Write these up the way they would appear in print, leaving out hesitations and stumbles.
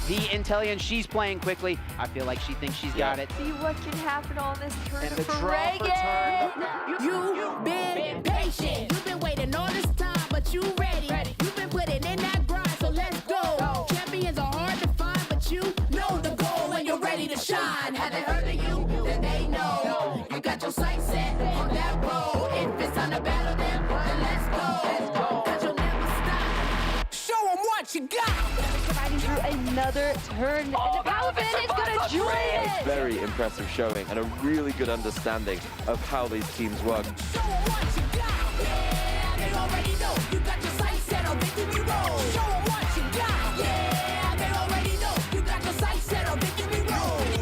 the Intellion. She's playing quickly. I feel like she thinks she's got it. See what can happen on this turn And the for draw for Reagan. turn. You've been patient. You've been waiting all this time, but you ready. You've been putting in that grind, so let's go. Champions are hard to find, but you know the goal when you're ready to shine. Have they heard of you? Then they know. You got your sights set on that road. If it's on the battle, then let's go. Cause you'll never stop. Show them what you got. Riding through another turn. And Alvin is going to join it. Very impressive showing and a really good understanding of how these teams work. Show 'em what you got. Yeah, they already know. You got your sights set on victory road. Show 'em what you got. Yeah, they already know. You got your sights set on victory road.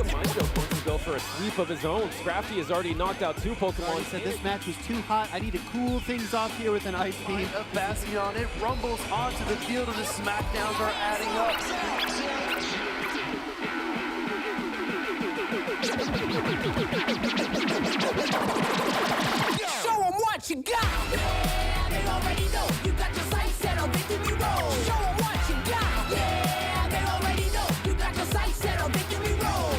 Mindfield wants to go for a sweep of his own. Scrafty has already knocked out 2 Pokemon. He said this match was too hot. I need to cool things off here with an ice beam. Of Bastion, it rumbles onto the field, and the smackdowns are adding up. Show 'em what you got. Yeah, they already know. You got your sights set on victory road. Show 'em what you got. Yeah, they already know. You got your sights set on victory road.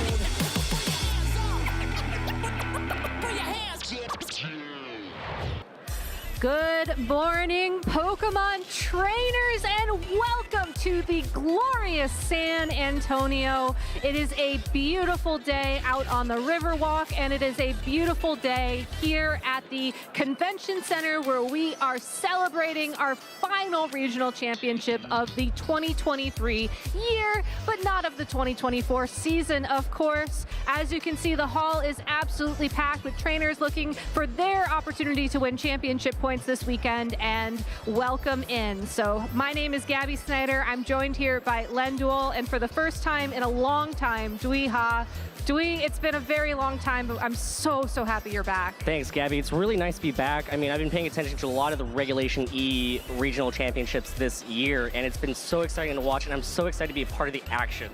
Put your hands Good morning, Pokemon trainers, and welcome to the glorious San Antonio. It is a beautiful day out on the Riverwalk, and it is a beautiful day here at the Convention Center where we are celebrating our final regional championship of the 2023 year, but not of the 2024 season, of course. As you can see, the hall is absolutely packed with trainers looking for their opportunity to win championship points this weekend, and welcome in. So my name is Gabby Snyder. I'm joined here by Len Duel, and for the first time in a long time, Dewey Ha. Dewey, it's been a very long time, but I'm so happy you're back. Thanks, Gabby. It's really nice to be back. I mean, I've been paying attention to a lot of the Regulation E regional championships this year, and it's been so exciting to watch, and I'm so excited to be a part of the action.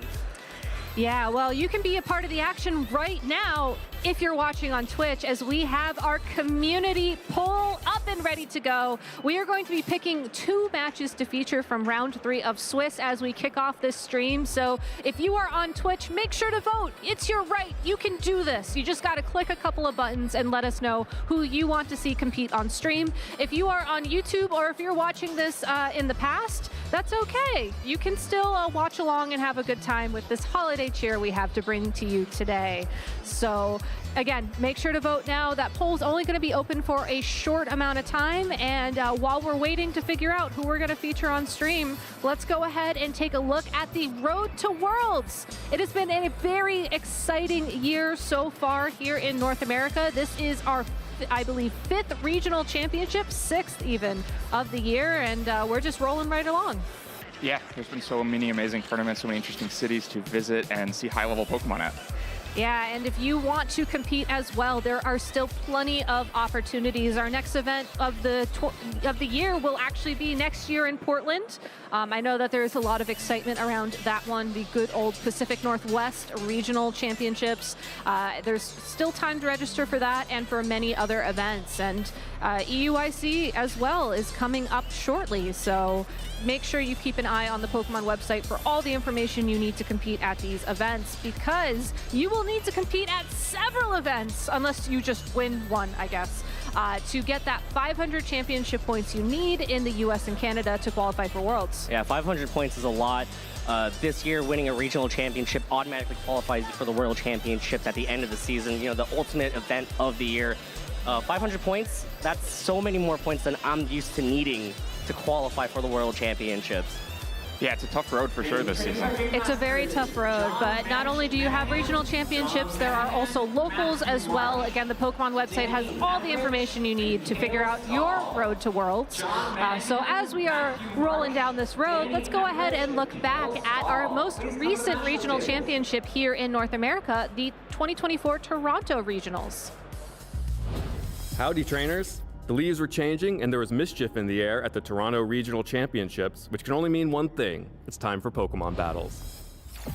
Yeah, well, you can be a part of the action right now if you're watching on Twitch, as we have our community poll up and ready to go. We are going to be picking 2 matches to feature from round 3 of Swiss as we kick off this stream. So if you are on Twitch, make sure to vote. It's your right. You can do this. You just got to click a couple of buttons and let us know who you want to see compete on stream. If you are on YouTube, or if you're watching this in the past, that's okay. You can still watch along and have a good time with this holiday cheer we have to bring to you today. So again, make sure to vote now. That poll is only going to be open for a short amount of time, and while we're waiting to figure out who we're going to feature on stream, let's go ahead and take a look at the Road to Worlds. It has been a very exciting year so far here in North America. This is our, I believe, 5th regional championship, 6th even, of the year, and we're just rolling right along. Yeah, there's been so many amazing tournaments, so many interesting cities to visit and see high-level Pokemon at. Yeah, and if you want to compete as well, there are still plenty of opportunities. Our next event of the year will actually be next year in Portland. I know that there's a lot of excitement around that one, the good old Pacific Northwest Regional Championships. There's still time to register for that and for many other events. And EUIC as well is coming up shortly, so make sure you keep an eye on the Pokemon website for all the information you need to compete at these events, because you will need to compete at several events, unless you just win one, I guess, to get that 500 championship points you need in the US and Canada to qualify for Worlds. Yeah, 500 points is a lot. This year, winning a regional championship automatically qualifies you for the World Championships at the end of the season, you know, the ultimate event of the year. 500 points, that's so many more points than I'm used to needing to qualify for the World Championships. Yeah, it's a tough road for sure this season. It's a very tough road, but not only do you have regional championships, there are also locals as well. Again, the Pokemon website has all the information you need to figure out your road to Worlds. So as we are rolling down this road, let's go ahead and look back at our most recent regional championship here in North America, the 2024 Toronto Regionals. Howdy, trainers. The leaves were changing, and there was mischief in the air at the Toronto Regional Championships, which can only mean one thing. It's time for Pokemon battles.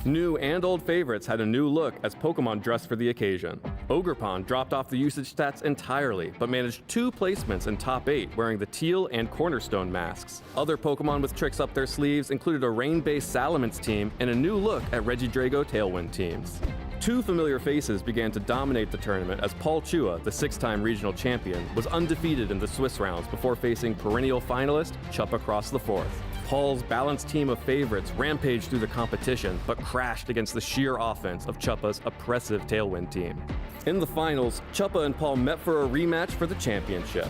New and old favorites had a new look as Pokémon dressed for the occasion. Ogerpon dropped off the usage stats entirely, but managed 2 placements in top 8 wearing the teal and cornerstone masks. Other Pokémon with tricks up their sleeves included a rain-based Salamence team and a new look at Regidrago Tailwind teams. 2 familiar faces began to dominate the tournament as Paul Chua, the 6-time regional champion, was undefeated in the Swiss rounds before facing perennial finalist Chuppa Cross the Fourth. Paul's balanced team of favorites rampaged through the competition, but crashed against the sheer offense of Chuppa's oppressive Tailwind team. In the finals, Chuppa and Paul met for a rematch for the championship.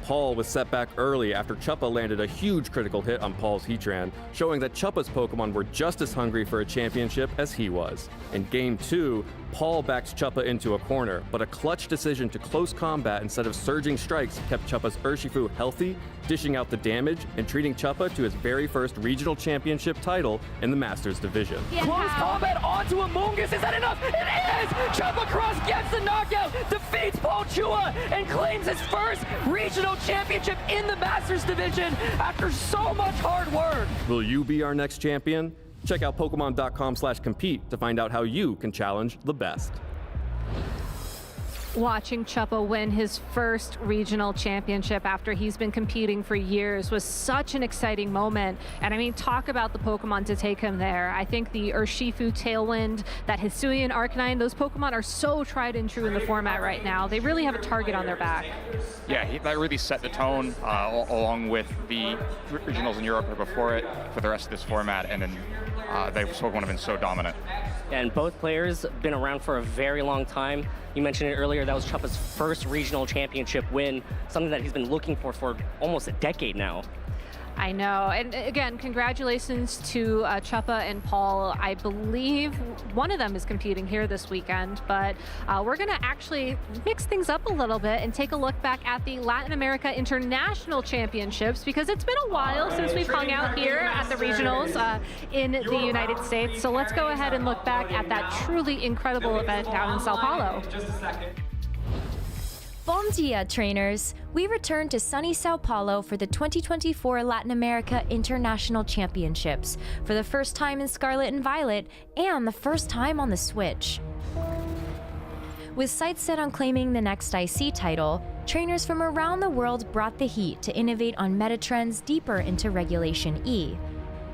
Paul was set back early after Chuppa landed a huge critical hit on Paul's Heatran, showing that Chuppa's Pokemon were just as hungry for a championship as he was. In Game 2, Paul backed Chuppa into a corner, but a clutch decision to close combat instead of surging strikes kept Chuppa's Urshifu healthy, dishing out the damage and treating Chuppa to his very first regional championship title in the Masters division. Close combat onto Amoonguss. Is that enough? It is! Chuppa Cross gets the knockout, defeats Paul Chua, and claims his first regional championship in the Masters division after so much hard work. Will you be our next champion? Check out Pokemon.com/compete to find out how you can challenge the best. Watching Chuppa win his first regional championship after he's been competing for years was such an exciting moment. And I mean, talk about the Pokemon to take him there. I think the Urshifu Tailwind, that Hisuian Arcanine, those Pokemon are so tried and true in the format right now. They really have a target on their back. Yeah, that really set the tone along with the regionals in Europe before it for the rest of this format, and then Pokemon have been so dominant. And both players been around for a very long time. You mentioned it earlier, that was Chuppa's first regional championship win, something that he's been looking for almost a decade now. I know, and again, congratulations to Chuppa and Paul. I believe one of them is competing here this weekend, but we're gonna actually mix things up a little bit and take a look back at the Latin America International Championships, because it's been a while since we've hung out here at the regionals in the United States. So let's go ahead and look back at that truly incredible event down in Sao Paulo. Bom dia, trainers! We return to sunny Sao Paulo for the 2024 Latin America International Championships, for the first time in Scarlet and Violet, and the first time on the Switch. With sights set on claiming the next IC title, trainers from around the world brought the heat to innovate on meta trends deeper into Regulation E.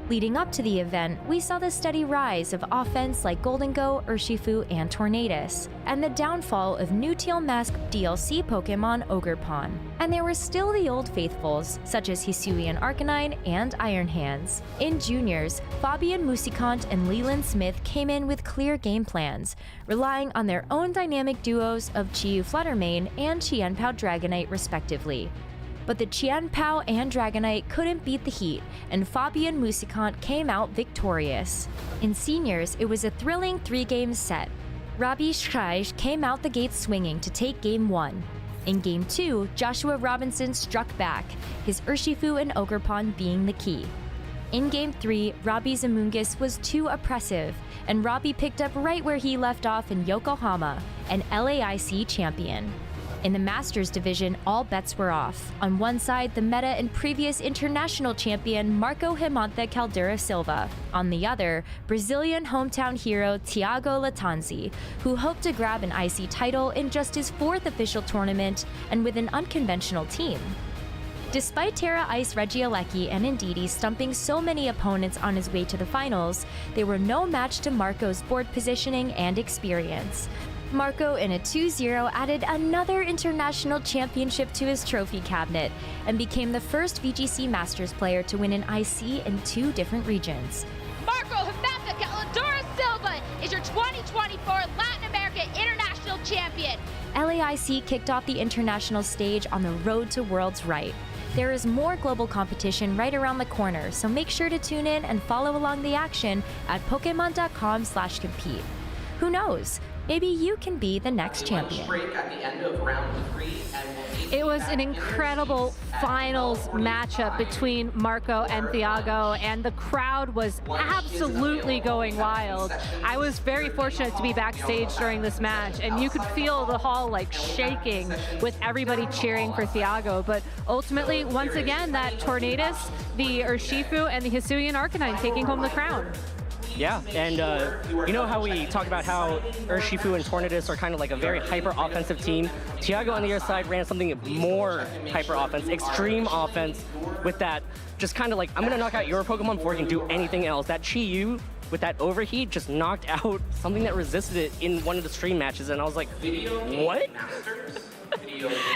Leading up to the event, we saw the steady rise of offense like Golden Go, Urshifu, and Tornadus, and the downfall of new Teal Mask DLC Pokemon Ogerpon. And there were still the old faithfuls, such as Hisuian Arcanine and Iron Hands. In juniors, Fabian Musicant and Leland Smith came in with clear game plans, relying on their own dynamic duos of Chiyu Fluttermane and Qianpao Dragonite respectively. But the Qianpao and Dragonite couldn't beat the heat, and Fabian Musicant came out victorious. In seniors, it was a thrilling 3-game set. Robbie Schreich came out the gate swinging to take Game 1. In Game 2, Joshua Robinson struck back, his Urshifu and Ogerpon being the key. In Game 3, Robbie's Amoonguss was too oppressive, and Robbie picked up right where he left off in Yokohama, an LAIC champion. In the Masters division, all bets were off. On one side, the meta and previous international champion Marco Himantha Caldera Silva. On the other, Brazilian hometown hero Thiago Latanzi, who hoped to grab an IC title in just his 4th official tournament and with an unconventional team. Despite Terra Ice Regieleki and Indeedee stumping so many opponents on his way to the finals, they were no match to Marco's board positioning and experience. Marco, in a 2-0, added another international championship to his trophy cabinet and became the first VGC Masters player to win an IC in 2 different regions. Marco Himantha Caldera Silva is your 2024 Latin America International Champion. LAIC kicked off the international stage on the road to Worlds Right. There is more global competition right around the corner, so make sure to tune in and follow along the action at Pokemon.com/compete. Who knows? Maybe you can be the next champion. It was an incredible finals matchup between Marco and Thiago, and the crowd was absolutely going wild. I was very fortunate to be backstage during this match, and you could feel the hall like shaking with everybody cheering for Thiago. But ultimately, once again, that Tornadus, the Urshifu, and the Hisuian Arcanine taking home the crown. Yeah, and you know how we talk about how Urshifu and Tornadus are kind of like a very hyper-offensive team? Tiago on the other side ran something more hyper-offense, extreme offense, with that just kind of like, I'm going to knock out your Pokemon before you can do anything else. That Chi-Yu with that overheat just knocked out something that resisted it in one of the stream matches, and I was like, what?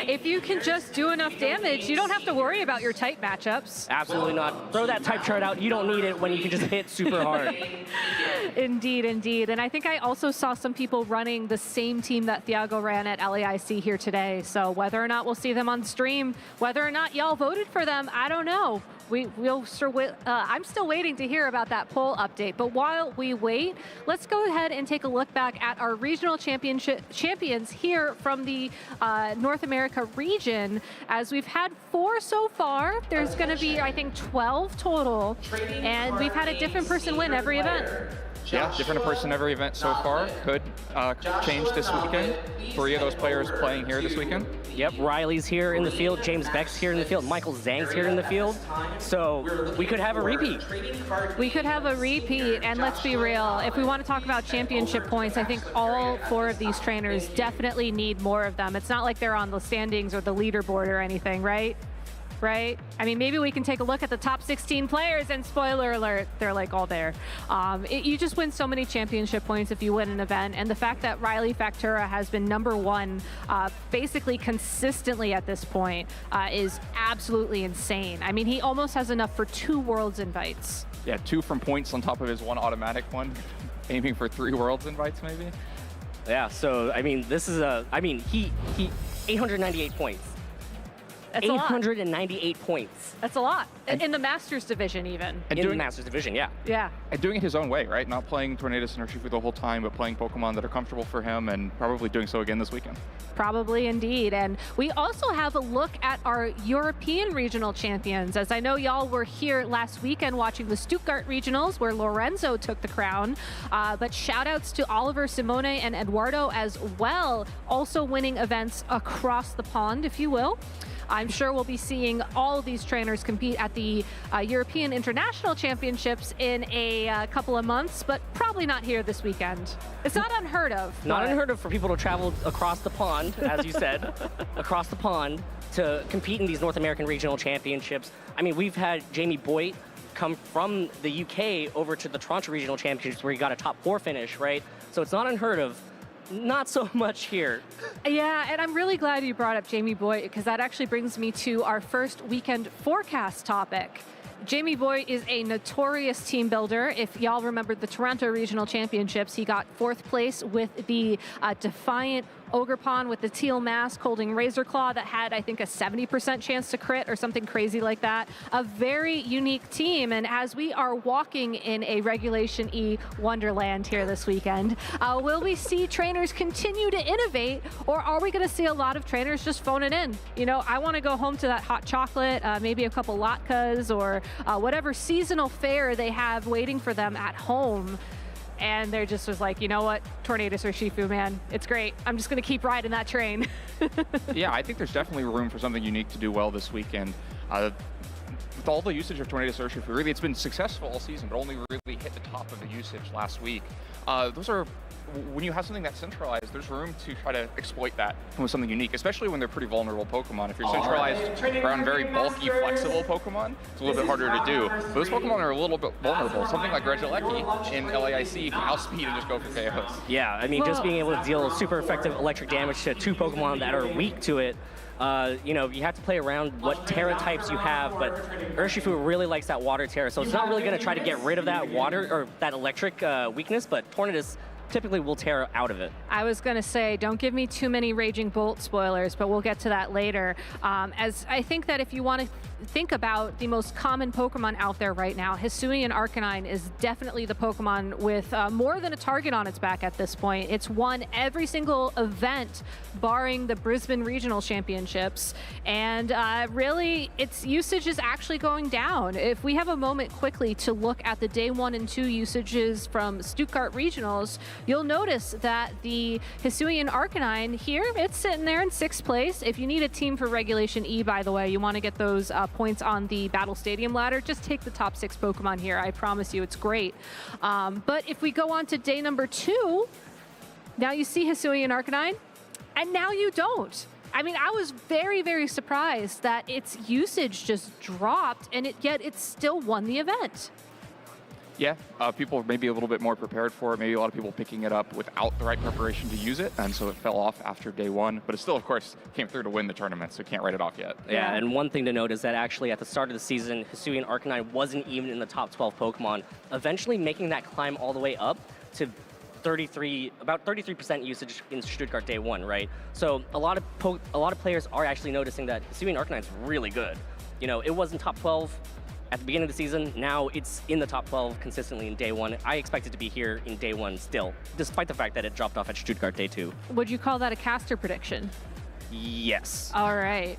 If you can just do enough damage, you don't have to worry about your type matchups. Absolutely not. Throw that type chart out. You don't need it when you can just hit super hard. Indeed, indeed. And I think I also saw some people running the same team that Thiago ran at LAIC here today. So whether or not we'll see them on stream, whether or not y'all voted for them, I don't know. I'm still waiting to hear about that poll update. But while we wait, let's go ahead and take a look back at our regional champions here from the North America region. As we've had 4 so far, there's going to be, I think, 12 total. And we've had a different person win every event. Yeah, different person every event so far. Could change this weekend. 3 of those players playing here this weekend. Yep, Riley's here in the field, James Beck's here in the field, Michael Zhang's here in the field. So we could have a repeat. We could have a repeat, and let's be real. If we want to talk about championship points, I think all 4 of these trainers definitely need more of them. It's not like they're on the standings or the leaderboard or anything, right? Right? I mean, maybe we can take a look at the top 16 players, and spoiler alert, they're like all there. You just win so many championship points if you win an event, and the fact that Riley Factura has been #1 basically consistently at this point is absolutely insane. I mean, he almost has enough for 2 Worlds invites. Yeah, 2 from points on top of his 1 automatic one, aiming for 3 Worlds invites maybe. Yeah, so I mean, this is he 898 points. That's 898 points. That's a lot. In the Masters division, even. And in the Masters division, yeah. Yeah. And doing it his own way, right? Not playing Tornadus and Urshifu the whole time, but playing Pokemon that are comfortable for him, and probably doing so again this weekend. Probably indeed. And we also have a look at our European regional champions. As I know y'all were here last weekend watching the Stuttgart regionals where Lorenzo took the crown. But shout outs to Oliver, Simone, and Eduardo as well, also winning events across the pond, if you will. I'm sure we'll be seeing all of these trainers compete at the European International Championships in a couple of months, but probably not here this weekend. It's not unheard of. Not unheard of for people to travel across the pond, as you said, across the pond to compete in these North American Regional Championships. I mean, we've had Jamie Boyd come from the UK over to the Toronto Regional Championships where he got a top 4 finish, right? So it's not unheard of. Not so much here. Yeah, and I'm really glad you brought up Jamie Boyd, because that actually brings me to our first weekend forecast topic. Jamie Boyd is a notorious team builder. If y'all remember the Toronto Regional Championships, he got 4th place with the Defiant Ogerpon with the teal mask holding Razor Claw that had, I think, a 70% chance to crit or something crazy like that. A very unique team, and as we are walking in a Regulation E wonderland here this weekend, will we see trainers continue to innovate, or are we going to see a lot of trainers just phone it in? You know, I want to go home to that hot chocolate, maybe a couple latkes, or whatever seasonal fare they have waiting for them at home. And they're just was like, you know what, Tornadus or Urshifu, man, it's great. I'm just going to keep riding that train. Yeah, I think there's definitely room for something unique to do well this weekend. With all the usage of Tornadus or Urshifu, really, it's been successful all season, but only really hit the top of the usage last week. Those are, when you have something that's centralized, there's room to try to exploit that with something unique, especially when they're pretty vulnerable Pokemon. If you're centralized around very bulky, flexible Pokemon, it's a little bit harder to do. But those Pokemon are a little bit vulnerable. Something like Regieleki in LAIC can outspeed and just go for KOs. Yeah, I mean, just being able to deal super effective electric damage to 2 Pokemon that are weak to it. You know, you have to play around what Terra types you have, but Urshifu really likes that water Terra, so it's not really going to try to get rid of that water or that electric weakness, but Tornadus typically will tear out of it. I was going to say, don't give me too many Raging Bolt spoilers, but we'll get to that later. As I think that if you want to think about the most common Pokemon out there right now, Hisuian Arcanine is definitely the Pokemon with more than a target on its back at this point. It's won every single event, barring the Brisbane Regional Championships, and really, its usage is actually going down. If we have a moment quickly to look at the day 1 and 2 usages from Stuttgart Regionals, you'll notice that the Hisuian Arcanine here, it's sitting there in 6th place. If you need a team for Regulation E, by the way, you want to get those points on the Battle Stadium ladder. Just take the top 6 Pokemon here. I promise you it's great. But if we go on to day number 2, now you see Hisuian Arcanine, and now you don't. I mean, I was very, very surprised that its usage just dropped, and yet it still won the event. Yeah, people may be a little bit more prepared for it. Maybe a lot of people picking it up without the right preparation to use it, and so it fell off after day 1. But it still, of course, came through to win the tournament, so can't write it off yet. Yeah, and one thing to note is that actually at the start of the season, Hisuian Arcanine wasn't even in the top 12 Pokemon, eventually making that climb all the way up to about 33% usage in Stuttgart day 1, right? So a lot of players are actually noticing that Hisuian Arcanine's really good. You know, it wasn't top 12 at the beginning of the season. Now it's in the top 12 consistently in day 1. I expect it to be here in day 1 still, despite the fact that it dropped off at Stuttgart day 2. Would you call that a caster prediction? Yes. All right.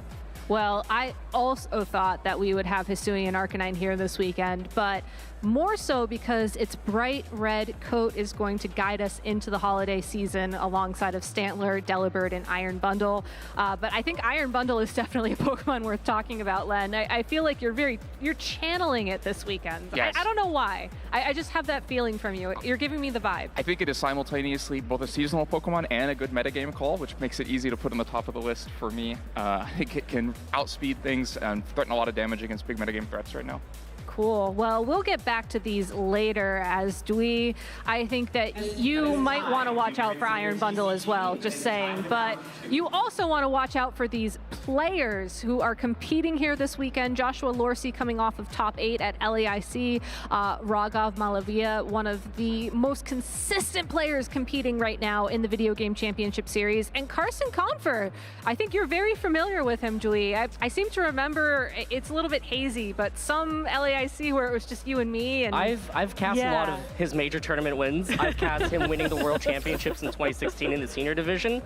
Well, I also thought that we would have Hisuian Arcanine here this weekend, but more so because its bright red coat is going to guide us into the holiday season alongside of Stantler, Delibird, and Iron Bundle. But I think Iron Bundle is definitely a Pokemon worth talking about, Len. I feel like you're channeling it this weekend. Yes. I don't know why. I just have that feeling from you. You're giving me the vibe. I think it is simultaneously both a seasonal Pokemon and a good metagame call, which makes it easy to put on the top of the list for me. I think it can outspeed things and threaten a lot of damage against big metagame threats right now. Cool. Well, we'll get back to these later, as do we. I think that you might want to watch out for Iron Bundle as well, just saying. But you also want to watch out for these players who are competing here this weekend. Joshua Lorsi coming off of top 8 at LAIC. Raghav Malavia, one of the most consistent players competing right now in the Video Game Championship Series. And Carson Confer, I think you're very familiar with him, Julie. I seem to remember, it's a little bit hazy, but some LAIC where it was just you and me. And I've cast a lot of his major tournament wins. I've cast him winning the World Championships in 2016 in the senior division,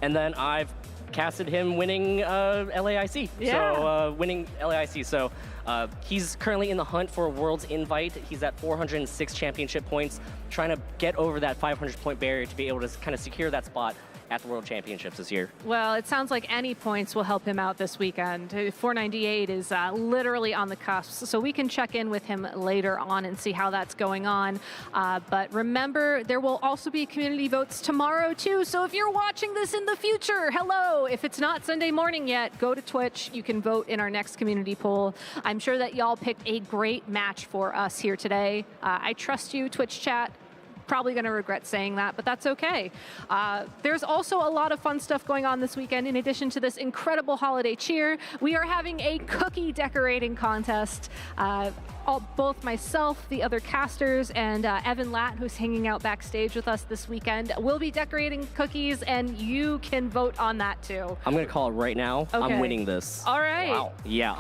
and then I've casted him winning LAIC. Yeah. So winning LAIC. So he's currently in the hunt for a World's invite. He's at 406 championship points, trying to get over that 500-point barrier to be able to kind of secure that spot at the World Championships this year. Well, it sounds like any points will help him out this weekend. 498 is literally on the cusp, so we can check in with him later on and see how that's going on. But remember, there will also be community votes tomorrow too, so if you're watching this in the future, hello! If it's not Sunday morning yet, go to Twitch. You can vote in our next community poll. I'm sure that y'all picked a great match for us here today. I trust you, Twitch chat. Probably going to regret saying that, but that's okay. There's also a lot of fun stuff going on this weekend. In addition to this incredible holiday cheer, we are having a cookie decorating contest. Both myself, the other casters, and Evan Latt, who's hanging out backstage with us this weekend, will be decorating cookies, and you can vote on that too. I'm going to call it right now. Okay. I'm winning this. All right. Wow. Yeah,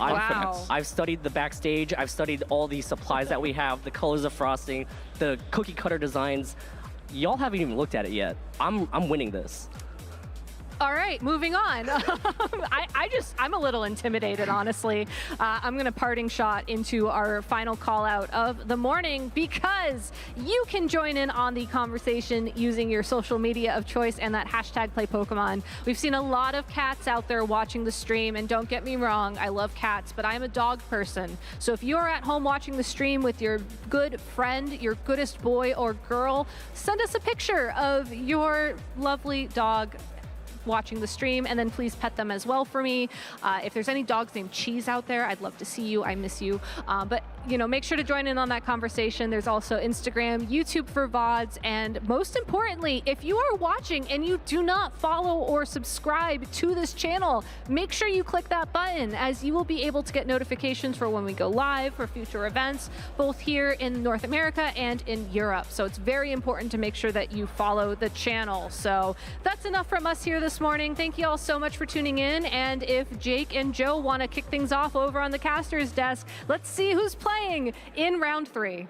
I've studied the backstage. I've studied all the supplies that we have, the colors of frosting, the cookie cutter designs. Y'all haven't even looked at it yet. I'm winning this. All right, moving on. I'm a little intimidated, honestly. I'm going to parting shot into our final call out of the morning, because you can join in on the conversation using your social media of choice and that hashtag #PlayPokemon. We've seen a lot of cats out there watching the stream, and don't get me wrong, I love cats, but I'm a dog person. So if you're at home watching the stream with your good friend, your goodest boy or girl, send us a picture of your lovely dog watching the stream, and then please pet them as well for me. If there's any dogs named Cheese out there, I'd love to see you. I miss you. But you know, make sure to join in on that conversation. There's also Instagram, YouTube for VODs, and most importantly, if you are watching and you do not follow or subscribe to this channel, make sure you click that button, as you will be able to get notifications for when we go live for future events, both here in North America and in Europe. So it's very important to make sure that you follow the channel. So that's enough from us here this morning. Thank you all so much for tuning in. And if Jake and Joe want to kick things off over on the caster's desk, let's see who's playing in round 3.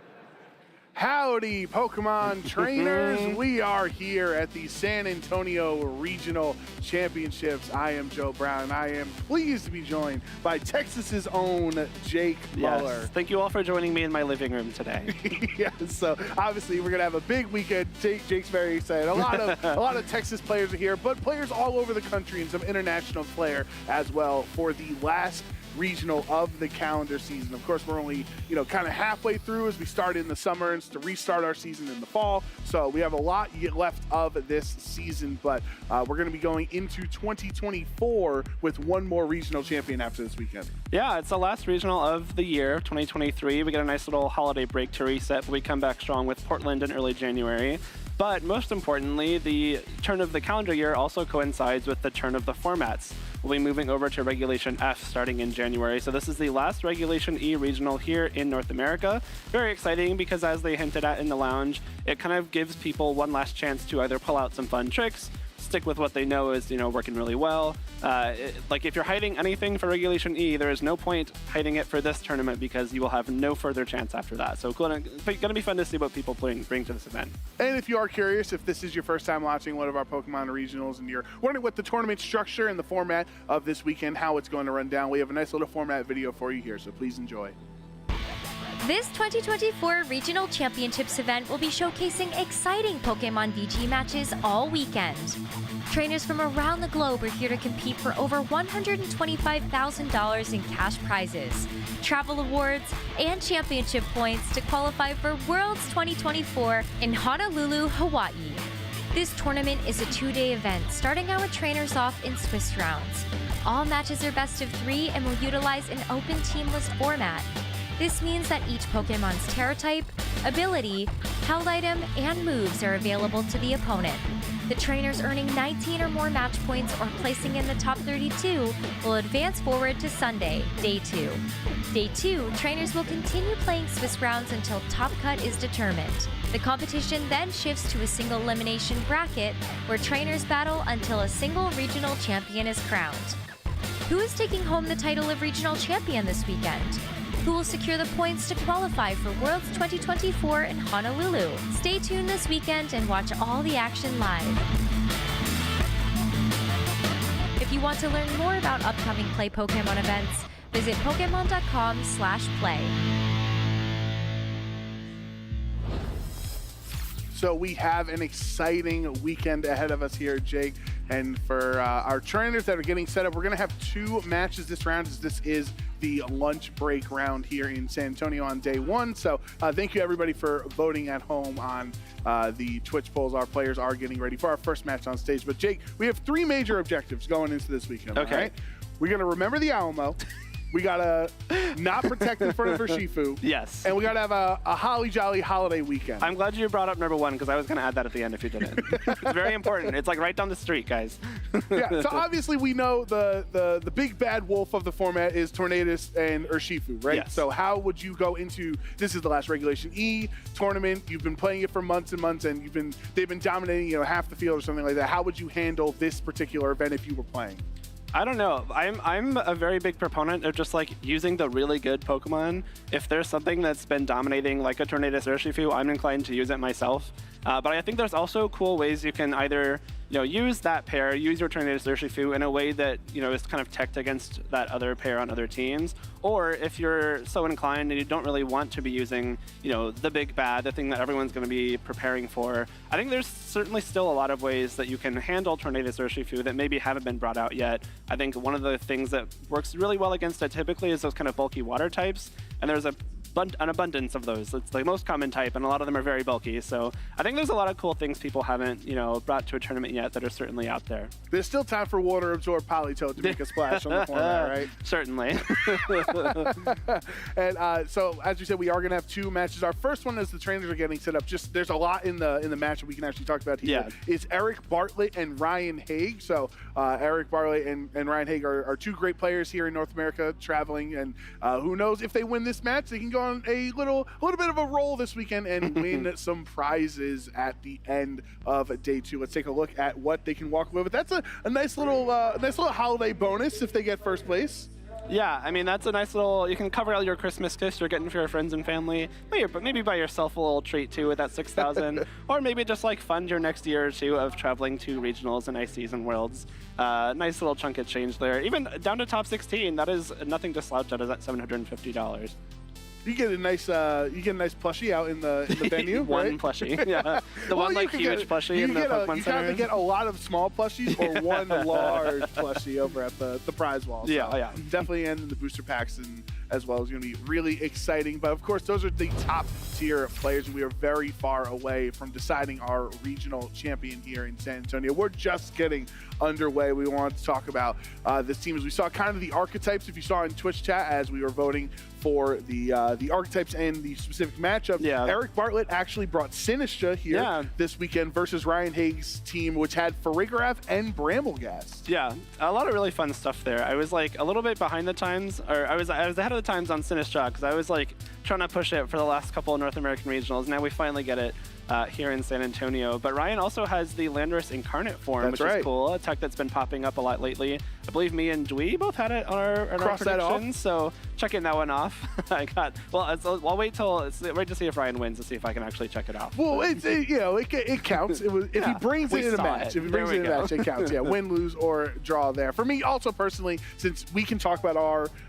Howdy, Pokemon trainers. We are here at the San Antonio Regional Championships. I am Joe Brown, and I am pleased to be joined by Texas's own Jake Muller. Yes. Thank you all for joining me in my living room today. Yes, so obviously we're gonna have a big weekend. Jake's very excited. A lot of Texas players are here, but players all over the country and some international flair as well for the last regional of the calendar season. Of course, we're only, kind of halfway through as we start in the summer and to restart our season in the fall. So we have a lot left of this season, but we're going to be going into 2024 with one more regional champion after this weekend. Yeah, it's the last regional of the year, 2023. We get a nice little holiday break to reset, but we come back strong with Portland in early January. But most importantly, the turn of the calendar year also coincides with the turn of the formats. We'll be moving over to Regulation F starting in January. So this is the last Regulation E regional here in North America. Very exciting because, as they hinted at in the lounge, it kind of gives people one last chance to either pull out some fun tricks, stick with what they know is, working really well. Like if you're hiding anything for Regulation E, there is no point hiding it for this tournament because you will have no further chance after that. So gonna be fun to see what people bring to this event. And if you are curious, if this is your first time watching one of our Pokemon regionals and you're wondering what the tournament structure and the format of this weekend, how it's going to run down, we have a nice little format video for you here, so please enjoy. This 2024 Regional Championships event will be showcasing exciting Pokemon VG matches all weekend. Trainers from around the globe are here to compete for over $125,000 in cash prizes, travel awards, and championship points to qualify for Worlds 2024 in Honolulu, Hawaii. This tournament is a 2-day event, starting our trainers off in Swiss rounds. All matches are best of 3 and will utilize an open team list format. This means that each Pokemon's Terra type, ability, held item, and moves are available to the opponent. The trainers earning 19 or more match points or placing in the top 32 will advance forward to Sunday, Day 2. Day 2, trainers will continue playing Swiss rounds until top cut is determined. The competition then shifts to a single elimination bracket where trainers battle until a single regional champion is crowned. Who is taking home the title of regional champion this weekend? Who will secure the points to qualify for Worlds 2024 in Honolulu? Stay tuned this weekend and watch all the action live. If you want to learn more about upcoming Play Pokemon events, visit Pokemon.com/play. So we have an exciting weekend ahead of us here, Jake. And for our trainers that are getting set up, we're going to have 2 matches this round, as this is the lunch break round here in San Antonio on day 1. So thank you, everybody, for voting at home on the Twitch polls. Our players are getting ready for our first match on stage. But, Jake, we have 3 major objectives going into this weekend. Okay. All right? We're going to remember the Alamo. We gotta not protect in front of Urshifu. Yes. And we gotta have a holly jolly holiday weekend. I'm glad you brought up number 1 because I was going to add that at the end if you didn't. It's very important. It's like right down the street, guys. Yeah, so obviously we know the big bad wolf of the format is Tornadus and Urshifu, right? Yes. So how would you go into, this is the last Regulation E tournament, you've been playing it for months and months, and they've been dominating, half the field or something like that. How would you handle this particular event if you were playing? I don't know. I'm a very big proponent of just like using the really good Pokemon. If there's something that's been dominating like a Tornadus Urshifu, I'm inclined to use it myself. But I think there's also cool ways you can either use that pair, use your Tornadus Urshifu in a way that is kind of teched against that other pair on other teams. Or if you're so inclined and you don't really want to be using the big bad, the thing that everyone's going to be preparing for, I think there's certainly still a lot of ways that you can handle Tornadus Urshifu that maybe haven't been brought out yet. I think one of the things that works really well against it typically is those kind of bulky water types, and there's an abundance of those. It's the most common type, and a lot of them are very bulky. So I think there's a lot of cool things people haven't, brought to a tournament yet that are certainly out there. There's still time for Water Absorb Politoed to make a splash on the format, right? Certainly. And so, as you said, we are going to have 2 matches. Our first one, as the trainers are getting set up, there's a lot in the match that we can actually talk about here. Yeah. Is Eric Bartlett and Ryan Haig. So Eric Bartlett and Ryan Haig are 2 great players here in North America traveling, and who knows, if they win this match, they can go on a little bit of a roll this weekend and win some prizes at the end of day 2. Let's take a look at what they can walk away with. That's a nice little holiday bonus if they get first place. Yeah, I mean, that's a nice little, you can cover all your Christmas gifts you're getting for your friends and family, but maybe buy yourself a little treat too with that 6,000, or maybe just like fund your next year or 2 of traveling to regionals and ice season worlds. Nice little chunk of change there. Even down to top 16, that is nothing to slouch at, is at $750. You get a nice plushie out in the venue. One right? plushie, yeah. The one like huge plushie in the Pokemon Center. You kind of get a lot of small plushies or one large plushie over at the prize wall. So yeah. Definitely in the booster packs and as well is going to be really exciting. But of course, those are the top tier players, and we are very far away from deciding our regional champion here in San Antonio. We're just getting underway. We want to talk about this team as we saw kind of the archetypes. If you saw in Twitch chat as we were voting for the archetypes and the specific matchup, Eric Bartlett actually brought Sinistra here this weekend versus Ryan Haig's team, which had Farigiraf and Bramblegast. Yeah, a lot of really fun stuff there. I was like a little bit behind the times, or I was ahead of the times on Sinistra because I was like trying to push it for the last couple of North American regionals. Now we finally get it here in San Antonio. But Ryan also has the Landorus Incarnate form, which is cool. A tech that's been popping up a lot lately. I believe me and Dwee both had it on our predictions, so checking that one off. I'll wait to see if Ryan wins to see if I can actually check it off. Well, it counts. If he brings it in a match, it counts. Yeah, win, lose, or draw there. For me, also personally, since we can talk about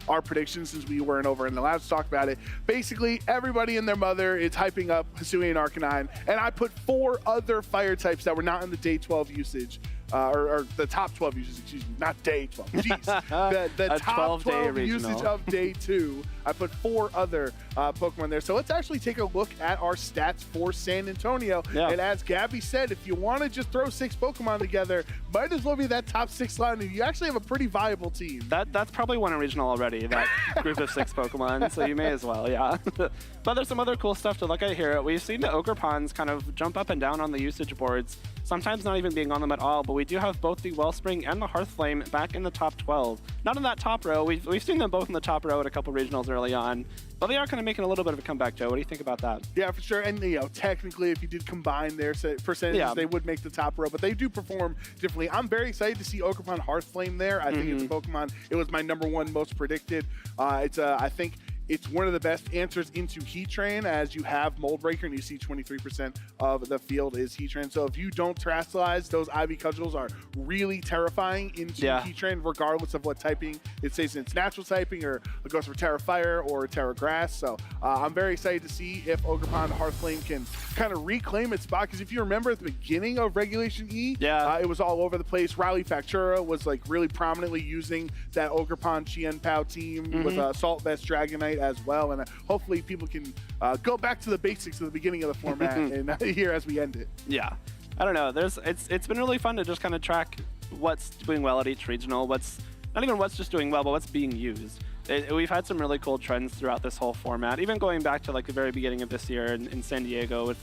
our predictions since we weren't over in the lab to talk about it, basically everybody and their mother is hyping up Hisuian Arcanine, and I put 4 other fire types that were not in the day 12 usage. Or the top 12 usage, excuse me, not day 12. Jeez. The top 12 usage of day 2. I put 4 other Pokemon there. So let's actually take a look at our stats for San Antonio. And as Gabby said, if you want to just throw 6 Pokemon together, might as well be that top 6 line. You actually have a pretty viable team. That's probably won a regional already, that group of 6 Pokemon, so you may as well, yeah. But there's some other cool stuff to look at here. We've seen the Ogerpons kind of jump up and down on the usage boards, sometimes not even being on them at all, but we do have both the Wellspring and the Hearthflame back in the top 12. Not in that top row. We've seen them both in the top row at a couple regionals early on, but they are kind of making a little bit of a comeback, Joe. What do you think about that? Yeah, for sure. And technically, if you did combine their percentages, they would make the top row, but they do perform differently. I'm very excited to see Ogerpon Hearthflame there. I think it's a Pokemon. It was my #1 most predicted. I think it's one of the best answers into Heatran, as you have Mold Breaker and you see 23% of the field is Heatran. So if you don't terastallize, those Ivy Cudgels are really terrifying into Heatran, regardless of what typing it says in its natural typing, or it goes for Terra Fire or Terra Grass. So I'm very excited to see if Ogerpon Hearthflame can kind of reclaim its spot, because if you remember at the beginning of Regulation E, it was all over the place. Riley Factura was like really prominently using that Ogerpon Chien Pao team with Salt Vest Dragonite as well, and hopefully people can go back to the basics of the beginning of the format and here as we end it. Yeah, I don't know. It's been really fun to just kind of track what's doing well at each regional. What's not even what's just doing well, but what's being used. We've had some really cool trends throughout this whole format, even going back to like the very beginning of this year in San Diego with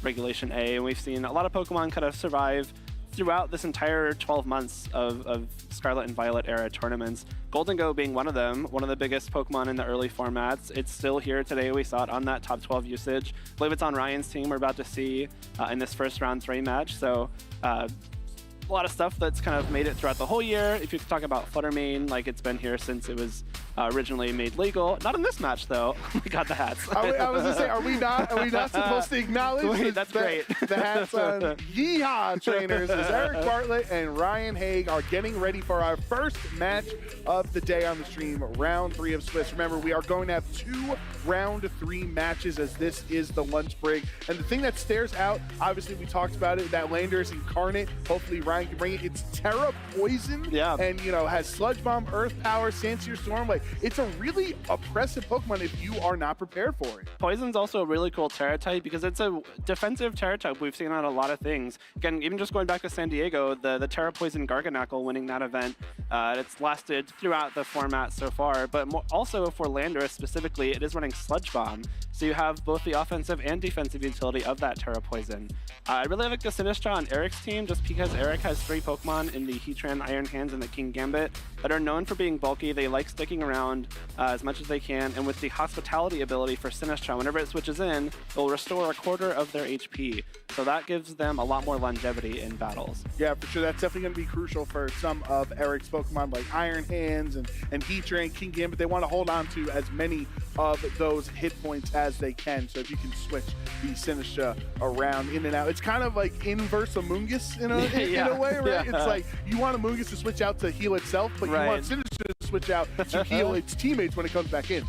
Regulation A, and we've seen a lot of Pokemon kind of survive throughout this entire 12 months of Scarlet and Violet era tournaments. Golden Go being one of them, one of the biggest Pokemon in the early formats. It's still here today. We saw it on that top 12 usage. I believe it's on Ryan's team we're about to see in this first round 3 match. So a lot of stuff that's kind of made it throughout the whole year. If you could talk about Fluttermane, like it's been here since it was originally made legal. Not in this match though. We got the hats. I was gonna say, are we not supposed to acknowledge that's great. The hats on Yeehaw trainers as Eric Bartlett and Ryan Haig are getting ready for our first match of the day on the stream, round 3 of Swiss. Remember, we are going to have 2 round 3 matches, as this is the lunch break. And the thing that stares out, obviously we talked about it, that Landorus Incarnate, hopefully Ryan can bring it. It's Terra Poison, and has Sludge Bomb, Earth Power, Sandsear Storm. Like, it's a really oppressive Pokemon if you are not prepared for it. Poison's also a really cool Terra type because it's a defensive Terra type we've seen on a lot of things. Again, even just going back to San Diego, the Terra Poison Garganacl winning that event, it's lasted throughout the format so far, but also for Landorus specifically, it is running Sludge Bomb. So you have both the offensive and defensive utility of that Terra Poison. I really like the Sinistra on Eric's team just because Eric has 3 Pokemon in the Heatran, Iron Hands, and the King Gambit that are known for being bulky. They like sticking around as much as they can, and with the Hospitality ability for Sinistra, whenever it switches in, it will restore 1/4 of their HP. So that gives them a lot more longevity in battles. Yeah, for sure. That's definitely going to be crucial for some of Eric's Pokemon like Iron Hands and Heatran, King Gambit. They want to hold on to as many of those hit points as they can. So if you can switch the Sinistra around in and out, it's kind of like inverse Amoonguss in a way, right? It's like you want Amoonguss to switch out to heal itself, but you want Sinistra to switch out to heal its teammates when it comes back in.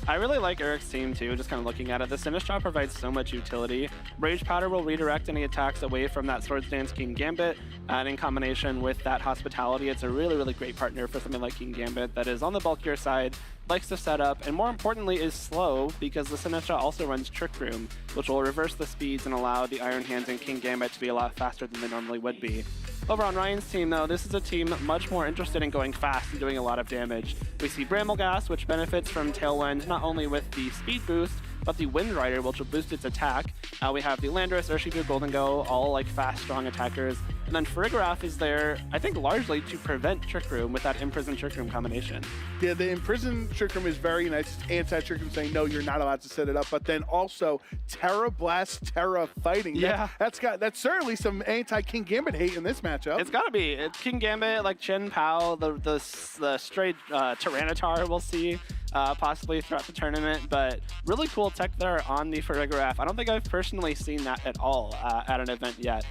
I really like Eric's team too, just kind of looking at it. The Finish Drop provides so much utility. Rage Powder will redirect any attacks away from that Swords Dance King Gambit, and in combination with that Hospitality, it's a really, really great partner for something like King Gambit that is on the bulkier side, likes to set up, and more importantly is slow, because the Sinistcha also runs Trick Room, which will reverse the speeds and allow the Iron Hands and King Gambit to be a lot faster than they normally would be. Over on Ryan's team, though, this is a team much more interested in going fast and doing a lot of damage. We see Brambleghast, which benefits from Tailwind not only with the speed boost, but the Wind Rider, which will boost its attack. We have the Landorus, Urshifu, Golden Go, all like fast, strong attackers. And then Farigiraf is there, I think, largely to prevent Trick Room with that Imprison Trick Room combination. Yeah, the Imprison Trick Room is very nice. Anti-Trick Room saying, no, you're not allowed to set it up. But then also Terra Blast, Terra Fighting. Yeah. That's certainly some anti-King Gambit hate in this matchup. It's gotta be. It's King Gambit, like Chen Pao, the straight Tyranitar we'll see possibly throughout the tournament. But really cool tech there on the Farigiraf. I don't think I've personally seen that at all at an event yet.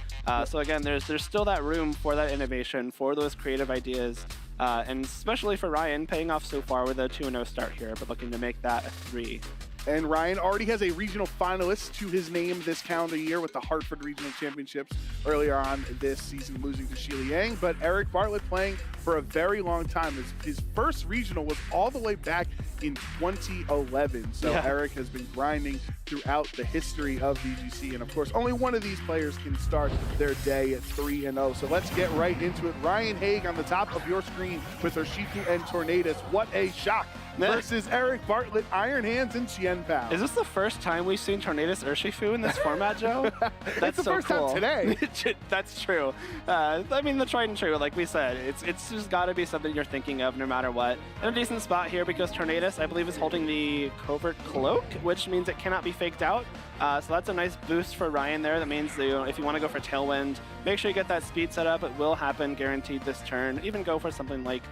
So again, there's still that room for that innovation, for those creative ideas. And especially for Ryan, paying off so far with a 2-0 start here, but looking to make that a 3. And Ryan already has a regional finalist to his name this calendar year with the Hartford Regional Championships earlier on this season, losing to Sheila Yang. But Eric Bartlett playing for a very long time. His first regional was all the way back in 2011. So yeah. Eric has been grinding throughout the history of VGC. And of course, only one of these players can start their day at 3-0. So let's get right into it. Ryan Haig on the top of your screen with Urshifu and Tornadus. What a shock. Versus Eric Bartlett, Iron Hands, and Chien Pao. Is this the first time we've seen Tornadus Urshifu in this format, Joe? That's the so first cool. time today. That's true. I mean, the tried and true, like we said, it's just got to be something you're thinking of no matter what. In a decent spot here because Tornadus, I believe, is holding the Covert Cloak, which means it cannot be faked out. So that's a nice boost for Ryan there. That means that, if you want to go for Tailwind, make sure you get that speed set up. It will happen guaranteed this turn. Even go for something like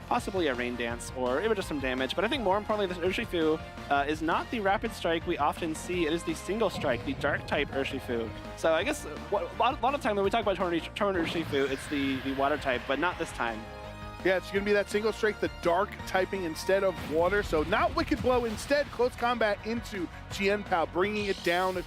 possibly a Rain Dance or even just some damage. But I think more importantly, this Urshifu is not the Rapid Strike we often see. It is the Single Strike, the Dark type Urshifu. So I guess a lot of time when we talk about Torn Urshifu, it's the Water type, but not this time. Yeah, it's going to be that Single Strike, the Dark typing instead of Water. So not Wicked Blow, instead Close Combat into Chien Pao, bringing it down to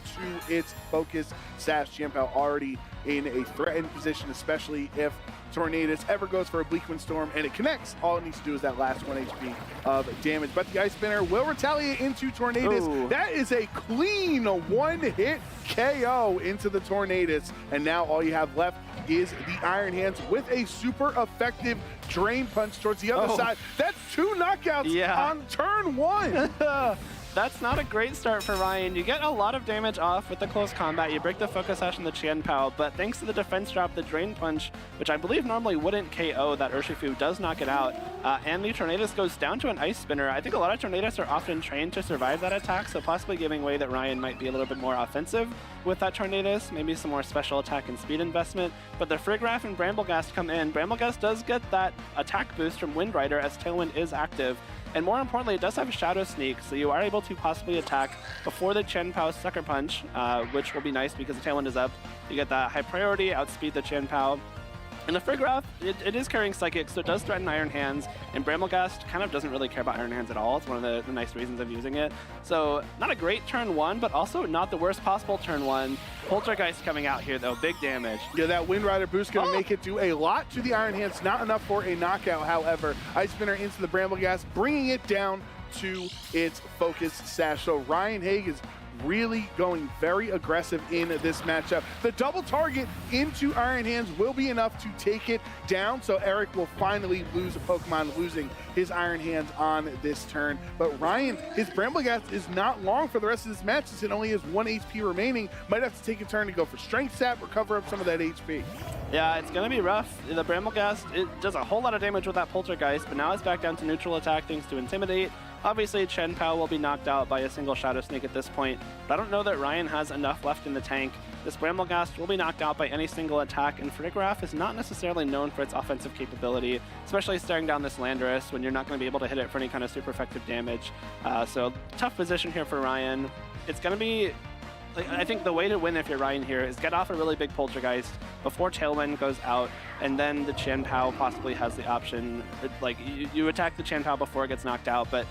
its focus sash. Chien Pao already in a threatened position, especially if Tornadus ever goes for a Bleak Wind Storm and it connects. All it needs to do is that last 1 HP of damage. But the Ice Spinner will retaliate into Tornadus. Ooh. That is a clean one-hit KO into the Tornadus. And now all you have left is the Iron Hands with a super effective Drain Punch towards the other side. That's 2 knockouts on turn 1. That's not a great start for Ryan. You get a lot of damage off with the close combat. You break the focus sash and the Chien Pao, but thanks to the defense drop, the Drain Punch, which I believe normally wouldn't KO that Urshifu, does knock it out. And the Tornadus goes down to an Ice Spinner. I think a lot of Tornadus are often trained to survive that attack, so possibly giving way that Ryan might be a little bit more offensive with that Tornadus, maybe some more special attack and speed investment. But the Farigiraf and Brambleghast come in. Brambleghast does get that attack boost from Wind Rider as Tailwind is active. And more importantly, it does have a Shadow Sneak, so you are able to possibly attack before the Chien Pao Sucker Punch, which will be nice because the Tailwind is up. You get that high priority, outspeed the Chien Pao. And the Farigiraf, it is carrying Psychic, so it does threaten Iron Hands, and Brambleghast kind of doesn't really care about Iron Hands at all. It's one of the nice reasons of using it. So not a great turn 1, but also not the worst possible turn 1. Poltergeist coming out here, though. Big damage. Yeah, that Wind Rider boost going to make it do a lot to the Iron Hands. Not enough for a knockout, however. Ice Spinner into the Brambleghast, bringing it down to its focus sash. So Ryan Haig is really going very aggressive in this matchup. The double target into Iron Hands will be enough to take it down, so Eric will finally lose a Pokemon, losing his Iron Hands on this turn. But Ryan, his Brambleghast is not long for the rest of this match since it only has 1 HP remaining. Might have to take a turn to go for Strength Sap, recover up some of that HP. Yeah, it's going to be rough. The Brambleghast, it does a whole lot of damage with that Poltergeist, but now it's back down to neutral attack thanks to Intimidate. Obviously, Chien Pao will be knocked out by a single Shadow Sneak at this point, but I don't know that Ryan has enough left in the tank. This Brambleghast will be knocked out by any single attack, and Farigiraf is not necessarily known for its offensive capability, especially staring down this Landorus when you're not going to be able to hit it for any kind of super effective damage. So tough position here for Ryan. It's going to be... I think the way to win if you're Ryan here is get off a really big Poltergeist before Tailwind goes out, and then the Chien Pao possibly has the option. Like, you attack the Chien Pao before it gets knocked out, but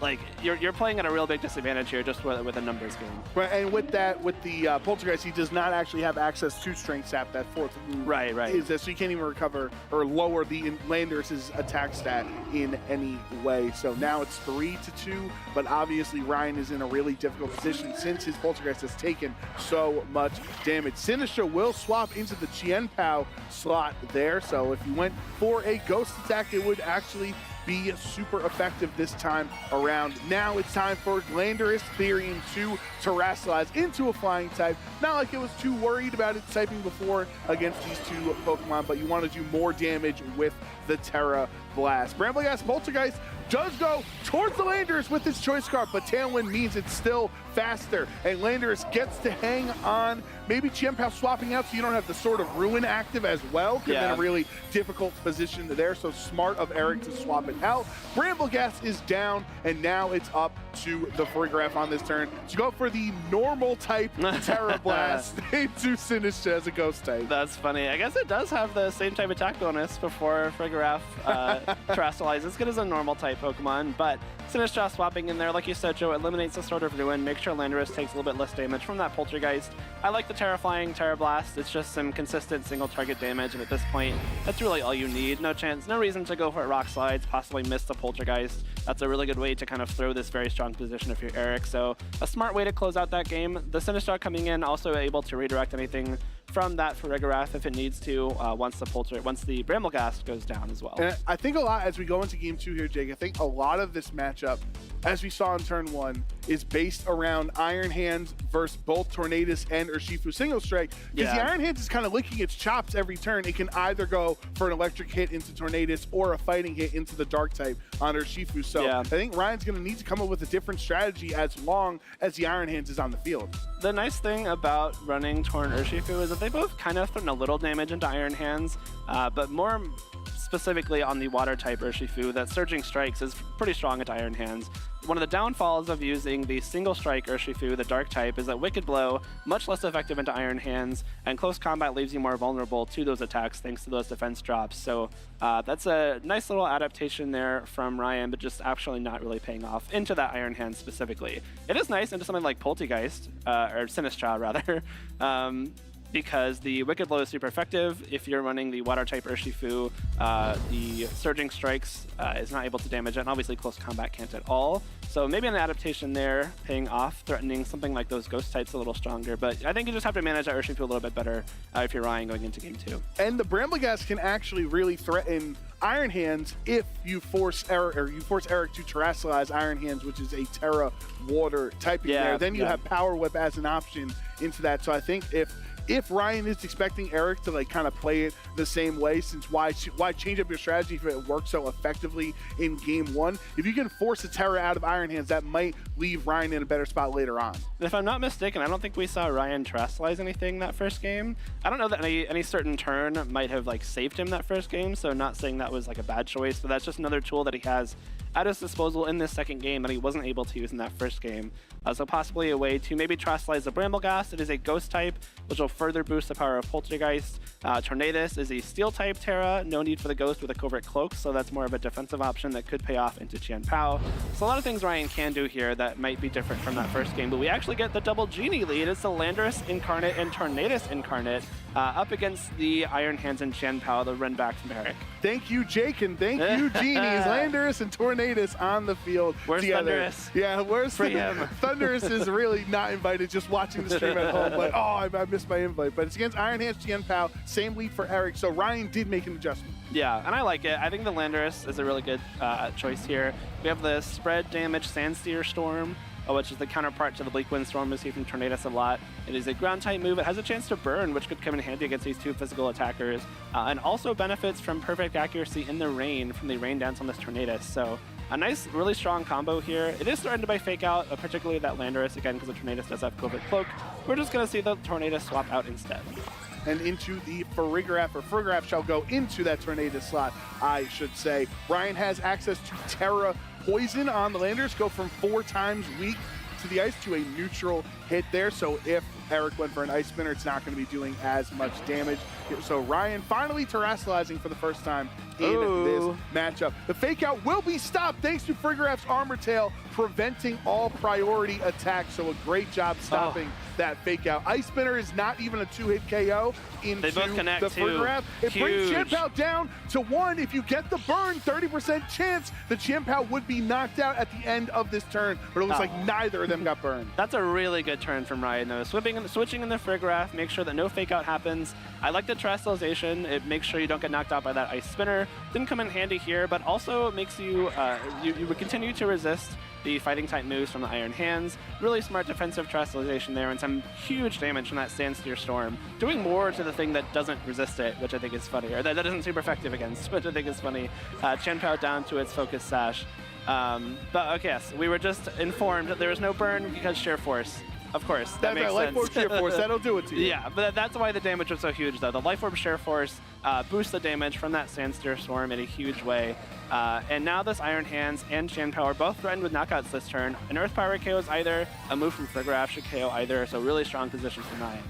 like you're playing at a real big disadvantage here just with a numbers game. Right, and with the Poltergeist, he does not actually have access to Strength Sap. That fourth move is that, so you can't even recover or lower the Landorus's attack stat in any way. So now it's 3-2, but obviously Ryan is in a really difficult position since his Poltergeist has taken so much damage. Sinistra will swap into the Chien Pao slot there, so if you went for a Ghost attack, it would actually be super effective this time around. Now it's time for Landorus Therian to terrestrialize into a flying type. Not like it was too worried about its typing before against these two Pokemon, but you want to do more damage with the Terra Blast. Brambleghast Poltergeist does go towards the Landorus with his Choice Scarf, but Tailwind means it's still faster, and Landorus gets to hang on. Maybe Chien Pao swapping out so you don't have the Sword of Ruin active as well, because in a really difficult position there, so smart of Eric to swap it out. Brambleghast is down, and now it's up to the Farigiraf on this turn to go for the normal type Terra Blast into Sinistra as a Ghost type. That's funny. I guess it does have the same type attack bonus before Farigiraf terrestrializes. It's good as a normal type Pokemon, but Sinistra swapping in there, like you said, Joe, eliminates the Sword of Ruin, makes sure Landorus takes a little bit less damage from that Poltergeist. I like the Terraflying Terra Blast. It's just some consistent single target damage, and at this point, that's really all you need. No reason to go for Rock Slides, possibly miss the Poltergeist. That's a really good way to kind of throw this very strong position if you're Eric. So a smart way to close out that game. The Sinistra coming in, also able to redirect anything from that Farigiraf if it needs to once the Brambleghast goes down as well. And I think a lot as we go into game 2 here, Jake, I think a lot of this matchup, as we saw in turn 1, is based around Iron Hands versus both Tornadus and Urshifu Single Strike. Because the Iron Hands is kind of licking its chops every turn. It can either go for an electric hit into Tornadus or a fighting hit into the dark type on Urshifu. So I think Ryan's going to need to come up with a different strategy as long as the Iron Hands is on the field. The nice thing about running Torn Urshifu is that they both kind of throw a little damage into Iron Hands, but more specifically on the water type Urshifu, that Surging Strikes is pretty strong at Iron Hands. One of the downfalls of using the single strike Urshifu, the dark type, is that Wicked Blow, much less effective into Iron Hands, and close combat leaves you more vulnerable to those attacks thanks to those defense drops. So that's a nice little adaptation there from Ryan, but just actually not really paying off into that Iron Hands specifically. It is nice into something like Poltergeist, or Sinistra rather, because the Wicked Blow is super effective. If you're running the water type Urshifu, the Surging Strikes is not able to damage it, and obviously close combat can't at all. So maybe an adaptation there paying off, threatening something like those Ghost types a little stronger. But I think you just have to manage that Urshifu a little bit better if you're Ryan going into game 2. And the Brambleghast can actually really threaten Iron Hands if you force Eric to terrestrialize Iron Hands, which is a Terra Water typing there. Then you have Power Whip as an option into that. So I think if Ryan is expecting Eric to like kind of play it the same way, since why change up your strategy if it works so effectively in game 1? If you can force a Terra out of Iron Hands, that might leave Ryan in a better spot later on. If I'm not mistaken, I don't think we saw Ryan terrestrialize anything that first game. I don't know that any certain turn might have like saved him that first game, so not saying that was like a bad choice, but that's just another tool that he has at his disposal in this second game that he wasn't able to use in that first game. So possibly a way to maybe terrestrialize the Brambleghast. It is a Ghost type, which will further boost the power of Poltergeist. Tornadus is a Steel type Terra, no need for the Ghost with a Covert Cloak, so that's more of a defensive option that could pay off into Chien Pao. So a lot of things Ryan can do here that might be different from that first game, but we actually get the double Genie lead. It's the Landorus Incarnate and Tornadus Incarnate up against the Iron Hands and Chien Pao, the run back from Eric. Thank you, Jake, and thank you, Genies. Landorus and Tornadus on the field together. Thunderous? Yeah, where's Free him. Thunderous is really not invited, just watching the stream at home. Like, oh, I missed my invite. But it's against Iron Hands, Chien Pao, same lead for Eric. So Ryan did make an adjustment. Yeah, and I like it. I think the Landorus is a really good choice here. We have the spread damage Sandsteer Storm, which is the counterpart to the Bleak Wind Storm we see from Tornadus a lot. It is a ground type move. It has a chance to burn, which could come in handy against these two physical attackers, and also benefits from perfect accuracy in the rain from the rain dance on this Tornadus. So a nice, really strong combo here. It is threatened by Fake Out, particularly that Landorus, again, because the Tornadus does have Covert Cloak. We're just going to see the Tornadus swap out instead. And into the Farigiraf, or Farigiraf shall go into that Tornadus slot, I should say. Ryan has access to Terra Poison on the Landorus, go from 4 times weak to the ice to a neutral hit there. So if Eric went for an Ice Spinner. It's not going to be doing as much damage. So Ryan finally terrestrializing for the first time in this matchup. The fake out will be stopped thanks to Frigraph's Armor Tail preventing all priority attacks. So a great job stopping that fake out. Ice Spinner is not even a 2-hit KO into the Frigraph. It brings Chien-Pao down to 1. If you get the burn, 30% chance the Chien-Pao would be knocked out at the end of this turn. But it looks like neither of them got burned. That's a really good turn from Ryan, though. Switching in the Frigraph, make sure that no fake out happens. I like the terrestrialization. It makes sure you don't get knocked out by that Ice Spinner. Didn't come in handy here, but also makes you, you would continue to resist the fighting type moves from the Iron Hands. Really smart defensive terrestrialization there and some huge damage from that Sandsteer Storm. Doing more to the thing that doesn't resist it, which I think is funny, or that isn't super effective against, which I think is funny. Chien-Pao down to its Focus Sash. But okay, yes, we were just informed that there was no burn because Sheer Force. Of course, that makes sense. Life Orb Sheer Force, that'll do it to you. Yeah, but that's why the damage was so huge, though. The Life Orb Sheer Force boosts the damage from that Sandsteer Storm in a huge way. And now this Iron Hands and Chien-Pao are both threatened with knockouts this turn. An Earth Power KOs either, a move from Frigraph should KO either, so really strong position for Ryan.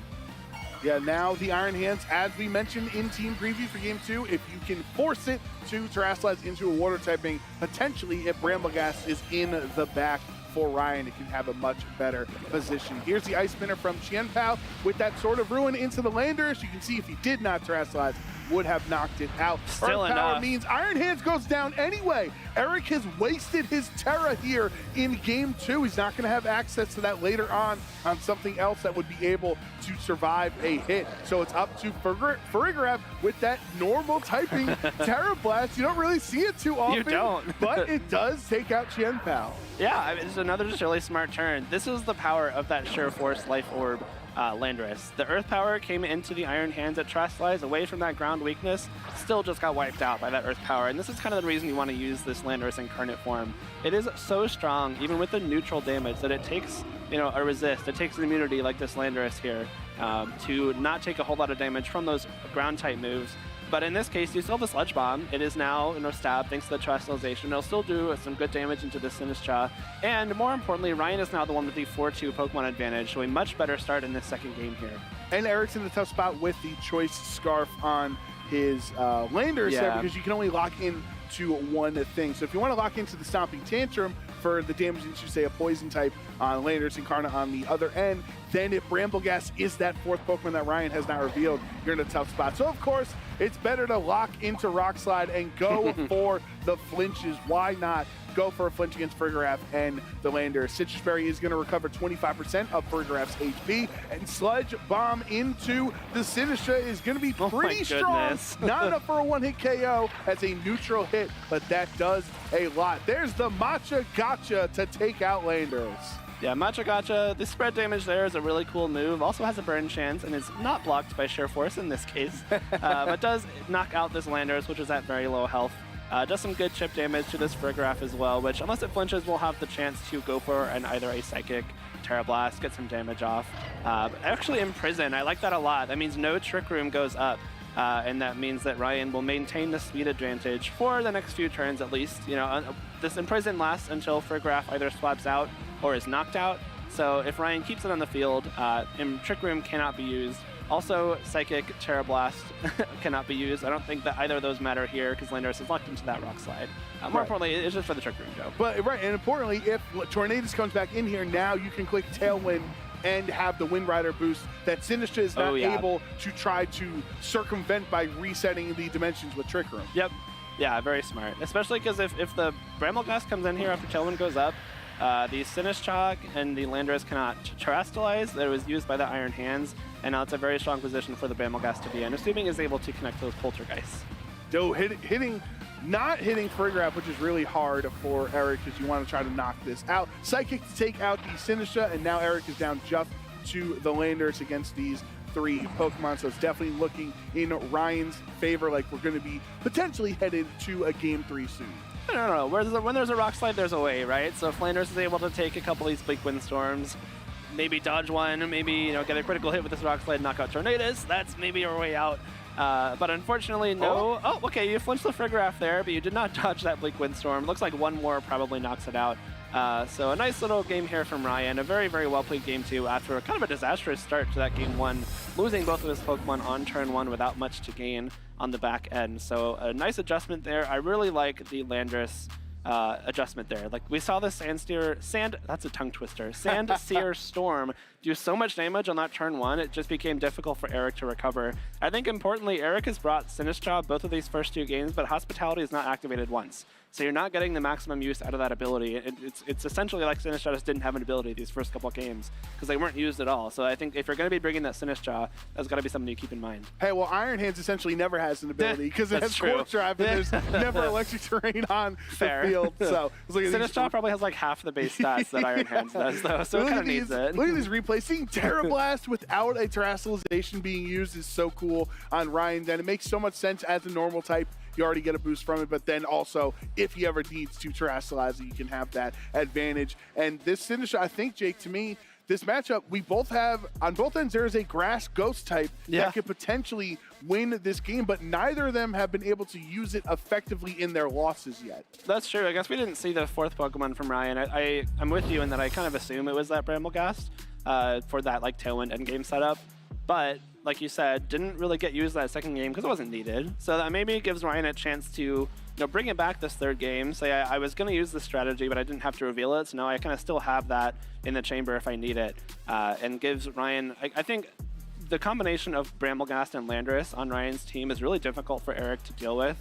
Yeah, now the Iron Hands, as we mentioned in team preview for Game 2, if you can force it to terrestrialize into a water typing, potentially if Brambleghast is in the back for Ryan, it can have a much better position. Here's the Ice Spinner from Chien-Pao with that Sword of Ruin into the landers. You can see if he did not terrestrialize, would have knocked it out. Still Earth Power means Iron Hands goes down anyway. Eric has wasted his Terra here in Game 2. He's not going to have access to that later on something else that would be able to survive a hit. So it's up to Frigrav with that normal typing Terra Blast. You don't really see it too often. You don't. But it does take out Chien-Pao. Yeah, I mean, it's another just really smart turn. This is the power of that Sheer Force Life Orb Landorus. The Earth Power came into the Iron Hands at Terrestrialize away from that ground weakness, still just got wiped out by that Earth Power, and this is kind of the reason you want to use this Landorus Incarnate form. It is so strong, even with the neutral damage, that it takes, you know, a resist, it takes an immunity like this Landorus here to not take a whole lot of damage from those ground type moves. But in this case, you still have a Sludge Bomb. It is now, you know, stabbed thanks to the terrestrialization. It'll still do some good damage into the Sinistcha. And more importantly, Ryan is now the one with the 4-2 Pokemon advantage, so a much better start in this second game here. And Eric's in the tough spot with the Choice Scarf on his Landorus there, because you can only lock in to one thing. So if you want to lock into the Stomping Tantrum for the damage into, say, a Poison type on Landorus Incarnate on the other end, then if Brambleghast is that fourth Pokemon that Ryan has not revealed, you're in a tough spot. So, of course, it's better to lock into Rock Slide and go for the flinches. Why not go for a flinch against Frigraph and the Landorus? Citrus Berry is going to recover 25% of Frigraph's HP, and Sludge Bomb into the Sinistcha is going to be pretty strong. Not enough for a one-hit KO as a neutral hit, but that does a lot. There's the Matcha Gotcha to take out Landorus. Yeah, Matcha Gotcha, the spread damage there is a really cool move. Also has a burn chance and is not blocked by Sheer Force in this case, but does knock out this Landorus, which is at very low health. Does some good chip damage to this Frigraph as well, which unless it flinches, will have the chance to go for either a Psychic, Terra Blast, get some damage off. Actually Imprison, I like that a lot. That means no Trick Room goes up. And that means that Ryan will maintain the speed advantage for the next few turns at least. You know, this Imprison lasts until Frigraph either swaps out or is knocked out. So if Ryan keeps it on the field, Trick Room cannot be used. Also, Psychic, Terra Blast cannot be used. I don't think that either of those matter here because Landorus is locked into that Rock Slide. More importantly, it's just for the Trick Room, Joe. But and importantly, if Tornadus comes back in here, now you can click Tailwind and have the Wind Rider boost that Sinistcha is not able to try to circumvent by resetting the dimensions with Trick Room. Yep. Yeah, very smart. Especially because if the Brambleghast comes in here after Tailwind goes up, the Sinistcha and the Landorus cannot terrestrialize. That was used by the Iron Hands, and now it's a very strong position for the Brambleghast to be in, assuming is able to connect those Poltergeists. So not hitting Frigraph, which is really hard for Eric because you want to try to knock this out. Psychic to take out the Sinistcha, and now Eric is down just to the Landorus against these three Pokemon, so it's definitely looking in Ryan's favor, like we're going to be potentially headed to a Game 3 soon. I don't know. When there's a Rock Slide, there's a way, right? So if Landorus is able to take a couple of these Bleak Windstorms, maybe dodge one, maybe get a critical hit with this Rock Slide, knock out Tornadus, that's maybe our way out. But unfortunately, no. Oh, okay, you flinched the Frigraph there, but you did not dodge that Bleak Windstorm. Looks like one more probably knocks it out. So a nice little game here from Ryan. A very, very well-played game, too, after kind of a disastrous start to that game 1, losing both of his Pokemon on turn 1 without much to gain on the back end. So a nice adjustment there. I really like the Landorus adjustment there. Like, we saw the that's a tongue twister. Sandsear Storm do so much damage on that turn 1, it just became difficult for Eric to recover. I think importantly, Eric has brought Sinistcha both of these first 2 games, but Hospitality is not activated once. So you're not getting the maximum use out of that ability. It's essentially like Sinistcha just didn't have an ability these first couple games because they weren't used at all. So I think if you're going to be bringing that Sinistcha, that's got to be something you keep in mind. Hey, well, Iron Hands essentially never has an ability because it has Scorch Drive and there's never electric terrain on the field. So Sinistcha probably has like half the base stats that Iron Hands does, though, so it kind of needs it. Look at these replays. Seeing Terrablast without a Terastallization being used is so cool on Ryan. Then it makes so much sense as a normal type. You already get a boost from it, but then also, if he ever needs to Terastallize it, you can have that advantage. And this Sinistcha, I think, Jake, to me, this matchup, we both have, on both ends, there is a Grass Ghost type that could potentially win this game, but neither of them have been able to use it effectively in their losses yet. That's true. I guess we didn't see the 4th Pokemon from Ryan. I'm with you in that I kind of assume it was that Bramblegast for that like Tailwind endgame setup, but like you said, didn't really get used that 2nd game because it wasn't needed. So that maybe gives Ryan a chance to bring it back this 3rd game. Say I was going to use this strategy, but I didn't have to reveal it. So now I kind of still have that in the chamber if I need it, and gives Ryan. I think the combination of Bramblegast and Landorus on Ryan's team is really difficult for Eric to deal with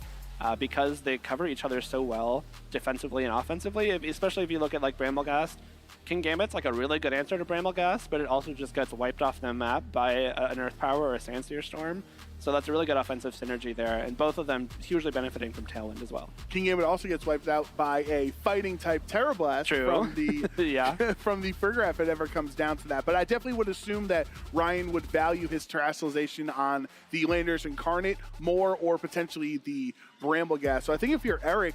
because they cover each other so well defensively and offensively. Especially if you look at like Bramblegast. King Gambit's like a really good answer to Bramblegast, but it also just gets wiped off the map by an Earth Power or a Sandsear Storm. So that's a really good offensive synergy there, and both of them hugely benefiting from Tailwind as well. King Gambit also gets wiped out by a fighting type Terrablast from the from the Fergraph if it ever comes down to that. But I definitely would assume that Ryan would value his Terastallization on the Landorus Incarnate more, or potentially the Bramblegast. So I think if you're Eric,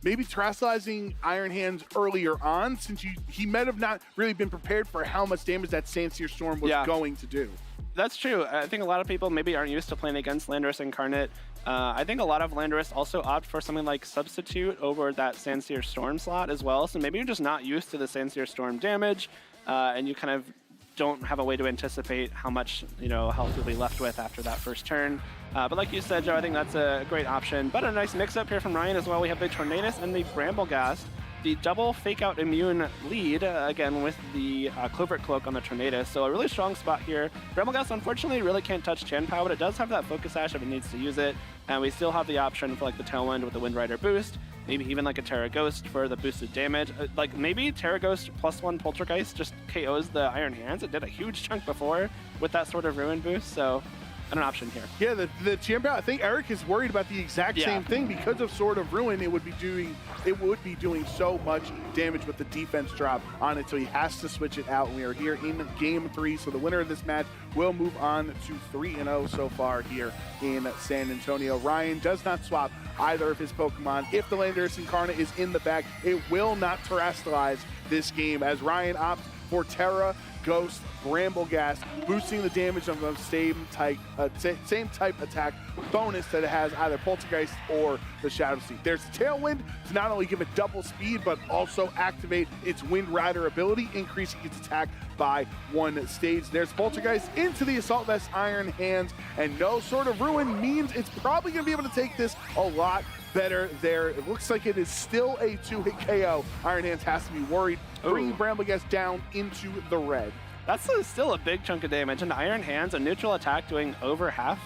maybe Terastallizing Iron Hands earlier on, since he might have not really been prepared for how much damage that Sandsear Storm was going to do. That's true. I think a lot of people maybe aren't used to playing against Landorus Incarnate. I think a lot of Landorus also opt for something like Substitute over that Sandsear Storm slot as well. So maybe you're just not used to the Sandsear Storm damage, and you kind of don't have a way to anticipate how much health you'll be left with after that first turn. But like you said, Joe, I think that's a great option. But a nice mix-up here from Ryan as well. We have the Tornadus and the Bramblegast. The double fake-out immune lead, again, with the Covert Cloak on the Tornadus. So a really strong spot here. Bramblegast, unfortunately, really can't touch Chien-Pao, but it does have that Focus Sash if it needs to use it. And we still have the option for like the Tailwind with the Wind Rider boost. Maybe even like a Terra Ghost for the boosted damage. Like maybe Terra Ghost +1 Poltergeist just KOs the Iron Hands. It did a huge chunk before with that sort of Ruin boost. So an option here. Yeah, the Chien-Pao, I think Eric is worried about the exact same thing because of Sword of Ruin. It would be doing so much damage with the defense drop on it, so he has to switch it out. We are here in game 3, so the winner of this match will move on to 3-0 so far here in San Antonio. Ryan does not swap either of his Pokemon. If the Landorus Incarnate is in the back, it will not Terastallize this game, as Ryan opts for Terra Ghost Bramblegast, boosting the damage of the same type attack bonus that it has either Poltergeist or the Shadow Seed. There's Tailwind to not only give it double speed, but also activate its Wind Rider ability, increasing its attack by 1 stage. There's Poltergeist into the Assault Vest Iron Hands, and no Sword of Ruin means it's probably going to be able to take this a lot better there. It looks like it is still a 2-hit KO. Iron Hands has to be worried, bringing Bramblegast down into the red. That's still a big chunk of damage, and Iron Hands, a neutral attack doing over half,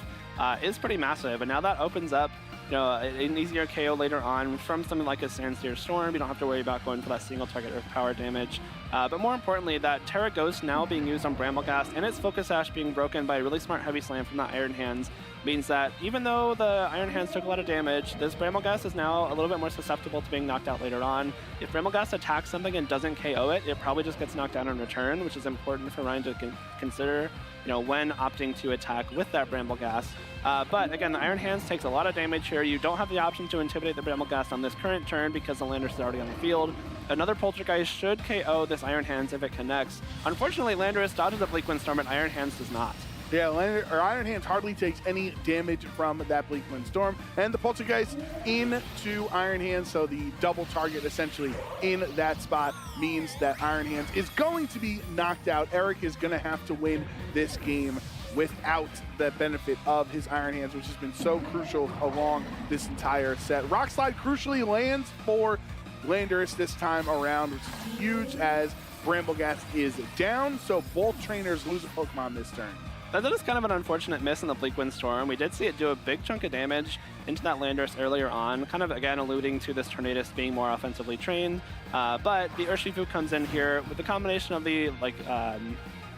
is pretty massive. And now that opens up an easier KO later on from something like a Sandsear Storm. You don't have to worry about going for that single target Earth Power damage. But more importantly, that Terra Ghost now being used on Bramblegast and its Focus Sash being broken by a really smart Heavy Slam from that Iron Hands means that even though the Iron Hands took a lot of damage, this Bramblegast is now a little bit more susceptible to being knocked out later on. If Bramblegast attacks something and doesn't KO it, it probably just gets knocked down in return, which is important for Ryan to consider, when opting to attack with that Bramblegast. But again, the Iron Hands takes a lot of damage here. You don't have the option to intimidate the Bramblegast on this current turn because the Landorus is already on the field. Another Poltergeist should KO this Iron Hands if it connects. Unfortunately, Landorus dodges a Bleak Windstorm and Iron Hands does not. Yeah, Iron Hands hardly takes any damage from that Bleak Wind Storm. And the Poltergeist into Iron Hands, so the double target essentially in that spot means that Iron Hands is going to be knocked out. Eric is going to have to win this game without the benefit of his Iron Hands, which has been so crucial along this entire set. Rock Slide crucially lands for Landorus this time around, which is huge as Bramblegast is down, so both trainers lose a Pokemon this turn. That is kind of an unfortunate miss in the Bleak Wind Storm. We did see it do a big chunk of damage into that Landorus earlier on, kind of again alluding to this Tornadus being more offensively trained. But the Urshifu comes in here with the combination of the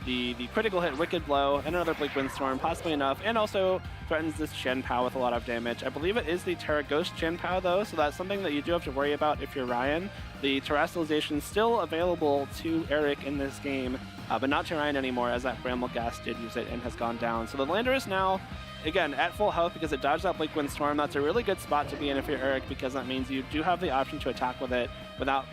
the critical hit Wicked Blow and another Bleak Wind Storm, possibly enough, and also threatens this Chien-Pao with a lot of damage. I believe it is the Terra Ghost Chien-Pao though, so that's something that you do have to worry about if you're Ryan. The Terrestrialization is still available to Eric in this game, but not to Ryan anymore, as that Bramblegast did use it and has gone down. So the Landorus now, again, at full health because it dodged that Bleak Wind Storm. That's a really good spot to be in if you're Eric, because that means you do have the option to attack with it without,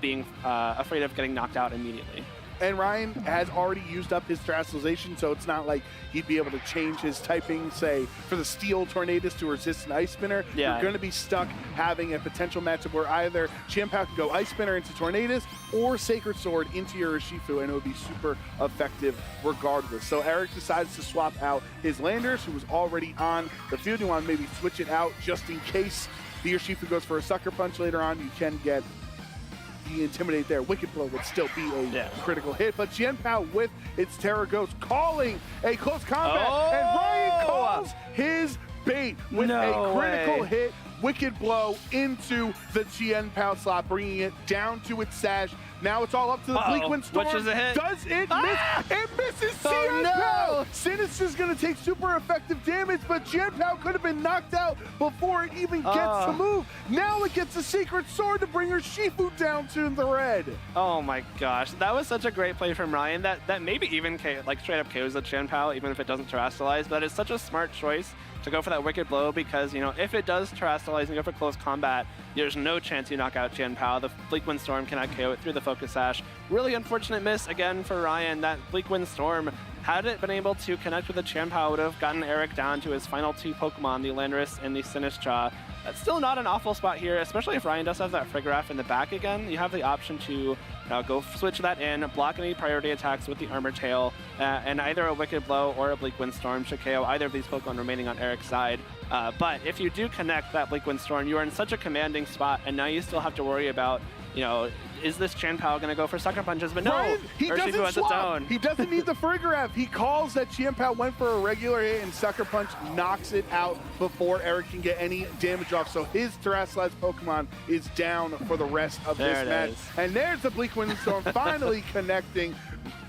being afraid of getting knocked out immediately. And Ryan has already used up his Terrestrialization, so it's not like he'd be able to change his typing, say, for the Steel Tornadus to resist an Ice Spinner. Yeah. You're going to be stuck having a potential matchup where either Chien-Pao can go Ice Spinner into Tornadus or Sacred Sword into your Urshifu, and it would be super effective regardless. So Eric decides to swap out his Landorus, who was already on the field. You want to maybe switch it out just in case the Urshifu goes for a Sucker Punch later on. You can get the Intimidate there. Wicked Blow would still be a critical hit, but Chien-Pao with its Terra Ghost calling a close combat, and Ryan calls his bait with a critical hit Wicked Blow into the Chien-Pao slot, bringing it down to its sash. Now it's all up to the Bleak Wind Storm. Which is a hit. Does it miss? It misses Chien-Pao! Sinus is going to take super effective damage, but Chien-Pao could have been knocked out before it even gets to move. Now it gets a Sacred Sword to bring her Shifu down to the red. Oh my gosh, that was such a great play from Ryan. That maybe even straight up KOs the Chien-Pao, even if it doesn't Terrestrialize, but it's such a smart choice to go for that Wicked Blow, because, if it does Terrestrialize and go for close combat, there's no chance you knock out Chien-Pao. The Bleak Wind Storm cannot KO it through the Focus Sash. Really unfortunate miss again for Ryan. That Bleak Wind Storm, had it been able to connect with the Chien-Pao, would have gotten Eric down to his final two Pokemon, the Landorus and the Sinistcha. That's still not an awful spot here, especially if Ryan does have that Frigoraph in the back again. You have the option to go switch that in, block any priority attacks with the Armor Tail, and either a Wicked Blow or a Bleak Wind Storm should KO either of these Pokemon remaining on Eric's side. But if you do connect that Bleak Wind Storm, you are in such a commanding spot, and now you still have to worry about, is this Chien-Pao going to go for Sucker Punches? But no, Ryan, he doesn't has its own. He doesn't need the Frigoraph. He calls that Chien-Pao went for a regular hit, and Sucker Punch knocks it out before Eric can get any damage off. So his Terrestrialized Pokemon is down for the rest of this match. And there's the Bleak Wind Storm finally connecting.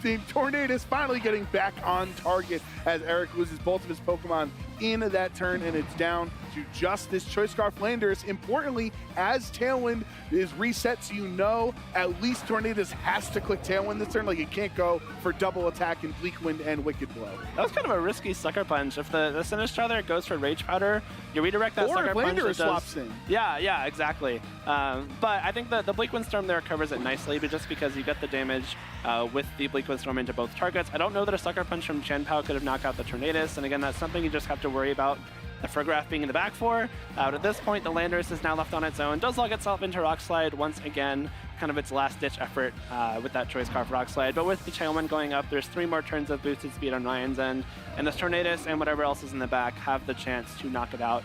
The Tornadus finally getting back on target as Eric loses both of his Pokemon in that turn, and it's down to just this Choice Scarf Landorus. Importantly, as Tailwind is reset, so at least Tornadus has to click Tailwind this turn. Like, it can't go for double attack in Bleak Wind and Wicked Blow. That was kind of a risky Sucker Punch. If the Sinistcha there goes for Rage Powder, you redirect that Sucker Punch. Or if Landorus swaps in. Yeah, exactly. But I think that the Bleak Wind Storm there covers it nicely, but just because you get the damage with the Bleak Wind Storm into both targets. I don't know that a Sucker Punch from Chien-Pao could have knocked out the Tornadus, and again, that's something you just have to worry about the Frigoraph being in the back for. But at this point, the Landorus is now left on its own. Does log itself into Rock Slide once again, kind of its last-ditch effort with that Choice Scarf Rock Slide. But with the Tailwind going up, there's 3 more turns of boosted speed on Ryan's end, and this Tornadus and whatever else is in the back have the chance to knock it out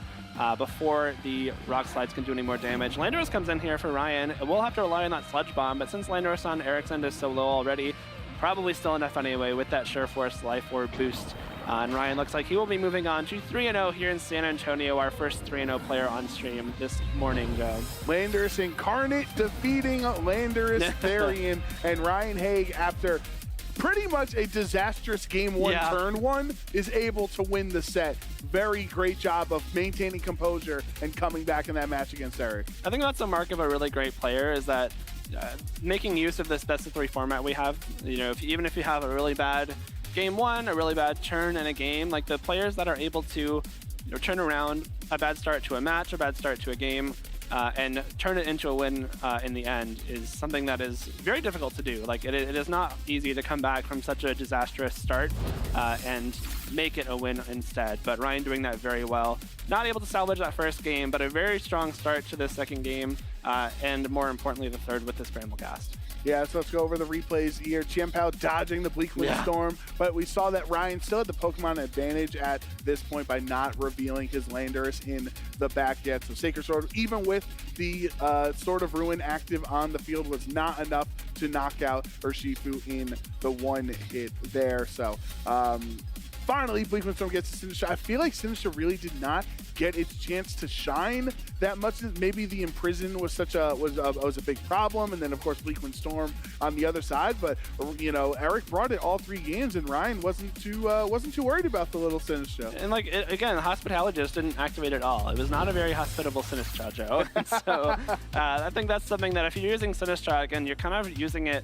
before the Rock Slides can do any more damage. Landorus comes in here for Ryan. We'll have to rely on that Sludge Bomb, but since Landorus on Eric's end is so low already, probably still enough anyway with that Sure Force Life Orb boost. And Ryan looks like he will be moving on to 3-0 here in San Antonio, our first 3-0 player on stream this morning, Joe. Landorus Incarnate defeating Landorus Therian, and Ryan Haig, after pretty much a disastrous game one, turn one, is able to win the set. Very great job of maintaining composure and coming back in that match against Eric. I think that's a mark of a really great player, is that making use of this best of 3 format we have. Even if you have a really bad game one, a really bad turn in a game, like the players that are able to turn around a bad start to a match, a bad start to a game, and turn it into a win in the end is something that is very difficult to do. Like it is not easy to come back from such a disastrous start and make it a win instead. But Ryan doing that very well. Not able to salvage that first game, but a very strong start to the second game, and more importantly, the third with this Bramblecast. Yeah, so let's go over the replays here. Chimpao dodging the Bleak Wind Storm, but we saw that Ryan still had the Pokemon advantage at this point by not revealing his Landorus in the back yet. So Sacred Sword, even with the Sword of Ruin active on the field, was not enough to knock out Urshifu in the one hit there. So finally, Bleak Wind Storm gets to Sinistra. I feel like Sinistra really did not get its chance to shine that much. Maybe the Imprison was was a big problem, and then of course Bleak Wind Storm on the other side. But you know, Eric brought it all 3 games, and Ryan wasn't too worried about the little Sinistra. And like again, Hospitality just didn't activate at all. It was not a very hospitable Sinistra, Joe. So I think that's something that if you're using Sinistra, again, you're kind of using it.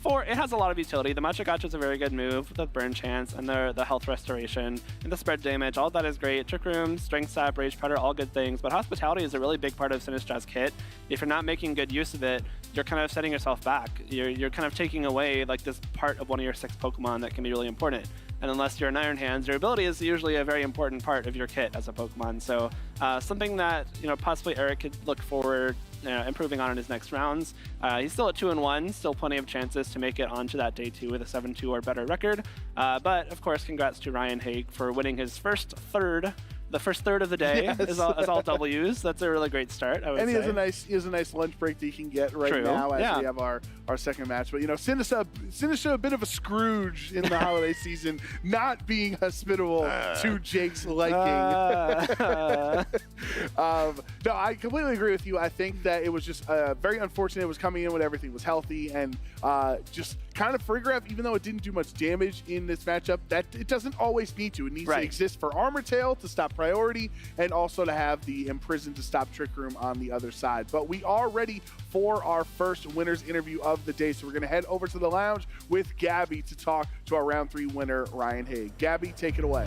It has a lot of utility. The Machigacha is a very good move, the burn chance and the health restoration and the spread damage. All that is great. Trick Room, Strength Sap, Rage Powder, all good things. But Hospitality is a really big part of Sinistra's kit. If you're not making good use of it, you're kind of setting yourself back. You're kind of taking away like this part of one of your 6 Pokemon that can be really important. And unless you're an Iron Hands, your ability is usually a very important part of your kit as a Pokemon. So something that possibly Eric could look forward improving on in his next rounds. He's still at 2-1, still plenty of chances to make it onto that day 2 with a 7-2 or better record. But of course, congrats to Ryan Haig for winning his first third. The first third of the day is all W's. That's a really great start, I would say. And he has a nice lunch break that he can get right now as we have our second match. But Sinistra a bit of a Scrooge in the holiday season, not being hospitable to Jake's liking. No, I completely agree with you. I think that it was just very unfortunate. It was coming in when everything was healthy, and just kind of Free-Graph, even though it didn't do much damage in this matchup, that it doesn't always need to. It needs to exist for Armor Tail to stop priority, and also to have the Imprison to stop Trick Room on the other side. But we are ready for our first winner's interview of the day, so we're going to head over to the lounge with Gabby to talk to our round 3 winner, Ryan Haig. Gabby, take it away.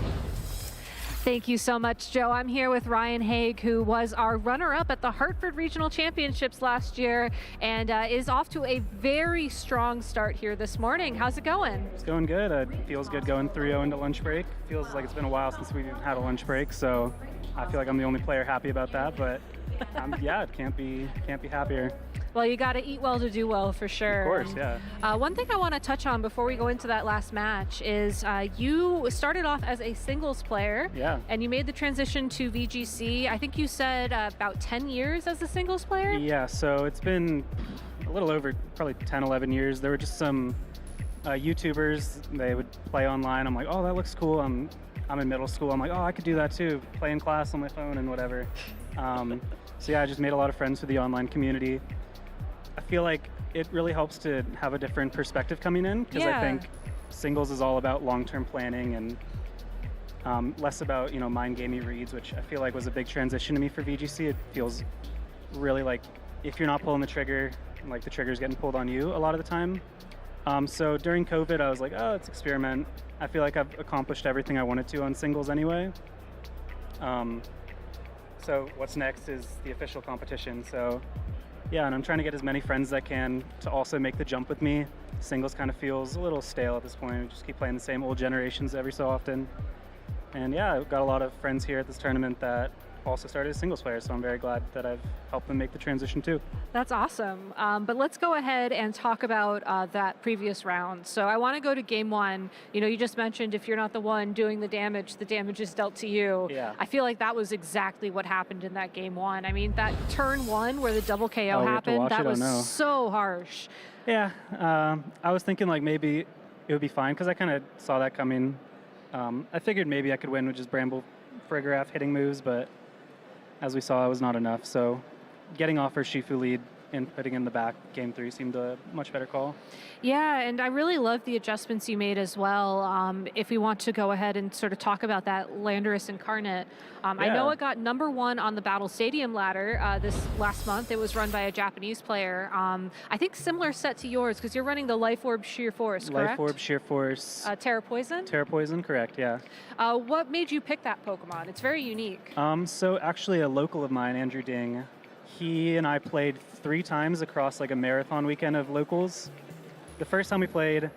Thank you so much, Joe. I'm here with Ryan Haig, who was our runner-up at the Hartford Regional Championships last year and is off to a very strong start here this morning. How's it going? It's going good. It feels good going 3-0 into lunch break. Feels like it's been a while since we've had a lunch break, so I feel like I'm the only player happy about that, but yeah, it can't be happier. Well, you got to eat well to do well, for sure. Of course, yeah. One thing I want to touch on before we go into that last match is you started off as a singles player. Yeah. And you made the transition to VGC. I think you said about 10 years as a singles player? Yeah, so it's been a little over probably 10, 11 years. There were just some YouTubers, they would play online. I'm like, oh, that looks cool. I'm in middle school. I'm like, oh, I could do that too. Play in class on my phone and whatever. So yeah, I just made a lot of friends with the online community. I feel like it really helps to have a different perspective coming in, because I think singles is all about long-term planning and less about mind gamey reads, which I feel like was a big transition to me for VGC. It feels really like if you're not pulling the trigger, like the trigger's getting pulled on you a lot of the time. So during COVID, I was like, oh, let's experiment. I feel like I've accomplished everything I wanted to on singles anyway. So what's next is the official competition. So yeah, and I'm trying to get as many friends as I can to also make the jump with me. Singles kind of feels a little stale at this point. We just keep playing the same old generations every so often. And yeah, I've got a lot of friends here at this tournament that also started as singles players, so I'm very glad that I've helped them make the transition too. That's awesome. But let's go ahead and talk about that previous round. So I want to go to game 1. You just mentioned if you're not the one doing the damage is dealt to you. Yeah. I feel like that was exactly what happened in that game 1. I mean, that turn 1 where the double KO happened, that was so harsh. Yeah, I was thinking like maybe it would be fine because I kind of saw that coming. I figured maybe I could win with just Bramble Free-Graph hitting moves, but as we saw, it was not enough. So getting off her Shifu lead and putting in the back game 3 seemed a much better call. Yeah, and I really love the adjustments you made as well. If we want to go ahead and sort of talk about that Landorus Incarnate. I know it got #1 on the Battle Stadium ladder this last month. It was run by a Japanese player. I think similar set to yours, because you're running the Life Orb Sheer Force, correct? Life Orb Sheer Force. Terra Poison? Terra Poison, correct, yeah. What made you pick that Pokemon? It's very unique. So actually a local of mine, Andrew Ding, he and I played 3 times across like a marathon weekend of locals. The first time we played,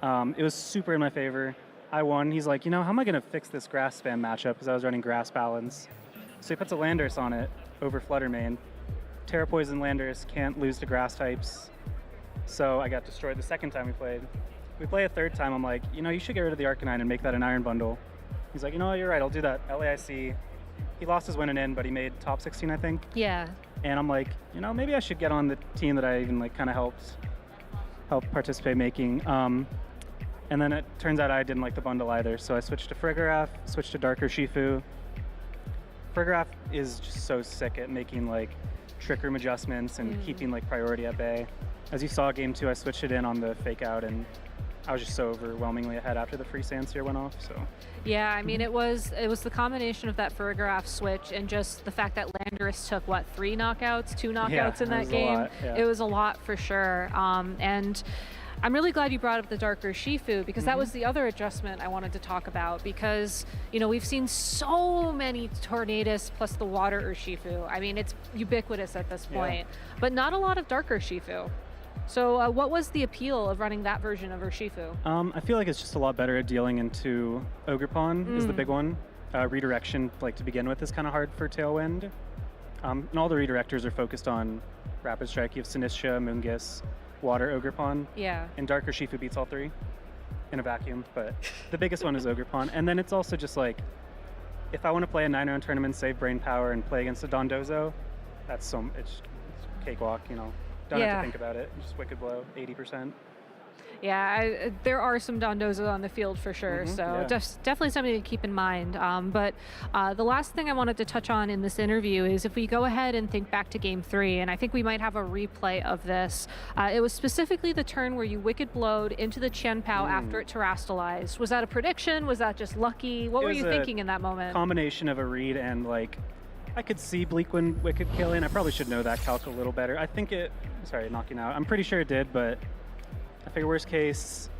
it was super in my favor. I won. He's like, how am I going to fix this grass spam matchup? Because I was running grass balance. So he puts a Landorus on it over Flutter Mane. Terra Poison Landorus can't lose to grass types. So I got destroyed the second time we played. We play a third time. I'm like, you should get rid of the Arcanine and make that an Iron Bundle. He's like, you're right. I'll do that. LAIC. He lost his win and in, but he made top 16, I think. Yeah. And I'm like, maybe I should get on the team that I even like kind of helped participate making. And then it turns out I didn't like the bundle either, so I switched to Frigoraph, switched to Dark Urshifu. Frigoraph is just so sick at making like trick room adjustments and keeping like priority at bay. As you saw game 2, I switched it in on the fake out, and I was just so overwhelmingly ahead after the free Sandsear went off. So yeah, I mean, it was the combination of that Frigoraph switch and just the fact that Landorus took 2 knockouts in that game. It was a lot for sure. And I'm really glad you brought up the Dark Urshifu, because that was the other adjustment I wanted to talk about, because we've seen so many Tornadus plus the Water Urshifu. I mean, it's ubiquitous at this point, but not a lot of Dark Urshifu. So what was the appeal of running that version of Urshifu? I feel like it's just a lot better at dealing into Ogerpon is the big one. Redirection, like to begin with, is kind of hard for Tailwind. And all the redirectors are focused on Rapid Strike. You have Sinistcha, Moongus, Water, Ogerpon. Yeah. And Dark Urshifu beats all 3 in a vacuum, but the biggest one is Ogerpon. And then it's also just like, if I want to play a 9-round tournament, save brain power, and play against a Dondozo, it's cakewalk, Don't have to think about it. Just Wicked Blow, 80%. Yeah, there are some Dondozo on the field for sure, so definitely something to keep in mind. But the last thing I wanted to touch on in this interview is if we go ahead and think back to Game 3, and I think we might have a replay of this. It was specifically the turn where you Wicked Blowed into the Qianpao after it terastallized. Was that a prediction? Was that just lucky? What were you thinking in that moment? Combination of a read and like, I could see Bleakwind Wicked killing. I probably should know that calc a little better. I think knocking out. I'm pretty sure it did, but I figure worst case,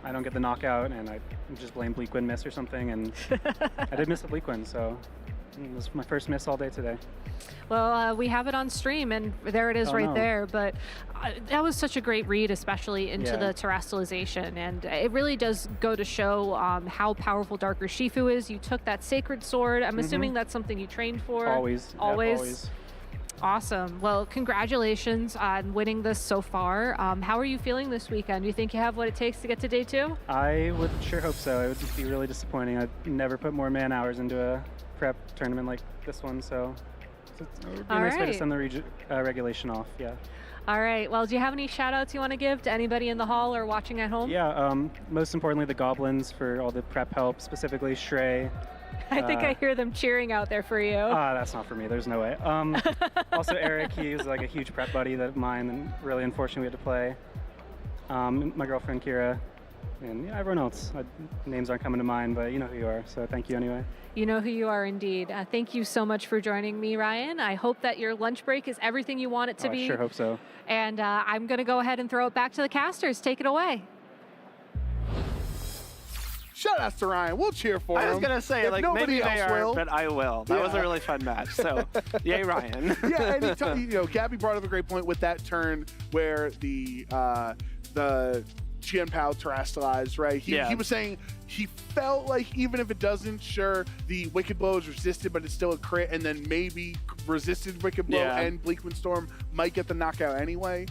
I don't get the knockout and I just blame Bleakwind miss or something, and I did miss the Bleakwind, so it was my first miss all day today. Well, we have it on stream, and there it is there, but that was such a great read, especially into the terastallization, and it really does go to show how powerful Dark Urshifu is. You took that Sacred Sword. I'm assuming that's something you trained for? Always. Yep, always. Awesome. Well, congratulations on winning this so far. How are you feeling this weekend? Do you think you have what it takes to get to day 2? I would sure hope so. It would be really disappointing. I'd never put more man hours into a prep tournament like this one, so it would be a nice way to send the regulation off, yeah. All right. Well, do you have any shout-outs you want to give to anybody in the hall or watching at home? Yeah, most importantly, the Goblins for all the prep help, specifically Shrey. I think I hear them cheering out there for you. That's not for me. There's no way. Also, Eric, he was like a huge prep buddy of mine, and really unfortunately we had to play. My girlfriend, Kira, and everyone else. Names aren't coming to mind, but you know who you are, so thank you anyway. You know who you are indeed. Thank you so much for joining me, Ryan. I hope that your lunch break is everything you want it to be. I sure hope so. And I'm going to go ahead and throw it back to the casters. Take it away. Shout out to Ryan. We'll cheer for him. I was going to say, if like, maybe they are, but I will. That was a really fun match. So, yay, Ryan. Yeah, anytime, Gabby brought up a great point with that turn where the Qianpao terastallized, right? He was saying he felt like even if it doesn't, sure, the Wicked Blow is resisted, but it's still a crit, and then maybe resisted Wicked Blow and Bleakwind Storm might get the knockout anyway.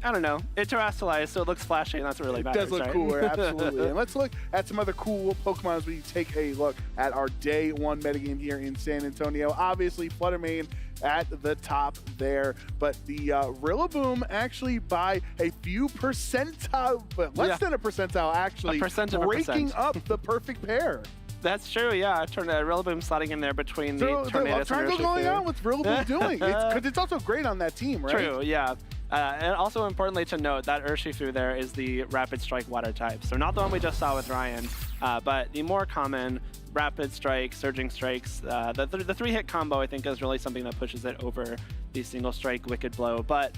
I don't know. It terastallized, so it looks flashy, and that's what really matters. It does look cooler, absolutely. And let's look at some other cool Pokemon as we take a look at our day 1 metagame here in San Antonio. Obviously, Flutter Mane at the top there, but the Rillaboom actually by a few percentile, but less than a percentile actually, breaking up the perfect pair. That's true, yeah. Rillaboom slotting in there between the Tornadus and Urshifu. Triangle going on. What's Rillaboom doing? Because it's also great on that team, right? True, yeah. And also importantly to note, that Urshifu there is the Rapid Strike water type. So not the one we just saw with Ryan, but the more common Rapid Strike, Surging Strikes. The 3-hit combo, I think, is really something that pushes it over the single strike Wicked Blow. But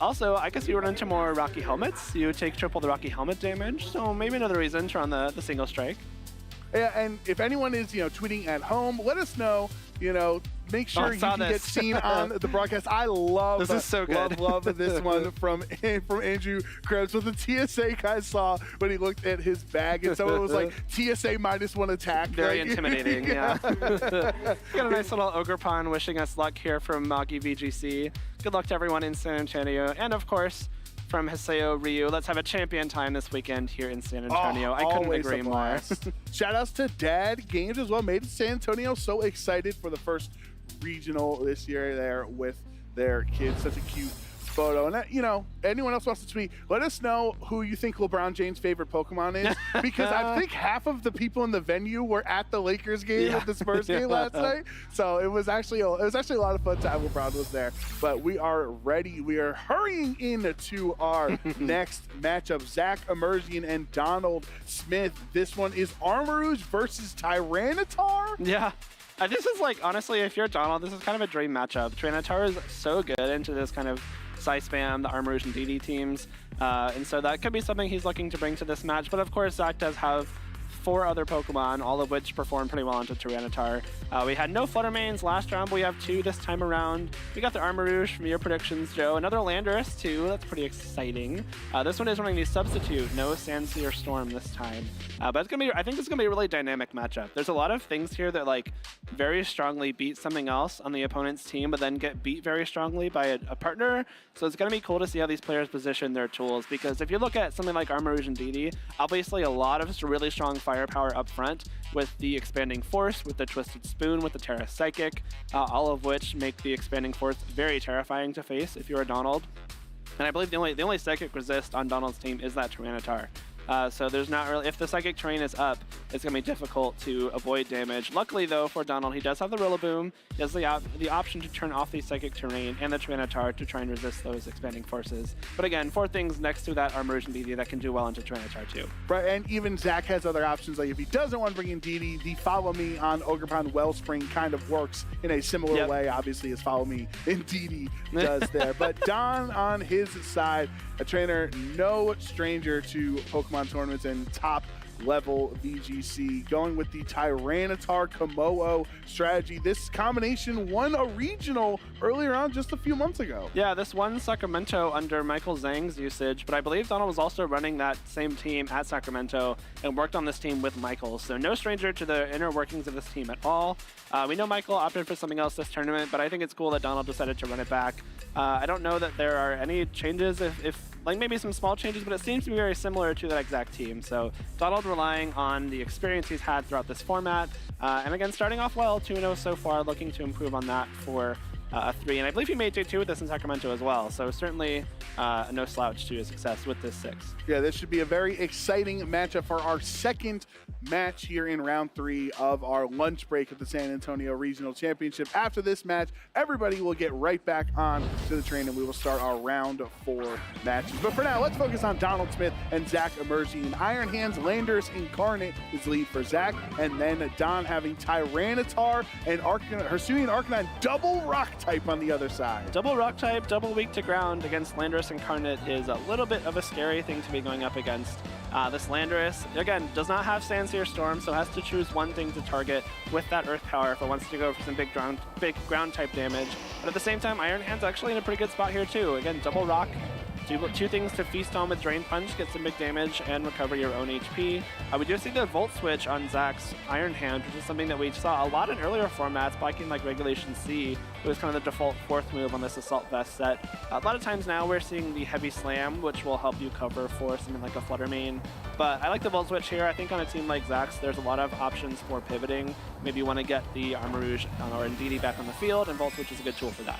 also, I guess you run into more Rocky Helmets. You take triple the Rocky Helmet damage, so maybe another reason to run the single strike. Yeah, and if anyone is, tweeting at home, let us know you know, make sure you can get seen on the broadcast. I love this. Is so good. Love this one from Andrew Krebs. What the TSA guy saw when he looked at his bag, and someone was like, TSA -1 attack. Very like, intimidating, yeah. Got a nice little Ogrepon wishing us luck here from Magi VGC. Good luck to everyone in San Antonio, and of course, from Haseo Ryu. Let's have a champion time this weekend here in San Antonio. I couldn't agree more. Shout outs to Dad Games as well. Made it to San Antonio. So excited for the first regional this year there with their kids. Such a cute photo. And you know, anyone else wants to tweet, let us know who you think LeBron James' favorite Pokemon is, because I think half of the people in the venue were at the Lakers game at the Spurs game last night. So it was actually a lot of fun time. LeBron was there. But we are ready. We are hurrying into our next matchup. Zach Emergian and Donald Smith. This one is Armarouge versus Tyranitar. Yeah. This is like, honestly, if you're Donald, this is kind of a dream matchup. Tyranitar is so good into this kind of Spam, the Armarouge and DD teams. And so that could be something he's looking to bring to this match. But of course, Zach does have 4 other Pokemon, all of which perform pretty well into Tyranitar. We had no Fluttermanes last round, but we have 2 this time around. We got the Armarouge from your predictions, Joe. Another Landorus, too. That's pretty exciting. This one is running the Substitute. No Sandsear Storm this time. But it's gonna be, I think this is going to be a really dynamic matchup. There's a lot of things here that like very strongly beat something else on the opponent's team, but then get beat very strongly by a partner. So it's going to be cool to see how these players position their tools, because if you look at something like Armarouge and DD, obviously a lot of really strong firepower up front with the Expanding Force, with the Twisted Spoon, with the Terra Psychic, all of which make the Expanding Force very terrifying to face if you're a Donald. And I believe the only Psychic resist on Donald's team is that Tyranitar. So there's not really, if the Psychic terrain is up, it's going to be difficult to avoid damage. Luckily, though, for Donald, he does have the Rillaboom. He has the option to turn off the Psychic terrain and the Tyranitar to try and resist those Expanding Forces. But again, 4 things next to that Armarouge and DD that can do well into Tyranitar, too. Right, and even Zach has other options. Like if he doesn't want to bring in DD, the Follow Me on Ogrepon Wellspring kind of works in a similar way, obviously, as Follow Me in DD does there. But Don on his side, a trainer no stranger to Pokemon tournaments and top level VGC, going with the Tyranitar Komodo strategy. This combination won a regional earlier on just a few months ago. Yeah, this won Sacramento under Michael Zhang's usage, but I believe Donald was also running that same team at Sacramento and worked on this team with Michael, so no stranger to the inner workings of this team at all. We know Michael opted for something else this tournament, but I think it's cool that Donald decided to run it back. I don't know that there are any changes, if like maybe some small changes, but it seems to be very similar to that exact team. So Donald relying on the experience he's had throughout this format, and again, starting off well, 2-0 so far, looking to improve on that for a 3. And I believe he made J2 with this in Sacramento as well, so certainly no slouch to his success with this 6. Yeah, this should be a very exciting matchup for our second match here in round 3 of our lunch break of the San Antonio Regional Championship. After this match, everybody will get right back on to the train and we will start our round 4 matches. But for now, let's focus on Donald Smith and Zach Emergian. Iron Hands Landorus Incarnate is lead for Zach, and then Don having Tyranitar and Hisuian Arcanine double rock type on the other side. Double rock type, double weak to ground against Landorus Incarnate is a little bit of a scary thing to be going up against. This Landorus, again, does not have Sandsear Storm, so has to choose one thing to target with that Earth Power if it wants to go for some big ground type damage. But at the same time, Iron Hand's actually in a pretty good spot here too. Again, double rock, two things to feast on with Drain Punch, get some big damage, and recover your own HP. We do see the Volt Switch on Zach's Iron Hand, which is something that we saw a lot in earlier formats, back in like Regulation C. It was kind of the default 4th move on this Assault Vest set. A lot of times now we're seeing the Heavy Slam, which will help you cover for something like a Fluttermane. But I like the Volt Switch here. I think on a team like Zach's, there's a lot of options for pivoting. Maybe you want to get the Armarouge or DD back on the field, and Volt Switch is a good tool for that.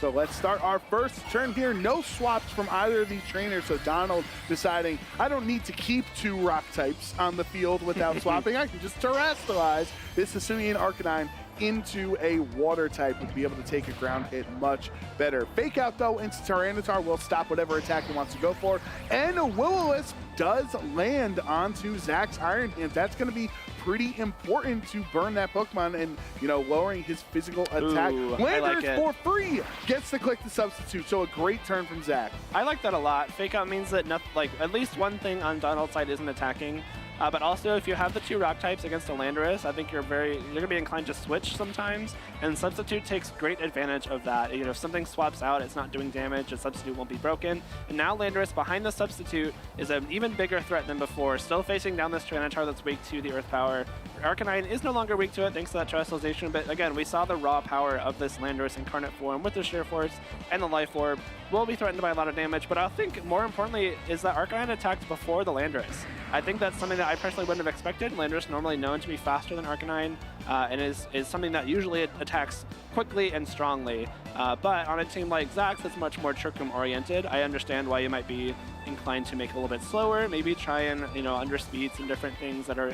So let's start our first turn here. No swaps from either of these trainers. So Donald deciding, I don't need to keep 2 rock types on the field without swapping. I can just terrestrialize this Hisuian Arcanine into a water type would be able to take a ground hit much better. Fake out though into Tyranitar will stop whatever attack he wants to go for. And a Will-O-Wisp does land onto Zach's Iron Hand. That's going to be pretty important to burn that Pokemon and, you know, lowering his physical attack. Landorus for free gets to click the substitute, so a great turn from Zach. I like that a lot. Fake out means that at least one thing on Donald's side isn't attacking. But also, if you have the 2 rock types against a Landorus, I think you're going to be inclined to switch sometimes, and Substitute takes great advantage of that. You know, if something swaps out, it's not doing damage, the Substitute won't be broken. And now Landorus behind the Substitute is an even bigger threat than before, still facing down this Tyranitar that's weak to the Earth Power. Arcanine is no longer weak to it thanks to that Terrestrialization, but again, we saw the raw power of this Landorus incarnate form with the Sheer Force and the Life Orb. Will be threatened by a lot of damage, but I think more importantly is that Arcanine attacked before the Landorus. I think that's something that I personally wouldn't have expected. Landorus normally known to be faster than Arcanine, and is something that usually attacks quickly and strongly. But on a team like Zach's that's much more Trick Room oriented, I understand why you might be inclined to make it a little bit slower, maybe try and, you know, underspeed some different things that are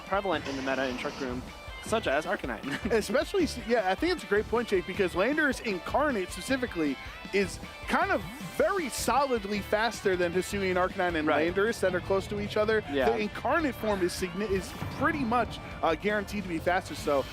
prevalent in the meta in Trick Room, such as Arcanine. Especially, yeah, I think it's a great point, Jake, because Landorus Incarnate specifically is kind of very solidly faster than Hisuian Arcanine and Landorus that are close to each other. Yeah. The Incarnate form is pretty much guaranteed to be faster, so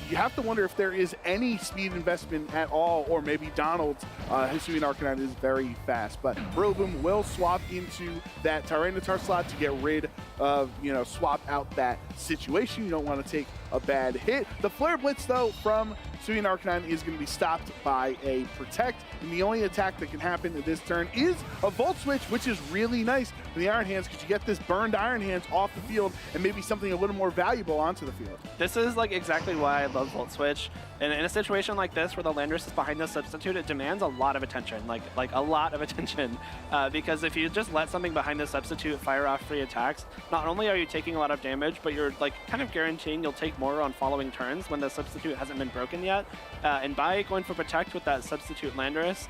you have to wonder if there is any speed investment at all, or maybe Donald's Hisuian Arcanine is very fast. But Rillaboom will swap into that Tyranitar slot to get rid of, you know, swap out that situation. You don't want to take a bad hit. The Flare Blitz, though, from Hisuian Arcanine is going to be stopped by a Protect, and the only attack that can happen this turn is a Volt Switch, which is really nice for the Iron Hands because you get this burned Iron Hands off the field and maybe something a little more valuable onto the field. This is like exactly why I love Volt Switch. And in a situation like this where the Landorus is behind the Substitute, it demands a lot of attention, like a lot of attention. Because if you just let something behind the Substitute fire off free attacks, not only are you taking a lot of damage, but you're like kind of guaranteeing you'll take more on following turns when the Substitute hasn't been broken yet. And by going for Protect with that Substitute Landorus,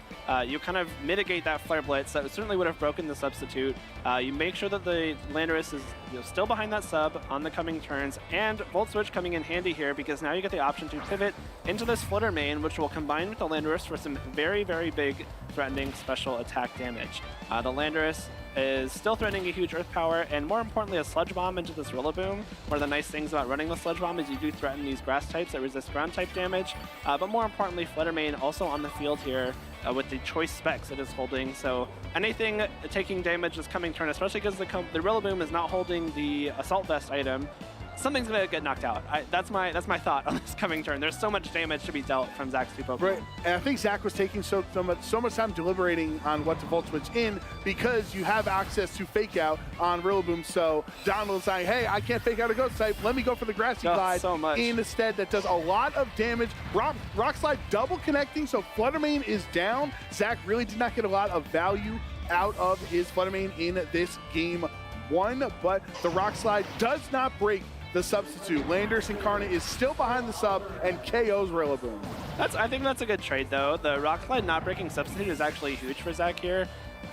you kind of mitigate that Flare Blitz that certainly would have broken the Substitute. You make sure that the Landorus is, you know, still behind that sub on the coming turns, and Volt Switch coming in handy here because now you get the option to pivot into this Flutter Mane, which will combine with the Landorus for some very, very big threatening special attack damage. The Landorus is still threatening a huge Earth Power, and more importantly a Sludge Bomb into this Rillaboom. One of the nice things about running the Sludge Bomb is you do threaten these grass types that resist ground type damage, but more importantly Flutter Mane also on the field here with the choice specs it is holding, so anything taking damage this coming turn, especially because the Rillaboom is not holding the Assault Vest item, something's gonna get knocked out. That's my thought on this coming turn. There's so much damage to be dealt from Zach's 2 Pokemon. Right, and I think Zach was taking so much time deliberating on what to Volt Switch in because you have access to Fake Out on Rillaboom. So Donald's saying, hey, I can't Fake Out a Ghost type. Let me go for the Grassy Glide so much. instead. That does a lot of damage. Rock Slide double connecting, so Flutter Mane is down. Zach really did not get a lot of value out of his Flutter Mane in this game 1, but the Rock Slide does not break the Substitute. Landorus Incarnate is still behind the sub and KO's Rillaboom. I think that's a good trade, though. The Rock Slide not breaking Substitute is actually huge for Zach here.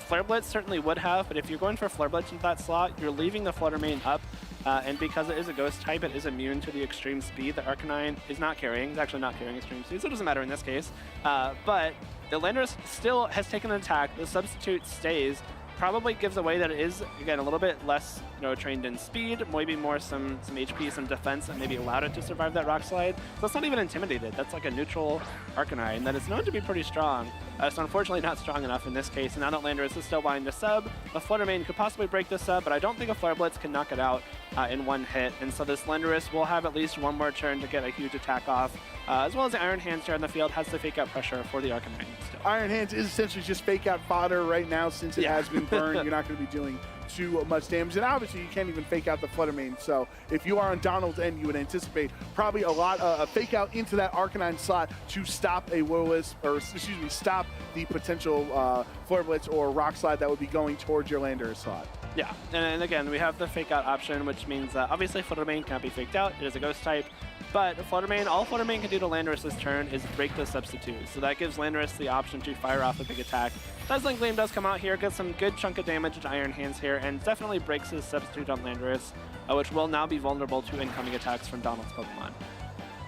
Flare Blitz certainly would have, but if you're going for Flare Blitz into that slot, you're leaving the Flutter Mane up, and because it is a Ghost type, it is immune to the extreme speed that Arcanine is not carrying. It's actually not carrying extreme speed, so it doesn't matter in this case. But the Landorus still has taken an attack. The Substitute stays. Probably gives away that it is, again, a little bit less, you know, trained in speed, maybe more some HP, some defense that maybe allowed it to survive that Rock Slide. So it's not even intimidated. That's like a neutral Arcanine that is known to be pretty strong. So unfortunately not strong enough in this case. And now that Landorus is still behind the sub, the Flutter Mane could possibly break this sub, but I don't think a Flare Blitz can knock it out in one hit. And so this Landorus will have at least one more turn to get a huge attack off, as well as the Iron Hands here on the field has the Fake Out pressure for the Arcanine still. Iron Hands is essentially just Fake Out fodder right now since it has been burned. You're not going to be doing too much damage, and obviously you can't even Fake Out the Flutter Mane, so if you are on Donald's end, you would anticipate probably a lot of Fake Out into that Arcanine slot to stop a Will-O-Wisp, or excuse me, stop the potential Flare Blitz or Rock Slide that would be going towards your Landorus slot. Yeah, and again, we have the Fake Out option, which means obviously Flutter Mane cannot be faked out. It is a Ghost type. But Flutter Mane, all Flutter Mane can do to Landorus this turn is break the Substitute. So that gives Landorus the option to fire off a big attack. Dazzling Gleam does come out here, gets some good chunk of damage to Iron Hands here, and definitely breaks his Substitute on Landorus, which will now be vulnerable to incoming attacks from Donald's Pokemon.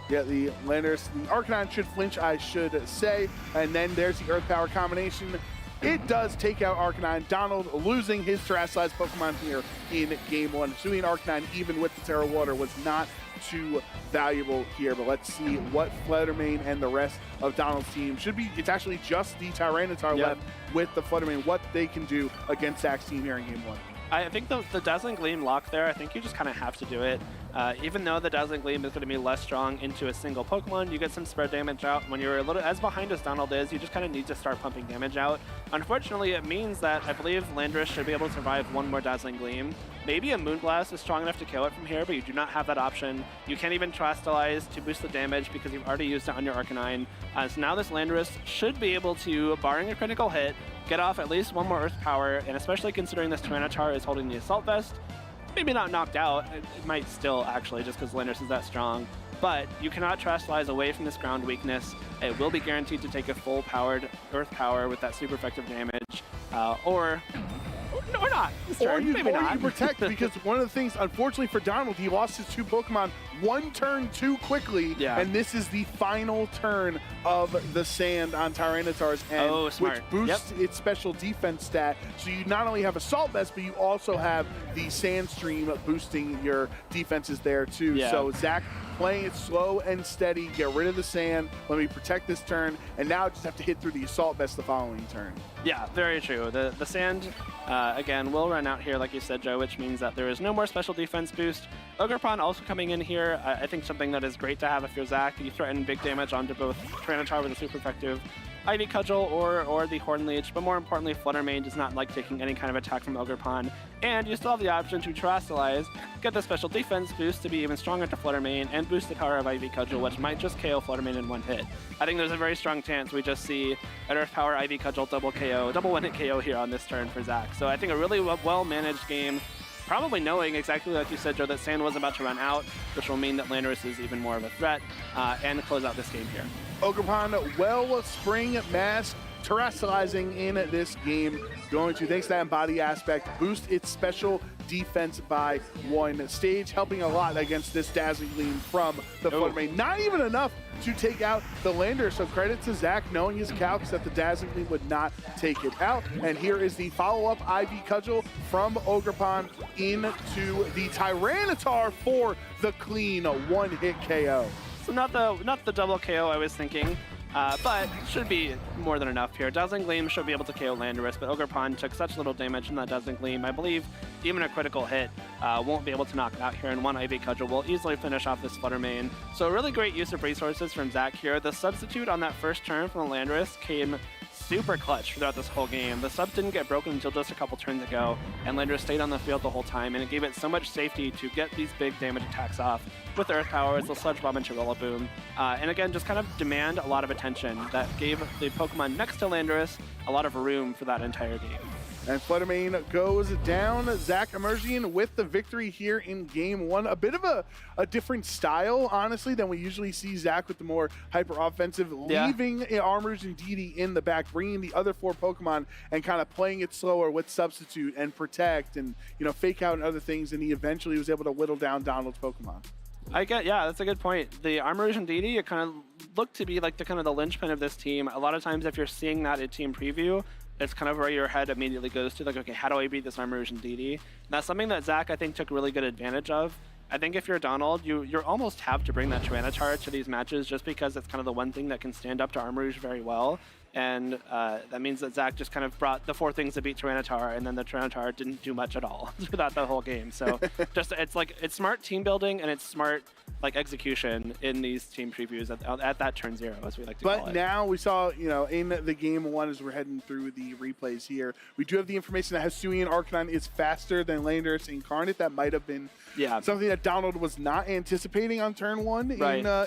Yeah, the Landorus, the Arcanine should flinch, I should say, and then there's the Earth Power combination. It does take out Arcanine. Donald losing his Terrestrialized Pokemon here in Game 1. Hisuian Arcanine, even with the Terra Water, was not too valuable here, but let's see what Flutter Mane and the rest of Donald's team should be. It's actually just the Tyranitar left with the Flutter Mane, what they can do against Zach's team here in Game 1. I think the Dazzling Gleam lock there, I think you just kind of have to do it. Even though the Dazzling Gleam is going to be less strong into a single Pokemon, you get some spread damage out. When you're a little as behind as Donald is, you just kind of need to start pumping damage out. Unfortunately, it means that I believe Landorus should be able to survive one more Dazzling Gleam. Maybe a Moonblast is strong enough to kill it from here, but you do not have that option. You can't even Terastallize to boost the damage because you've already used it on your Arcanine. So now this Landorus should be able to, barring a critical hit, get off at least one more Earth Power, and especially considering this Tyranitar is holding the Assault Vest, maybe not knocked out. It might still actually, just because Landorus is that strong. But you cannot Terastallize away from this ground weakness. It will be guaranteed to take a full powered Earth Power with that super effective damage, or not. Or you not. protect, because one of the things, unfortunately for Donald, he lost his 2 Pokemon one turn too quickly, and this is the final turn of the Sand on Tyranitar's end, which boosts its special defense stat. So you not only have Assault Vest, but you also have the Sand Stream boosting your defenses there too. So Zach playing it slow and steady, get rid of the Sand, let me protect this turn, and now just have to hit through the Assault Vest the following turn. Yeah, very true. The Sand, again, will run out here, like you said, Joe, which means that there is no more special defense boost. Ogerpon also coming in here. I think something that is great to have if you're Zach. You threaten big damage onto both Tyranitar with a super effective Ivy Cudgel or the Horn Leech, but more importantly, Flutter Mane does not like taking any kind of attack from Ogerpon. And you still have the option to Terastallize, get the special defense boost to be even stronger to Flutter Mane, and boost the power of Ivy Cudgel, which might just KO Flutter Mane in one hit. I think there's a very strong chance we just see an Earth Power Ivy Cudgel double one-hit KO here on this turn for Zach. So I think a really well-managed game, probably knowing exactly like you said, Joe, that Sand was about to run out, which will mean that Landorus is even more of a threat, and close out this game here. Ogerpon, Wellspring Mask, Terastallizing in this game, going to, thanks to that body aspect, boost its special defense by 1 stage, helping a lot against this Dazzling Gleam from the Flutter Mane. Not even enough to take out the Landorus, so credit to Zach knowing his calcs that the Dazzling Gleam would not take it out. And here is the follow-up Ivy Cudgel from Ogerpon into the Tyranitar for the clean 1-hit KO. So not the double KO I was thinking, but should be more than enough here. Dazzling Gleam should be able to KO Landorus, but Ogerpon took such little damage from that Dazzling Gleam. I believe even a critical hit won't be able to knock it out here, and 1 Ivy Cudgel will easily finish off this Flutter Mane. So a really great use of resources from Zach here. The substitute on that first turn from the Landorus came super clutch throughout this whole game. The sub didn't get broken until just a couple turns ago, and Landorus stayed on the field the whole time, and it gave it so much safety to get these big damage attacks off with Earth Power, the Sludge Bomb and Rillaboom. And again, just kind of demand a lot of attention. That gave the Pokemon next to Landorus a lot of room for that entire game. And Flutter Mane goes down. Zach emerging with the victory here in game 1. A bit of a different style, honestly, than we usually see Zach with the more hyper-offensive, leaving Armors and Didi in the back, bringing the other 4 Pokemon and kind of playing it slower with Substitute and Protect and, you know, Fake Out and other things, and he eventually was able to whittle down Donald's Pokemon. Yeah, that's a good point. The Armor and Didi, it kind of looked to be like the linchpin of this team. A lot of times if you're seeing that at team preview, it's kind of where your head immediately goes to, like, okay, how do I beat this Armor-Erosion DD? And that's something that Zach, I think, took really good advantage of. I think if you're Donald, you almost have to bring that Tyranitar to these matches just because it's kind of the one thing that can stand up to Armor-Rouge very well. And that means that Zach just kind of brought the 4 things that beat Tyranitar, and then the Tyranitar didn't do much at all throughout the whole game. So just it's smart team building and it's smart execution in these team previews at that turn 0, as we like to call it. But now we saw, in the game 1 as we're heading through the replays here, we do have the information that Hisuian Arcanine is faster than Landorus Incarnate. That might have been something that Donald was not anticipating on turn 1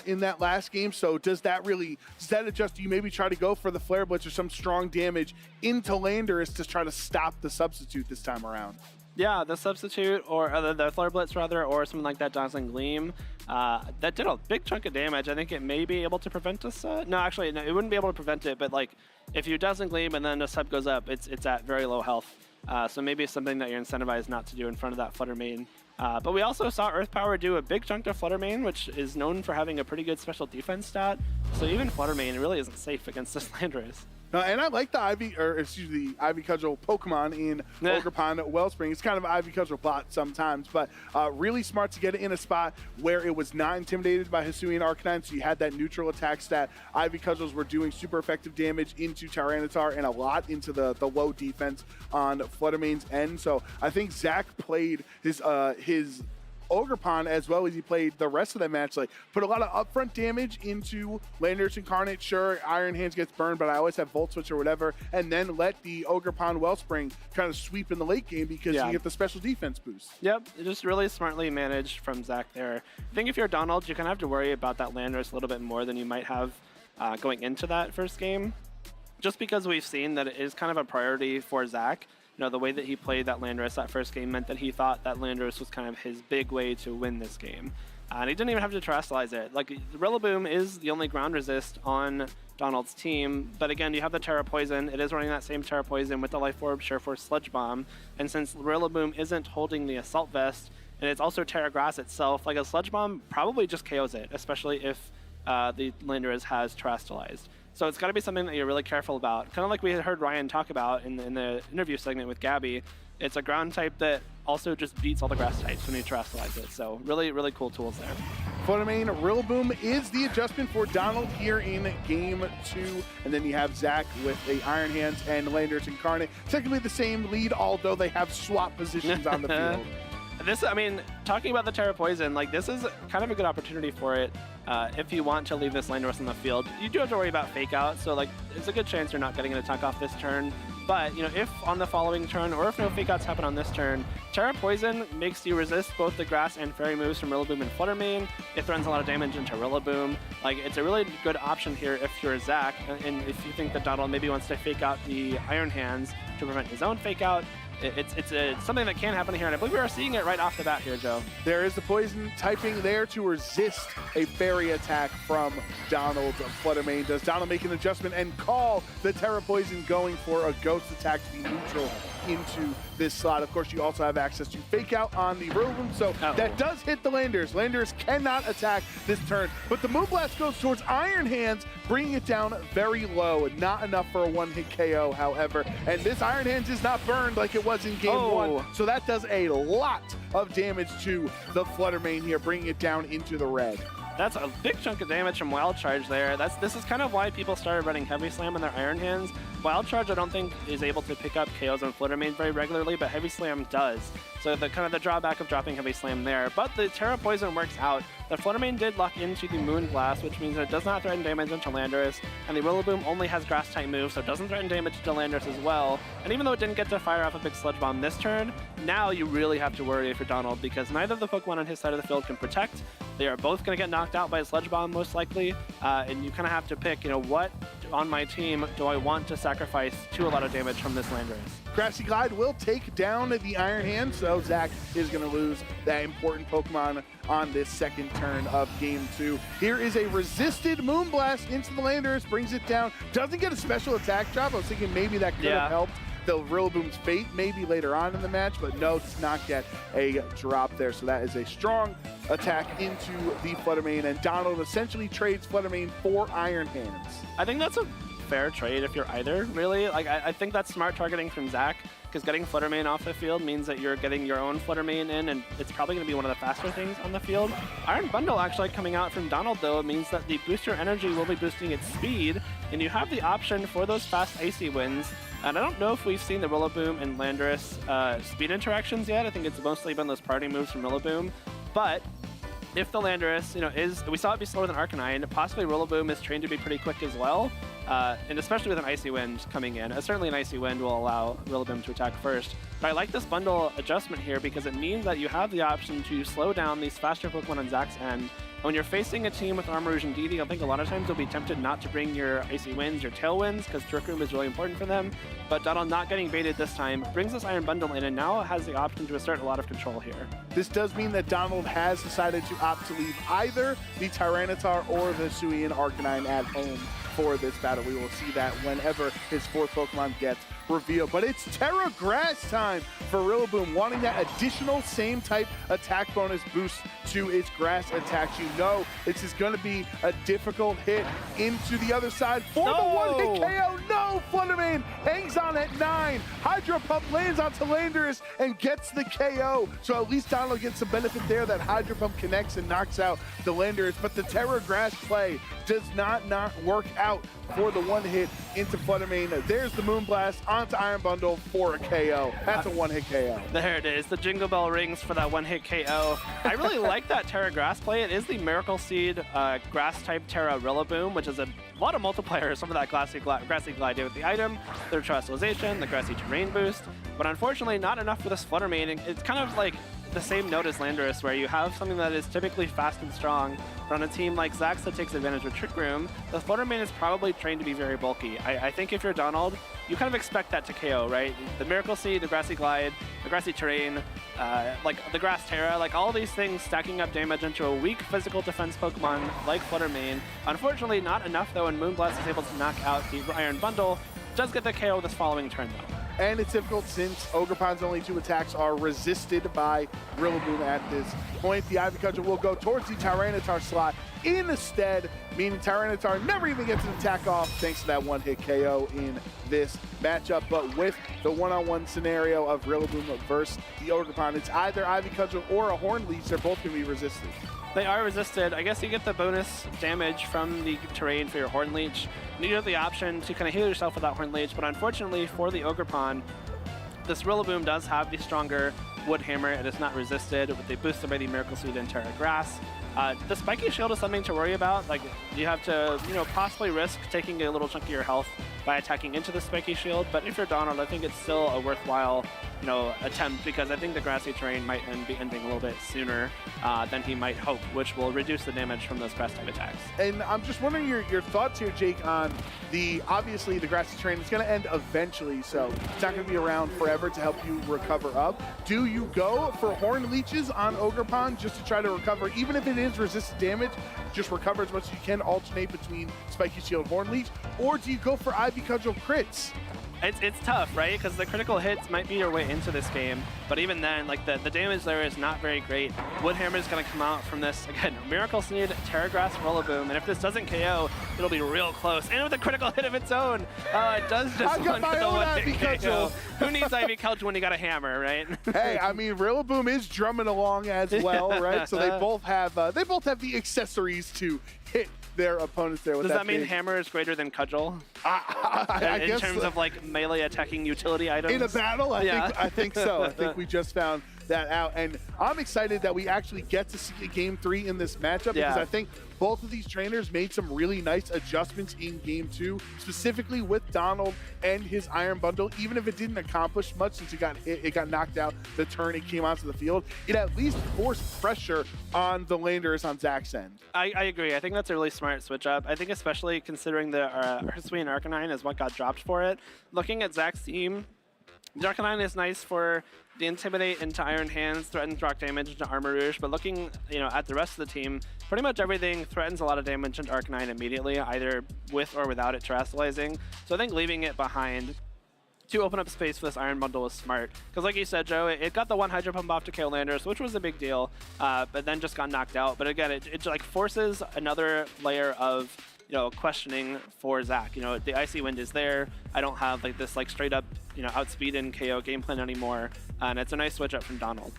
in that last game. So does that adjust? Do you maybe try to go for the Flare Blitz or some strong damage into Landorus to try to stop the Substitute this time around? Yeah, the Substitute, or the Flare Blitz rather, or something like that Dazzling Gleam. That did a big chunk of damage. I think it may be able to prevent us. No, actually, no, it wouldn't be able to prevent it, but if you Dazzling Gleam and then the sub goes up, it's at very low health. So maybe it's something that you're incentivized not to do in front of that Flutter Mane. But we also saw Earth Power do a big chunk to Flutter Mane, which is known for having a pretty good special defense stat. So even Flutter Mane really isn't safe against this Landorus. And I like the Ivy Cudgel Pokemon in Ogre Pond Wellspring. It's kind of Ivy Cudgel bot sometimes, but really smart to get it in a spot where it was not intimidated by Hisuian Arcanine, so you had that neutral attack stat. Ivy Cudgels were doing super effective damage into Tyranitar and a lot into the low defense on Fluttermane's end. So I think Zach played his Ogre Pond as well as he played the rest of that match. Like, put a lot of upfront damage into Landorus Incarnate. Sure, Iron Hands gets burned, but I always have Volt Switch or whatever, and then let the Ogre Pond Wellspring kind of sweep in the late game because you get the special defense boost. Yep, just really smartly managed from Zach there. I think if you're Donald, you kind of have to worry about that Landorus a little bit more than you might have going into that first game, just because we've seen that it is kind of a priority for Zach. You know, the way that he played that Landorus that first game meant that he thought that Landorus was kind of his big way to win this game. And he didn't even have to terrestrialize it. Like, Rillaboom is the only ground resist on Donald's team, but again, you have the Terra Poison. It is running that same Terra Poison with the Life Orb, Sure Force, Sludge Bomb, and since Rillaboom isn't holding the Assault Vest, and it's also Terra Grass itself, like a Sludge Bomb probably just KOs it, especially if the Landorus has terrestrialized. So it's got to be something that you're really careful about. Kind of like we had heard Ryan talk about in the interview segment with Gabby. It's a ground type that also just beats all the grass types when you terrestrialize it. So really, really cool tools there. Fluttermane, Rillaboom is the adjustment for Donald here in Game 2. And then you have Zach with the Iron Hands and Landorus Incarnate. Technically the same lead, although they have swap positions on the field. This, I mean, talking about the Terra Poison, like, this is kind of a good opportunity for it. If you want to leave this Landorus on the field, you do have to worry about Fake Out, so, like, it's a good chance you're not getting an attack off this turn. But, you know, if on the following turn, or if no Fake Outs happen on this turn, Terra Poison makes you resist both the Grass and Fairy moves from Rillaboom and Fluttermane. It throws a lot of damage into Rillaboom. Like, it's a really good option here if you're Zach, and if you think that Donald maybe wants to Fake Out the Iron Hands to prevent his own Fake Out. It's something that can happen here, and I believe we are seeing it right off the bat here, Joe. There is the poison typing there to resist a fairy attack from Donald Fluttermane. Does Donald make an adjustment and call the Terra Poison going for a ghost attack to be neutral into this slot? Of course, you also have access to Fake Out on the Rillaboom, so that does hit the Landorus. Landorus cannot attack this turn, but the Moonblast goes towards Iron Hands, bringing it down very low. Not enough for a one-hit KO, however, and this Iron Hands is not burned like it was in Game 1, so that does a lot of damage to the Fluttermane here, bringing it down into the red. That's a big chunk of damage from Wild Charge there. This is kind of why people started running Heavy Slam in their Iron Hands. Wild Charge, I don't think, is able to pick up KOs on Fluttermane very regularly, but Heavy Slam does. So the kind of the drawback of dropping Heavy Slam there. But the Terra Poison works out. The Fluttermane did lock into the Moon Blast, which means that it does not threaten damage into Landorus, and the Rillaboom only has Grass-type moves, so it doesn't threaten damage to Landorus as well. And even though it didn't get to fire off a big Sludge Bomb this turn, now you really have to worry if you're Donald, because neither of the Pokemon on his side of the field can protect. They are both going to get knocked out by a Sludge Bomb, most likely, and you kind of have to pick, you know, what on my team do I want to sacrifice to a lot of damage from this Landorus. Grassy Glide will take down the Iron Hand, so Zach is going to lose that important Pokemon on this second turn of Game 2. Here is a resisted Moonblast into the Landorus, brings it down. Doesn't get a special attack drop. I was thinking maybe that could have helped the Rillaboom's fate maybe later on in the match, but no, does not get a drop there. So that is a strong attack into the Fluttermane, and Donald essentially trades Fluttermane for Iron Hands. I think that's a fair trade if you're either, really. Like, I think that's smart targeting from Zach, because getting Fluttermane off the field means that you're getting your own Fluttermane in, and it's probably going to be one of the faster things on the field. Iron Bundle actually coming out from Donald, though, means that the Booster Energy will be boosting its speed, and you have the option for those fast Icy Winds. And I don't know if we've seen the Rillaboom and Landorus speed interactions yet. I think it's mostly been those party moves from Rillaboom. But if the Landorus, you know, we saw it be slower than Arcanine, possibly Rillaboom is trained to be pretty quick as well. And especially with an Icy Wind coming in. Certainly an Icy Wind will allow Rillaboom to attack first. But I like this bundle adjustment here because it means that you have the option to slow down these faster Pokemon on Zach's end. And when you're facing a team with Armor Rouge and DD, I think a lot of times you'll be tempted not to bring your Icy Winds, your Tailwinds, because Trick Room is really important for them. But Donald not getting baited this time brings this Iron Bundle in, and now has the option to assert a lot of control here. This does mean that Donald has decided to opt to leave either the Tyranitar or the Hisuian Arcanine at home for this battle. We will see that whenever his fourth Pokemon gets revealed. But it's Terra Grass time for Rillaboom, wanting that additional same type attack bonus boost to its grass attacks. You know this is going to be a difficult hit into the other side for the one-hit KO. No, in, hangs on at 9. Hydro Pump lands onto Landorus and gets the KO. So at least Donald gets some benefit there that Hydro Pump connects and knocks out the Landorus. But the Terra Grass play does not work out for the one hit into Fluttermane. There's the Moonblast onto Iron Bundle for a KO. That's a one-hit KO. There it is. The Jingle Bell rings for that one-hit KO. I really like that Terra Grass play. It is the Miracle Seed Grass-type Terra Rillaboom, which is a lot of multipliers. Some of that Grassy Glide with the item, their Terrestrialization, the Grassy Terrain boost. But unfortunately, not enough for this Fluttermane. It's kind of like the same note as Landorus, where you have something that is typically fast and strong, but on a team like Zax that takes advantage of Trick Room, the Fluttermane is probably trained to be very bulky. I think if you're Donald, you kind of expect that to KO, right? The Miracle Seed, the Grassy Glide, the Grassy Terrain, like the Grass Terra, like all these things stacking up damage into a weak physical defense Pokemon like Fluttermane. Unfortunately, not enough though, and Moonblast is able to knock out the Iron Bundle. Does get the KO this following turn though. And it's difficult since Ogerpon's only 2 attacks are resisted by Rillaboom at this point. The Ivy Cudgel will go towards the Tyranitar slot instead, meaning Tyranitar never even gets an attack off thanks to that one-hit KO in this matchup. But with the one-on-one scenario of Rillaboom versus the Ogerpon, it's either Ivy Cudgel or a Horn Leech. They're both going to be resisted. They are resisted. I guess you get the bonus damage from the terrain for your Horn Leech. You have the option to kind of heal yourself with that Horn Leech, but unfortunately for the Ogerpon, this Rillaboom does have the stronger Wood Hammer. It is not resisted, but they boosted by the Miracle Seed and Terra Grass. The Spiky Shield is something to worry about. Like, you have to, possibly risk taking a little chunk of your health by attacking into the Spiky Shield, but if you're Donald, I think it's still a worthwhile, attempt, because I think the Grassy Terrain might be ending a little bit sooner than he might hope, which will reduce the damage from those Grass-type attacks. And I'm just wondering your thoughts here, Jake, on obviously the Grassy Terrain is going to end eventually, so it's not going to be around forever to help you recover up. Do you go for Horn Leeches on Ogerpon just to try to recover, even if it is resisted damage, just recover as much as you can, alternate between Spiky Shield, Horn Leech, or do you go for Ivy Cudgel crits? It's tough, right? Because the critical hits might be your way into this game, but even then, like the damage there is not very great. Wood Hammer is going to come out from this, again, Miracle Seed, Terra Grass, Rillaboom, and if this doesn't KO, it'll be real close. And with a critical hit of its own, it does just got my own Ivy Cudgel. Who needs Ivy Cudgel when you got a hammer, right? Hey, I mean, Rillaboom is drumming along as well, right? So they both have the accessories to hit their opponents there. Does that mean hammer is greater than cudgel? I in guess terms of like melee attacking utility items? In a battle, I think so. I think we just found that out. And I'm excited that we actually get to see a Game 3 in this matchup because I think both of these trainers made some really nice adjustments in Game 2, specifically with Donald and his Iron Bundle. Even if it didn't accomplish much since it got hit, it got knocked out the turn it came onto the field, it at least forced pressure on the Landorus on Zach's end. I agree. I think that's a really smart switch up. I think especially considering the Hisuian Arcanine is what got dropped for it. Looking at Zach's team, the Arcanine is nice for the Intimidate into Iron Hands, threatens rock damage into Armor Rouge, but looking at the rest of the team, pretty much everything threatens a lot of damage into Arcanine immediately, either with or without it terrestrializing. So I think leaving it behind to open up space for this Iron Bundle was smart. Because like you said, Joe, it got the one Hydro Pump off to KO Landorus, which was a big deal, but then just got knocked out. But again, it like forces another layer of questioning for Zach. The Icy Wind is there. I don't have like this like straight up, outspeed and KO game plan anymore. And it's a nice switch up from Donald.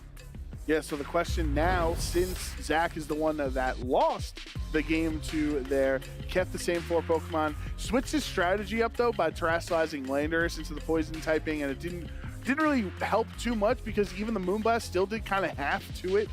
Yeah, so the question now, since Zach is the one that lost the game to there, kept the same 4 Pokemon, switched his strategy up though by terrestrializing Landorus into the poison typing, and it didn't really help too much because even the Moonblast still did kind of half to it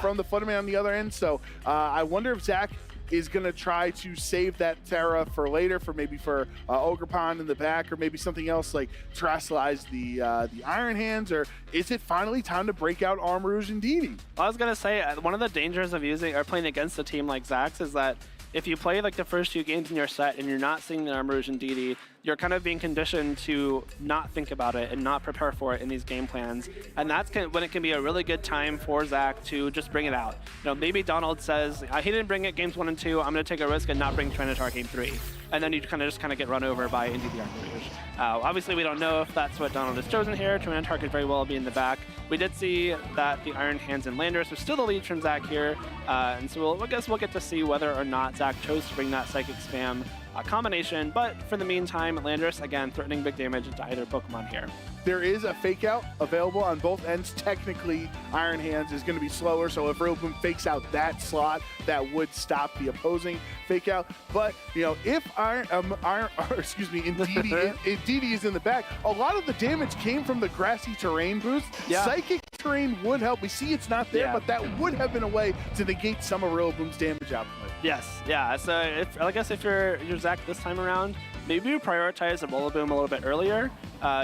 from the Fluttermane on the other end. So I wonder if Zach is going to try to save that Terra for later, for maybe for Ogerpon in the back, or maybe something else like terrestrialize the Iron Hands, or is it finally time to break out Armor Rouge and Didi? I was going to say, one of the dangers of playing against a team like Zax's is that if you play like the first few games in your set and you're not seeing the Armor Rouge and Didi, you're kind of being conditioned to not think about it and not prepare for it in these game plans. And that's when it can be a really good time for Zach to just bring it out. Maybe Donald says, he didn't bring it games 1 and 2, I'm going to take a risk and not bring Tyranitar game 3. And then you kind of get run over by Indy the Armor Rouge. Obviously, we don't know if that's what Donald has chosen here. Tyranitar could very well be in the back. We did see that the Iron Hands and Landorus was still the lead from Zach here. And so I guess we'll get to see whether or not Zach chose to bring that Psychic Spam combination. But for the meantime, Landorus, again, threatening big damage into either Pokemon here. There is a fake out available on both ends. Technically, Iron Hands is going to be slower, so if Rillaboom fakes out that slot, that would stop the opposing fake out. But, you know, if Indeedee is in the back, a lot of the damage came from the grassy terrain boost. Yeah. Psychic terrain would help. We see it's not there, but that would have been a way to negate some of Rillaboom's damage output. Yes, yeah. So I guess if you're Zach this time around, maybe you prioritize the Rillaboom a little bit earlier.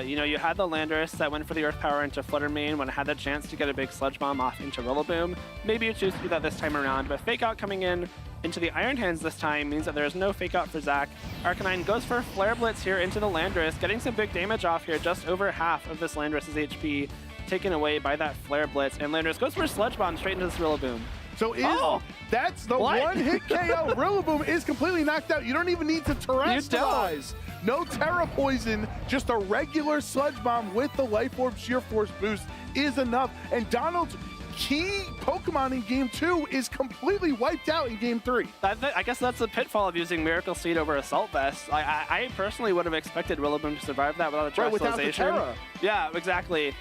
You know, you had the Landorus that went for the Earth Power into Flutter Mane when it had the chance to get a big Sludge Bomb off into Rillaboom. Maybe you choose to do that this time around, but Fake Out coming in into the Iron Hands this time means that there's no Fake Out for Zach. Arcanine goes for Flare Blitz here into the Landorus, getting some big damage off here, just over half of this Landorus's HP taken away by that Flare Blitz, and Landorus goes for a Sludge Bomb straight into this Rillaboom. So that's the one-hit KO. Rillaboom is completely knocked out. You don't even need to terrestrialize. No Terra Poison, just a regular Sludge Bomb with the Life Orb Sheer Force boost is enough. And Donald's key Pokemon in Game 2 is completely wiped out in Game 3. I guess that's the pitfall of using Miracle Seed over Assault Vest. I personally would have expected Rillaboom to survive that without a terrestrialization. Without the Terra. Yeah, exactly.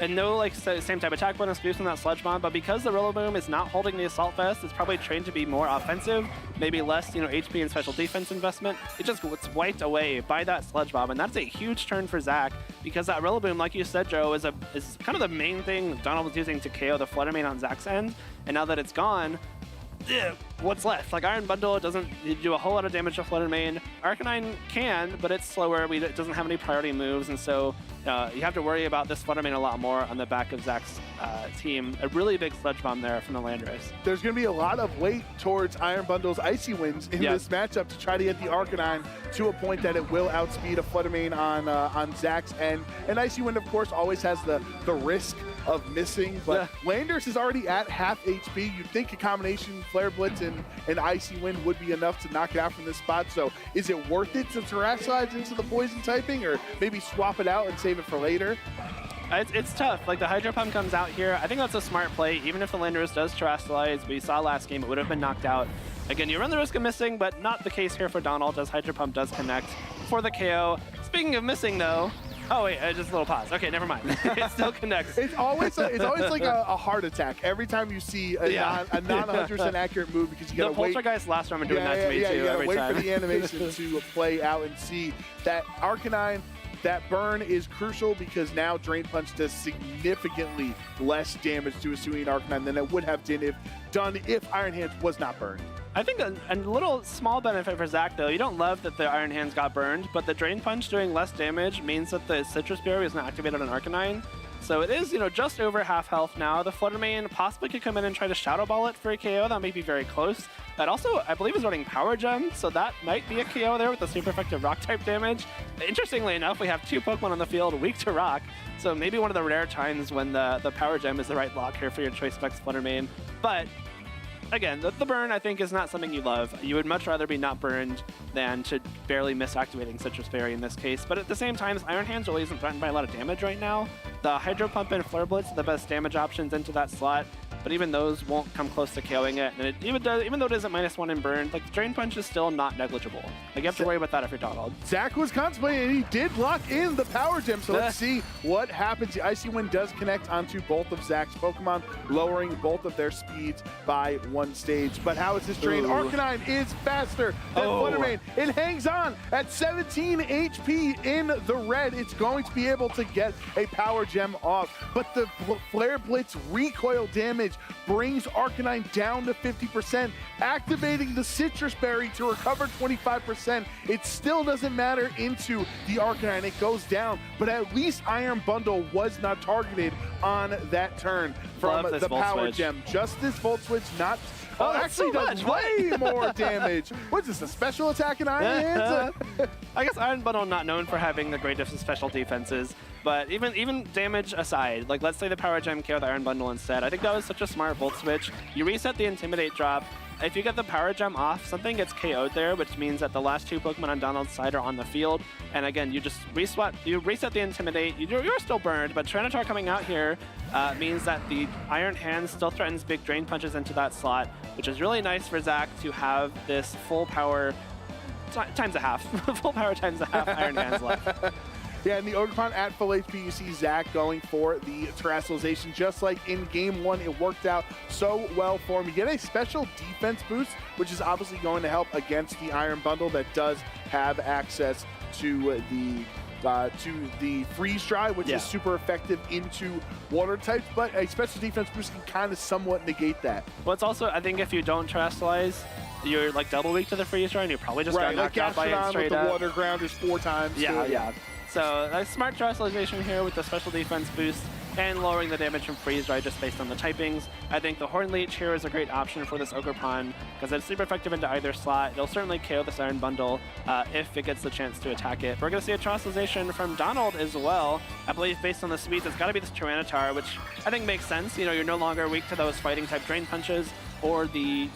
And no like same type attack bonus boost on that Sludge Bomb, but because the Rillaboom is not holding the Assault Vest, it's probably trained to be more offensive, maybe less, you know, HP and special defense investment. It just gets wiped away by that Sludge Bomb, and that's a huge turn for Zach, because that Rillaboom, like you said, Joe, is kind of the main thing Donald was using to KO the Flutter Mane on Zach's end, and now that it's gone, what's left? Like Iron Bundle doesn't do a whole lot of damage to Flutter Mane. Arcanine can, but it's slower. It doesn't have any priority moves, and so you have to worry about this Flutter Mane a lot more on the back of Zach's team. A really big Sludge Bomb there from the Landorus. There's going to be a lot of weight towards Iron Bundle's Icy Winds in this matchup to try to get the Arcanine to a point that it will outspeed a Flutter Mane on Zach's end. And Icy Wind, of course, always has the risk of missing, but Landorus is already at half HP. You'd think a combination Flare Blitz and Icy Wind would be enough to knock it out from this spot. So is it worth it to terrestrialize into the poison typing, or maybe swap it out and save it for later? It's tough. Like the Hydro Pump comes out here. I think that's a smart play. Even if the Landorus does terrestrialize, we saw last game it would have been knocked out. Again, you run the risk of missing, but not the case here for Donald, as Hydro Pump does connect for the KO. Speaking of missing, though, oh wait, just a little pause. Okay, never mind. It still connects. It's always like a heart attack every time you see a non 100% accurate move, because you got to wait. The Poltergeist last time doing that to me too. You got to wait time. for the animation to play out and see that Arcanine. That burn is crucial, because now Drain Punch does significantly less damage to a Hisuian Arcanine than it would have done if Iron Hands was not burned. I think a little small benefit for Zach, though. You don't love that the Iron Hands got burned, but the Drain Punch doing less damage means that the Citrus Berry is not activated on Arcanine. So it is, you know, just over half health now. The Flutter Mane possibly could come in and try to Shadow Ball it for a KO. That may be very close. That also, I believe, is running Power Gem, so that might be a KO there with the super effective Rock-type damage. Interestingly enough, we have two Pokemon on the field weak to Rock, so maybe one of the rare times when the Power Gem is the right lock here for your Choice Specs Flutter Mane. But again, the burn, I think, is not something you love. You would much rather be not burned than to barely miss activating Citrus Berry in this case. But at the same time, Iron Hands really isn't threatened by a lot of damage right now. The Hydro Pump and Flare Blitz are the best damage options into that slot, but even those won't come close to KOing it. And even though it isn't -1 in burn, like the Drain Punch is still not negligible. Like you have to worry about that if you're Donald. Zach was contemplating, and he did lock in the Power Gem. So let's see what happens. The Icy Wind does connect onto both of Zach's Pokemon, lowering both of their speeds by 1 stage. But how is this drained? Arcanine is faster than Flutter Mane. It hangs on at 17 HP in the red. It's going to be able to get a Power Gem off, but the Flare Blitz recoil damage brings Arcanine down to 50%, activating the Citrus Berry to recover 25%. It still doesn't matter into the Arcanine. It goes down, but at least Iron Bundle was not targeted on that turn from the Power Gem. Just this Volt Switch, not... Oh, actually does way more damage. What's this, a special attack in Iron Hands? I guess Iron Bundle not known for having the greatest of special defenses, but even damage aside, like let's say the Power Gem KO the Iron Bundle instead. I think that was such a smart Volt Switch. You reset the Intimidate drop. If you get the Power Gem off, something gets KO'd there, which means that the last two Pokemon on Donald's side are on the field. And again, you just reset the Intimidate. You're still burned, but Tyranitar coming out here means that the Iron Hand still threatens big Drain Punches into that slot, which is really nice for Zach to have this full power times a half. Full power times a half Iron Hands left. Yeah, and the Ogerpon at full HP, you see Zach going for the terrestrialization. Just like in game 1, it worked out so well for him. You get a special defense boost, which is obviously going to help against the Iron Bundle that does have access to the freeze dry, which is super effective into water types, but a special defense boost can kind of somewhat negate that. Well, it's also, I think if you don't terrestrialize, you're like double weak to the freeze dry, and you probably just got knocked out by it straight with up. the water ground is 4 times. Yeah. So a smart terrestrialization here with the special defense boost and lowering the damage from freeze dry just based on the typings. I think the Horn Leech here is a great option for this Ogerpon because it's super effective into either slot. It'll certainly KO this Iron Bundle if it gets the chance to attack it. We're going to see a terrestrialization from Donald as well. I believe based on the speeds, it's got to be this Tyranitar, which I think makes sense. You know, you're no longer weak to those fighting type Drain Punches or the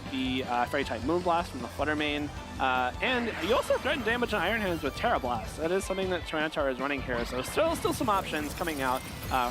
Fairy type Moonblast from the Flutter Mane. And you also threaten damage on Iron Hands with Terra Blast. That is something that Tyranitar is running here, so still some options coming out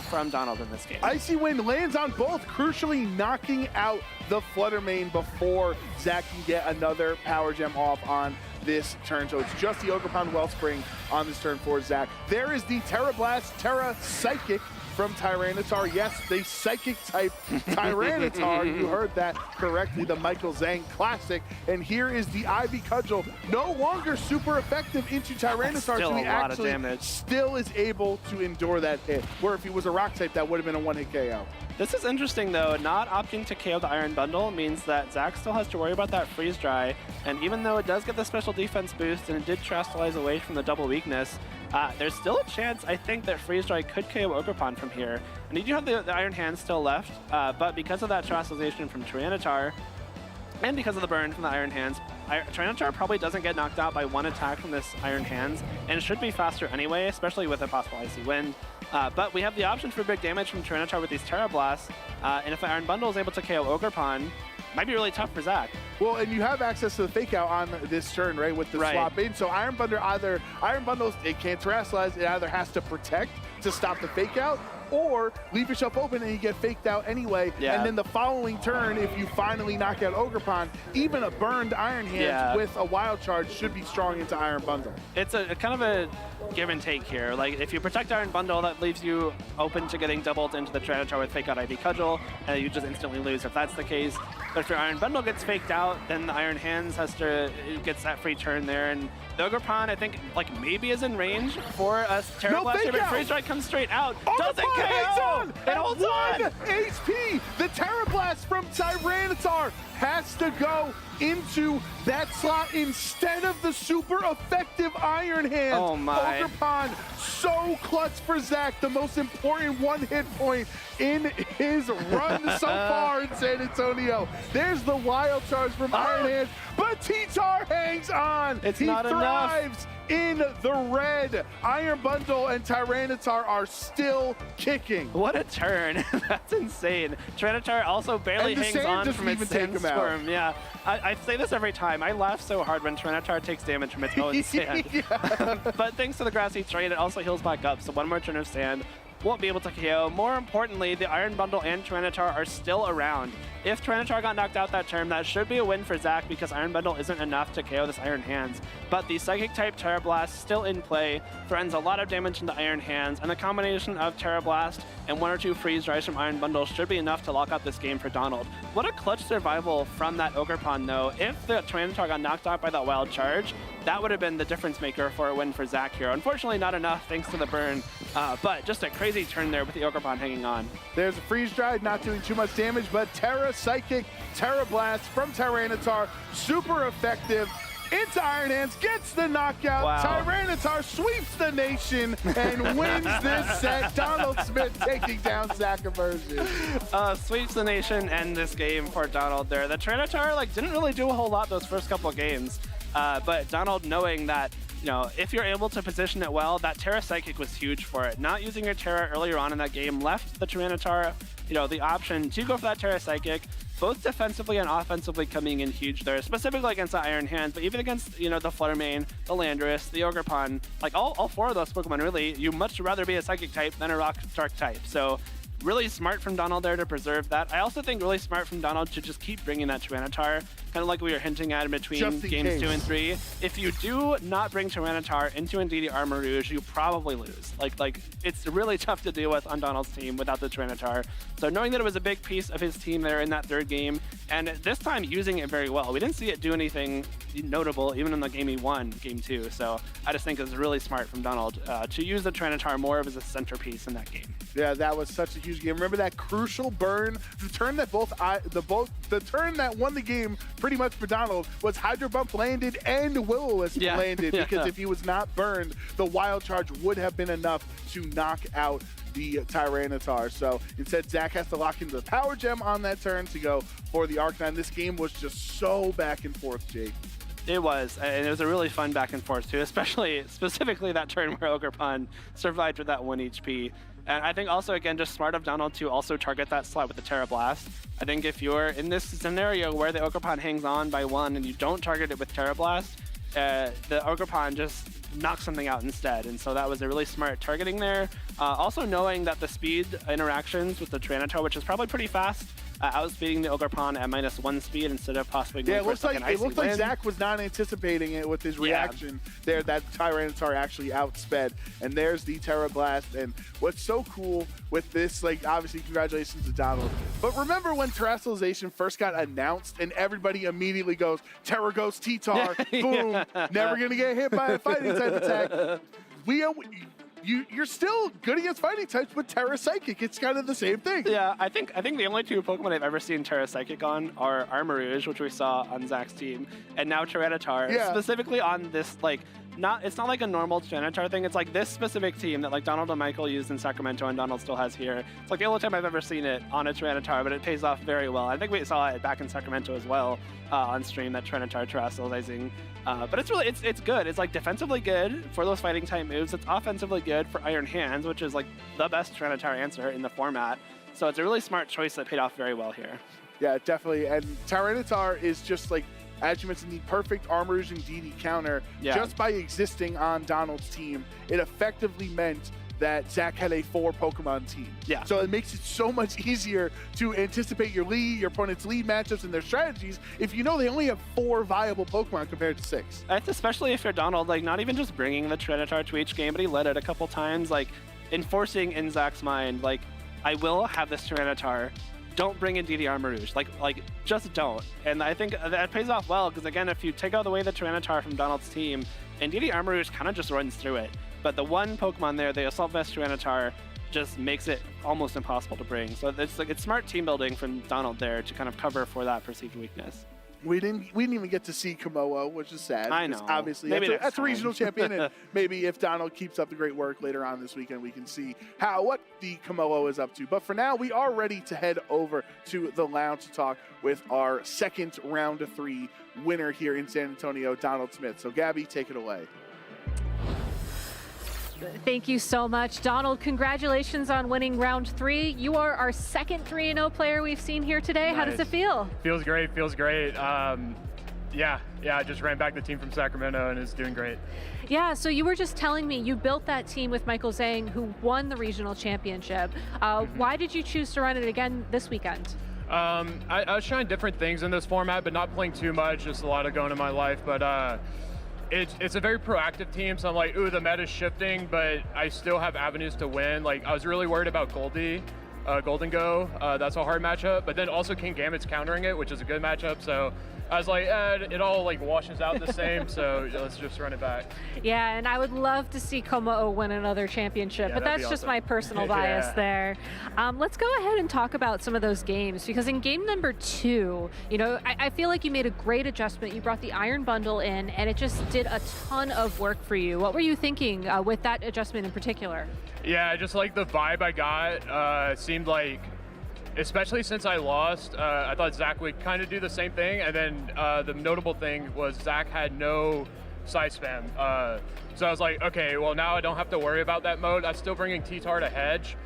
from Donald in this game. Icy Wind lands on both, crucially knocking out the Flutter Mane before Zach can get another Power Gem off on this turn. So it's just the Ogerpon Wellspring on this turn for Zach. There is the Terra Blast, Terra Psychic from Tyranitar. Yes, the Psychic type Tyranitar. You heard that correctly, the Michael Zhang classic. And here is the Ivy Cudgel, no longer super effective into Tyranitar, so he actually still is able to endure that hit. Where if he was a rock type, that would have been a 1-hit KO. This is interesting though, not opting to KO the Iron Bundle means that Zach still has to worry about that freeze dry, and even though it does get the special defense boost and it did terrestrialize away from the double weakness, there's still a chance, I think, that freeze dry could KO Ogerpon from here. And you do have the Iron Hands still left, but because of that terrestrialization from Tyranitar, and because of the burn from the Iron Hands, Tyranitar probably doesn't get knocked out by 1 attack from this Iron Hands, and it should be faster anyway, especially with a possible Icy Wind. But we have the option for big damage from Tyranitar with these Terra Blasts, and if the Iron Bundle is able to KO Ogerpon, might be really tough for Zach. Well, and you have access to the Fake Out on this turn, right, with the swap in. So Iron Bundle, it can't terrestrialize, it either has to protect to stop the Fake Out, or leave yourself open and you get faked out anyway. And then the following turn, if you finally knock out Ogerpon, even a burned Iron Hands with a Wild Charge should be strong into Iron Bundle. It's a kind of a give and take here. Like, if you protect Iron Bundle, that leaves you open to getting doubled into the Tyranitar with Fake Out Ivy Cudgel, and you just instantly lose if that's the case. But if your Iron Bundle gets faked out, then the Iron Hands gets that free turn there, and the Ogerpon, I think, like, maybe is in range for a Terra Blast here, but Freeze Dry comes straight out. Doesn't KO! It holds on! 1 HP! The Terra Blast from Tyranitar has to go into that slot instead of the super effective Iron Hands. Oh my. Ogerpon, so clutch for Zach, the most important 1-hit point in his run so far in San Antonio. There's the Wild Charge from Iron Hands, but T-Tar hangs on. It's he not thrives enough. In the red. Iron Bundle and Tyranitar are still kicking. What a turn. That's insane. Tyranitar also barely hangs on from its Sandstorm. Yeah, I say this every time. I laugh so hard when Tyranitar takes damage from its own sand. But thanks to the Grassy Terrain, it also heals back up, so 1 more turn of sand. Won't be able to KO. More importantly, the Iron Bundle and Tyranitar are still around. If Tyranitar got knocked out that turn, that should be a win for Zach because Iron Bundle isn't enough to KO this Iron Hands. But the Psychic type Terra Blast still in play, threatens a lot of damage into Iron Hands, and the combination of Terra Blast and 1 or 2 freeze dries from Iron Bundle should be enough to lock up this game for Donald. What a clutch survival from that Ogerpon though. If the Tyranitar got knocked out by that Wild Charge, that would have been the difference maker for a win for Zach here. Unfortunately, not enough thanks to the burn, but just a crazy turn there with the Ogerpon hanging on. There's a freeze dry, not doing too much damage, but Terra Psychic, Terra Blast from Tyranitar, super effective. Into Iron Hands, gets the knockout. Wow. Tyranitar sweeps the nation and wins this set. Donald Smith taking down Zach Aversion. Sweeps the nation and this game for Donald there. The Tyranitar didn't really do a whole lot those first couple of games, but Donald knowing that, you know, if you're able to position it well, that Terra Psychic was huge for it. Not using your Terra earlier on in that game left the Tyranitar, you know, the option to go for that Terra Psychic, both defensively and offensively coming in huge there, specifically against the Iron Hands, but even against, you know, the Flutter Mane, the Landorus, the Ogerpon, like all 4 of those Pokemon really, you much rather be a Psychic type than a Rock Shark type. So really smart from Donald there to preserve that. I also think really smart from Donald to just keep bringing that Tyranitar, kind of like we were hinting at in between games 2 and 3. If you do not bring Tyranitar into Indeedee Armor Rouge, you probably lose. Like it's really tough to deal with on Donald's team without the Tyranitar. So knowing that it was a big piece of his team there in that third game, and this time using it very well. We didn't see it do anything notable, even in the game he won, game 2. So I just think it was really smart from Donald to use the Tyranitar more of as a centerpiece in that game. Yeah, that was such a huge game. Remember that crucial burn? The turn that the turn that won the game pretty much for Donald was Hydro Bump landed and Will-O-Wisp landed, because if he was not burned, the Wild Charge would have been enough to knock out the Tyranitar. So instead, Zach has to lock into the Power Gem on that turn to go for the Arcanine. This game was just so back and forth, Jake. It was, and it was a really fun back and forth too, specifically that turn where Ogerpon survived with that 1 HP. And I think also, again, just smart of Donald to also target that slot with the Terra Blast. I think if you're in this scenario where the Ogerpon hangs on by 1 and you don't target it with Terra Blast, the Ogerpon just knocks something out instead. And so that was a really smart targeting there. Also knowing that the speed interactions with the Tyranitar, which is probably pretty fast, outspeeding the Ogerpon at -1 speed instead of possibly going for it looks like Zach was not anticipating it with his reaction there, that Tyranitar actually outsped. And there's the Terra Blast. And what's so cool with this, like, obviously congratulations to Donald, but remember when Terrestrialization first got announced and everybody immediately goes, Terra Ghost T-Tar, boom, never gonna get hit by a fighting type attack. You're still good against fighting types with Terra Psychic. It's kind of the same thing. Yeah, I think the only 2 Pokemon I've ever seen Terra Psychic on are Armor Rouge, which we saw on Zach's team, and now Tyranitar. Yeah. Specifically on this, like, it's not like a normal Tyranitar thing. It's like this specific team that like Donald and Michael used in Sacramento and Donald still has here. It's like the only time I've ever seen it on a Tyranitar, but it pays off very well. I think we saw it back in Sacramento as well on stream, that Tyranitar terrestrializing. But it's really, it's good. It's like defensively good for those fighting type moves. It's offensively good for Iron Hands, which is like the best Tyranitar answer in the format. So it's a really smart choice that paid off very well here. Yeah, definitely. And Tyranitar is just like, as you mentioned, the perfect Armor Rouge and DD counter. Just by existing on Donald's team, it effectively meant that Zach had a 4 Pokemon team. Yeah. So it makes it so much easier to anticipate your opponent's lead matchups and their strategies if you know they only have 4 viable Pokemon compared to 6. That's especially if you're Donald, like not even just bringing the Tyranitar to each game, but he led it a couple times, like enforcing in Zach's mind, like, I will have this Tyranitar. Don't bring in DD Armor Rouge. Like, just don't. And I think that pays off well, because again, if you take out away the Tyranitar from Donald's team, and DD Armor Rouge kind of just runs through it. But the one Pokemon there, the Assault Vest Tyranitar, just makes it almost impossible to bring. So it's smart team building from Donald there to kind of cover for that perceived weakness. We didn't even get to see Komoa, which is sad. I know. Obviously, that's a regional champion, and maybe if Donald keeps up the great work later on this weekend, we can see what the Komoa is up to. But for now, we are ready to head over to the lounge to talk with our second round of 3 winner here in San Antonio, Donald Smith. So Gabby, take it away. Thank you so much, Donald. Congratulations on winning round 3. You are our second 3-0 player we've seen here today. Nice. How does it feel? Feels great. Yeah, I just ran back the team from Sacramento and is doing great. Yeah, so you were just telling me you built that team with Michael Zhang, who won the regional championship. Why did you choose to run it again this weekend? I was trying different things in this format, but not playing too much, just a lot of going in my life. But it's a very proactive team, so I'm like, ooh, the meta's shifting, but I still have avenues to win. Like, I was really worried about Golden Go. That's a hard matchup, but then also King Gambit's countering it, which is a good matchup, so I was like, it all like washes out the same, so let's just run it back. Yeah, and I would love to see Komoa win another championship, but that's just my personal bias there. Let's go ahead and talk about some of those games, because in game number 2, you know, I feel like you made a great adjustment. You brought the Iron Bundle in, and it just did a ton of work for you. What were you thinking with that adjustment in particular? Yeah, just like the vibe I got seemed like, especially since I lost, I thought Zach would kind of do the same thing. And then the notable thing was Zach had no side spam. So I was like, okay, well now I don't have to worry about that mode. I'm still bringing T-Tar to hedge.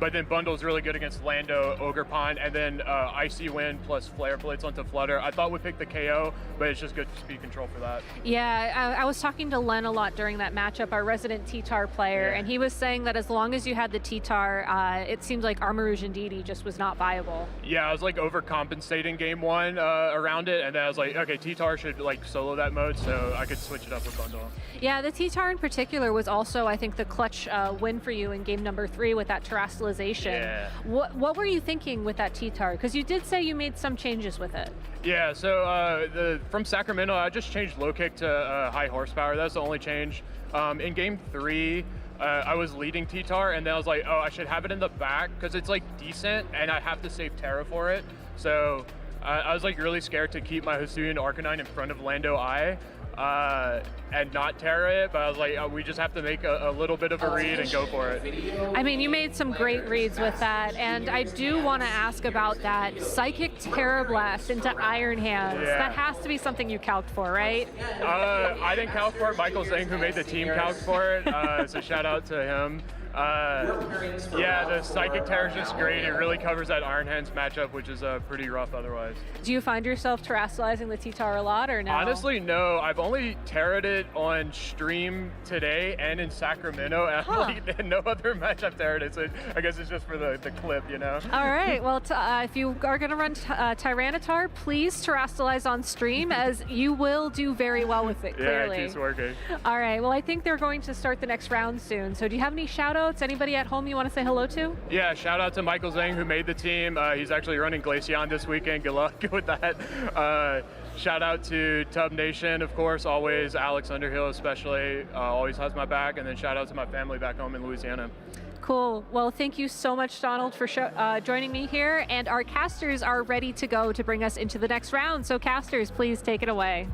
but then Bundle's really good against Lando, Ogerpon, and then Icy Wind plus Flare Blitz onto Flutter. I thought we'd pick the KO, but it's just good speed control for that. Yeah, I was talking to Len a lot during that matchup, our resident T-Tar player, and he was saying that as long as you had the T-Tar, it seemed like Armarouge and Didi just was not viable. Yeah, I was like overcompensating game one around it, and then I was like, okay, T-Tar should like solo that mode, so I could switch it up with Bundle. Yeah, the T-Tar in particular was also, I think, the clutch win for you in game number 3 with that terrestrialization. Yeah. What were you thinking with that T-Tar? Because you did say you made some changes with it. Yeah, so from Sacramento, I just changed low kick to high horsepower. That's the only change. In game 3, I was leading T-Tar, and then I was like, oh, I should have it in the back because it's like decent, and I have to save Terra for it. So I was like really scared to keep my Hisuian Arcanine in front of Lando I. And not Terra it, but I was like, we just have to make a little bit of a read and go for it. I mean, you made some great reads with that, and I do want to ask about that Psychic Terra Blast into Iron Hands. Yeah. That has to be something you calced for, right? I didn't calc for it. Michael Zhang, who made the team, calced for it, so shout out to him. Yeah, the Psychic Terror is just great. It really covers that Iron Hands matchup, which is pretty rough otherwise. Do you find yourself terrestrializing the T-Tar a lot, or no? Honestly, no. I've only terra'd it on stream today and in Sacramento, and like, no other match I've terra'd it, so I guess it's just for the clip, you know? All right, well, if you are going to run Tyranitar, please terrestrialize on stream, as you will do very well with it, clearly. Yeah, it keeps working. All right, well, I think they're going to start the next round soon, so do you have any shout-outs? Anybody at home you want to say hello to? Yeah, shout out to Michael Zhang, who made the team. He's actually running Glaceon this weekend. Good luck with that. Shout out to Tub Nation, of course, always. Alex Underhill especially, always has my back. And then shout out to my family back home in Louisiana. Cool. Well, thank you so much, Donald, for joining me here. And our casters are ready to go to bring us into the next round. So casters, please take it away.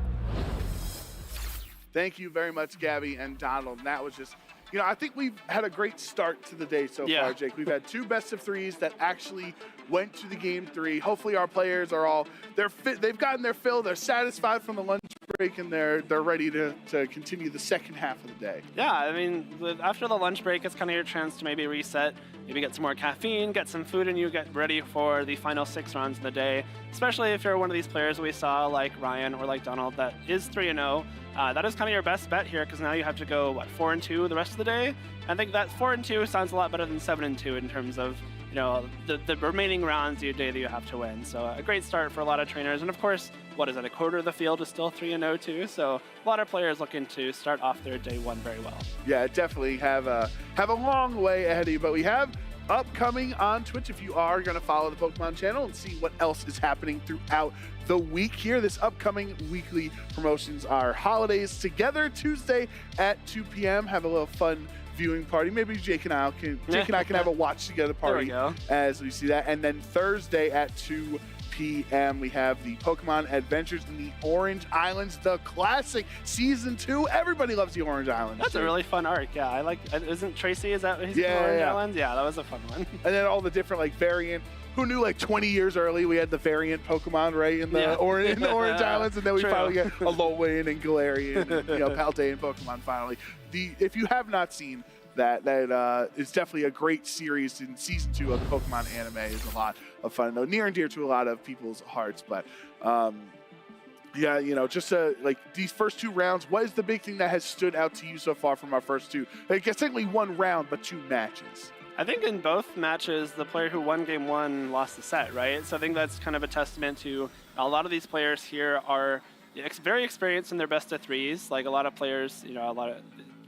Thank you very much, Gabby and Donald. And that was just, you know, I think we've had a great start to the day so far, Jake. We've had 2 best of 3s that actually went to the game 3. Hopefully our players are all, they're fit, they've gotten their fill, they're satisfied from the lunch break, and they're ready to continue the second half of the day. Yeah, I mean, after the lunch break, it's kind of your chance to maybe reset, maybe get some more caffeine, get some food in you, get ready for the final 6 rounds in the day, especially if you're one of these players we saw like Ryan or like Donald that is 3-0. That is kind of your best bet here, because now you have to go, what, 4-2 the rest of the day? I think that 4-2 sounds a lot better than 7-2 in terms of, you know, the remaining rounds of your day that you have to win. So a great start for a lot of trainers. And of course, what is it, a quarter of the field is still 3-0 too. So a lot of players looking to start off their day 1 very well. Yeah, definitely have a long way ahead of you, but we have upcoming on Twitch if you are going to follow the Pokemon channel and see what else is happening throughout the week here. This upcoming weekly promotions are Holidays Together Tuesday at 2 p.m. Have a little fun viewing party. Maybe Jake and I can have a watch together party as we see that. And then Thursday at 2 p.m. we have the Pokemon Adventures in the Orange Islands, the classic Season 2. Everybody loves the Orange Islands. That's a really fun arc. Yeah, I like. Isn't Tracy? Is that his Orange Islands? Yeah, that was a fun one. And then all the different like variant. Who knew like 20 years early we had the variant Pokemon right in the Orange Islands, and then we finally get Alolan and Galarian, and, you know, Paldean Pokemon finally. If you have not seen that is definitely a great series in Season 2 of the Pokemon anime. Is a lot of fun, though near and dear to a lot of people's hearts. But yeah, you know, just like these first 2 rounds, what is the big thing that has stood out to you so far from our first 2? Like, it's technically 1 round, but 2 matches. I think in both matches, the player who won game 1 lost the set, right? So I think that's kind of a testament to a lot of these players here are very experienced in their best of 3s. Like a lot of players, you know,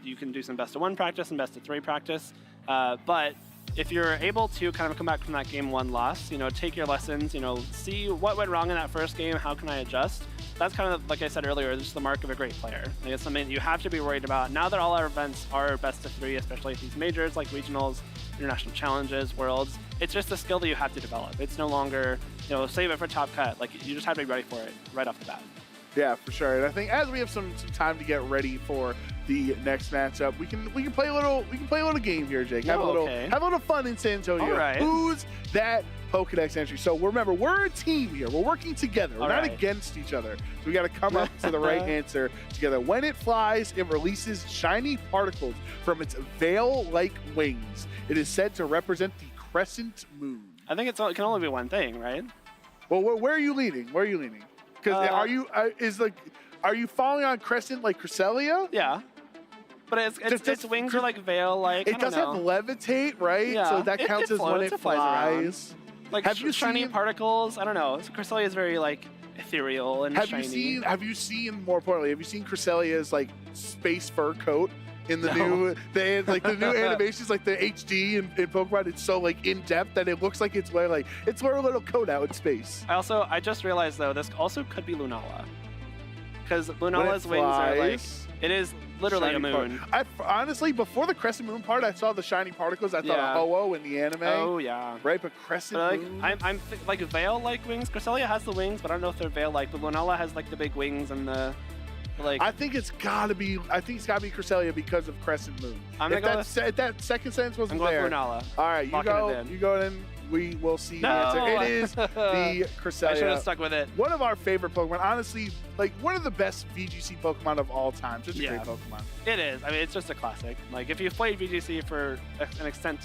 you can do some best of 1 practice and best of 3 practice. But if you're able to kind of come back from that game 1 loss, you know, take your lessons, you know, see what went wrong in that first game, how can I adjust? That's kind of, like I said earlier, just the mark of a great player. Like it's something that you have to be worried about. Now that all our events are best of 3, especially at these majors like regionals, international challenges, worlds, it's just a skill that you have to develop. It's no longer, you know, save it for top cut. Like you just have to be ready for it right off the bat. Yeah, for sure. And I think as we have some time to get ready for the next matchup, we can play a little game here, Jake. Have a little fun in San Antonio. All right. Who's that Pokedex entry? So remember, we're a team here. We're working together. We're not against each other. So we got to come up to the right answer together. When it flies, it releases shiny particles from its veil-like wings. It is said to represent the Crescent Moon? I think it can only be one thing, right? Well, where are you leaning? Where are you leaning? Because are you falling on Crescent like Cresselia? Yeah. But its wings are like veil, like it does have levitate, right? Yeah. So that counts as when it flies. Like have you shiny particles? I don't know. Cresselia is very like ethereal and shiny. Have you seen more importantly? Have you seen Cresselia's like space fur coat in the new the new animations, like the HD in Pokemon? It's so like in depth that it looks like it's wearing a little coat out in space. I just realized though this also could be Lunala, because Lunala's wings are like it is literally shiny a moon. Honestly, before the Crescent Moon part, I saw the shiny particles. I thought of Ho-Oh in the anime. Oh yeah. Right, but Crescent Moon. I'm like veil-like wings. Cresselia has the wings, but I don't know if they're veil-like. But Lunala has like the big wings and the like. I think it's gotta be Cresselia because of Crescent Moon. If that second sentence wasn't there. I'm going for Lunala. All right, you go in. We will see the answer. It is the Cresselia. I should have stuck with it. One of our favorite Pokemon. Honestly, like one of the best VGC Pokemon of all time. Just a great Pokemon. It is. I mean, it's just a classic. Like if you've played VGC for an extent,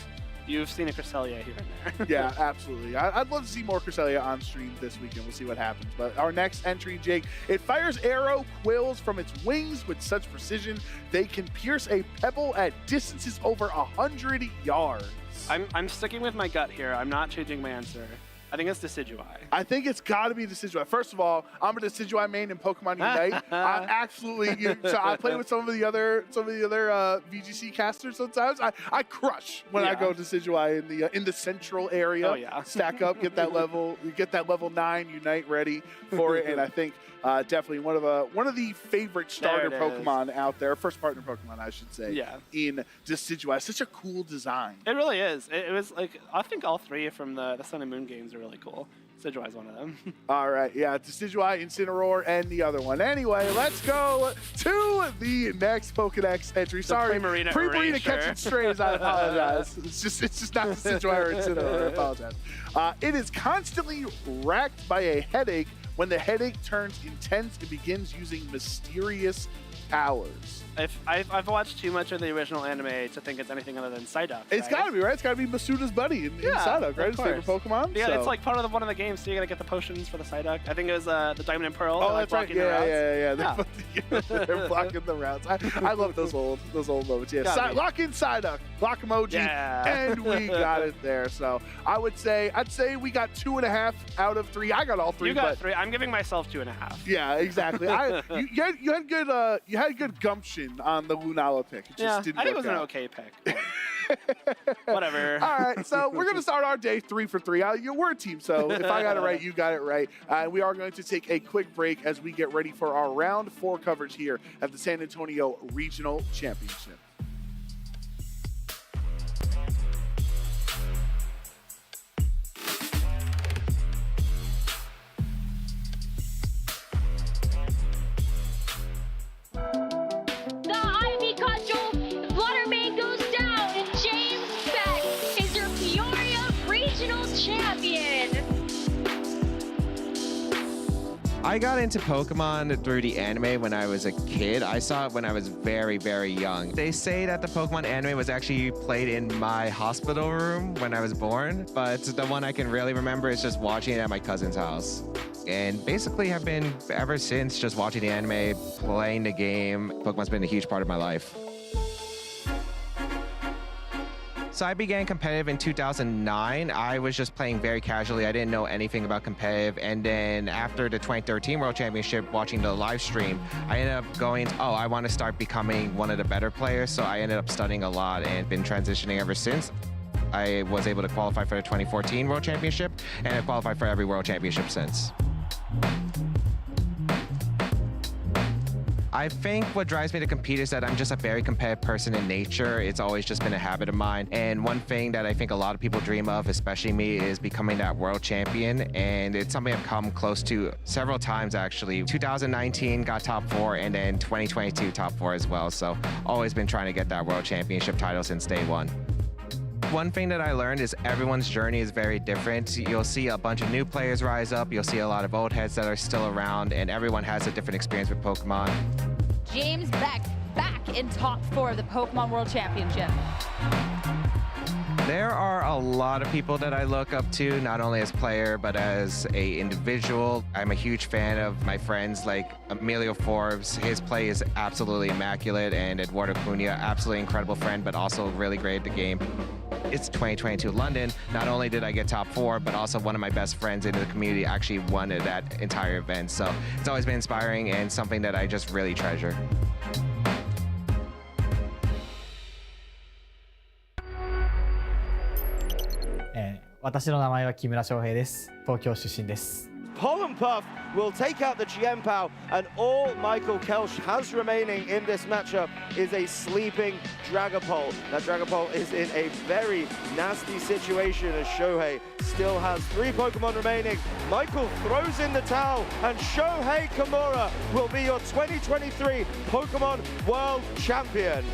you've seen a Cresselia here and there. Yeah, absolutely. I'd love to see more Cresselia on stream this weekend. We'll see what happens. But our next entry, Jake, it fires arrow quills from its wings with such precision they can pierce a pebble at distances over 100 yards. I'm sticking with my gut here. I'm not changing my answer. I think it's Decidueye. I think it's got to be Decidueye. First of all, I'm a Decidueye main in Pokemon Unite. I'm absolutely. So I play with some of the other VGC casters sometimes. I crush when I go Decidueye in the central area. Oh yeah. Stack up, get that level 9 Unite ready for it, and I think definitely one of the favorite starter Pokemon out there, first partner Pokemon, I should say. Yeah. In Decidueye, such a cool design. It really is. It was like I think all three from the Sun and Moon games are really cool. Decidueye is one of them. All right, yeah, Decidueye, Incineroar, and the other one. Anyway, let's go to the next Pokedex entry. Sorry, Pre-Marina catching strays. I apologize. It's just not Decidueye or Incineroar. I apologize. It is constantly racked by a headache. When the headache turns intense, it begins using mysterious powers. I've watched too much of the original anime to think it's anything other than Psyduck. It's got to be, right? It's got to be Masuda's buddy in Psyduck, right? His favorite Pokemon? Yeah, it's like part of one of the games, so you got to get the potions for the Psyduck. I think it was the Diamond and Pearl. Oh, that's right. Yeah. They're blocking the routes. I love those old moments. Yeah, lock in Psyduck, lock emoji, and we got it there. So I'd say we got 2.5 out of 3. I got all 3. You got 3. I'm giving myself 2.5. Yeah, exactly. You had good gumption on the Lunala pick. It just didn't I think it was out. an okay pick. Whatever. All right, so we're going to start our day 3 for 3. We're a team, so if I got it right, you got it right. We are going to take a quick break as we get ready for our round 4 coverage here at the San Antonio Regional Championship. I got into Pokemon through the anime when I was a kid. I saw it when I was very, very young. They say that the Pokemon anime was actually played in my hospital room when I was born, but the one I can really remember is just watching it at my cousin's house. And basically have been ever since just watching the anime, playing the game. Pokemon's been a huge part of my life. So I began competitive in 2009. I was just playing very casually. I didn't know anything about competitive. And then after the 2013 World Championship, watching the live stream, I ended up going, I want to start becoming one of the better players. So I ended up studying a lot and been transitioning ever since. I was able to qualify for the 2014 World Championship, and I qualified for every World Championship since. I think what drives me to compete is that I'm just a very competitive person in nature. It's always just been a habit of mine. And one thing that I think a lot of people dream of, especially me, is becoming that world champion. And it's something I've come close to several times, actually. 2019 got top 4, and then 2022 top 4 as well. So always been trying to get that world championship title since day one. One thing that I learned is everyone's journey is very different. You'll see a bunch of new players rise up. You'll see a lot of old heads that are still around, and everyone has a different experience with Pokemon. James Beck back in top 4 of the Pokemon World Championship. There are a lot of people that I look up to, not only as player, but as a individual. I'm a huge fan of my friends like Emilio Forbes. His play is absolutely immaculate, and Eduardo Cunha, absolutely incredible friend, but also really great at the game. It's 2022 London. Not only did I get top 4, but also one of my best friends in the community actually won that entire event. So it's always been inspiring and something that I just really treasure. Pollen Puff will take out the Chien Pao, and all Michael Kelsch has remaining in this matchup is a sleeping Dragapult. Now Dragapult is in a very nasty situation as Shohei still has 3 Pokemon remaining. Michael throws in the towel, and Shohei Kimura will be your 2023 Pokemon World Champion.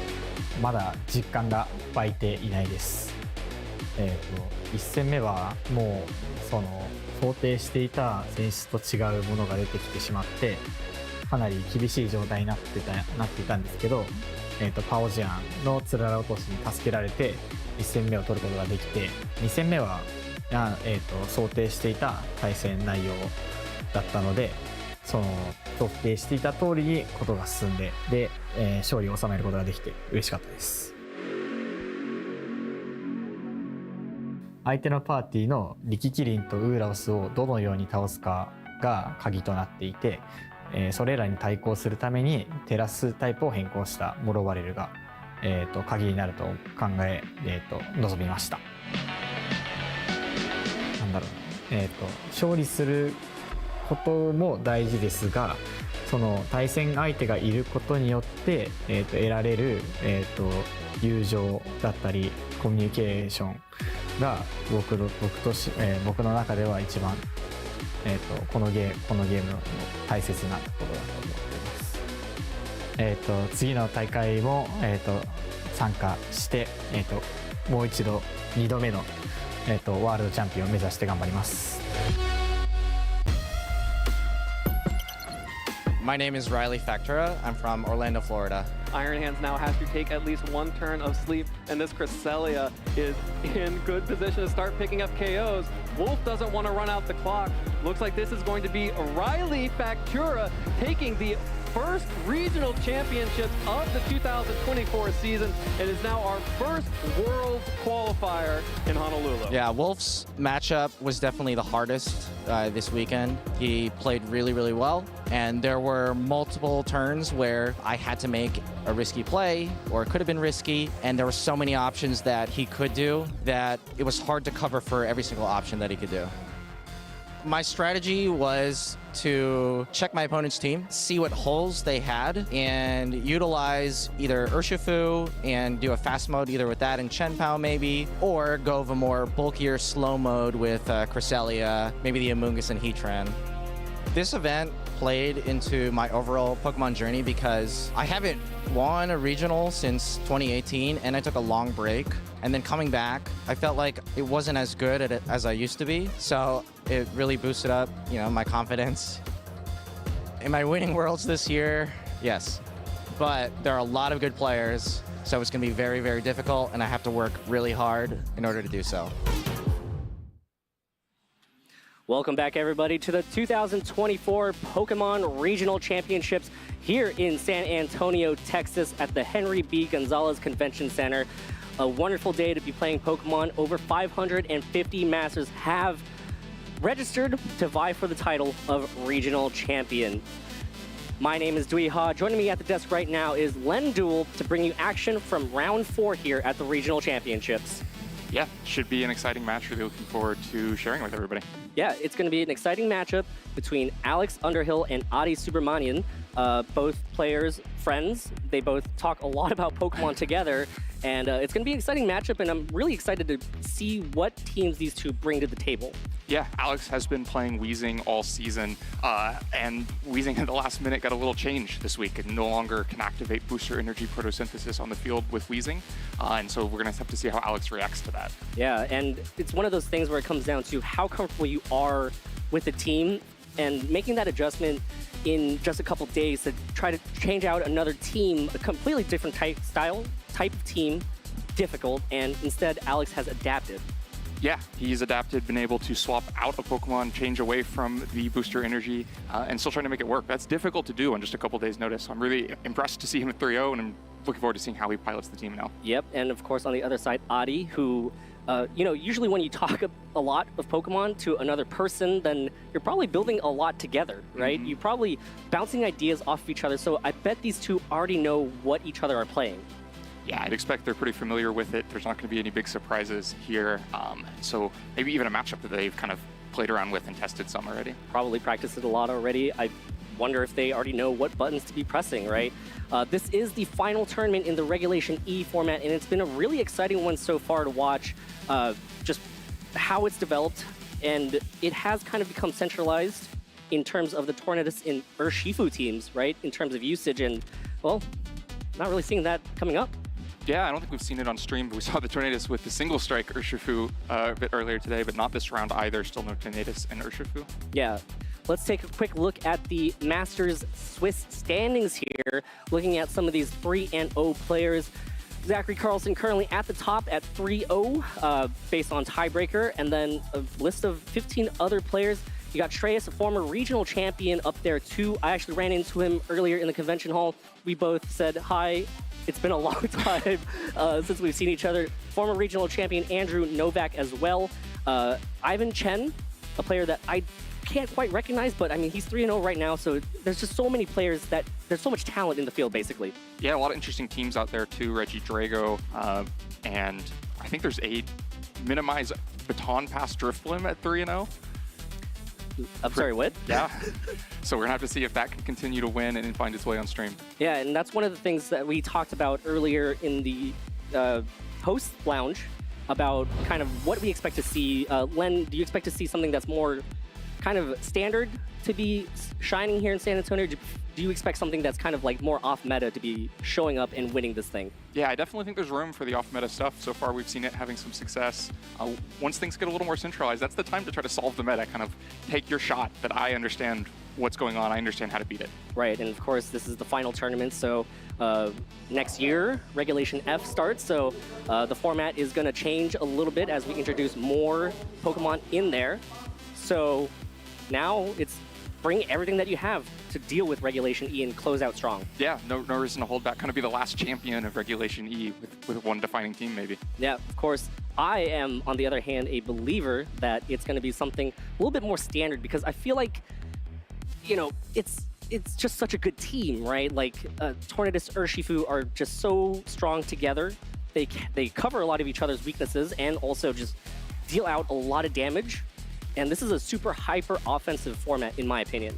まだ実感が湧いていないです。1戦目はもうその想定していた選手と違うものが出てきてしまってかなり厳しい状態になっていたんですけど、パオジアンのつらら落としに助けられて1戦目を取ることができて、2戦目は想定していた対戦内容だったので、その想定していた通りにことが進んで、勝利を収めることができて嬉しかったです。相手のパーティーのリキキリンとウーラオスをどのように倒すかが鍵となっていて、それらに対抗するためにテラスタイプを変更したモロバレルが、鍵になると考え、臨みました。なんだろう、勝利することも大事ですが、その対戦相手がいることによって、得られる、友情だったりコミュニケーションが僕の中では一番、このゲームの大切なところだと思っています。次の大会も、参加して、もう一度2度目の、ワールドチャンピオンを目指して頑張ります。My name is Riley Factura. I'm from Orlando, Florida. Iron Hands now has to take at least 1 turn of sleep, and this Cresselia is in good position to start picking up KOs. Wolf doesn't want to run out the clock. Looks like this is going to be Riley Factura taking the first regional championships of the 2024 season. It is now our first world qualifier in Honolulu. Yeah, Wolf's matchup was definitely the hardest this weekend. He played really, really well, and there were multiple turns where I had to make a risky play, or it could have been risky, and there were so many options that he could do that it was hard to cover for every single option that he could do. My strategy was to check my opponent's team, see what holes they had, and utilize either Urshifu and do a fast mode either with that and Chien Pao maybe, or go of a more bulkier slow mode with Cresselia, maybe the Amoonguss and Heatran. This event played into my overall Pokemon journey because I haven't won a regional since 2018, and I took a long break. And then coming back, I felt like it wasn't as good at it as I used to be. So it really boosted up, my confidence. Am I winning Worlds this year? Yes. But there are a lot of good players, so it's going to be very, very difficult, and I have to work really hard in order to do so. Welcome back, everybody, to the 2024 Pokemon Regional Championships here in San Antonio, Texas at the Henry B. Gonzalez Convention Center. A wonderful day to be playing Pokemon. Over 550 Masters have registered to vie for the title of Regional Champion. My name is Dui Ha. Joining me at the desk right now is Len Duel to bring you action from round 4 here at the Regional Championships. Yeah, should be an exciting match. Really looking forward to sharing with everybody. Yeah, it's going to be an exciting matchup between Alex Underhill and Adi Subramanian. Both players, friends. They both talk a lot about Pokemon together. And it's going to be an exciting matchup, and I'm really excited to see what teams these two bring to the table. Yeah, Alex has been playing Weezing all season, and Weezing at the last minute got a little change this week and no longer can activate Booster Energy Photosynthesis on the field with Weezing, and so we're going to have to see how Alex reacts to that. Yeah, and it's one of those things where it comes down to how comfortable you are with the team, and making that adjustment in just a couple days to try to change out another team, a completely different type of team, difficult, and instead Alex has adapted. Yeah, he's adapted, been able to swap out a Pokemon, change away from the booster energy, and still trying to make it work. That's difficult to do on just a couple days' notice. So I'm really impressed to see him at 3-0, and I'm looking forward to seeing how he pilots the team now. Yep, and of course on the other side, Adi, who, usually when you talk a lot of Pokemon to another person, then you're probably building a lot together, right? You're probably bouncing ideas off of each other, so I bet these two already know what each other are playing. Yeah, I'd expect they're pretty familiar with it. There's not going to be any big surprises here. So maybe even a matchup that they've kind of played around with and tested some already. Probably practiced it a lot already. I wonder if they already know what buttons to be pressing, right? This is the final tournament in the Regulation E format, and it's been a really exciting one so far to watch, just how it's developed, and it has kind of become centralized in terms of the Tornadus and Urshifu teams, right? In terms of usage, and, well, not really seeing that coming up. Yeah, I don't think we've seen it on stream, but we saw the Tornadus with the single strike Urshifu a bit earlier today, but not this round either. Still no Tornadus and Urshifu. Yeah. Let's take a quick look at the Masters Swiss standings here, looking at some of these 3-0 players. Zachary Carlson currently at the top at 3-0 based on tiebreaker, and then a list of 15 other players. You got Shreyas, a former regional champion, up there too. I actually ran into him earlier in the convention hall. We both said hi. It's been a long time since we've seen each other. Former regional champion Andrew Novak as well. Ivan Chen, a player that I can't quite recognize, but I mean, he's 3-0 right now, so there's just so many players that there's so much talent in the field, basically. Yeah, a lot of interesting teams out there too. Reggie Drago, and I think there's a minimize baton pass Drifblim at 3-0. I'm sorry, what? Yeah. So we're gonna have to see if that can continue to win and find its way on stream. Yeah, and that's one of the things that we talked about earlier in the host lounge about kind of what we expect to see. Len, do you expect to see something that's more kind of standard to be shining here in San Antonio? Do you expect something that's kind of like more off-meta to be showing up and winning this thing? Yeah, I definitely think there's room for the off-meta stuff. So far, we've seen it having some success. Once things get a little more centralized, that's the time to try to solve the meta, kind of take your shot that I understand what's going on, I understand how to beat it. Right, and of course, this is the final tournament, so next year, Regulation F starts, so the format is going to change a little bit as we introduce more Pokemon in there. So now it's bring everything that you have to deal with Regulation E and close out strong. Yeah, no reason to hold back. Kind of be the last champion of Regulation E with one defining team, maybe. Yeah, of course. I am, on the other hand, a believer that it's going to be something a little bit more standard, because I feel like, you know, it's just such a good team, right? Like, Tornadus, Urshifu are just so strong together. They cover a lot of each other's weaknesses and also just deal out a lot of damage. And this is a super hyper offensive format, in my opinion.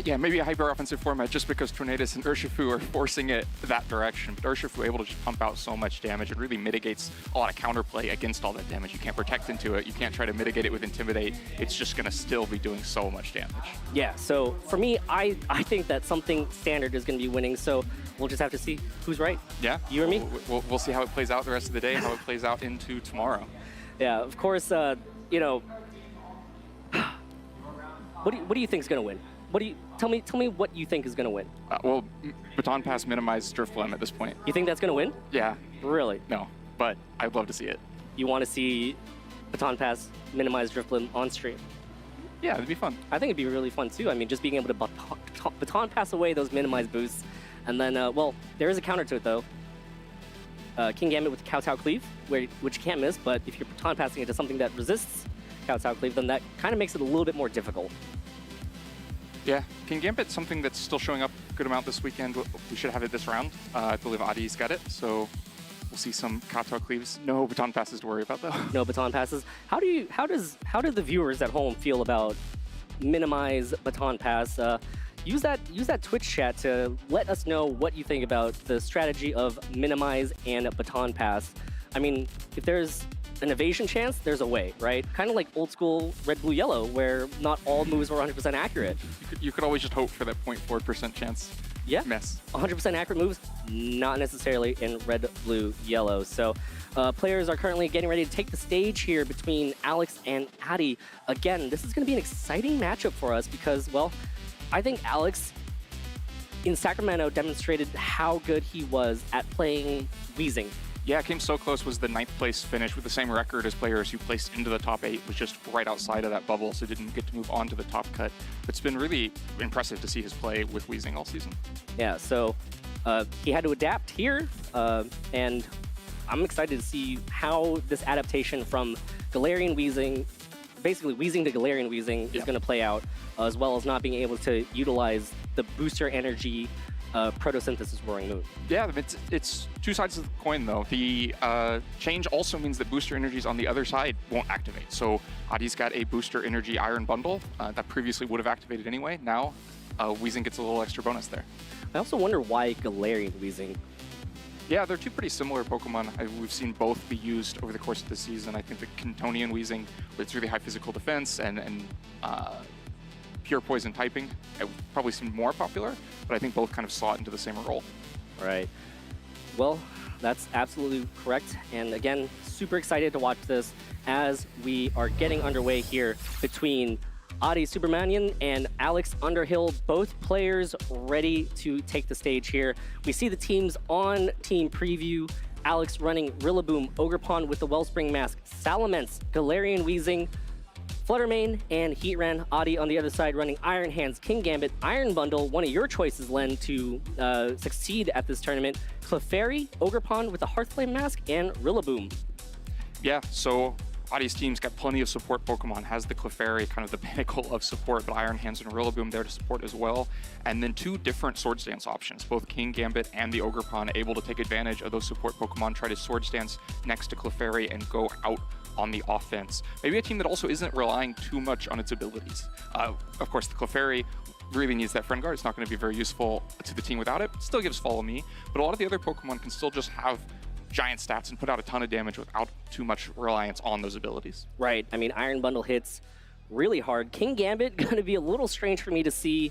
Yeah, maybe a hyper offensive format just because Tornadus and Urshifu are forcing it that direction. But Urshifu able to just pump out so much damage. It really mitigates a lot of counterplay against all that damage. You can't protect into it. You can't try to mitigate it with Intimidate. It's just going to still be doing so much damage. Yeah, so for me, I think that something standard is going to be winning. So we'll just have to see who's right. Yeah. You or me? We'll see how it plays out the rest of the day, how it plays out into tomorrow. Yeah, of course, you know, what do you think is going to win? Tell me what you think is going to win. Well, Baton Pass minimizes Drifblim at this point. You think that's going to win? Yeah. Really? No, but I'd love to see it. You want to see Baton Pass minimize Drifblim on stream? Yeah, it'd be fun. I think it'd be really fun too. I mean, just being able to Baton Pass away those minimize boosts. And then, well, there is a counter to it though. King Gambit with Kowtow Cleave, which you can't miss, but if you're Baton Passing it to something that resists Kowtow Cleave, then that kind of makes it a little bit more difficult. Yeah, King Gambit's something that's still showing up a good amount this weekend. We should have it this round. I believe Adi's got it, so we'll see some Kowtow Cleaves. No Baton Passes to worry about though. No Baton Passes. How do the viewers at home feel about minimize Baton Pass? Use that Twitch chat to let us know what you think about the strategy of minimize and Baton Pass. I mean, if there's an evasion chance, there's a way, right? Kind of like old school red, blue, yellow, where not all moves were 100% accurate. You could always just hope for that 0.4% chance. Yeah, miss. 100% accurate moves, not necessarily in red, blue, yellow. So players are currently getting ready to take the stage here between Alex and Adi. Again, this is going to be an exciting matchup for us because, well, I think Alex in Sacramento demonstrated how good he was at playing Weezing. Yeah, it came so close. Was the 9th place finish with the same record as players who placed into the top 8, was just right outside of that bubble, so didn't get to move on to the top cut. It's been really impressive to see his play with Weezing all season. Yeah, so he had to adapt here, and I'm excited to see how this adaptation from Galarian Weezing, basically Weezing to Galarian Weezing, is going to play out, as well as not being able to utilize the booster energy Photosynthesis Roaring Moon. Yeah, it's two sides of the coin, though. The change also means that booster energies on the other side won't activate. So Adi's got a booster energy iron bundle that previously would have activated anyway. Now Weezing gets a little extra bonus there. I also wonder why Galarian Weezing. Yeah, they're two pretty similar Pokemon. We've seen both be used over the course of the season. I think the Cantonian Weezing, with its really high physical defense and pure poison typing, it probably seemed more popular, but I think both kind of slot into the same role. Right. Well, that's absolutely correct. And again, super excited to watch this as we are getting underway here between Adi Subramanian and Alex Underhill, both players ready to take the stage here. We see the teams on team preview. Alex running Rillaboom, Ogerpon with the Wellspring Mask, Salamence, Galarian Weezing, Fluttermane, and Heatran. Adi on the other side running Iron Hands, King Gambit, Iron Bundle, one of your choices, Len, to succeed at this tournament. Clefairy, Ogerpon with the Hearthflame Mask, and Rillaboom. Yeah, so Adi's team's got plenty of support Pokemon, has the Clefairy, kind of the pinnacle of support, but Iron Hands and Rillaboom there to support as well. And then two different Swords Dance options, both King Gambit and the Ogerpon able to take advantage of those support Pokemon, try to Swords Dance next to Clefairy and go out on the offense. Maybe a team that also isn't relying too much on its abilities. Of course, the Clefairy really needs that Friend Guard. It's not going to be very useful to the team without it. It still gives Follow Me, but a lot of the other Pokemon can still just have giant stats and put out a ton of damage without too much reliance on those abilities. Right. I mean, Iron Bundle hits really hard. King Gambit going to be a little strange for me to see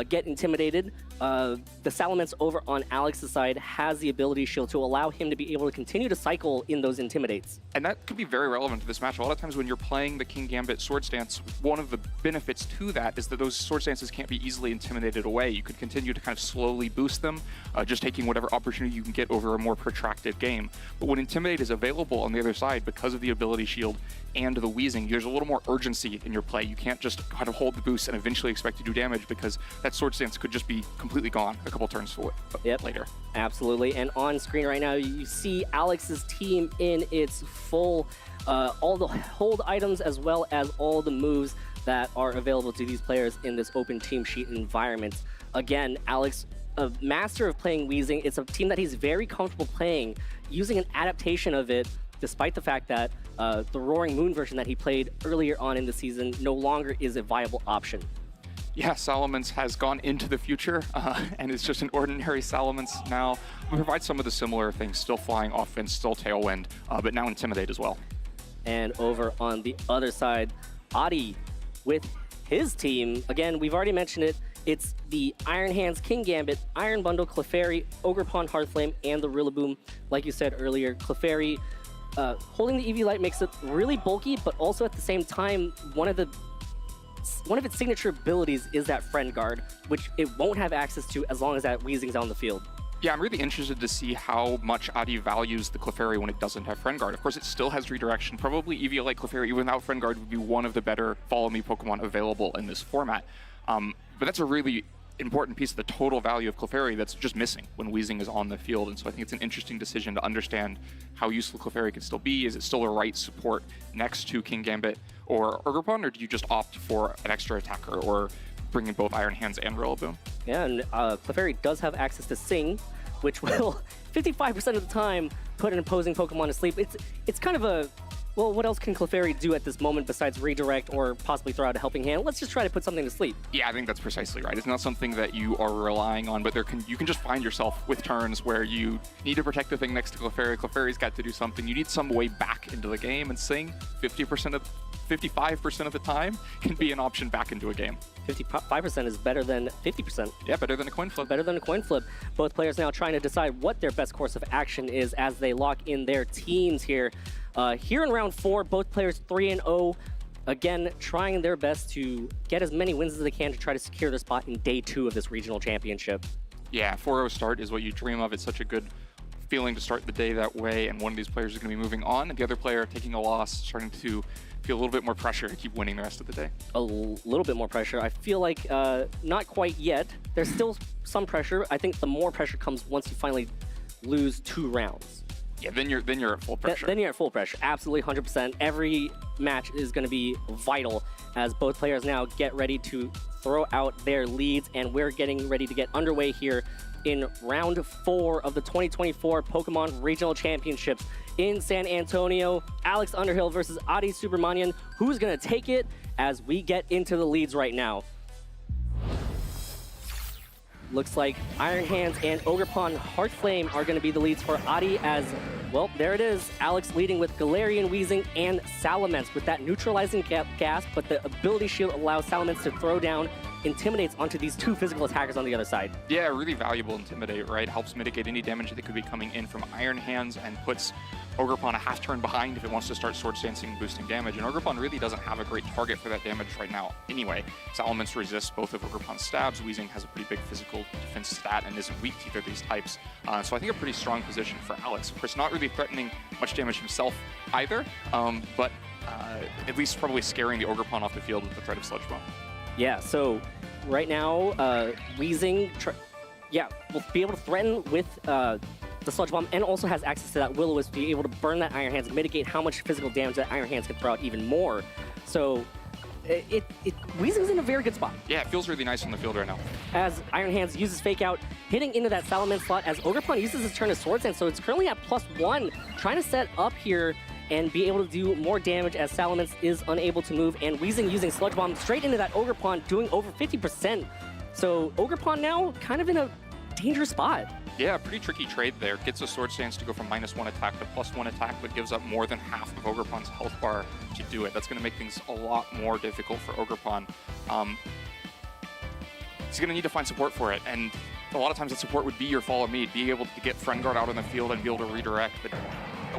get intimidated. The Salamence over on Alex's side has the ability shield to allow him to be able to continue to cycle in those intimidates. And that could be very relevant to this match. A lot of times when you're playing the King Gambit Swords Dance, one of the benefits to that is that those Swords Dances can't be easily intimidated away. You could continue to kind of slowly boost them, just taking whatever opportunity you can get over a more protracted game. But when Intimidate is available on the other side, because of the ability shield and the Weezing, there's a little more urgency in your play. You can't just kind of hold the boost and eventually expect to do damage, because that Swords Dance could just be completely gone a couple turns later. Absolutely. And on screen right now, you see Alex's team in its full, all the hold items as well as all the moves that are available to these players in this open team sheet environment. Again, Alex, a master of playing Weezing. It's a team that he's very comfortable playing, using an adaptation of it, despite the fact that the Roaring Moon version that he played earlier on in the season no longer is a viable option. Yeah, Salamence has gone into the future, and it's just an ordinary Salamence now. We provide some of the similar things, still flying offense, still Tailwind, but now Intimidate as well. And over on the other side, Adi with his team. Again, we've already mentioned it. It's the Iron Hands, King Gambit, Iron Bundle, Clefairy, Ogerpon, Hearthflame, and the Rillaboom. Like you said earlier, Clefairy holding the EV Light makes it really bulky, but also at the same time, one of its signature abilities is that Friend Guard, which it won't have access to as long as that Weezing's on the field. Yeah, I'm really interested to see how much Adi values the Clefairy when it doesn't have Friend Guard. Of course, it still has Redirection. Probably EV-Light Clefairy, even without Friend Guard, would be one of the better Follow Me Pokemon available in this format. But that's a really important piece of the total value of Clefairy that's just missing when Weezing is on the field. And so I think it's an interesting decision to understand how useful Clefairy can still be. Is it still the right support next to King Gambit or Ogerpon, or do you just opt for an extra attacker or bring in both Iron Hands and Rillaboom? Yeah, and Clefairy does have access to Sing, which will 55% of the time put an opposing Pokemon to sleep. It's kind of a, well, what else can Clefairy do at this moment besides redirect or possibly throw out a helping hand? Let's just try to put something to sleep. Yeah, I think that's precisely right. It's not something that you are relying on, but you can just find yourself with turns where you need to protect the thing next to Clefairy. Clefairy's got to do something. You need some way back into the game, and Sing 55% of the time can be an option back into a game. 55% is better than 50%. Yeah, better than a coin flip. Better than a coin flip. Both players now trying to decide what their best course of action is as they lock in their teams here. Here in round 4, both players 3-0. Again, trying their best to get as many wins as they can to try to secure their spot in day 2 of this regional championship. Yeah, 4-0 start is what you dream of. It's such a good feeling to start the day that way, and one of these players is going to be moving on, and the other player taking a loss, starting to feel a little bit more pressure to keep winning the rest of the day. A little bit more pressure. I feel like not quite yet. There's still some pressure. I think the more pressure comes once you finally lose 2 rounds. Yeah, then you're at full pressure. Then you're at full pressure. Absolutely, 100%. Every match is going to be vital as both players now get ready to throw out their leads, and we're getting ready to get underway here in round 4 of the 2024 Pokemon Regional Championships in San Antonio. Alex Underhill versus Adi Subramanian. Who's going to take it as we get into the leads right now? Looks like Iron Hands and Ogerpon Heartflame are going to be the leads for Adi as, well, there it is. Alex leading with Galarian, Weezing, and Salamence with that neutralizing gas, but the ability shield allows Salamence to throw down Intimidates onto these 2 physical attackers on the other side. Yeah, really valuable Intimidate, right? Helps mitigate any damage that could be coming in from Iron Hands and puts Ogerpon a half turn behind if it wants to start Swords Dancing boosting damage. And Ogerpon really doesn't have a great target for that damage right now anyway. Salamence resists both of Ogerpon's stabs. Weezing has a pretty big physical defense stat and isn't weak to either of these types. So I think a pretty strong position for Alex. Of course, not really threatening much damage himself either, but at least probably scaring the Ogerpon off the field with the threat of Sludge Bomb. Yeah, so right now, Weezing will be able to threaten with the Sludge Bomb and also has access to that Will-O-Wisp to be able to burn that Iron Hands and mitigate how much physical damage that Iron Hands can throw out even more. So Weezing's in a very good spot. Yeah, it feels really nice on the field right now. As Iron Hands uses Fake Out, hitting into that Salamence slot as Ogerpon uses his turn to Swords Dance, so it's currently at +1, trying to set up here and be able to do more damage as Salamence is unable to move, and Weezing using Sludge Bomb straight into that Ogerpon, doing over 50%. So Ogerpon now kind of in a dangerous spot. Yeah, pretty tricky trade there. Gets a Sword Stance to go from -1 attack to +1 attack, but gives up more than half of Ogerpon's health bar to do it. That's going to make things a lot more difficult for Ogerpon. He's going to need to find support for it, and a lot of times that support would be your Follow Me, be able to get Friend Guard out on the field and be able to redirect, but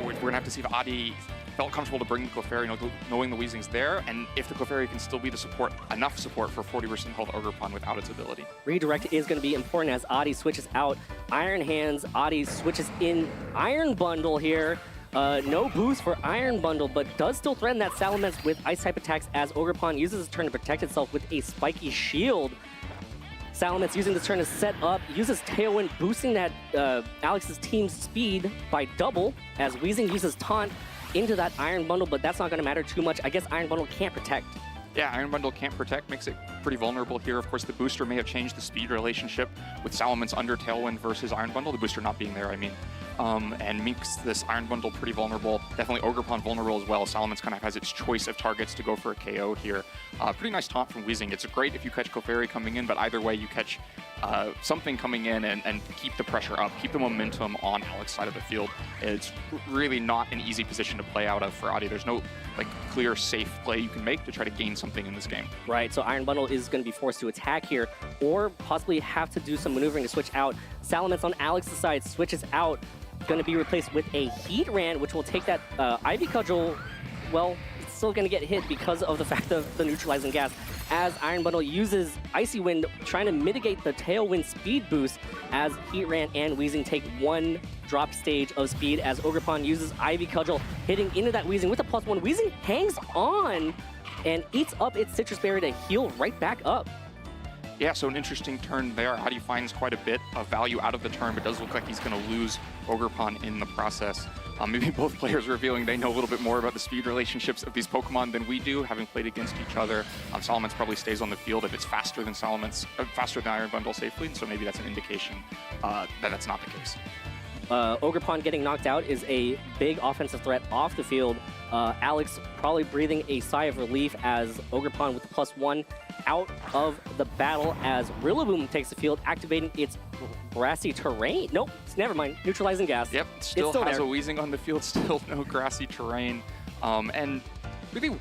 we're going to have to see if Adi felt comfortable to bring the Clefairy, knowing the Weezing's there, and if the Clefairy can still be the support, enough support for 40% health Ogerpon without its ability. Redirect is going to be important as Adi switches out Iron Hands. Adi switches in Iron Bundle here. No boost for Iron Bundle, but does still threaten that Salamence with Ice-type attacks as Ogerpon uses his turn to protect itself with a spiky shield. Salamence using this turn to set up, uses Tailwind, boosting that Alex's team's speed by double, as Weezing uses Taunt into that Iron Bundle, but that's not going to matter too much. I guess Iron Bundle can't protect. Yeah, Iron Bundle can't protect, makes it pretty vulnerable here. Of course, the booster may have changed the speed relationship with Salamence under Tailwind versus Iron Bundle, the booster not being there, I mean. And makes this Iron Bundle pretty vulnerable. Definitely Ogerpon vulnerable as well. Salamence kind of has its choice of targets to go for a KO here. Pretty nice taunt from Weezing. It's great if you catch Clefairy coming in, but either way you catch something coming in and keep the pressure up, keep the momentum on Alex's side of the field. It's really not an easy position to play out of for Adi. There's no clear, safe play you can make to try to gain something in this game. Right, so Iron Bundle is going to be forced to attack here, or possibly have to do some maneuvering to switch out. Salamence on Alex's side switches out, going to be replaced with a Heatran, which will take that Ivy Cudgel. Well, it's still going to get hit because of the fact of the neutralizing gas, as Iron Bundle uses Icy Wind, trying to mitigate the Tailwind speed boost, as Heatran and Weezing take 1 drop stage of speed, as Ogerpon uses Ivy Cudgel, hitting into that Weezing with a +1. Weezing hangs on and eats up its Citrus Berry to heal right back up. Yeah, so an interesting turn there. Adi finds quite a bit of value out of the turn, but does look like he's going to lose Ogerpon in the process. Maybe both players revealing they know a little bit more about the speed relationships of these Pokemon than we do, having played against each other. Salamence probably stays on the field if it's faster than faster than Iron Bundle safely, and so maybe that's an indication that that's not the case. Ogerpon getting knocked out is a big offensive threat off the field. Alex probably breathing a sigh of relief as Ogerpon with the +1 out of the battle as Rillaboom takes the field, activating its grassy terrain. Nope, never mind. Neutralizing gas. Yep, still has a Weezing on the field, still no grassy terrain. And really,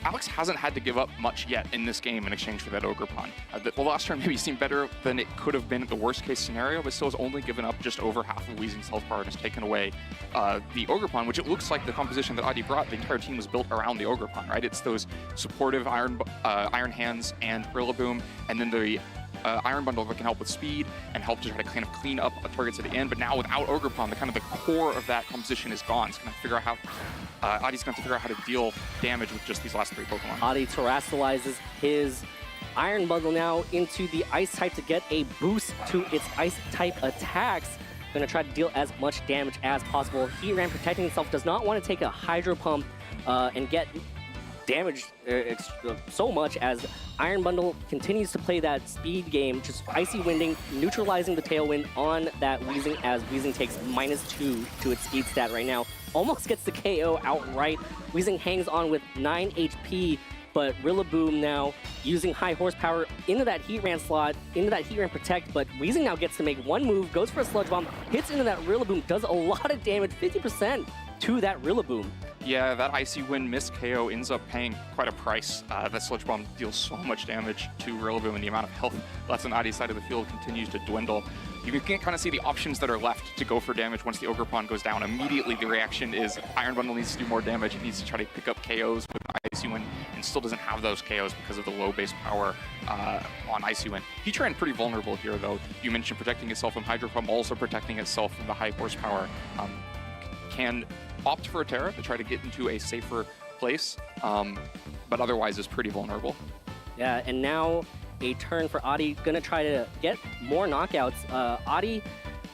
Alex hasn't had to give up much yet in this game in exchange for that Ogerpon. The last turn maybe seemed better than it could have been at the worst case scenario, but still has only given up just over half of Weezing's health bar and has taken away the Ogerpon, which it looks like the composition that Adi brought, the entire team was built around the Ogerpon, right? It's those supportive Iron Hands and Rillaboom, and then the Iron Bundle that can help with speed and help to try to kind of clean up targets at the end. But now without Ogerpon, the kind of the core of that composition is gone. It's going to figure out how Adi's going to figure out how to deal damage with just these last 3 Pokemon. Adi terrestrializes his Iron Bundle now into the Ice type to get a boost to its Ice type attacks. Going to try to deal as much damage as possible. Heatran protecting himself, does not want to take a Hydro Pump and get damaged so much as Iron Bundle continues to play that speed game, just Icy Winding, neutralizing the Tailwind on that Weezing as Weezing takes -2 to its speed stat right now. Almost gets the KO outright. Weezing hangs on with 9 HP, but Rillaboom now using high horsepower into that Heatran slot, into that Heatran Protect, but Weezing now gets to make one move, goes for a Sludge Bomb, hits into that Rillaboom, does a lot of damage, 50% to that Rillaboom. Yeah, that Icy Wind miss KO ends up paying quite a price. That Sludge Bomb deals so much damage to Rillaboom, and the amount of health left on Adi's side of the field continues to dwindle. You can kind of see the options that are left to go for damage once the Ogerpon goes down. Immediately, the reaction is Iron Bundle needs to do more damage. He needs to try to pick up KOs with Icy Wind, and still doesn't have those KOs because of the low base power on Icy Wind. Heatran pretty vulnerable here, though. You mentioned protecting itself from Hydro Pump, also protecting itself from the high horsepower. Can opt for a Terra to try to get into a safer place, but otherwise is pretty vulnerable. Yeah, and now a turn for Adi, gonna try to get more knockouts. Adi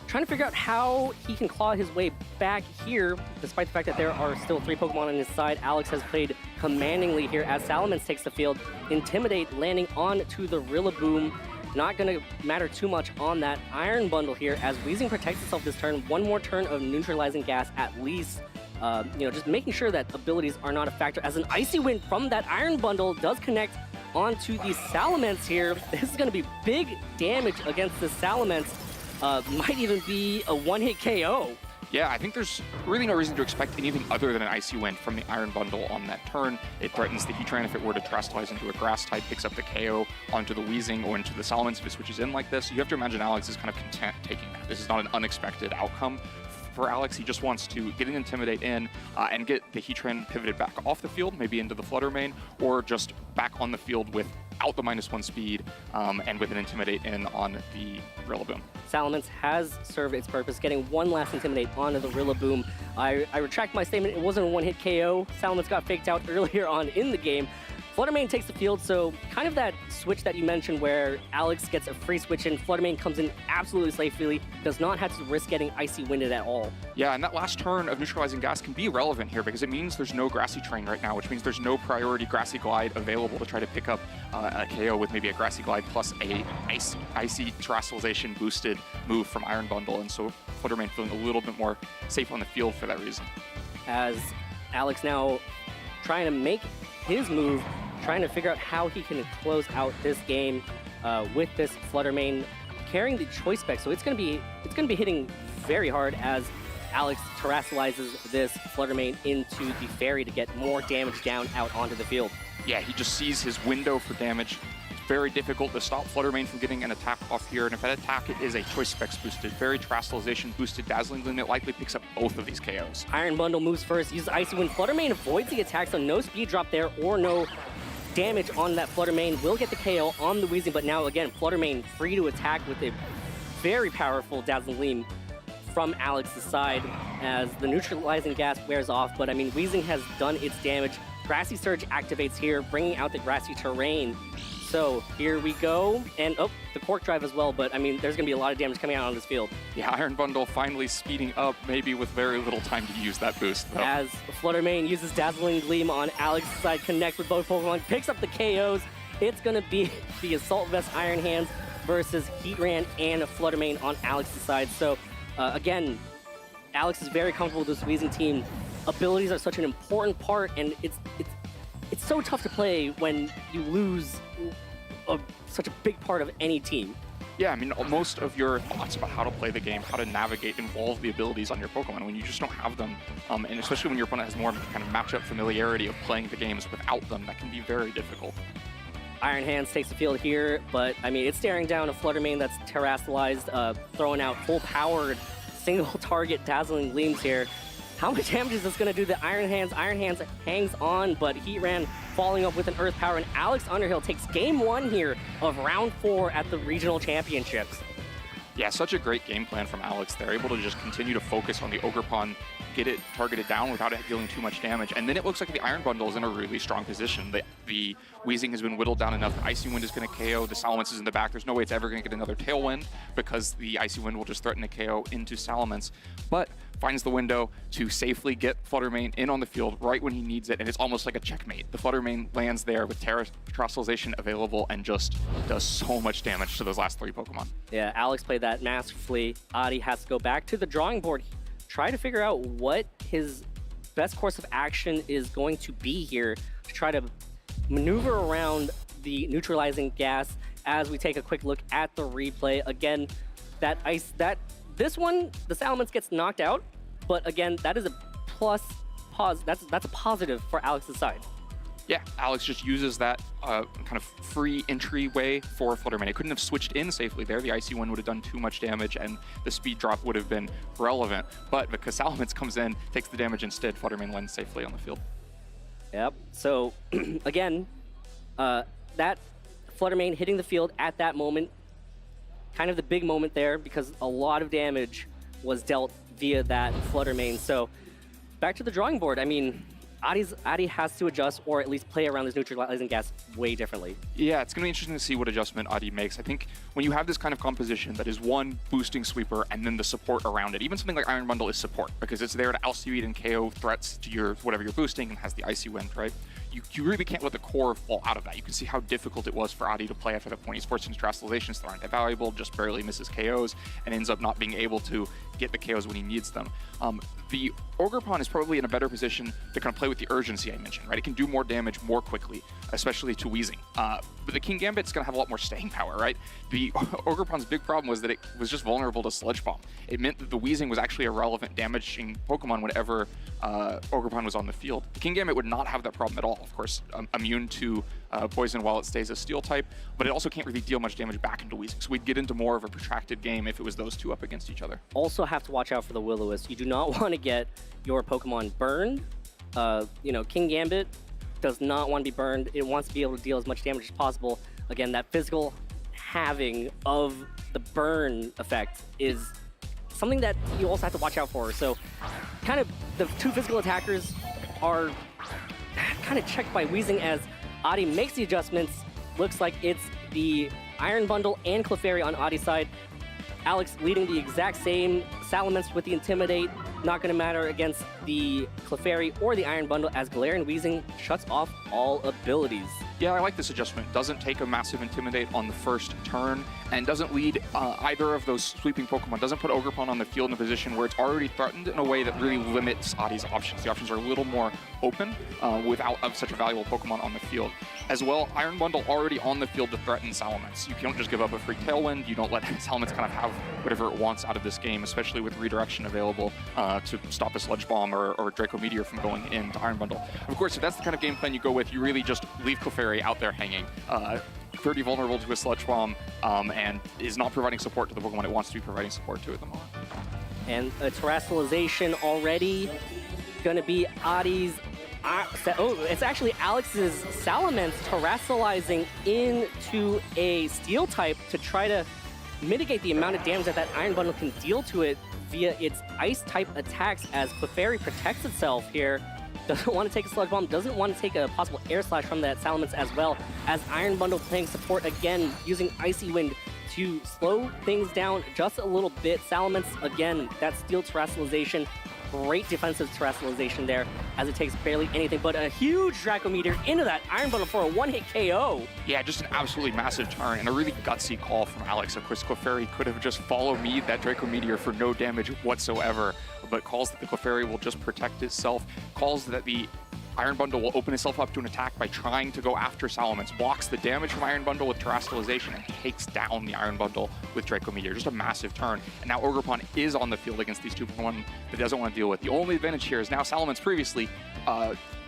trying to figure out how he can claw his way back here, despite the fact that there are still 3 Pokemon on his side. Alex has played commandingly here as Salamence takes the field. Intimidate landing onto the Rillaboom. Not going to matter too much on that Iron Bundle here as Weezing protects itself this turn. One more turn of neutralizing gas at least. Just making sure that abilities are not a factor as an Icy Wind from that Iron Bundle does connect onto the Salamence here. This is going to be big damage against the Salamence. Might even be a one-hit KO. Yeah, I think there's really no reason to expect anything other than an Icy Wind from the Iron Bundle on that turn. It threatens the Heatran if it were to terrestrialize into a Grass type, picks up the KO onto the Weezing or into the Salamence if it switches in like this. You have to imagine Alex is kind of content taking that. This is not an unexpected outcome for Alex. He just wants to get an Intimidate in and get the Heatran pivoted back off the field, maybe into the Flutter Mane, or just back on the field without the -1 speed and with an Intimidate in on the Rillaboom. Salamence has served its purpose, getting one last Intimidate onto the Rillaboom. I retract my statement, it wasn't a one-hit KO. Salamence got faked out earlier on in the game. Flutter Mane takes the field, so kind of that switch that you mentioned where Alex gets a free switch in, Flutter Mane comes in absolutely safely, does not have to risk getting Icy Winded at all. Yeah, and that last turn of neutralizing gas can be relevant here because it means there's no Grassy Train right now, which means there's no priority Grassy Glide available to try to pick up a KO with maybe a Grassy Glide plus a Icy Terrestrialization boosted move from Iron Bundle, and so Flutter Mane feeling a little bit more safe on the field for that reason. As Alex now trying to make his move, trying to figure out how he can close out this game with this Flutter Mane carrying the Choice Spec. So it's gonna be hitting very hard as Alex terrestrializes this Flutter Mane into the Fairy to get more damage down out onto the field. Yeah, he just sees his window for damage. It's very difficult to stop Flutter Mane from getting an attack off here, and if that attack is a Choice Specs boosted, Fairy Terrestrialization boosted Dazzling Gleam, it likely picks up both of these KOs. Iron Bundle moves first, uses Icy Wind. Flutter Mane avoids the attack, so no speed drop there or no damage on that Flutter Mane. Will get the KO on the Weezing, but now again, Flutter Mane free to attack with a very powerful Dazzling Gleam from Alex's side as the neutralizing gas wears off. But I mean, Weezing has done its damage. Grassy Surge activates here, bringing out the grassy terrain. So here we go, and the Cork Drive as well, but I mean, there's gonna be a lot of damage coming out on this field. Yeah, Iron Bundle finally speeding up, maybe with very little time to use that boost, though. As Flutter Mane uses Dazzling Gleam on Alex's side, connects with both Pokemon, picks up the KOs. It's gonna be the Assault Vest Iron Hands versus Heatran and Flutter Mane on Alex's side. So again, Alex is very comfortable with this Weezing team. Abilities are such an important part, and it's so tough to play when you lose such a big part of any team. Yeah, I mean, most of your thoughts about how to play the game, how to navigate, involve the abilities on your Pokemon. When you just don't have them, and especially when your opponent has more kind of matchup familiarity of playing the games without them, that can be very difficult. Iron Hands takes the field here, but I mean, it's staring down a Flutter Mane that's terrestrialized, throwing out full-powered, single-target Dazzling Gleams here. How much damage is this going to do to Iron Hands? Iron Hands hangs on, but Heat Ran following up with an Earth Power, and Alex Underhill takes game 1 here of round 4 at the regional championships. Yeah, such a great game plan from Alex. They're able to just continue to focus on the Ogerpon, get it targeted down without it dealing too much damage. And then it looks like the Iron Bundle is in a really strong position. The Weezing has been whittled down enough. The Icy Wind is going to KO. The Salamence is in the back. There's no way it's ever going to get another Tailwind because the Icy Wind will just threaten to KO into Salamence. But finds the window to safely get Fluttermane in on the field right when he needs it, and it's almost like a checkmate. The Fluttermane lands there with Terrestrialization available and just does so much damage to those last 3 Pokemon. Yeah, Alex played that masterfully. Adi has to go back to the drawing board, try to figure out what his best course of action is going to be here to try to maneuver around the neutralizing gas as we take a quick look at the replay. Again, this one, the Salamence gets knocked out, but again, that is a that's a positive for Alex's side. Yeah, Alex just uses that kind of free entryway for Fluttermane. It couldn't have switched in safely there. The Icy Wind would have done too much damage and the speed drop would have been relevant. But because Salamence comes in, takes the damage instead, Fluttermane lands safely on the field. Yep, so again, that Fluttermane hitting the field at that moment, kind of the big moment there because a lot of damage was dealt via that Fluttermane. So back to the drawing board. I mean, Adi has to adjust or at least play around this neutralizing gas way differently. Yeah, it's going to be interesting to see what adjustment Adi makes. I think when you have this kind of composition that is one boosting sweeper and then the support around it, even something like Iron Bundle is support because it's there to outspeed and KO threats to your whatever you're boosting and has the Icy Wind, right? You really can't let the core fall out of that. You can see how difficult it was for Adi to play after that point. He's forced into Terrestrializations that aren't that valuable, just barely misses KOs, and ends up not being able to get the KOs when he needs them. The Ogerpon is probably in a better position to kind of play with the urgency I mentioned, right? It can do more damage more quickly, especially to Weezing. But the King Gambit's going to have a lot more staying power, right? The Ogerpon's big problem was that it was just vulnerable to Sludge Bomb. It meant that the Weezing was actually a relevant damaging Pokemon whenever Ogerpon was on the field. The King Gambit would not have that problem at all. Of course, immune to poison while it stays a steel type, but it also can't really deal much damage back into Weezing. So we'd get into more of a protracted game if it was those two up against each other. Also have to watch out for the Will-O-Wisp. You do not want to get your Pokemon burned. King Gambit does not want to be burned. It wants to be able to deal as much damage as possible. Again, that physical halving of the burn effect is something that you also have to watch out for. So kind of the two physical attackers are kind of checked by Weezing as Adi makes the adjustments. Looks like it's the Iron Bundle and Clefairy on Adi's side. Alex leading the exact same. Salamence with the Intimidate. Not going to matter against the Clefairy or the Iron Bundle as Galarian Weezing shuts off all abilities. Yeah, I like this adjustment. Doesn't take a massive Intimidate on the first turn and doesn't lead either of those sweeping Pokemon. Doesn't put Ogerpon on the field in a position where it's already threatened in a way that really limits Adi's options. The options are a little more open without such a valuable Pokemon on the field. As well, Iron Bundle already on the field to threaten Salamence. You don't just give up a free Tailwind. You don't let Salamence kind of have whatever it wants out of this game, especially with redirection available to stop a Sludge Bomb or Draco Meteor from going into Iron Bundle. Of course, if that's the kind of game plan you go with, you really just leave Clefairy out there hanging. Pretty vulnerable to a Sludge Bomb and is not providing support to the Pokemon it wants to be providing support to at the moment. And a Terrestrialization already going to be Adi's... it's actually Alex's Salamence terrestrializing into a Steel type to try to mitigate the amount of damage that Iron Bundle can deal to it via its Ice type attacks as Clefairy protects itself here. Doesn't want to take a Sludge Bomb, doesn't want to take a possible Air Slash from that Salamence as well, as Iron Bundle playing support again, using Icy Wind to slow things down just a little bit. Salamence, again, that Steel Terrestrialization, great defensive Terrestrialization there, as it takes barely anything but a huge Draco Meteor into that Iron Bundle for a one-hit KO. Yeah, just an absolutely massive turn and a really gutsy call from Alex. Of course, Clefairy could have just followed me that Draco Meteor for no damage whatsoever, but calls that the Clefairy will just protect itself, calls that the Iron Bundle will open itself up to an attack by trying to go after Salamence, blocks the damage from Iron Bundle with Terrestrialization, and takes down the Iron Bundle with Draco Meteor. Just a massive turn. And now Ogerpon is on the field against these two Pokemon that doesn't want to deal with. The only advantage here is now Salamence previously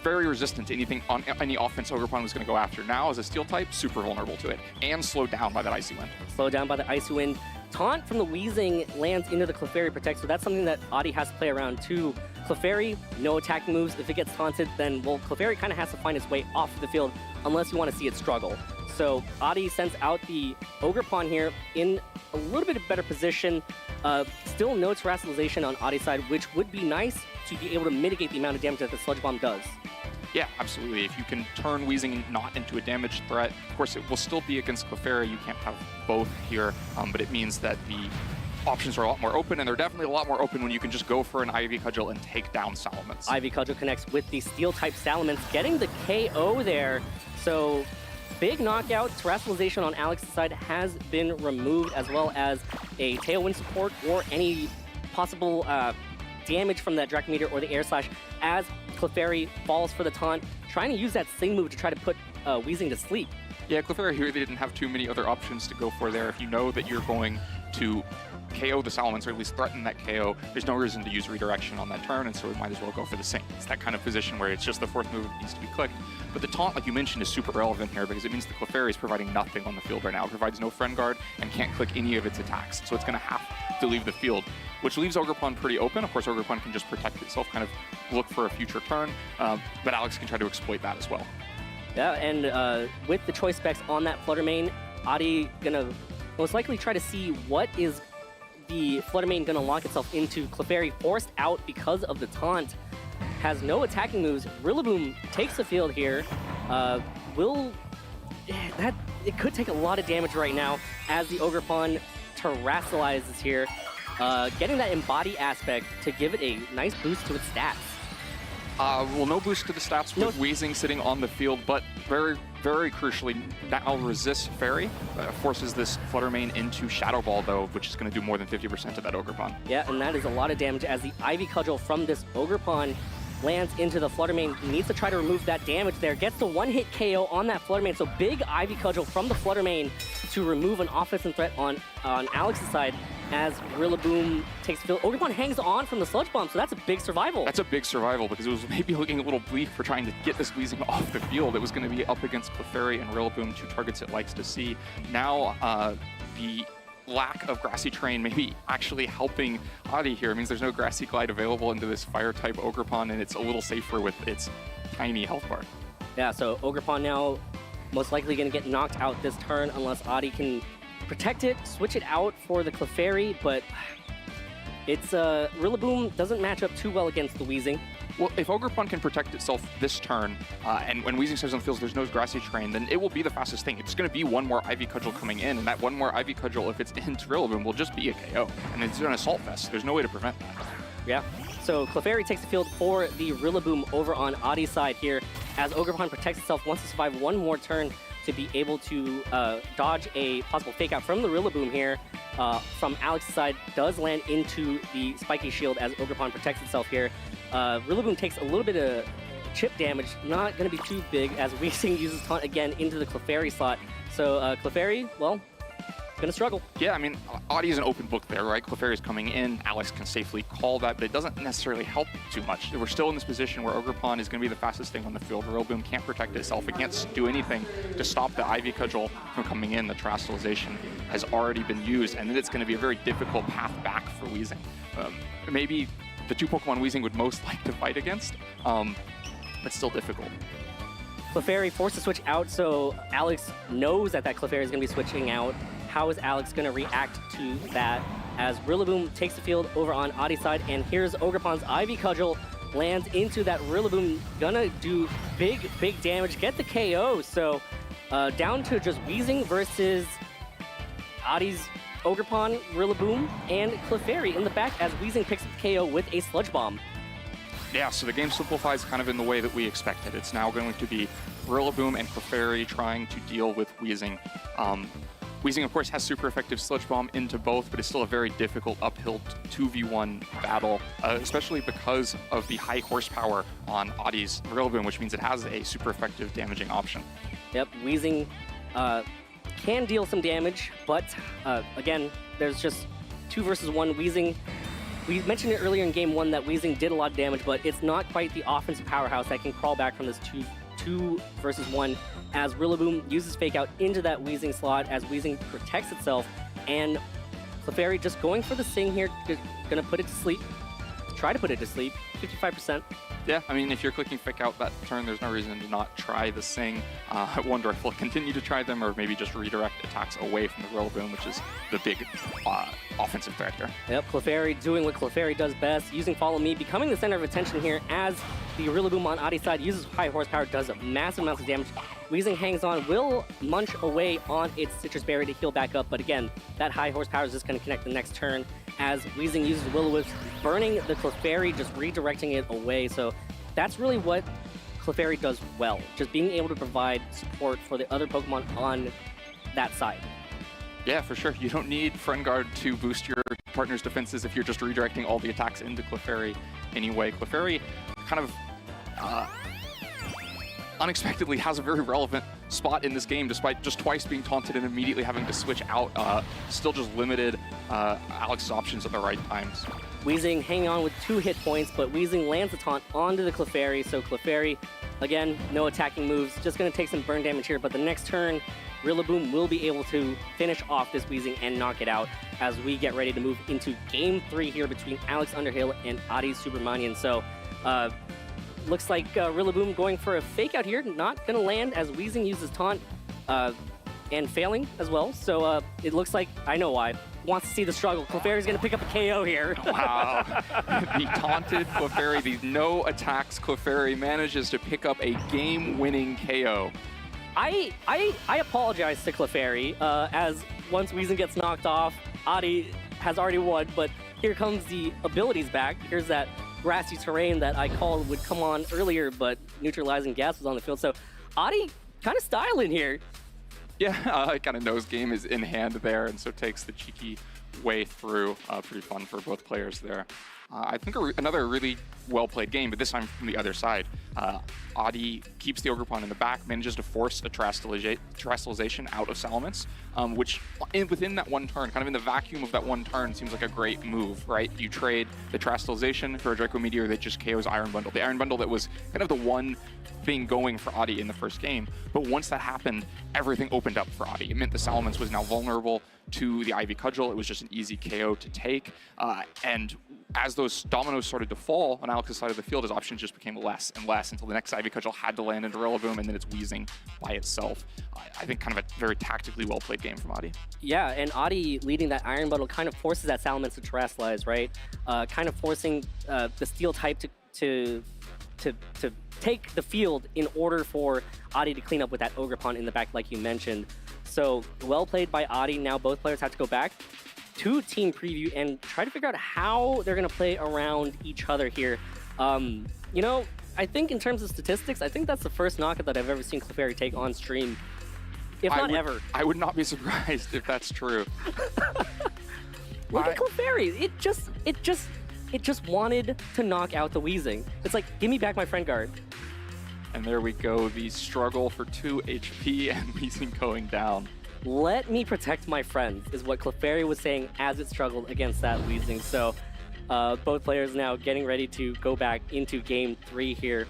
very resistant to anything on any offense Ogerpon was going to go after. Now, as a Steel type, super vulnerable to it, and slowed down by that Icy Wind. Slowed down by the Icy Wind. taunt from the Weezing lands into the Clefairy Protect, so that's something that Adi has to play around too. Clefairy, no attacking moves. If it gets taunted, then, well, Clefairy kind of has to find its way off the field unless you want to see it struggle. So Adi sends out the Ogerpon here in a little bit of better position. Still no Terrestrialization on Adi's side, which would be nice to be able to mitigate the amount of damage that the Sludge Bomb does. Yeah, absolutely. If you can turn Weezing not into a damage threat, of course it will still be against Clefairy. You can't have both here, but it means that the options are a lot more open, and they're definitely a lot more open when you can just go for an Ivy Cudgel and take down Salamence. Ivy Cudgel connects with the Steel-type Salamence, getting the KO there. So big knockout. Terrestrialization on Alex's side has been removed, as well as a Tailwind support or any possible damage from that Draco Meteor or the Air Slash as Clefairy falls for the taunt, trying to use that Sing move to try to put Weezing to sleep. Yeah, Clefairy here, they didn't have too many other options to go for there. If you know that you're going to KO the Salamence, or at least threaten that KO, there's no reason to use redirection on that turn, and so we might as well go for the Sing. It's that kind of position where it's just the fourth move that needs to be clicked. But the taunt, like you mentioned, is super relevant here because it means the Clefairy is providing nothing on the field right now. It provides no Friend Guard and can't click any of its attacks, so it's going to have to leave the field, which leaves Ogerpon pretty open. Of course, Ogerpon can just protect itself, kind of look for a future turn, but Alex can try to exploit that as well. Yeah, and with the choice specs on that Flutter Mane, Adi gonna most likely try to see what is the Flutter Mane gonna lock itself into. Clefairy forced out because of the taunt, has no attacking moves. Rillaboom takes the field here. It could take a lot of damage right now as the Ogerpon terrestrializes here, getting that Embody aspect to give it a nice boost to its stats. Well, no boost to the stats with Weezing sitting on the field, but very, very crucially, now resists Fairy, forces this Flutter Mane into Shadow Ball, though, which is going to do more than 50% of that Ogerpon. Yeah, and that is a lot of damage as the Ivy Cudgel from this Ogerpon lands into the Flutter Mane. He needs to try to remove that damage there. Gets the one-hit KO on that Flutter Mane, so big Ivy Cudgel from the Flutter Mane to remove an offensive threat on Alex's side as Rillaboom takes the field. Ogerpon hangs on from the Sludge Bomb, so that's a big survival. That's a big survival because it was maybe looking a little bleak for trying to get this Weezing off the field. It was going to be up against Clefairy and Rillaboom, two targets it likes to see. Now, the lack of Grassy Terrain maybe actually helping Adi here. It means there's no Grassy Glide available into this Fire-type Ogerpon, and it's a little safer with its tiny health bar. Yeah, so Ogerpon now most likely going to get knocked out this turn unless Adi can protect it, switch it out for the Clefairy, but it's Rillaboom doesn't match up too well against the Weezing. Well, if Ogerpon can protect itself this turn, and when Weezing says on the field there's no Grassy Terrain, then it will be the fastest thing. It's going to be one more Ivy Cudgel coming in, and that one more Ivy Cudgel, if it's into Rillaboom, will just be a KO. And it's an Assault Vest. There's no way to prevent that. Yeah. So Clefairy takes the field for the Rillaboom over on Adi's side here, as Ogerpon protects itself, wants to survive one more turn to be able to dodge a possible fake out from the Rillaboom here. From Alex's side, does land into the spiky shield as Ogerpon protects itself here. Rillaboom takes a little bit of chip damage, not going to be too big as Weezing uses taunt again into the Clefairy slot. So Clefairy, well, going to struggle. Yeah, I mean, Adi is an open book there, right? Clefairy is coming in. Alex can safely call that, but it doesn't necessarily help too much. We're still in this position where Ogerpon is going to be the fastest thing on the field. Rillaboom can't protect itself. It can't do anything to stop the Ivy Cudgel from coming in. The Terrestrialization has already been used, and then it's going to be a very difficult path back for Weezing. Maybe the two Pokemon Weezing would most like to fight against, but still difficult. Clefairy forced to switch out, so Alex knows that Clefairy is going to be switching out. How is Alex going to react to that as Rillaboom takes the field over on Adi's side, and here's Ogerpon's Ivy Cudgel lands into that Rillaboom, gonna do big damage, get the KO. So down to just Weezing versus Adi's Ogerpon, Rillaboom, and Clefairy in the back as Weezing picks up the KO with a Sludge Bomb. Yeah, so the game simplifies kind of in the way that we expected. It's now going to be Rillaboom and Clefairy trying to deal with Weezing. Weezing, of course, has super effective Sludge Bomb into both, but it's still a very difficult uphill 2v1 battle, especially because of the high horsepower on Adi's Rillaboom, which means it has a super effective damaging option. Yep, Weezing can deal some damage, but again, there's just 2 versus 1. Weezing, we mentioned it earlier in Game 1 that Weezing did a lot of damage, but it's not quite the offensive powerhouse that can crawl back from this 2 versus 1, as Rillaboom uses Fake Out into that Weezing slot as Weezing protects itself, and Clefairy just going for the Sing here, gonna put it to sleep. Try to put it to sleep, 55%. Yeah, I mean, if you're clicking Fick out that turn, there's no reason to not try the Sing. I wonder if he'll continue to try them or maybe just redirect attacks away from the Rillaboom, which is the big offensive threat here. Yep, Clefairy doing what Clefairy does best, using Follow Me, becoming the center of attention here as the Rillaboom on Adi's side uses high horsepower, does massive amounts of damage. Weezing hangs on, will munch away on its Citrus Berry to heal back up, but again, that high horsepower is just going to connect the next turn as Weezing uses Will-O-Wisp, burning the Clefairy, just redirecting it away. So that's really what Clefairy does well, just being able to provide support for the other Pokemon on that side. Yeah, for sure. You don't need Friend Guard to boost your partner's defenses if you're just redirecting all the attacks into Clefairy anyway. Clefairy kind of unexpectedly has a very relevant spot in this game, despite just twice being taunted and immediately having to switch out. Still just limited Alex's options at the right times. Weezing hanging on with 2 hit points, but Weezing lands the taunt onto the Clefairy, so Clefairy, again, no attacking moves, just going to take some burn damage here, but the next turn, Rillaboom will be able to finish off this Weezing and knock it out as we get ready to move into Game 3 here between Alex Underhill and Adi Subramanian. So, looks like Rillaboom going for a fake out here, not going to land as Weezing uses taunt and failing as well. So it looks like, I know why, wants to see the struggle. Clefairy's going to pick up a KO here. Wow. The taunted Clefairy, the no attacks Clefairy manages to pick up a game-winning KO. I apologize to Clefairy as once Weezing gets knocked off, Adi has already won, but here comes the abilities back. Here's that grassy terrain that I called would come on earlier, but neutralizing gas was on the field. So Adi kind of styling here. Yeah, kind of knows game is in hand there, and so takes the cheeky way through. Pretty fun for both players there. I think another really well-played game, but this time from the other side. Adi keeps the Ogerpon in the back, manages to force a Terrestrialization out of Salamence, which within that one turn, kind of in the vacuum of that one turn, seems like a great move, right? You trade the Terrestrialization for a Draco Meteor that just KOs Iron Bundle. The Iron Bundle that was kind of the one thing going for Adi in the first game, but once that happened, everything opened up for Adi. It meant the Salamence was now vulnerable to the Ivy Cudgel. It was just an easy KO to take, and as those dominoes started to fall on Alex's side of the field, his options just became less and less until the next Ivy Cudgel had to land into Rillaboom, and then it's Weezing by itself. I think kind of a very tactically well-played game from Adi. Yeah, and Adi leading that Iron Bundle kind of forces that Salamence to terrestrialize, right? Kind of forcing the Steel type to take the field in order for Adi to clean up with that Ogerpon in the back, like you mentioned. So well played by Adi. Now both players have to go back to team preview and try to figure out how they're going to play around each other here. You know, I think in terms of statistics, I think that's the first knockout that I've ever seen Clefairy take on stream, if not ever. I would not be surprised if that's true. Look at Clefairy. It just wanted to knock out the Weezing. It's like, give me back my Friend Guard. And there we go, the struggle for 2 HP and Weezing going down. Let me protect my friends, is what Clefairy was saying as it struggled against that Weezing. So both players now getting ready to go back into Game 3 here.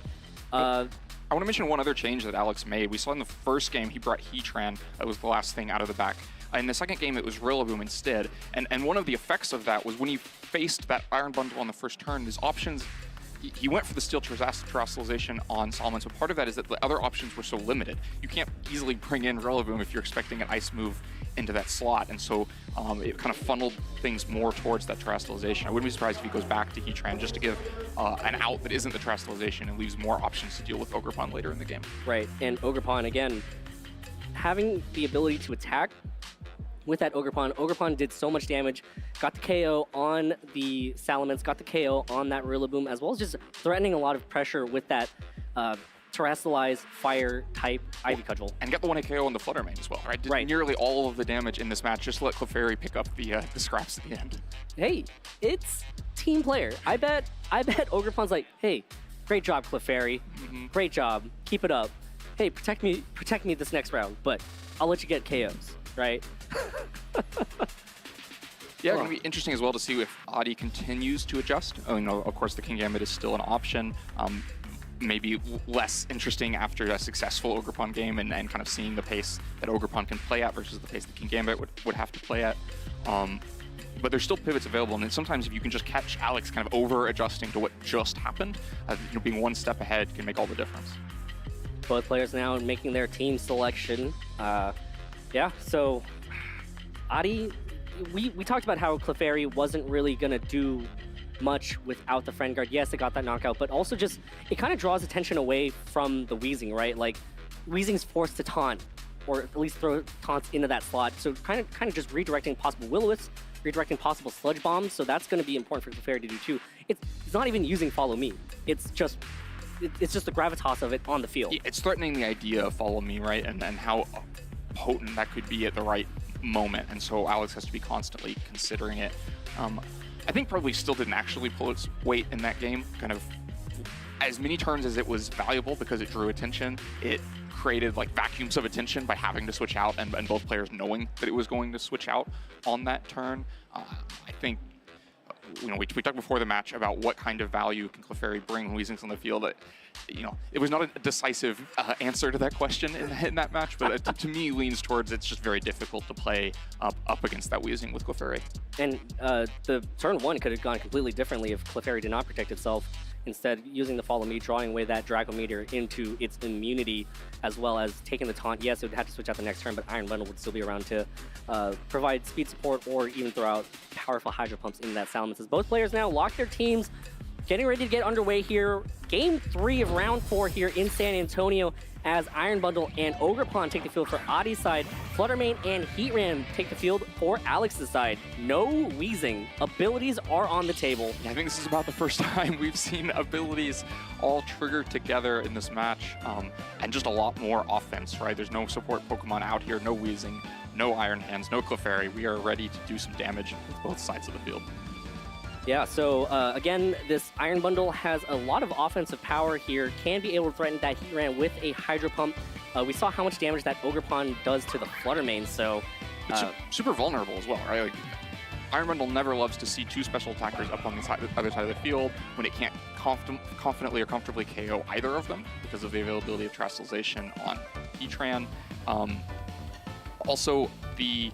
I want to mention one other change that Alex made. We saw in the first game, he brought Heatran. That was the last thing out of the back. In the second game, it was Rillaboom instead. And one of the effects of that was when he faced that Iron Bundle on the first turn, his options, he went for the Steel Terrestrialization on Salamence, but part of that is that the other options were so limited. You can't easily bring in Rillaboom if you're expecting an Ice move into that slot, and so it kind of funneled things more towards that Terrestrialization. I wouldn't be surprised if he goes back to Heatran just to give an out that isn't the Terrestrialization and leaves more options to deal with Ogerpon later in the game. Right, and Ogerpon, again, having the ability to attack with that Ogerpon. Ogerpon did so much damage, got the KO on the Salamence, got the KO on that Rillaboom, as well as just threatening a lot of pressure with that terrestrialized fire type Ivy Cudgel. And get the 1-hit KO on the Fluttermane as well, right? Did nearly all of the damage in this match, just to let Clefairy pick up the scraps at the end. Hey, it's team player. I bet Ogerpon's like, hey, great job, Clefairy. Great job. Keep it up. Hey, protect me this next round, but I'll let you get KOs, right? Yeah, it's going to be interesting as well to see if Adi continues to adjust. Oh, you know, of course, the King Gambit is still an option. Maybe less interesting after a successful Ogerpon game and kind of seeing the pace that Ogerpon can play at versus the pace that King Gambit would have to play at. but there's still pivots available, and then sometimes if you can just catch Alex kind of over-adjusting to what just happened, being one step ahead can make all the difference. Both players now making their team selection. Yeah, so Adi, we talked about how Clefairy wasn't really gonna do much without the friend guard. Yes, it got that knockout, but also just, it kind of draws attention away from the Weezing, right? Like, Weezing's forced to taunt, or at least throw taunts into that slot. So kind of just redirecting possible Will-O-Wisps, redirecting possible Sludge Bombs, so that's gonna be important for Clefairy to do too. It's not even using Follow Me. It's just the gravitas of it on the field. Yeah, it's threatening the idea of Follow Me, right? And how potent that could be at the right moment. And so Alex has to be constantly considering it. I think probably still didn't actually pull its weight in that game. Kind of as many turns as it was valuable because it drew attention, it created like vacuums of attention by having to switch out and both players knowing that it was going to switch out on that turn. I think, we talked before the match about what kind of value can Clefairy bring when Weezing's on the field. It was not a decisive answer to that question in that match, but to me leans towards it's just very difficult to play up against that Weezing with Clefairy. And the turn one could have gone completely differently if Clefairy did not protect itself. Instead, using the Follow Me, drawing away that Draco Meteor into its immunity, as well as taking the taunt. Yes, it would have to switch out the next turn, but Iron Bundle would still be around to provide speed support or even throw out powerful Hydro Pumps into that Salamence. As both players now lock their teams, getting ready to get underway here. Game 3 of round 4 here in San Antonio as Iron Bundle and Ogerpon take the field for Adi's side. Fluttermane and Heatran take the field for Alex's side. No Weezing. Abilities are on the table. Yeah, I think this is about the first time we've seen abilities all triggered together in this match, and just a lot more offense, right? There's no support Pokemon out here, no Weezing, no Iron Hands, no Clefairy. We are ready to do some damage with both sides of the field. Yeah, so again, this Iron Bundle has a lot of offensive power here, can be able to threaten that Heatran with a Hydro Pump. We saw how much damage that Ogerpon does to the Fluttermane, so... It's super vulnerable as well, right? Like, Iron Bundle never loves to see two special attackers up on the other side of the field when it can't confidently or comfortably KO either of them because of the availability of Terastallization on Heatran. Also, the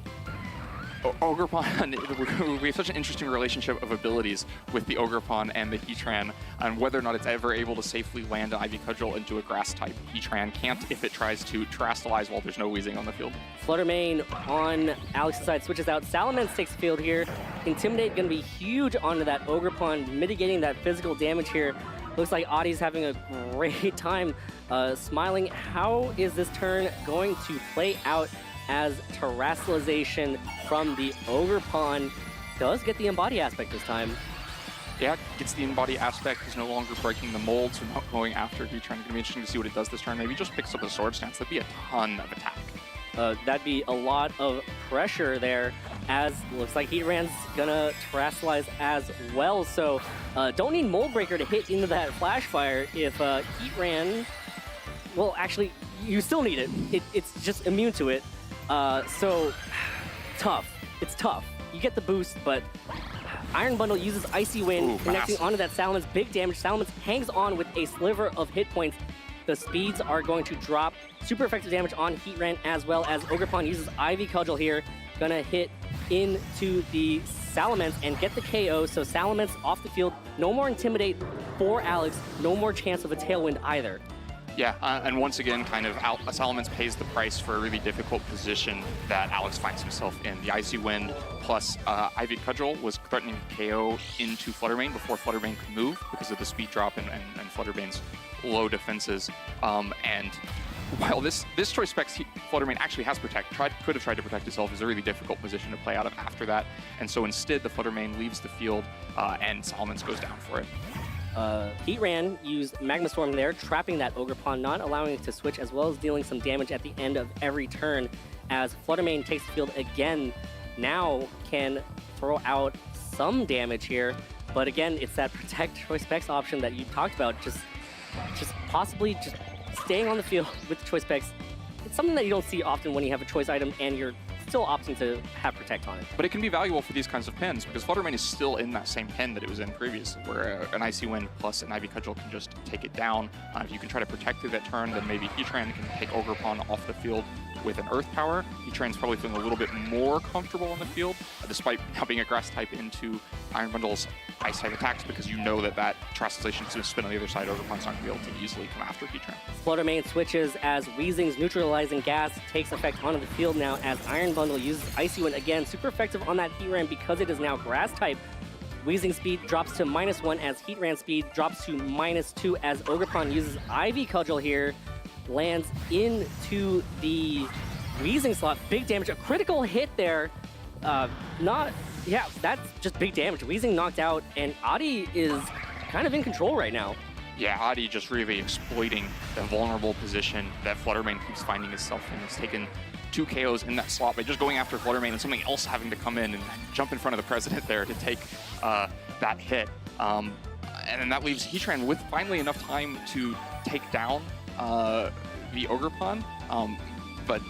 Ogerpon, we have such an interesting relationship of abilities with the Ogerpon and the Heatran, and whether or not it's ever able to safely land an Ivy Cudgel into a grass type. Heatran can't if it tries to Terastallize while there's no Weezing on the field. Fluttermane on Alex's side switches out. Salamence takes the field here. Intimidate going to be huge onto that Ogerpon, mitigating that physical damage here. Looks like Adi's having a great time smiling. How is this turn going to play out as Terastallization from the Ogerpon does get the Embody aspect this time? Yeah, gets the Embody aspect. He's no longer breaking the mold, so not going after Heatran. Going to be interesting to see what it does this turn. Maybe just picks up the Sword Stance. That'd be a ton of attack. That'd be a lot of pressure there, as looks like Heatran's gonna Terastallize as well. So don't need Mold Breaker to hit into that Flash Fire if Heatran... Well, actually, you still need it. It's just immune to it. So, tough. It's tough. You get the boost, but Iron Bundle uses Icy Wind, connecting onto that Salamence. Big damage. Salamence hangs on with a sliver of hit points. The speeds are going to drop. Super effective damage on Heatran, as well as Ogerpon uses Ivy Cudgel here. Gonna hit into the Salamence and get the KO. So Salamence off the field. No more Intimidate for Alex. No more chance of a Tailwind either. Yeah, and once again, kind of Salamence pays the price for a really difficult position that Alex finds himself in. The Icy Wind plus Ivy Cudgel was threatening to KO into Fluttermane before Fluttermane could move because of the speed drop and Fluttermane's low defenses. And while this choice specs Fluttermane actually has could have tried to protect itself, is a really difficult position to play out of after that. And so instead, the Fluttermane leaves the field and Salamence goes down for it. Heatran used Magma Storm there, trapping that Ogerpon, not allowing it to switch, as well as dealing some damage at the end of every turn, as Fluttermane takes the field again. Now can throw out some damage here, but again, it's that Protect Choice Specs option that you talked about, just possibly staying on the field with the Choice Specs. It's something that you don't see often when you have a choice item and you're still opting to have Protect on it. But it can be valuable for these kinds of pins because Fluttermane is still in that same pin that it was in previously, where an Icy Wind plus an Ivy Cudgel can just take it down. If you can try to protect through that turn, then maybe Heatran can take Ogerpon off the field with an Earth Power. Heatran's probably feeling a little bit more comfortable on the field, despite now being a Grass type into Iron Bundle's Ice type attacks, because you know that that Terrestrialization is going to spin on the other side. Ogerpon's not going to be able to easily come after Heatran. Fluttermane switches as Weezing's neutralizing gas takes effect onto the field now as Iron Bundle uses Icy Wind again. Super effective on that Heatran because it is now Grass type. Weezing speed drops to -1 as Heatran speed drops to -2 as Ogerpon uses Ivy Cudgel here. Lands into the Weezing slot. Big damage, a critical hit there. Yeah, that's just big damage. Weezing knocked out, and Adi is kind of in control right now. Yeah, Adi just really exploiting the vulnerable position that Fluttermane keeps finding itself in. He's taken 2 KOs in that slot by just going after Fluttermane and something else having to come in and jump in front of the president there to take that hit. And then that leaves Heatran with finally enough time to take down the Ogerpon. But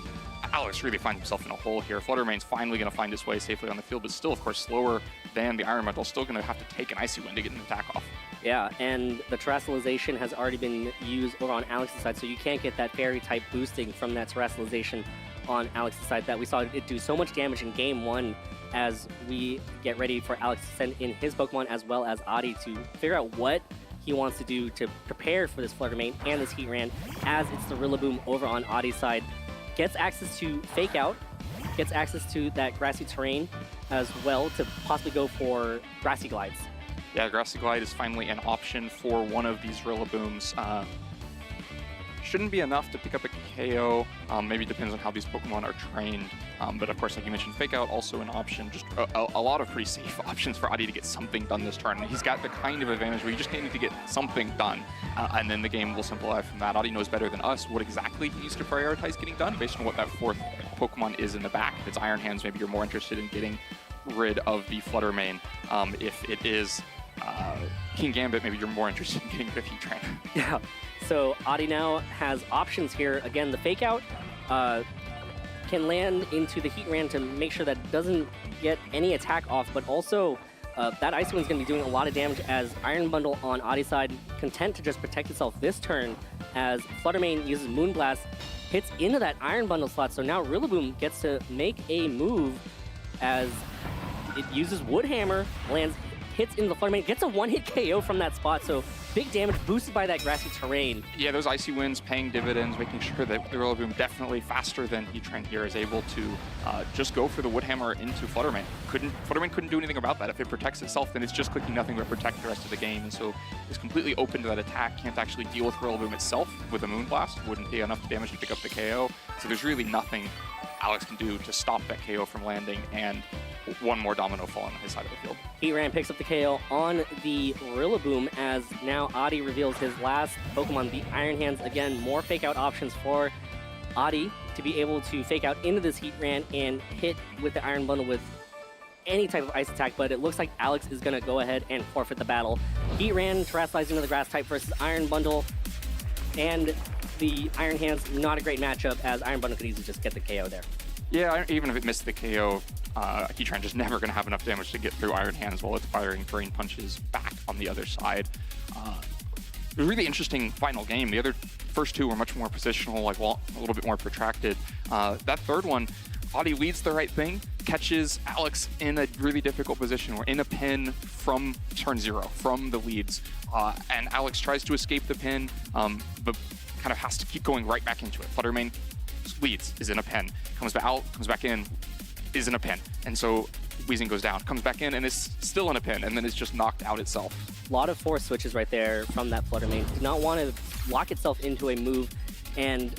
Alex really finds himself in a hole here. Fluttermane's finally going to find his way safely on the field, but still, of course, slower than the Iron Bundle. Still going to have to take an Icy Wind to get an attack off. Yeah, and the Terrestrialization has already been used over on Alex's side, so you can't get that Fairy type boosting from that Terrestrialization on Alex's side. That we saw it do so much damage in Game 1 as we get ready for Alex to send in his Pokemon as well as Adi to figure out what he wants to do to prepare for this Fluttermane and this Heatran, as it's the Rillaboom over on Adi's side. Gets access to Fake Out, gets access to that grassy terrain as well to possibly go for Grassy Glides. Yeah, Grassy Glide is finally an option for one of these Rillabooms. Shouldn't be enough to pick up a KO. Maybe depends on how these Pokemon are trained. But of course, like you mentioned, Fake Out also an option. Just a lot of pretty safe options for Adi to get something done this turn. He's got the kind of advantage where you just need to get something done, and then the game will simplify from that. Adi knows better than us what exactly he needs to prioritize getting done based on what that 4th Pokemon is in the back. If it's Iron Hands, maybe you're more interested in getting rid of the Fluttermane. If it is King Gambit, maybe you're more interested in getting rid of Heatran. Yeah. So Adi now has options here. Again, the Fake Out can land into the Heatran to make sure that it doesn't get any attack off, but also that Ice Wind's going to be doing a lot of damage as Iron Bundle on Adi's side, content to just protect itself this turn as Fluttermane uses Moonblast, hits into that Iron Bundle slot. So now Rillaboom gets to make a move as it uses Wood Hammer, lands, hits into the Fluttermane, gets a one-hit KO from that spot. So big damage boosted by that grassy terrain. Yeah, those Icy Winds paying dividends, making sure that the Rillaboom definitely faster than Heatran here is able to just go for the Wood Hammer into Fluttermane. Fluttermane couldn't do anything about that. If it protects itself, then it's just clicking nothing but protect the rest of the game. And so it's completely open to that attack. Can't actually deal with Rillaboom itself with a Moonblast. Wouldn't be enough damage to pick up the KO. So there's really nothing Alex can do to stop that KO from landing, and one more domino falling on his side of the field. Heatran picks up the KO on the Rillaboom as now Adi reveals his last Pokemon, the Iron Hands. Again, more Fake Out options for Adi to be able to Fake Out into this Heatran and hit with the Iron Bundle with any type of ice attack, but it looks like Alex is going to go ahead and forfeit the battle. Heatran Terrestrialized into the Grass type versus Iron Bundle, and the Iron Hands, not a great matchup as Iron Bundle could easily just get the KO there. Yeah, even if it missed the KO, Heatran just never going to have enough damage to get through Iron Hands while it's firing Drain Punches back on the other side. It was a really interesting final game. The first two were much more positional, like a little bit more protracted. That third one, Adi leads the right thing, catches Alex in a really difficult position. We're in a pin from turn 0, from the leads. And Alex tries to escape the pin, but kind of has to keep going right back into it. Fluttermane leads, is in a pen, comes back out, comes back in, is in a pen. And so Weezing goes down, comes back in, and is still in a pin, and then is just knocked out itself. A lot of force switches right there from that Fluttermane. Did not want to lock itself into a move, and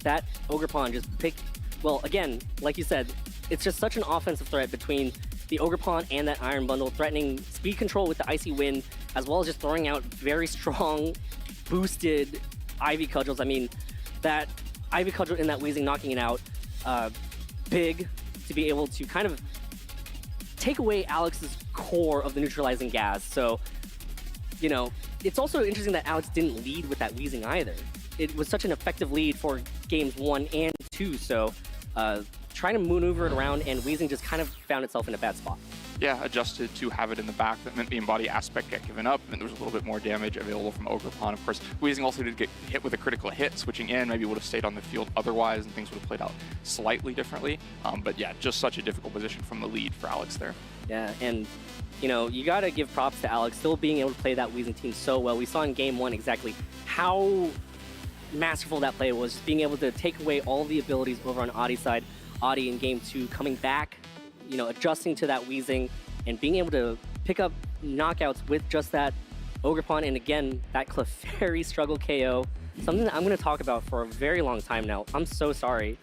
that Ogerpon just picked, well, again, like you said, it's just such an offensive threat between the Ogerpon and that Iron Bundle, threatening speed control with the Icy Wind, as well as just throwing out very strong, boosted Ivy Cudgels. I mean, that Ivy Cudgel in that Weezing knocking it out, big to be able to kind of take away Alex's core of the neutralizing gas. So, you know, it's also interesting that Alex didn't lead with that Weezing either. It was such an effective lead for games 1 and 2, so trying to maneuver it around, and Weezing just kind of found itself in a bad spot. Yeah, adjusted to have it in the back. That meant the embody aspect got given up, and there was a little bit more damage available from Ogerpon. Of course, Weezing also did get hit with a critical hit, switching in. Maybe would have stayed on the field otherwise, and things would have played out slightly differently. But yeah, just such a difficult position from the lead for Alex there. Yeah, and you know, you gotta give props to Alex, still being able to play that Weezing team so well. We saw in game 1 exactly how masterful that play was, being able to take away all the abilities over on Adi's side. Adi in game 2 coming back, you know, adjusting to that Weezing and being able to pick up knockouts with just that Ogerpon, and again, that Clefairy struggle KO. Something that I'm going to talk about for a very long time now. I'm so sorry.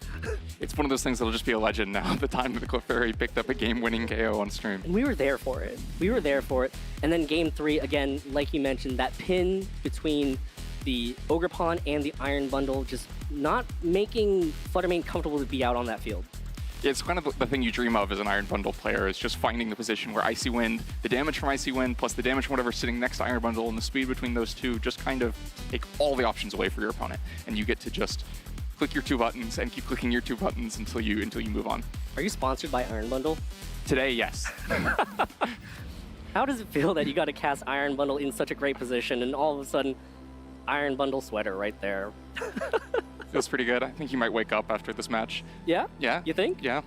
It's one of those things that'll just be a legend now, the time that the Clefairy picked up a game-winning KO on stream. And we were there for it. We were there for it. And then game 3, again, like you mentioned, that pin between the Ogerpon and the Iron Bundle, just not making Fluttermane comfortable to be out on that field. It's kind of the thing you dream of as an Iron Bundle player, is just finding the position where Icy Wind, the damage from Icy Wind, plus the damage from whatever's sitting next to Iron Bundle, and the speed between those two just kind of take all the options away for your opponent. And you get to just click your 2 buttons and keep clicking your 2 buttons until you move on. Are you sponsored by Iron Bundle? Today, yes. How does it feel that you got to cast Iron Bundle in such a great position, and all of a sudden, Iron Bundle sweater right there? Feels pretty good. I think you might wake up after this match. Yeah? Yeah. You think? Yeah.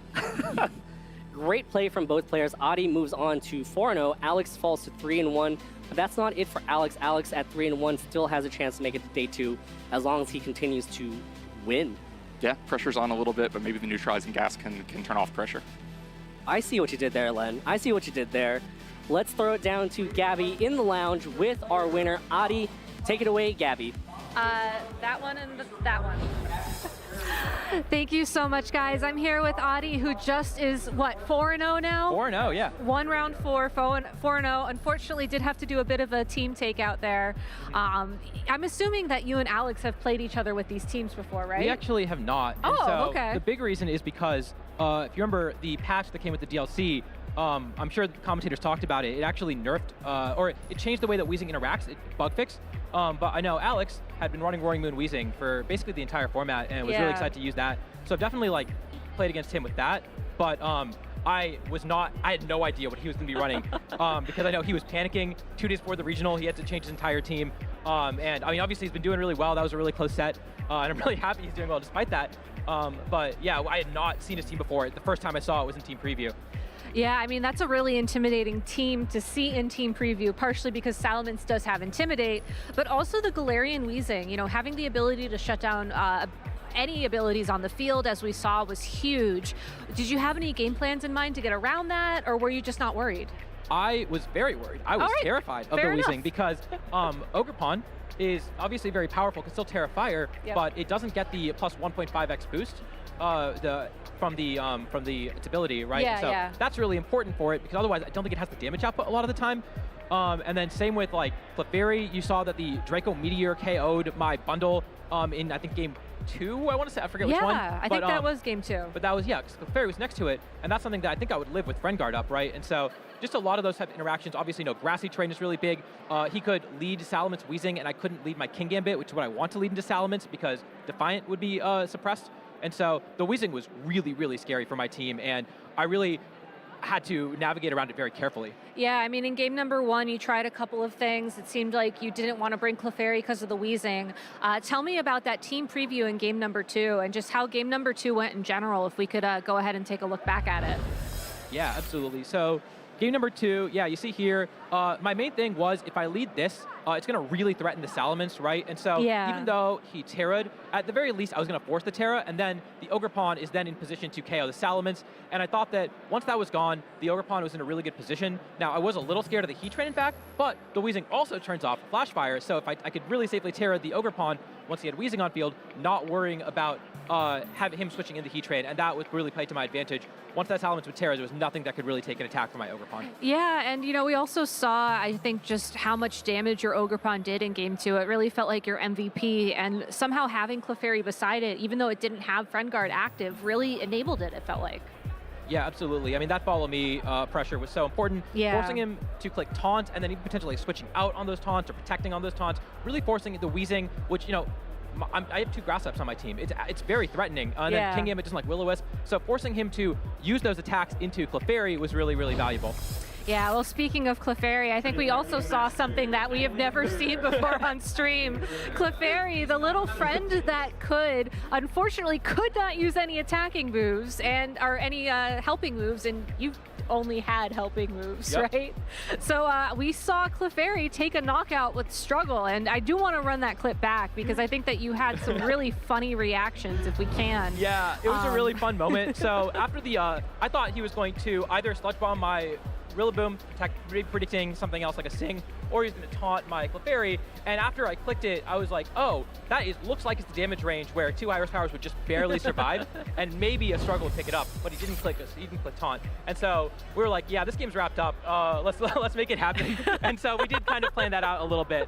Great play from both players. Adi moves on to 4-0. Alex falls to 3-1. But that's not it for Alex. Alex at 3-1 still has a chance to make it to day 2 as long as he continues to win. Yeah, pressure's on a little bit, but maybe the neutralizing gas can turn off pressure. I see what you did there, Len. I see what you did there. Let's throw it down to Gabby in the lounge with our winner, Adi. Take it away, Gabby. That one and that one. Thank you so much, guys. I'm here with Adi, who just is, what, 4-0 now? 4-0, yeah. 1 round 4-0. Unfortunately, did have to do a bit of a team takeout there. I'm assuming that you and Alex have played each other with these teams before, right? We actually have not. Oh, and so okay. The big reason is because, if you remember the patch that came with the DLC, I'm sure the commentators talked about it. It actually nerfed, or it changed the way that Weezing interacts. It bug fixed. But I know Alex had been running Roaring Moon Weezing for basically the entire format and was really excited to use that. So I've definitely played against him with that. But I had no idea what he was going to be running because I know he was panicking 2 days before the regional. He had to change his entire team. And I mean, obviously he's been doing really well. That was a really close set. And I'm really happy he's doing well despite that. But yeah, I had not seen his team before. The first time I saw it was in team preview. Yeah, I mean, that's a really intimidating team to see in team preview, partially because Salamence does have Intimidate, but also the Galarian Weezing, you know, having the ability to shut down any abilities on the field, as we saw, was huge. Did you have any game plans in mind to get around that, or were you just not worried? I was very worried. I was terrified of the Weezing because Ogerpon is obviously very powerful, can still Terra Fire, but it doesn't get the plus 1.5x boost from its ability, right? Yeah, so that's really important for it because otherwise I don't think it has the damage output a lot of the time. And then same with Clefairy, you saw that the Draco Meteor KO'd my bundle in I think game 2, I want to say, I forget which one. Yeah, I think that was game 2. But that was, because Clefairy was next to it, and that's something that I think I would live with Friend Guard up, right? And so just a lot of those type of interactions. Obviously, Grassy Terrain is really big. He could lead Salamence Weezing, and I couldn't lead my King Gambit, which is what I want to lead into Salamence because Defiant would be suppressed. And so the Weezing was really, really scary for my team, and I really had to navigate around it very carefully. Yeah, I mean, in game number 1, you tried a couple of things. It seemed like you didn't want to bring Clefairy because of the Weezing. Tell me about that team preview in game number 2 and just how game number 2 went in general, if we could go ahead and take a look back at it. Yeah, absolutely. So game number 2, you see here, my main thing was if I lead this, it's going to really threaten the Salamence, right? And so even though he Terra'd, at the very least, I was going to force the Terra, and then the Ogerpon is then in position to KO the Salamence. And I thought that once that was gone, the Ogerpon was in a really good position. Now, I was a little scared of the Heat Train, in fact, but the Weezing also turns off Flash Fire, so if I could really safely Terra the Ogerpon once he had Weezing on field, not worrying about having him switching into Heat Train, and that would really play to my advantage. Once that Salamence would Terra, there was nothing that could really take an attack from my Ogerpon. Yeah, and we also saw, I think, just how much damage your Ogerpon did in game 2. It really felt like your MVP, and somehow having Clefairy beside it, even though it didn't have Friend Guard active, really enabled it felt like. Yeah, absolutely. I mean, that follow me pressure was so important. Forcing him to click taunt and then even potentially switching out on those taunts or protecting on those taunts, really forcing the Weezing, which, I have 2 grass ups on my team. It's very threatening. And Yeah. then King Gambit doesn't like Will-O-Wisp, so forcing him to use those attacks into Clefairy was really, really valuable. Yeah, well, speaking of Clefairy, I think we also saw something that we have never seen before on stream. Clefairy, the little friend that unfortunately could not use any attacking moves or any helping moves, and you only had helping moves, Yep. right? So we saw Clefairy take a knockout with struggle, and I do want to run that clip back because I think that you had some really funny reactions if we can. Yeah, it was a really fun moment. So after I thought he was going to either sludge bomb my Rillaboom, predicting something else like a Sing, or he's going to taunt my Clefairy. And after I clicked it, I was like, oh, looks like it's the damage range where 2 Iris Powers would just barely survive, and maybe a struggle would pick it up. But he didn't click taunt. And so we were like, yeah, this game's wrapped up. Let's make it happen. And so we did kind of plan that out a little bit.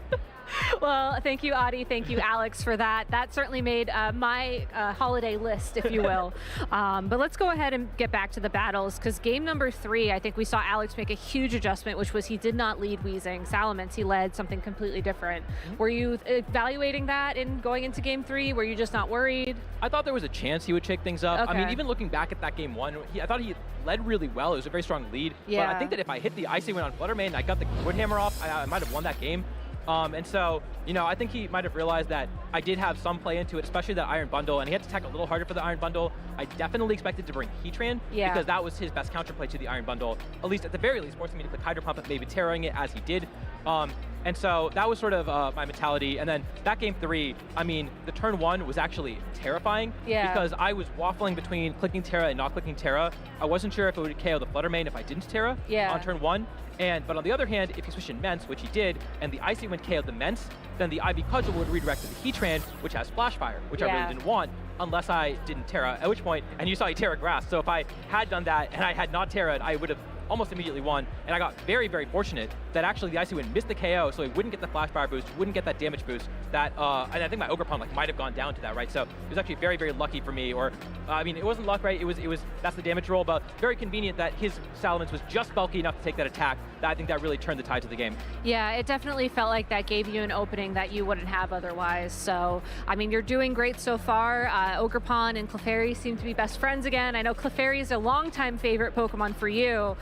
Well, thank you, Adi. Thank you, Alex, for that. That certainly made my holiday list, if you will. But let's go ahead and get back to the battles, because game number 3, I think we saw Alex make a huge adjustment, which was he did not lead Weezing. Salamence, he led something completely different. Were you evaluating that in going into game 3? Were you just not worried? I thought there was a chance he would shake things up. Okay. I mean, even looking back at that game 1, I thought he led really well. It was a very strong lead. Yeah. But I think that if I hit the Icy Wind on Fluttermane and I got the Wood Hammer off, I might have won that game. And so, I think he might have realized that I did have some play into it, especially that Iron Bundle, and he had to attack a little harder for the Iron Bundle. I definitely expected to bring Heatran, because that was his best counterplay to the Iron Bundle, at least at the very least, forcing me to click Hydro Pump and maybe terroring it as he did. And so that was sort of my mentality. And then that game 3, I mean, the turn 1 was actually terrifying, because I was waffling between clicking Terra and not clicking Terra. I wasn't sure if it would KO the Fluttermane if I didn't Terra on turn 1. But on the other hand, if he switched in Mence, which he did, and the Icy Wind KO'd the Mence, then the Ivy Cudgel would redirect to the Heatran, which has Flash Fire, which I really didn't want, unless I didn't Terra, at which point, and you saw he Terra Grass, so if I had done that and I had not Terra'd, I would have almost immediately won, and I got very, very fortunate that actually the Icy Wind missed the KO, so he wouldn't get the Flash Fire boost, wouldn't get that damage boost, and I think my Ogerpon might have gone down to that, right? So it was actually very, very lucky for me, or, I mean, it wasn't luck, right? It was that's the damage roll, but very convenient that his Salamence was just bulky enough to take that attack, that I think that really turned the tide to the game. Yeah, it definitely felt like that gave you an opening that you wouldn't have otherwise. So, I mean, you're doing great so far. Ogerpon and Clefairy seem to be best friends again. I know Clefairy is a longtime favorite Pokemon for you.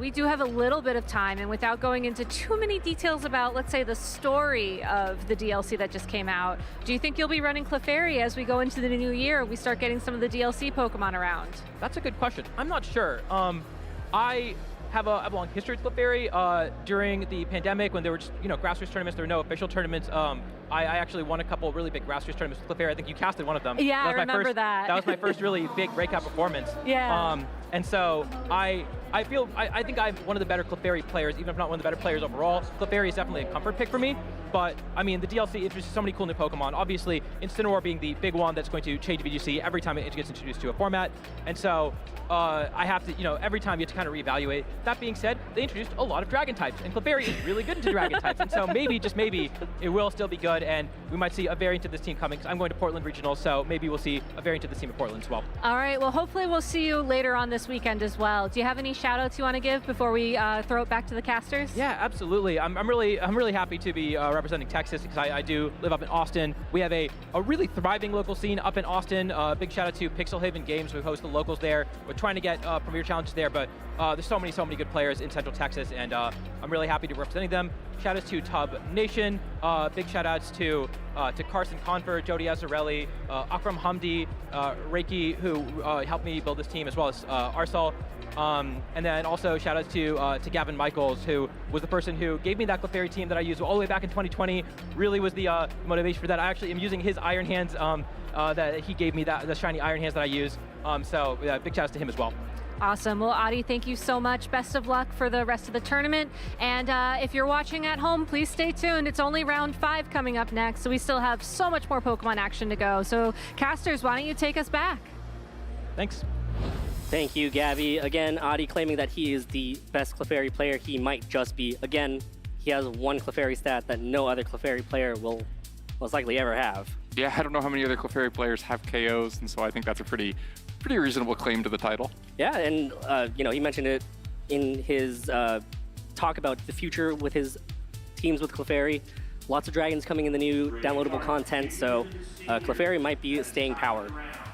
We do have a little bit of time, and without going into too many details about, let's say, the story of the DLC that just came out, do you think you'll be running Clefairy as we go into the new year? We start getting some of the DLC Pokemon around. That's a good question. I'm not sure. I have a long history with Clefairy. During the pandemic, when there were just grassroots tournaments, there were no official tournaments. I actually won a couple really big grassroots tournaments with Clefairy. I think you casted one of them. Yeah, I remember that. That was my first really big breakout performance. Yeah. And so I think I'm one of the better Clefairy players, even if not one of the better players overall. Clefairy is definitely a comfort pick for me. But, I mean, the DLC introduces so many cool new Pokemon. Obviously, Incineroar being the big one that's going to change VGC every time it gets introduced to a format. And so I have to, every time you have to kind of reevaluate. That being said, they introduced a lot of Dragon types, and Clefairy is really good into Dragon types. And so maybe, just maybe, it will still be good, and we might see a variant of this team coming. I'm going to Portland Regional, so maybe we'll see a variant of this team at Portland as well. All right, well, hopefully we'll see you later on this weekend as well. Do you have any shout-outs you want to give before we throw it back to the casters? Yeah, absolutely. I'm really happy to be representing Texas, because I do live up in Austin. We have a really thriving local scene up in Austin. Big shout out to Pixel Haven Games, who host the locals there. We're trying to get premier challenges there, but there's so many good players in Central Texas, and I'm really happy to be representing them. Shout outs to Tub Nation. Big shout outs to Carson Confer, Jody Azzarelli, Akram Hamdi, Reiki, who helped me build this team, as well as Arsal. And then also shout out to Gavin Michaels, who was the person who gave me that Clefairy team that I used all the way back in 2020. Really was the motivation for that. I actually am using his Iron Hands that he gave me, the shiny Iron Hands that I use. So big shout out to him as well. Awesome. Well, Adi, thank you so much. Best of luck for the rest of the tournament. And if you're watching at home, please stay tuned. It's only round 5 coming up next, so we still have so much more Pokemon action to go. So, casters, why don't you take us back? Thanks. Thank you, Gabby. Again, Adi claiming that he is the best Clefairy player. He might just be. Again, he has one Clefairy stat that no other Clefairy player will most likely ever have. Yeah, I don't know how many other Clefairy players have KOs, and so I think that's a pretty reasonable claim to the title. Yeah, and he mentioned it in his talk about the future with his teams with Clefairy. Lots of dragons coming in the new downloadable content, so Clefairy might be a staying power.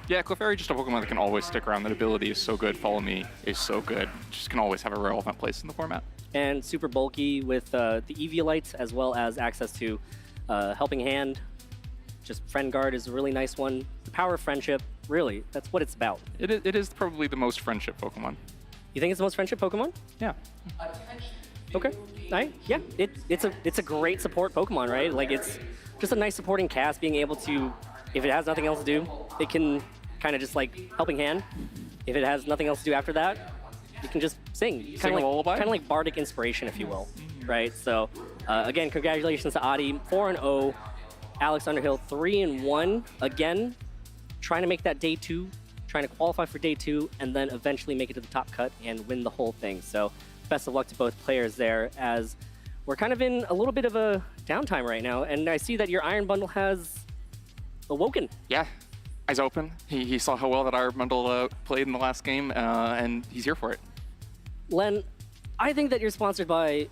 Yeah, Clefairy just a Pokemon that can always stick around. That ability is so good. Follow Me is so good. Just can always have a relevant place in the format. And super bulky with the Eviolites, as well as access to Helping Hand. Just Friend Guard is a really nice one. The power of friendship, really, that's what it's about. It is probably the most friendship Pokemon. You think it's the most friendship Pokemon? Yeah. Okay. Yeah, it's a great support Pokemon, right? Like, it's just a nice supporting cast, being able to, if it has nothing else to do, it can kind of just like Helping Hand. If it has nothing else to do after that, you can just sing. Sing a lullaby? Kind of like bardic inspiration, if you will, right? So, again, congratulations to Adi, 4-0. Alex Underhill, 3-1. Again, trying to make that day 2, trying to qualify for day 2, and then eventually make it to the top cut and win the whole thing. So, best of luck to both players there, as we're kind of in a little bit of a downtime right now, and I see that your Iron Bundle has awoken. Yeah, eyes open. He saw how well that Iron Bundle played in the last game, and he's here for it. Len, I think that you're sponsored by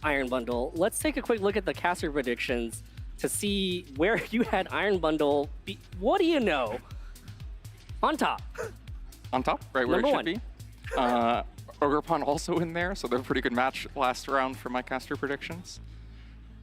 Iron Bundle. Let's take a quick look at the caster predictions to see where you had Iron Bundle be. What do you know? On top. On top, right where Number it should be. Ogerpon also in there, so they're a pretty good match last round for my caster predictions.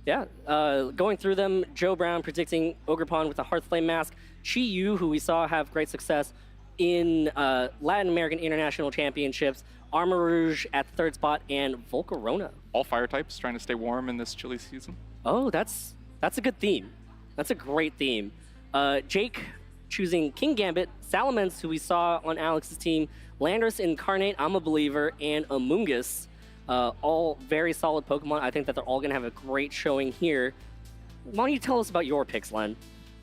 Yeah, going through them, Joe Brown predicting Ogerpon with a Hearthflame Mask, Chi Yu, who we saw have great success in Latin American International Championships, Armor Rouge at the 3rd spot, and Volcarona. All fire types trying to stay warm in this chilly season. Oh, that's a good theme. That's a great theme. Jake choosing King Gambit, Salamence, who we saw on Alex's team, Landorus Incarnate, I'm a Believer, and Amoonguss. All very solid Pokemon. I think that they're all going to have a great showing here. Why don't you tell us about your picks, Len?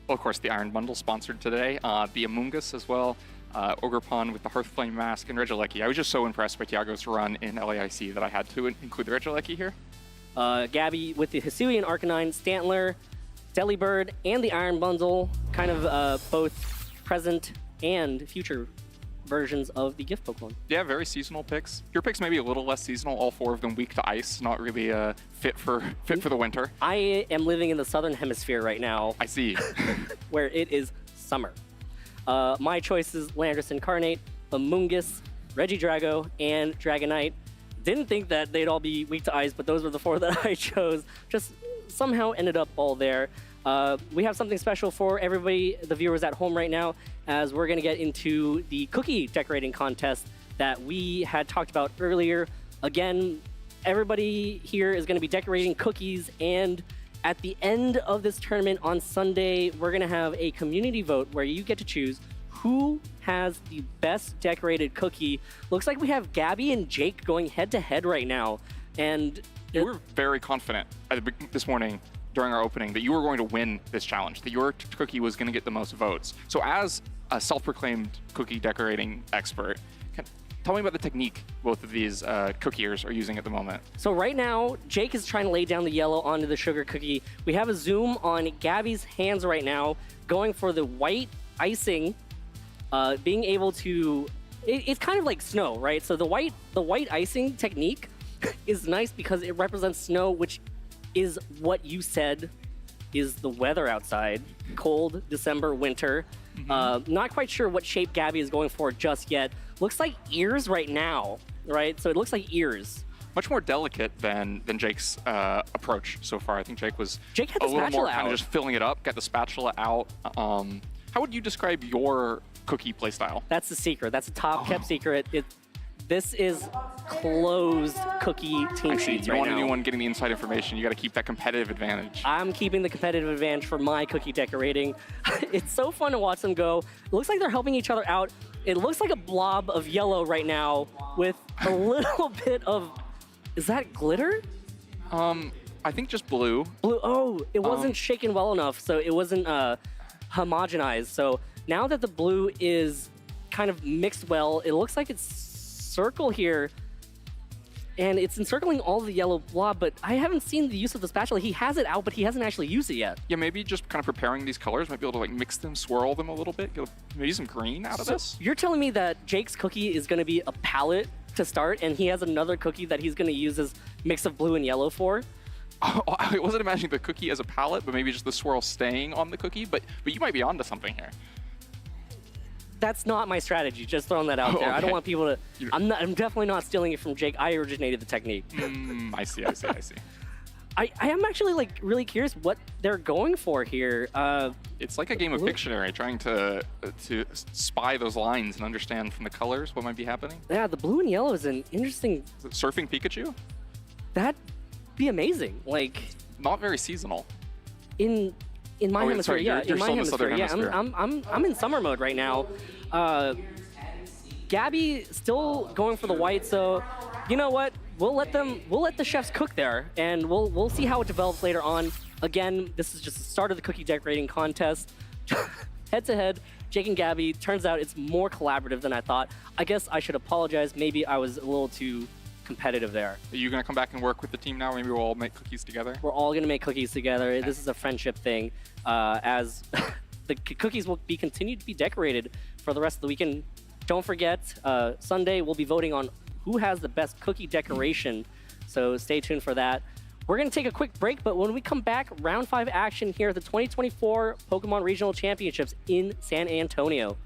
Well, of course, the Iron Bundle sponsored today. The Amoonguss as well. Ogerpon with the Hearthflame Mask and Regieleki. I was just so impressed by Tiago's run in LAIC that I had to include the Regieleki here. Gabby with the Hisuian Arcanine, Stantler, Delibird, and the Iron Bundle, kind of both present and future versions of the gift Pokemon. Yeah, very seasonal picks. Your picks may be a little less seasonal, all 4 of them weak to ice, not really fit for the winter. I am living in the southern hemisphere right now. I see. Where it is summer. My choices, Landorus Incarnate, Amoonguss, Regidrago, and Dragonite. Didn't think that they'd all be weak to ice, but those were the 4 that I chose. Just somehow ended up all there. We have something special for everybody, the viewers at home right now, as we're going to get into the cookie decorating contest that we had talked about earlier. Again, everybody here is going to be decorating cookies, and at the end of this tournament on Sunday, we're going to have a community vote where you get to choose who has the best decorated cookie. Looks like we have Gabby and Jake going head-to-head right now, and you were very confident this morning during our opening that you were going to win this challenge, that your cookie was going to get the most votes. So as a self-proclaimed cookie decorating expert, tell me about the technique both of these cookiers are using at the moment. So right now, Jake is trying to lay down the yellow onto the sugar cookie. We have a zoom on Gabby's hands right now, going for the white icing, being able to, it's kind of like snow, right? So the white icing technique is nice because it represents snow, which is what you said is the weather outside. Cold, December, winter. Not quite sure what shape Gabby is going for just yet. Looks like ears right now, right? So it looks like ears. Much more delicate than Jake's approach so far. I think Jake was had the a little more kind out. of just filling it up, got the spatula out. How would you describe your cookie playstyle? That's the secret. That's a top-kept secret. This is closed cookie team sheets right now. You don't want anyone getting the inside information. You got to keep that competitive advantage. I'm keeping the competitive advantage for my cookie decorating. It's so fun to watch them go. It looks like they're helping each other out. It looks like a blob of yellow right now with a little bit of, is that glitter? I think just blue. Blue, oh, it wasn't shaken well enough, so it wasn't homogenized. So now that the blue is kind of mixed well, it looks like it's circle here, and it's encircling all the yellow blob, but I haven't seen the use of the spatula. He has it out, but he hasn't actually used it yet. Yeah, maybe just kind of preparing these colors, might be able to like mix them, swirl them a little bit, get maybe some green out of this. You're telling me that Jake's cookie is going to be a palette to start, and he has another cookie that he's going to use as mix of blue and yellow for? I wasn't imagining the cookie as a palette, but maybe just the swirl staying on the cookie. But you might be onto something here. That's not my strategy. Just throwing that out there. I don't want people to. I'm definitely not stealing it from Jake. I originated the technique. I see. I am actually like really curious what they're going for here. It's like a game of Pictionary, trying to spy those lines and understand from the colors what might be happening. Yeah, the blue and yellow is an interesting. Is it Surfing Pikachu? That'd be amazing. Like not very seasonal. In my hemisphere, sorry, yeah. You're in my still in the southern hemisphere, hemisphere. I'm in summer mode right now. Gabby still going for the white, so you know what? We'll let the chefs cook there, and we'll see how it develops later on. Again, this is just the start of the cookie decorating contest. Head to head, Jake and Gabby. Turns out it's more collaborative than I thought. I guess I should apologize. Maybe I was a little too competitive there. Are you gonna come back and work with the team now? Maybe we'll all make cookies together. We're all gonna make cookies together. Okay. This is a friendship thing. As the cookies will be continued to be decorated for the rest of the weekend. Don't forget, Sunday we'll be voting on who has the best cookie decoration. So stay tuned for that. We're gonna take a quick break, but when we come back, round 5 action here at the 2024 Pokemon Regional Championships in San Antonio.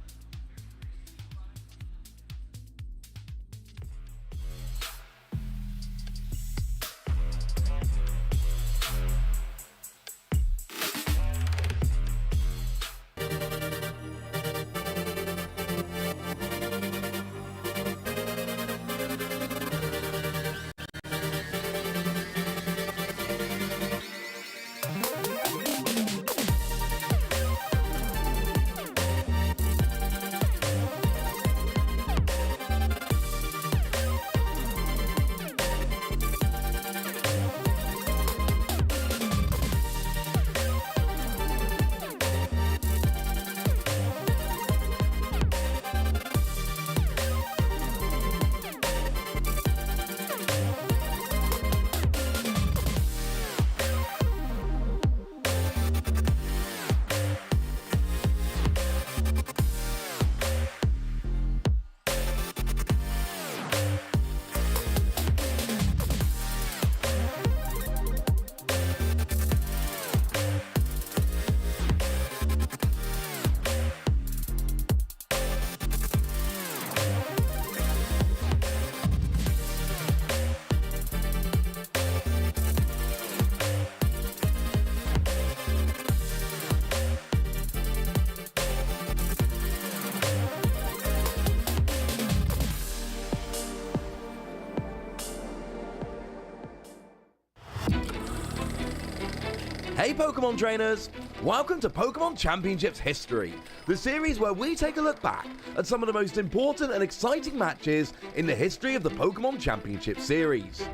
Hey Pokemon trainers! Welcome to Pokemon Championships History, the series where we take a look back at some of the most important and exciting matches in the history of the Pokemon Championship series.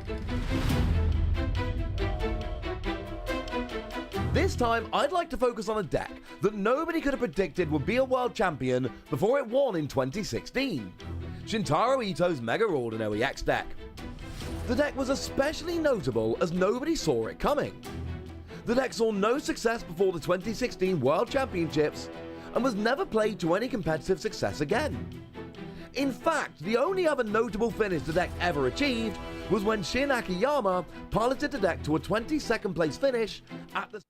This time, I'd like to focus on a deck that nobody could have predicted would be a world champion before it won in 2016. Shintaro Ito's Mega Ordinary X deck. The deck was especially notable as nobody saw it coming. The deck saw no success before the 2016 World Championships and was never played to any competitive success again. In fact, the only other notable finish the deck ever achieved was when Shin Akiyama piloted the deck to a 22nd place finish at the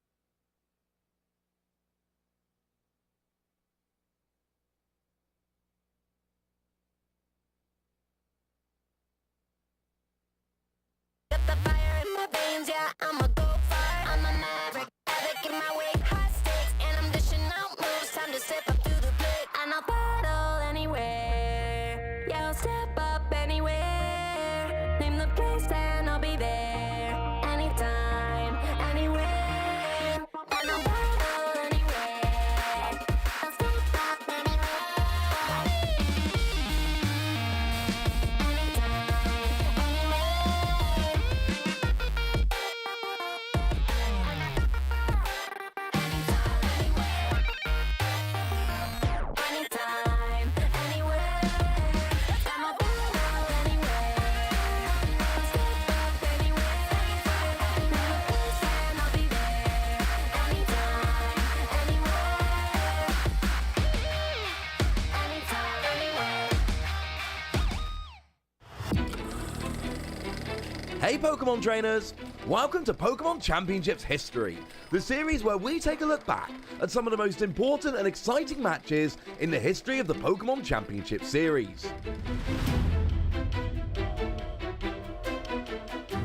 Hey Pokemon trainers! Welcome to Pokémon Championships History, the series where we take a look back at some of the most important and exciting matches in the history of the Pokémon Championship series.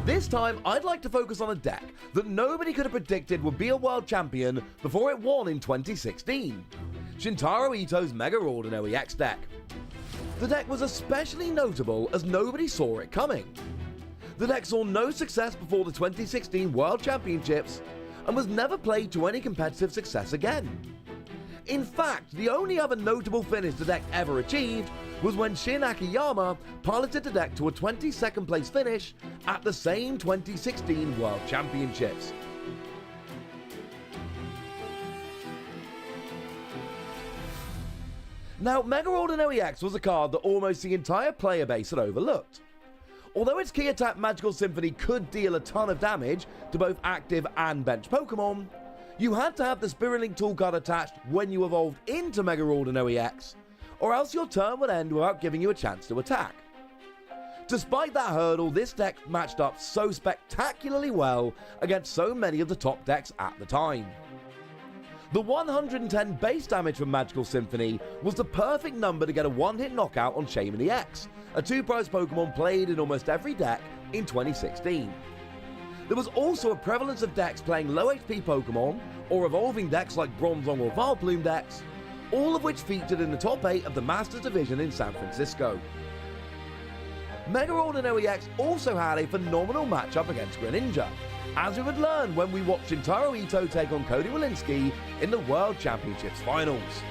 This time, I'd like to focus on a deck that nobody could have predicted would be a world champion before it won in 2016, Shintaro Ito's Mega Ordinal EX deck. The deck was especially notable as nobody saw it coming. The deck saw no success before the 2016 World Championships and was never played to any competitive success again. In fact, the only other notable finish the deck ever achieved was when Shin Akiyama piloted the deck to a 22nd place finish at the same 2016 World Championships. Now, Mega Ordinal EX was a card that almost the entire player base had overlooked. Although its key attack Magical Symphony could deal a ton of damage to both active and bench Pokemon, you had to have the Spirit Link tool card attached when you evolved into Mega Ordinal EX, or else your turn would end without giving you a chance to attack. Despite that hurdle, this deck matched up so spectacularly well against so many of the top decks at the time. The 110 base damage from Magical Symphony was the perfect number to get a one-hit knockout on Shaman EX, a two-prize Pokemon played in almost every deck in 2016. There was also a prevalence of decks playing low HP Pokemon, or evolving decks like Bronzong or Vileplume decks, all of which featured in the top 8 of the Masters Division in San Francisco. Mega Ordinal EX also had a phenomenal matchup against Greninja, as we would learn when we watched Shintaro Ito take on Cody Walensky in the World Championships Finals.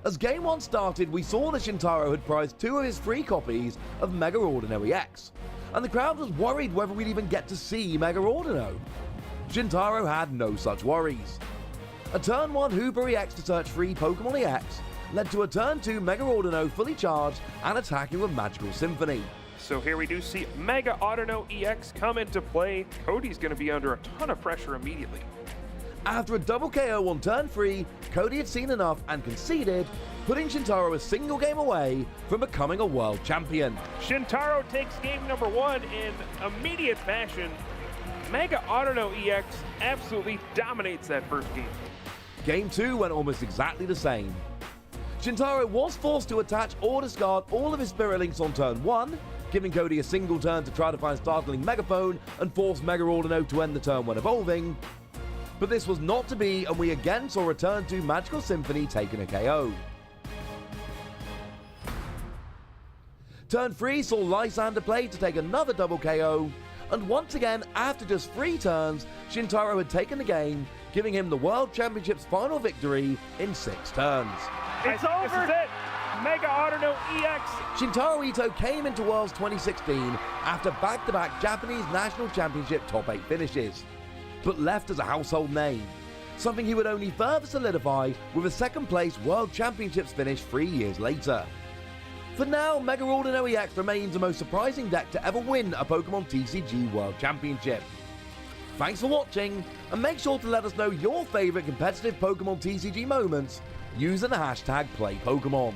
As Game 1 started, we saw that Shintaro had prized 2 of his free copies of Mega Ordinal EX, and the crowd was worried whether we'd even get to see Mega Ordinal. Shintaro had no such worries. A turn 1 Hooper EX to search free Pokemon EX led to a turn 2 Mega Ordinal fully charged and attacking with Magical Symphony. So here we do see Mega Ordinal EX come into play. Cody's going to be under a ton of pressure immediately. After a double KO on turn 3, Cody had seen enough and conceded, putting Shintaro a single game away from becoming a world champion. Shintaro takes game number 1 in immediate fashion. Mega Ordinal EX absolutely dominates that first game. Game 2 went almost exactly the same. Shintaro was forced to attach or discard all of his Spirit Links on turn 1, giving Cody a single turn to try to find Startling Megaphone and force Mega Ordinal to end the turn when evolving. But this was not to be, and we again saw a turn 2 Magical Symphony taking a KO. Turn 3 saw Lysander play to take another double KO, and once again, after just 3 turns, Shintaro had taken the game, giving him the World Championships final victory in 6 turns. It's over! This is it! Mega Ordinal EX! Shintaro Ito came into Worlds 2016 after back-to-back Japanese National Championship top 8 finishes, but left as a household name, something he would only further solidify with a second place World Championships finish 3 years later. For now, Mega Ordinal EX remains the most surprising deck to ever win a Pokemon TCG World Championship. Thanks for watching, and make sure to let us know your favourite competitive Pokemon TCG moments using the hashtag PlayPokemon.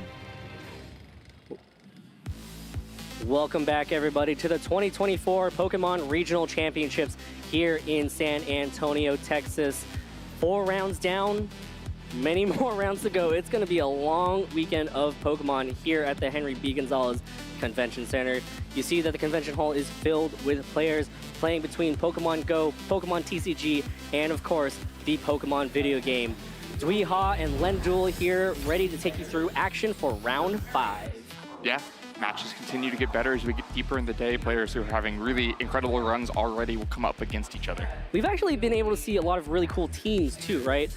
Welcome back, everybody, to the 2024 Pokemon Regional Championships here in San Antonio, Texas. 4 rounds down, many more rounds to go. It's going to be a long weekend of Pokemon here at the Henry B. Gonzalez Convention Center. You see that the convention hall is filled with players playing between Pokemon Go, Pokemon TCG, and of course, the Pokemon video game. Dwee Ha and Lendul here, ready to take you through action for round 5. Yeah, matches continue to get better as we get deeper in the day. Players who are having really incredible runs already will come up against each other. We've actually been able to see a lot of really cool teams too, right?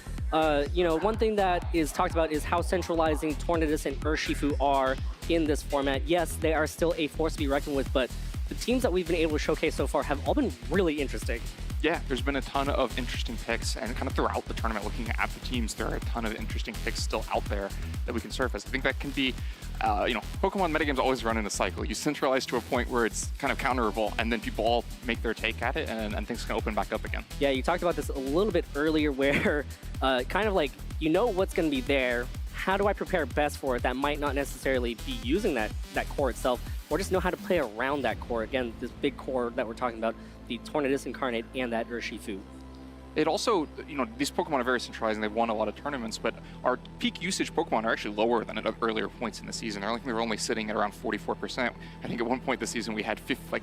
You know, one thing that is talked about is how centralizing Tornadus and Urshifu are in this format. Yes, they are still a force to be reckoned with, but the teams that we've been able to showcase so far have all been really interesting. Yeah, there's been a ton of interesting picks, and kind of throughout the tournament, looking at the teams, there are a ton of interesting picks still out there that we can surface. I think that can be, you know, Pokemon metagames always run in a cycle. You centralize to a point where it's kind of counterable, and then people all make their take at it, and things can open back up again. Yeah, you talked about this a little bit earlier where kind of like, you know what's going to be there. How do I prepare best for it that might not necessarily be using that core itself? or just know how to play around that core. Again, this big core that we're talking about, the Tornadus Incarnate and that Urshifu. It also, these Pokemon are very centralized and they've won a lot of tournaments, but our peak usage Pokemon are actually lower than at earlier points in the season. I think they were only sitting at around 44%. I think at one point this season we had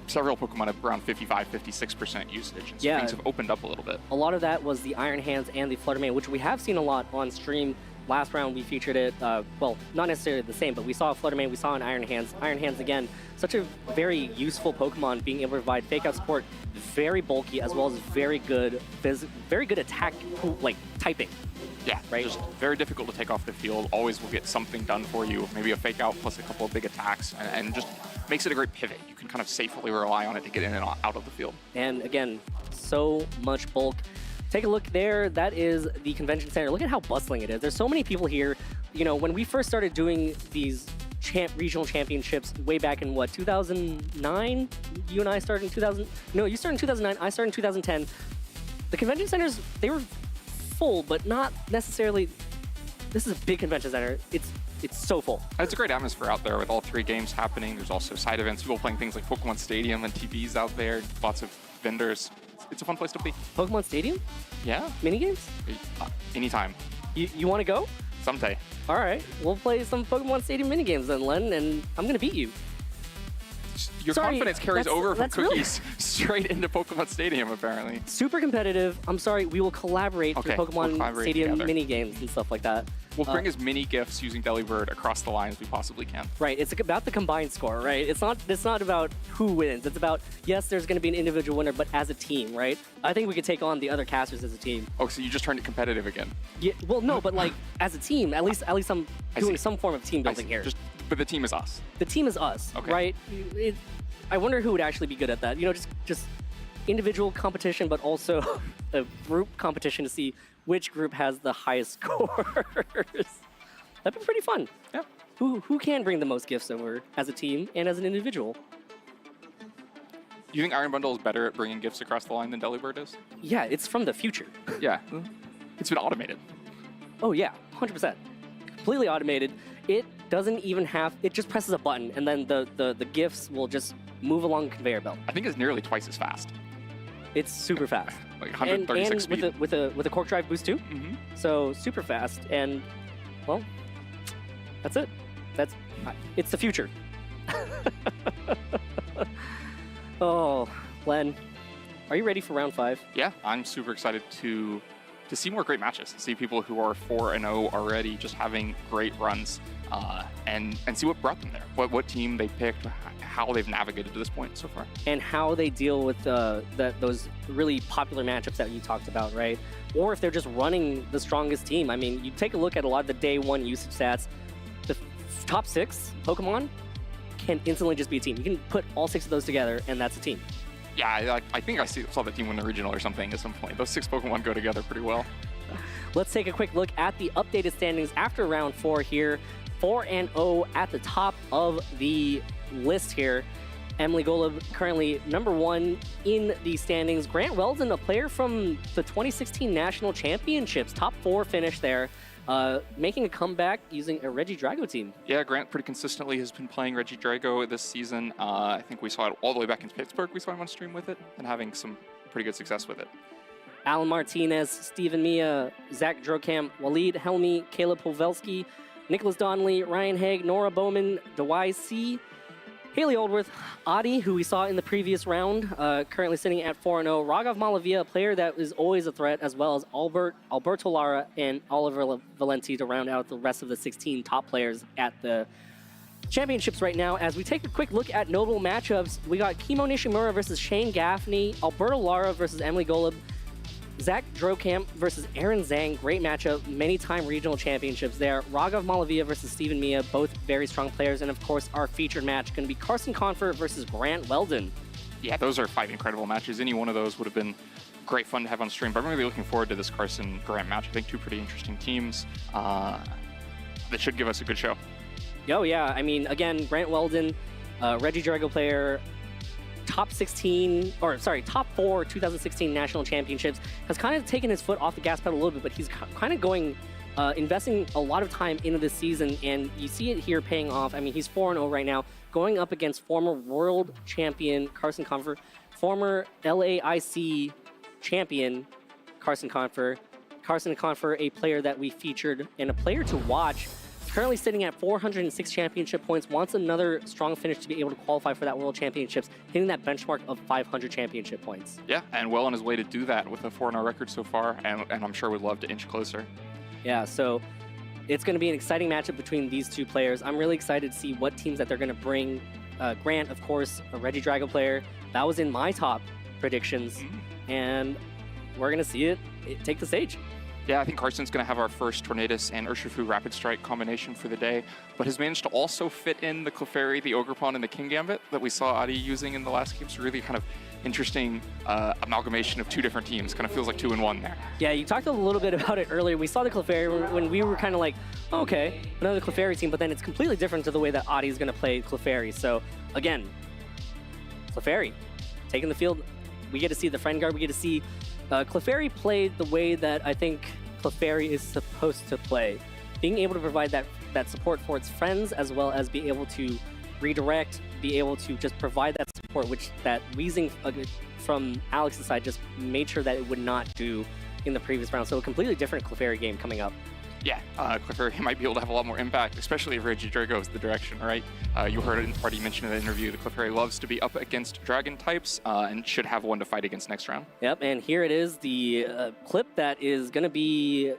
several Pokemon at around 55, 56% usage, and so things have opened up a little bit. A lot of that was the Iron Hands and the Fluttermane, which we have seen a lot on stream. Last round we featured it, well, not necessarily the same, but we saw a Fluttermane, we saw an Iron Hands. Iron Hands, again, such a very useful Pokemon, being able to provide fake out support, very bulky, as well as very good attack, typing. Yeah, right. Just very difficult to take off the field, always will get something done for you, maybe a fake out plus a couple of big attacks, and just makes it a great pivot. You can kind of safely rely on it to get in and out of the field. And again, so much bulk. Take a look there. That is the convention center. Look at how bustling it is. There's so many people here. When we first started doing these regional championships way back in 2009? You and I started in 2000. No, you started in 2009. I started in 2010. The convention centers, they were full, but not necessarily. This is a big convention center. It's so full. It's a great atmosphere out there with all 3 games happening. There's also side events, people playing things like Pokemon Stadium and TVs out there. Lots of vendors. It's a fun place to be. Pokemon Stadium? Yeah. Minigames? Anytime. You want to go? Someday. All right. We'll play some Pokemon Stadium minigames then, Len, and I'm going to beat you. Your confidence carries over from Cookies straight into Pokemon Stadium, apparently. Super competitive. I'm sorry. We will collaborate for Pokemon Stadium minigames and stuff like that. We'll bring as many gifts using Delibird across the line as we possibly can. Right. It's about the combined score, right? It's not about who wins. It's about, yes, there's going to be an individual winner, but as a team, right? I think we could take on the other casters as a team. Oh, so you just turned it competitive again? Yeah. Well, no, but as a team, at least I'm doing some form of team building here. But the team is us. The team is us, right? I wonder who would actually be good at that. Just individual competition, but also a group competition to see which group has the highest scores. That'd be pretty fun. Yeah. Who can bring the most gifts over as a team and as an individual? You think Iron Bundle is better at bringing gifts across the line than Delibird is? Yeah, it's from the future. Yeah. It's been automated. Oh yeah, 100%. Completely automated. It doesn't even have, it just presses a button and then the gifts will just move along the conveyor belt. I think it's nearly twice as fast. It's super fast. Like 136 and speed. with a cork drive boost too. Mm-hmm. So super fast, and well, that's it. It's the future. Oh, Len, are you ready for round 5? Yeah, I'm super excited to see more great matches, see people who are 4-0 already just having great runs, and see what brought them there, what team they picked, how they've navigated to this point so far. And how they deal with those really popular matchups that you talked about, right? Or if they're just running the strongest team. I mean, you take a look at a lot of the day 1 usage stats, the top 6 Pokemon can instantly just be a team. You can put all 6 of those together, and that's a team. Yeah, I think I saw the team win the regional or something at some point. Those 6 Pokemon go together pretty well. Let's take a quick look at the updated standings after round 4 here. 4-0 at the top of the list here. Emily Golub currently number 1 in the standings. Grant Weldon, a player from the 2016 National Championships, top 4 finish there. Making a comeback using a Regidrago team. Yeah, Grant pretty consistently has been playing Regidrago this season. I think we saw it all the way back in Pittsburgh. We saw him on stream with it and having some pretty good success with it. Alan Martinez, Stephen Mia, Zach Drokam, Waleed Helmy, Caleb Povelski, Nicholas Donnelly, Ryan Haig, Nora Bowman, Dewey C., Haley Oldworth, Adi, who we saw in the previous round, currently sitting at 4-0. Raghav Malavia, a player that is always a threat, as well as Alberto Lara and Oliver Valenti to round out the rest of the 16 top players at the championships right now. As we take a quick look at notable matchups, we got Kimo Nishimura versus Shane Gaffney, Alberto Lara versus Emily Golub, Zach Drokam versus Aaron Zhang, great matchup, many-time regional championships there. Raghav Malavia versus Stephen Mia, both very strong players. And of course, our featured match going to be Carson Confer versus Grant Weldon. Yeah, those are 5 incredible matches. Any one of those would have been great fun to have on stream. But I'm really looking forward to this Carson-Grant match. I think 2 pretty interesting teams that should give us a good show. Oh yeah, I mean, again, Grant Weldon, Regidrago player, top 4 2016 national championships, has kind of taken his foot off the gas pedal a little bit, but he's kind of going, investing a lot of time into this season, and you see it here paying off. I mean, he's 4-0 right now, going up against former world champion Carson Confer, former LAIC champion Carson Confer. Carson Confer, a player that we featured and a player to watch. Currently sitting at 406 championship points, wants another strong finish to be able to qualify for that World Championships, hitting that benchmark of 500 championship points. Yeah, and well on his way to do that with a 4-0 record so far, and I'm sure would love to inch closer. Yeah, so it's going to be an exciting matchup between these two players. I'm really excited to see what teams that they're going to bring. Grant, of course, a Reggie Drago player. That was in my top predictions, and we're going to see it take the stage. Yeah, I think Carson's going to have our first Tornadus and Urshifu Rapid Strike combination for the day, but has managed to also fit in the Clefairy, the Ogerpon, and the King Gambit that we saw Adi using in the last game. So really kind of interesting amalgamation of two different teams. Kind of feels like 2 in 1 there. Yeah, you talked a little bit about it earlier. We saw the Clefairy when we were kind of like, oh, okay, another Clefairy team, but then it's completely different to the way that Adi is going to play Clefairy. So again, Clefairy taking the field. We get to see the Friend Guard. We get to see Clefairy played the way that I think Clefairy is supposed to play. Being able to provide that support for its friends, as well as be able to redirect, be able to just provide that support, which that Weezing from Alex's side just made sure that it would not do in the previous round. So a completely different Clefairy game coming up. Yeah, Clefairy might be able to have a lot more impact, especially if Reggie Drago is the direction, right? You heard it already mentioned in the interview, the Clefairy loves to be up against dragon types and should have one to fight against next round. Yep, and here it is, the clip that is going to be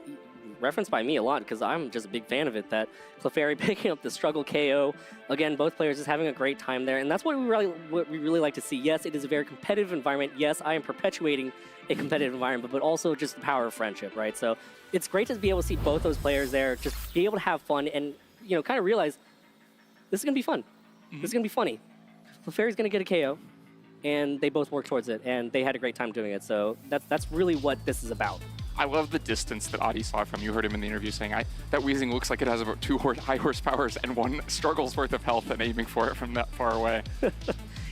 referenced by me a lot because I'm just a big fan of it, that Clefairy picking up the struggle KO. Again, both players just having a great time there, and that's what we really like to see. Yes, it is a very competitive environment. Yes, I am perpetuating a competitive environment, but also just the power of friendship, right? So it's great to be able to see both those players there, just be able to have fun and, you know, kind of realize this is going to be fun. This is going to be funny. Clefairy's going to get a KO, and they both work towards it, and they had a great time doing it. So that's really what this is about. I love the distance that Adi saw from you. Heard him in the interview saying, that Weezing looks like it has about 2 high horsepowers and 1 struggle's worth of health and aiming for it from that far away.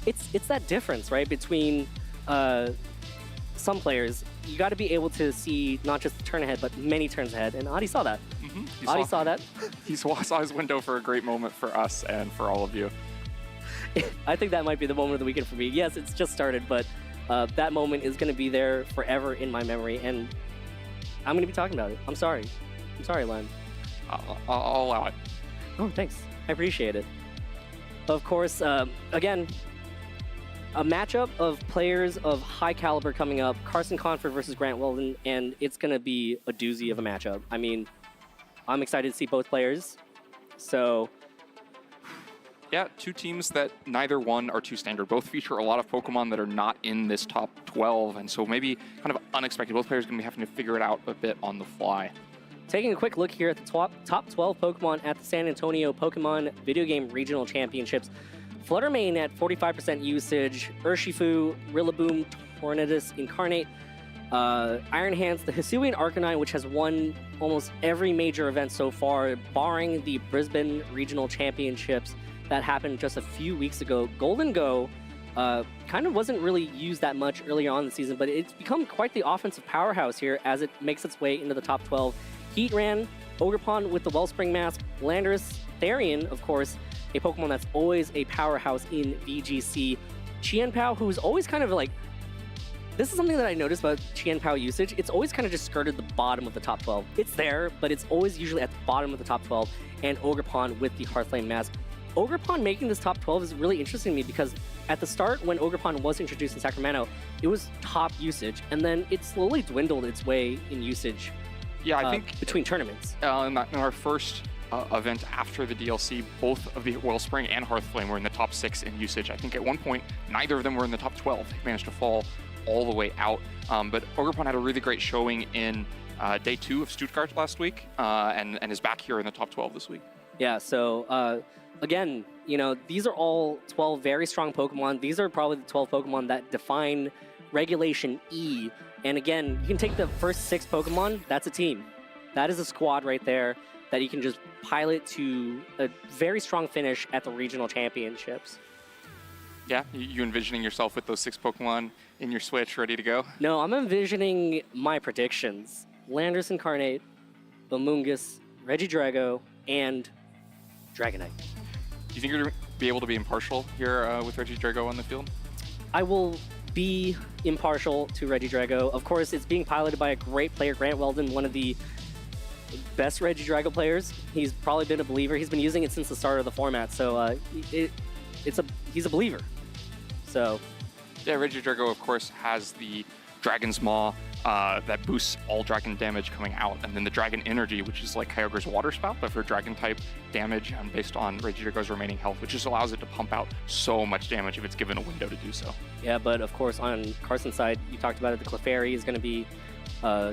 It's that difference, right, between some players. You got to be able to see not just the turn ahead, but many turns ahead, and Adi saw that. Adi saw that. He saw his window for a great moment for us and for all of you. I think that might be the moment of the weekend for me. Yes, it's just started, but that moment is going to be there forever in my memory, and I'm going to be talking about it. I'm sorry. I'm sorry, Len. I'll allow it. Oh, thanks. I appreciate it. Of course, again, a matchup of players of high caliber coming up. Carson Confer versus Grant Weldon, and it's going to be a doozy of a matchup. I mean, I'm excited to see both players. So yeah, 2 teams that neither one are too standard. Both feature a lot of Pokemon that are not in this top 12, and so maybe kind of unexpected. Both players are going to be having to figure it out a bit on the fly. Taking a quick look here at the top 12 Pokemon at the San Antonio Pokemon Video Game Regional Championships. Fluttermane at 45% usage, Urshifu, Rillaboom, Tornadus, Incarnate, Iron Hands, the Hisuian Arcanine, which has won almost every major event so far, barring the Brisbane Regional Championships that happened just a few weeks ago. Golden Go kind of wasn't really used that much earlier on in the season, but it's become quite the offensive powerhouse here as it makes its way into the top 12. Heatran, Ogerpon with the Wellspring Mask, Landorus, Therian, of course, a Pokemon that's always a powerhouse in VGC. Qianpao, who's always kind of like, this is something that I noticed about Qianpao usage. It's always kind of just skirted the bottom of the top 12. It's there, but it's always usually at the bottom of the top 12. And Ogerpon with the Heartflame Mask. Ogerpon making this top 12 is really interesting to me because at the start, when Ogerpon was introduced in Sacramento, it was top usage, and then it slowly dwindled its way in usage. Yeah, I think between tournaments. In our first event after the DLC, both of the Wellspring and Hearthflame were in the top 6 in usage. I think at one point, neither of them were in the top 12. They managed to fall all the way out. But Ogerpon had a really great showing in day 2 of Stuttgart last week, and is back here in the top 12 this week. Yeah, so again, you know, these are all 12 very strong Pokemon. These are probably the 12 Pokemon that define Regulation E. And again, you can take the first 6 Pokemon, that's a team. That is a squad right there that you can just pilot to a very strong finish at the regional championships. Yeah, you envisioning yourself with those 6 Pokemon in your Switch ready to go? No, I'm envisioning my predictions. Landorus Incarnate, Amoonguss, Regidrago, and Dragonite. Do you think you're be able to be impartial here with Reggie Drago on the field? I will be impartial to Reggie Drago. Of course, it's being piloted by a great player, Grant Weldon, one of the best Reggie Drago players. He's probably been a believer. He's been using it since the start of the format, so he's a believer. So, yeah, Reggie Drago, of course, has the Dragon's Maw that boosts all dragon damage coming out, and then the Dragon Energy, which is like Kyogre's Water Spout, but for dragon type damage and based on Reggie Drago's remaining health, which just allows it to pump out so much damage if it's given a window to do so. Yeah, but of course on Carson's side, you talked about it, the Clefairy is going to be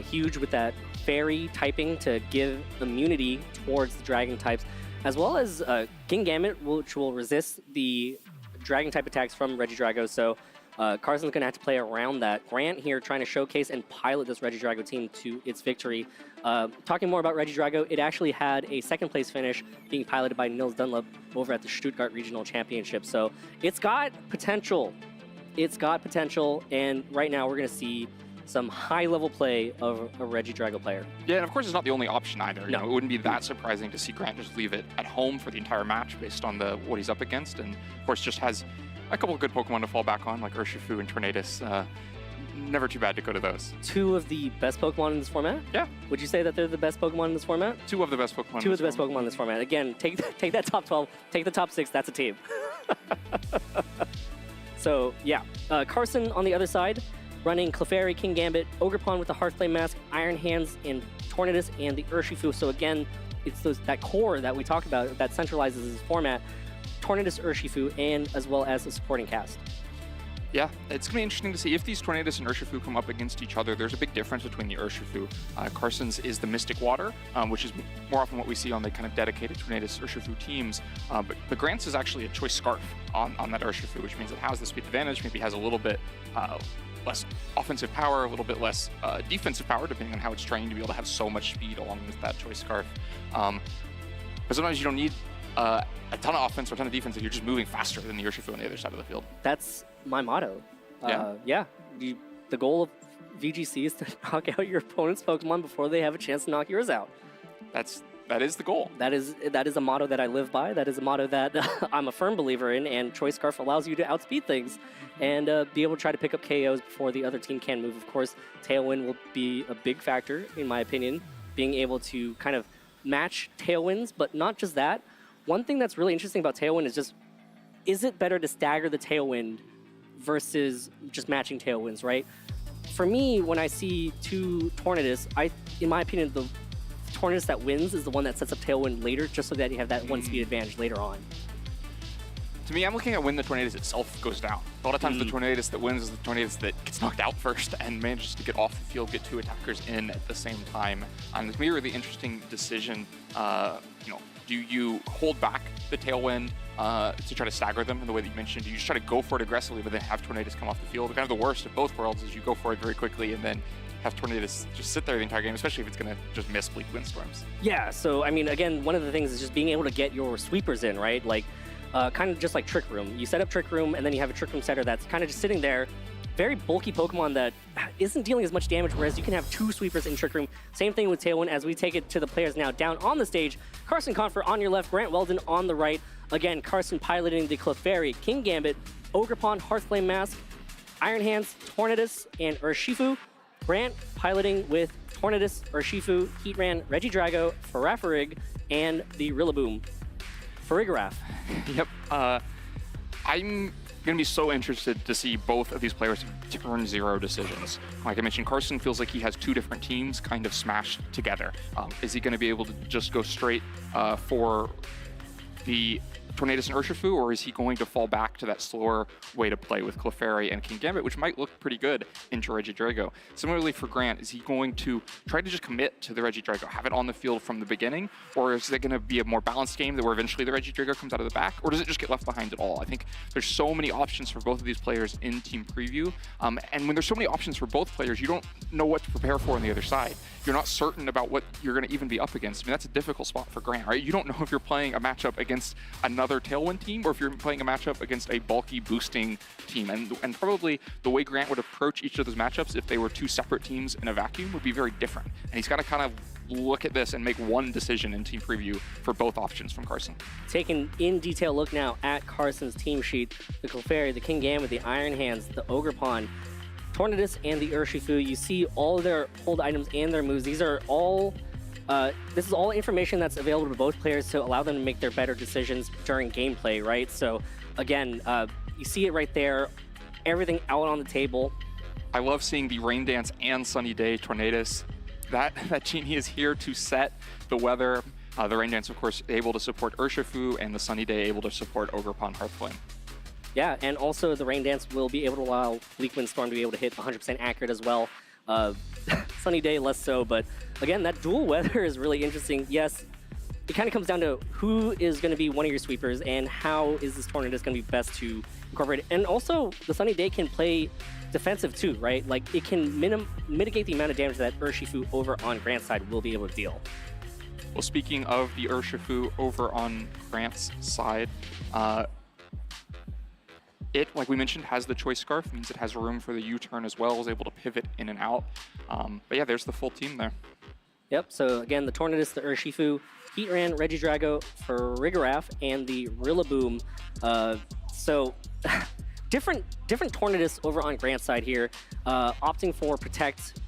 huge with that fairy typing to give immunity towards the dragon types, as well as King Gambit, which will resist the dragon type attacks from Reggie Drago. So Carson's going to have to play around that. Grant here trying to showcase and pilot this Reggie Drago team to its victory. Talking more about Reggie Drago, it actually had a second place finish being piloted by Nils Dunlop over at the Stuttgart Regional Championship. So it's got potential. It's got potential, and right now we're going to see some high-level play of a Reggie Drago player. Yeah, and of course it's not the only option either. No. You know, it wouldn't be that surprising to see Grant just leave it at home for the entire match based on what he's up against, and of course just has a couple of good Pokemon to fall back on, like Urshifu and Tornadus. Never too bad to go to those. Two of the best Pokemon in this format? Yeah. Would you say that they're the best Pokemon in this format? Two of the best Pokemon. Two of the best Pokemon in this format. Again, take that top 12, take the top 6, that's a team. So, yeah. Carson on the other side, running Clefairy, King Gambit, Ogerpon with the Hearthflame Mask, Iron Hands, and Tornadus, and the Urshifu. So again, it's that core that we talked about that centralizes this format. Tornadus, Urshifu, and as well as a supporting cast. Yeah, it's going to be interesting to see if these Tornadus and Urshifu come up against each other. There's a big difference between the Urshifu. Carson's is the Mystic Water, which is more often what we see on the kind of dedicated Tornadus Urshifu teams. But Grant's is actually a Choice Scarf on that Urshifu, which means it has the speed advantage, maybe has a little bit less offensive power, a little bit less defensive power, depending on how it's trained to be able to have so much speed along with that Choice Scarf. But sometimes you don't need a ton of offense or a ton of defense if you're just moving faster than the Urshifu on the other side of the field. That's my motto. Yeah. The goal of VGC is to knock out your opponent's Pokemon before they have a chance to knock yours out. That is the goal. That is a motto that I live by. That is a motto that I'm a firm believer in, and Choice Scarf allows you to outspeed things and be able to try to pick up KOs before the other team can move. Of course, Tailwind will be a big factor, in my opinion, being able to kind of match Tailwinds, but not just that. One thing that's really interesting about Tailwind is just, is it better to stagger the Tailwind versus just matching Tailwinds, right? For me, when I see two Tornadus, in my opinion, the Tornadus that wins is the one that sets up Tailwind later, just so that you have that one speed advantage later on. To me, I'm looking at when the Tornadus itself goes down. A lot of times the Tornadus that wins is the Tornadus that gets knocked out first and manages to get off the field, get two attackers in at the same time. It's going to be a really interesting decision. Do you hold back the Tailwind to try to stagger them in the way that you mentioned? Do you just try to go for it aggressively but then have Tornadus come off the field? Kind of the worst of both worlds is you go for it very quickly and then have Tornadus just sit there the entire game, especially if it's going to just miss Bleak Windstorms. Yeah, so I mean, again, one of the things is just being able to get your sweepers in, right? Like, kind of just like Trick Room. You set up Trick Room and then you have a Trick Room setter that's kind of just sitting there. Very bulky Pokemon that isn't dealing as much damage, whereas you can have two sweepers in Trick Room. Same thing with Tailwind as we take it to the players now down on the stage. Carson Confer on your left, Grant Weldon on the right. Again, Carson piloting the Clefairy, King Gambit, Ogerpon, Hearthflame Mask, Iron Hands, Tornadus, and Urshifu. Grant piloting with Tornadus, Urshifu, Heatran, Reggie Drago, Farafrig, and the Rillaboom. Farigiraf. Yep. I'm going to be so interested to see both of these players turn zero decisions. Like I mentioned, Carson feels like he has two different teams kind of smashed together. Is he going to be able to just go straight for the Tornadus and Urshifu, or is he going to fall back to that slower way to play with Clefairy and King Gambit, which might look pretty good into Reggie Drago? Similarly for Grant, is he going to try to just commit to the Reggie Drago, have it on the field from the beginning, or is it going to be a more balanced game where eventually the Reggie Drago comes out of the back, or does it just get left behind at all? I think there's so many options for both of these players in Team Preview, and when there's so many options for both players, you don't know what to prepare for on the other side. You're not certain about what you're going to even be up against. I mean, that's a difficult spot for Grant, right? You don't know if you're playing a matchup against another Tailwind team or if you're playing a matchup against a bulky boosting team. And probably the way Grant would approach each of those matchups if they were two separate teams in a vacuum would be very different. And he's got to kind of look at this and make one decision in team preview for both options from Carson. Taking in detail look now at Carson's team sheet, the Clefairy, the King Gambit, the Iron Hands, the Ogerpon, Tornadus, and the Urshifu. You see all of their hold items and their moves. These are all, this is all information that's available to both players to allow them to make their better decisions during gameplay, right? So again, you see it right there, everything out on the table. I love seeing the Rain Dance and Sunny Day Tornadus. That genie is here to set the weather. The Rain Dance, of course, able to support Urshifu, and the Sunny Day able to support Ogerpon Hearthflame. Yeah, and also the Rain Dance will be able to allow Bleak Wind Storm to be able to hit 100% accurate as well. Sunny Day, less so, but again, that dual weather is really interesting. Yes, it kind of comes down to who is going to be one of your sweepers and how is this Tornadus going to be best to incorporate it. And also, the Sunny Day can play defensive too, right? Like, it can mitigate the amount of damage that Urshifu over on Grant's side will be able to deal. Well, speaking of the Urshifu over on Grant's side, it, like we mentioned, has the Choice Scarf, means it has room for the U-turn as well, is able to pivot in and out. But yeah, there's the full team there. Yep, so again, the Tornadus, the Urshifu, Heatran, Regidrago, Farigiraf, and the Rillaboom. So different Tornadus over on Grant's side here, opting for Protect,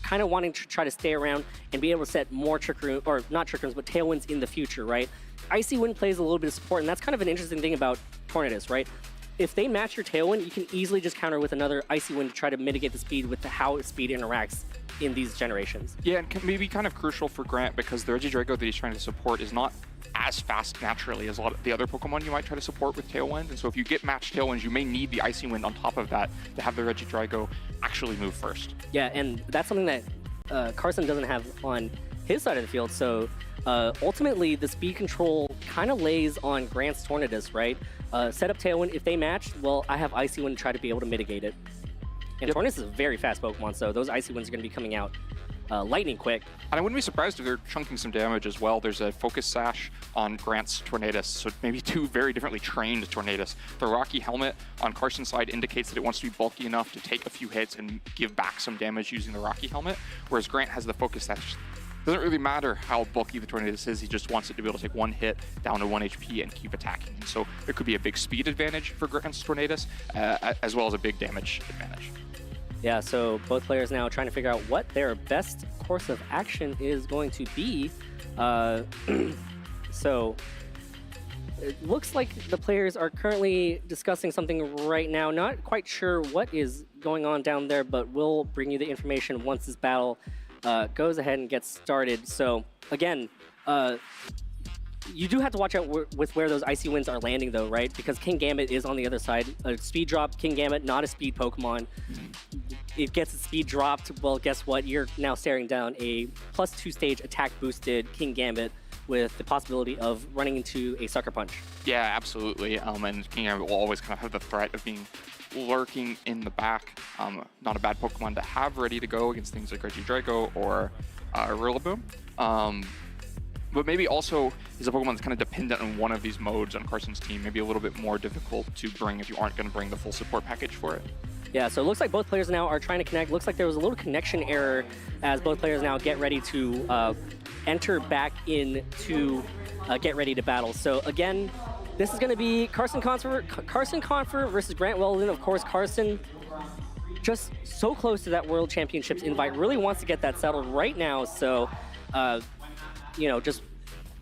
kind of wanting to try to stay around and be able to set more Trick Room, or not Trick Rooms, but Tailwinds in the future, right? Icy Wind plays a little bit of support, and that's kind of an interesting thing about Tornadus, right? If they match your Tailwind, you can easily just counter with another Icy Wind to try to mitigate the speed with how speed interacts in these generations. Yeah, and can maybe kind of crucial for Grant because the Regidrago that he's trying to support is not as fast naturally as a lot of the other Pokemon you might try to support with Tailwind. And so if you get matched Tailwinds, you may need the Icy Wind on top of that to have the Regidrago actually move first. Yeah, and that's something that Carson doesn't have on his side of the field. So ultimately, the speed control kind of lays on Grant's Tornadus, right? Set up Tailwind. If they match, well, I have Icy Wind to try to be able to mitigate it. And Tornadus is a very fast Pokemon, so those Icy Winds are going to be coming out lightning quick. And I wouldn't be surprised if they're chunking some damage as well. There's a Focus Sash on Grant's Tornadus, so maybe two very differently trained Tornadus. The Rocky Helmet on Carson's side indicates that it wants to be bulky enough to take a few hits and give back some damage using the Rocky Helmet, whereas Grant has the Focus Sash. Doesn't really matter how bulky the Tornadus is, he just wants it to be able to take one hit down to 1 HP and keep attacking. And so there could be a big speed advantage for Grant's Tornadus, as well as a big damage advantage. Yeah, so both players now trying to figure out what their best course of action is going to be. So it looks like the players are currently discussing something right now. Not quite sure what is going on down there, but we'll bring you the information once this battle goes ahead and gets started. So again, you do have to watch out with where those Icy Winds are landing though, right? Because King Gambit is on the other side. A speed drop, King Gambit, not a speed Pokemon. It gets its speed dropped, well, guess what? You're now staring down a +2 stage attack boosted King Gambit with the possibility of running into a Sucker Punch. Yeah, absolutely. And King Gambit will always kind of have the threat of being lurking in the back. Not a bad Pokemon to have ready to go against things like Regidrago or Rillaboom. But maybe also is a Pokemon that's kind of dependent on one of these modes on Carson's team. Maybe a little bit more difficult to bring if you aren't going to bring the full support package for it. Yeah, so it looks like both players now are trying to connect. Looks like there was a little connection error as both players now get ready to enter back in to get ready to battle. So again, this is going to be Carson Confer versus Grant Weldon. Of course, Carson just so close to that World Championships invite, really wants to get that settled right now. So, you know, just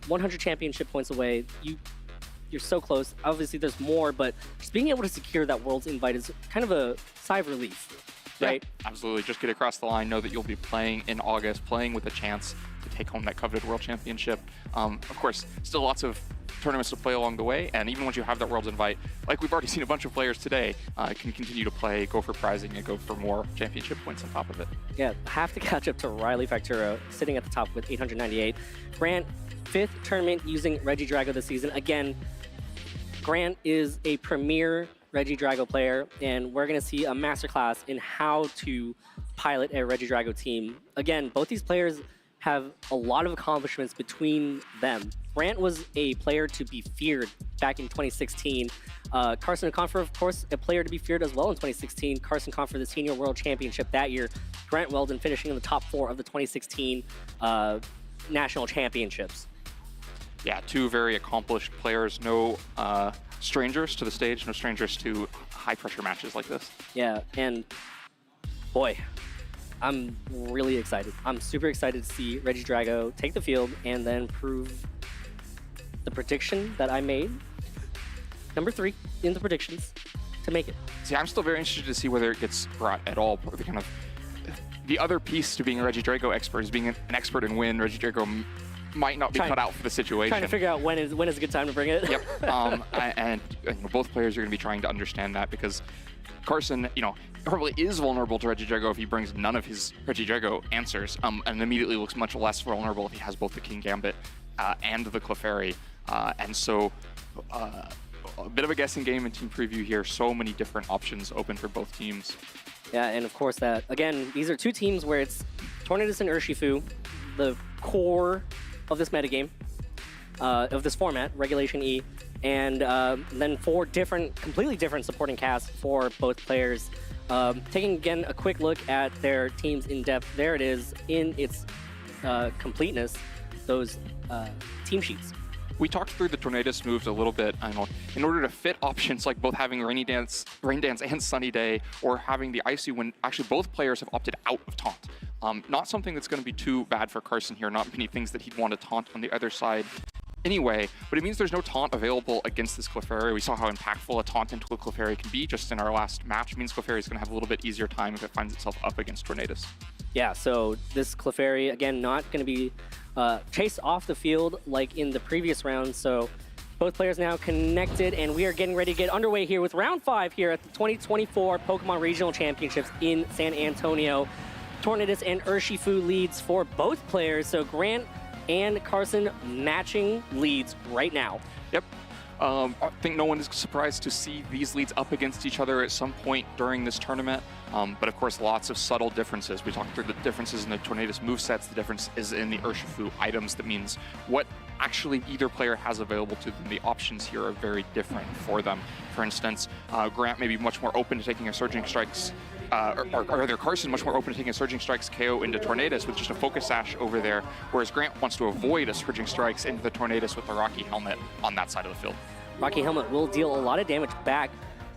100 championship points away. You're so close. Obviously, there's more, but just being able to secure that World's invite is kind of a sigh of relief, right? Yeah, absolutely. Just get across the line. Know that you'll be playing in August, playing with a chance to take home that coveted World Championship. Of course, still lots of tournaments to play along the way, and even once you have that World's invite, like we've already seen a bunch of players today, can continue to play, go for prizing, and go for more championship points on top of it. Yeah, have to catch up to Riley Factura, sitting at the top with 898. Grant, 5th tournament using Regidrago this season. Again, Grant is a premier Regidrago player, and we're going to see a masterclass in how to pilot a Regidrago team. Again, both these players have a lot of accomplishments between them. Grant was a player to be feared back in 2016. Carson Confer, of course, a player to be feared as well in 2016. Carson Confer, the Senior World Championship that year. Grant Weldon finishing in the top 4 of the 2016 National Championships. Yeah, 2 very accomplished players. No strangers to the stage, no strangers to high-pressure matches like this. Yeah, and boy, I'm really excited. I'm super excited to see Reggie Drago take the field and then prove the prediction that I made, number 3 in the predictions, to make it. See, I'm still very interested to see whether it gets brought at all. The other piece to being a Reggie Drago expert is being an expert in win. Reggie Drago might not be cut out for the situation. Trying to figure out when is a good time to bring it. Yep. And both players are going to be trying to understand that, because Carson, probably is vulnerable to Reggie Drago if he brings none of his Reggie Drago answers, and immediately looks much less vulnerable if he has both the King Gambit and the Clefairy. And so a bit of a guessing game in team preview here. So many different options open for both teams. Yeah, and of course that, again, these are 2 teams where it's Tornadus and Urshifu, the core of this metagame, of this format, Regulation E, and then 4 completely different supporting casts for both players. Taking, again, a quick look at their teams in depth, there it is in its completeness, those team sheets. We talked through the Tornadus moves a little bit. In order to fit options like both having Rain Dance and Sunny Day, or having the Icy Wind, actually both players have opted out of Taunt. Not something that's going to be too bad for Carson here, not many things that he'd want to taunt on the other side anyway, but it means there's no taunt available against this Clefairy. We saw how impactful a taunt into a Clefairy can be just in our last match. It means Clefairy is going to have a little bit easier time if it finds itself up against Tornadus. Yeah, so this Clefairy, again, not going to be chased off the field like in the previous round, so both players now connected, and we are getting ready to get underway here with round 5 here at the 2024 Pokemon Regional Championships in San Antonio. Tornadus and Urshifu leads for both players, so Grant and Carson matching leads right now. Yep. I think no one is surprised to see these leads up against each other at some point during this tournament. But of course, lots of subtle differences. We talked through the differences in the Tornadus movesets. The difference is in the Urshifu items. That means what actually either player has available to them. The options here are very different for them. For instance, Grant may be much more open to taking a Surging Strikes, or rather Carson much more open to taking a Surging Strikes KO into Tornadus with just a Focus Sash over there, whereas Grant wants to avoid a Surging Strikes into the Tornadus with the Rocky Helmet on that side of the field. Rocky Helmet will deal a lot of damage back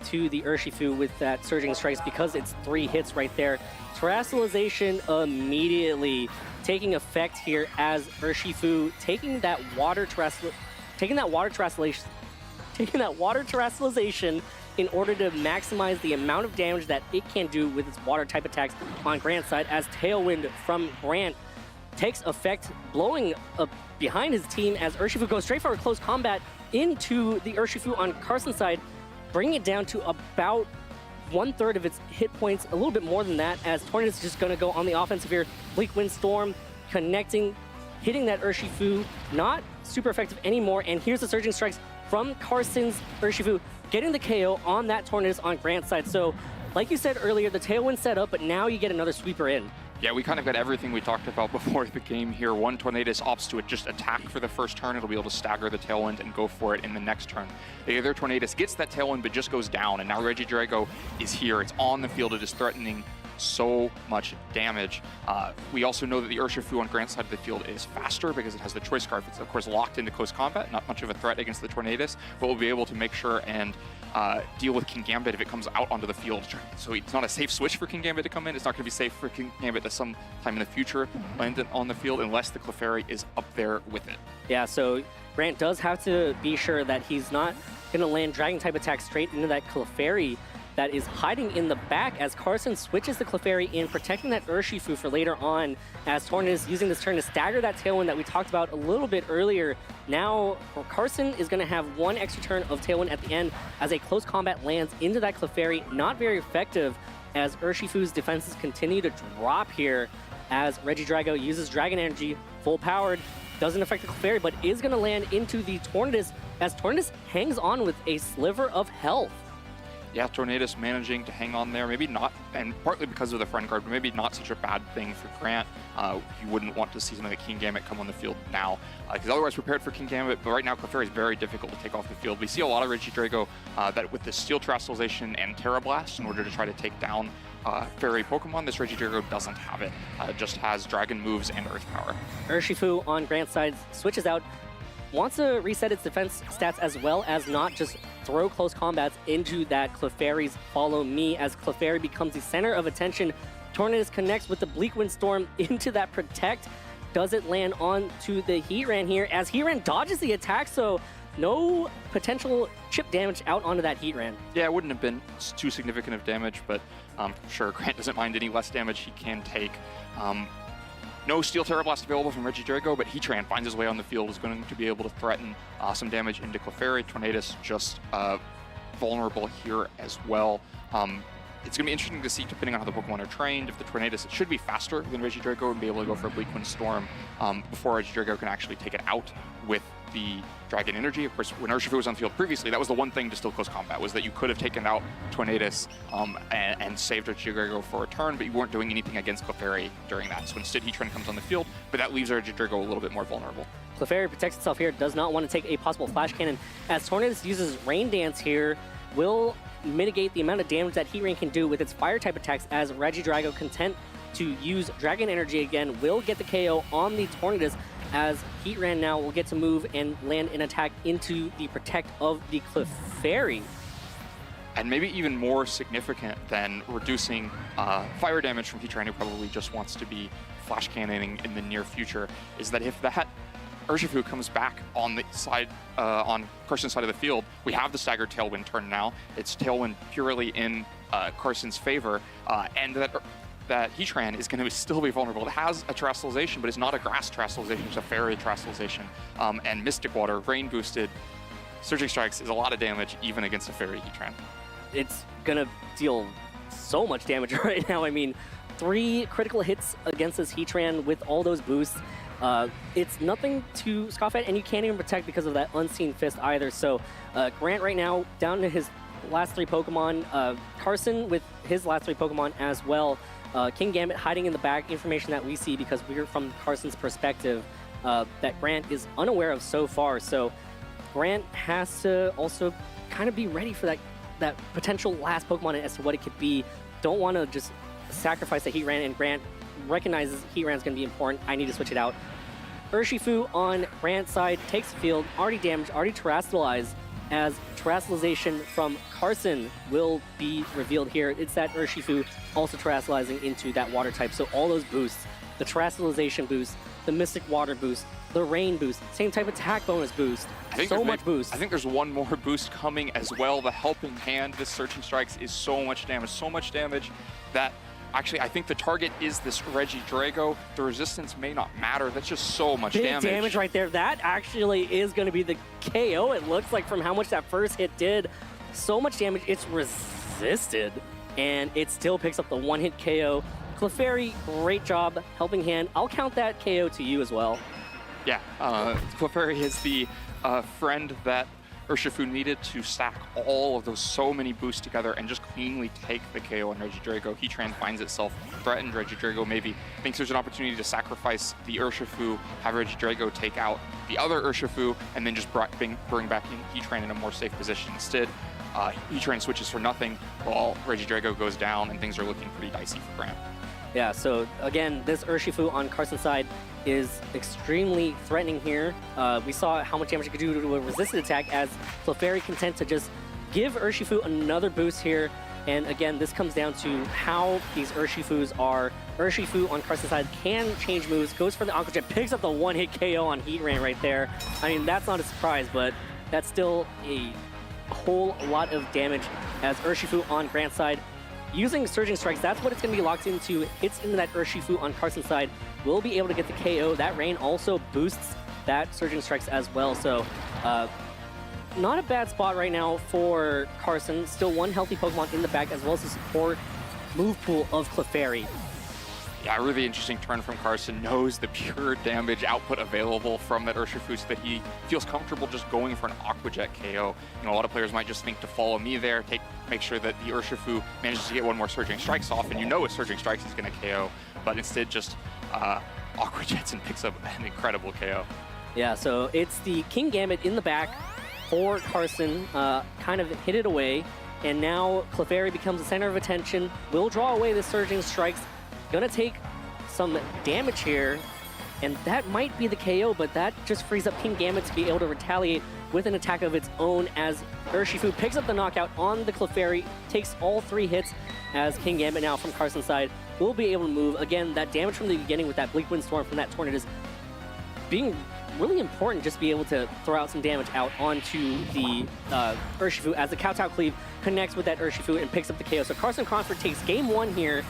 to the Urshifu with that Surging Strikes because it's 3 hits right there. Terrestrialization immediately taking effect here as Urshifu taking that water terrestrialization in order to maximize the amount of damage that it can do with its water type attacks on Grant's side, as Tailwind from Grant takes effect, blowing up behind his team as Urshifu goes straight for a close combat into the Urshifu on Carson's side, bringing it down to about 1/3 of its hit points, a little bit more than that, as Tornadus is just going to go on the offensive here. Bleak Wind Storm connecting, hitting that Urshifu, not super effective anymore, and here's the Surging Strikes from Carson's Urshifu, getting the KO on that Tornadus on Grant's side. So, like you said earlier, the Tailwind set up, but now you get another sweeper in. Yeah, we kind of got everything we talked about before the game here. One Tornadus opts to just attack for the first turn. It'll be able to stagger the Tailwind and go for it in the next turn. The other Tornadus gets that Tailwind but just goes down, and now Reggie Drago is here. It's on the field. It is threatening so much damage. We also know that the Urshifu on Grant's side of the field is faster because it has the Choice Scarf. It's of course locked into close combat, not much of a threat against the Tornadus, but we'll be able to make sure and deal with King Gambit if it comes out onto the field. So it's not a safe switch for King Gambit to come in. It's not going to be safe for King Gambit to sometime in the future land on the field unless the Clefairy is up there with it. Yeah, so Grant does have to be sure that he's not going to land Dragon type attack straight into that Clefairy that is hiding in the back as Carson switches the Clefairy in, protecting that Urshifu for later on, as Tornadus using this turn to stagger that Tailwind that we talked about a little bit earlier. Now, Carson is going to have 1 extra turn of Tailwind at the end as a close combat lands into that Clefairy. Not very effective as Urshifu's defenses continue to drop here as Reggie Drago uses Dragon Energy, full powered. Doesn't affect the Clefairy, but is going to land into the Tornadus as Tornadus hangs on with a sliver of health. yeah, Tornadus managing to hang on there, maybe not, and partly because of the friend card, but maybe not such a bad thing for Grant. You wouldn't want to see something like King Gambit come on the field now, because otherwise prepared for King Gambit, but right now Clefairy is very difficult to take off the field. We see a lot of Regidrago that with the Steel Terrestrialization and Terra Blast in order to try to take down Fairy Pokemon, this Regidrago doesn't have it. It just has Dragon moves and Earth Power. Urshifu on Grant's side switches out, wants to reset its defense stats as well as not just throw close combats into that Clefairy's Follow Me, as Clefairy becomes the center of attention. Tornadus connects with the Bleak Wind Storm into that Protect. Does it land on to the Heatran here, as Heatran dodges the attack, so no potential chip damage out onto that Heatran. Yeah, it wouldn't have been too significant of damage, but sure, Grant doesn't mind any less damage he can take. No Steel Terra Blast available from Regidrago, but Heatran finds his way on the field, is going to be able to threaten some damage into Clefairy. Tornadus just vulnerable here as well. It's going to be interesting to see, depending on how the Pokemon are trained, if the Tornadus, it should be faster than Regidrago and be able to go for a Bleak Wind Storm before Regidrago can actually take it out with the Dragon Energy. Of course, when Urshifu was on the field previously, that was the one thing to still close combat, was that you could have taken out Tornadus and saved Regidrago for a turn, but you weren't doing anything against Clefairy during that. So instead, Heatran comes on the field, but that leaves Regidrago a little bit more vulnerable. Clefairy protects itself here, does not want to take a possible Flash Cannon, as Tornadus uses Rain Dance here, will mitigate the amount of damage that Heatran can do with its Fire-type attacks, as Regidrago, content to use Dragon Energy again, will get the KO on the Tornadus, as Heatran now will get to move and land an attack into the Protect of the Clefairy. And maybe even more significant than reducing fire damage from Heatran, who probably just wants to be Flash Cannoning in the near future, is that if that Urshifu comes back on the side, on Carson's side of the field, we have the staggered Tailwind turn now. It's Tailwind purely in Carson's favor, and that Heatran is going to still be vulnerable. It has a Terrestrialization, but it's not a Grass Terrestrialization, it's a Fairy Terrestrialization. And Mystic Water, Rain boosted, Surging Strikes is a lot of damage even against a Fairy Heatran. It's going to deal so much damage right now. I mean, 3 critical hits against this Heatran with all those boosts. It's nothing to scoff at, and you can't even protect because of that Unseen Fist either. So Grant right now down to his last 3 Pokemon. Carson with his last 3 Pokemon as well. King Gambit hiding in the back, information that we see because we're from Carson's perspective that Grant is unaware of so far. So Grant has to also kind of be ready for that potential last Pokemon as to what it could be. Don't want to just sacrifice the Heatran, and Grant recognizes Heatran's going to be important. I need to switch it out. Urshifu on Grant's side takes the field, already damaged, already terrestrialized, as Terrestrialization from Carson will be revealed here. It's that Urshifu also terrestrializing into that water type. So all those boosts, the Terrestrialization boost, the Mystic Water boost, the Rain boost, same type attack bonus boost, so much boost. I think there's one more boost coming as well. The Helping Hand, this Searching Strikes is so much damage that actually, I think the target is this Regidrago. The resistance may not matter. That's just so much Big damage right there. That actually is going to be the KO, it looks like, from how much that first hit did. So much damage. It's resisted, and it still picks up the one-hit KO. Clefairy, great job. Helping Hand. I'll count that KO to you as well. Yeah, Clefairy is the friend that Urshifu needed to stack all of those so many boosts together and just cleanly take the KO on Regidrago. Heatran finds itself threatened. Regidrago maybe thinks there's an opportunity to sacrifice the Urshifu, have Regidrago take out the other Urshifu, and then just bring back in Heatran in a more safe position. Instead, Heatran switches for nothing while Regidrago goes down, and things are looking pretty dicey for Grant. Yeah, so again, this Urshifu on Carson's side is extremely threatening here. We saw how much damage it could do to a resisted attack, as Clefairy content to just give Urshifu another boost here. And again, this comes down to how these Urshifus are. Urshifu on Carson's side can change moves, goes for the Aqua Jet, picks up the one-hit KO on Heatran right there. I mean, that's not a surprise, but that's still a whole lot of damage, as Urshifu on Grant's side using Surging Strikes. That's what it's going to be locked into. Hits into that Urshifu on Carson's side, will be able to get the KO. That Rain also boosts that Surging Strikes as well. So not a bad spot right now for Carson. Still one healthy Pokemon in the back, as well as the support move pool of Clefairy. Yeah, really interesting turn from Carson. Knows the pure damage output available from that Urshifu so that he feels comfortable just going for an Aqua Jet KO. A lot of players might just think to follow me there, make sure that the Urshifu manages to get one more Surging Strikes off, and with Surging Strikes he's going to KO, but instead just Aqua Jets and picks up an incredible KO. Yeah, so it's the King Gambit in the back for Carson, kind of hit it away, and now Clefairy becomes the center of attention, will draw away the Surging Strikes, gonna take some damage here, and that might be the KO, but that just frees up King Gambit to be able to retaliate with an attack of its own as Urshifu picks up the knockout on the Clefairy, takes all 3 hits, as King Gambit now from Carson's side will be able to move. Again, that damage from the beginning with that Bleak Wind Storm from that Tornadus being really important, just to be able to throw out some damage out onto the Urshifu as the Kowtow Cleave connects with that Urshifu and picks up the KO. So Carson Crawford takes game 1 here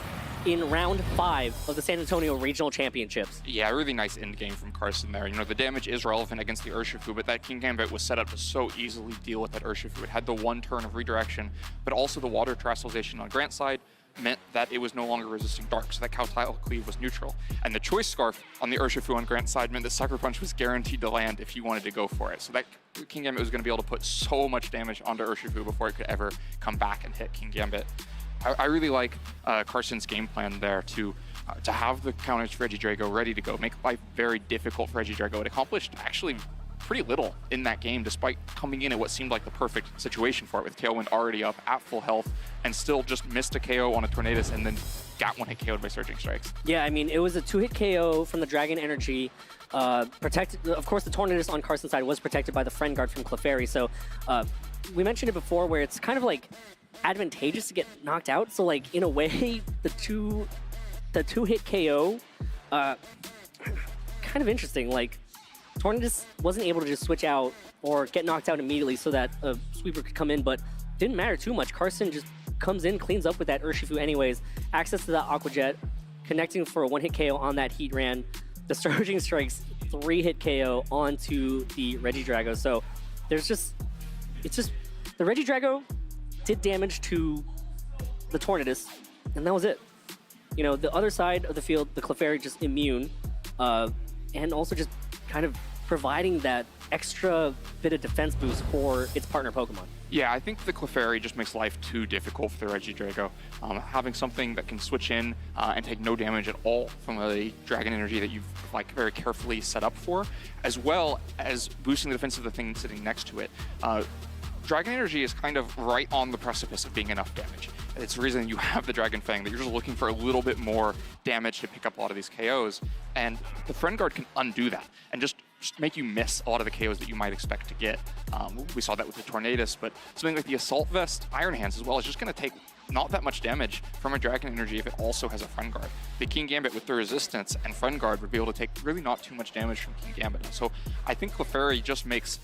in round 5 of the San Antonio Regional Championships. Yeah, really nice end game from Carson there. The damage is relevant against the Urshifu, but that King Gambit was set up to so easily deal with that Urshifu. It had the 1 turn of redirection, but also the water terrestrialization on Grant's side meant that it was no longer resisting dark, so that Kowtow Cleave was neutral. And the Choice Scarf on the Urshifu on Grant's side meant that Sucker Punch was guaranteed to land if you wanted to go for it. So that King Gambit was going to be able to put so much damage onto Urshifu before it could ever come back and hit King Gambit. I really like Carson's game plan there to have the counters for Regidrago ready to go, make life very difficult for Regidrago. It accomplished actually pretty little in that game, despite coming in at what seemed like the perfect situation for it, with Tailwind already up at full health, and still just missed a KO on a Tornadus and then got 1 hit KO'd by Surging Strikes. Yeah, I mean, it was a 2-hit KO from the Dragon Energy. Protected, of course, the Tornadus on Carson's side was protected by the Friend Guard from Clefairy, so we mentioned it before where it's kind of like advantageous to get knocked out. So like in a way, the two hit KO, kind of interesting. Like Tornadus wasn't able to just switch out or get knocked out immediately so that a sweeper could come in, but didn't matter too much. Carson just comes in, cleans up with that Urshifu anyways, access to that Aqua Jet, connecting for a 1-hit KO on that Heat Ran. The Surging Strikes 3-hit KO onto the Regidrago. So it's just the Regidrago did damage to the Tornadus, and that was it. The other side of the field, the Clefairy just immune, and also just kind of providing that extra bit of defense boost for its partner Pokemon. Yeah, I think the Clefairy just makes life too difficult for the Regidrago. Having something that can switch in and take no damage at all from a Dragon Energy that you've very carefully set up for, as well as boosting the defense of the thing sitting next to it. Dragon Energy is kind of right on the precipice of being enough damage. It's the reason you have the Dragon Fang, that you're just looking for a little bit more damage to pick up a lot of these KOs. And the Friend Guard can undo that and just make you miss a lot of the KOs that you might expect to get. We saw that with the Tornadus, but something like the Assault Vest, Iron Hands as well, is just going to take not that much damage from a Dragon Energy if it also has a Friend Guard. The King Gambit with the Resistance and Friend Guard would be able to take really not too much damage from King Gambit. So I think Clefairy just makes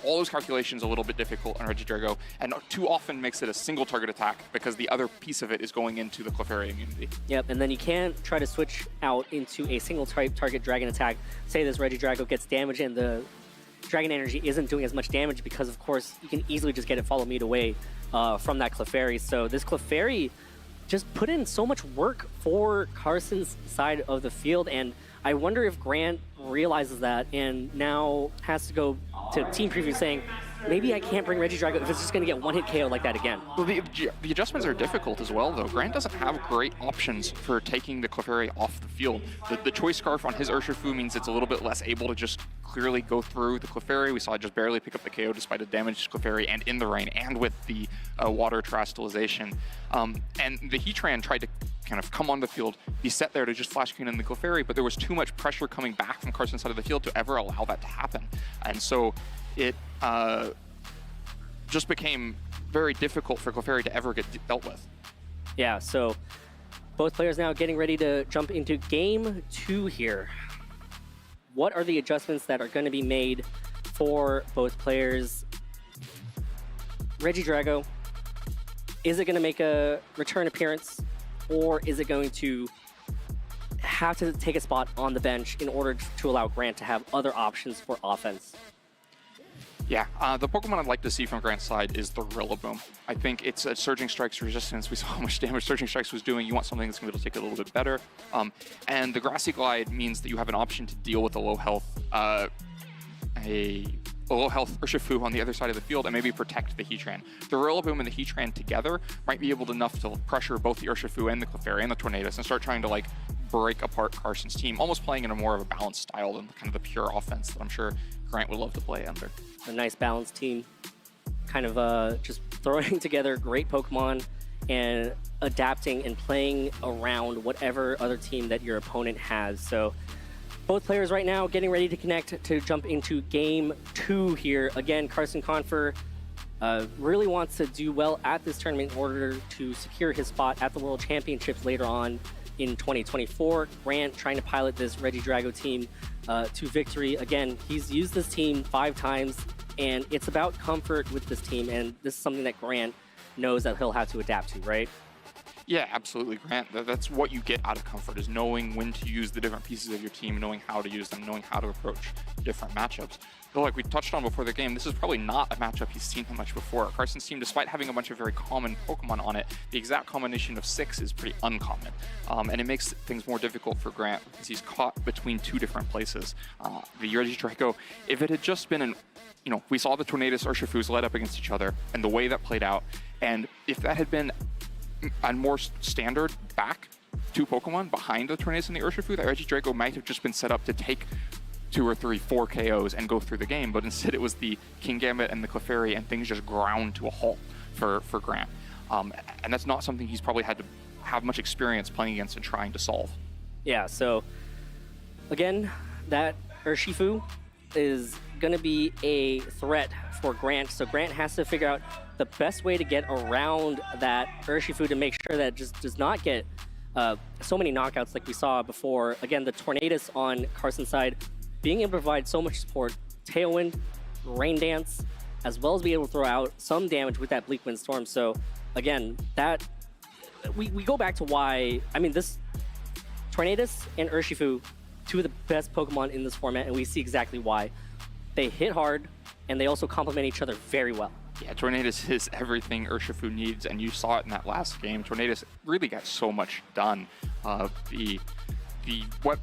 all those calculations a little bit difficult on Regidrago, and too often makes it a single target attack because the other piece of it is going into the Clefairy immunity. Yep, and then you can't try to switch out into a single target Dragon attack. Say this Regidrago gets damage and the Dragon Energy isn't doing as much damage because, of course, you can easily just get it follow meat away from that Clefairy. So this Clefairy just put in so much work for Carson's side of the field, and I wonder if Grant realizes that and now has to go to team preview saying, maybe I can't bring Regidrago if it's just going to get 1-hit KO like that again. Well, the adjustments are difficult as well, though. Grant doesn't have great options for taking the Clefairy off the field. The Choice Scarf on his Urshifu means it's a little bit less able to just clearly go through the Clefairy. We saw it just barely pick up the KO despite a damaged Clefairy and in the rain and with the water terrestrialization. And the Heatran tried to kind of come on the field, be set there to just flash green in the Clefairy, but there was too much pressure coming back from Carson's side of the field to ever allow that to happen. And so it just became very difficult for Clefairy to ever get dealt with. Yeah, so both players now getting ready to jump into game 2 here. What are the adjustments that are going to be made for both players? Regidrago, is it going to make a return appearance, or is it going to have to take a spot on the bench in order to allow Grant to have other options for offense? Yeah, the Pokemon I'd like to see from Grant's side is the Rillaboom. I think it's a Surging Strike's resistance. We saw how much damage Surging Strikes was doing. You want something that's going to be able to take it a little bit better. And the Grassy Glide means that you have an option to deal with a low health Urshifu on the other side of the field and maybe protect the Heatran. The Rillaboom and the Heatran together might be able enough to pressure both the Urshifu and the Clefairy and the Tornadus and start trying to like break apart Carson's team, almost playing in a more of a balanced style than kind of the pure offense that I'm sure Grant would love to play under. A nice balanced team, kind of just throwing together great Pokemon and adapting and playing around whatever other team that your opponent has. So both players right now getting ready to connect to jump into game 2 here. Again, Carson Confer really wants to do well at this tournament in order to secure his spot at the World Championships later on in 2024. Grant trying to pilot this Regidrago team to victory. Again, he's used this team 5 times, and it's about comfort with this team, and this is something that Grant knows that he'll have to adapt to, right? Yeah, absolutely, Grant. That's what you get out of comfort, is knowing when to use the different pieces of your team, knowing how to use them, knowing how to approach different matchups. Though, like we touched on before the game, this is probably not a matchup he's seen that much before. Carson's team, despite having a bunch of very common Pokemon on it, the exact combination of 6 is pretty uncommon. And it makes things more difficult for Grant because he's caught between 2 different places. The Regidrago, if it had just been we saw the Tornadus Urshifus light up against each other and the way that played out, and if that had been a more standard back 2 Pokemon behind the Tornadus and the Urshifu, that Regidrago might have just been set up to take 2 or 3, 4 KOs and go through the game, but instead it was the Kingambit and the Clefairy, and things just ground to a halt for Grant. And that's not something he's probably had to have much experience playing against and trying to solve. Yeah, so again, that Urshifu is going to be a threat for Grant, so Grant has to figure out the best way to get around that Urshifu to make sure that it just does not get so many knockouts like we saw before. Again, the Tornadus on Carson's side being able to provide so much support, Tailwind, Rain Dance, as well as be able to throw out some damage with that Bleak Wind Storm. So again, that we go back to why, I mean, this Tornadus and Urshifu, 2 of the best Pokemon in this format, and we see exactly why. They hit hard, and they also complement each other very well. Yeah, Tornadus is everything Urshifu needs, and you saw it in that last game. Tornadus really got so much done. The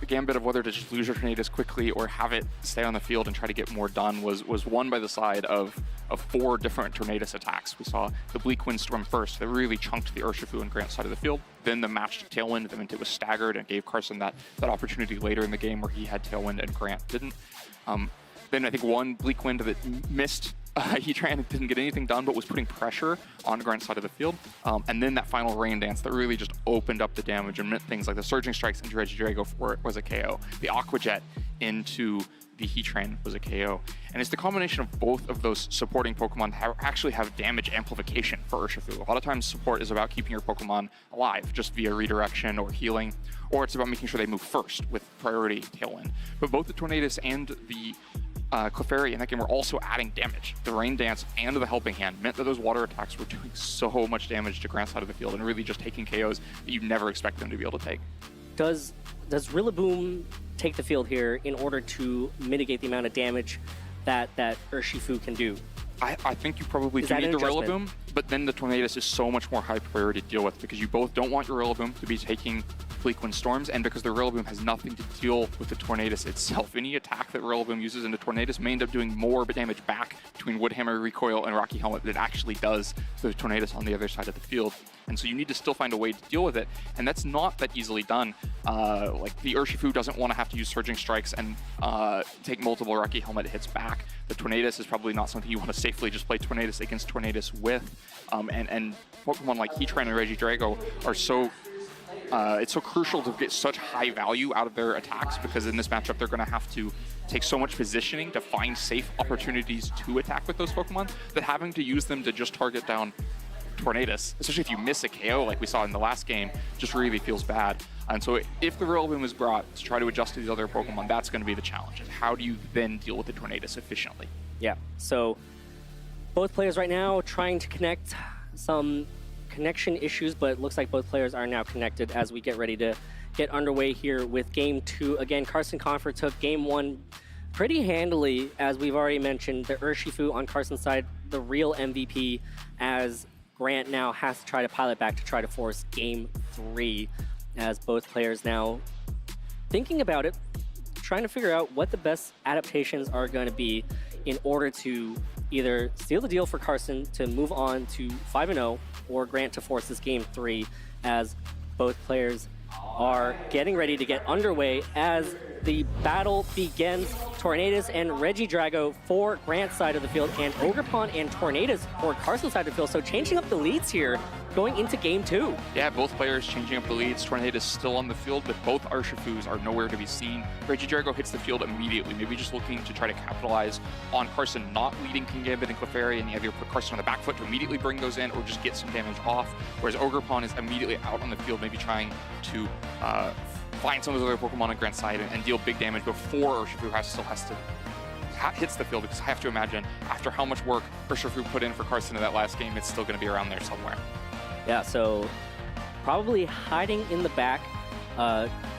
gambit of whether to just lose your Tornadus quickly or have it stay on the field and try to get more done was won by the side of 4 different Tornadus attacks. We saw the Bleak Wind Storm first that really chunked the Urshifu and Grant's side of the field. Then the matched Tailwind that meant it was staggered and gave Carson that opportunity later in the game where he had Tailwind and Grant didn't. Then I think one Bleak Wind that missed Heatran and didn't get anything done, but was putting pressure on Grant's side of the field. And then that final Rain Dance that really just opened up the damage and meant things like the Surging Strikes into Regidrago for it was a KO. The Aqua Jet into the Heatran was a KO. And it's the combination of both of those supporting Pokemon that actually have damage amplification for Urshifu. A lot of times support is about keeping your Pokemon alive, just via redirection or healing, or it's about making sure they move first with priority Tailwind. But both the Tornadus and the Clefairy in that game were also adding damage. The Rain Dance and the Helping Hand meant that those water attacks were doing so much damage to Grant's side of the field and really just taking KOs that you'd never expect them to be able to take. Does Rillaboom take the field here in order to mitigate the amount of damage that Urshifu can do? I think you probably do need the Rillaboom, but then the Tornadus is so much more high priority to deal with because you both don't want your Rillaboom to be taking Bleak Wind Storms, and because the Rillaboom has nothing to deal with the Tornadus itself. Any attack that Rillaboom uses into Tornadus may end up doing more damage back between Woodhammer, Recoil, and Rocky Helmet than it actually does to the Tornadus on the other side of the field. And so you need to still find a way to deal with it, and that's not that easily done. Like the Urshifu doesn't want to have to use Surging Strikes and take multiple Rocky Helmet hits back. The Tornadus is probably not something you want to safely just play Tornadus against Tornadus with. And Pokemon like Heatran and Regidrago are so it's so crucial to get such high value out of their attacks, because in this matchup they're going to have to take so much positioning to find safe opportunities to attack with those Pokemon that having to use them to just target down Tornadus, especially if you miss a KO like we saw in the last game, just really feels bad. And so if the Rillaboom is brought to try to adjust to these other Pokemon, that's going to be the challenge. And how do you then deal with the Tornadus efficiently? Yeah, so both players right now trying to connect. Some connection issues, but it looks like both players are now connected as we get ready to get underway here with Game 2. Again, Carson Confer took Game 1 pretty handily, as we've already mentioned, the Urshifu on Carson's side, the real MVP, as Grant now has to try to pilot back to try to force Game 3, as both players now thinking about it, trying to figure out what the best adaptations are going to be in order to either seal the deal for Carson to move on to 5-0 or Grant to force this Game 3, as both players are getting ready to get underway as the battle begins. Tornadus and Regidrago for Grant's side of the field, and Ogerpon and Tornadus for Carson's side of the field. So changing up the leads here going into Game 2. Yeah, both players changing up the leads. Tornadus still on the field, but both Urshifus are nowhere to be seen. Regidrago hits the field immediately, maybe just looking to try to capitalize on Carson not leading King Gambit and Clefairy, and you either put Carson on the back foot to immediately bring those in or just get some damage off, whereas Ogerpon is immediately out on the field, maybe trying to find some of those other Pokemon on Grant's side and deal big damage before Urshifu still hits the field, because I have to imagine after how much work Urshifu put in for Carson in that last game, it's still going to be around there somewhere. Yeah, so probably hiding in the back,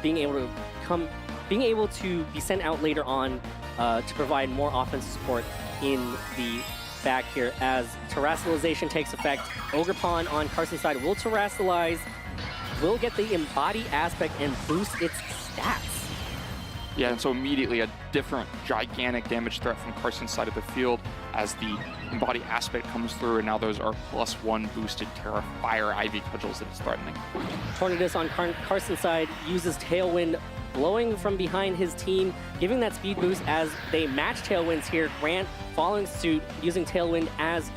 being able to be sent out later on to provide more offensive support in the back here as Terrestrialization takes effect. Ogerpon on Carson's side will Terrestrialize, will get the Embody aspect and boost its stats. Yeah, and so immediately a different gigantic damage threat from Carson's side of the field as the Embody aspect comes through, and now those are +1 boosted Terra Fire Ivy Cudgels that it's threatening. Tornadus on Carson's side uses Tailwind, blowing from behind his team, giving that speed boost as they match Tailwinds here. Grant following suit, using Tailwind as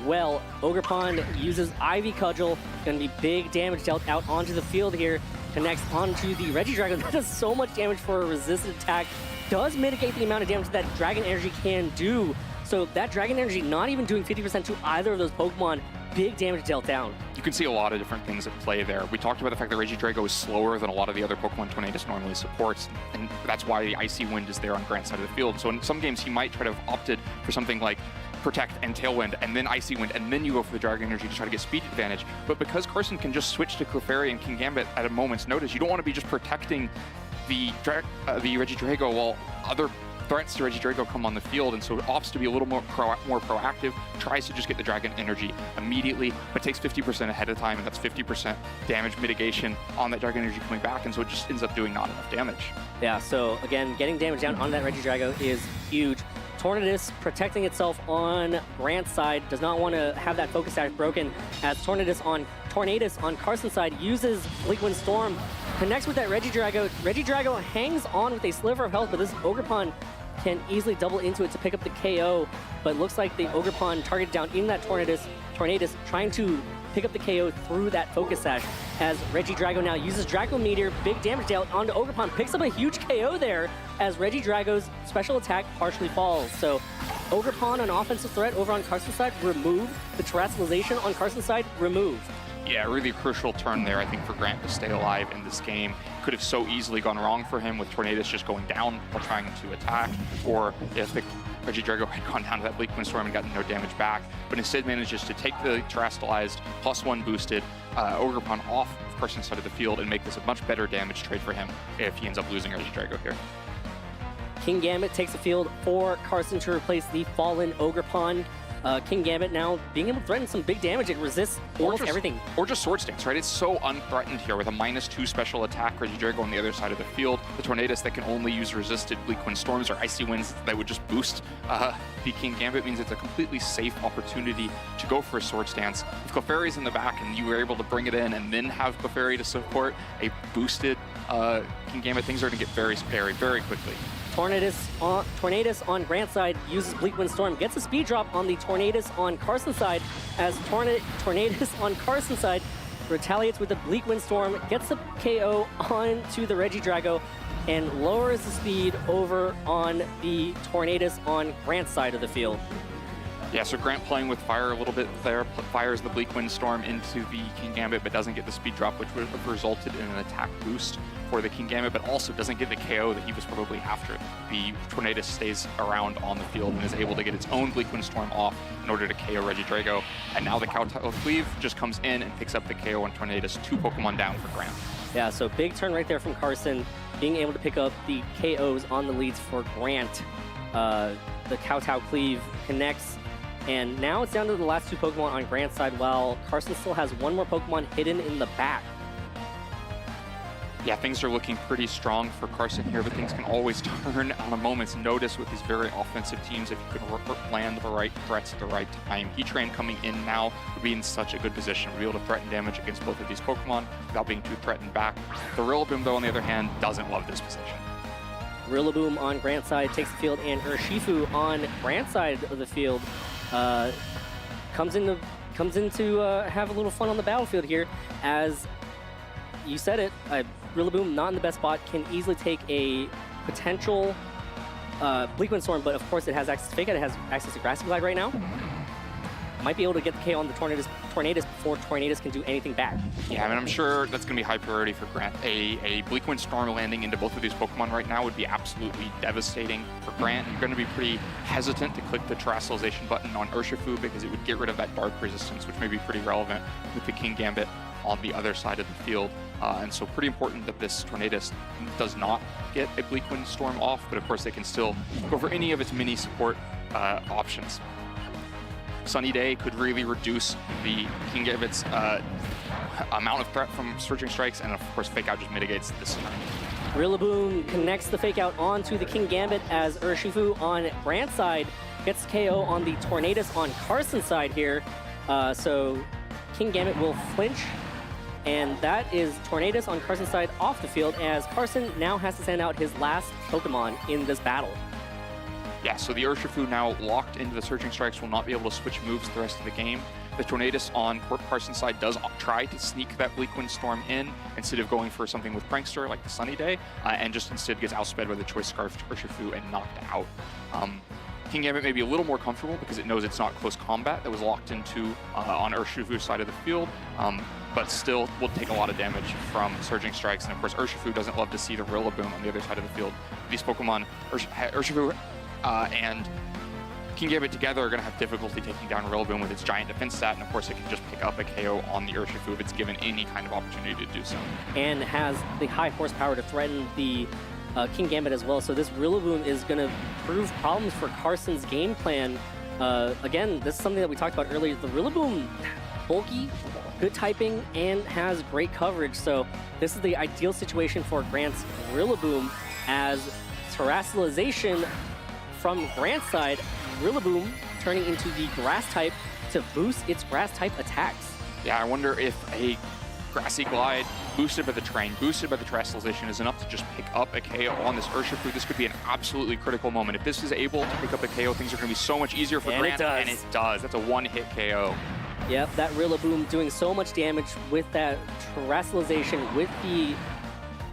well. Ogerpon uses Ivy Cudgel, going to be big damage dealt out onto the field here. Connects onto the Regidrago. That does so much damage for a resisted attack. Does mitigate the amount of damage that Dragon Energy can do. So that Dragon Energy not even doing 50% to either of those Pokemon. Big damage dealt down. You can see a lot of different things at play there. We talked about the fact that Regidrago is slower than a lot of the other Pokemon Tornadus normally supports, and that's why the Icy Wind is there on Grant's side of the field. So in some games, he might try to have opted for something like Protect and Tailwind, and then Icy Wind, and then you go for the Dragon Energy to try to get speed advantage. But because Carson can just switch to Clefairy and King Gambit at a moment's notice, you don't want to be just protecting the Regidrago while other threats to Regidrago come on the field, and so it opts to be a little more proactive, tries to just get the Dragon Energy immediately, but takes 50% ahead of time, and that's 50% damage mitigation on that Dragon Energy coming back, and so it just ends up doing not enough damage. Yeah, so again, getting damage down on that Regidrago is huge. Tornadus protecting itself on Grant's side, does not want to have that focus attack broken, as Tornadus on Carson's side uses Bleak Wind Storm, connects with that Regidrago. Regidrago hangs on with a sliver of health, but this Ogerpon can easily double into it to pick up the KO, but looks like the Ogerpon targeted down in that Tornadus trying to pick up the KO through that Focus Sash, as Regidrago now uses Draco Meteor, big damage dealt onto Ogerpon, picks up a huge KO there as Regidrago's special attack partially falls. So Ogerpon, an offensive threat over on Carson's side, removed. The Terrestrialization on Carson's side, removed. Yeah, really crucial turn there, I think, for Grant to stay alive in this game. Could have so easily gone wrong for him with Tornadus just going down while trying to attack, or if the Regidrago had gone down to that Bleak Wind Storm and gotten no damage back, but instead manages to take the Terrestrialized +1 boosted Ogerpon off of Carson's side of the field and make this a much better damage trade for him if he ends up losing Regidrago here. King Gambit takes the field for Carson to replace the fallen Ogerpon. King Gambit now being able to threaten some big damage. It resists almost everything. Or just Sword Stance, right? It's so unthreatened here with a -2 special attack, Regidrago on the other side of the field. The Tornadus that can only use resisted Bleak Wind Storms or Icy Winds that would just boost the King Gambit means it's a completely safe opportunity to go for a Sword Stance. If Clefairy's in the back and you were able to bring it in and then have Clefairy to support a boosted King Gambit, things are going to get very scary very quickly. Tornadus on Grant's side uses Bleak Wind Storm, gets a speed drop on the Tornadus on Carson's side, as Tornadus on Carson's side retaliates with the Bleak Wind Storm, gets the KO onto the Regidrago, and lowers the speed over on the Tornadus on Grant's side of the field. Yeah, so Grant playing with fire a little bit there, fires the Bleak Wind Storm into the King Gambit, but doesn't get the speed drop, which would have resulted in an attack boost for the King Gambit, but also doesn't get the KO that he was probably after. The Tornadus stays around on the field and is able to get its own Bleak Wind Storm off in order to KO Regidrago. And now the Cowtail Cleave just comes in and picks up the KO on Tornadus, 2 Pokemon down for Grant. Yeah, so big turn right there from Carson, being able to pick up the KOs on the leads for Grant. The Kowtow Cleave connects, and now it's down to the last 2 Pokemon on Grant's side, while Carson still has 1 more Pokemon hidden in the back. Yeah, things are looking pretty strong for Carson here, but things can always turn on a moment's notice with these very offensive teams if you can land the right threats at the right time. Heatran coming in now would be in such a good position to be able to threaten damage against both of these Pokemon without being too threatened back. The Rillaboom, though, on the other hand, doesn't love this position. Rillaboom on Grant's side takes the field, and Urshifu on Grant's side of the field comes in to have a little fun on the battlefield here. As you said it, Rillaboom not in the best spot, can easily take a potential Bleakwind Storm, but of course it has access to Fake Out, it has access to Grassy Glide right now. Might be able to get the KO on the Tornadus before Tornadus can do anything back. Yeah, I mean, I'm sure that's going to be high priority for Grant. A Bleakwind Storm landing into both of these Pokemon right now would be absolutely devastating for Grant. You're going to be pretty hesitant to click the Terrestrialization button on Urshifu because it would get rid of that Dark resistance, which may be pretty relevant with the King Gambit on the other side of the field. And so pretty important that this Tornadus does not get a Bleakwind Storm off, but of course they can still go for any of its mini support options. Sunny Day could really reduce the King Gambit's amount of threat from Surging Strikes, and of course Fake Out just mitigates this turn. Rillaboom connects the Fake Out onto the King Gambit as Urshifu on Grant's side gets KO on the Tornadus on Carson's side here. So King Gambit will flinch, and that is Tornadus on Carson's side off the field, as Carson now has to send out his last Pokemon in this battle. Yeah, so the Urshifu now locked into the Surging Strikes will not be able to switch moves the rest of the game. The Tornadus on Carson's side does try to sneak that Bleakwind Storm in instead of going for something with Prankster like the Sunny Day, and just instead gets outsped by the Choice Scarf Urshifu and knocked out. King Gambit may be a little more comfortable because it knows it's not close combat that was locked into on Urshifu's side of the field, but still will take a lot of damage from Surging Strikes. And of course, Urshifu doesn't love to see the Rillaboom on the other side of the field. These Pokemon, Urshifu and King Gambit together are going to have difficulty taking down Rillaboom with its giant defense stat, and of course it can just pick up a KO on the Urshifu if it's given any kind of opportunity to do so. And has the high horsepower to threaten the King Gambit as well, so this Rillaboom is going to prove problems for Carson's game plan. Again, this is something that we talked about earlier. The Rillaboom, bulky, good typing, and has great coverage, so this is the ideal situation for Grant's Rillaboom, as Terrestrialization from Grant's side, Rillaboom turning into the Grass type to boost its Grass type attacks. Yeah, I wonder if a Grassy Glide boosted by the Terrain, boosted by the Terrestrialization is enough to just pick up a KO on this Urshifu. This could be an absolutely critical moment. If this is able to pick up a KO, things are going to be so much easier for Grant, and it does. That's a one-hit KO. Yep, that Rillaboom doing so much damage with that Terrestrialization, with the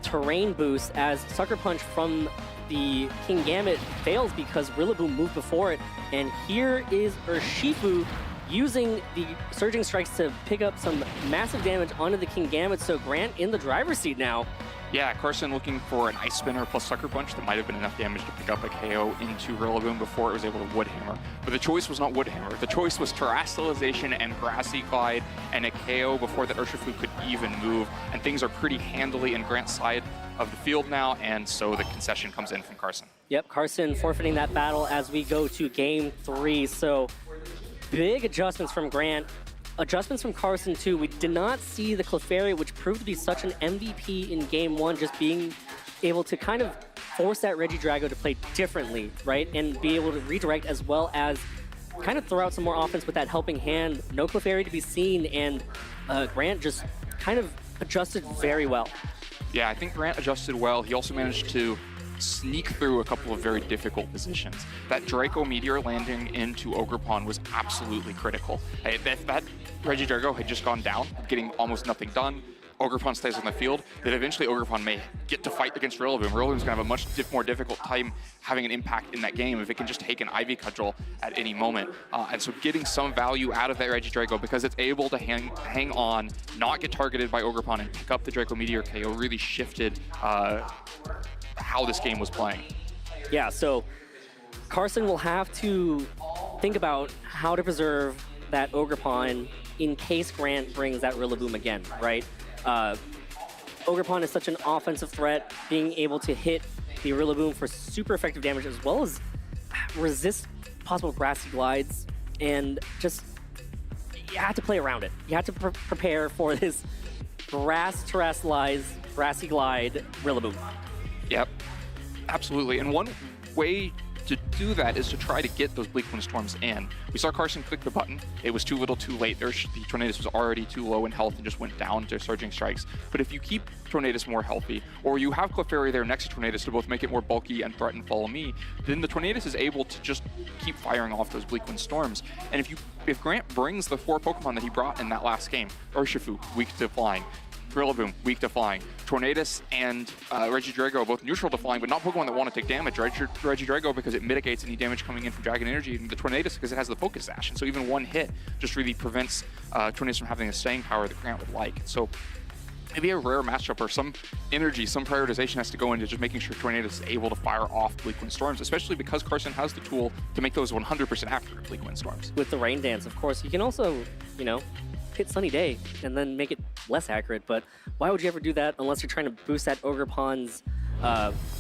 Terrain boost, as Sucker Punch from the King Gambit fails because Rillaboom moved before it, and here is Urshifu using the Surging Strikes to pick up some massive damage onto the King Gambit, so Grant in the driver's seat now. Yeah, Carson looking for an Ice Spinner plus Sucker Punch that might have been enough damage to pick up a KO into Rillaboom before it was able to Wood Hammer. But the choice was not Wood Hammer. The choice was Terrestrialization and Grassy Glide and a KO before that Urshifu could even move. And things are pretty handily in Grant's side of the field now, and so the concession comes in from Carson. Yep, Carson forfeiting that battle as we go to game 3. So big adjustments from Grant. Adjustments from Carson too. We did not see the Clefairy, which proved to be such an MVP in game 1, just being able to kind of force that Regidrago to play differently, right? And be able to redirect, as well as kind of throw out some more offense with that helping hand. No Clefairy to be seen, and Grant just kind of adjusted very well. Yeah, I think Grant adjusted well. He also managed to sneak through a couple of very difficult positions. That Draco Meteor landing into Ogerpon was absolutely critical. If that Regidrago had just gone down, getting almost nothing done, Ogerpon stays on the field, then eventually Ogerpon may get to fight against Rillaboom. Rillaboom's gonna have a much more difficult time having an impact in that game if it can just take an Ivy Cudgel at any moment. And so getting some value out of that Regidrago because it's able to hang on, not get targeted by Ogerpon, and pick up the Draco Meteor KO really shifted how this game was playing. Yeah, so Carson will have to think about how to preserve that Ogerpon in case Grant brings that Rillaboom again, right? Ogerpon is such an offensive threat, being able to hit the Rillaboom for super effective damage as well as resist possible grassy glides, and just you have to play around it. You have to prepare for this grass terrestrialize, grassy glide Rillaboom. Yep, absolutely. And one way to do that is to try to get those Bleak Wind Storms in. We saw Carson click the button. It was too little too late. The Tornadus was already too low in health and just went down to Surging Strikes. But if you keep Tornadus more healthy, or you have Clefairy there next to Tornadus to both make it more bulky and threaten Follow Me, then the Tornadus is able to just keep firing off those Bleak Wind Storms. And if Grant brings the 4 Pokemon that he brought in that last game, Urshifu, weak to flying, Rillaboom, weak to flying. Tornadus and Regidrago, both neutral to flying, but not Pokemon that want to take damage. Regidrago because it mitigates any damage coming in from Dragon Energy, and the Tornadus because it has the Focus Sash. And so even one hit just really prevents Tornadus from having the staying power that Grant would like. So maybe a rare matchup or some energy, some prioritization has to go into just making sure Tornadus is able to fire off Bleak Wind Storms, especially because Carson has the tool to make those 100% accurate Bleak Wind Storms. With the Rain Dance, of course, you can also, hit Sunny Day and then make it less accurate, but why would you ever do that unless you're trying to boost that Ogerpon's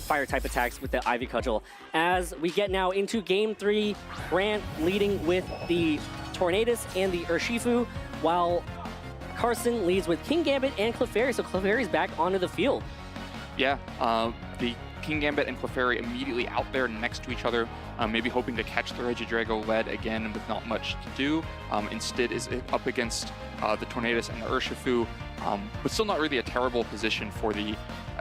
fire type attacks with the Ivy Cudgel? As we get now into Game 3, Grant leading with the Tornadus and the Urshifu, while Carson leads with King Gambit and Clefairy, so Clefairy's back onto the field. Yeah, the King Gambit and Clefairy immediately out there next to each other, maybe hoping to catch the Regidrago lead again with not much to do. Instead is up against the Tornadus and the Urshifu, but still not really a terrible position for the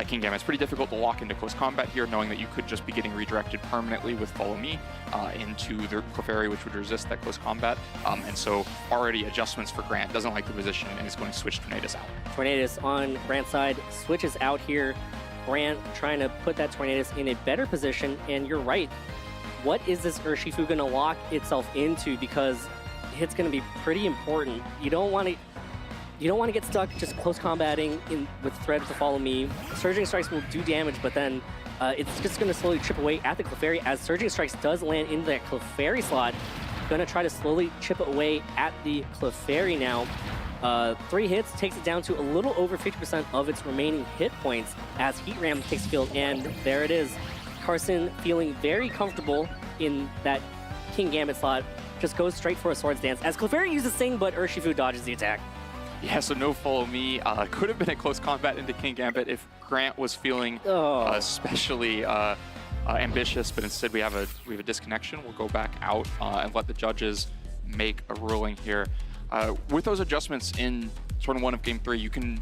King Gambit. It's pretty difficult to lock into close combat here, knowing that you could just be getting redirected permanently with Follow Me into the Clefairy, which would resist that close combat. And so already adjustments for Grant. Doesn't like the position and is going to switch Tornadus out. Tornadus on Grant's side switches out here. Grant trying to put that Tornadus in a better position, and you're right. What is this Urshifu going to lock itself into? Because it's going to be pretty important. You don't want to get stuck just close combating with thread to Follow Me. Surging Strikes will do damage, but then it's just going to slowly chip away at the Clefairy. As Surging Strikes does land into that Clefairy slot, going to try to slowly chip away at the Clefairy now. 3 hits takes it down to a little over 50% of its remaining hit points as Heat Ram takes the field, and there it is. Carson feeling very comfortable in that King Gambit slot, just goes straight for a Swords Dance as Clefairy uses Sing, but Urshifu dodges the attack. Yeah, so no Follow Me. Could have been a close combat into King Gambit if Grant was feeling especially ambitious, but instead we have a disconnection. We'll go back out and let the judges make a ruling here. With those adjustments in Turn 1 of Game 3, you can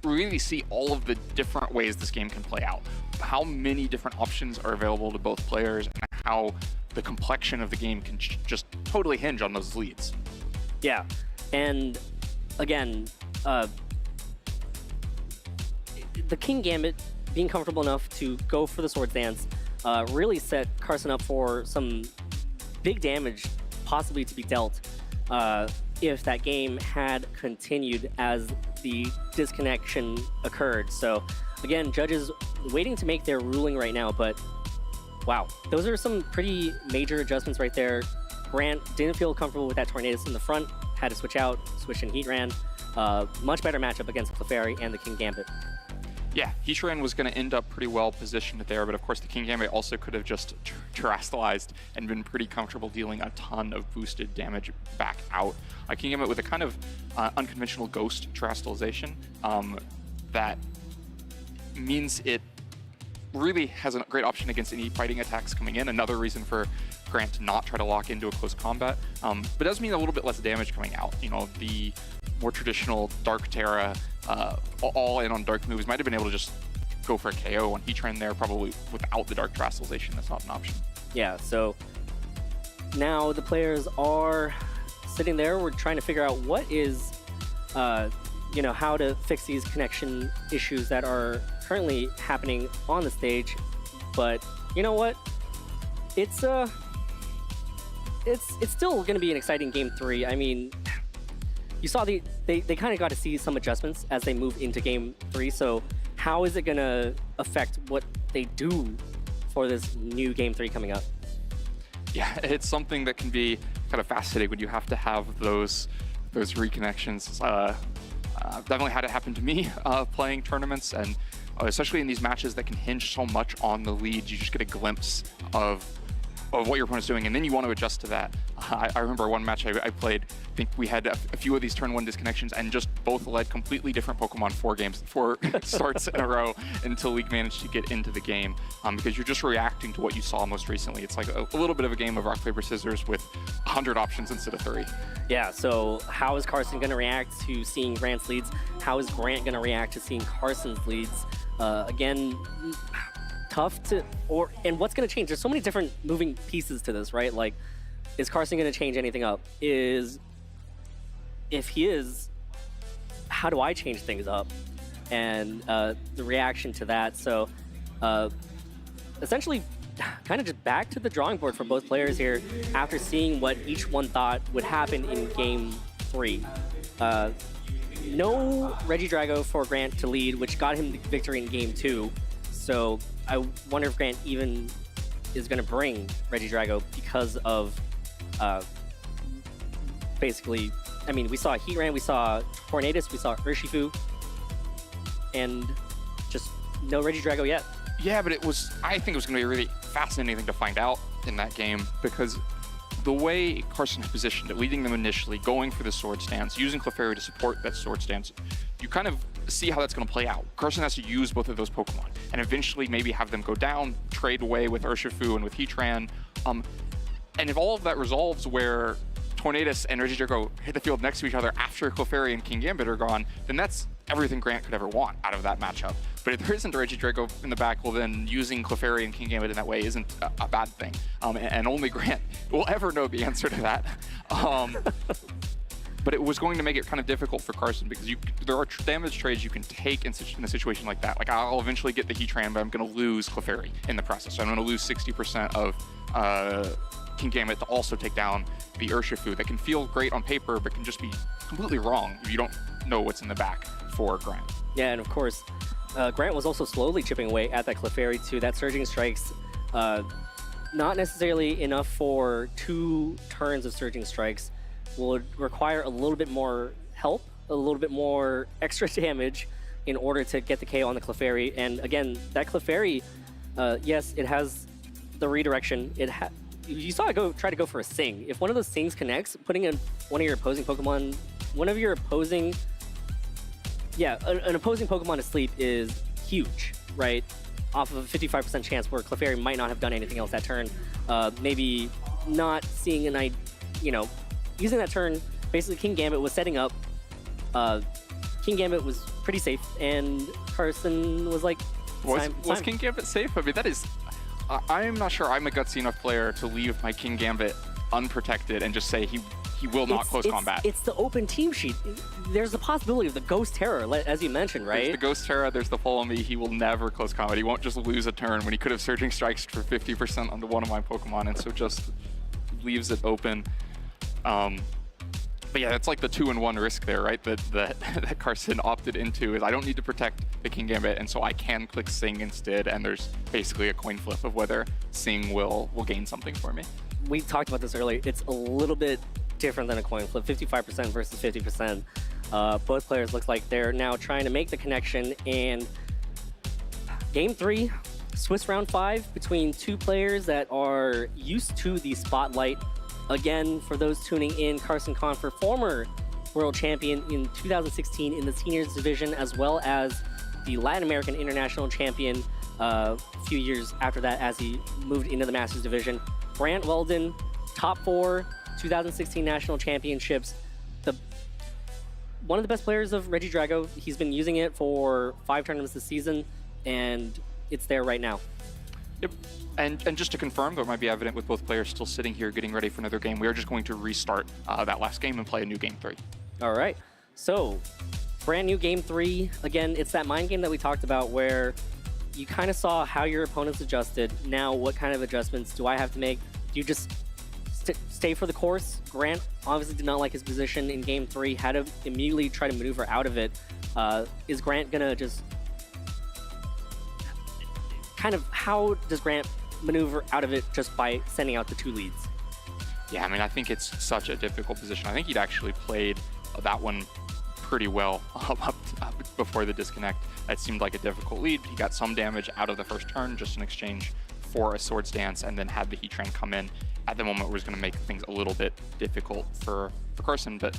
really see all of the different ways this game can play out. How many different options are available to both players, and how the complexion of the game can just totally hinge on those leads. Yeah, and again, the King Gambit being comfortable enough to go for the Swords Dance really set Carson up for some big damage possibly to be dealt if that game had continued as the disconnection occurred. So again, judges waiting to make their ruling right now, but wow, those are some pretty major adjustments right there. Grant didn't feel comfortable with that Tornadus in the front, had to switch out, switch in Heatran. Much better matchup against Clefairy and the King Gambit. Yeah, Heatran was going to end up pretty well positioned there, but of course the King Gambit also could have just terrestrialized and been pretty comfortable dealing a ton of boosted damage back out. King Gambit with a kind of unconventional ghost terrestrialization that means it really has a great option against any fighting attacks coming in. Another reason for Grant to not try to lock into a close combat, but does mean a little bit less damage coming out. You know, the more traditional Dark Terra, all in on Dark moves might have been able to just go for a KO on Heatran there, probably without the Dark terrestrialization. That's not an option. Yeah, so now the players are sitting there. We're trying to figure out what is, you know, how to fix these connection issues that are currently happening on the stage. But you know what? It's still going to be an exciting Game 3. I mean, you saw they kind of got to see some adjustments as they move into Game 3. So how is it going to affect what they do for this new Game 3 coming up? Yeah, it's something that can be kind of fascinating when you have to have those reconnections. Definitely had it happen to me playing tournaments, and especially in these matches that can hinge so much on the lead, you just get a glimpse of what your opponent's doing, and then you want to adjust to that. I remember one match I played, I think we had a few of these turn 1 disconnections and just both led completely different Pokemon 4 starts in a row until we managed to get into the game, because you're just reacting to what you saw most recently. It's like a little bit of a game of rock, paper, scissors with 100 options instead of 3. Yeah, so how is Carson going to react to seeing Grant's leads? How is Grant going to react to seeing Carson's leads? Again, tough to, and what's going to change? There's so many different moving pieces to this, right? Like, is Carson going to change anything up? If he is, how do I change things up? And the reaction to that. So essentially, kind of just back to the drawing board for both players here after seeing what each one thought would happen in Game 3. No Regidrago for Grant to lead, which got him the victory in Game 2. So I wonder if Grant even is going to bring Regidrago because of basically, I mean, we saw Heatran, we saw Tornadus, we saw Urshifu, and just no Regidrago yet. Yeah, but I think it was going to be a really fascinating thing to find out in that game, because the way Carson had positioned it, leading them initially, going for the sword stance, using Clefairy to support that sword stance, you kind of see how that's going to play out. Carson has to use both of those Pokemon and eventually maybe have them go down, trade away with Urshifu and with Heatran. And if all of that resolves where Tornadus and Regidrago hit the field next to each other after Clefairy and King Gambit are gone, then that's everything Grant could ever want out of that matchup. But if there isn't a Regidrago in the back, well then using Clefairy and King Gambit in that way isn't a bad thing. And only Grant will ever know the answer to that. But it was going to make it kind of difficult for Carson, because there are damage trades you can take in a situation like that. Like, I'll eventually get the Heatran, but I'm going to lose Clefairy in the process. So I'm going to lose 60% of King Gambit to also take down the Urshifu. That can feel great on paper, but can just be completely wrong if you don't know what's in the back for Grant. Yeah, and of course, Grant was also slowly chipping away at that Clefairy too. That Surging Strikes, not necessarily enough for 2 turns of Surging Strikes, would require a little bit more help, a little bit more extra damage in order to get the KO on the Clefairy. And again, that Clefairy, yes, it has the redirection. You saw it try to go for a Sing. If one of those Sings connects, putting in one of your opposing Pokemon, an opposing Pokemon to sleep is huge, right? Off of a 55% chance where Clefairy might not have done anything else that turn. Maybe not seeing using that turn, basically King Gambit was setting up. King Gambit was pretty safe, and Carson was like, Was King Gambit safe? I mean, that is... I'm not sure I'm a gutsy enough player to leave my King Gambit unprotected and just say he will not close combat. It's the open team sheet. There's the possibility of the Ghost Terror, as you mentioned, right? There's the Ghost Terror, there's the Follow Me. He will never close combat. He won't just lose a turn when he could have Surging Strikes for 50% onto one of my Pokemon, and so just leaves it open. But yeah, it's like the 2-in-1 risk there, right? That Carson opted into is I don't need to protect the King Gambit, and so I can click Sing instead, and there's basically a coin flip of whether Sing will gain something for me. We talked about this earlier. It's a little bit different than a coin flip, 55% versus 50%. Both players look like they're now trying to make the connection, and Game 3, Swiss Round 5 between 2 players that are used to the spotlight. Again, for those tuning in, Carson Confer, former world champion in 2016 in the seniors division, as well as the Latin American international champion a few years after that as he moved into the Masters division. Grant Weldon, top 4, 2016 national championships. One of the best players of Regidrago. He's been using it for 5 tournaments this season, and it's there right now. Yep. And just to confirm, though it might be evident with both players still sitting here getting ready for another game, we are just going to restart that last game and play a new Game 3. All right. So, brand new Game 3. Again, it's that mind game that we talked about where you kind of saw how your opponents adjusted. Now, what kind of adjustments do I have to make? Do you just stay for the course? Grant obviously did not like his position in Game 3, had to immediately try to maneuver out of it. Is Grant going to just... how does Grant maneuver out of it just by sending out the 2 leads? Yeah, I mean, I think it's such a difficult position. I think he'd actually played that one pretty well up before the disconnect. It seemed like a difficult lead. He got some damage out of the first turn just in exchange for a Swords Dance, and then had the Heatran come in at the moment where it was going to make things a little bit difficult for Carson, but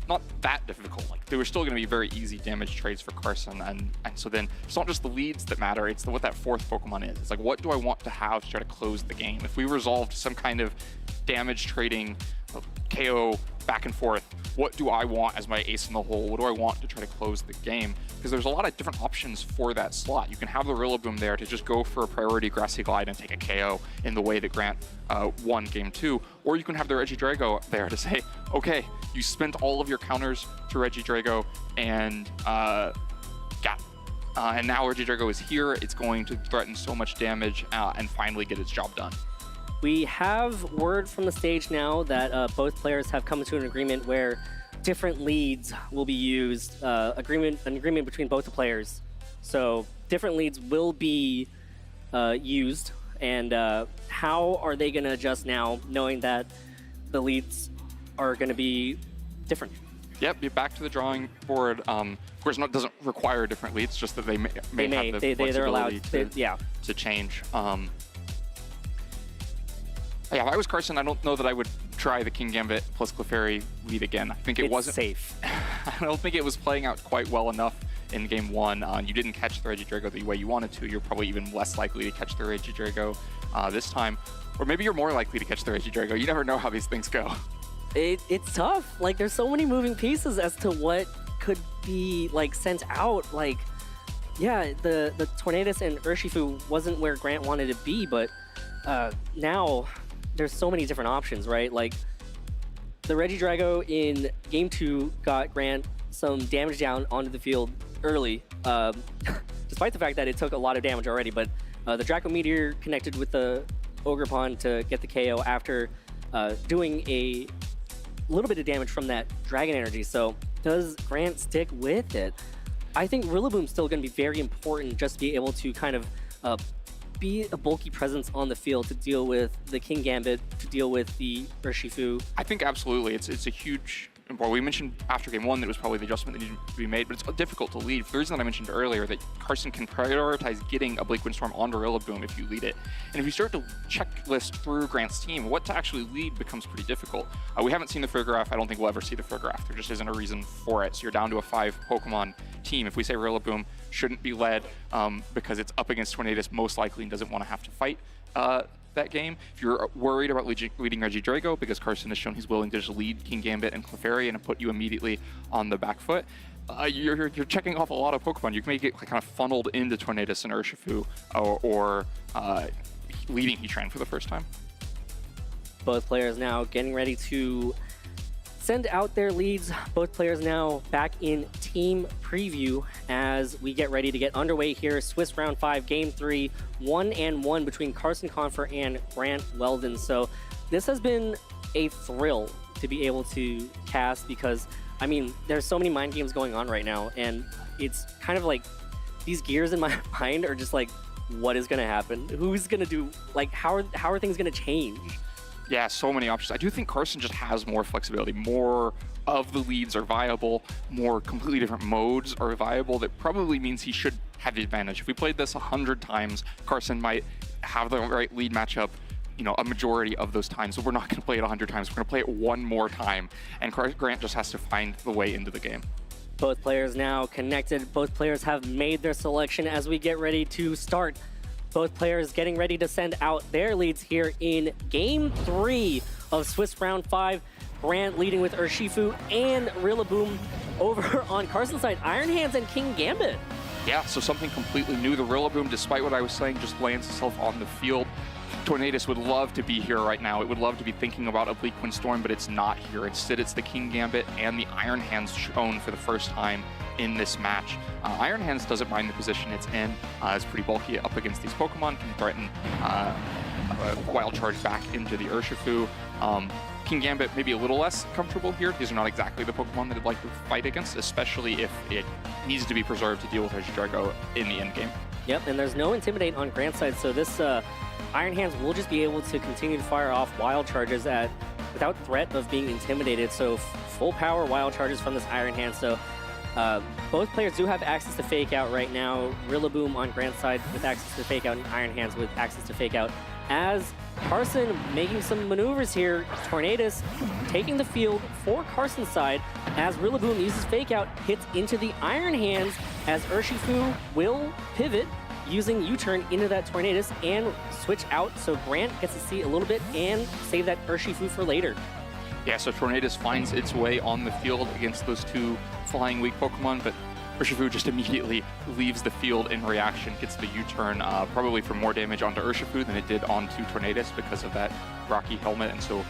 not that difficult. Like, there were still going to be very easy damage trades for Carson, and so then it's not just the leads that matter, it's what that fourth Pokemon is. It's like, what do I want to have to try to close the game? If we resolved some kind of damage trading KO back and forth, what do I want as my ace in the hole? What do I want to try to close the game? Because there's a lot of different options for that slot. You can have the Rillaboom there to just go for a priority Grassy Glide and take a KO in the way that Grant won game 2, or you can have the Regidrago there to say, okay, you spent all of your counters to Regidrago and and now Regidrago is here. It's going to threaten so much damage and finally get its job done. We have word from the stage now that both players have come to an agreement where different leads will be used, an agreement between both the players. So different leads will be used, and how are they going to adjust now, knowing that the leads are going to be different? Yep, be back to the drawing board. Of course, it doesn't require different leads, just that they may have the flexibility to change. Yeah, if I was Carson, I don't know that I would try the King Gambit plus Clefairy lead again. I think it wasn't safe. I don't think it was playing out quite well enough in game 1. You didn't catch the Regidrago the way you wanted to. You're probably even less likely to catch the Regidrago this time. Or maybe you're more likely to catch the Regidrago. You never know how these things go. It's tough. Like, there's so many moving pieces as to what could be, like, sent out. Like, yeah, the Tornadus and Urshifu wasn't where Grant wanted to be, but now there's so many different options, right? Like, the Regidrago in game 2 got Grant some damage down onto the field early, despite the fact that it took a lot of damage already, but the Draco Meteor connected with the Ogerpon to get the KO after doing a little bit of damage from that Dragon Energy. So does Grant stick with it? I think Rillaboom's still going to be very important just to be able to kind of be a bulky presence on the field to deal with the King Gambit, to deal with the Urshifu. I think absolutely. It's a huge... Well, we mentioned after game 1 that it was probably the adjustment that needed to be made, but it's difficult to lead for the reason that I mentioned earlier, that Carson can prioritize getting a Bleak Windstorm onto Rillaboom if you lead it. And if you start to checklist through Grant's team, what to actually lead becomes pretty difficult. We haven't seen the Farigiraf. I don't think we'll ever see the Farigiraf. There just isn't a reason for it. So you're down to a 5 Pokemon team. If we say Rillaboom shouldn't be led because it's up against Tornadus most likely and doesn't want to have to fight that game. If you're worried about leading Regidrago because Carson has shown he's willing to just lead King Gambit and Clefairy and put you immediately on the back foot, you're checking off a lot of Pokemon. You can get kind of funneled into Tornadus and Urshifu or leading Heatran for the first time. Both players now getting ready to send out their leads. Both players now back in team preview as we get ready to get underway here. Swiss round 5, game 3, 1-1 between Carson Confer and Grant Weldon. So this has been a thrill to be able to cast because, I mean, there's so many mind games going on right now, and it's kind of like these gears in my mind are just like, what is going to happen? Who's going to do, like, how are things going to change? Yeah, so many options. I do think Carson just has more flexibility. More of the leads are viable, more completely different modes are viable. That probably means he should have the advantage. If we played this 100 times, Carson might have the right lead matchup, you know, a majority of those times. So we're not going to play it 100 times. We're going to play it one more time. And Grant just has to find the way into the game. Both players now connected. Both players have made their selection as we get ready to start. Both players getting ready to send out their leads here in game 3 of Swiss round 5. Grant leading with Urshifu and Rillaboom. Over on Carson's side, Iron Hands and King Gambit. Yeah, so something completely new. The Rillaboom, despite what I was saying, just lands itself on the field. Tornadus would love to be here right now. It would love to be thinking about a Bleak Windstorm, but it's not here. Instead, it's the King Gambit and the Iron Hands shown for the first time in this match. Iron Hands doesn't mind the position it's in. It's pretty bulky up against these Pokemon, can threaten Wild Charge back into the Urshifu. King Gambit maybe a little less comfortable here. These are not exactly the Pokemon that I'd like to fight against, especially if it needs to be preserved to deal with Regidrago in the end game. Yep, and there's no Intimidate on Grant's side, so this Iron Hands will just be able to continue to fire off Wild Charges at without threat of being intimidated. So full power wild charges from this Iron Hand. So both players do have access to fake out right now. Rillaboom on Grant's side with access to fake out, and Iron Hands with access to fake out. As Carson making some maneuvers here, Tornadus taking the field for Carson's side as Rillaboom uses fake out, hits into the Iron Hands as Urshifu will pivot using U-turn into that Tornadus and switch out so Grant gets to see a little bit and save that Urshifu for later. Yeah, so Tornadus finds its way on the field against those two flying weak Pokemon, but Urshifu just immediately leaves the field in reaction, gets the U-turn, probably for more damage onto Urshifu than it did onto Tornadus because of that rocky helmet, and so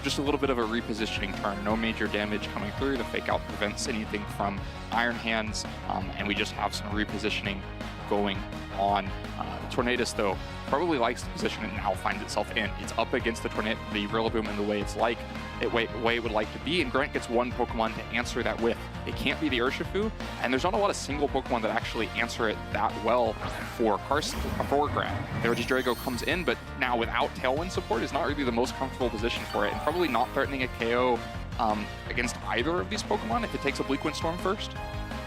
just a little bit of a repositioning turn. No major damage coming through. The fake out prevents anything from Iron Hands, and we just have some repositioning going on. Tornadus, though, probably likes the position it now finds itself in. It's up against the Rillaboom in the way it's way it would like to be, and Grant gets one Pokemon to answer that with. It can't be the Urshifu, and there's not a lot of single Pokemon that actually answer it that well for Grant. The Regidrago comes in, but now without Tailwind support is not really the most comfortable position for it, and probably not threatening a KO against either of these Pokemon if it takes a Bleak Wind Storm first.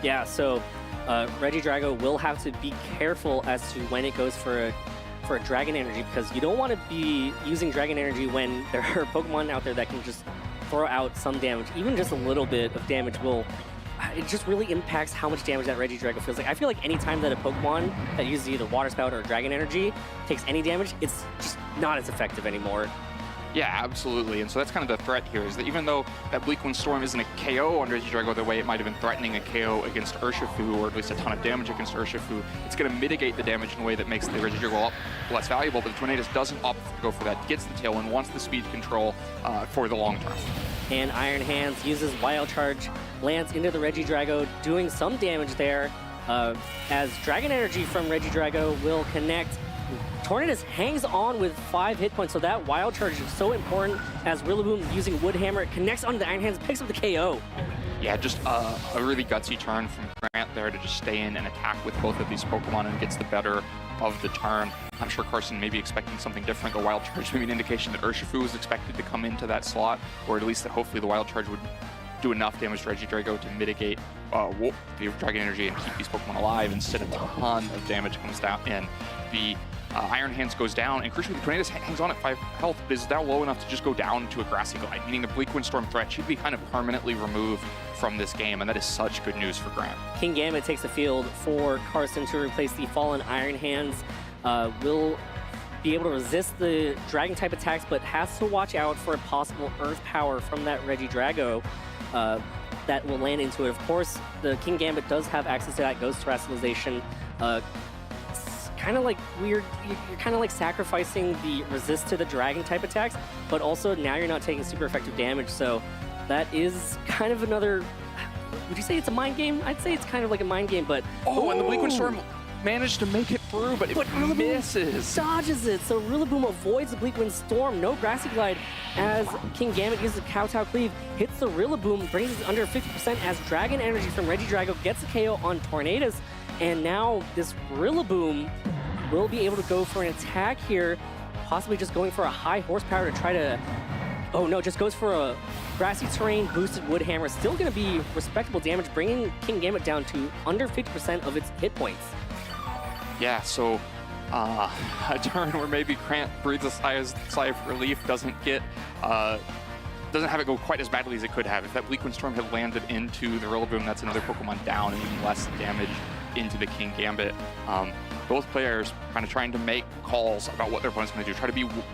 Yeah, so Regidrago will have to be careful as to when it goes for a Dragon Energy, because you don't want to be using Dragon Energy when there are Pokemon out there that can just throw out some damage. Even just a little bit of damage it just really impacts how much damage that Regidrago feels like. I feel like any time that a Pokemon that uses either Water Spout or Dragon Energy takes any damage, it's just not as effective anymore. Yeah, absolutely. And so that's kind of the threat here, is that even though that Bleak Wind Storm isn't a KO on Regidrago the way it might have been threatening a KO against Urshifu, or at least a ton of damage against Urshifu, it's going to mitigate the damage in a way that makes the Regidrago less valuable, but the Tornadus doesn't opt to go for that, gets the Tailwind, wants the speed control for the long term. And Iron Hands uses Wild Charge, lands into the Regidrago, doing some damage there, as Dragon Energy from Regidrago will connect. Tornadus hangs on with 5 hit points, so that Wild Charge is so important as Rillaboom using Wood Hammer connects onto the Iron Hands, picks up the KO. Yeah, just a really gutsy turn from Grant there to just stay in and attack with both of these Pokemon and gets the better of the turn. I'm sure Carson may be expecting something different. The Wild Charge may be an indication that Urshifu was expected to come into that slot, or at least that hopefully the Wild Charge would do enough damage to Regidrago to mitigate the Dragon Energy and keep these Pokemon alive. Instead, a ton of damage comes down in. The Iron Hands goes down, and crucially, the Tornadus hangs on at 5 health, but is now low enough to just go down to a Grassy Glide, meaning the Bleak Wind Storm threat should be kind of permanently removed from this game, and that is such good news for Grant. King Gambit takes the field for Carson to replace the Fallen Iron Hands. Will be able to resist the Dragon-type attacks, but has to watch out for a possible Earth Power from that Regidrago that will land into it. Of course, the King Gambit does have access to that Ghost Terrestrialization. Kind of like weird, you're kind of like sacrificing the resist to the dragon type attacks, but also now you're not taking super effective damage, so that is kind of another, would you say it's a mind game? I'd say it's kind of like a mind game, but... Oh, and the Bleak Wind Storm managed to make it through, but it misses. Dodges it, so Rillaboom avoids the Bleak Wind Storm, no Grassy Glide, as King Gambit uses Kowtow Cleave, hits the Rillaboom, brings it under 50% as Dragon Energy from Regidrago gets a KO on Tornadus, and now this Rillaboom will be able to go for an attack here, possibly just going for a high horsepower to try to... Oh no, just goes for a Grassy Terrain boosted Wood Hammer. Still going to be respectable damage, bringing King Gambit down to under 50% of its hit points. Yeah, so a turn where maybe Grant breathes a sigh of relief, doesn't have it go quite as badly as it could have. If that Bleak Wind Storm had landed into the Rillaboom, that's another Pokemon down and even less damage into the King Gambit. Both players kind of trying to make calls about what their opponent's going to do,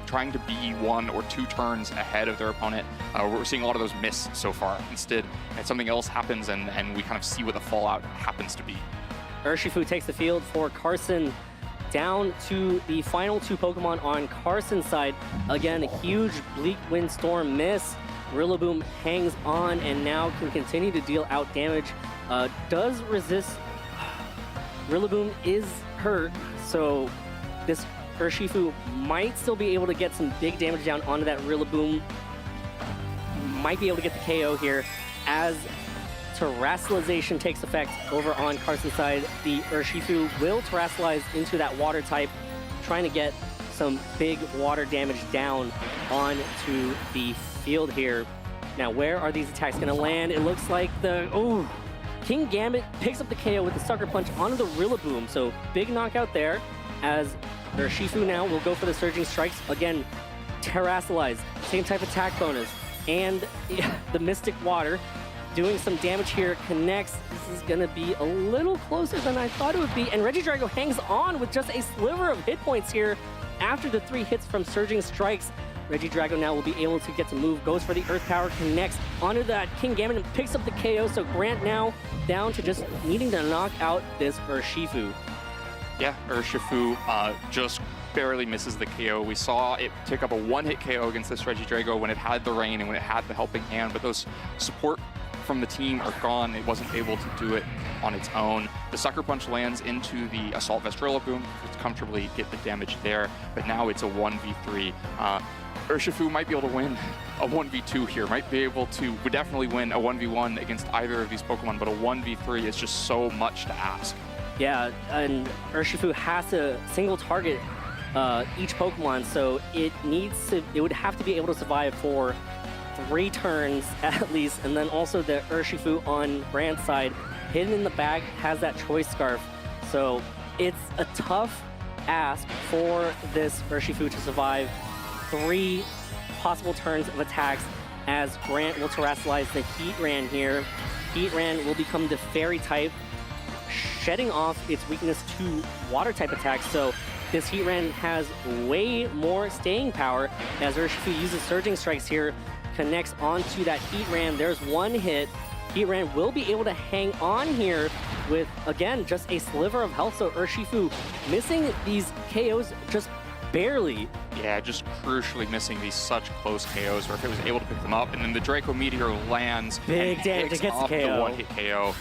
trying to be 1 or 2 turns ahead of their opponent. We're seeing a lot of those miss so far. Instead, something else happens and we kind of see what the fallout happens to be. Urshifu takes the field for Carson, down to the final 2 Pokemon on Carson's side. Again, a huge Bleak Wind Storm miss. Rillaboom hangs on and now can continue to deal out damage. Does resist. Rillaboom is hurt, so this Urshifu might still be able to get some big damage down onto that Rillaboom. Might be able to get the KO here as Terrestrialization takes effect over on Carson's side. The Urshifu will Terrestrialize into that water type, trying to get some big water damage down onto the field here. Now, where are these attacks going to land? It looks like King Gambit picks up the KO with the Sucker Punch onto the Rillaboom. So big knockout there, as Urshifu now will go for the Surging Strikes. Again, Terrasilize, same type attack bonus. And the Mystic Water doing some damage here, connects. This is going to be a little closer than I thought it would be. And Regidrago hangs on with just a sliver of hit points here after the 3 hits from Surging Strikes. Regidrago now will be able to get to move, goes for the Earth Power, connects onto that King Gambit and picks up the KO. So Grant now down to just needing to knock out this Urshifu. Yeah, Urshifu just barely misses the KO. We saw it take up a 1-hit KO against this Regidrago when it had the rain and when it had the helping hand, but those support from the team are gone. It wasn't able to do it on its own. The Sucker Punch lands into the Assault Vest Rillaboom to comfortably get the damage there, but now it's a 1v3. Urshifu might be able to win a 1v2 here, would definitely win a 1v1 against either of these Pokemon, but a 1v3 is just so much to ask. Yeah, and Urshifu has to single target each Pokemon, so it would have to be able to survive for 3 turns at least, and then also the Urshifu on Grant's side, hidden in the bag, has that Choice Scarf. So it's a tough ask for this Urshifu to survive 3 possible turns of attacks, as Grant will Terrasilize the Heatran here. Heatran will become the Fairy type, shedding off its weakness to Water type attacks. So this Heatran has way more staying power, as Urshifu uses Surging Strikes here, connects onto that Heatran. There's 1 hit. Heatran will be able to hang on here with, again, just a sliver of health. So Urshifu missing these KOs just barely. Yeah, just crucially missing these such close KOs, where if it was able to pick them up, and then the Draco Meteor lands big and damage picks against off the KO. The 1-hit KO.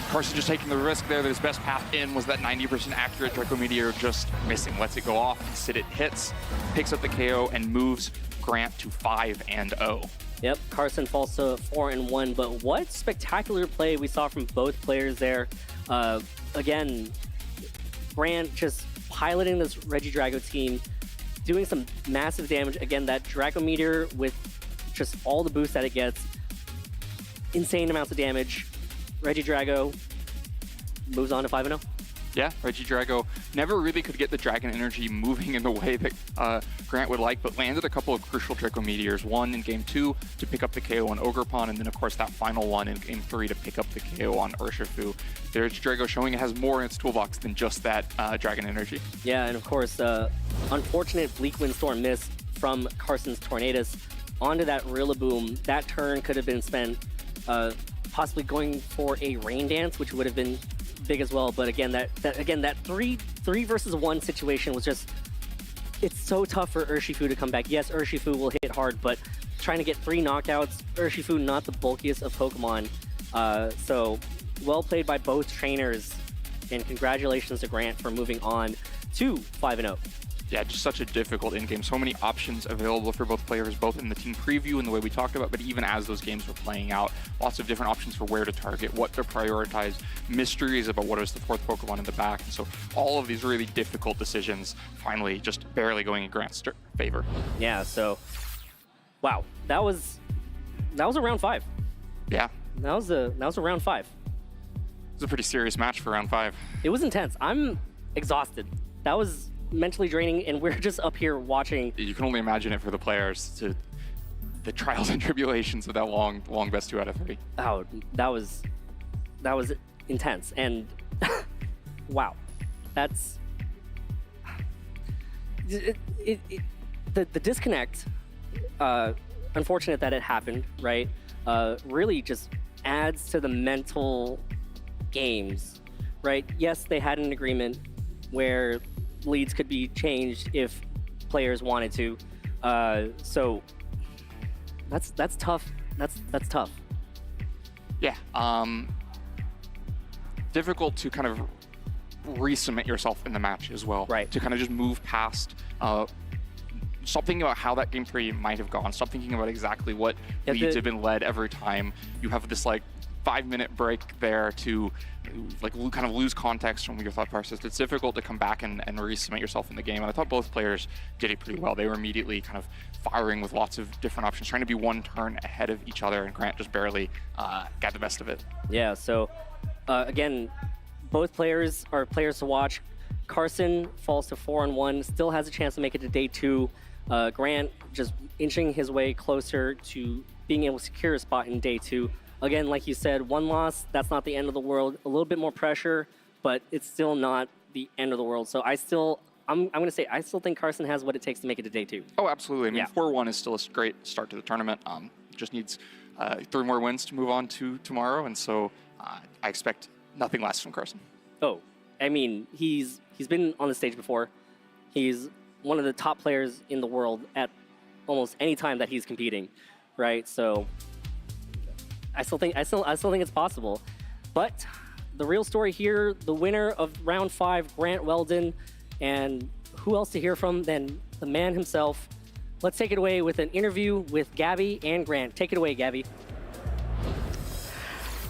Carson just taking the risk there that his best path in was that 90% accurate Draco Meteor, just missing. Lets it go off, instead it hits, picks up the KO, and moves Grant to 5-0. Yep, Carson falls to 4-1, but what spectacular play we saw from both players there. Again, Grant just piloting this Regidrago team, doing some massive damage. Again, that Draco Meteor with just all the boosts that it gets, insane amounts of damage. Regidrago moves on to 5-0. Yeah, Regidrago never really could get the Dragon Energy moving in the way that Grant would like, but landed a couple of crucial Draco Meteors. One in Game 2 to pick up the KO on Ogerpon, and then of course that final one in Game 3 to pick up the KO on Urshifu. The Regidrago showing it has more in its toolbox than just that Dragon Energy. Yeah, and of course, unfortunate Bleak Windstorm miss from Carson's Tornadus onto that Rillaboom. That turn could have been spent possibly going for a Rain Dance, which would have been big as well. But again, that 3 versus 1 situation was just, it's so tough for Urshifu to come back. Yes, Urshifu will hit hard, but trying to get 3 knockouts, Urshifu not the bulkiest of Pokemon. So well played by both trainers, and congratulations to Grant for moving on to 5-0. Yeah, just such a difficult in-game. So many options available for both players, both in the team preview and the way we talked about, but even as those games were playing out, lots of different options for where to target, what to prioritize, mysteries about what is the 4th Pokemon in the back. And so all of these really difficult decisions finally just barely going in Grant's favor. Yeah, so, wow, that was a round 5. Yeah. That was a round 5. It was a pretty serious match for round 5. It was intense. I'm exhausted. That was mentally draining, and we're just up here watching. You can only imagine it for the players, to the trials and tribulations of that long best 2 out of 3. Oh, that was intense, and wow, that's the disconnect. Unfortunate that it happened, right? Really just adds to the mental games, right? Yes, they had an agreement where leads could be changed if players wanted to. So that's tough. That's tough. Yeah. Difficult to kind of re-cement yourself in the match as well. Right. To kind of just move past. Stop thinking about how that Game 3 might have gone. Stop thinking about exactly what leads have been led every time. You have this like 5-minute break there to kind of lose context from your thought process. It's difficult to come back and re-cement yourself in the game. And I thought both players did it pretty well. They were immediately kind of firing with lots of different options, trying to be one turn ahead of each other, and Grant just barely got the best of it. Yeah, so again, both players are players to watch. Carson falls to 4-1, still has a chance to make it to day 2. Grant just inching his way closer to being able to secure a spot in day 2. Again, like you said, 1 loss, that's not the end of the world. A little bit more pressure, but it's still not the end of the world. So I'm going to say I still think Carson has what it takes to make it to day 2. Oh, absolutely. I mean, 4-1 is still a great start to the tournament. Just needs 3 more wins to move on to tomorrow, and so I expect nothing less from Carson. Oh, I mean, he's been on the stage before. He's one of the top players in the world at almost any time that he's competing, right? So I still think it's possible. But the real story here, the winner of round 5, Grant Weldon, and who else to hear from than the man himself. Let's take it away with an interview with Gabby and Grant. Take it away, Gabby.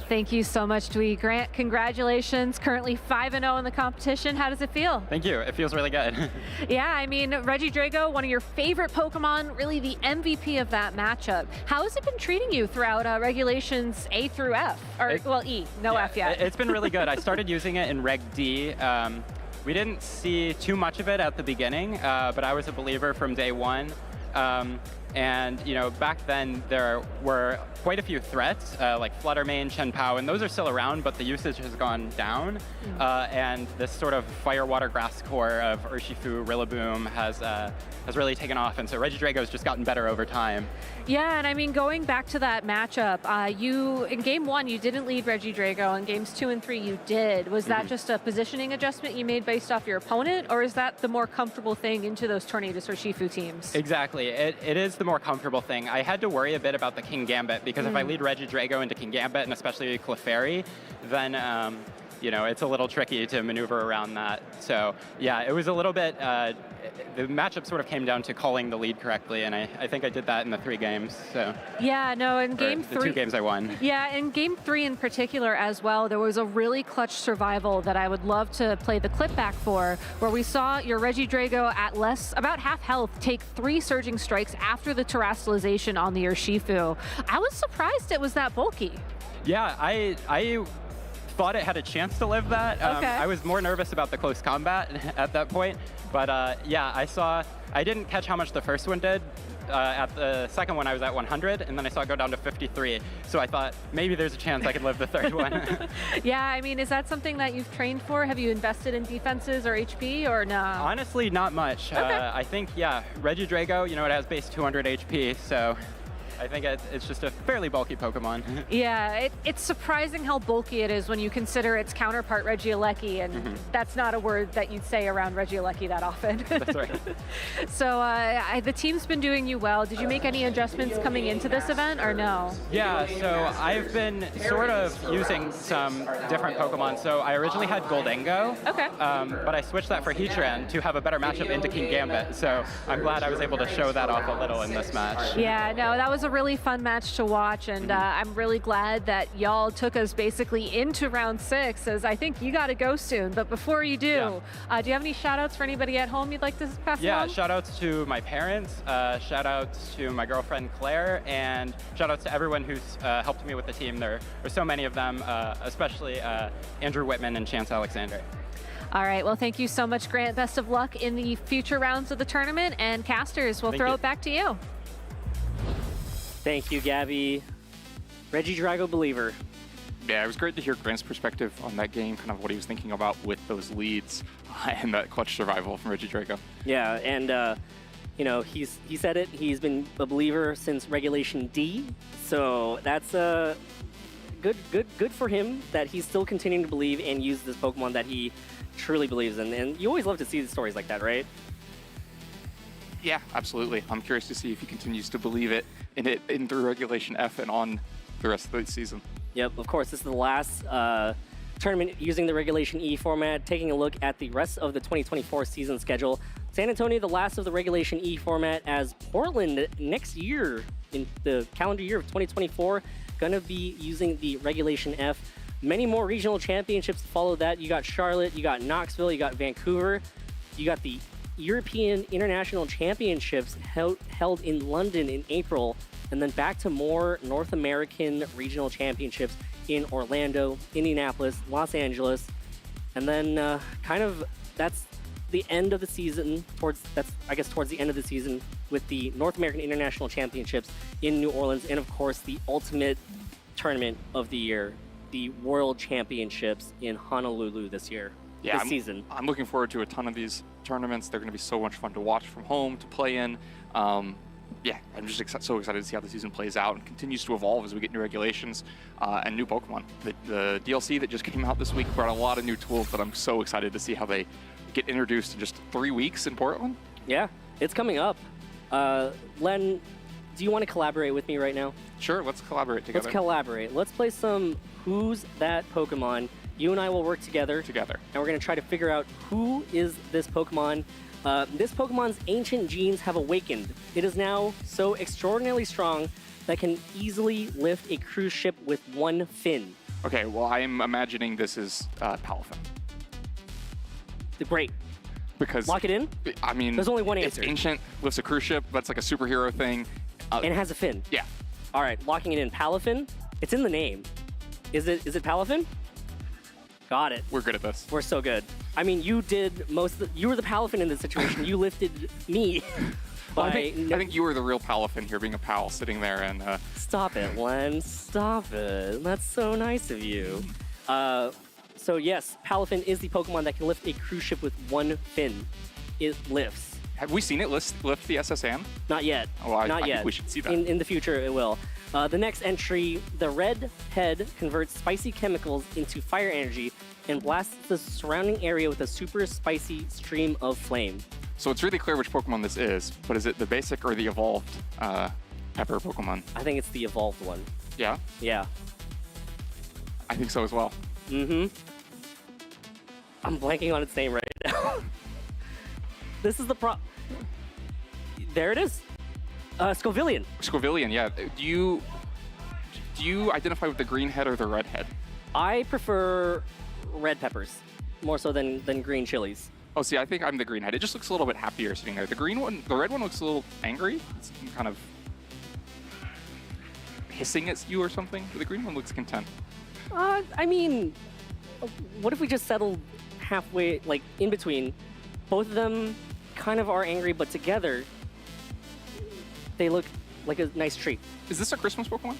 Thank you so much, Dwee. Grant, congratulations. Currently 5-0 in the competition. How does it feel? Thank you. It feels really good. Yeah, I mean, Regidrago, one of your favorite Pokemon, really the MVP of that matchup. How has it been treating you throughout regulations A through F? Or, well, E, no F yet. It's been really good. I started using it in Reg D. We didn't see too much of it at the beginning, but I was a believer from day 1. And, you know, back then there were quite a few threats, like Fluttermane, Shenpao, and those are still around, but the usage has gone down. And this sort of fire, water, grass core of Urshifu, Rillaboom has really taken off, and so Regidrago's just gotten better over time. Yeah, and I mean, going back to that matchup, you, in game 1, you didn't lead Regidrago, and games 2 and 3 you did. Was that just a positioning adjustment you made based off your opponent, or is that the more comfortable thing into those Tornadus or Shifu teams? Exactly, it is the more comfortable thing. I had to worry a bit about the King Gambit, because if I lead Regidrago into King Gambit, and especially Clefairy, then you know, it's a little tricky to maneuver around that. So yeah, it was a little bit, the matchup sort of came down to calling the lead correctly, and I think I did that in the 3 games. So yeah, no, in game 3. The 2 games I won. Yeah, in game 3 in particular as well, there was a really clutch survival that I would love to play the clip back for, where we saw your Regidrago at about half health take 3 surging strikes after the terastallization on the Urshifu. I was surprised it was that bulky. Yeah, I thought it had a chance to live that. Okay. I was more nervous about the close combat at that point, but yeah, I didn't catch how much the first one did. At the second one, I was at 100, and then I saw it go down to 53. So I thought maybe there's a chance I could live the third one. Yeah, I mean, is that something that you've trained for? Have you invested in defenses or HP, or no? Honestly, not much. Okay. I think, yeah, Regidrago, you know, it has base 200 HP, so I think it's just a fairly bulky Pokemon. Yeah, it's surprising how bulky it is when you consider its counterpart Regieleki, and that's not a word that you'd say around Regieleki that often. That's right. So the team's been doing you well. Did you make any adjustments coming into this event, or no? Yeah, so I've been sort of using some different Pokemon. So I originally had Goldengo, but I switched that for Heatran to have a better matchup into King Gambit. So I'm glad I was able to show that off a little in this match. Yeah, no, that was a really fun match to watch, and I'm really glad that y'all took us basically into round 6, as I think you got to go soon. But before you do, do you have any shout outs for anybody at home you'd like to pass along? Yeah, shout outs to my parents, shout outs to my girlfriend Claire, and shout outs to everyone who's helped me with the team. There are so many of them, especially Andrew Whitman and Chance Alexander. All right, well, thank you so much, Grant. Best of luck in the future rounds of the tournament, and casters, we'll throw it back to you. Thank you, Gabby. Regidrago believer. Yeah, it was great to hear Grant's perspective on that game, kind of what he was thinking about with those leads and that clutch survival from Regidrago. Yeah, and you know, he said it. He's been a believer since Regulation D, so that's good for him that he's still continuing to believe and use this Pokemon that he truly believes in. And you always love to see the stories like that, right? Yeah, absolutely. I'm curious to see if he continues to believe it in through Regulation F and on the rest of the season. Yep, of course. This is the last tournament using the Regulation E format. Taking a look at the rest of the 2024 season schedule. San Antonio, the last of the Regulation E format, as Portland next year, in the calendar year of 2024, going to be using the Regulation F. many more regional championships to follow that. You got Charlotte, you got Knoxville, you got Vancouver, you got the European International Championships held in London in April, and then back to more North American regional championships in Orlando, Indianapolis, Los Angeles, and then kind of that's the end of the season. Towards the end of the season with the North American International Championships in New Orleans, and of course the ultimate tournament of the year, the World Championships in Honolulu this year. Yeah, this season. I'm looking forward to a ton of these tournaments. They're going to be so much fun to watch from home, to play in. Yeah, I'm just so excited to see how the season plays out and continues to evolve as we get new regulations and new Pokemon. The DLC that just came out this week brought a lot of new tools that I'm so excited to see how they get introduced in just 3 weeks in Portland. Yeah, it's coming up. Len, do you want to collaborate with me right now? Sure, let's collaborate together. Let's collaborate. Let's play some Who's That Pokemon. You and I will work together. And we're going to try to figure out who is this Pokemon. This Pokemon's ancient genes have awakened. It is now so extraordinarily strong that can easily lift a cruise ship with one fin. Okay, well, I'm imagining this is Palafin. Great. Because lock it in? I mean, there's only one answer. It's ancient, lifts a cruise ship, that's like a superhero thing. And it has a fin. Yeah. All right, locking it in. Palafin? It's in the name. Is it Palafin? Got it. We're good at this. We're so good. I mean, you did you were the Palafin in this situation. You lifted me. Well, I think you were the real Palafin here, being a pal sitting there and... Stop it, Len. Stop it. That's so nice of you. So yes, Palafin is the Pokemon that can lift a cruise ship with one fin. It lifts. Have we seen it lift the SSN? Not yet. Oh, I Not yet. think we should see that. In the future, it will. The next entry, the red head converts spicy chemicals into fire energy and blasts the surrounding area with a super spicy stream of flame. So it's really clear which Pokemon this is, but is it the basic or the evolved Pepper Pokemon? I think it's the evolved one. Yeah? Yeah. I think so as well. Mm-hmm. I'm blanking on its name right now. This is the There it is. Scovillian. Scovillian, yeah. Do you identify with the green head or the red head? I prefer red peppers more so than green chilies. Oh, see, I think I'm the green head. It just looks a little bit happier sitting there. The red one looks a little angry. It's kind of hissing at you or something. The green one looks content. I mean, what if we just settled halfway, like in between? Both of them kind of are angry, but together they look like a nice treat. Is this a Christmas Pokemon?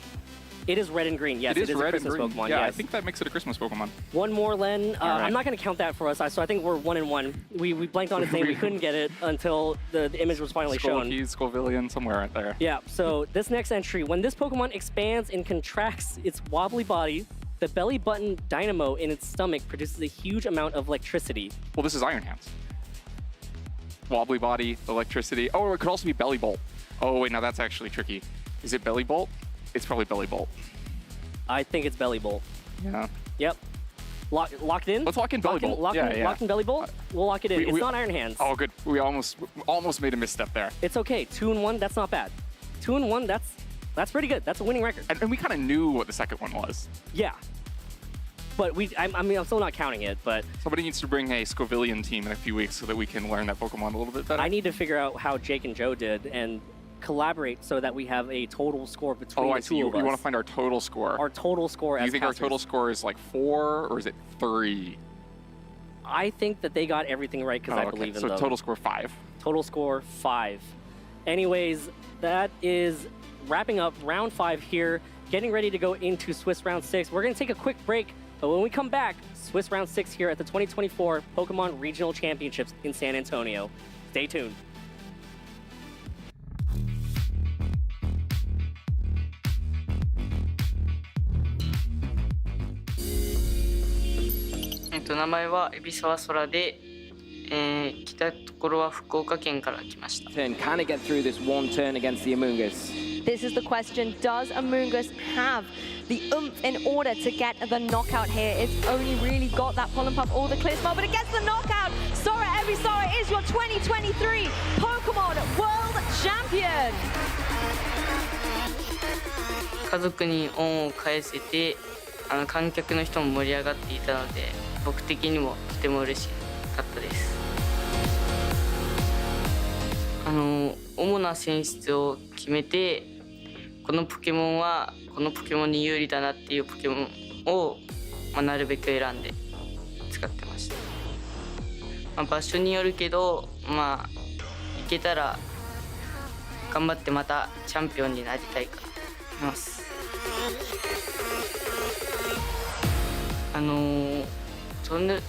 It is red and green. Yes, it is red a Christmas and green. Pokemon. Yeah, yes. I think that makes it a Christmas Pokemon. One more, Len. All right. I'm not going to count that for us, so I think we're 1-1. We blanked on its name. We couldn't get it until the image was finally shown. Scovillian, somewhere right there. Yeah, so this next entry, when this Pokemon expands and contracts its wobbly body, the belly button dynamo in its stomach produces a huge amount of electricity. Well, this is Iron Hands. Wobbly body, electricity. Oh, it could also be Belly Bolt. Oh, wait, now that's actually tricky. Is it Belly Bolt? It's probably Belly Bolt. I think it's Belly Bolt. Yeah. Yep. Locked in? Let's lock in Belly Bolt. Locked in Belly Bolt? We'll lock it in. It's not Iron Hands. Oh, good. We almost made a misstep there. It's okay. 2-1, that's not bad. 2-1, that's pretty good. That's a winning record. And we kind of knew what the second one was. Yeah. But I'm still not counting it, but... Somebody needs to bring a Scovillian team in a few weeks so that we can learn that Pokemon a little bit better. I need to figure out how Jake and Joe did and collaborate so that we have a total score between the two of us. You want to find our total score. Our total score as Do you think casters. our total score is like 4 or is it 3? I think that they got everything right because I believe in them. So total score 5. Total score 5. Anyways, that is wrapping up round 5 here. Getting ready to go into Swiss round 6. We're going to take a quick break, but when we come back, Swiss round 6 here at the 2024 Pokemon Regional Championships in San Antonio. Stay tuned.「名前は海老沢空で、来たところは福岡県から来ました。Can it get through this one turn against the Amoonguss? This is the question. Does Amoonguss have the oomph in order to get the knockout here? It's only really got that Pollen Puff or the Clear Spell, but it gets the knockout. Sora Evisara is your 2023 Pokemon World Champion. 家族に恩を返せて観客の人も盛り上がっていたので、僕的にもとても嬉しかったです。主な選出を決めて、このポケモンはこのポケモンに有利だなっていうポケモンを、なるべく選んで使ってました。場所によるけど、行けたら頑張ってまたチャンピオンになりたいかと思います。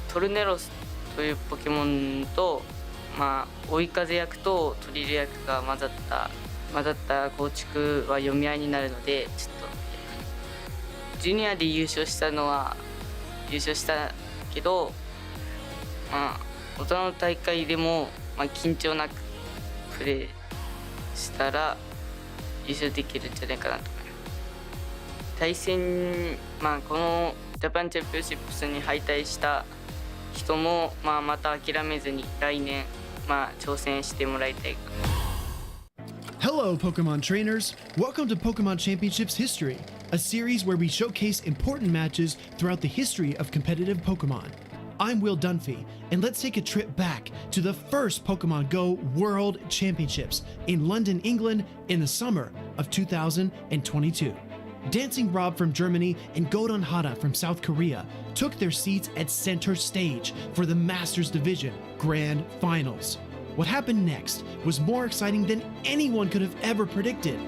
トルネロスというポケモンと、追い風役とトリル役が混ざった構築は読み合いになるので、ちょっとジュニアで優勝したけど、大人の大会でも、緊張なくプレーしたら優勝できるんじゃないかなと思います。対戦、このジャパンチャンピオンシップスに敗退した人も、また諦めずに来年、挑戦してもらいたいかな。Hello, Pokemon trainers! Welcome to Pokemon Championships History, a series where we showcase important matches throughout the history of competitive Pokemon. I'm Will Dunphy, and let's take a trip back to the first Pokemon Go World Championships in London, England in the summer of 2022. Dancing Rob from Germany and Godon Hada from South Korea took their seats at center stage for the Masters Division Grand Finals. What happened next was more exciting than anyone could have ever predicted.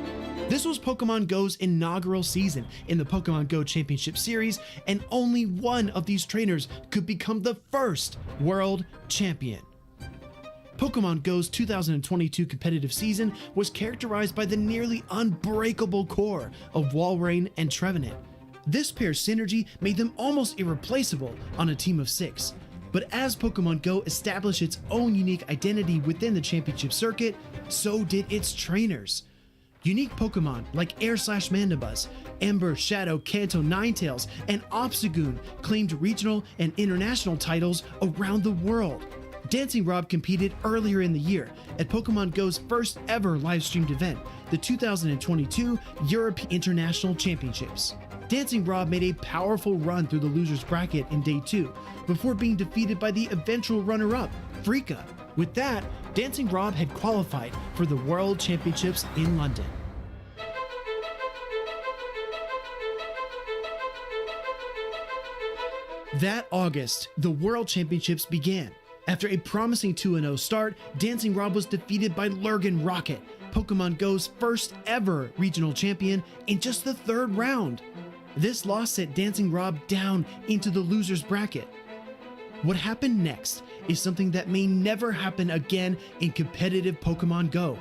This was Pokemon Go's inaugural season in the Pokemon Go Championship Series, and only one of these trainers could become the first world champion. Pokemon Go's 2022 competitive season was characterized by the nearly unbreakable core of Walrein and Trevenant. This pair's synergy made them almost irreplaceable on a team of 6. But as Pokemon Go established its own unique identity within the championship circuit, so did its trainers. Unique Pokemon like Air/Mandibuzz, Ember, Shadow, Kanto, Ninetales, and Obstagoon claimed regional and international titles around the world. Dancing Rob competed earlier in the year at Pokemon Go's first ever live-streamed event, the 2022 Europe International Championships. Dancing Rob made a powerful run through the losers bracket in Day 2, before being defeated by the eventual runner-up, Freaka. With that, Dancing Rob had qualified for the World Championships in London. That August, the World Championships began. After a promising 2-0 start, Dancing Rob was defeated by Lurgan Rocket, Pokemon Go's first ever regional champion, in just the 3rd round. This loss set Dancing Rob down into the losers bracket. What happened next is something that may never happen again in competitive Pokemon Go.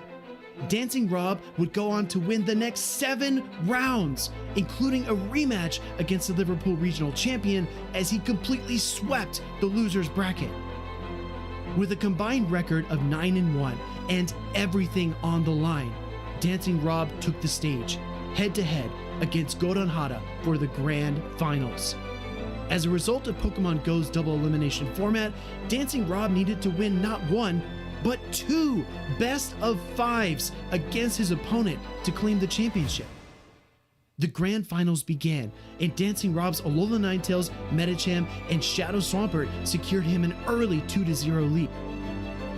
Dancing Rob would go on to win the next 7 rounds, including a rematch against the Liverpool regional champion, as he completely swept the losers bracket. With a combined record of 9-1 and everything on the line, Dancing Rob took the stage, head-to-head against Godon Hada for the Grand Finals. As a result of Pokemon Go's double elimination format, Dancing Rob needed to win not 1, but 2 best of 5s against his opponent to claim the championship. The Grand Finals began, and Dancing Rob's Alola Ninetales, Medicham, and Shadow Swampert secured him an early 2-0 lead.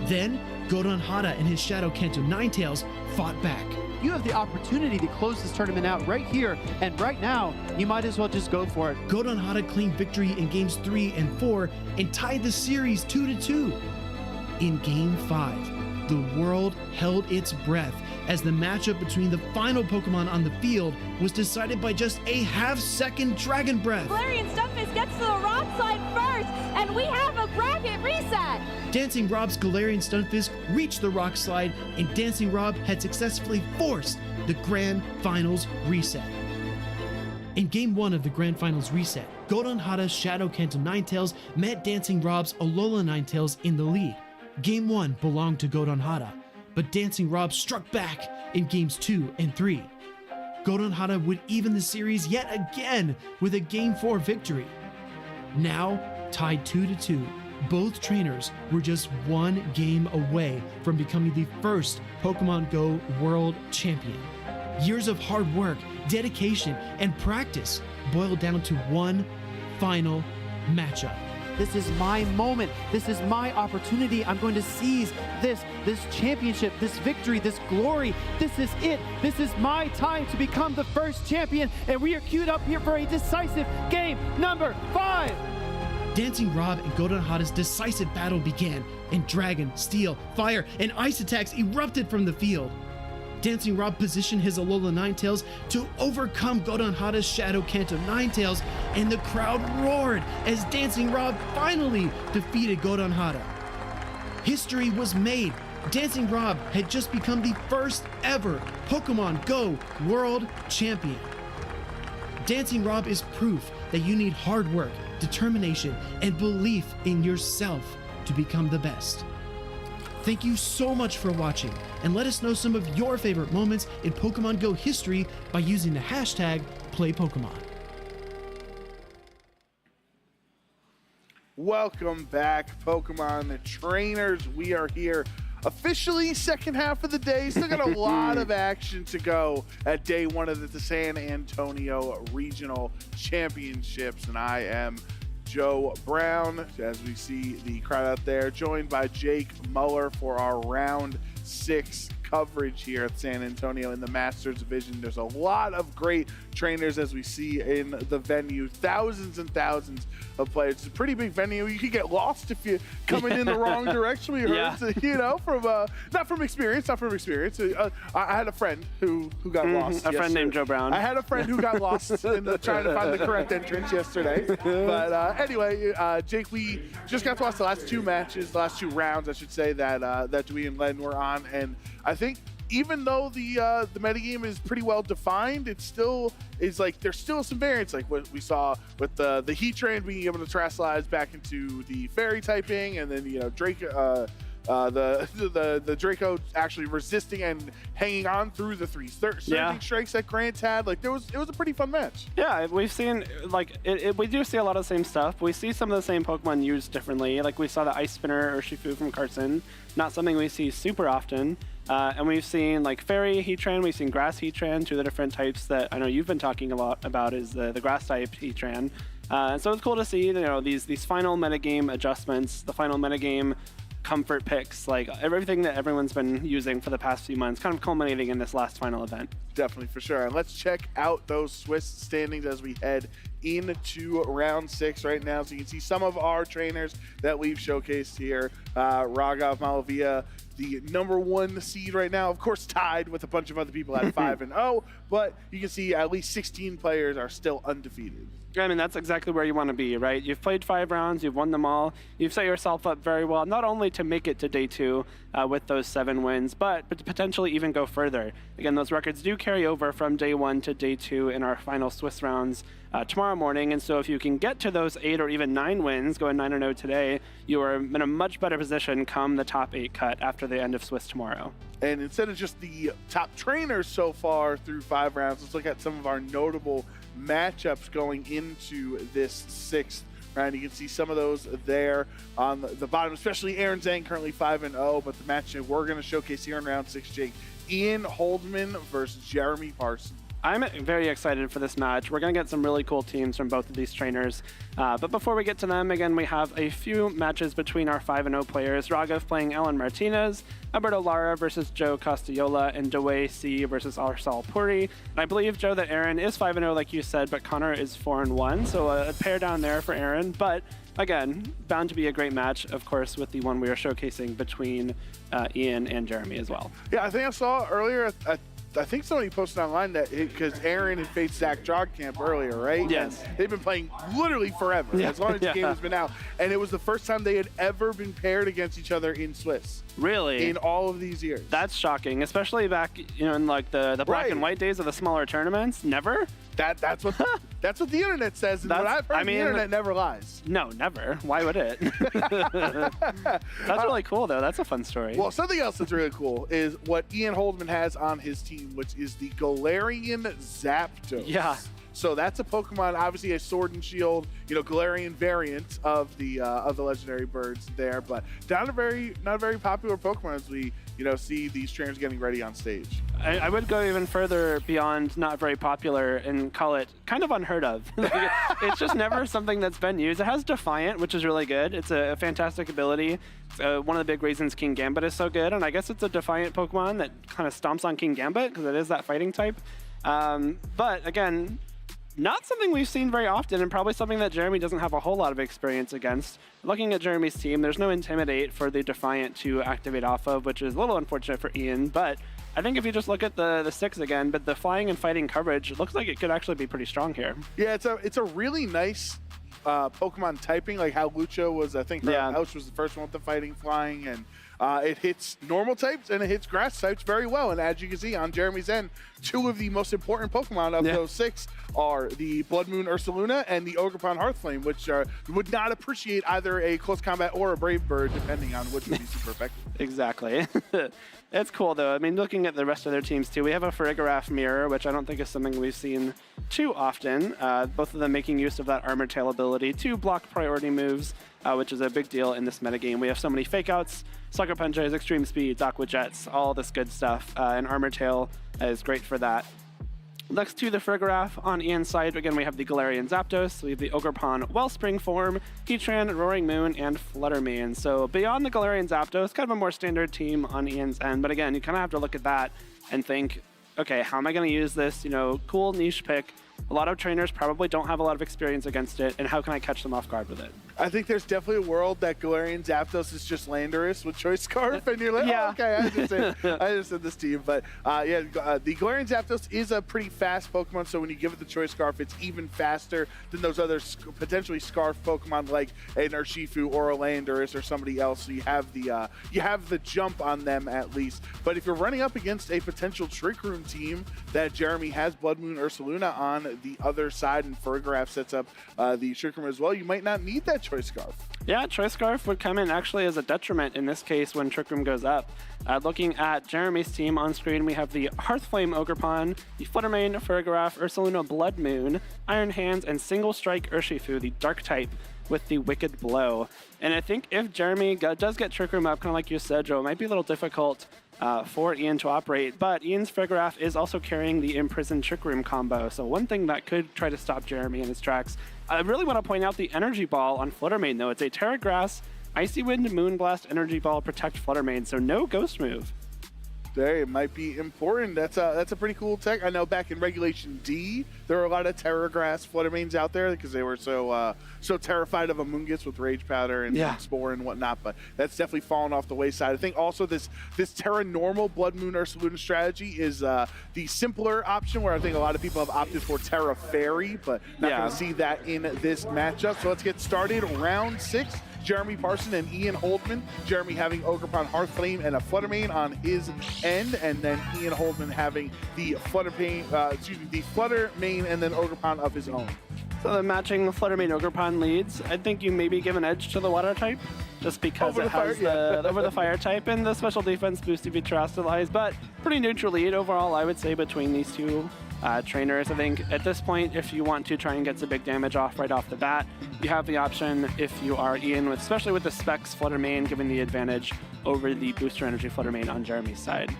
Then, Godon Hada and his Shadow Kanto Ninetales fought back. You have the opportunity to close this tournament out right here, and right now, you might as well just go for it. Godon Hada claimed victory in games 3 and 4 and tied the series 2-2. In Game 5, the world held its breath as the matchup between the final Pokemon on the field was decided by just a half-second Dragon Breath. Galarian Stunfisk gets to the rock slide first, and we have a bracket reset. Dancing Rob's Galarian Stunfisk reached the rock slide, and Dancing Rob had successfully forced the Grand Finals reset. In Game 1 of the Grand Finals reset, Godon Hada's Shadow Kanto Ninetales met Dancing Rob's Alola Ninetales in the lead. Game 1 belonged to Godon Hada, but Dancing Rob struck back in Games 2 and 3. Godon Hada would even the series yet again with a Game 4 victory. Now, tied 2-2, both trainers were just 1 game away from becoming the first Pokemon Go World Champion. Years of hard work, dedication, and practice boiled down to one final matchup. This is my moment. This is my opportunity. I'm going to seize this championship, this victory, this glory. This is it. This is my time to become the first champion. And we are queued up here for a decisive game number 5. Dancing Rob and Godon Hada's decisive battle began, and Dragon, Steel, Fire, and Ice attacks erupted from the field. Dancing Rob positioned his Alola Ninetales to overcome Godon Hada's Shadow Kanto Ninetales, and the crowd roared as Dancing Rob finally defeated Godon Hada. History was made. Dancing Rob had just become the first ever Pokemon Go World Champion. Dancing Rob is proof that you need hard work, determination, and belief in yourself to become the best. Thank you so much for watching, and let us know some of your favorite moments in Pokemon Go history by using the hashtag #PlayPokemon. Welcome back, Pokemon trainers. We are here officially second half of the day. Still got a lot of action to go at day 1 of the San Antonio Regional Championships, and I am Joe Brown, as we see the crowd out there, joined by Jake Muller for our round 6 coverage here at San Antonio in the Masters Division. There's a lot of great trainers as we see in the venue. Thousands and thousands of players. It's a pretty big venue. You could get lost if you're coming in the wrong direction. We heard, from not from experience. I had a friend who got lost. A friend named Joe Brown. I had a friend who got lost in trying to find the correct entrance yesterday. But anyway, Jake, we just got to watch the last 2 matches, the last 2 rounds, I should say, that Dewey and Len were on, and I think even though the metagame is pretty well defined, it still is like there's still some variance, like what we saw with the Heat Train being able to Terrasilize back into the Fairy typing, and then Draco, the Draco actually resisting and hanging on through the 3 surging strikes that Grant had. Like it was a pretty fun match. Yeah, we've seen we do see a lot of the same stuff. We see some of the same Pokemon used differently. Like we saw the Ice Spinner Urshifu from Carson, not something we see super often. And we've seen like Fairy Heatran, we've seen Grass Heatran, 2 of the different types that I know you've been talking a lot about is the Grass type Heatran. And so it's cool to see these final metagame adjustments, the final metagame comfort picks, like everything that everyone's been using for the past few months, kind of culminating in this last final event. Definitely, for sure. And let's check out those Swiss standings as we head into round 6 right now. So you can see some of our trainers that we've showcased here. Raghav Malavia, the #1 seed right now, of course tied with a bunch of other people at 5-0, but you can see at least 16 players are still undefeated. I mean, that's exactly where you want to be, right? You've played 5 rounds, you've won them all. You've set yourself up very well, not only to make it to day 2 with those 7 wins, but to potentially even go further. Again, those records do carry over from day 1 to day 2 in our final Swiss rounds tomorrow morning. And so if you can get to those 8 or even 9 wins, going 9-0 today, you are in a much better position come the top 8 cut after the end of Swiss tomorrow. And instead of just the top trainers so far through 5 rounds, let's look at some of our notable matchups going into this 6th round. You can see some of those there on the bottom, especially Aaron Zhang, currently 5-0, but the match that we're going to showcase here in round 6, Jake, Ian Holdman versus Jeremy Parsons. I'm very excited for this match. We're going to get some really cool teams from both of these trainers. But before we get to them, again, we have a few matches between our 5-0 players. Raghav playing Ellen Martinez, Alberto Lara versus Joe Castayola, and Dewey C versus Arsal Puri. And I believe, Joe, that Aaron is 5-0 like you said, but Connor is 4-1. So a pair down there for Aaron. But again, bound to be a great match, of course, with the one we are showcasing between Ian and Jeremy as well. Yeah, I think I saw earlier I think somebody posted online that because Aaron had faced Zach Jogcamp earlier, right? Yes. And they've been playing literally forever, as long as the game has been out. And it was the first time they had ever been paired against each other in Swiss. Really? In all of these years. That's shocking, especially back in like the black and white days of the smaller tournaments. Never? That's what the internet says. And what I've heard, the internet never lies. No, never. Why would it? That's really cool, though. That's a fun story. Well, something else that's really cool is what Ian Holdman has on his team, which is the Galarian Zapdos. Yeah. So that's a Pokemon, obviously a Sword and Shield, Galarian variant of the legendary birds there, but not a very popular Pokemon as we see these trainers getting ready on stage. I would go even further beyond not very popular and call it kind of unheard of. It's just never something that's been used. It has Defiant, which is really good. It's a fantastic ability. It's, one of the big reasons King Gambit is so good, and I guess it's a Defiant Pokemon that kind of stomps on King Gambit because it is that fighting type. But again, not something we've seen very often, and probably something that Jeremy doesn't have a whole lot of experience against. Looking at Jeremy's team, there's no Intimidate for the Defiant to activate off of, which is a little unfortunate for Ian, but I think if you just look at the 6 again, but the flying and fighting coverage, it looks like it could actually be pretty strong here. Yeah, it's a really nice Pokemon typing, like how Lucha was, I think Ouch was the first one with the fighting, flying, and it hits normal types and it hits grass types very well. And as you can see on Jeremy's end, 2 of the most important Pokemon of those 6 are the Blood Moon Ursaluna and the Ogerpon Hearthflame, which would not appreciate either a close combat or a Brave Bird, depending on which would be super effective. Exactly. It's cool, though. I mean, looking at the rest of their teams, too, we have a Farigiraf Mirror, which I don't think is something we've seen too often. Both of them making use of that Armor Tail ability to block priority moves, which is a big deal in this metagame. We have so many Fake Outs, Sucker Punches, Extreme Speeds, Aqua Jets, all this good stuff. And Armor Tail is great for that. Next to the Farigiraf, on Ian's side, again, we have the Galarian Zapdos, we have the Ogerpon Wellspring form, Heatran, Roaring Moon, and Fluttermane. So beyond the Galarian Zapdos, kind of a more standard team on Ian's end. But again, you kind of have to look at that and think, okay, how am I going to use this? Cool niche pick. A lot of trainers probably don't have a lot of experience against it, and how can I catch them off guard with it? I think there's definitely a world that Galarian Zapdos is just Landorus with Choice Scarf, and you're like, oh, okay, I understand this team. But the Galarian Zapdos is a pretty fast Pokemon, so when you give it the Choice Scarf, it's even faster than those other potentially Scarf Pokemon like an Urshifu or a Landorus or somebody else. So you have the jump on them at least. But if you're running up against a potential Trick Room team that Jeremy has Blood Moon Ursaluna on the other side, and Farigiraf sets up the Trick Room as well, you might not need that Choice Scarf. Yeah, Choice Scarf would come in actually as a detriment in this case when Trick Room goes up. Looking at Jeremy's team on screen, we have the Hearthflame Ogerpon, the Fluttermane, Farigiraf, Ursaluna Blood Moon, Iron Hands, and Single Strike Urshifu, the Dark type, with the Wicked Blow. And I think if Jeremy does get Trick Room up, kind of like you said, Joe, it might be a little difficult for Ian to operate, but Ian's Farigiraf is also carrying the Imprisoned Trick Room combo, so one thing that could try to stop Jeremy in his tracks. I really want to point out the Energy Ball on Fluttermane, though. It's a Terra Grass, Icy Wind, Moonblast, Energy Ball, Protect Fluttermane, so no Ghost move. There, it might be important. That's a pretty cool tech. I know back in Regulation D, there were a lot of Terra Grass Fluttermanes out there because they were so terrified of Amoonguss with Rage Powder and Spore and whatnot. But that's definitely fallen off the wayside. I think also this Terra Normal Blood Moon Ursaluna strategy is the simpler option, where I think a lot of people have opted for Terra Fairy, but not going to see that in this matchup. So let's get started. Round 6. Jeremy Parson and Ian Holdman. Jeremy having Ogerpon Hearthflame and a Fluttermane on his end, and then Ian Holdman having the Fluttermane and then Ogerpon of his own. So the matching Fluttermane Ogerpon leads. I think you maybe give an edge to the Water type, just because it has over the Fire type and the special defense boost to be terrestrialized, but pretty neutral lead overall, I would say, between these two trainers. I think at this point, if you want to try and get some big damage off right off the bat, you have the option if you are Ian, especially with the Specs Fluttermane giving the advantage over the Booster Energy Fluttermane on Jeremy's side.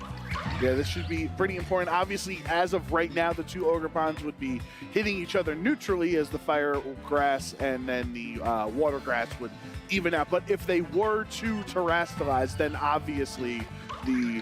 Yeah, this should be pretty important. Obviously, as of right now, the two Ogerpons would be hitting each other neutrally as the Fire Grass and then the Water Grass would even out. But if they were to terrestrialize, then obviously the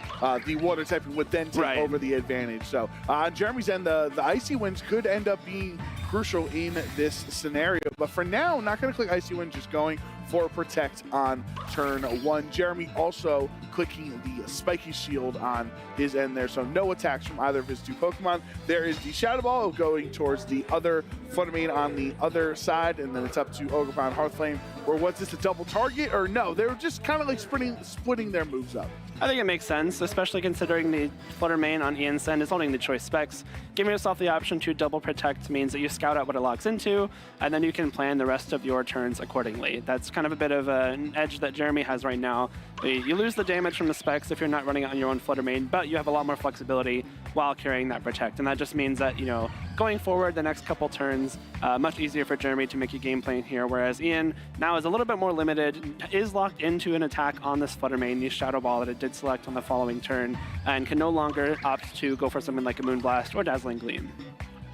Water typing would then take over the advantage. So on Jeremy's end, the Icy Winds could end up being crucial in this scenario. But for now, not going to click Icy Wind, just going for Protect on turn 1. Jeremy also clicking the Spiky Shield on his end there, so no attacks from either of his two Pokemon. There is the Shadow Ball going towards the other Fluttermane on the other side, and then it's up to Ogerpon Hearthflame. Or was this a double target, or no? They were just kind of like splitting their moves up. I think it makes sense, especially considering the Fluttermane on Ian's end is holding the Choice Specs. Giving yourself the option to double Protect means that you scout out what it locks into, and then you can plan the rest of your turns accordingly. That's kind of a bit of an edge that Jeremy has right now. You lose the damage from the specs if you're not running it on your own Flutter Mane, but you have a lot more flexibility while carrying that Protect. And that just means that, you know, going forward the next couple turns, much easier for Jeremy to make a game plan here, whereas Ian now is a little bit more limited, is locked into an attack on this Flutter Mane, the Shadow Ball that it did select on the following turn, and can no longer opt to go for something like a Moonblast or Dazzling Gleam.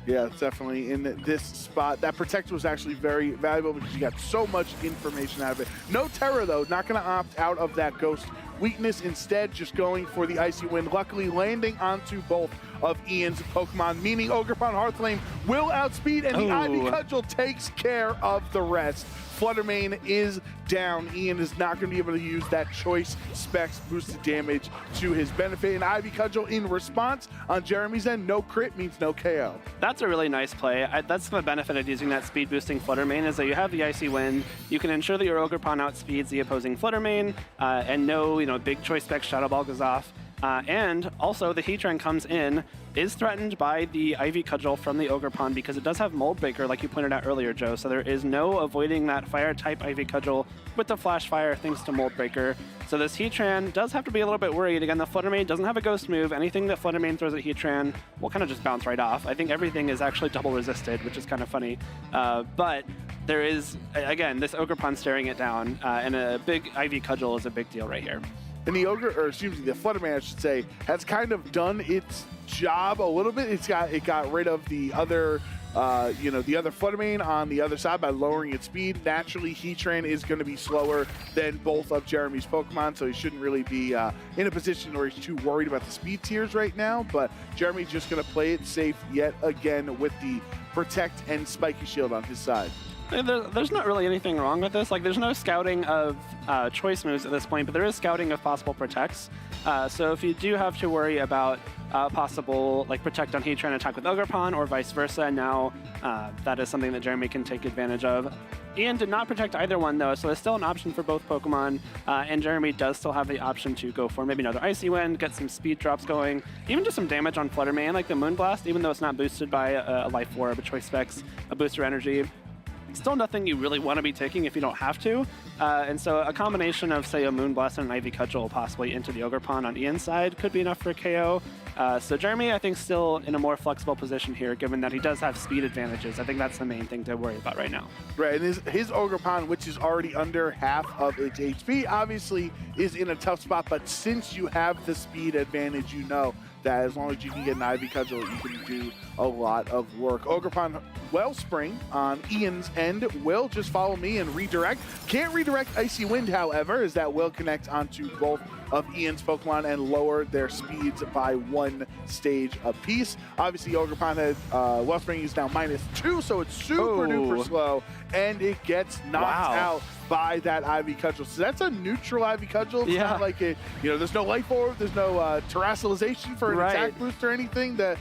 Yeah, it's definitely in this spot. That Protect was actually very valuable because you got so much information out of it. No Terra, though. Not going to opt out of that Ghost weakness. Instead, just going for the Icy Wind. Luckily, landing onto both of Ian's Pokemon, meaning Ogerpon Heartflame will outspeed, and the Ivy Cudgel takes care of the rest. Flutter Mane is down. Ian is not going to be able to use that choice specs boosted damage to his benefit. And Ivy Cudgel in response on Jeremy's end, no crit means no KO. That's a really nice play. That's the benefit of using that speed boosting Flutter Mane, is that you have the Icy Wind. You can ensure that your Ogerpon outspeeds the opposing Flutter Mane, and no, you know, big choice spec Shadow Ball goes off. And also the Heatran comes in, is threatened by the Ivy Cudgel from the Ogerpon because it does have Mold Breaker, like you pointed out earlier, Joe. So there is no avoiding that fire type Ivy Cudgel with the Flash Fire thanks to Mold Breaker. So this Heatran does have to be a little bit worried. Again, the Flutter Mane doesn't have a Ghost move. Anything that Flutter Mane throws at Heatran will kind of just bounce right off. I think everything is actually double resisted, which is kind of funny. But there is, again, this Ogerpon staring it down, and a big Ivy Cudgel is a big deal right here. And the Flutter Mane, I should say, has kind of done its job a little bit. It got rid of the other, the other Flutter Mane on the other side by lowering its speed. Naturally, Heatran is going to be slower than both of Jeremy's Pokemon, so he shouldn't really be in a position where he's too worried about the speed tiers right now. But Jeremy's just going to play it safe yet again with the Protect and Spiky Shield on his side. There's not really anything wrong with this. Like, there's no scouting of choice moves at this point, but there is scouting of possible protects. So if you do have to worry about possible, like, protect on Heatran attack with Ogerpon or vice versa, now that is something that Jeremy can take advantage of. Ian did not protect either one, though, so there's still an option for both Pokemon, and Jeremy does still have the option to go for maybe another Icy Wind, get some speed drops going, even just some damage on Flutter Mane, like the Moonblast, even though it's not boosted by a Life Orb, a Choice Specs, a Booster Energy. Still nothing you really want to be taking if you don't have to. And so a combination of, say, a Moonblast and an Ivy Cudgel possibly into the Ogerpon on Ian's side could be enough for KO. So Jeremy, I think, still in a more flexible position here, given that he does have speed advantages. I think that's the main thing to worry about right now. Right, and his Ogerpon, which is already under half of its HP, obviously is in a tough spot, but since you have the speed advantage, you know that as long as you can get an Ivy Cudgel, you can do a lot of work. Ogerpon Wellspring on Ian's end will just follow me and redirect. Can't redirect Icy Wind, however, as that will connect onto both of Ian's Pokemon and lower their speeds by 1 stage apiece. Obviously, Ogerpon had Wellspring is now -2, so it's super duper slow, and it gets knocked out by that Ivy Cudgel. So that's a neutral Ivy Cudgel. It's not like it, there's no Life Orb, there's no terrestrialization for an attack boost or anything. That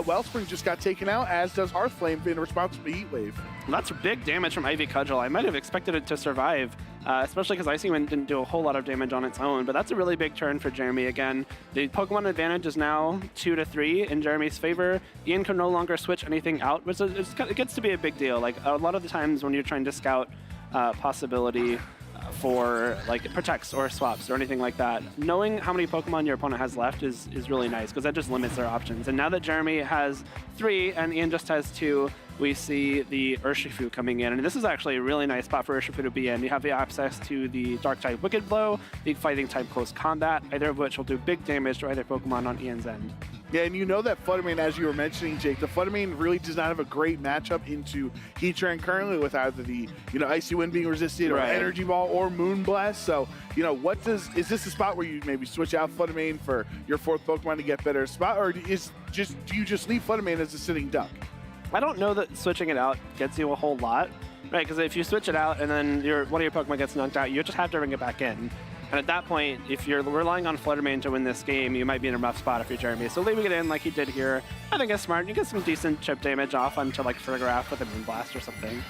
Wellspring just got taken out, as does Hearthflame in response to the Heat Wave. That's big damage from Ivy Cudgel. I might have expected it to survive, especially because Icy Wind didn't do a whole lot of damage on its own, but that's a really big turn for Jeremy. Again, the Pokemon advantage is now 2-3 in Jeremy's favor. Ian can no longer switch anything out, which it gets to be a big deal. Like, a lot of the times when you're trying to scout possibility for, like, protects or swaps or anything like that, knowing how many Pokemon your opponent has left is really nice, because that just limits their options. And now that Jeremy has 3 and Ian just has 2, we see the Urshifu coming in, and this is actually a really nice spot for Urshifu to be in. You have the access to the Dark-type Wicked Blow, the Fighting-type Close Combat, either of which will do big damage to either Pokemon on Ian's end. Yeah, and you know that Flutter Mane, as you were mentioning, Jake, the Flutter Mane really does not have a great matchup into Heatran currently, with either the Icy Wind being resisted or Energy Ball or Moonblast. So, is this a spot where you maybe switch out Flutter Mane for your 4th Pokemon to get better spot, or do you just leave Flutter Mane as a sitting duck? I don't know that switching it out gets you a whole lot, right? Because if you switch it out and then one of your Pokemon gets knocked out, you just have to bring it back in. And at that point, if you're relying on Flutter Mane to win this game, you might be in a rough spot if you're Jeremy. So leaving it in like he did here, I think is smart. You get some decent chip damage off onto, like, Farigiraf with a Moonblast or something.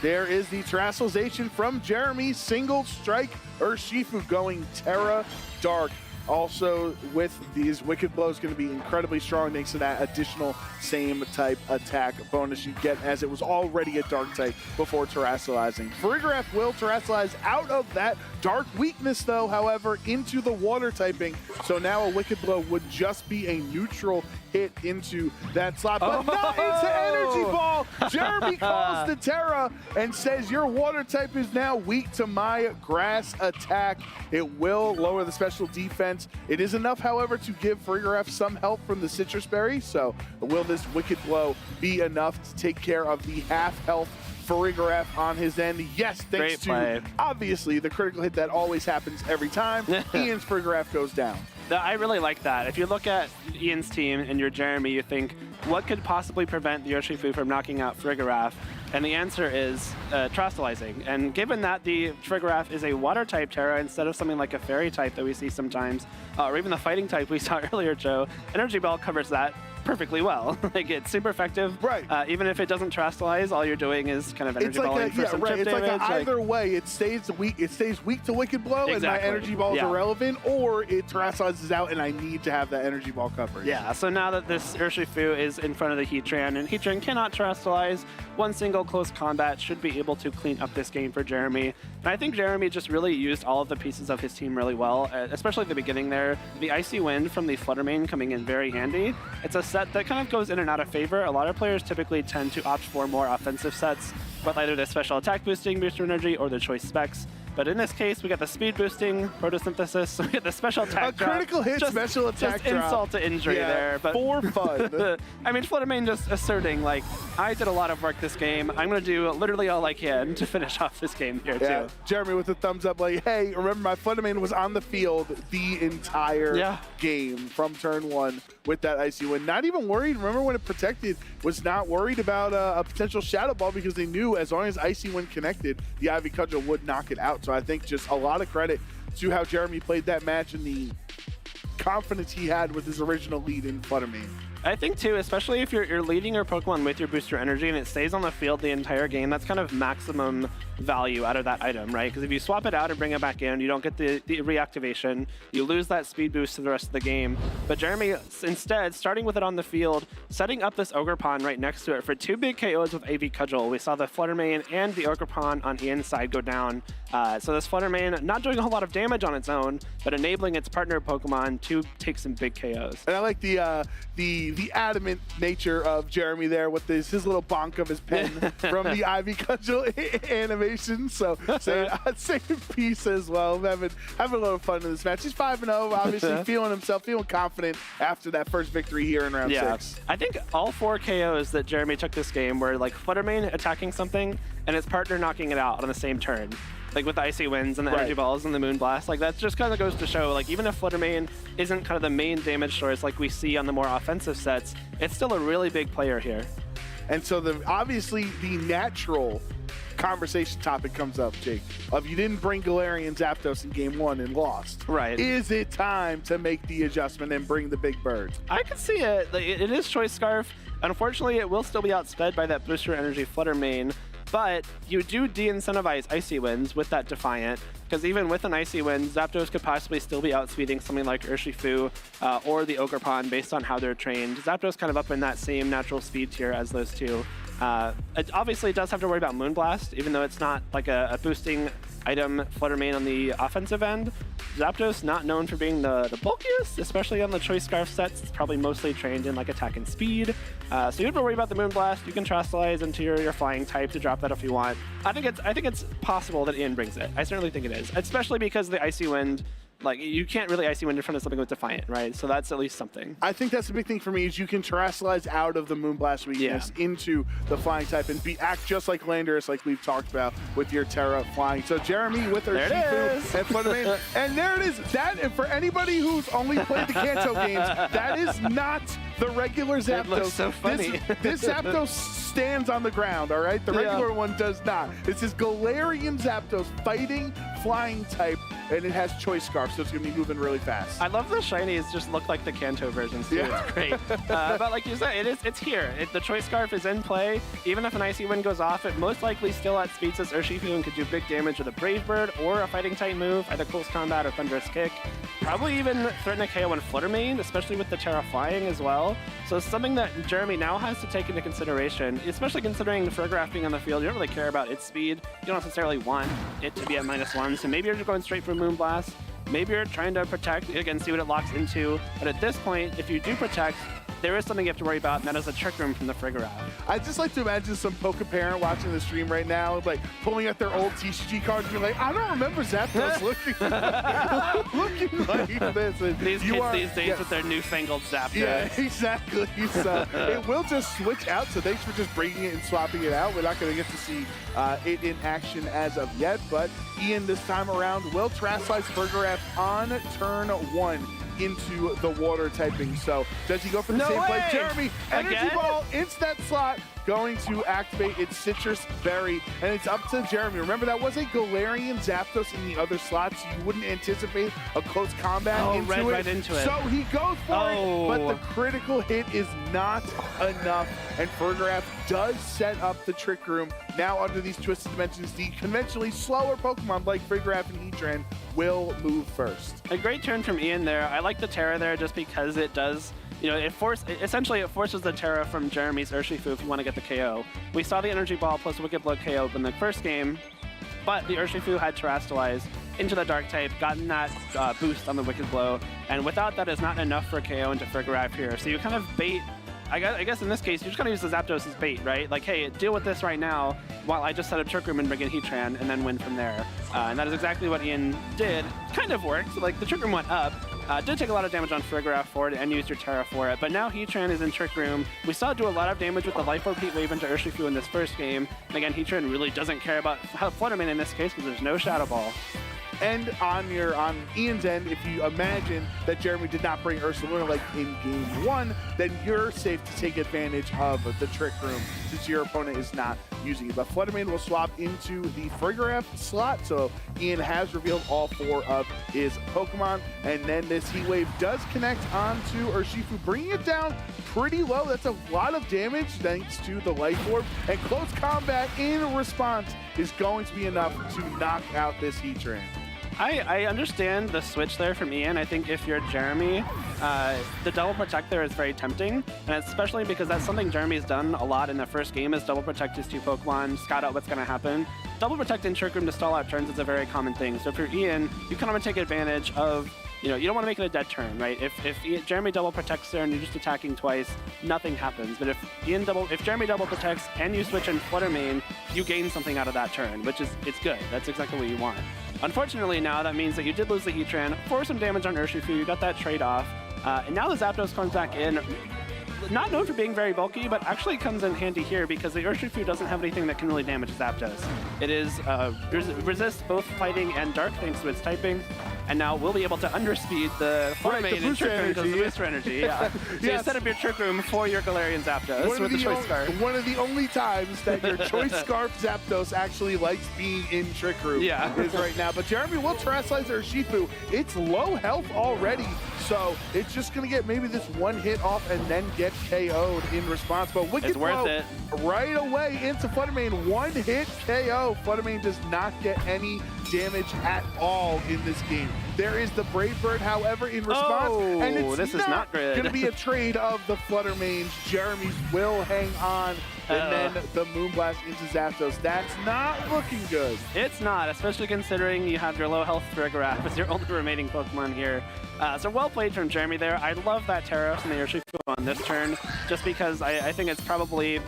There is the Terrestrialization from Jeremy. Single strike Urshifu going Terra Dark Also, with these, Wicked Blow is going to be incredibly strong thanks to that additional same type attack bonus you get, as it was already a dark type before terrestrializing. Farigiraf will terrestrialize out of that dark weakness, though, however, into the water typing. So now a Wicked Blow would just be a neutral hit into that slot, but not into Energy Ball. Jeremy calls the Terra and says your water type is now weak to my grass attack. It will lower the special defense. It is enough, however, to give Farigiraf some help from the Citrus Berry. So will this Wicked Blow be enough to take care of the half health Farigiraf on his end? Yes, thanks to, obviously, the critical hit that always happens every time. Ian's Farigiraf goes down. I really like that. If you look at Ian's team and you're Jeremy, you think, what could possibly prevent the Urshifu from knocking out Farigiraf? And the answer is terrestrializing. And given that the Farigiraf is a water type Terra instead of something like a fairy type that we see sometimes, or even the fighting type we saw earlier, Joe, Energy Ball covers that perfectly well. Like, it's super effective. Right. Even if it doesn't terrestrialize, all you're doing is kind of energy balling for some chip It's damage. like either way, it stays weak. It stays weak to Wicked Blow, and my energy ball is irrelevant, or it terrestrializes out, and I need to have that energy ball coverage. Yeah. So now that this Urshifu is in front of the Heatran, and Heatran cannot terrestrialize, one single close combat should be able to clean up this game for Jeremy. And I think Jeremy just really used all of the pieces of his team really well, especially at the beginning there. The Icy Wind from the Fluttermane coming in very handy. It's a set that kind of goes in and out of favor. A lot of players typically tend to opt for more offensive sets with either the special attack boosting booster energy or the choice specs. But in this case, we got the speed boosting, photosynthesis, we get the special attack drop. Critical hit, special attack just drop. Insult to injury there. But for fun. I mean, Fluttermane just asserting, like, I did a lot of work this game. I'm going to do literally all I can to finish off this game here, too. Jeremy with a thumbs up, like, hey, remember my Fluttermane was on the field the entire game from turn one with that Icy Wind. Not even worried. Remember when it protected, was not worried about a potential Shadow Ball because they knew as long as Icy Wind connected, the Ivy Cudgel would knock it out. So I think just a lot of credit to how Jeremy played that match and the confidence he had with his original lead in Fluttermane. I think, too, especially if you're leading your Pokemon with your booster energy and it stays on the field the entire game, that's kind of maximum value out of that item, right? Because if you swap it out and bring it back in, you don't get the reactivation. You lose that speed boost to the rest of the game. But Jeremy, instead, starting with it on the field, setting up this Ogerpon right next to it for 2 big KOs with AV Cudgel. We saw the Fluttermane and the Ogerpon on Ian's side go down. So this Fluttermane not doing a whole lot of damage on its own, but enabling its partner Pokemon to take some big KOs. And I like the adamant nature of Jeremy there with his little bonk of his pen from the Ivy Cudgel animation. So same piece as well. Having a little fun in this match. He's 5-0, obviously feeling himself, feeling confident after that first victory here in round 6. I think all 4 KOs that Jeremy took this game were like Fluttermane attacking something and his partner knocking it out on the same turn. Like with the Icy Winds and the Energy Balls and the Moonblast, like that just kind of goes to show, like even if Fluttermane isn't kind of the main damage source like we see on the more offensive sets, it's still a really big player here. And so obviously the natural conversation topic comes up, Jake, of you didn't bring Galarian Zapdos in game 1 and lost. Right. Is it time to make the adjustment and bring the big bird? I can see it. It is Choice Scarf. Unfortunately, it will still be outsped by that Booster Energy Fluttermane. But you do de-incentivize Icy Winds with that Defiant, because even with an Icy Wind, Zapdos could possibly still be outspeeding something like Urshifu or the Ogerpon based on how they're trained. Zapdos kind of up in that same natural speed tier as those two. It obviously does have to worry about Moonblast, even though it's not like a boosting item Fluttermane on the offensive end. Zapdos not known for being the bulkiest, especially on the Choice Scarf sets. It's probably mostly trained in like attack and speed. So you don't have to worry about the Moonblast. You can terrestrialize into your flying type to drop that if you want. I think it's possible that Ian brings it. I certainly think it is, especially because the Icy Wind, like you can't really Icy Wind in front of something with Defiant, right? So that's at least something. I think that's the big thing for me is you can terrestrialize out of the Moonblast weakness into the flying type and act just like Landorus, like we've talked about with your Terra flying. So Jeremy with her Shifu and Fluttermane. And there it is. That, and for anybody who's only played the Kanto games, that is not the regular Zapdos. It looks so funny. This Zapdos stands on the ground, all right? The regular one does not. This is Galarian Zapdos fighting flying type and it has Choice Scarf, so it's going to be moving really fast. I love the shinies just look like the Kanto versions too. Yeah. It's great. But like you said, it's here. The Choice Scarf is in play. Even if an Icy Wind goes off, it most likely still outspeeds this Urshifu and could do big damage with a Brave Bird or a fighting type move, either Close Combat or Thunderous Kick. Probably even threaten a KO on Flutter Mane, especially with the Terra flying as well. So it's something that Jeremy now has to take into consideration, especially considering the Farigiraf being on the field. You don't really care about its speed. You don't necessarily want it to be at -1. So maybe you're just going straight for Moonblast. Maybe you're trying to protect, again, see what it locks into. But at this point, if you do protect, there is something you have to worry about, and that is a Trick Room from the Farigiraf. I just like to imagine some Poke parent watching the stream right now, like pulling out their old TCG cards and being like, I don't remember Zapdos looking like this. And These kids these days with their newfangled Zapdos. Yeah, exactly. So it will just switch out, so thanks for just bringing it and swapping it out. We're not going to get to see it in action as of yet, but Ian this time around will Trash Slice Farigiraf on turn 1 into the water typing. So does he go for the same play? Jeremy, Energy Ball into that slot, going to activate its Citrus Berry, and it's up to Jeremy. Remember, that was a Galarian Zapdos in the other slots. So you wouldn't anticipate a close combat right into it. So he goes for it, but the critical hit is not enough, and Farigiraf does set up the Trick Room. Now under these Twisted Dimensions, the conventionally slower Pokemon like Farigiraf and Heatran will move first. A great turn from Ian there. I like the Terra there just because it does, you know, essentially it forces the Terra from Jeremy's Urshifu if you want to get the KO. We saw the Energy Ball plus Wicked Blow KO in the first game, but the Urshifu had Terrestrialize into the Dark type, gotten that boost on the Wicked Blow, and without that is not enough for KO into Farigiraf here. So you kind of bait, I guess in this case, you're just going to use the Zapdos as bait, right? Like, hey, deal with this right now while I just set up Trick Room and bring in Heatran and then win from there. And that is exactly what Ian did. Kind of worked. Like, the Trick Room went up. Did take a lot of damage on Farigiraf for it and used your Terra for it, but now Heatran is in Trick Room. We saw it do a lot of damage with the Life Orb Heat Wave into Urshifu in this first game. And again, Heatran really doesn't care about how Flutter Mane in this case because there's no Shadow Ball. And on Ian's end, if you imagine that Jeremy did not bring Ursaluna like in game 1, then you're safe to take advantage of the Trick Room since your opponent is not using it. But Flutter Mane will swap into the Farigiraf slot, so Ian has revealed all 4 of his Pokemon. And then this Heat Wave does connect onto Urshifu, bringing it down pretty low. That's a lot of damage thanks to the Life Orb. And Close Combat in response is going to be enough to knock out this Heatran. I understand the switch there from Ian. I think if you're Jeremy, the Double Protect there is very tempting, and especially because that's something Jeremy's done a lot in the first game is Double Protect his 2 Pokemon, scout out what's going to happen. Double Protect in Trick Room to stall out turns is a very common thing. So if you're Ian, you kind of want to take advantage of, you know, you don't want to make it a dead turn, right? If Jeremy Double Protects there and you're just attacking twice, nothing happens. But if Jeremy Double Protects and you switch in Flutter Mane, you gain something out of that turn, which is, it's good. That's exactly what you want. Unfortunately now, that means that you did lose the Heatran, for some damage on Urshifu, you got that trade-off, and now the Zapdos comes back in. Not known for being very bulky, but actually comes in handy here because the Urshifu doesn't have anything that can really damage Zapdos. It is resists both fighting and dark thanks to its typing, and now we'll be able to underspeed the Flutter Mane in Trick Room because of the booster energy. Yeah. So you set up your Trick Room for your Galarian Zapdos with the Choice Scarf. One of the only times that your Choice Scarf Zapdos actually likes being in Trick Room is right now. But Jeremy will Terrestrialize Urshifu. It's low health already, so it's just going to get maybe this one hit off and then get KO'd in response. But Wicked Blow right away into Flutter Mane. One hit KO. Flutter Mane does not get any damage at all in this game. There is the Brave Bird, however, in response. And it's not going to be a trade of the Flutter Manes. Jeremy's will hang on. And then the Moonblast into Zapdos. That's not looking good. It's not, especially considering you have your low health Farigiraf as your only remaining Pokemon here. So well played from Jeremy there. I love that Terra from the Urshifu on this turn, just because I think it's probably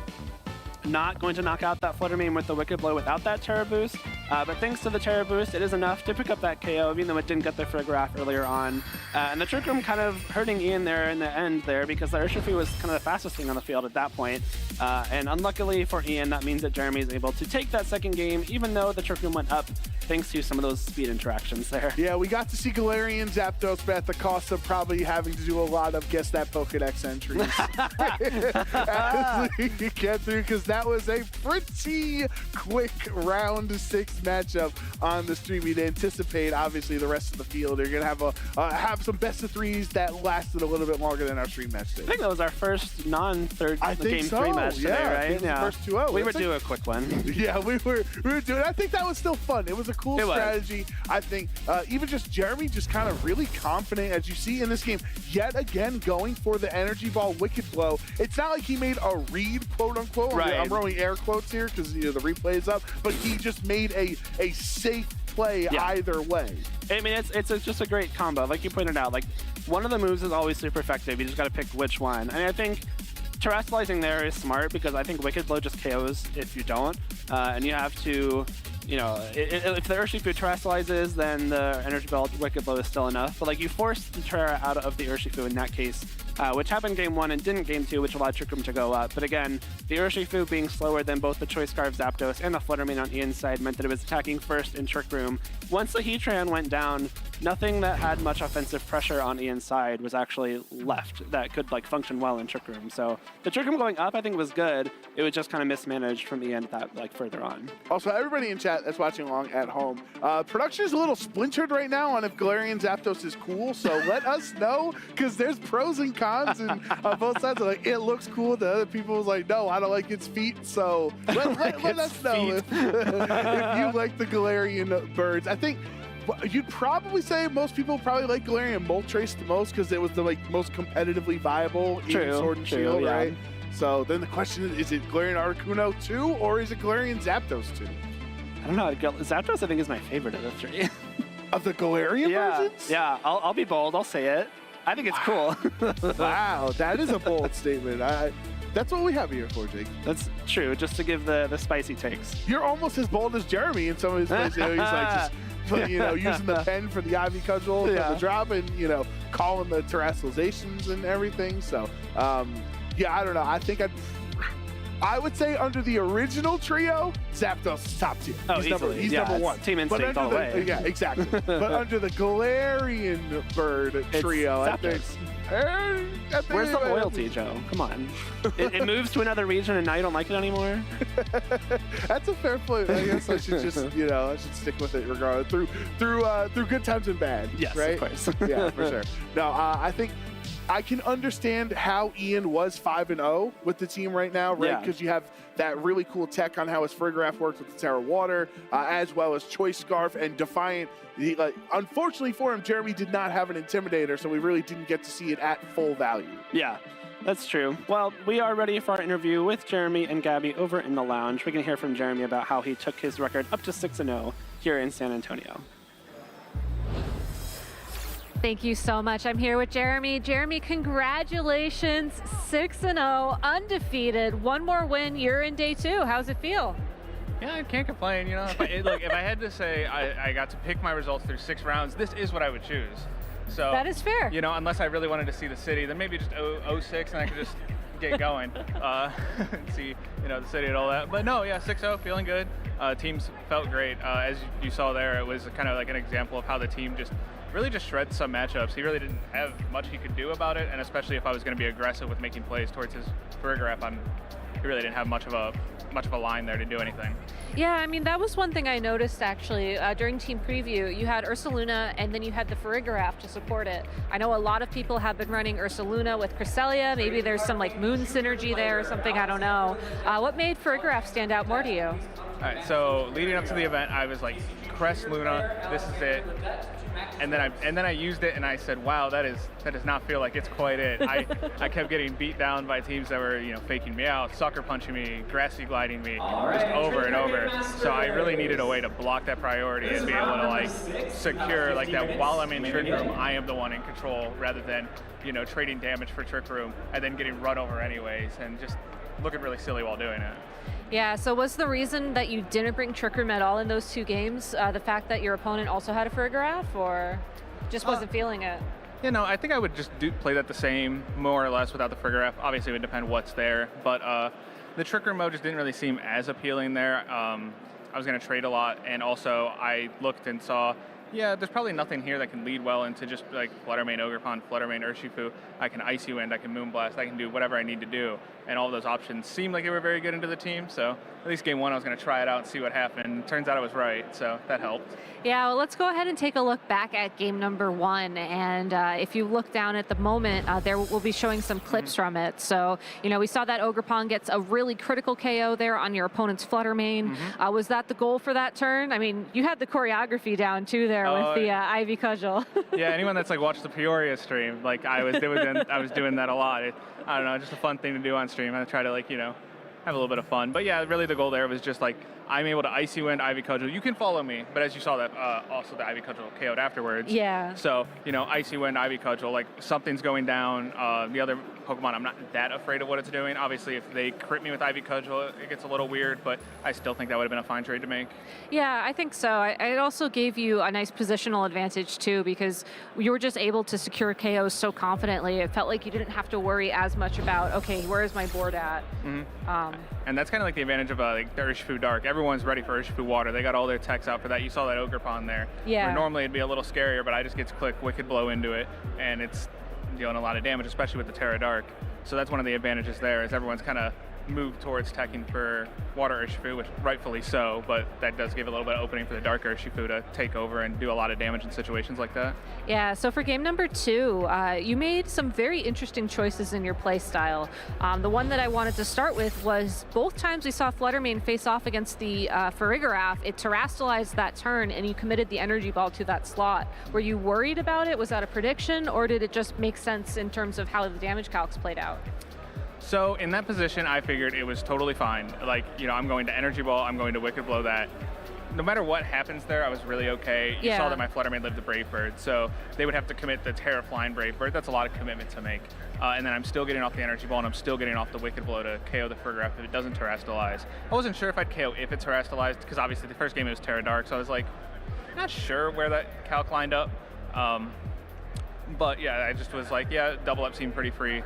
not going to knock out that Flutter Mane with the Wicked Blow without that Terra boost. But thanks to the Terra boost, it is enough to pick up that KO, even though it didn't get the Farigiraf earlier on. And the Trick Room kind of hurting Ian there in the end there, because the Urshifu was kind of the fastest thing on the field at that point. And unluckily for Ian, that means that Jeremy is able to take that second game, even though the Trick Room went up thanks to some of those speed interactions there. Yeah, we got to see Galarian Zapdos, but at the cost of probably having to do a lot of guess that Pokedex entries as we get through, because that was a pretty quick round 6 matchup on the stream. We'd anticipate, obviously, the rest of the field are going to have some best of 3s that lasted a little bit longer than our stream match did. I think that was our first non-third game 3 match today, right? Yeah, first 2-0. We were due a quick one. Yeah, we were doing. I think that was still fun. It was a cool strategy. I think even just Jeremy just kind of really confident, as you see in this game, yet again going for the energy ball wicked blow. It's not like he made a read, quote unquote. Right. I'm rolling air quotes here because the replay is up, but he just made a safe play either way. I mean, it's just a great combo. Like you pointed out, like one of the moves is always super effective. You just got to pick which one. And I think terrestrializing there is smart because I think Wicked Blow just KOs if you don't. And you have to, you know, if the Urshifu terrestrializes, then the Energy Belt Wicked Blow is still enough. But like you force the Terra out of the Urshifu in that case, which happened game 1 and didn't game 2, which allowed Trick Room to go up. But again, the Urshifu being slower than both the Choice Scarf Zapdos and the Fluttermane on Ian's side meant that it was attacking first in Trick Room. Once the Heatran went down, nothing that had much offensive pressure on Ian's side was actually left that could like function well in Trick Room. So the Trick Room going up, I think, was good. It was just kind of mismanaged from Ian that like further on. Also, everybody in chat that's watching along at home, production is a little splintered right now on if Galarian Zapdos is cool. So let us know, because there's pros and cons and on both sides. Like, it looks cool. The other people was like, no, I don't like its feet. So let us know if you like the Galarian birds. I think you'd probably say most people probably like Galarian Moltres the most because it was the most competitively viable in Sword and Shield, right? So then the question is it Galarian Articuno 2 or is it Galarian Zapdos 2? I don't know. Zapdos, I think, is my favorite of the 3. Of the Galarian versions? Yeah, I'll be bold. I'll say it. I think it's cool. Wow, that is a bold statement. That's what we have here for, Jake. That's true, just to give the spicy takes. You're almost as bold as Jeremy in some of his plays. You know, he's like just using the pen for the Ivy Cudgel for the drop and, calling the terrestrializations and everything. So, I don't know. I think I would say under the original trio, Zapdos is top tier. Oh, He's number 1. Team instinct all the way. Yeah, exactly. But under the Galarian bird trio, I think. Where's the loyalty, Joe? Come on. It moves to another region and now you don't like it anymore? That's a fair point. I guess I should just, I should stick with it regardless. Through good times and bad. Yes, right? of course. Yeah, for sure. No, I think I can understand how Ian was 5-0 with the team right now, right? Because you have that really cool tech on how his Frigoraph works with the Terra Water, as well as Choice Scarf and Defiant. Unfortunately for him, Jeremy did not have an Intimidator, so we really didn't get to see it at full value. Yeah, that's true. Well, we are ready for our interview with Jeremy and Gabby over in the lounge. We can hear from Jeremy about how he took his record up to 6-0 here in San Antonio. Thank you so much. I'm here with Jeremy. Jeremy, congratulations, 6-0, undefeated. One more win, you're in day 2. How's it feel? Yeah, I can't complain. If I had to say I got to pick my results through 6 rounds, this is what I would choose. So that is fair. Unless I really wanted to see the city, then maybe just 06 and I could just get going, see the city and all that. But no, 6-0, feeling good. Teams felt great. As you saw there, it was kind of like an example of how the team really just shreds some matchups. He really didn't have much he could do about it, and especially if I was going to be aggressive with making plays towards his Frigoraph, he really didn't have much of a line there to do anything. Yeah, I mean, that was one thing I noticed actually during team preview. You had Ursaluna and then you had the Frigoraph to support it. I know a lot of people have been running Ursaluna with Cresselia. Maybe there's some like moon synergy there or something, I don't know. What made Frigoraph stand out more to you? All right, so leading up to the event, I was like, Crest Luna, this is it. And then I used it and I said, wow, that does not feel like it's quite it. I kept getting beat down by teams that were faking me out, sucker punching me, grassy gliding me, just over and over. So I really needed a way to block that priority and be able to secure that while I'm in Trick Room, I am the one in control rather than trading damage for Trick Room and then getting run over anyways and just looking really silly while doing it. Yeah, so was the reason that you didn't bring Trick Room at all in those 2 games the fact that your opponent also had a Frigoraph, or just wasn't feeling it? I think I would just play that the same, more or less, without the Frigoraph. Obviously, it would depend what's there, but the Trick Room mode just didn't really seem as appealing there. I was going to trade a lot, and also I looked and saw, yeah, there's probably nothing here that can lead well into just like Flutter Mane Ogerpon, Flutter Mane Urshifu. I can Icy Wind, I can Moonblast, I can do whatever I need to do. And all those options seemed like they were very good into the team. So at least game one, I was going to try it out and see what happened. Turns out I was right, so that helped. Yeah, well, let's go ahead and take a look back at game number 1. And if you look down at the moment, there we'll be showing some clips from it. So, you know, we saw that Ogerpon gets a really critical KO there on your opponent's Flutter Mane. Was that the goal for that turn? I mean, you had the choreography down too there with the Ivy Cudgel. Yeah, anyone that's like watched the Peoria stream, like I was doing that a lot. I don't know, just a fun thing to do on stream. I try to like, you know, have a little bit of fun. But yeah, really the goal there was just like, I'm able to Icy Wind, Ivy Cudgel. You can follow me, but as you saw that, also the Ivy Cudgel KO'd afterwards. Yeah. So, you know, Icy Wind, Ivy Cudgel, like something's going down. The other Pokemon, I'm not that afraid of what it's doing. Obviously, if they crit me with Ivy Cudgel, it gets a little weird, but I still think that would have been a fine trade to make. Yeah, I think so. It also gave you a nice positional advantage too, because you were just able to secure KOs so confidently. It felt like you didn't have to worry as much about, okay, where is my board at? And that's kind of like the advantage of like the Urshifu Dark. Everyone's ready for Urshifu Water. They got all their techs out for that. You saw that Ogerpon there. Yeah. Where normally it'd be a little scarier, but I just get to click Wicked Blow into it, and it's dealing a lot of damage, especially with the Terra Dark. So that's one of the advantages there, is everyone's kind of moved towards teching for Water Urshifu, which rightfully so, but that does give a little bit of opening for the Dark Urshifu to take over and do a lot of damage in situations like that. Yeah, so for game number 2, you made some very interesting choices in your play style. The one that I wanted to start with was both times we saw Flutter Mane face off against the Farigiraf, it terastallized that turn and you committed the energy ball to that slot. Were you worried about it? Was that a prediction, or did it just make sense in terms of how the damage calcs played out? So in that position, I figured it was totally fine. Like, you know, I'm going to Energy Ball, I'm going to Wicked Blow that. No matter what happens there, I was really okay. You saw that my Flutter Mane lived the Brave Bird, so they would have to commit the Terra Flying Brave Bird. That's a lot of commitment to make. And then I'm still getting off the Energy Ball, and I'm still getting off the Wicked Blow to KO the Farigiraf if it doesn't Terastallize. I wasn't sure if I'd KO if it Terastallized, because obviously the first game it was Terra Dark, so I was like, not sure where that calc lined up. But yeah, I just was like, yeah, double up seemed pretty free.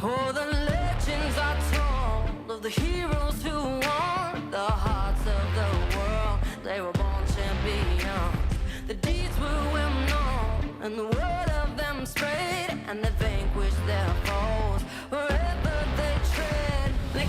Oh, the legends are told of the heroes who won the hearts of the world. They were born champions. The deeds were well known, and the word of them spread, and they vanquished their foes wherever they tread. They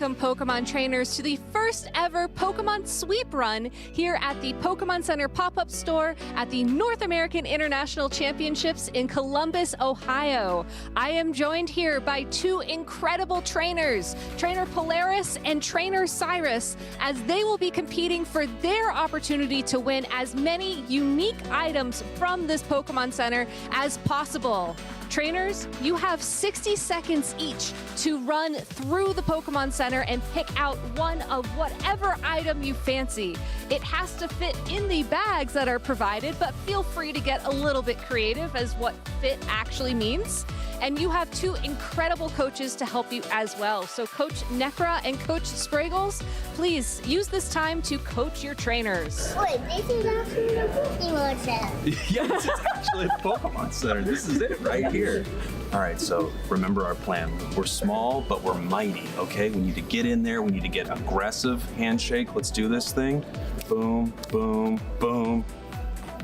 welcome Pokemon trainers to the first ever Pokemon Sweep Run here at the Pokemon Center pop-up store at the North American International Championships in Columbus, Ohio. I am joined here by two incredible trainers, Trainer Polaris and Trainer Cyrus, as they will be competing for their opportunity to win as many unique items from this Pokemon Center as possible. Trainers, you have 60 seconds each to run through the Pokemon Center and pick out one of whatever item you fancy. It has to fit in the bags that are provided, but feel free to get a little bit creative as what fit actually means. And you have two incredible coaches to help you as well. So Coach Necra and Coach Spraggles, please use this time to coach your trainers. Wait, this is actually a Pokemon Center. Yeah, this is actually a Pokemon Center. This is it right here. All right, so remember our plan. We're small, but we're mighty, okay? We need to get in there. We need to get aggressive handshake. Let's do this thing. Boom, boom, boom.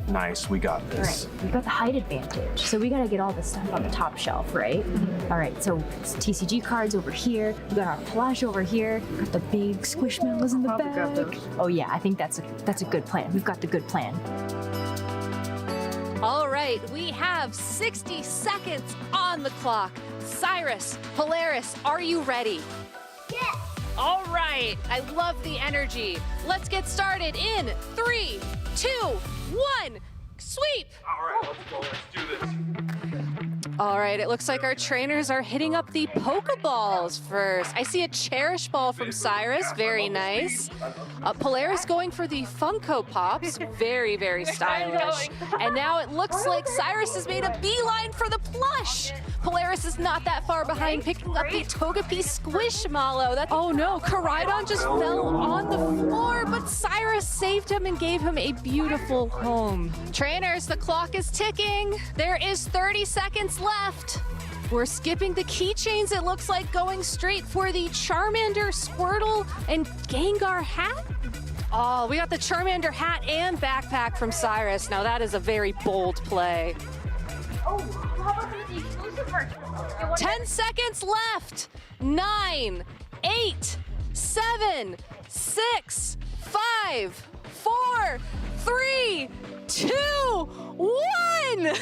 Nice, we got this. All right, we've got the height advantage, so we gotta get all this stuff on the top shelf, right? All right, so it's TCG cards over here, we got our plush over here, got the big Squishmallows in the back. Oh yeah, I think that's a good plan. We've got the good plan. All right, we have 60 seconds on the clock. Cyrus, Polaris, are you ready? Yes. All right, I love the energy. Let's get started in 3, 2, 1, sweep! All right, let's go. Let's do this. All right, it looks like our trainers are hitting up the Pokeballs first. I see a Cherish Ball from Cyrus, very nice. Polaris going for the Funko Pops, very, very stylish. And now it looks like Cyrus has made a beeline for the plush. Polaris is not that far behind, picking up the Togepi Squishmallow. Oh no, Koraidon just fell on the floor, but Cyrus saved him and gave him a beautiful home. Trainers, the clock is ticking. There is 30 seconds left. We're skipping the keychains, it looks like, going straight for the Charmander, Squirtle, and Gengar hat. Oh, we got the Charmander hat and backpack from Cyrus. Now that is a very bold play. Oh, how about the exclusive merch? 10 seconds left. 9, 8, 7, 6, 5, 4, 3, 2, 1.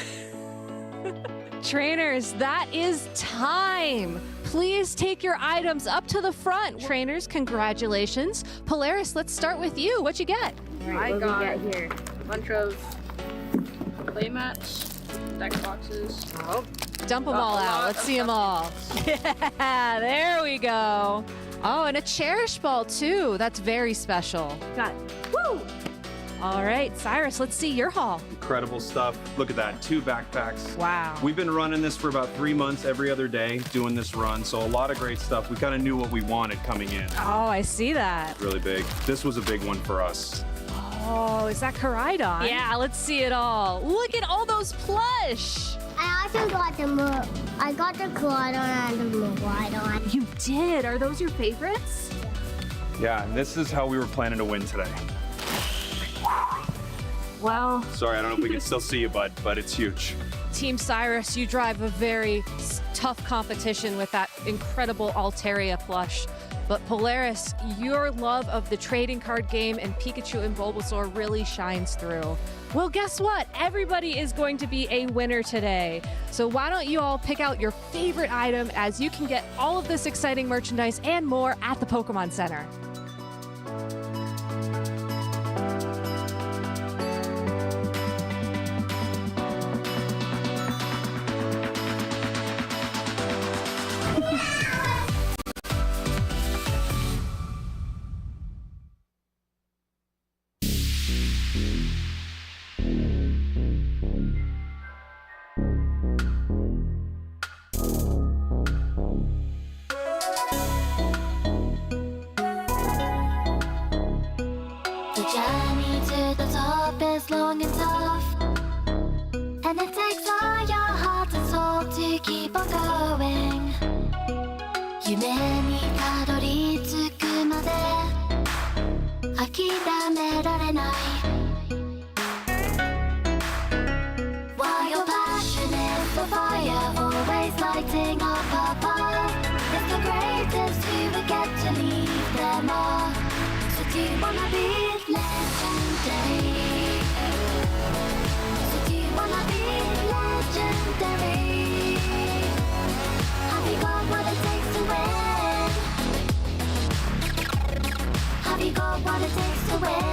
Trainers, that is time. Please take your items up to the front. Trainers, congratulations. Polaris, let's start with you. What you get? I got a bunch of play mats, deck boxes. Oh, dump them all out. Let's see them all. Yeah, there we go. Oh, and a Cherish Ball too. That's very special. Got it. Woo! All right, Cyrus, let's see your haul. Incredible stuff. Look at that, 2 backpacks. Wow. We've been running this for about 3 months every other day, doing this run. So a lot of great stuff. We kind of knew what we wanted coming in. Oh, I see that. Really big. This was a big one for us. Oh, is that Koraidon? Yeah, let's see it all. Look at all those plush. I also got I got the Koraidon and the Miraidon. You did? Are those your favorites? Yeah, and this is how we were planning to win today. Well. Sorry, I don't know if we can still see you, bud, but it's huge. Team Cyrus, you drive a very tough competition with that incredible Altaria plush. But Polaris, your love of the trading card game and Pikachu and Bulbasaur really shines through. Well, guess what? Everybody is going to be a winner today. So why don't you all pick out your favorite item, as you can get all of this exciting merchandise and more at the Pokemon Center. Long and tough, and it takes all your heart and soul to keep on going. 夢にたどり着くまで諦められない。While your passion is the fire, always lighting up above, it's the greatest you will get to leave. be legendary? So do you wanna be legendary? Have you got what it takes to win? Have you got what it takes to win?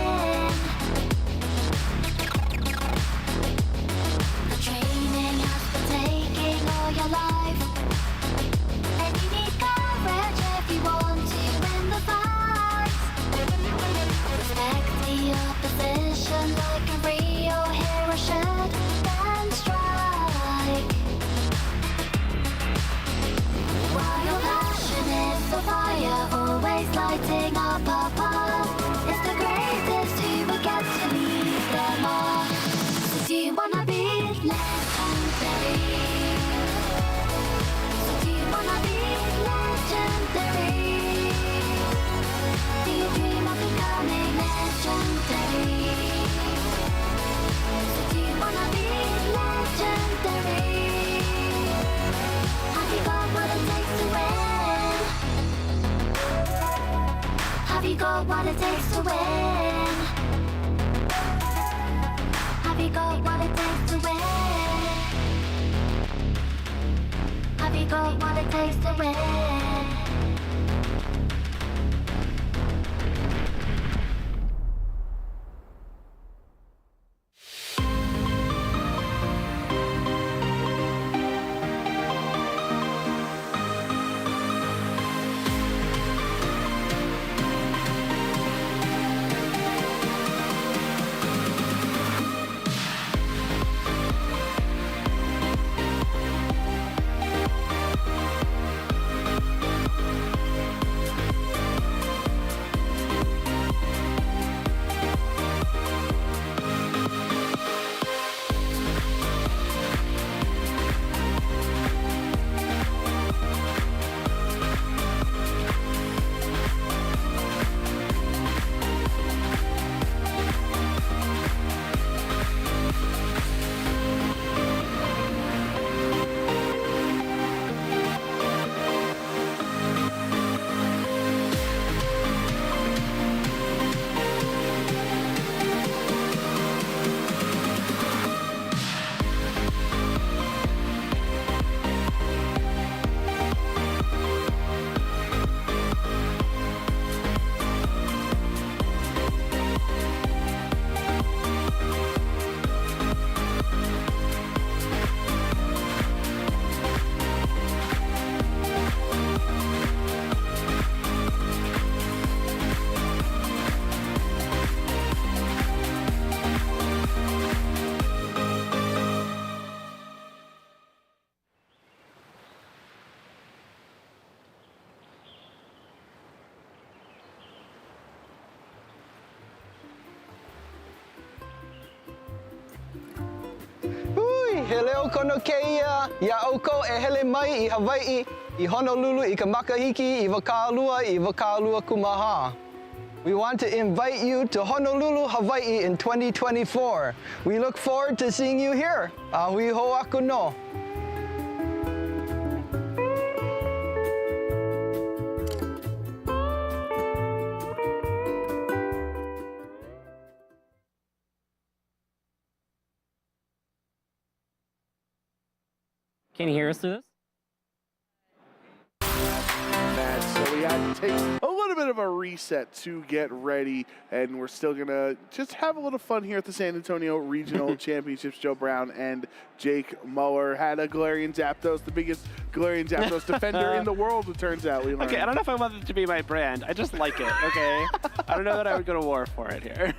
The training has been taking all your life, and you need courage if you want to win the fight. Respect the opposition like a real hero should, then strike. While your passion is the fire, always lighting up a path, it's the greatest who will get to lead them all. So do you wanna be legendary? So do you wanna be legendary? Do you dream of becoming legendary? So do you wanna be legendary? Have you got what it takes to win? Have you got what it takes to win? Have you got what it takes to win? Have you got what it takes to win? Hele o kono keia, ia oko e hele mai I Hawaii, I Honolulu, I ka makahiki, I Wakalua kumaha. We want to invite you to Honolulu, Hawaii in 2024. We look forward to seeing you here. Ahui ho'aku no. Can you hear us through this? So we had to take a little bit of a reset to get ready, and we're still gonna just have a little fun here at the San Antonio Regional Championships. Joe Brown and Jake Muller had a Galarian Zapdos, the biggest Galarian Zapdos defender in the world, it turns out. We learned. Okay, I don't know if I want it to be my brand. I just like it, okay? I don't know that I would go to war for it here.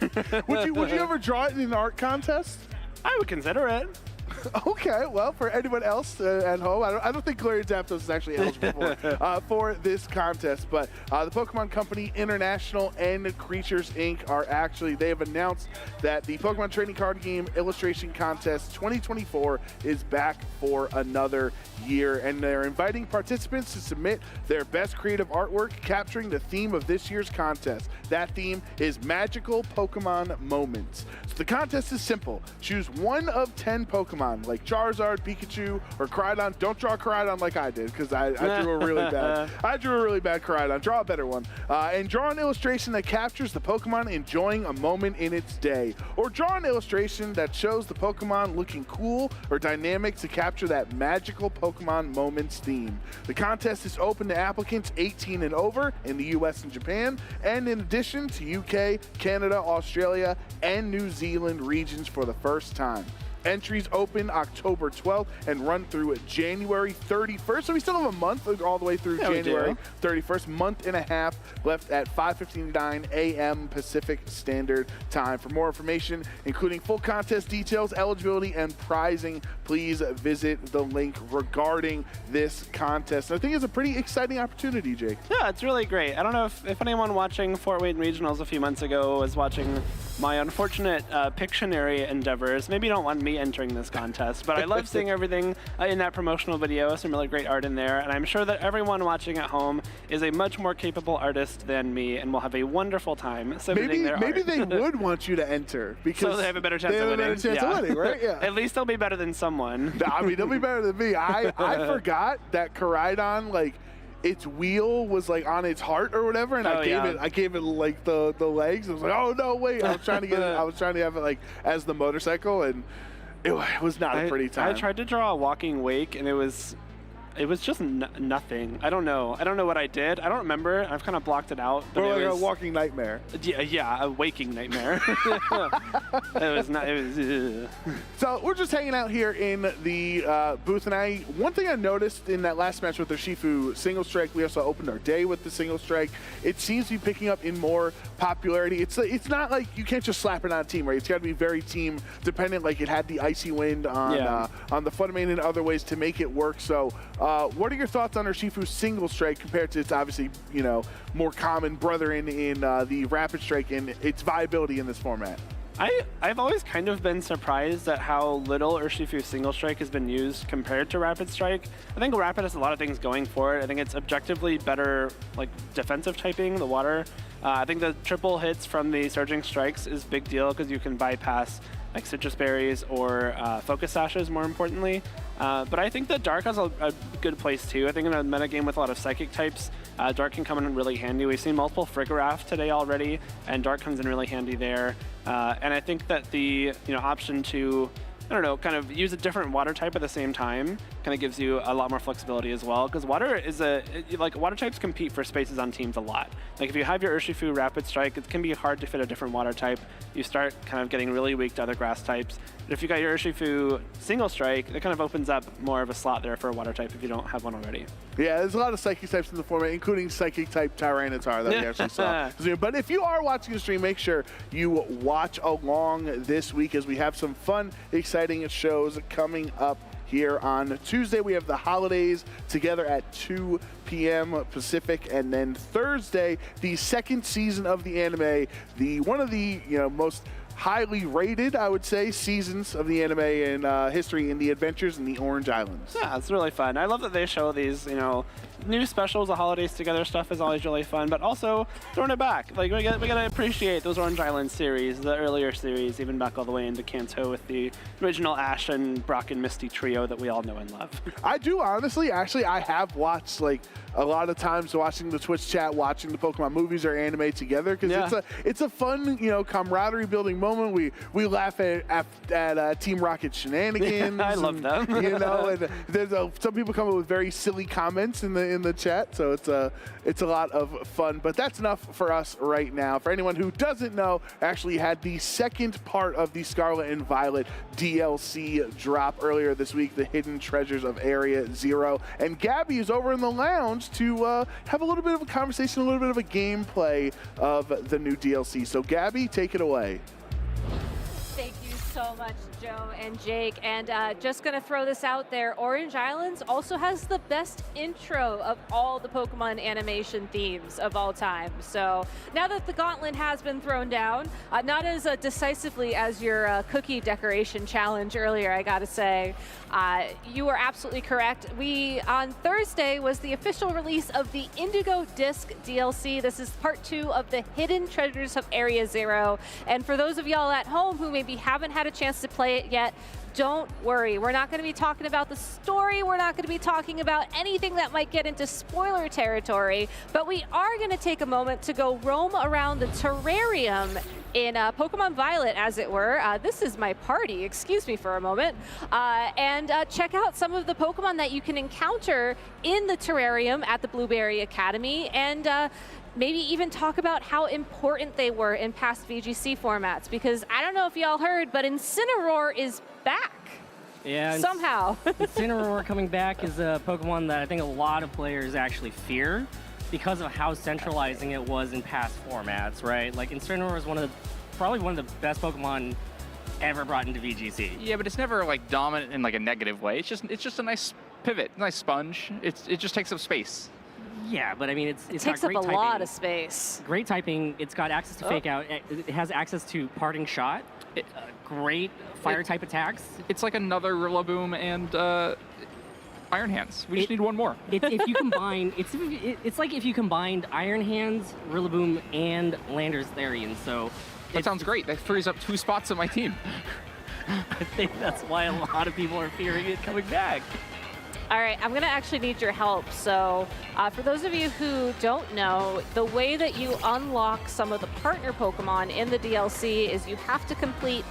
Would you ever draw it in an art contest? I would consider it. Okay, well, for anyone else at home, I don't think Galarian Zapdos is actually eligible for this contest, but the Pokemon Company International and Creatures Inc. are actually, they have announced that the Pokemon Trading Card Game Illustration Contest 2024 is back for another year, and they're inviting participants to submit their best creative artwork capturing the theme of this year's contest. That theme is magical Pokemon moments. So the contest is simple. Choose one of 10 Pokemon Pokemon, like Charizard, Pikachu, or Koraidon. Don't draw Koraidon like I did, because I drew a really bad. I drew a really bad Koraidon. Draw a better one. And draw an illustration that captures the Pokemon enjoying a moment in its day. Or draw an illustration that shows the Pokemon looking cool or dynamic to capture that magical Pokemon moments theme. The contest is open to applicants 18 and over in the US and Japan, and in addition to UK, Canada, Australia, and New Zealand regions for the first time. Entries open October 12th and run through January 31st. So we still have a month all the way through January 31st. Month and a half left at 5:59 a.m. Pacific Standard Time. For more information, including full contest details, eligibility, and prizing, please visit the link regarding this contest. I think it's a pretty exciting opportunity, Jake. Yeah, it's really great. I don't know if anyone watching Fort Wayne Regionals a few months ago was watching my unfortunate Pictionary endeavors. Maybe you don't want me entering this contest, but I love seeing everything in that promotional video. Some really great art in there, and I'm sure that everyone watching at home is a much more capable artist than me and will have a wonderful time submitting their art. Maybe they would want you to enter because so they have a better chance of winning. Right? Yeah. At least they'll be better than someone. I mean, they'll be better than me. I forgot that Koraidon, like, its wheel was like on its heart or whatever, and I gave it like the legs. I was like, oh no, wait! I was trying to get it. I was trying to have it like as the motorcycle, and it was not a pretty time. I tried to draw a walking wake, and it was just nothing. I don't know what I did. I don't remember. I've kind of blocked it out. But or it like was a walking nightmare. Yeah, a waking nightmare. It was not. It was. So we're just hanging out here in the booth, and one thing I noticed in that last match with the Shifu single strike, we also opened our day with the single strike. It seems to be picking up in more popularity. It's not like you can't just slap it on a team, right? It's got to be very team dependent. Like it had the icy wind on the Floodmane and other ways to make it work. So. What are your thoughts on Urshifu's single strike compared to its obviously, more common brother in the rapid strike and its viability in this format? I've always kind of been surprised at how little Urshifu's single strike has been used compared to rapid strike. I think rapid has a lot of things going for it. I think it's objectively better, like defensive typing, the water. I think the triple hits from the surging strikes is a big deal because you can bypass like citrus berries or focus sashes, more importantly. But I think that Dark has a good place too. I think in a metagame with a lot of psychic types, Dark can come in really handy. We've seen multiple Frigoraph today already, and Dark comes in really handy there. And I think that the option to kind of use a different water type at the same time kind of gives you a lot more flexibility as well, because water is water types compete for spaces on teams a lot. Like if you have your Urshifu Rapid Strike, it can be hard to fit a different water type. You start kind of getting really weak to other grass types. But if you got your Urshifu Single Strike, it kind of opens up more of a slot there for a water type if you don't have one already. Yeah, there's a lot of Psychic types in the format, including Psychic type Tyranitar that we actually saw. But if you are watching the stream, make sure you watch along this week as we have some fun, exciting shows coming up here on Tuesday. We have the holidays together at 2 p.m. Pacific, and then Thursday, the second season of the anime, one of the most highly rated, I would say, seasons of the anime in history, in the Adventures in the Orange Islands. Yeah, it's really fun. I love that they show these, new specials, the holidays together stuff is always really fun, but also throwing it back. Like we gotta appreciate those Orange Island series, the earlier series, even back all the way into Kanto with the original Ash and Brock and Misty trio that we all know and love. I do honestly, actually, I have watched like a lot of times watching the Twitch chat, watching the Pokemon movies or anime together, because it's a fun, camaraderie building moment. We laugh at Team Rocket shenanigans. I love them. And there's some people come up with very silly comments in the chat, so it's a lot of fun. But that's enough for us right now. For anyone who doesn't know, actually had the second part of the Scarlet and Violet DLC drop earlier this week, the Hidden Treasures of Area Zero, and Gabby is over in the lounge to have a little bit of a conversation, a little bit of a gameplay of the new DLC. So Gabby, take it away. Thank you so much, Joe and Jake. And just going to throw this out there, Orange Islands also has the best intro of all the Pokemon animation themes of all time. So now that the gauntlet has been thrown down, not as decisively as your cookie decoration challenge earlier, I got to say, you are absolutely correct. On Thursday was the official release of the Indigo Disc DLC. This is part 2 of the Hidden Treasures of Area Zero. And for those of y'all at home who maybe haven't had a chance chance to play it yet, don't worry. We're not going to be talking about the story. We're not going to be talking about anything that might get into spoiler territory, but we are going to take a moment to go roam around the terrarium in Pokemon Violet, as it were. This is my party, excuse me for a moment, and check out some of the Pokemon that you can encounter in the terrarium at the Blueberry Academy, and maybe even talk about how important they were in past VGC formats, because I don't know if y'all heard, but Incineroar is back. Yeah. Somehow. Incineroar coming back is a Pokemon that I think a lot of players actually fear because of how centralizing it was in past formats, right? Like Incineroar is probably one of the best Pokemon ever brought into VGC. Yeah, but it's never like dominant in like a negative way. It's just a nice pivot, nice sponge. It just takes up space. Yeah, but I mean, it takes up a lot of space. Great typing. It's got access to Fake Out. It has access to Parting Shot. Great fire type attacks. It's like another Rillaboom and Iron Hands. We just need one more. If you combine, it's like if you combined Iron Hands, Rillaboom, and Landers Therian. So that sounds great. That frees up 2 spots on my team. I think that's why a lot of people are fearing it coming back. All right, I'm gonna actually need your help. So for those of you who don't know, the way that you unlock some of the partner Pokemon in the DLC is you have to complete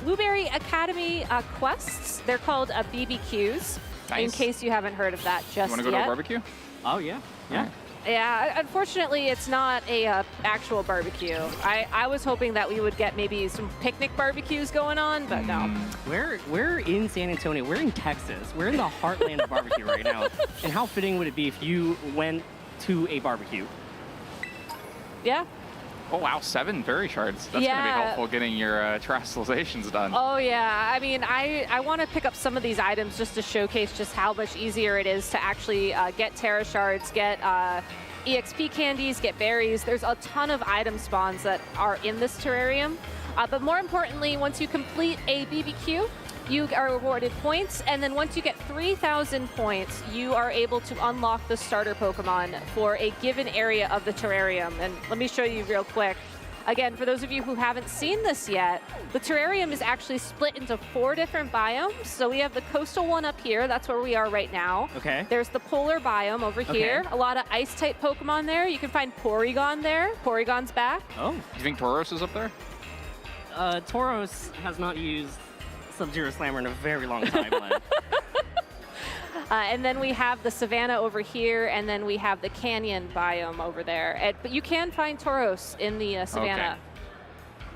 Blueberry Academy quests. They're called BBQs, in case you haven't heard of that just yet. You wanna go to a barbecue? Oh, yeah. Yeah. Yeah, unfortunately, it's not a actual barbecue. I was hoping that we would get maybe some picnic barbecues going on, but no. We're in San Antonio. We're in Texas. We're in the heartland of barbecue right now. And how fitting would it be if you went to a barbecue? Yeah. Oh wow, 7 Fairy Shards. That's gonna be helpful getting your terastallizations done. Oh yeah, I mean, I want to pick up some of these items just to showcase just how much easier it is to actually get Terra Shards, get EXP candies, get berries. There's a ton of item spawns that are in this terrarium. But more importantly, once you complete a BBQ, you are awarded points, and then once you get 3,000 points, you are able to unlock the starter Pokemon for a given area of the terrarium. And let me show you real quick. Again, for those of you who haven't seen this yet, the terrarium is actually split into 4 different biomes. So we have the coastal one up here. That's where we are right now. Okay. There's the polar biome over here. A lot of ice-type Pokemon there. You can find Porygon there. Porygon's back. Oh. Do you think Tauros is up there? Tauros has not used Sub-Zero Slammer in a very long time. And then we have the savanna over here, and then we have the canyon biome over there. But you can find Tauros in the savanna.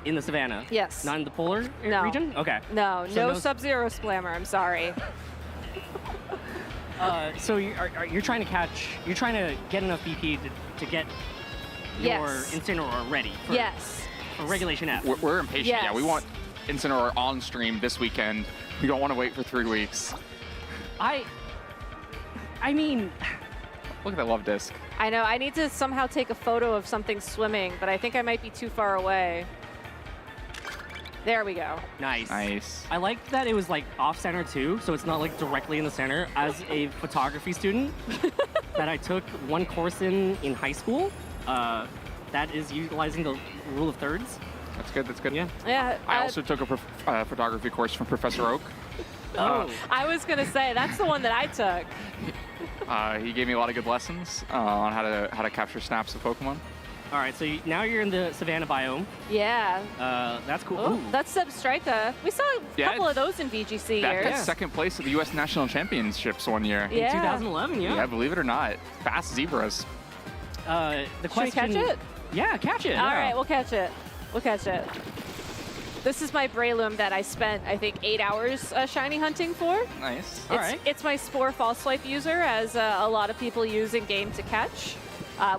In the savanna? Yes. Not in the polar region? Okay. No, So no Sub-Zero Slammer, I'm sorry. So you're trying to get enough BP to get your Incineroar ready for Regulation F. We're impatient, yeah. We want Incineroar on stream this weekend. We don't want to wait for 3 weeks. I mean, look at that love disc. I know, I need to somehow take a photo of something swimming, but I think I might be too far away. There we go. Nice. Nice. I like that it was like off center too, so it's not like directly in the center. As a photography student that I took one course in high school, that is utilizing the rule of thirds. That's good, that's good. Yeah. I also took a photography course from Professor Oak. Oh, I was gonna say, that's the one that I took. He gave me a lot of good lessons on how to capture snaps of Pokemon. All right, so now you're in the Savannah biome. Yeah. That's cool. Oh, that's Substrika. We saw a couple of those in VGC That years. got second place at the U.S. National Championships one year. Yeah. In 2011, yeah. Yeah, believe it or not. Fast zebras. The question... Should we catch it? Yeah, catch it. All right, we'll catch it. We'll catch it. This is my Breloom that I spent, I think, 8 hours shiny hunting for. Nice. All right. It's my Spore False Swipe user, as a lot of people use in game to catch.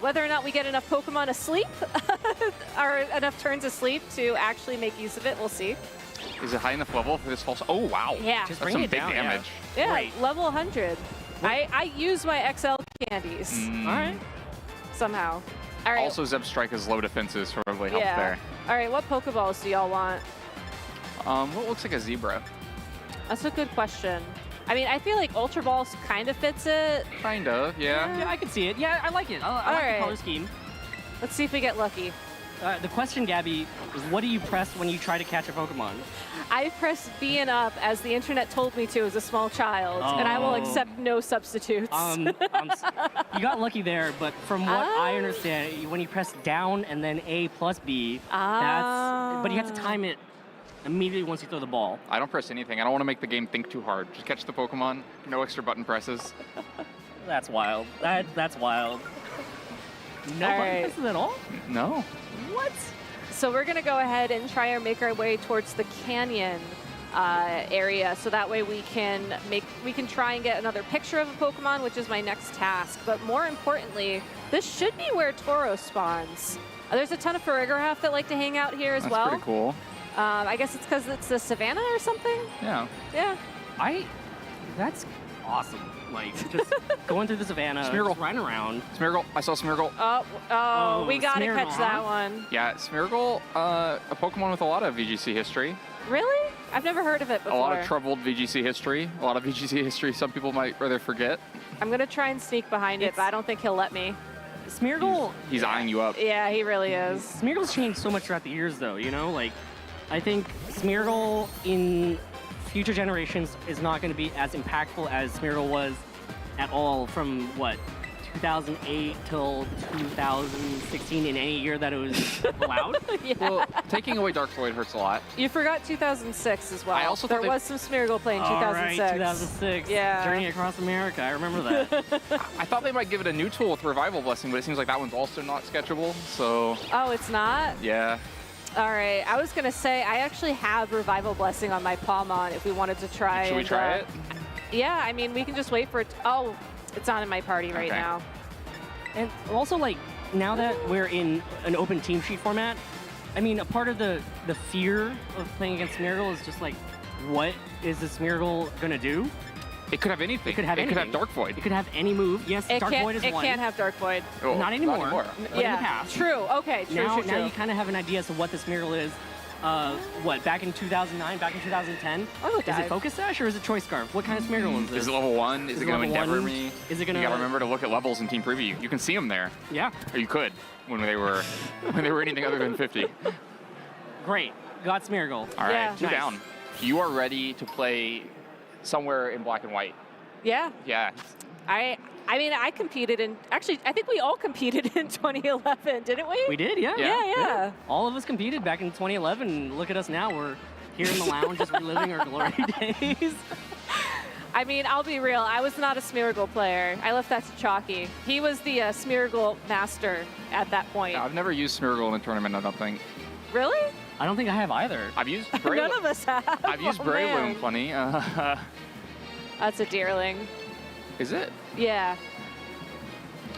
Whether or not we get enough Pokemon asleep, or enough turns asleep to actually make use of it, we'll see. Is it high enough level for this false? Oh, wow. Yeah. That's some big damage. Yeah, level 100. I use my XL candies. All right. Somehow. All right. Also, Zebstrika's low defenses probably help there. All right, what Pokeballs do y'all want? What looks like a zebra? That's a good question. I mean, I feel like Ultra Balls kind of fits it. Kind of, yeah. Yeah, I can see it. Yeah, I like it. I like the color scheme. Let's see if we get lucky. The question, Gabby, is what do you press when you try to catch a Pokemon? I press B and up as the internet told me to as a small child, and I will accept no substitutes. You got lucky there, but from what I understand, when you press down and then A plus B, but you have to time it immediately once you throw the ball. I don't press anything. I don't want to make the game think too hard. Just catch the Pokemon. No extra button presses. That's wild. That's wild. No button presses at all? No. What? So we're gonna go ahead and try and make our way towards the canyon area, so that way we can try and get another picture of a Pokemon, which is my next task. But more importantly, this should be where Tauros spawns. There's a ton of Farigiraf that like to hang out here as well. That's pretty cool. I guess it's because it's the savannah or something. Yeah. Yeah. That's awesome. Like, just going through the savannah, Smeargle. just riding around. Smeargle. I saw Smeargle. Oh, we gotta Smeargle, catch that one. Yeah, Smeargle, a Pokemon with a lot of VGC history. Really? I've never heard of it before. A lot of troubled VGC history. A lot of VGC history some people might rather forget. I'm gonna try and sneak behind it, but I don't think he'll let me. Smeargle. He's eyeing you up. Yeah, he really is. Smeargle's changed so much throughout the years, though, you know? Like, I think Smeargle in future generations is not going to be as impactful as Smeargle was at all from, 2008 till 2016 in any year that it was allowed? Yeah. Well, taking away Dark Void hurts a lot. You forgot 2006 as well. I also there thought was some Smeargle play in All 2006. right, 2006. Yeah. Journey Across America. I remember that. I thought they might give it a new tool with Revival Blessing, but it seems like that one's also not sketchable, so... Oh, it's not? Yeah. All right. I was going to say, I actually have Revival Blessing on my Palmon if we wanted to try. Should we try it? Yeah, I mean, we can just wait for it. Oh, it's on in my party right now. And also, like, now that we're in an open team sheet format, I mean, a part of the fear of playing against Smeargle is just like, what is the Smeargle gonna do? It could have anything. It could have anything. It could have Dark Void. It could have any move. Yes, Dark Void is It one. can't have Dark Void. Oh, not anymore. Not anymore. But in the past. True. Okay. True. Now true. you kind of have an idea as to what the Smeargle is. Back in 2009, back in 2010? Is it Focus Sash or is it Choice Scarf? What kind of Smeargle is this? Is it level 1? Is it going to Endeavor me? Is it going to... You got to remember to look at levels in Team Preview. You can see them there. Yeah. Or you could when they were anything other than 50. Great. Got Smeargle. All right, two Nice. down. You are ready to play somewhere in black and white. Yeah. Yeah. I mean, I competed in. Actually, I think we all competed in 2011, didn't we? We did, yeah. Yeah. All of us competed back in 2011. Look at us now. We're here in the lounge just reliving our glory days. I mean, I'll be real. I was not a Smeargle player. I left that to Chalky. He was the Smeargle master at that point. I've never used Smeargle in a tournament, I don't think. Really? I don't think I have either. I've used None of us have. I've used Oh, Breloom man. plenty. That's a deerling. Is it? Yeah.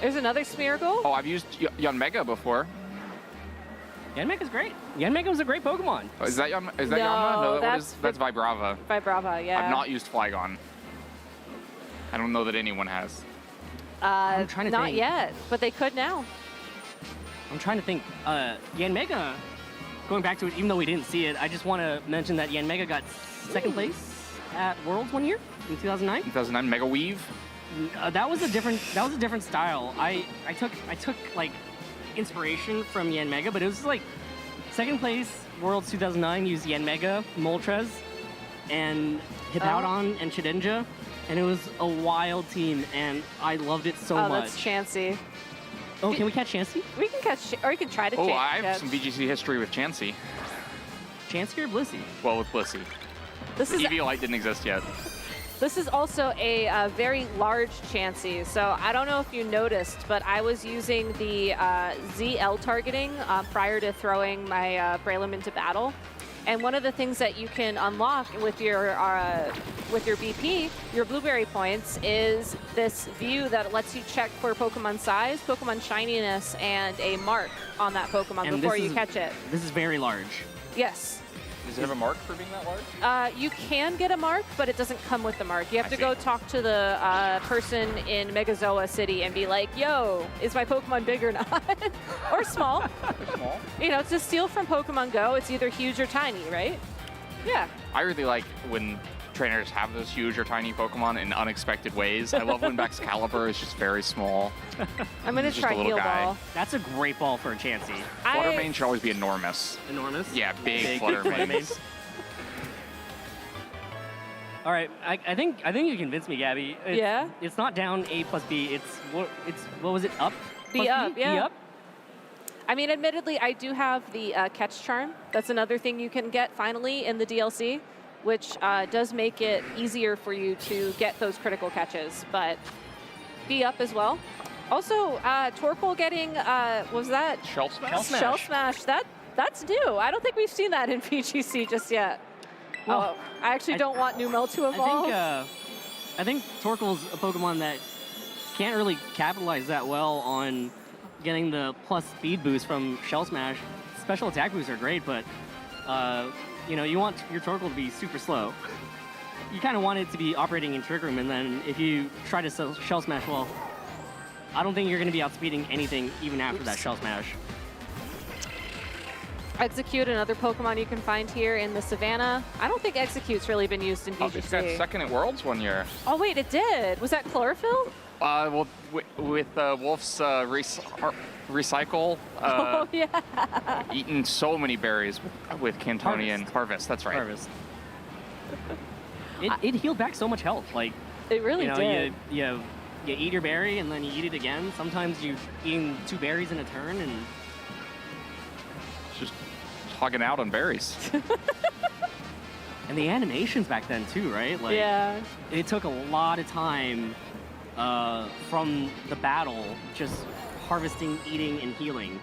There's another Smeargle. Oh, I've used Yanmega before. Yanmega's great. Yanmega was a great Pokemon. Oh, is that Yanma? Is that No, Yanma? No, that's that's Vibrava. Vibrava, yeah. I've not used Flygon. I don't know that anyone has. I'm trying to not think. yet, but they could now. I'm trying to think. Yanmega, going back to it, even though we didn't see it, I just want to mention that Yanmega got second place at Worlds one year in 2009. 2009 Mega Weave. That was a different style. I took like inspiration from Yanmega, but it was like second place Worlds 2009 used Yanmega, Moltres, and Hippowdon and Shedinja, and it was a wild team, and I loved it so much. Oh, that's Chansey. Oh, can we catch Chansey? We can catch, or you can try to Oh, catch. I have some VGC history with Chansey. Chansey or Blissey? Well, with Blissey. This The is Eviolite didn't exist yet. This is also a very large Chansey, so I don't know if you noticed, but I was using the ZL targeting prior to throwing my Breloom into battle. And one of the things that you can unlock with your BP, your blueberry points, is this view that lets you check for Pokemon size, Pokemon shininess, and a mark on that Pokemon And before this you is- catch it. This is very large. Yes. Does it have a mark for being that large? You can get a mark, but it doesn't come with the mark. You have I to see. go talk to the person in Megazoa City and be like, yo, is my Pokemon big or not? Or small. They're small. You know, to steal from Pokemon Go, it's either huge or tiny, right? Yeah. I really like when trainers have those huge or tiny Pokemon in unexpected ways. I love when Excalibur is just very small. I'm going to try Heal Ball. That's a great ball for a Chansey. Fluttermane should always be enormous. Enormous? Yeah, big Fluttermane. All right, I think you convinced me, Gabby. It's not down A plus B. It's what was it, up? B up, yeah. B up? I mean, admittedly, I do have the catch charm. That's another thing you can get finally in the DLC, which does make it easier for you to get those critical catches, but B up as well. Also, Torkoal getting, what was that? Shell Smash? Shell Smash. That's new. I don't think we've seen that in VGC just yet. Well, I actually don't want Numel to evolve. I think Torkoal's a Pokemon that can't really capitalize that well on getting the plus speed boost from Shell Smash. Special attack boosts are great, but you know, you want your Torkoal to be super slow. You kind of want it to be operating in Trick Room, and then if you try to Shell Smash, well, I don't think you're going to be outspeeding anything even after that Shell Smash. Execute, another Pokemon you can find here in the Savannah. I don't think Execute's really been used in VGC. It got second at Worlds one year. Oh wait, it did. Was that Chlorophyll? Well, with Wolf's recycle, oh yeah. Eaten so many berries with Cantonian Harvest. That's right. Harvest. It healed back so much health. Like it really did. You eat your berry and then you eat it again. Sometimes you eating 2 berries in a turn and just hogging out on berries. And the animations back then too, right? Like, yeah. It took a lot of time from the battle, just harvesting, eating, and healing.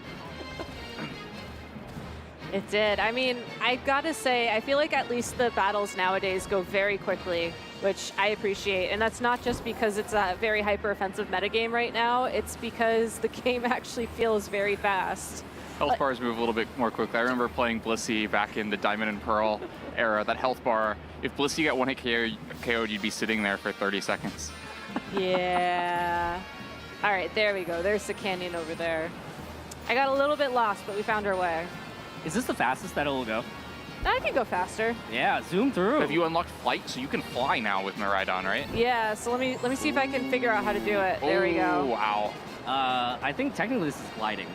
It did. I mean, I gotta say, I feel like at least the battles nowadays go very quickly, which I appreciate. And that's not just because it's a very hyper-offensive metagame right now, it's because the game actually feels very fast. Health bars move a little bit more quickly. I remember playing Blissey back in the Diamond and Pearl era. That health bar, if Blissey got 1-hit KO'd, you'd be sitting there for 30 seconds. Yeah. All right, there we go. There's the canyon over there. I got a little bit lost, but we found our way. Is this the fastest that it'll go? I can go faster. Yeah, zoom through. Have you unlocked flight? So you can fly now with Miraidon, right? Yeah, so let me see if I can figure out how to do it. There we go. Wow. I think technically this is gliding.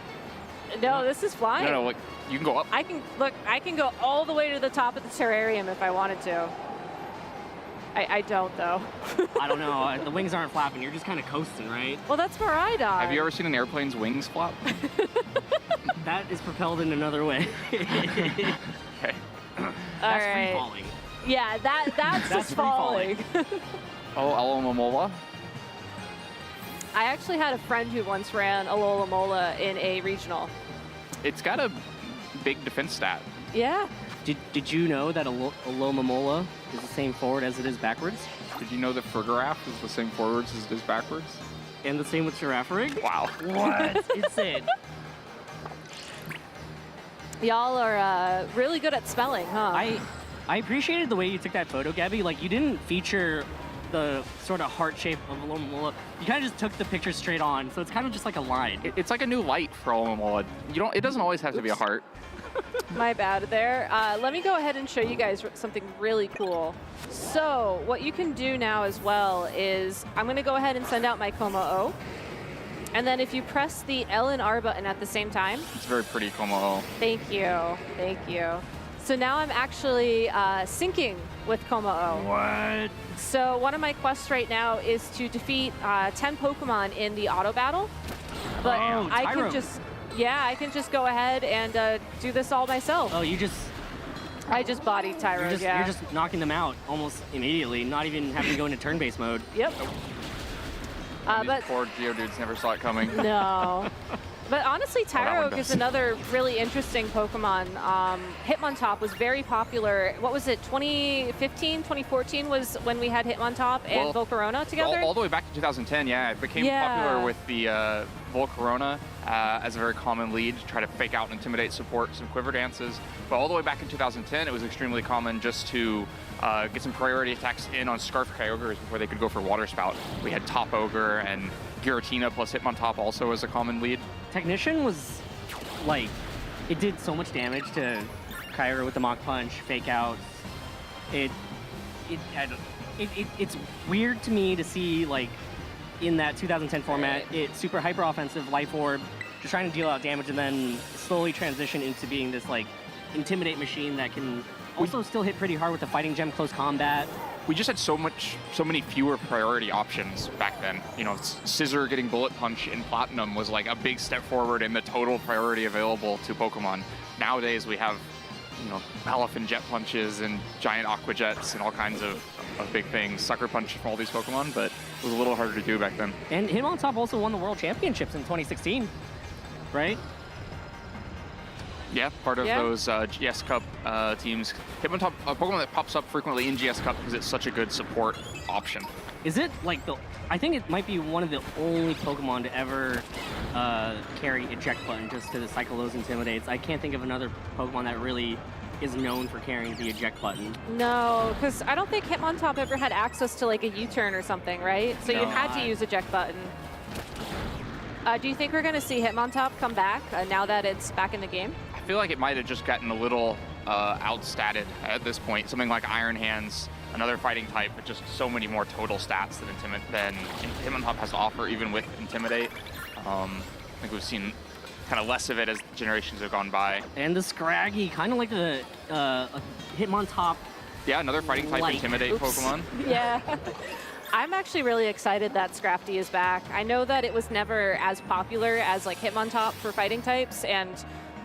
No, this is flying. No, look, you can go up. I can go all the way to the top of the terrarium if I wanted to. I don't, though. I don't know. The wings aren't flapping. You're just kind of coasting, right? Well, that's Miraidon. Have you ever seen an airplane's wings flap? That is propelled in another way. Okay. That's free falling. Yeah, that's just falling. Oh, Alomomola? I actually had a friend who once ran Alomomola in a regional. It's got a big defense stat. Yeah. Did you know that Alomomola is the same forward as it is backwards? Did you know that Fergarath is the same forwards as it is backwards? And the same with Girafarig? Wow. What? Insane. Y'all are really good at spelling, huh? I appreciated the way you took that photo, Gabby. Like, you didn't feature the sort of heart shape of Alomomola. You kind of just took the picture straight on, so it's kind of just like a line. It's like a new light for Alomomola. It doesn't always have to be a heart. My bad there. Let me go ahead and show you guys something really cool. So what you can do now as well is I'm going to go ahead and send out my Como-O. And then if you press the L and R button at the same time. It's very pretty, Como-O. Thank you. Thank you. So now I'm actually syncing with Como-O. What? So one of my quests right now is to defeat 10 Pokemon in the auto battle. But I can just go ahead and do this all myself. Oh, I just bodied Tyro, you're just knocking them out almost immediately, not even having to go into turn-based mode. Yep. These poor Geodudes never saw it coming. No. But honestly, Tyrogue is another really interesting Pokemon. Hitmontop was very popular. What was it, 2015, 2014 was when we had Hitmontop and Volcarona together? All the way back to 2010, yeah. It became popular with the Volcarona as a very common lead to try to fake out and intimidate support, some quiver dances. But all the way back in 2010, it was extremely common just to get some priority attacks in on Scarf Kyogres before they could go for Water Spout. We had Top Ogre and Giratina plus Hitmontop also as a common lead. Technician was, like, it did so much damage to Kyogre with the Mach Punch, Fake Out. it's weird to me to see, like, in that 2010 format, it's super hyper offensive, Life Orb, just trying to deal out damage, and then slowly transition into being this, like, Intimidate machine that can also still hit pretty hard with the Fighting Gem close combat. We just had so many fewer priority options back then. You know, Scissor getting Bullet Punch in Platinum was like a big step forward in the total priority available to Pokemon. Nowadays we have, you know, Elephant Jet Punches and Giant Aqua Jets and all kinds of big things. Sucker Punch from all these Pokemon, but it was a little harder to do back then. And Hitmontop also won the World Championships in 2016, right? Yeah, part of those GS Cup teams. Hitmontop, a Pokemon that pops up frequently in GS Cup because it's such a good support option. Is it like I think it might be one of the only Pokemon to ever carry Eject Button just to cycle those Intimidates. I can't think of another Pokemon that really is known for carrying the Eject Button. No, because I don't think Hitmontop ever had access to like a U-turn or something, right? So you had to use Eject Button. Do you think we're going to see Hitmontop come back now that it's back in the game? I feel like it might have just gotten a little outstatted at this point. Something like Iron Hands, another fighting type, but just so many more total stats than Hitmontop has to offer, even with Intimidate. I think we've seen kind of less of it as generations have gone by. And the Scraggy, kind of like a Hitmontop. Yeah, another fighting type Intimidate Pokemon. Yeah. I'm actually really excited that Scrafty is back. I know that it was never as popular as like Hitmontop for fighting types, and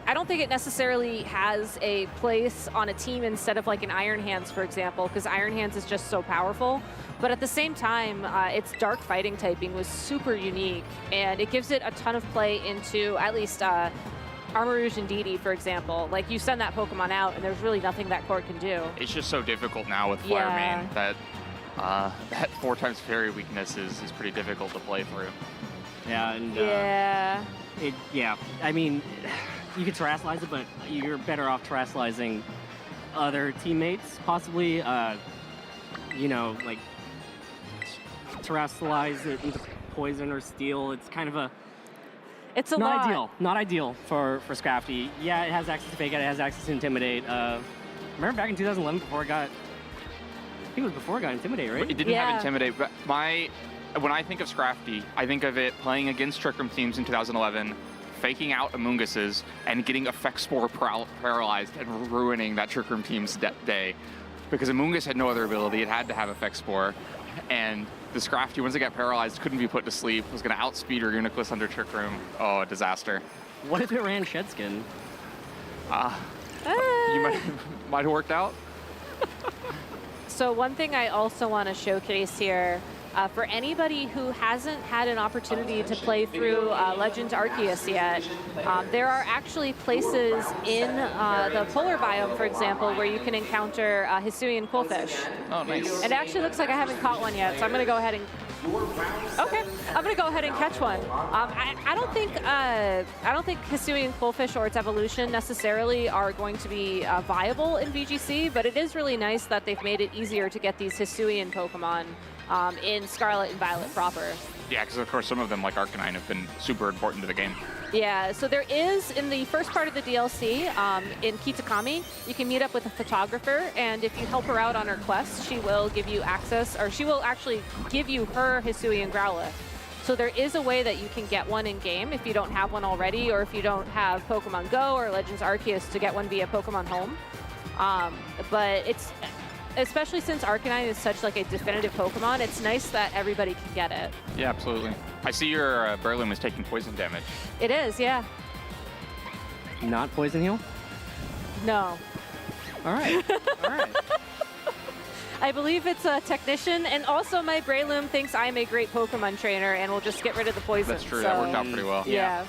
I don't think it necessarily has a place on a team instead of like an Iron Hands, for example, because Iron Hands is just so powerful. But at the same time, its dark fighting typing was super unique, and it gives it a ton of play into at least Armarouge and Didi, for example. Like, you send that Pokemon out, and there's really nothing that Court can do. It's just so difficult now with Flare Mane that that 4x Fairy weakness is pretty difficult to play through. Yeah, and I mean, you could terrestrialize it, but you're better off terrestrializing other teammates, possibly. You know, like terrestrialize it into poison or steel. It's kind of it's a not lot. ideal. Not ideal for Scrafty. Yeah, it has access to Fake Out, it has access to Intimidate. Remember back in 2011 before it got, I think it was before it got Intimidate, right? It didn't have Intimidate, but when I think of Scrafty, I think of it playing against Trick Room teams in 2011, faking out Amoonguses, and getting Effect Spore paralyzed and ruining that Trick Room team's day. Because Amoongus had no other ability, it had to have Effect Spore, and the Scrafty, once it got paralyzed, couldn't be put to sleep, was going to outspeed or Uniclus under Trick Room. Oh, a disaster. What if it ran Shedskin? You might have worked out. So one thing I also want to showcase here, for anybody who hasn't had an opportunity to play through Legends Arceus yet, there are actually places in the polar biome, for example, where you can encounter Hisuian Quillfish. Oh, nice. It actually looks like I haven't caught one yet, so I'm going to go ahead and catch one. I don't think Hisuian Quillfish or its evolution necessarily are going to be viable in VGC, but it is really nice that they've made it easier to get these Hisuian Pokemon in Scarlet and Violet proper. Yeah, because of course some of them, like Arcanine, have been super important to the game. Yeah, so there is, in the first part of the DLC, in Kitakami, you can meet up with a photographer, and if you help her out on her quest, she will give you access, or she will actually give you her Hisuian Growlithe. So there is a way that you can get one in-game if you don't have one already, or if you don't have Pokemon Go or Legends Arceus to get one via Pokemon Home. But it's, especially since Arcanine is such like a definitive Pokemon, it's nice that everybody can get it. Yeah, absolutely. I see your Breloom is taking poison damage. It is, yeah. Not Poison Heal? No. All right. All right. I believe it's a technician, and also my Breloom thinks I'm a great Pokemon trainer and will just get rid of the poison. That's true, so, that worked out pretty well. Yeah.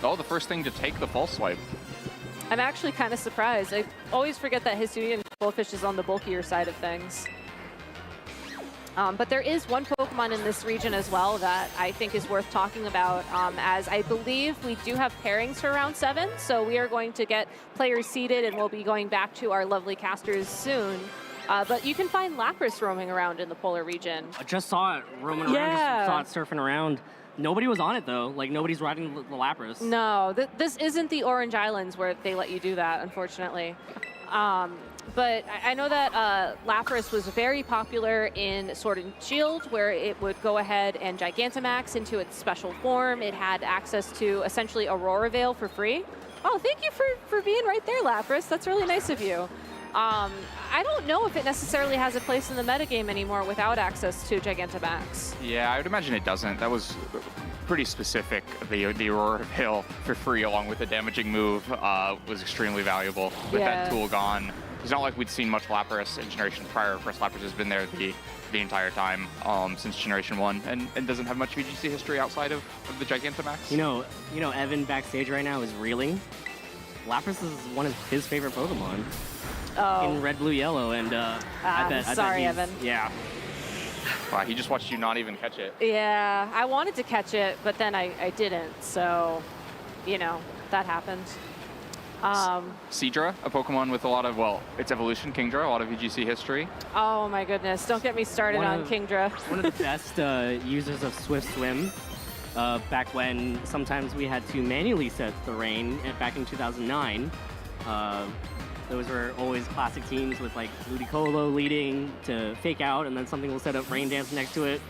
Oh, the first thing to take the False Swipe. I'm actually kind of surprised. I always forget that Hisuian Quillfish is on the bulkier side of things. But there is one Pokemon in this region as well that I think is worth talking about, as I believe we do have pairings for round 7, so we are going to get players seeded and we'll be going back to our lovely casters soon. But you can find Lapras roaming around in the polar region. I just saw it roaming around, just saw it surfing around. Nobody was on it though, like nobody's riding the Lapras. No, this isn't the Orange Islands where they let you do that, unfortunately. But I know that Lapras was very popular in Sword and Shield, where it would go ahead and Gigantamax into its special form. It had access to essentially Aurora Veil for free. Oh, thank you for being right there, Lapras. That's really nice of you. I don't know if it necessarily has a place in the metagame anymore without access to Gigantamax. Yeah, I would imagine it doesn't. That was pretty specific. The Aurora Veil for free along with the damaging move was extremely valuable. With that tool gone, it's not like we'd seen much Lapras in Generation prior. Of course, Lapras has been there the entire time since Generation 1 and doesn't have much VGC history outside of the Gigantamax. You know, Evan backstage right now is reeling. Lapras is one of his favorite Pokemon. Oh. In red, blue, yellow, and I bet sorry, Evan. Yeah. Wow, he just watched you not even catch it. Yeah, I wanted to catch it, but then I didn't. So, you know, that happened. Seadra, a Pokemon with a lot of, well, its evolution, Kingdra, a lot of VGC history. Oh my goodness, don't get me started on Kingdra. One of the best users of Swift Swim. Back when sometimes we had to manually set the rain back in 2009. Those were always classic teams with like Ludicolo leading to fake out, and then something will set up Rain Dance next to it.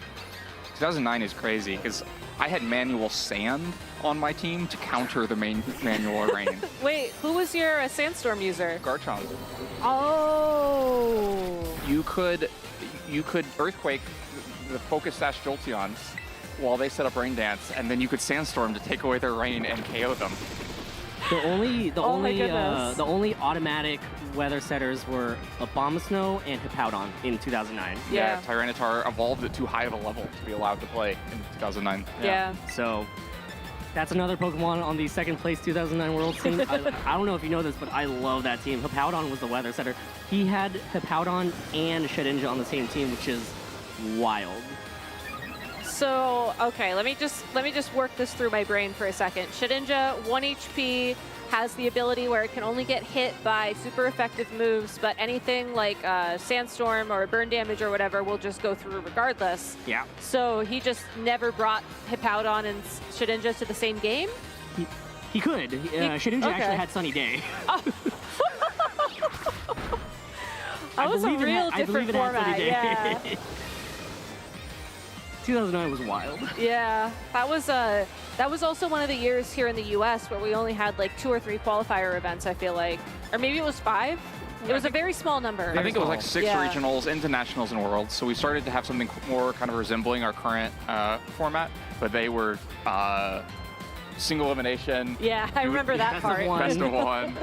2009 is crazy because I had manual sand on my team to counter the main manual rain. Wait, who was your Sandstorm user? Garchomp. Oh. You could Earthquake the Focus Sash Jolteons while they set up Rain Dance, and then you could Sandstorm to take away their rain and KO them. The only automatic weather setters were Abomasnow and Hippowdon in 2009. Yeah, Tyranitar evolved at too high of a level to be allowed to play in 2009. Yeah. So that's another Pokemon on the second place 2009 World team. I don't know if you know this, but I love that team. Hippowdon was the weather setter. He had Hippowdon and Shedinja on the same team, which is wild. So, okay, let me just work this through my brain for a second. Shedinja, 1 HP, has the ability where it can only get hit by super effective moves, but anything like Sandstorm or Burn Damage or whatever will just go through regardless. Yeah. So he just never brought Hippowdon and Shedinja to the same game? He could. Shedinja actually had Sunny Day. Oh. That was a real different format, yeah. 2009 was wild. Yeah, that was also one of the years here in the U.S. where we only had like 2 or 3 qualifier events, I feel like. Or maybe it was 5. It was a very small number. I think it was like 6 regionals, internationals, and worlds. So we started to have something more kind of resembling our current format, but they were single elimination. Yeah, I remember that part. Best of one.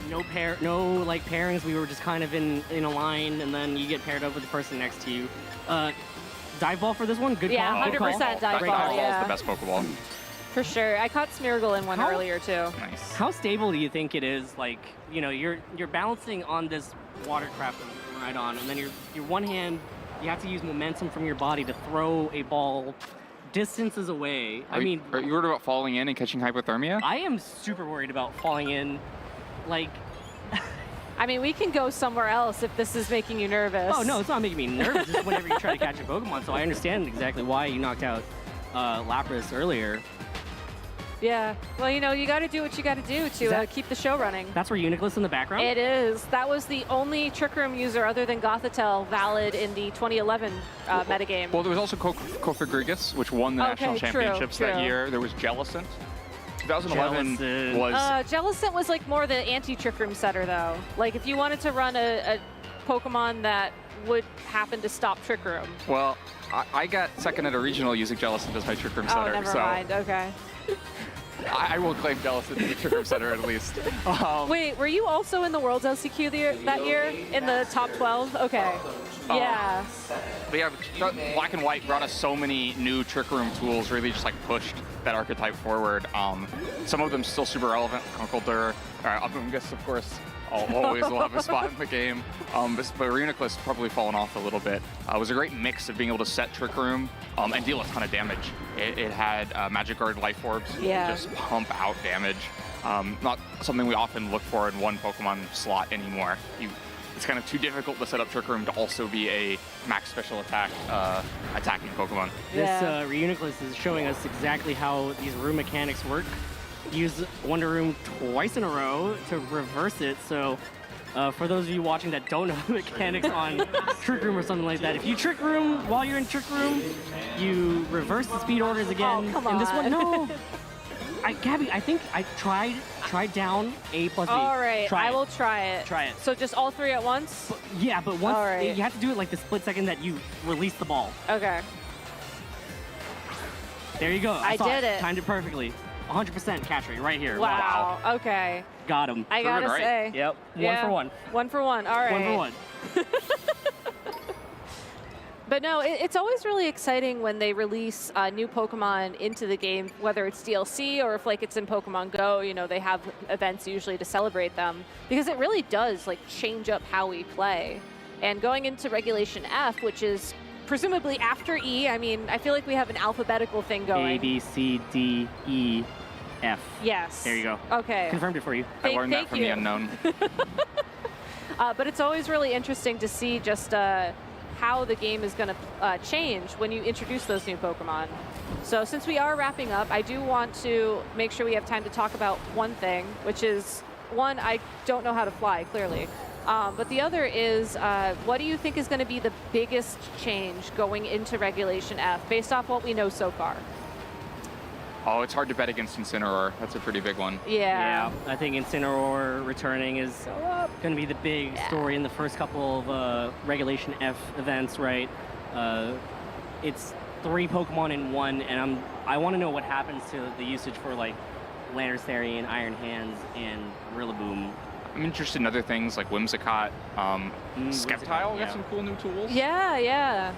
No pairings. We were just kind of in a line, and then you get paired up with the person next to you. Dive Ball for this one? Good call. Yeah, 100% Dive Ball. Yeah. The best Pokeball. For sure. I caught Smeargle in one earlier, too. Nice. How stable do you think it is? Like, you know, you're balancing on this watercraft right on, and then your one hand, you have to use momentum from your body to throw a ball distances away. Are you worried about falling in and catching hypothermia? I am super worried about falling in. Like... I mean, we can go somewhere else if this is making you nervous. Oh, no, it's not making me nervous. It's whenever you try to catch a Pokemon, so I understand exactly why you knocked out Lapras earlier. Yeah. Well, you know, you got to do what you got to do to keep the show running. That's where Uniclus in the background? It is. That was the only Trick Room user other than Gothitelle valid in the 2011 metagame. Well, there was also Kofagrigus, which won the national championships that year. There was Jellicent. 2011 was... Jellicent was like more the anti-Trick Room setter, though. Like, if you wanted to run a Pokemon that would happen to stop Trick Room. Well, I got second at a regional using Jellicent as my Trick Room setter. Oh, never mind. Okay. I will claim Jellicent as a Trick Room setter at least. Wait, were you also in the World's LCQ that year? In the top 12? Okay. Yeah. But yeah, Black and White brought us so many new Trick Room tools, really just like pushed that archetype forward. Some of them still super relevant. Conkeldurr, Amoonguss, of course, always will have a spot in the game. But Reuniclus probably fallen off a little bit. It was a great mix of being able to set Trick Room and deal a ton of damage. It had Magic Guard Life Orbs to just pump out damage. Not something we often look for in one Pokemon slot anymore. It's kind of too difficult to set up Trick Room to also be a max special attack attacking Pokemon. This Reuniclus is showing us exactly how these room mechanics work. Use Wonder Room twice in a row to reverse it, so For those of you watching that don't know the mechanics on Trick Room or something like that, if you Trick Room while you're in Trick Room, you reverse the speed orders again. Oh, come And this one, on. no. Gabby, I think I tried down A plus B. All right, Try I it. will try it. Try it. So just all three at once? Yeah, but once All right. you have to do it like the split second that you release the ball. Okay. There you go. I saw did it. Timed it perfectly. 100% catch rate right here. Wow. Okay. Got him. I gotta say. Yep. Yeah. 1 for 1. 1 for 1. All right. 1 for 1. But no, it's always really exciting when they release new Pokemon into the game, whether it's DLC or if like it's in Pokemon Go, you know, they have events usually to celebrate them, because it really does like change up how we play. And going into Regulation F, which is presumably after E, I mean, I feel like we have an alphabetical thing going. A, B, C, D, E, F. Yes. There you go. Okay. Confirmed it for you. I learned that thank from you. the unknown. But it's always really interesting to see just how the game is going to change when you introduce those new Pokemon. So since we are wrapping up, I do want to make sure we have time to talk about one thing, which is, one, I don't know how to fly, clearly. But the other is, what do you think is going to be the biggest change going into Regulation F, based off what we know so far? Oh, it's hard to bet against Incineroar. That's a pretty big one. Yeah. I think Incineroar returning is going to be the big story in the first couple of Regulation F events, right? It's 3 Pokemon in 1, and I want to know what happens to the usage for like Landorus, Iron Hands, and Rillaboom. I'm interested in other things like Whimsicott. Sceptile yeah. got some cool new tools. Yeah.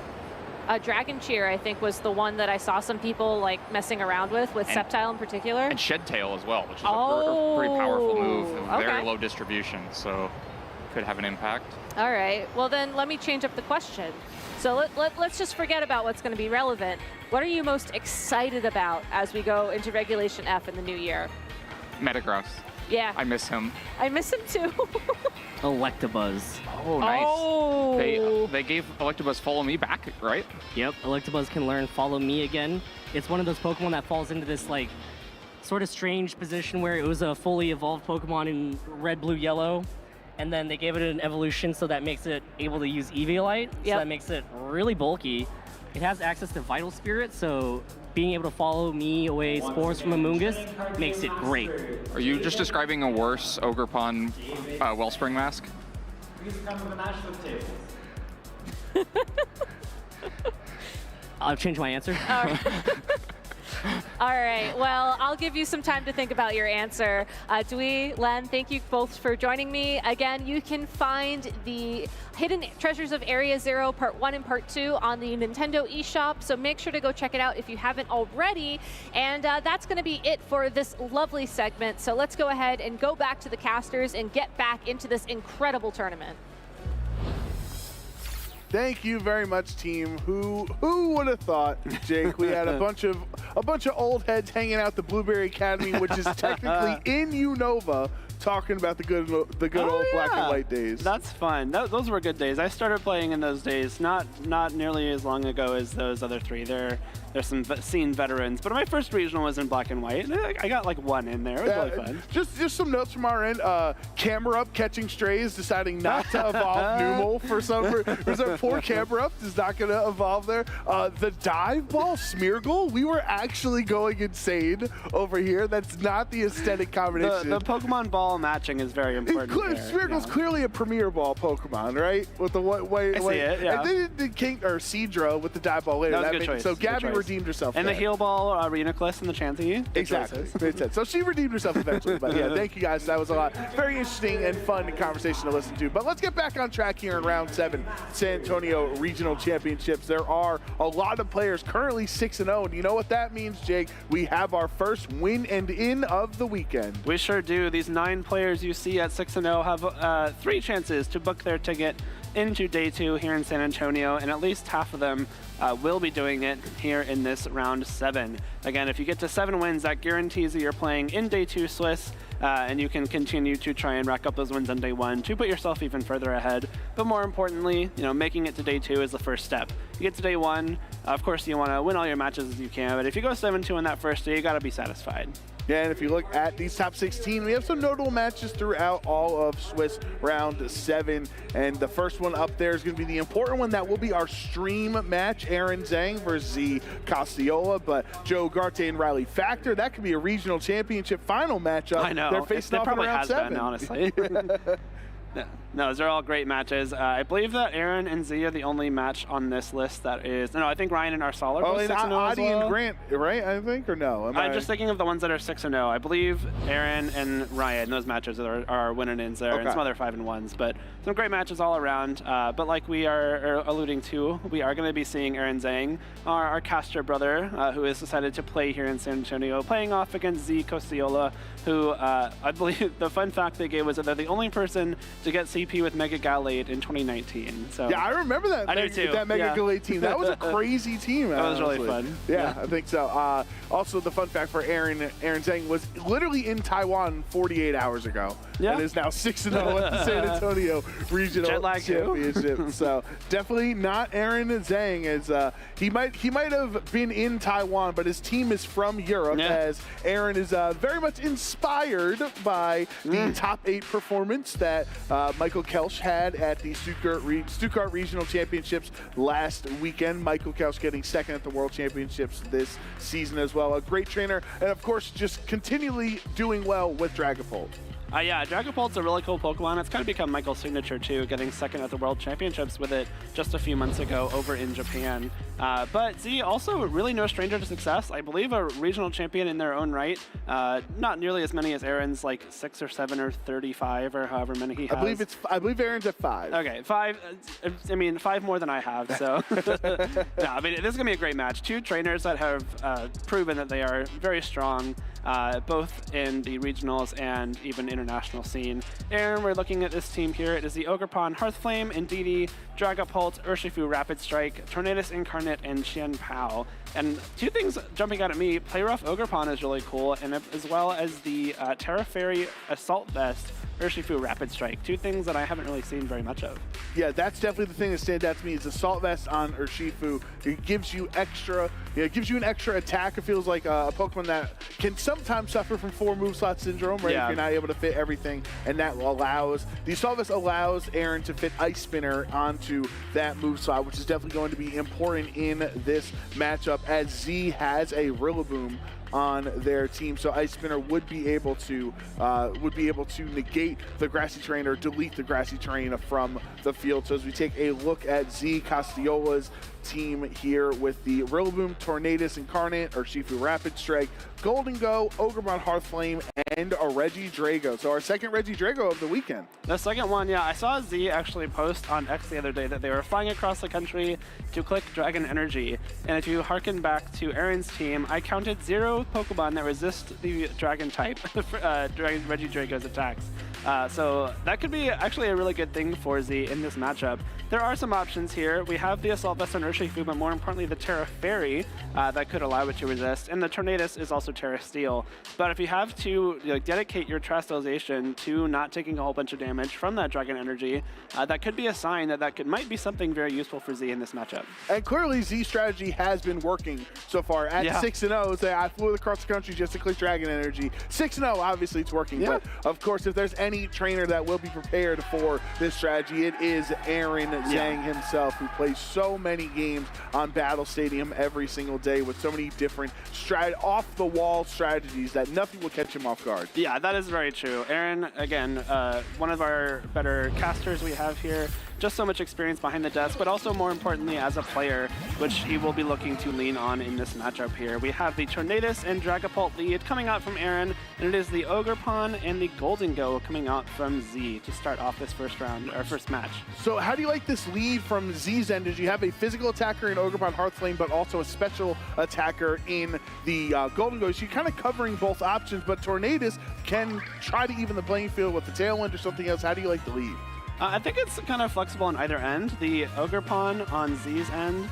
Dragon Cheer, I think, was the one that I saw some people like messing around with Sceptile in particular. And Shed Tail as well, which is a pretty powerful move. Okay. Very low distribution, so could have an impact. All right. Well, then let me change up the question. So let's just forget about what's going to be relevant. What are you most excited about as we go into Regulation F in the new year? Metagross. Yeah. I miss him. I miss him too. Electabuzz. Oh, nice. Oh. They gave Electabuzz Follow Me back, right? Yep, Electabuzz can learn Follow Me again. It's one of those Pokemon that falls into this like sort of strange position where it was a fully evolved Pokemon in red, blue, yellow, and then they gave it an evolution so that makes it able to use Eviolite, so that makes it really bulky. It has access to Vital Spirit, so being able to follow me away spores from Amoonguss makes it great. Are you just describing a worse Ogerpon Wellspring Mask? I'll change my answer. All right. Well, I'll give you some time to think about your answer. Dewey, Len, thank you both for joining me. Again, you can find the Hidden Treasures of Area Zero Part 1 and Part 2 on the Nintendo eShop, so make sure to go check it out if you haven't already. And that's going to be it for this lovely segment. So let's go ahead and go back to the casters and get back into this incredible tournament. Thank you very much, team. Who would have thought, Jake? We had a bunch of old heads hanging out the Blueberry Academy, which is technically in Unova, talking about the good old black and white days. That's fun. Those were good days. I started playing in those days not nearly as long ago as those other 3. There's some seen veterans, but my first regional was in black and white. I got like 1 in there. It was really fun. Just some notes from our end. Camera Up catching strays, deciding not to evolve Numel for some reason. Poor Camera Up is not going to evolve there. The dive ball Smeargle, we were actually going insane over here. That's not the aesthetic combination. The Pokemon ball matching is very important. Smeargle's clearly a premier ball Pokemon, right? With the way. I see it, yeah. And then the King or Seadra with the dive ball later. That was a good choice. So Gabby Good choice. redeemed herself. And there. the heal ball, Reuniclus and the Chansey. Exactly. Made sense. So she redeemed herself eventually. But yeah, thank you guys. That was a lot. Very interesting and fun conversation to listen to. But let's get back on track here in round 7, San Antonio Regional Championships. There are a lot of players currently 6-0. And you know what that means, Jake? We have our first win and in of the weekend. We sure do. These 9 players you see at 6-0 have 3 chances to book their ticket into day 2 here in San Antonio, and at least half of them will be doing it here in this round 7. Again, if you get to 7 wins, that guarantees that you're playing in day 2 Swiss, and you can continue to try and rack up those wins on day 1 to put yourself even further ahead. But more importantly, making it to day 2 is the first step. You get to day 1, Of course, you want to win all your matches as you can, but if you go 7-2 in that first day, you got to be satisfied. Yeah, and if you look at these top 16, we have some notable matches throughout all of Swiss round 7. And the first one up there is going to be the important one. That will be our stream match, Aaron Zhang versus Z Castiola. But Joe Garte and Riley Factor, that could be a regional championship final matchup. I know. They're facing off in probably round has 7. been, honestly. No, those are all great matches. I believe that Aaron and Z are the only match on this list that is... No, I think Ryan and Arsala are both 6-0 as Adi well. and Grant, right, I think, or no? I'm just thinking of the ones that are 6-0. I believe Aaron and Ryan, those matches are win-and-ins there, and some other 5-1s. But some great matches all around. But like we are alluding to, we are going to be seeing Aaron Zhang, our caster brother, who has decided to play here in San Antonio, playing off against Z Castiola, who I believe the fun fact they gave was that they're the only person to get CP with Mega Galade in 202019. So yeah, I remember that. I do too. That Mega Galade team. That was a crazy team. That was really fun. Yeah, I think so. Also, the fun fact for Aaron Zhang was literally in Taiwan 48 hours ago. Yeah. And is now 6-0 at the San Antonio Regional Jet lag Championship. So definitely not Aaron Zhang, as he might have been in Taiwan, but his team is from Europe, as Aaron is very much inspired by the top 8 performance that Michael Kelsch had at the Stuttgart Regional Championships last weekend. Michael Kelsch getting second at the World Championships this season as well. A great trainer, and of course, just continually doing well with Dragapult. Yeah, Dragapult's a really cool Pokemon. It's kind of become Michael's signature too, getting second at the World Championships with it just a few months ago over in Japan. But Z also really no stranger to success. I believe a regional champion in their own right. Not nearly as many as Aaron's, like 6 or 7 or 35 or however many he has. I believe Aaron's at 5. Okay, 5. I mean, 5 more than I have. So, yeah, I mean, this is gonna be a great match. 2 trainers that have proven that they are very strong, both in the regionals and even international scene. And we're looking at this team here. It is the Ogerpon Hearthflame, Indeedee, Dragapult, Urshifu Rapid Strike, Tornadus Incarnate, and Qian Pao. And 2 things jumping out at me, Play Rough Ogerpon is really cool, and as well as the Terra Fairy Assault Vest, Urshifu Rapid Strike. 2 things that I haven't really seen very much of. Yeah, that's definitely the thing that stands out to me is Assault Vest on Urshifu. It gives you extra, it gives you an extra attack. It feels like a Pokemon that can sometimes suffer from 4 move slot syndrome, right? Yeah. If you're not able to fit everything, and that allows, the Assault Vest allows Aaron to fit Ice Spinner onto that move slot, which is definitely going to be important in this matchup, as Z has a Rillaboom on their team, so Ice Spinner would be able to negate the grassy terrain or delete the grassy terrain from the field. So as we take a look at Z Castiola's team here with the Rillaboom, Tornadus Incarnate, Urshifu Rapid Strike, Golden Go, Ogerpon Hearthflame, and a Regidrago. So our second Regidrago of the weekend. The second one, yeah, I saw Z actually post on X the other day that they were flying across the country to click Dragon Energy. And if you harken back to Aaron's team, I counted 0 Pokemon that resist the Dragon type, Regidrago's attacks. So that could be actually a really good thing for Z in this matchup. There are some options here. We have the Assault Vest on Urshifu, but more importantly the Terra Fairy that could allow it to resist, and the Tornadus is also Terra Steel. But if you have to dedicate your Terastallization to not taking a whole bunch of damage from that Dragon Energy, that could be a sign that might be something very useful for Z in this matchup. And clearly Z's strategy has been working so far. At 6-0, say I flew across the country just to click Dragon Energy. 6-0, obviously it's working. But of course, if there's any trainer that will be prepared for this strategy, it is Aaron Zhang himself, who plays so many games on Battle Stadium every single day with so many different off-the-wall strategies that nothing will catch him off guard. Yeah, that is very true. Aaron, again, one of our better casters we have here. Just so much experience behind the desk, but also more importantly as a player, which he will be looking to lean on in this matchup here. We have the Tornadus and Dragapult lead coming out from Aaron, and it is the Ogerpon and the Golden Go coming out from Z to start off this first round, or first match. So how do you like this lead from Z's end? Did you have a physical attacker in Ogerpon Hearthflame, but also a special attacker in the Golden Go? So you're kind of covering both options, but Tornadus can try to even the playing field with the Tailwind or something else. How do you like the lead? I think it's kind of flexible on either end. The Ogerpon on Z's end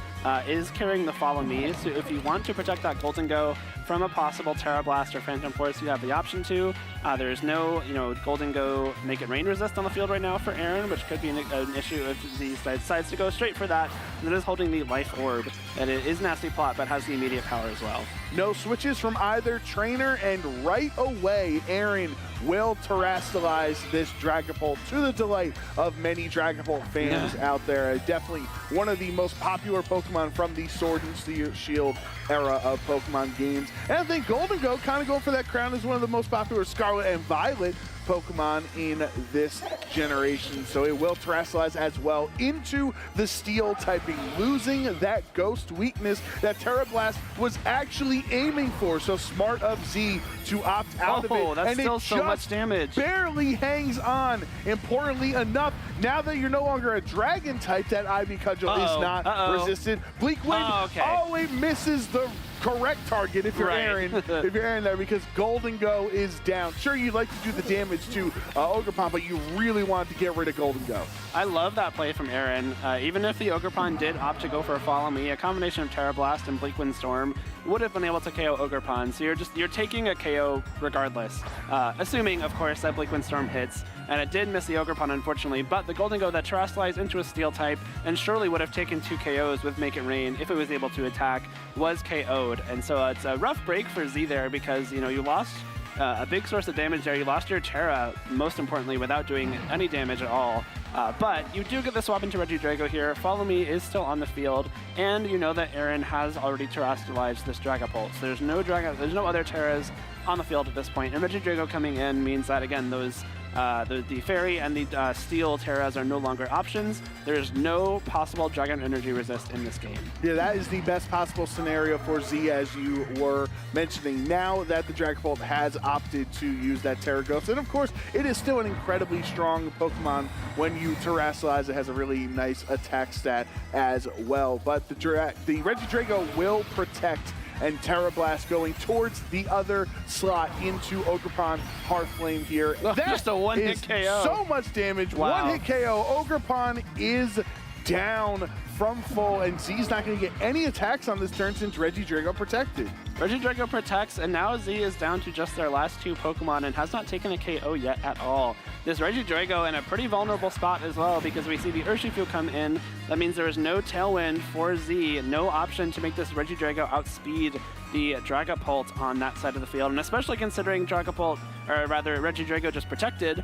is carrying the Follow Me, so if you want to protect that Golden Go from a possible Terra Blast or Phantom Force, you have the option to. There's no, Golden Go Make It Rain resist on the field right now for Aaron, which could be an issue if Z decides to go straight for that. And it is holding the Life Orb, and it is Nasty Plot, but has the immediate power as well. No switches from either trainer, and right away, Aaron will terrestrialize this Dragapult to the delight of many Dragapult fans out there. Definitely one of the most popular Pokemon from the Sword and Shield era of Pokemon games. And I think Golden Go kind of going for that crown as one of the most popular Scarlet and Violet Pokemon in this generation. So it will terrestrialize as well into the Steel typing, losing that Ghost weakness that Terra Blast was actually aiming for. So smart of Z to opt out of it. That's and still it so just much damage. Barely hangs on. Importantly enough, now that you're no longer a Dragon type, that Ivy Cudgel is not resisted. Bleak Wind, it misses the correct target if you're Aaron, if you're Aaron there, because Golden Go is down. Sure, you'd like to do the damage to Ogerpon, but you really want to get rid of Golden Go. I love that play from Aaron. Even if the Ogerpon did opt to go for a Follow Me, a combination of Terra Blast and Bleak Wind Storm would have been able to KO Ogerpon. So you're taking a KO regardless, assuming of course that Bleak Wind Storm hits. And it did miss the Ogerpon, unfortunately, but the Golden Go that terrestrialized into a Steel type and surely would have taken 2 KOs with Make It Rain if it was able to attack, was KO'd. And so it's a rough break for Z there because, you lost a big source of damage there. You lost your Terra, most importantly, without doing any damage at all. But you do get the swap into Regidrago here. Follow Me is still on the field, and you know that Aaron has already terrestrialized this Dragapult. So there's no other Terras on the field at this point. And Regidrago coming in means that, again, those the Fairy and the Steel Terras are no longer options. There's no possible Dragon Energy resist in this game. Yeah, that is the best possible scenario for Z, as you were mentioning. Now that the Dragapult has opted to use that Terra Ghost, and of course, it is still an incredibly strong Pokemon when you terrestrialize. It has a really nice attack stat as well. But the Regidrago will protect, and Terra Blast going towards the other slot into Ogerpon Heartflame here. That's just a one-hit KO. So much damage. Wow. One-hit KO. Ogerpon is down from full, and Z's not going to get any attacks on this turn since Regidrago protected. Regidrago protects, and now Z is down to just their last 2 Pokemon and has not taken a KO yet at all. This Regidrago in a pretty vulnerable spot as well, because we see the Urshifu come in. That means there is no Tailwind for Z, no option to make this Regidrago outspeed the Dragapult on that side of the field, and especially considering Regidrago just protected,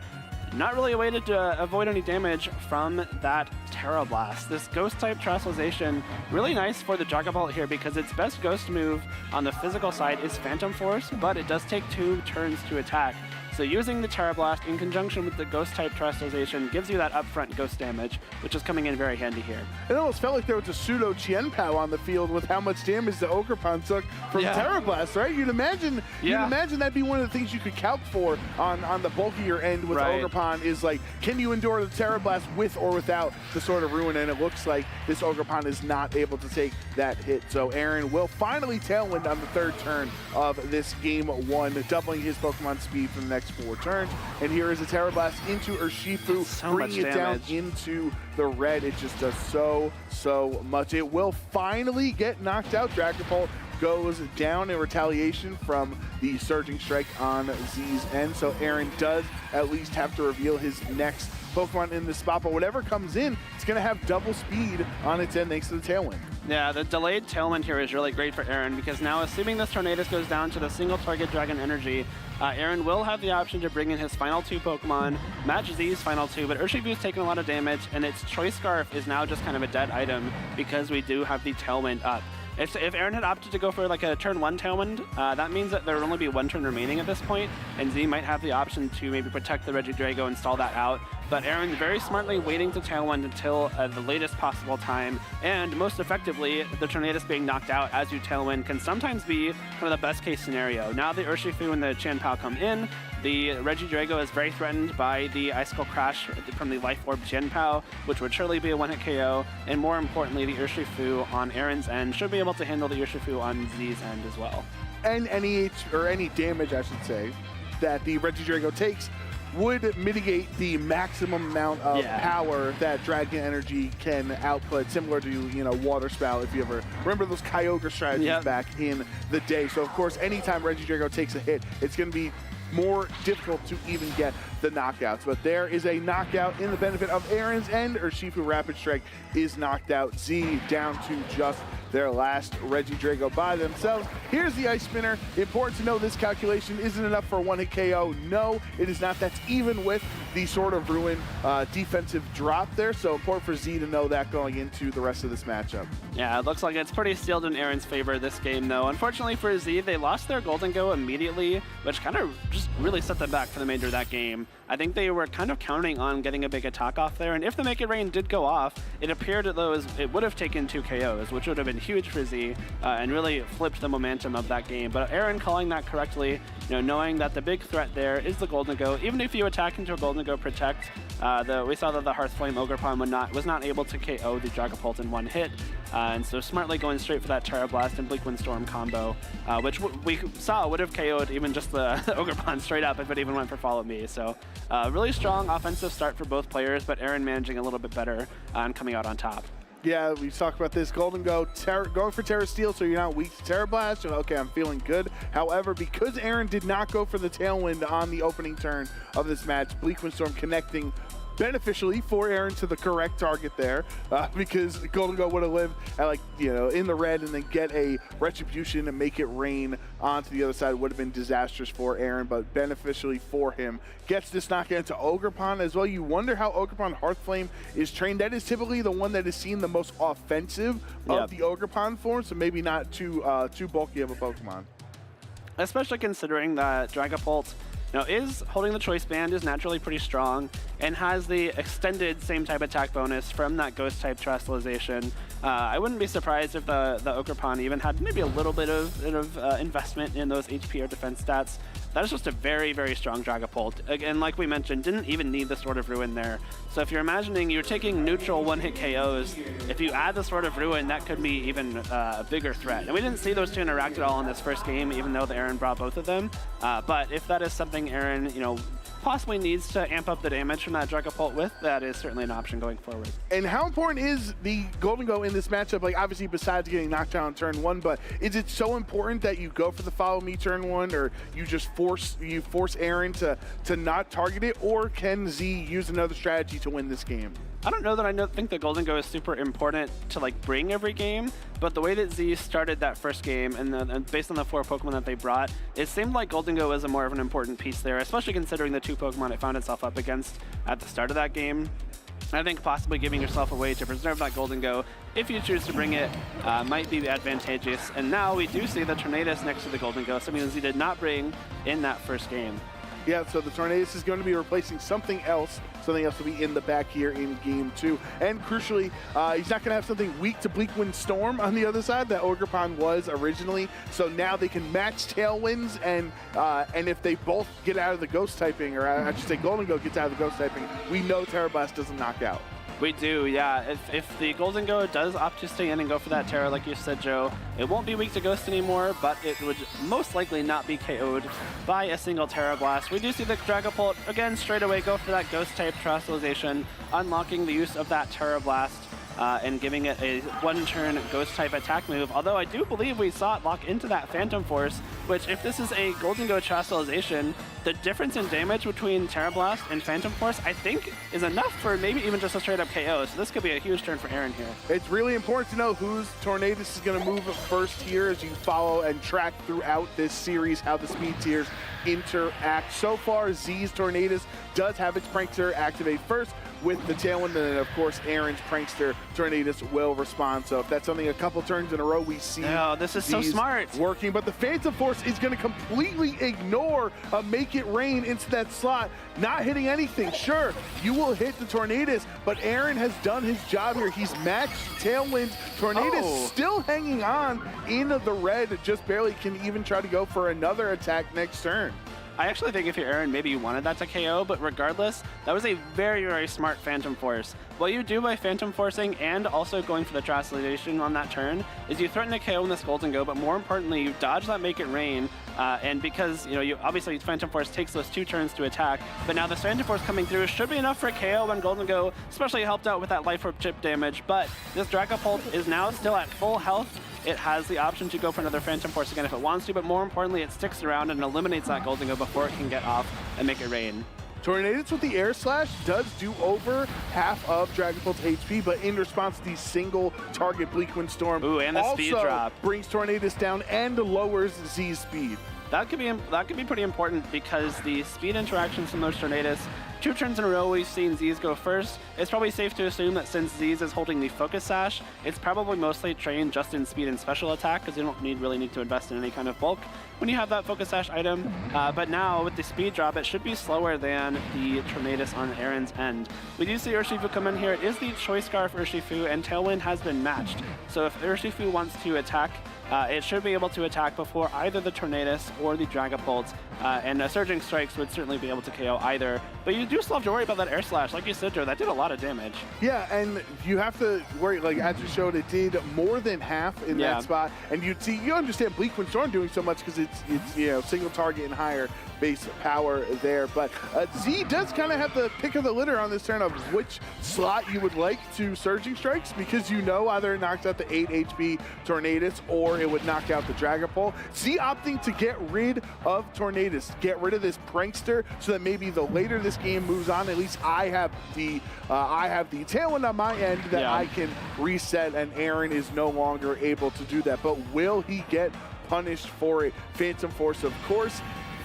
not really a way to avoid any damage from that Terra Blast. This Ghost-type terrestrialization, really nice for the Dragapult here because its best Ghost move on the physical side is Phantom Force, but it does take 2 turns to attack. So using the Terra Blast in conjunction with the Ghost-type terrestrialization gives you that upfront Ghost damage, which is coming in very handy here. It almost felt like there was a pseudo Chien-Pao on the field with how much damage the Ogerpon took from Terra Blast, right? You'd imagine that'd be one of the things you could calc for on the bulkier end with Ogerpon is like, can you endure the Terra Blast with or without the Sword of Ruin? And it looks like this Ogerpon is not able to take that hit. So Aaron will finally Tailwind on the 3rd turn of this game 1, doubling his Pokemon speed for the next 4 turns. And here is a Terra Blast into Urshifu, bringing it down into the red. It just does so much. It will finally get knocked out. Dragapult goes down in retaliation from the Surging Strike on Z's end. So Aaron does at least have to reveal his next Pokemon in this spot, but whatever comes in, it's going to have double speed on its end thanks to the Tailwind. Yeah, the delayed Tailwind here is really great for Aaron because now, assuming this Tornadus goes down to the single target Dragon Energy, Aaron will have the option to bring in his final 2 Pokemon, match Z's final 2, but Urshifu's taken a lot of damage, and its Choice Scarf is now just kind of a dead item because we do have the Tailwind up. If Aaron had opted to go for like a turn 1 Tailwind, that means that there would only be 1 turn remaining at this point, and Z might have the option to maybe protect the Regidrago and stall that out. But Aaron very smartly waiting to Tailwind until the latest possible time, and most effectively, the Tornadus being knocked out as you Tailwind can sometimes be kind of the best case scenario. Now the Urshifu and the Chien-Pao come in, the Regidrago is very threatened by the Icicle Crash from the Life Orb Chien-Pao, which would surely be a 1-hit KO, and more importantly, the Urshifu on Aaron's end should be able to handle the Urshifu on Z's end as well. And any damage, I should say, that the Regidrago takes would mitigate the maximum amount of power that Dragon Energy can output, similar to, you know, Water Spout, if you ever remember those Kyogre strategies back in the day. So, of course, anytime Regidrago takes a hit, it's going to be more difficult to even get the knockouts. But there is a knockout in the benefit of Aaron's end. Urshifu Rapid Strike is knocked out. Z down to just their last Regidrago by themselves. Here's the Ice Spinner. Important to know this calculation isn't enough for a one-hit KO. No, it is not. That's even with the Sword of Ruin defensive drop there. So important for Z to know that going into the rest of this matchup. Yeah, it looks like it's pretty sealed in Aaron's favor this game, though. Unfortunately for Z, they lost their Golden Go immediately, which kind of just really set them back for the remainder of that game. I think they were kind of counting on getting a big attack off there, and if the Make It Rain did go off, it appeared as it would have taken 2 KOs, which would have been huge for Z, and really flipped the momentum of that game. But Aaron calling that correctly, you know, knowing that the big threat there is the Golden Go. Even if you attack into a Golden Go Protect, we saw that the Hearthflame Ogerpon was not able to KO the Dragapult in one hit, and so smartly going straight for that Terra Blast and Bleak Wind Storm combo, which we saw would have KO'd even just the Ogerpon straight up if it even went for Follow Me. So really strong offensive start for both players, but Aaron managing a little bit better and coming out on top. Yeah, we talked about this. Golden Go, going for Terra Steel so you're not weak to Terra Blast. Okay, I'm feeling good. However, because Aaron did not go for the Tailwind on the opening turn of this match, Bleak Wind Storm connecting beneficially for Aaron to the correct target there, because Golden Go would have lived at, like, you know, in the red and then get a Retribution and Make It Rain onto the other side would have been disastrous for Aaron, but beneficially for him. Gets this knockout into Ogerpon as well. You wonder how Ogerpon Hearthflame is trained. That is typically the one that is seen the most offensive of the Ogerpon form, so maybe not too bulky of a Pokemon. Especially considering that Dragapult, now, is holding the Choice Band, is naturally pretty strong, and has the extended same type attack bonus from that Ghost type Terrestrialization. I wouldn't be surprised if the Ogerpon even had maybe a little bit of investment in those HP or defense stats. That is just a very, very strong Dragapult. Again, like we mentioned, didn't even need the Sword of Ruin there. So if you're imagining you're taking neutral one-hit KOs, if you add the Sword of Ruin, that could be even a bigger threat. And we didn't see those two interact at all in this first game, even though the Aaron brought both of them. But if that is something Aaron, you know, possibly needs to amp up the damage from that Dragapult with, that is certainly an option going forward. And how important is the Golden Go in this matchup? Like, obviously, besides getting knocked down on turn 1, but is it so important that you go for the Follow Me turn 1, or you just force Aaron to not target it, or can Z use another strategy to win this game? I don't know that I think the Golden Go is super important to, like, bring every game, but the way that Z started that first game and based on the 4 Pokemon that they brought, it seemed like Golden Go was more of an important piece there, especially considering the 2 Pokemon it found itself up against at the start of that game. I think possibly giving yourself a way to preserve that Golden Go, if you choose to bring it, might be advantageous. And now we do see the Tornadus next to the Golden Go, something that Z did not bring in that first game. Yeah, so the Tornadus is going to be replacing something else will be in the back here in game 2. And crucially, he's not going to have something weak to Bleak Wind Storm on the other side that Ogerpon was originally. So now they can match Tailwinds, and if they both get out of the Ghost typing, or I should say Golden Go gets out of the Ghost typing, we know Terra Blast doesn't knock out. We do, yeah. If the Golden Go does opt to stay in and go for that Terra, like you said, Joe, it won't be weak to Ghost anymore, but it would most likely not be KO'd by a single Terra Blast. We do see the Dragapult, again, straight away go for that Ghost type Terrestrialization, unlocking the use of that Terra Blast, and giving it a one-turn Ghost-type attack move. Although I do believe we saw it lock into that Phantom Force, which, if this is a Golden Go Terrestrialization, the difference in damage between Terra Blast and Phantom Force, I think, is enough for maybe even just a straight-up KO. So this could be a huge turn for Aaron here. It's really important to know whose Tornadus is going to move first here as you follow and track throughout this series how the speed tiers interact. So far, Z's Tornadus does have its Prankster activate first with the Tailwind, and then of course Aaron's Prankster Tornadus will respond. So if that's something a couple turns in a row we see, this is so smart working. But the Phantom Force is going to completely ignore a Make It Rain into that slot, not hitting anything. Sure, you will hit the Tornadus, but Aaron has done his job here. He's matched Tailwind. Tornadus still hanging on in the red, just barely can even try to go for another attack next turn. I actually think if you're Aaron, maybe you wanted that to KO, but regardless, that was a very, very smart Phantom Force. What you do by Phantom Forcing and also going for the Translation on that turn is you threaten to KO in this Golden Go, but more importantly, you dodge that Make It Rain, and because, you obviously Phantom Force takes those 2 turns to attack, but now the Phantom Force coming through should be enough for KO on Golden Go, especially helped out with that Life Orb chip damage, but this Dragapult is now still at full health. It has the option to go for another Phantom Force again if it wants to, but more importantly, it sticks around and eliminates that Golden Go before it can get off and Make It Rain. Tornadus with the Air Slash does do over half of Dragapult's HP, but in response to the single target Bleak Wind Storm, ooh, and the also speed drop brings Tornadus down and lowers Z's speed. That could be pretty important because the speed interactions from those Tornadus, 2 turns in a row we've seen Z's go first. It's probably safe to assume that since Z's is holding the Focus Sash, it's probably mostly trained just in speed and special attack because you don't really need to invest in any kind of bulk when you have that Focus Sash item. But now with the speed drop, it should be slower than the Tornadus on Aaron's end. We do see Urshifu come in here. It is the Choice Scarf Urshifu, and Tailwind has been matched. So if Urshifu wants to attack, it should be able to attack before either the Tornadus or the Dragapult, and Surging Strikes would certainly be able to KO either. But you do still have to worry about that Air Slash. Like you said, Joe, that did a lot of damage. Yeah, and you have to worry, like as you showed, it did more than half in that spot. And you understand Bleak Wind Storm doing so much because it's single target and higher base power there. But Z does kind of have the pick of the litter on this turn of which slot you would like to Surging Strikes, because either it knocks out the 8 HP Tornadus or it would knock out the Dragapult. Z opting to get rid of Tornadus, get rid of this prankster, so that maybe the later this game moves on, at least I have the Tailwind on my end that I can reset, and Aaron is no longer able to do that. But will he get punished for it? Phantom Force, of course,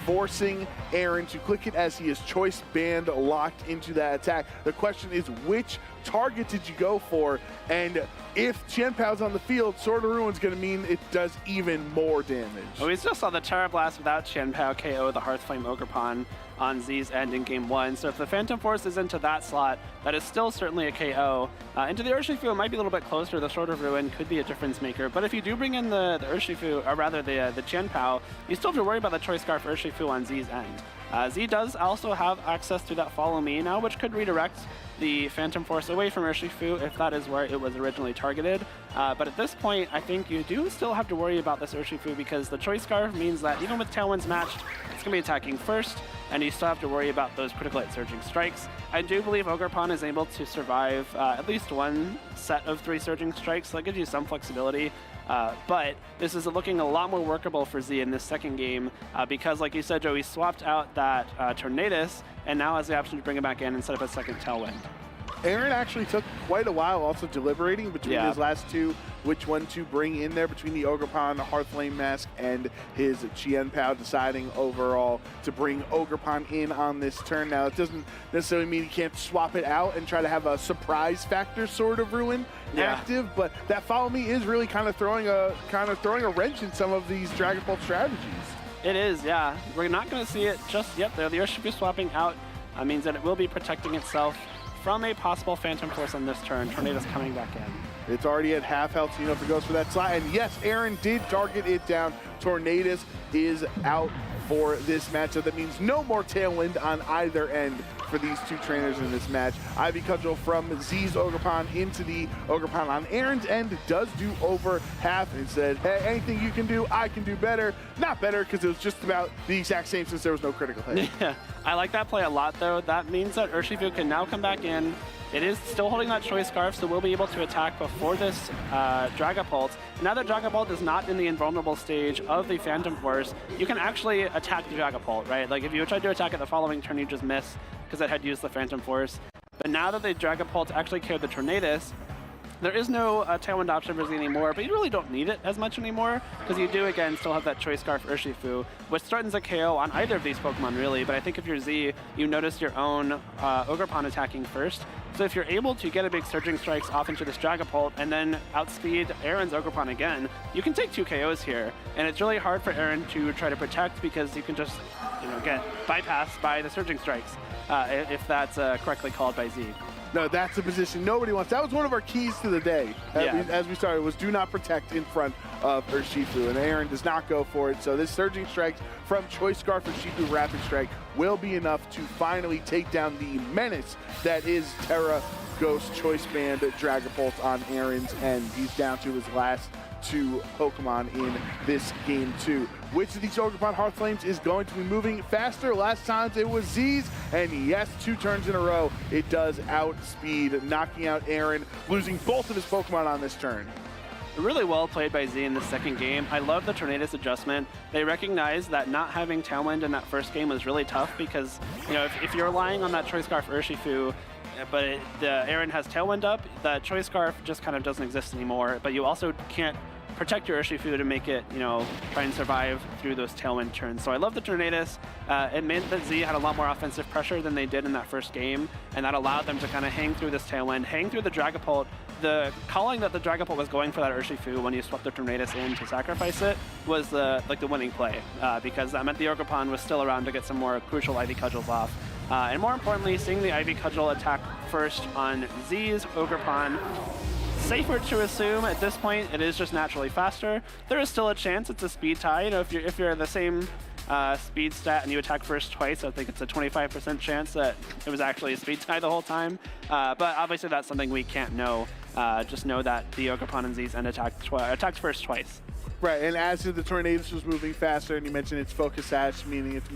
forcing Aaron to click it as he is choice band locked into that attack. The question is, which target did you go for? And if Qianpao's on the field, Sword of Ruin's going to mean it does even more damage. Well, we still saw the Terra Blast without Qianpao KO the Hearthflame Ogerpon on Z's end in game 1. So if the Phantom Force is into that slot, that is still certainly a KO. Into the Urshifu, it might be a little bit closer. The Sword of Ruin could be a difference maker. But if you do bring in the Urshifu, or rather the Qianpao, you still have to worry about the Choice Scarf Urshifu on Z's end. Z does also have access to that Follow Me now, which could redirect the Phantom Force away from Urshifu if that is where it was originally targeted. But at this point, I think you do still have to worry about this Urshifu because the Choice Scarf means that even with Tailwinds matched, it's going to be attacking first, and you still have to worry about those critical hit Surging Strikes. I do believe Ogerpon is able to survive at least one set of 3 Surging Strikes, so that gives you some flexibility. But this is looking a lot more workable for Z in this second game because, like you said, Joe, he swapped out that Tornadus and now has the option to bring it back in and set up a second Tailwind. Aaron actually took quite a while also deliberating between his last 2, which one to bring in there between the Ogerpon, Hearthflame Mask, and his Qianpao, deciding overall to bring Ogerpon in on this turn. Now, it doesn't necessarily mean he can't swap it out and try to have a surprise factor Sword of Ruin active, but that Follow Me is really kind of throwing a wrench in some of these Dragapult strategies. It is, yeah. We're not going to see it just yet there. The Urshifu swapping out means that it will be protecting itself from a possible Phantom Force on this turn. Tornadus coming back in. It's already at half health, so if it goes for that slot. And yes, Aaron did target it down. Tornadus is out for this matchup. That means no more Tailwind on either end for these 2 trainers in this match. Ivy Cudgel from Z's Ogerpon into the Ogerpon on Aaron's end does do over half and said, hey, anything you can do, I can do better. Not better, because it was just about the exact same since there was no critical hit. Yeah, I like that play a lot, though. That means that Urshifu can now come back in. It is still holding that Choice Scarf, so we'll be able to attack before this Dragapult. Now that Dragapult is not in the invulnerable stage of the Phantom Force, you can actually attack the Dragapult, right? Like if you tried to attack it the following turn, you just miss because it had used the Phantom Force. But now that the Dragapult actually killed the Tornadus, there is no Tailwind option for Z anymore, but you really don't need it as much anymore because you do, again, still have that Choice Scarf Urshifu, which threatens a KO on either of these Pokemon, really. But I think if you're Z, you notice your own Ogerpon attacking first. So if you're able to get a big Surging Strikes off into this Dragapult and then outspeed Aaron's Ogerpon again, you can take 2 KOs here. And it's really hard for Aaron to try to protect because you can just get bypassed by the Surging Strikes if that's correctly called by Z. No, that's a position nobody wants. That was one of our keys to the day as we started, was do not protect in front of Urshifu, and Aaron does not go for it. So this Surging Strike from Choice Scarf Urshifu Rapid Strike will be enough to finally take down the menace that is Terra Ghost Choice Band Dragapult on Aaron's end. He's down to his last 2 Pokemon in this game 2. Which of these Ogerpon Hearth Flames is going to be moving faster? Last time it was Z's, and yes, 2 turns in a row, it does outspeed, knocking out Aaron, losing both of his Pokemon on this turn. Really well played by Z in the second game. I love the Tornadus adjustment. They recognized that not having Tailwind in that first game was really tough because, you know, if you're relying on that Choice Scarf Urshifu, but Aaron has Tailwind up, the Choice Scarf just kind of doesn't exist anymore, but you also can't protect your Urshifu to make it, you know, try and survive through those Tailwind turns. So I love the Tornadus. It meant that Z had a lot more offensive pressure than they did in that first game, and that allowed them to kind of hang through this Tailwind, hang through the Dragapult. The calling that the Dragapult was going for that Urshifu when you swept the Tornadus in to sacrifice it was the winning play, because that meant the Ogerpon was still around to get some more crucial Ivy Cudgels off. And more importantly, seeing the Ivy Cudgel attack first on Z's Ogerpon, safer to assume at this point it is just naturally faster. There is still a chance it's a speed tie. You know, if you're the same speed stat and you attack first twice, I think it's a 25% chance that it was actually a speed tie the whole time. But obviously that's something we can't know. Just know that the Ogerpon and Z's end attacked first twice. Right, and as the Tornadus was moving faster, and you mentioned it's Focus Sash, meaning it's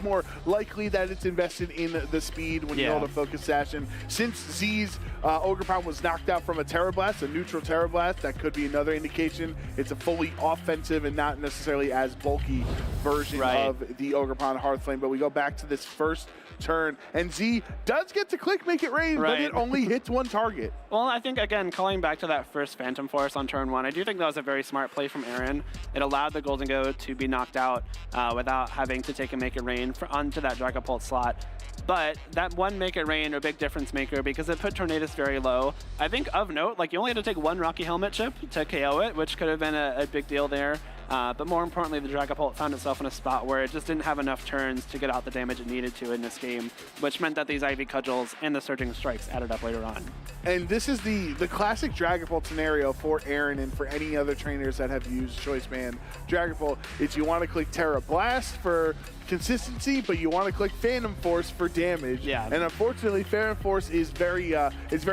more likely that it's invested in the speed when you hold a Focus Sash. And since Z's Ogerpon was knocked out from a Terra Blast, a neutral Terra Blast, that could be another indication it's a fully offensive and not necessarily as bulky version of the Ogerpon Hearth Flame. But we go back to this first turn, and Z does get to click Make It Rain, but it only hits 1 target. Well, I think, again, calling back to that first Phantom Force on turn 1, I do think that was a very smart play from Aaron. It allowed the Golden Go to be knocked out without having to take a Make It Rain onto that Dragapult slot. But that one Make It Rain, a big difference maker because it put Tornadus very low. I think of note, like you only had to take 1 Rocky Helmet chip to KO it, which could have been a big deal there. But more importantly, the Dragapult found itself in a spot where it just didn't have enough turns to get out the damage it needed to in this game, which meant that these Ivy Cudgels and the Surging Strikes added up later on. And this is the classic Dragapult scenario for Aaron and for any other trainers that have used Choice Band Dragapult. Is you want to click Terra Blast for consistency, but you want to click Phantom Force for damage. Yeah. And unfortunately, Phantom Force is very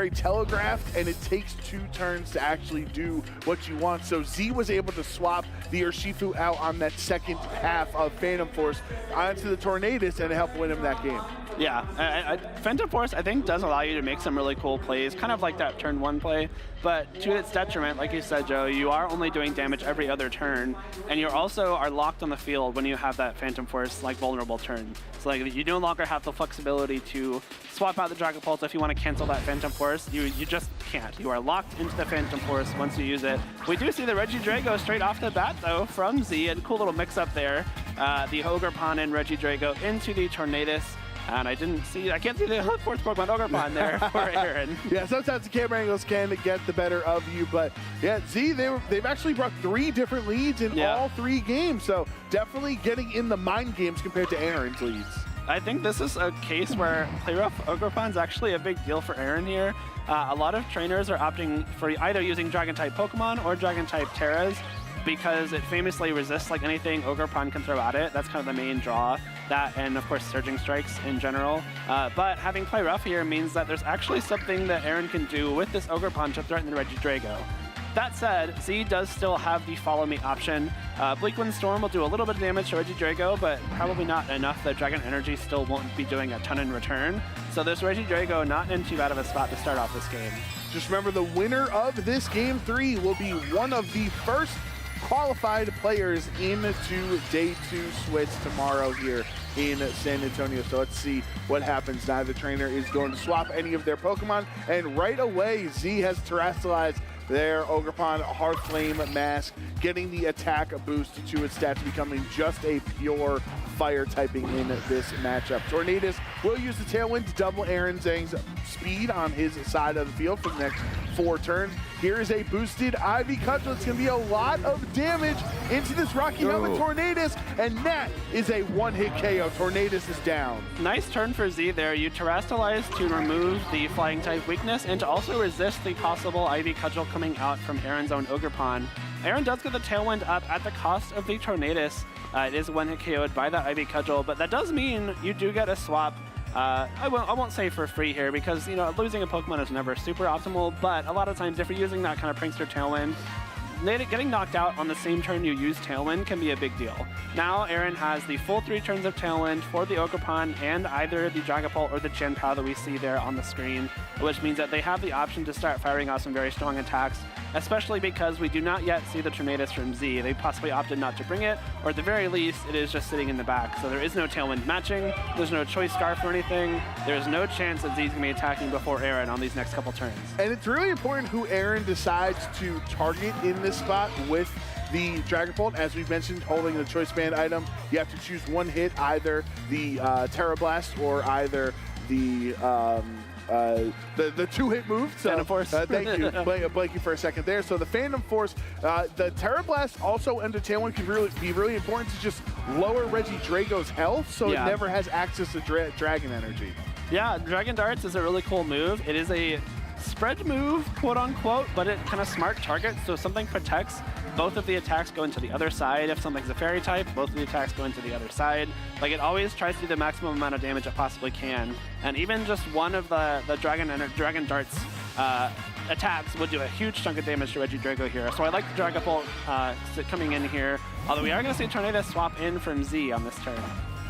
telegraphed, and it takes 2 turns to actually do what you want. So Z was able to swap the Urshifu out on that second half of Phantom Force onto the Tornadus and help win him that game. Yeah, Phantom Force, I think, does allow you to make some really cool plays, kind of like that turn 1 play, but to its detriment, like you said, Joe, you are only doing damage every other turn, and you also are locked on the field when you have that Phantom Force, like, vulnerable turn. So, like, you no longer have the flexibility to swap out the Dragapult if you want to cancel that Phantom Force. You just can't. You are locked into the Phantom Force once you use it. We do see the Regidrago straight off the bat, though, from Z, and cool little mix-up there. The Ogerpon and Regidrago into the Tornadus. And I can't see the fourth Pokemon Ogerpon there for Aaron. Yeah, sometimes the camera angles can get the better of you, but yeah, Z, they've actually brought 3 different leads in all 3 games, so definitely getting in the mind games compared to Aaron's leads. I think this is a case where Play Rough Ogerpon is actually a big deal for Aaron here. A lot of trainers are opting for either using Dragon-type Pokemon or Dragon-type Terras, because it famously resists like anything Ogerpon can throw at it. That's kind of the main draw. That and of course Surging Strikes in general. But having Play Rough here means that there's actually something that Aaron can do with this Ogerpon to threaten the Regidrago. That said, Z does still have the Follow Me option. Bleakwind Storm will do a little bit of damage to Regidrago, but probably not enough that Dragon Energy still won't be doing a ton in return. So this Regidrago not in too bad of a spot to start off this game. Just remember, the winner of this Game 3 will be one of the first qualified players into Day 2 Switch tomorrow here in San Antonio. So let's see what happens. Neither trainer is going to swap any of their Pokemon, and right away Z has terrestrialized their Ogerpon Hearth Flame Mask, getting the attack boost to its stats, becoming just a pure fire typing in this matchup. Tornadus will use the Tailwind to double Aaron Zhang's speed on his side of the field for the next 4 turns. Here is a boosted Ivy Cudgel. It's going to be a lot of damage into this Rocky Helmet Tornadus, and that is a one-hit KO. Tornadus is down. Nice turn for Z there. You Terrastalize to remove the flying type weakness and to also resist the possible Ivy Cudgel coming out from Aaron's own Ogerpon. Aaron does get the Tailwind up at the cost of the Tornadus. It is one-hit KO'd by that Ivy Cudgel, but that does mean you do get a swap. I won't say for free here because, you know, losing a Pokemon is never super optimal, but a lot of times if you're using that kind of Prankster Tailwind, getting knocked out on the same turn you use Tailwind can be a big deal. Now Aaron has the full 3 turns of Tailwind for the Ogerpon and either the Dragapult or the Chien-Pao that we see there on the screen, which means that they have the option to start firing off some very strong attacks, especially because we do not yet see the Tornadus from Z. They possibly opted not to bring it, or at the very least, it is just sitting in the back. So there is no Tailwind matching, there's no Choice Scarf or anything, there's no chance that Z's gonna be attacking before Aaron on these next couple turns. And it's really important who Aaron decides to target in this spot with the Dragapult. As we mentioned, holding the Choice Band item, you have to choose one hit, either the Terra Blast or either the 2-hit move. So, Phantom Force. Thank you, Blakey, for a second there. So the Phantom Force, the Terra Blast also under Tailwind can be really important to just lower Regidrago's health, so it never has access to Dragon Energy. Yeah, Dragon Darts is a really cool move. It is a spread move, quote unquote, but it kind of smart targets, so if something protects, both of the attacks go into the other side. If something's a fairy type, both of the attacks go into the other side. Like, it always tries to do the maximum amount of damage it possibly can. And even just one of the Dragon Darts attacks would do a huge chunk of damage to Regidrago here. So I like the Dragapult coming in here, although we are going to see Tornadus swap in from Z on this turn.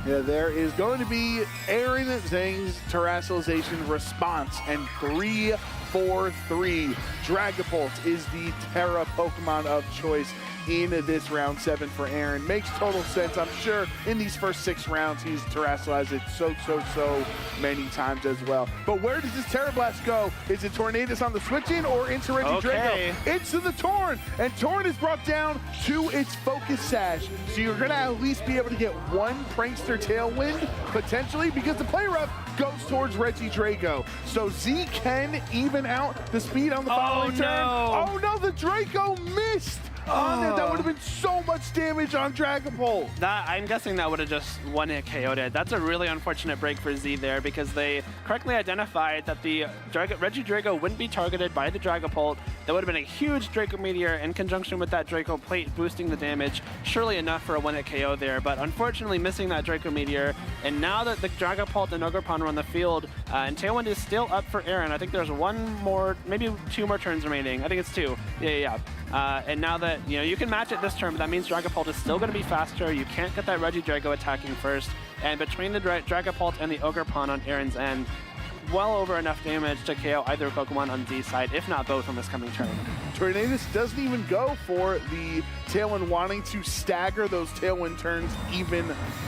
Yeah, there is going to be Aaron Zhang's Terrastalization response, and 3-4-3. Dragapult is the Terra Pokemon of choice in this round 7 for Aaron. Makes total sense. I'm sure in these first 6 rounds he's Terrastalized it so many times as well. But where does this Terra Blast go? Is it Tornadus on the switch in or into Regidrago? Into the Torn, and Torn is brought down to its Focus Sash. So you're gonna at least be able to get one Prankster Tailwind, potentially, because the Play Rough goes towards Regidrago. So Z can even out the speed on the following turn. Oh no, the Draco missed! That would have been so much damage on Dragapult. I'm guessing that would have just one-hit KO'd it. That's a really unfortunate break for Z there because they correctly identified that the Regidrago wouldn't be targeted by the Dragapult. That would have been a huge Draco Meteor in conjunction with that Draco Plate boosting the damage. Surely enough for a one-hit KO there, but unfortunately missing that Draco Meteor. And now that the Dragapult and Ogerpon are on the field, and Tailwind is still up for Aaron. I think there's one more, maybe 2 more turns remaining. I think it's 2. Yeah. And now that, you know, you can match it this turn, but that means Dragapult is still going to be faster. You can't get that Regidrago attacking first. And between the Dragapult and the Ogerpon on Aaron's end, well over enough damage to KO either Pokemon on Z's side, if not both on this coming turn. Tornadus doesn't even go for the Tailwind, wanting to stagger those Tailwind turns even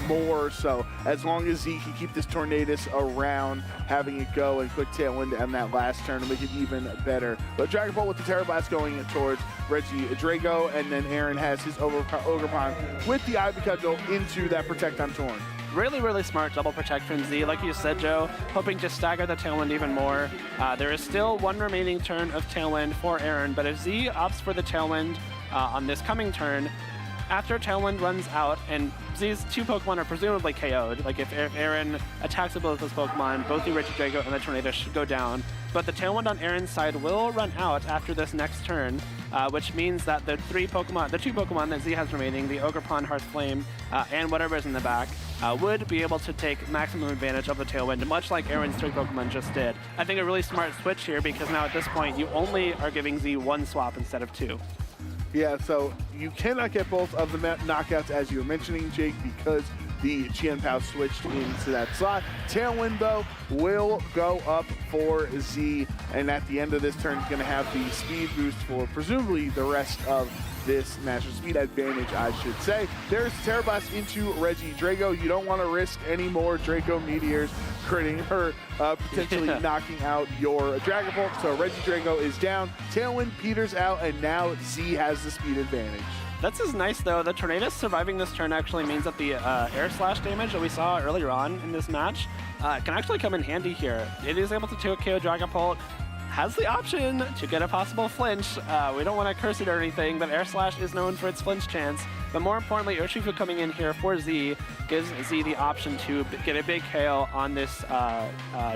more. So as long as he can keep this Tornadus around, having it go and quick Tailwind on that last turn to make it even better. But Dragapult with the Terra Blast going towards Regidrago, and then Aaron has his Ogerpon with the Ivy Cudgel into that Protect on Torn. Really smart double protect from Z, like you said, Joe, hoping to stagger the Tailwind even more. There is still one remaining turn of Tailwind for Aaron, but if Z opts for the Tailwind on this coming turn, after Tailwind runs out and Z's 2 Pokemon are presumably KO'd, like if Aaron attacks with both those Pokemon, both the Regidrago and the Tornadus should go down. But the Tailwind on Aaron's side will run out after this next turn, which means that the 2 Pokemon that Z has remaining, the Ogerpon, Hearthflame, and whatever is in the back, would be able to take maximum advantage of the Tailwind, much like Aaron's 3 Pokemon just did. I think a really smart switch here because now at this point you only are giving Z 1 swap instead of 2. Yeah, so you cannot get both of the knockouts as you were mentioning, Jake, because the Chien-Pao switched into that slot. Tailwind, though, will go up for Z, and at the end of this turn, he's going to have the speed boost for presumably the rest of this natural speed advantage, I should say. There's Terra Blast into Regidrago. You don't want to risk any more Draco Meteors critting or potentially knocking out your Dragapult. So Regidrago is down, Tailwind peters out, and now Z has the speed advantage. This is nice, though. The Tornadus surviving this turn actually means that the Air Slash damage that we saw earlier on in this match can actually come in handy here. It is able to 2-KO Dragapult. has the option to get a possible flinch. We don't want to curse it or anything, but Air Slash is known for its flinch chance. But more importantly, Urshifu coming in here for Z gives Z the option to get a big KO on this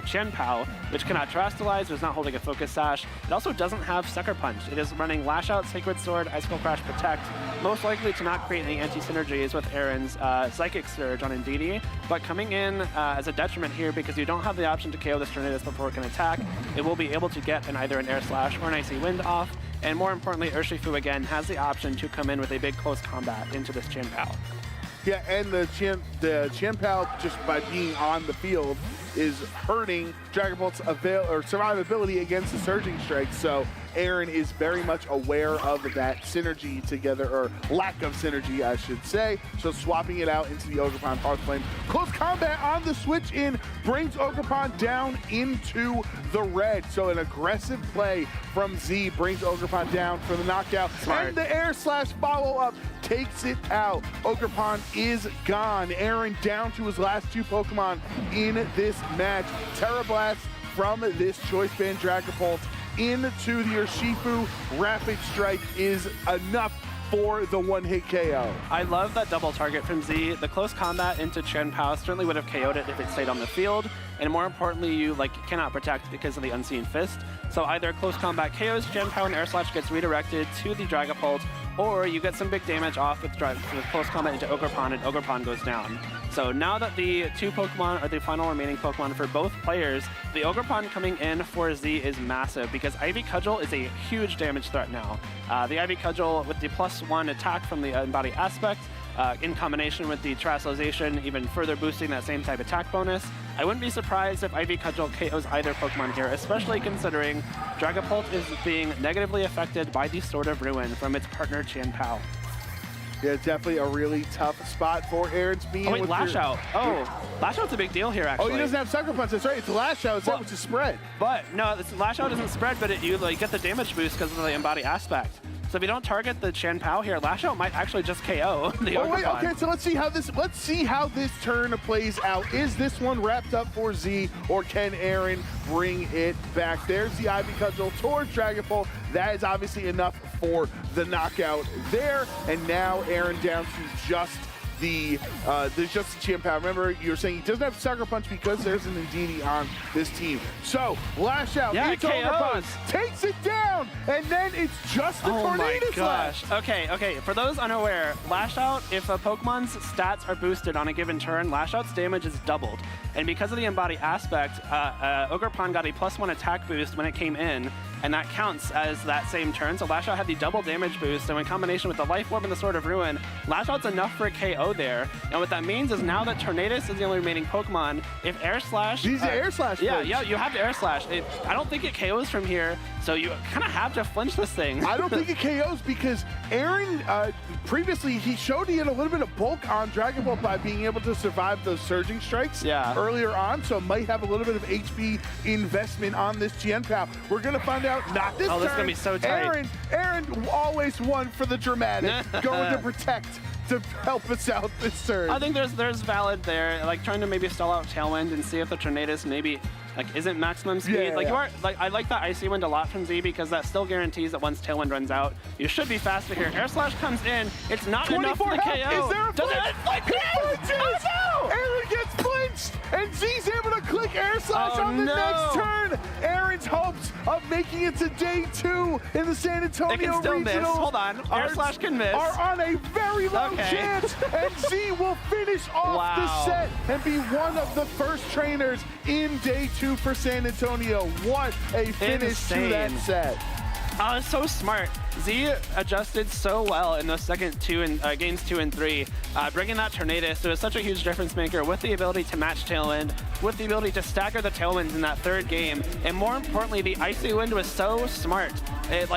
Chien-Pao, which cannot terrestrialize, is not holding a focus sash. It also doesn't have Sucker Punch. It is running Lash Out, Sacred Sword, Icicle Crash, Protect, most likely to not create any anti-synergies with Aaron's Psychic Surge on Indeedee, but coming in as a detriment here because you don't have the option to KO this Tornadus before it can attack. It will be able to get either an Air Slash or an Icy Wind off, and more importantly, Urshifu again has the option to come in with a big close combat into this Chien-Pao. Yeah, and the Chien-Pao, just by being on the field, is hurting Dragapult's survivability against the Surging Strike. So Aaron is very much aware of that synergy together, or lack of synergy, I should say. So swapping it out into the Ogerpon Hearthflame. Close combat on the switch in brings Ogerpon down into the red. So an aggressive play from Z brings Ogerpon down for the knockout. Smart. And the Air Slash follow-up takes it out. Ogerpon is gone. Aaron down to his last 2 Pokemon in this match. Terra Blast from this Choice Band Dragapult into the Urshifu. Rapid Strike is enough for the one-hit KO. I love that double target from Z. The close combat into Chien-Pao certainly would have KO'd it if it stayed on the field. And more importantly, you cannot protect because of the Unseen Fist. So either close combat KOs Chien-Pao and Air Slash gets redirected to the Dragapult, or you get some big damage off with close combat into Ogerpon, and Ogerpon goes down. So now that the 2 Pokemon are the final remaining Pokemon for both players, the Ogerpon coming in for Z is massive because Ivy Cudgel is a huge damage threat now. The Ivy Cudgel with the +1 attack from the Embody Aspect, in combination with the Terrestrialization, even further boosting that same type attack bonus. I wouldn't be surprised if Ivy Cudgel KOs either Pokemon here, especially considering Dragapult is being negatively affected by the Sword of Ruin from its partner Chien-Pao. Yeah, definitely a really tough spot for Aaron to be in. Oh, wait, Lash Out. Oh, Lash Out's a big deal here, actually. Oh, he doesn't have Sucker Punch. That's right. It's Lash Out. It's that which is spread. But no, Lash Out isn't spread, but you get the damage boost because of the Embody Aspect. So if you don't target the Chien-Pao here, Lash Out might actually just KO the Ogerpon. Wait, okay, so let's see how this turn plays out. Is this one wrapped up for Z, or can Aaron bring it back? There's the Ivy Cudgel towards Dragapult. That is obviously enough for the knockout there. And now Aaron down to just the Chien-Pao. Remember, you were saying he doesn't have Sucker Punch because there's an Indeedee on this team. So Lash Out, yeah, it's Ogerpon, takes it down, and then it's just the Tornadus left. Okay, for those unaware, Lash Out, if a Pokemon's stats are boosted on a given turn, Lash Out's damage is doubled. And because of the Embody Aspect, Ogerpon got a +1 attack boost when it came in, and that counts as that same turn. So Lash Out had the double damage boost, so in combination with the Life Orb and the Sword of Ruin, Lash Out's enough for a KO there. And what that means is now that Tornadus is the only remaining Pokemon, if Air Slash... He's the Air Slash Yeah, flinch. yeah, you have the Air Slash. I don't think it KOs from here, so you kind of have to flinch this thing. I don't think it KOs because Aaron, previously, he showed he had a little bit of bulk on Dragapult by being able to survive those Surging Strikes earlier on, so might have a little bit of HP investment on this Chien-Pao. We're going to find out not this turn. This is going to be so tight. Aaron always won for the dramatic, going to protect to help us out this turn. I think there's valid there, trying to maybe stall out Tailwind and see if the Tornadus maybe isn't maximum speed. I like that Icy Wind a lot from Z because that still guarantees that once Tailwind runs out, you should be faster here. Air Slash comes in. It's not enough for the KO. Is there a flinch? Oh no! Aaron gets flinched, and Z's able to click Air Slash on the next turn. Aaron's hopes of making it to day 2 in the San Antonio It can still miss. Regionals Hold on. Air Slash can miss. Are on a very low chance, and Z will finish off the set and be one of the first trainers in day 2 for San Antonio. What a finish to that set. Oh, it's so smart. Z adjusted so well in those games 2 and 3, bringing that Tornadus. It was such a huge difference maker with the ability to match Tailwind, with the ability to stagger the Tailwinds in that 3rd game, and more importantly, the Icy Wind was so smart. It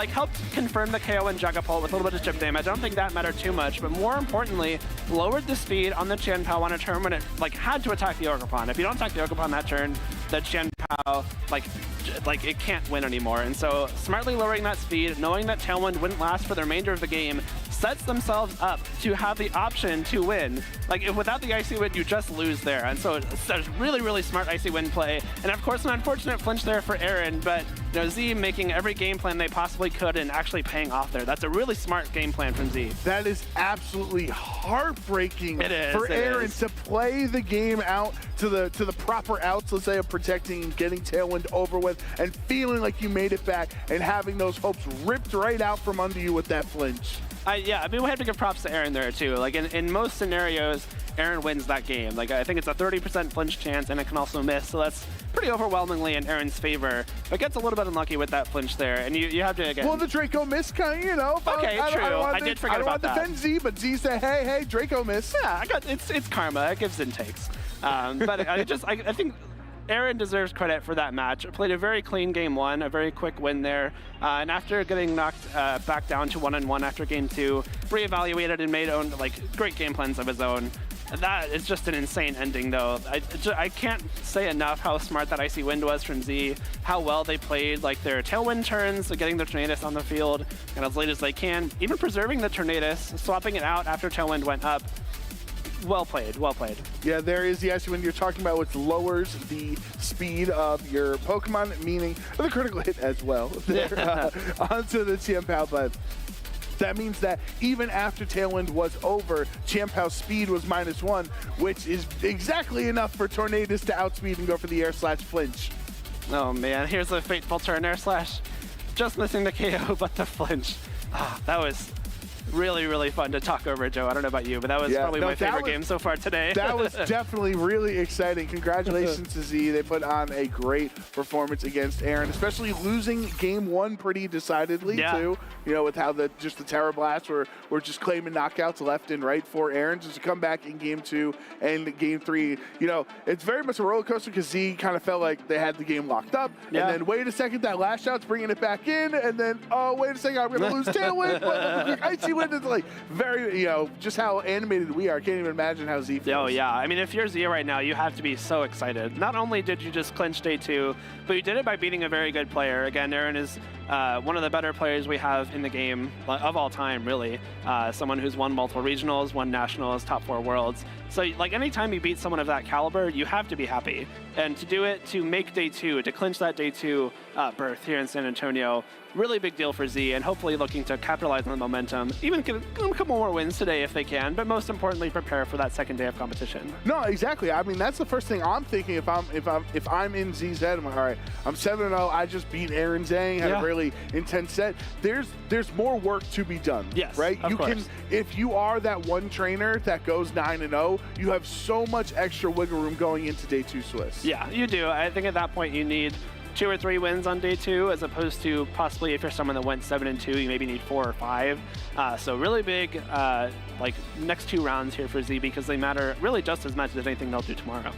helped confirm the KO in Dragapult with a little bit of chip damage. I don't think that mattered too much, but more importantly, lowered the speed on the Chien-Pao on a turn when it had to attack the Ogerpon. If you don't attack the Ogerpon that turn, the Chien-Pao it can't win anymore. And so smartly lowering that speed, knowing that Tailwind wouldn't last for the remainder of the game, sets themselves up to have the option to win. Like, if without the Icy Wind, you just lose there. And so it's a really, really smart Icy Wind play. And of course, an unfortunate flinch there for Aaron, but Z making every game plan they possibly could and actually paying off there. That's a really smart game plan from Z. That is absolutely heartbreaking for Aaron to to play the game out to the proper outs, let's say, of protecting, getting Tailwind over with, and feeling like you made it back and having those hopes ripped right out from under you with that flinch. Yeah, I mean, we have to give props to Aaron there too. Like in most scenarios, Aaron wins that game. Like, I think it's a 30% flinch chance, and it can also miss, so that's pretty overwhelmingly in Aaron's favor. But gets a little bit unlucky with that flinch there, and you have to, again... Well, the Draco miss kind of, you know... Okay, true. I did forget about that. I don't want to defend Z, but Z said, hey, Draco miss. Yeah, it's karma. It gives and takes. But I think Aaron deserves credit for that match. Played a very clean game one, a very quick win there. And after getting knocked back down to 1-1 after game two, reevaluated and made great game plans of his own. That is just an insane ending, though. I can't say enough how smart that Icy Wind was from Z, how well they played their Tailwind turns, so getting their Tornadus on the field and as late as they can, even preserving the Tornadus, swapping it out after Tailwind went up. Well played, well played. Yeah, there is the Icy Wind you're talking about, which lowers the speed of your Pokemon, meaning the critical hit as well, there, onto the Chien-Pao, but that means that even after Tailwind was over, Chien-Pao's speed was -1, which is exactly enough for Tornadus to outspeed and go for the air slash flinch. Oh man, here's a fateful turn air slash. Just missing the KO, but the flinch. That was really, really fun to talk over, Joe. I don't know about you, but that was probably my favorite game so far today. That was definitely really exciting. Congratulations to Z. They put on a great performance against Aaron, especially losing game one pretty decidedly too. You know, with how the Terra Blasts were just claiming knockouts left and right for Aaron. Just to come back in game two and game three, you know, it's very much a roller coaster because Z kind of felt like they had the game locked up. And then wait a second, that last shot's bringing it back in, and then oh wait a second, I'm gonna lose Tailwind. But Icy Wind is like very, you know, just how animated we are. I can't even imagine how Z feels. Oh yeah, I mean, if you're Z right now, you have to be so excited. Not only did you just clinch day two, but you did it by beating a very good player. Again, Aaron is one of the better players we have in the game of all time, really. Someone who's won multiple regionals, won nationals, top 4 worlds. So like anytime you beat someone of that caliber, you have to be happy. And to do it, to make day two, to clinch that day two berth here in San Antonio, really big deal for Z, and hopefully looking to capitalize on the momentum. Even get a couple more wins today if they can, but most importantly, prepare for that second day of competition. No, exactly. I mean, that's the first thing I'm thinking if I'm in Z's head. I'm like, all right, I'm 7-0. I just beat Aaron Zhang, had a really intense set. There's more work to be done. Yes, right. Of course. If you are that one trainer that goes 9-0, you have so much extra wiggle room going into day two Swiss. Yeah, you do. I think at that point you need 2 or 3 wins on day two, as opposed to possibly if you're someone that went 7-2, you maybe need 4 or 5. So really big, like next 2 rounds here for Z, because they matter really just as much as anything they'll do tomorrow.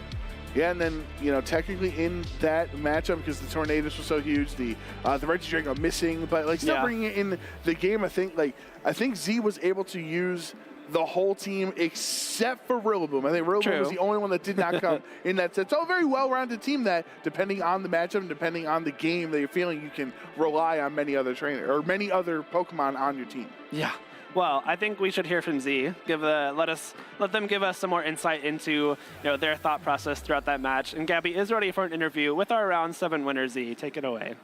Yeah, and then, you know, technically in that matchup, because the Tornadus was so huge, the Regidrago missing, but like still bringing it in the game, I think Z was able to use the whole team except for Rillaboom. I think Rillaboom was the only one that did not come in that set. So a very well-rounded team that, depending on the matchup and depending on the game that you're feeling, you can rely on many other trainers or many other Pokemon on your team. Yeah. Well, I think we should hear from Z. Let them give us some more insight into their thought process throughout that match. And Gabby is ready for an interview with our round 7 winner, Z. Take it away.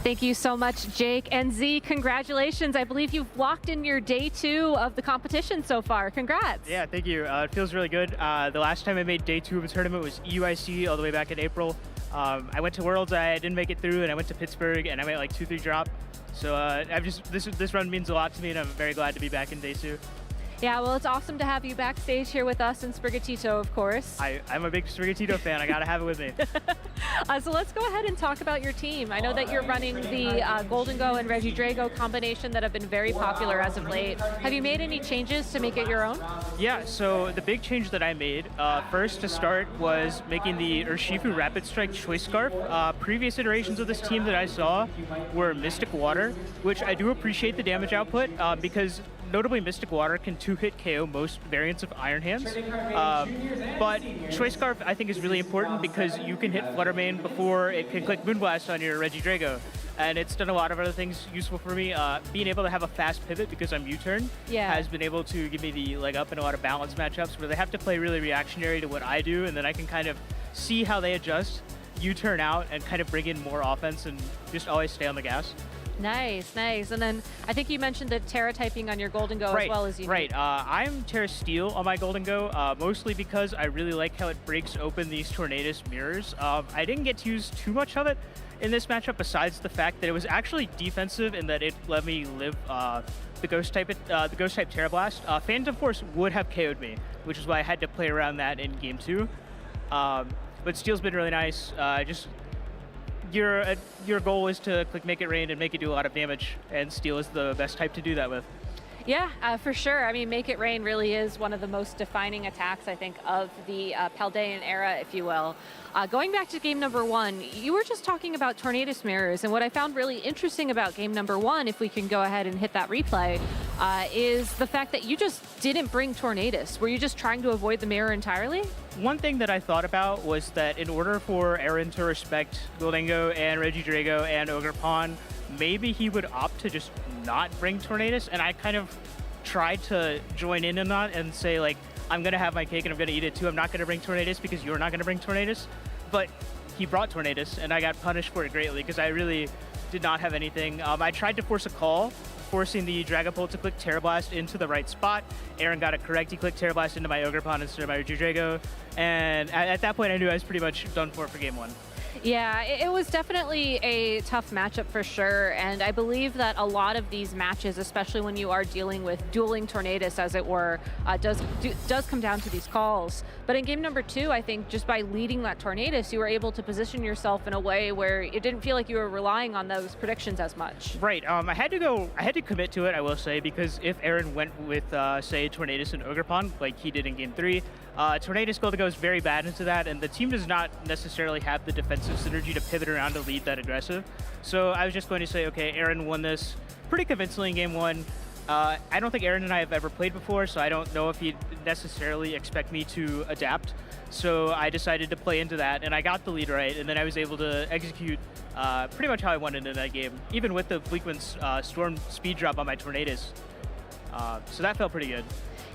Thank you so much, Jake. And Z, congratulations. I believe you've locked in your day 2 of the competition so far. Congrats. Yeah, thank you. It feels really good. The last time I made day 2 of a tournament was EUIC all the way back in April. I went to Worlds, I didn't make it through, and I went to Pittsburgh, and I made like 2-3 drop. So this run means a lot to me, and I'm very glad to be back in day 2. Yeah, well, it's awesome to have you backstage here with us and Sprigatito, of course. I'm a big Sprigatito fan. I got to have it with me. So let's go ahead and talk about your team. I know that you're running the Golden Go and Regidrago combination that have been very popular as of late. Have you made any changes to make it your own? Yeah, so the big change that I made, first to start, was making the Urshifu Rapid Strike Choice Scarf. Previous iterations of this team that I saw were Mystic Water, which I do appreciate the damage output because notably, Mystic Water can 2-hit KO most variants of Iron Hands. But Choice Scarf, I think, is really important because you can hit Flutter Mane before it can click Moonblast on your Regidrago. and it's done a lot of other things useful for me. Being able to have a fast pivot because I'm U-turn has been able to give me the leg up in a lot of balance matchups where they have to play really reactionary to what I do, and then I can kind of see how they adjust, U-turn out, and kind of bring in more offense and just always stay on the gas. Nice, nice. And then I think you mentioned the Terra typing on your Golden Go as well as you. Right. I'm Terra Steel on my Golden Go, mostly because I really like how it breaks open these Tornadus mirrors. I didn't get to use too much of it in this matchup, besides the fact that it was actually defensive in that it let me live the Ghost type Terra Blast. Phantom Force would have KO'd me, which is why I had to play around that in game 2. But Steel's been really nice. Your goal is to click Make It Rain and make it do a lot of damage, and Steel is the best type to do that with. Yeah, for sure. I mean, Make It Rain really is one of the most defining attacks, I think, of the Paldean era, if you will. Going back to game number 1, you were just talking about Tornadus mirrors, and what I found really interesting about game number 1, if we can go ahead and hit that replay, is the fact that you just didn't bring Tornadus. Were you just trying to avoid the mirror entirely? One thing that I thought about was that in order for Aaron to respect Goldengo and Regidrago and Ogerpon, maybe he would opt to just not bring Tornadus, and I kind of tried to join in on that and say, like, I'm going to have my cake and I'm going to eat it too. I'm not going to bring Tornadus because you're not going to bring Tornadus. But he brought Tornadus, and I got punished for it greatly because I really did not have anything. I tried to force a call, forcing the Dragapult to click Terra Blast into the right spot. Aaron got it correct. He clicked Terra Blast into my Ogerpon instead of my Regidrago. And at that point, I knew I was pretty much done for game 1. Yeah, it was definitely a tough matchup for sure, and I believe that a lot of these matches, especially when you are dealing with dueling Tornadus, as it were, does come down to these calls. But in game number 2, I think just by leading that Tornadus, you were able to position yourself in a way where it didn't feel like you were relying on those predictions as much. Right. I had to commit to it, I will say, because if Aaron went with, say, Tornadus and Ogerpon, like he did in game 3, Tornadus Goldengo is very bad into that, and the team does not necessarily have the defensive synergy to pivot around to lead that aggressive. So I was just going to say, okay, Aaron won this pretty convincingly in game 1. I don't think Aaron and I have ever played before, so I don't know if he'd necessarily expect me to adapt. So I decided to play into that, and I got the lead right, and then I was able to execute pretty much how I wanted in that game, even with the Bleakman's Storm speed drop on my Tornadus. So that felt pretty good.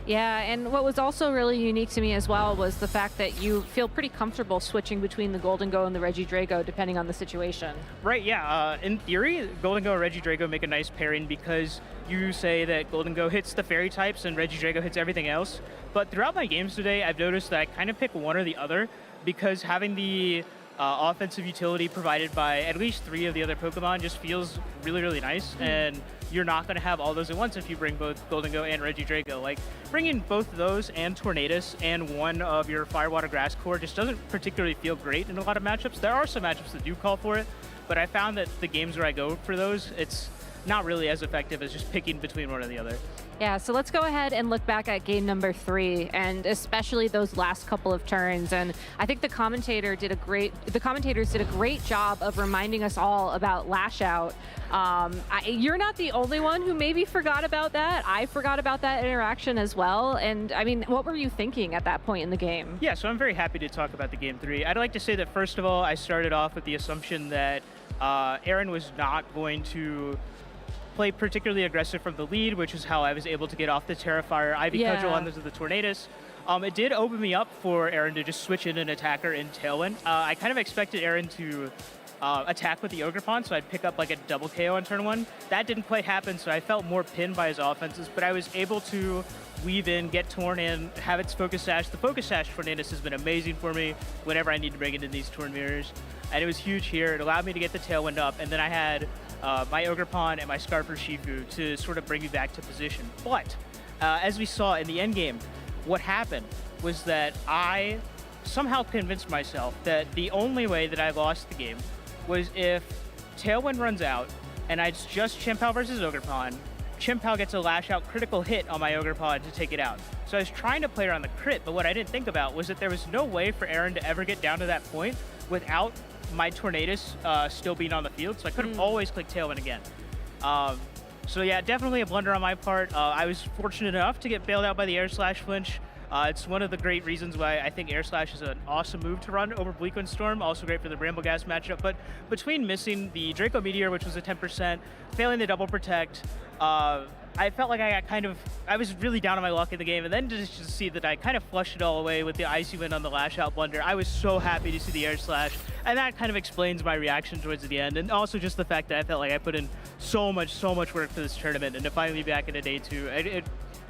Yeah, and what was also really unique to me as well was the fact that you feel pretty comfortable switching between the Goldengo and the Regidrago depending on the situation. Right, yeah. In theory, Goldengo and Regidrago make a nice pairing because you say that Goldengo hits the fairy types and Regidrago hits everything else. But throughout my games today, I've noticed that I kind of pick one or the other because having the offensive utility provided by at least 3 of the other Pokemon just feels really, really nice. And you're not going to have all those at once if you bring both Goldengo and Regidrago. Like, bringing both of those and Tornadus and one of your Firewater Grass Core just doesn't particularly feel great in a lot of matchups. There are some matchups that do call for it, but I found that the games where I go for those, it's not really as effective as just picking between one or the other. Yeah, so let's go ahead and look back at game number 3, and especially those last couple of turns. And I think the commentators did a great job of reminding us all about Lash Out. You're not the only one who maybe forgot about that. I forgot about that interaction as well. And I mean, what were you thinking at that point in the game? Yeah, so I'm very happy to talk about the game 3. I'd like to say that first of all, I started off with the assumption that Aaron was not going to play particularly aggressive from the lead, which is how I was able to get off the Terrafire Ivy Cudgel onto the Tornadus. It did open me up for Aaron to just switch in an attacker in Tailwind. I kind of expected Aaron to attack with the Ogerpon, so I'd pick up like a double KO on turn 1. That didn't quite happen, so I felt more pinned by his offenses, but I was able to weave in, get Torn in, have its Focus Sash. The Focus Sash Tornadus has been amazing for me whenever I need to bring it in these Torn Mirrors, and it was huge here. It allowed me to get the Tailwind up, and then I had my Ogerpon and my Scarfer Shifu to sort of bring me back to position. But as we saw in the end game, what happened was that I somehow convinced myself that the only way that I lost the game was if Tailwind runs out and it's just Chimpao versus Ogerpon, Chimpao gets a Lash Out critical hit on my Ogerpon to take it out. So I was trying to play around the crit, but what I didn't think about was that there was no way for Aaron to ever get down to that point without my Tornadus still being on the field, so I could have always clicked Tailwind again. So yeah, definitely a blunder on my part. I was fortunate enough to get bailed out by the Air Slash Flinch. It's one of the great reasons why I think Air Slash is an awesome move to run over Bleak Wind Storm, also great for the Brambleghast matchup. But between missing the Draco Meteor, which was a 10%, failing the double protect, I felt like I was really down on my luck in the game, and then just to see that I kind of flushed it all away with the Icy Wind on the Lash Out Blunder, I was so happy to see the Air Slash, and that kind of explains my reaction towards the end, and also just the fact that I felt like I put in so much work for this tournament, and to finally be back in a day 2,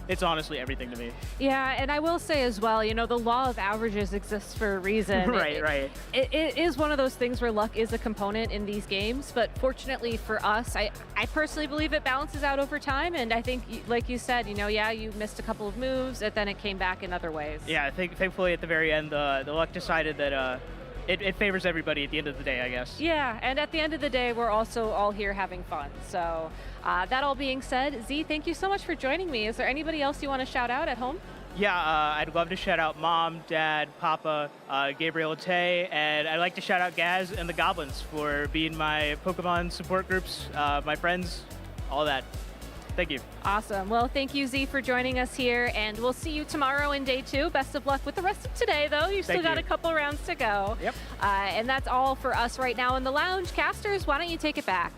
it's honestly everything to me. Yeah, and I will say as well, you know, the law of averages exists for a reason. Right. It is one of those things where luck is a component in these games, but fortunately for us, I personally believe it balances out over time, and I think, like you said, you know, yeah, you missed a couple of moves, and then it came back in other ways. Yeah, I think thankfully at the very end, the luck decided that it favors everybody at the end of the day, I guess. Yeah, and at the end of the day, we're also all here having fun. So that all being said, Z, thank you so much for joining me. Is there anybody else you want to shout out at home? Yeah, I'd love to shout out Mom, Dad, Papa, Gabriel Tay, and I'd like to shout out Gaz and the Goblins for being my Pokemon support groups, my friends, all that. Thank you. Awesome. Well, thank you, Z, for joining us here, and we'll see you tomorrow in day 2. Best of luck with the rest of today, though. You've still got a couple rounds to go. Yep. And that's all for us right now in the lounge. Casters, why don't you take it back?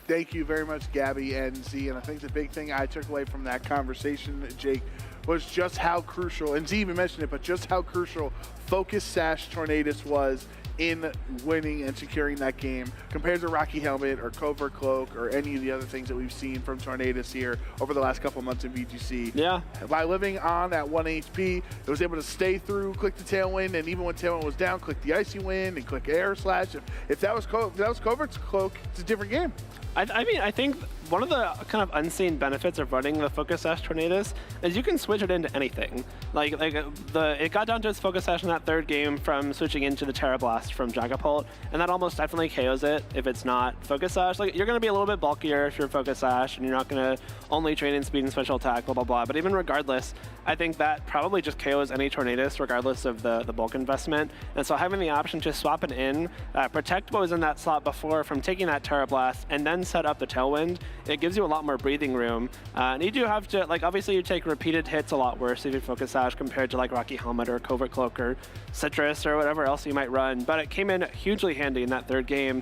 Thank you very much, Gabby and Z. And I think the big thing I took away from that conversation, Jake, was just how crucial, and Z even mentioned it, but just how crucial Focus Sash Tornadus was in winning and securing that game compared to Rocky Helmet or Covert Cloak or any of the other things that we've seen from Tornadus here over the last couple months in VGC. Yeah. By living on at 1 HP, it was able to stay through, click the Tailwind, and even when Tailwind was down, click the Icy Wind and click Air Slash. If that was Covert's Cloak, it's a different game. I mean, I think one of the kind of unseen benefits of running the Focus Sash Tornadus is you can switch it into anything. It got down to its Focus Sash in that third game from switching into the Terra Blast from Dragapult, and that almost definitely KOs it if it's not Focus Sash. Like, you're going to be a little bit bulkier if you're Focus Sash, and you're not going to only train in speed and special attack, blah, blah, blah. But even regardless, I think that probably just KOs any Tornadus regardless of the bulk investment. And so having the option to swap it in, protect what was in that slot before from taking that Terra Blast, and then set up the Tailwind, it gives you a lot more breathing room. And you do have to, like, obviously you take repeated hits a lot worse if you Focus Sash compared to like Rocky Helmet or Covert Cloak or Citrus or whatever else you might run. But it came in hugely handy in that third game,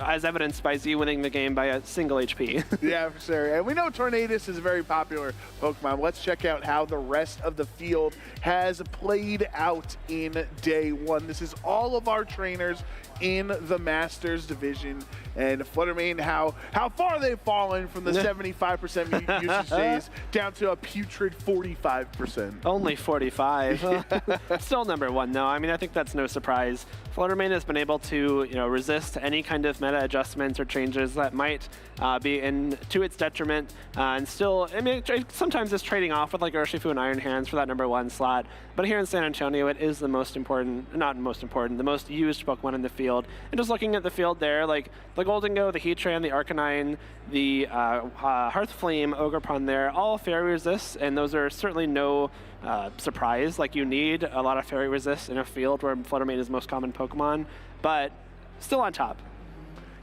as evidenced by Z winning the game by a single HP. Yeah, for sure. And we know Tornadus is a very popular Pokemon. Let's check out how the rest of the field has played out in day 1. This is all of our trainers in the Masters division, and Fluttermane, how far they've fallen from the 75% usage days down to a putrid 45%. Only 45. Still number 1, though. I mean, I think that's no surprise. Fluttermane has been able to, resist any kind of meta adjustments or changes that might be to its detriment, and still, I mean, sometimes it's trading off with like Urshifu and Iron Hands for that number 1 slot. But here in San Antonio, it is the most important, not most important, the most used Pokemon in the field. And just looking at the field there, like the Goldengo, the Heatran, the Arcanine, the Hearthflame, Ogerpon there, all fairy resists, and those are certainly no surprise. Like, you need a lot of fairy resists in a field where Fluttermane is the most common Pokemon, but still on top.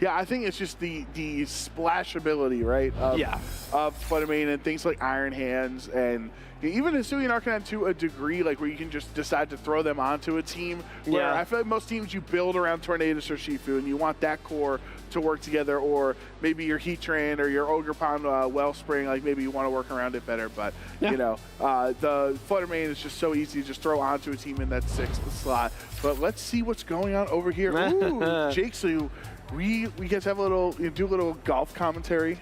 Yeah, I think it's just the splashability, right? Of Fluttermane and things like Iron Hands, and even Hisui and Arcanine to a degree, like where you can just decide to throw them onto a team. Where I feel like most teams you build around Tornadus or Shifu, and you want that core to work together, or maybe your Heatran or your Ogerpon Wellspring, like maybe you want to work around it better. But the Fluttermane is just so easy to just throw onto a team in that 6th slot. But let's see what's going on over here. Ooh, Jake, so we get to have a little, do a little golf commentary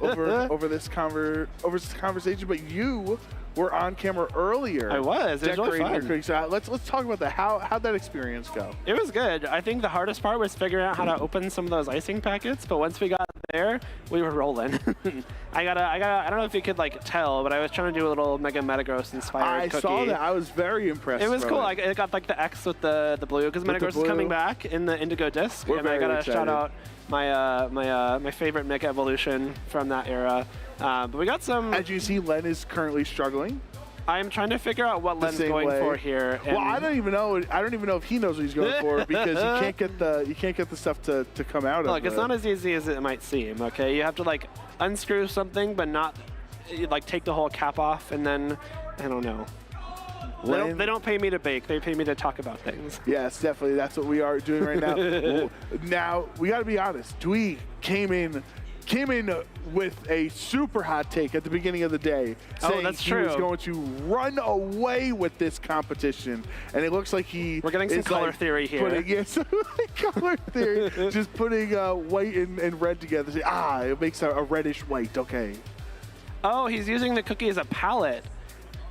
over this conversation. But you were on camera earlier. I was. It was really fun. So let's talk about that. How'd that experience go? It was good. I think the hardest part was figuring out how to open some of those icing packets. But once we got there, we were rolling. I don't know if you could like tell, but I was trying to do a little Mega Metagross inspired cookie. I saw that. I was very impressed. It was cool. It got like the X with the blue, because Metagross is coming back in the Indigo disc. We're and I gotta excited. shout out my favorite Mega Evolution from that era. But we got some. As you see, Len is currently struggling. I'm trying to figure out what Len's going for here. Well, I don't even know if he knows what he's going for, because you can't get the stuff to come out of it. Look, it's not as easy as it might seem. Okay, you have to like unscrew something, but not like take the whole cap off, and then I don't know. They don't pay me to bake. They pay me to talk about things. Yes, definitely. That's what we are doing right now. Well, now, we got to be honest. Dwee came in with a super hot take at the beginning of the day, saying that's he true. was going to run away with this competition, and it looks like we're getting some color theory here. Color theory, just putting white and red together. Say, it makes a reddish white. Okay. Oh, he's using the cookie as a palette.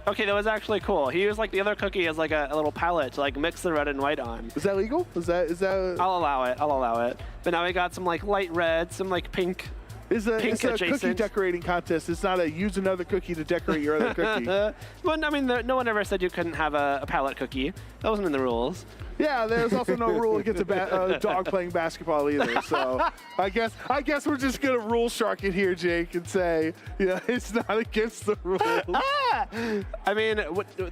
Okay, that was actually cool. He used like the other cookie as like a little palette to like mix the red and white on. Is that legal? Is that? I'll allow it. I'll allow it. But now we got some like light red, some like pink. It's a cookie decorating contest. It's not a use another cookie to decorate your other cookie. Well, I mean, no one ever said you couldn't have a palette cookie. That wasn't in the rules. Yeah, there's also no rule against a dog playing basketball either. So I guess we're just gonna rule shark it here, Jake, and say, it's not against the rules. I mean,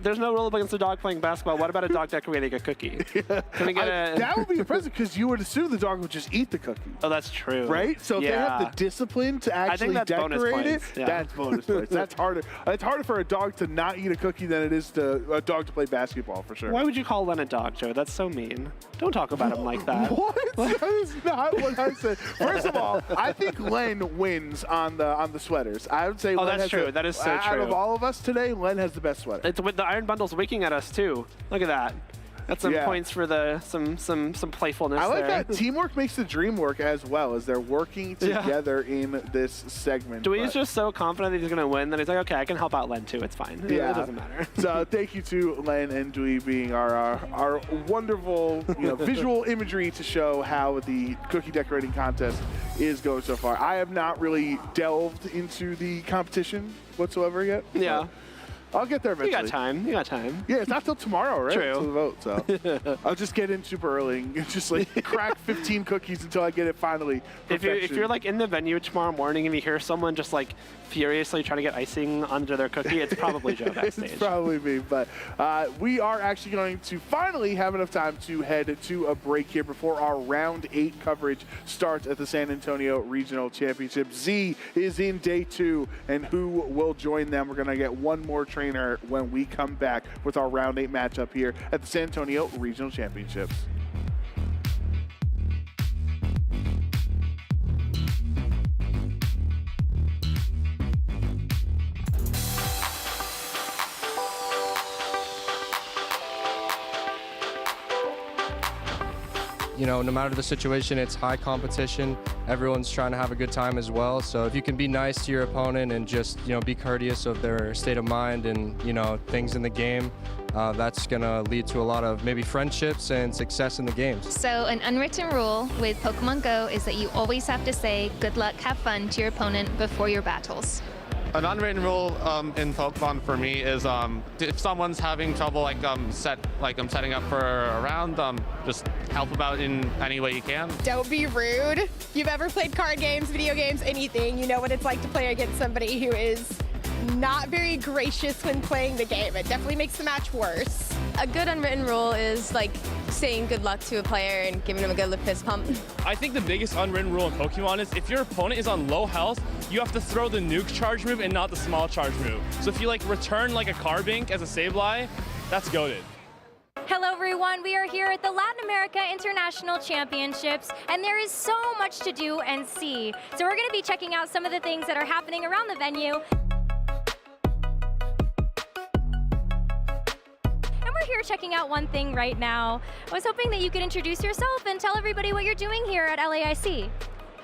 there's no rule against a dog playing basketball. What about a dog decorating a cookie? Can we get that would be impressive because you would assume the dog would just eat the cookie. Oh, that's true. Right? So if they have the discipline to actually decorate it, that's bonus points. That's harder. It's harder for a dog to not eat a cookie than it is to a dog to play basketball, for sure. Why would you call Len a dog, Joe? That's so mean. Don't talk about him like that. What? That is not what I said. First of all, I think Len wins on the sweaters. I would say Len that's has true. That is so true. Out of all of us today, Len has the best sweater. It's with the Iron Bundles winking at us too. Look at that. That's some points for some playfulness. I like there. that. Teamwork makes the dream work as well, as they're working together in this segment. Dwee's just so confident that he's going to win that he's like, okay, I can help out Len too. It's fine. Yeah. It doesn't matter. So thank you to Len and Dwee being our wonderful visual imagery to show how the cookie decorating contest is going so far. I have not really delved into the competition whatsoever yet. Yeah. I'll get there eventually. You got time. Yeah, it's not till tomorrow, right? True. Till the vote, so I'll just get in super early and just like crack 15 cookies until I get it finally. If you're like in the venue tomorrow morning and you hear someone just like furiously trying to get icing onto their cookie, it's probably Joe backstage. It's probably me, but we are actually going to finally have enough time to head to a break here before our round 8 coverage starts at the San Antonio Regional Championship. Z is in day 2, and who will join them? We're going to get one more trainer when we come back with our round 8 matchup here at the San Antonio Regional Championships. No matter the situation, it's high competition. Everyone's trying to have a good time as well. So if you can be nice to your opponent and just, be courteous of their state of mind and, things in the game, that's going to lead to a lot of maybe friendships and success in the games. So an unwritten rule with Pokemon Go is that you always have to say good luck, have fun to your opponent before your battles. An unwritten rule in Pokemon for me is if someone's having trouble setting up for a round, just help them out in any way you can. Don't be rude. You've ever played card games, video games, anything, you know what it's like to play against somebody who is not very gracious when playing the game. It definitely makes the match worse. A good unwritten rule is like saying good luck to a player and giving him a good fist pump. I think the biggest unwritten rule in Pokemon is if your opponent is on low health, you have to throw the nuke charge move and not the small charge move. So if you return like a Carbink as a Sableye, that's goated. Hello everyone, we are here at the Latin America International Championships, and there is so much to do and see. So we're gonna be checking out some of the things that are happening around the venue. We're here checking out one thing right now. I was hoping that you could introduce yourself and tell everybody what you're doing here at LAIC.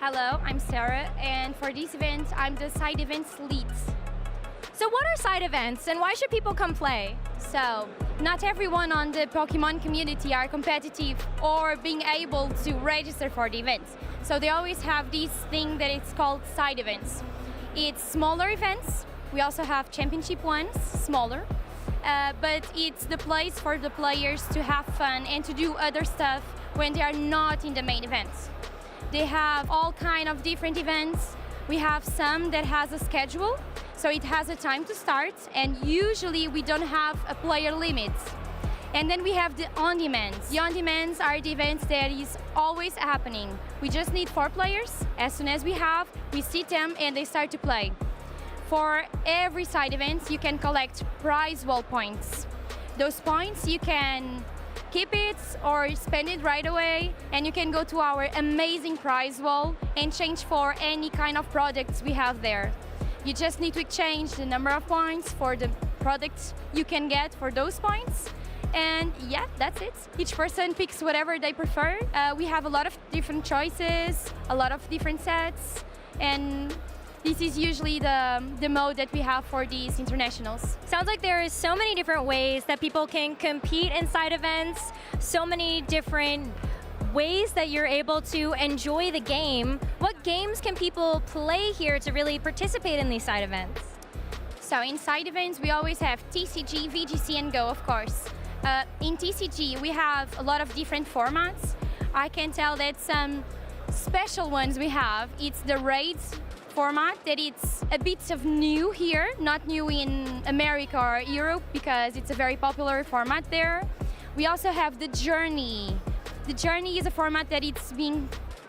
Hello, I'm Sarah, and for this event, I'm the side events lead. So what are side events, and why should people come play? So, not everyone on the Pokemon community are competitive or being able to register for the events. So they always have this thing that it's called side events. It's smaller events. We also have championship ones, smaller. But it's the place for the players to have fun and to do other stuff when they are not in the main events. They have all kind of different events. We have some that has a schedule, so it has a time to start, and usually we don't have a player limit. And then we have the on-demands. The on-demands are the events that is always happening. We just need 4 players. As soon as we sit them and they start to play. For every side event, you can collect prize wall points. Those points, you can keep it or spend it right away, and you can go to our amazing prize wall and change for any kind of products we have there. You just need to exchange the number of points for the products you can get for those points. And yeah, that's it. Each person picks whatever they prefer. We have a lot of different choices, a lot of different sets, and this is usually the mode that we have for these internationals. Sounds like there is so many different ways that people can compete in side events, so many different ways that you're able to enjoy the game. What games can people play here to really participate in these side events? So in side events, we always have TCG, VGC, and Go, of course. In TCG, we have a lot of different formats. I can tell that some special ones we have, it's the raids format, that it's a bit of new here, not new in America or Europe, because it's a very popular format there. We also have the Journey. The Journey is a format that it's being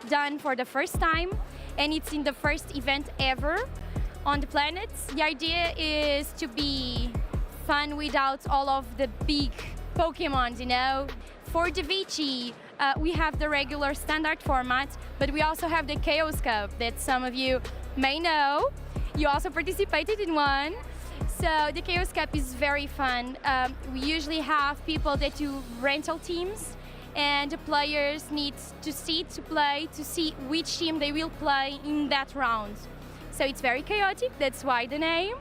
done for the first time, and it's in the first event ever on the planet. The idea is to be fun without all of the big Pokémons, you know. For the VG, we have the regular standard format, but we also have the Chaos Cup that some of you may know. You also participated in one. So the Chaos Cup is very fun. We usually have people that do rental teams, and the players need to play to see which team they will play in that round. So it's very chaotic, that's why the name.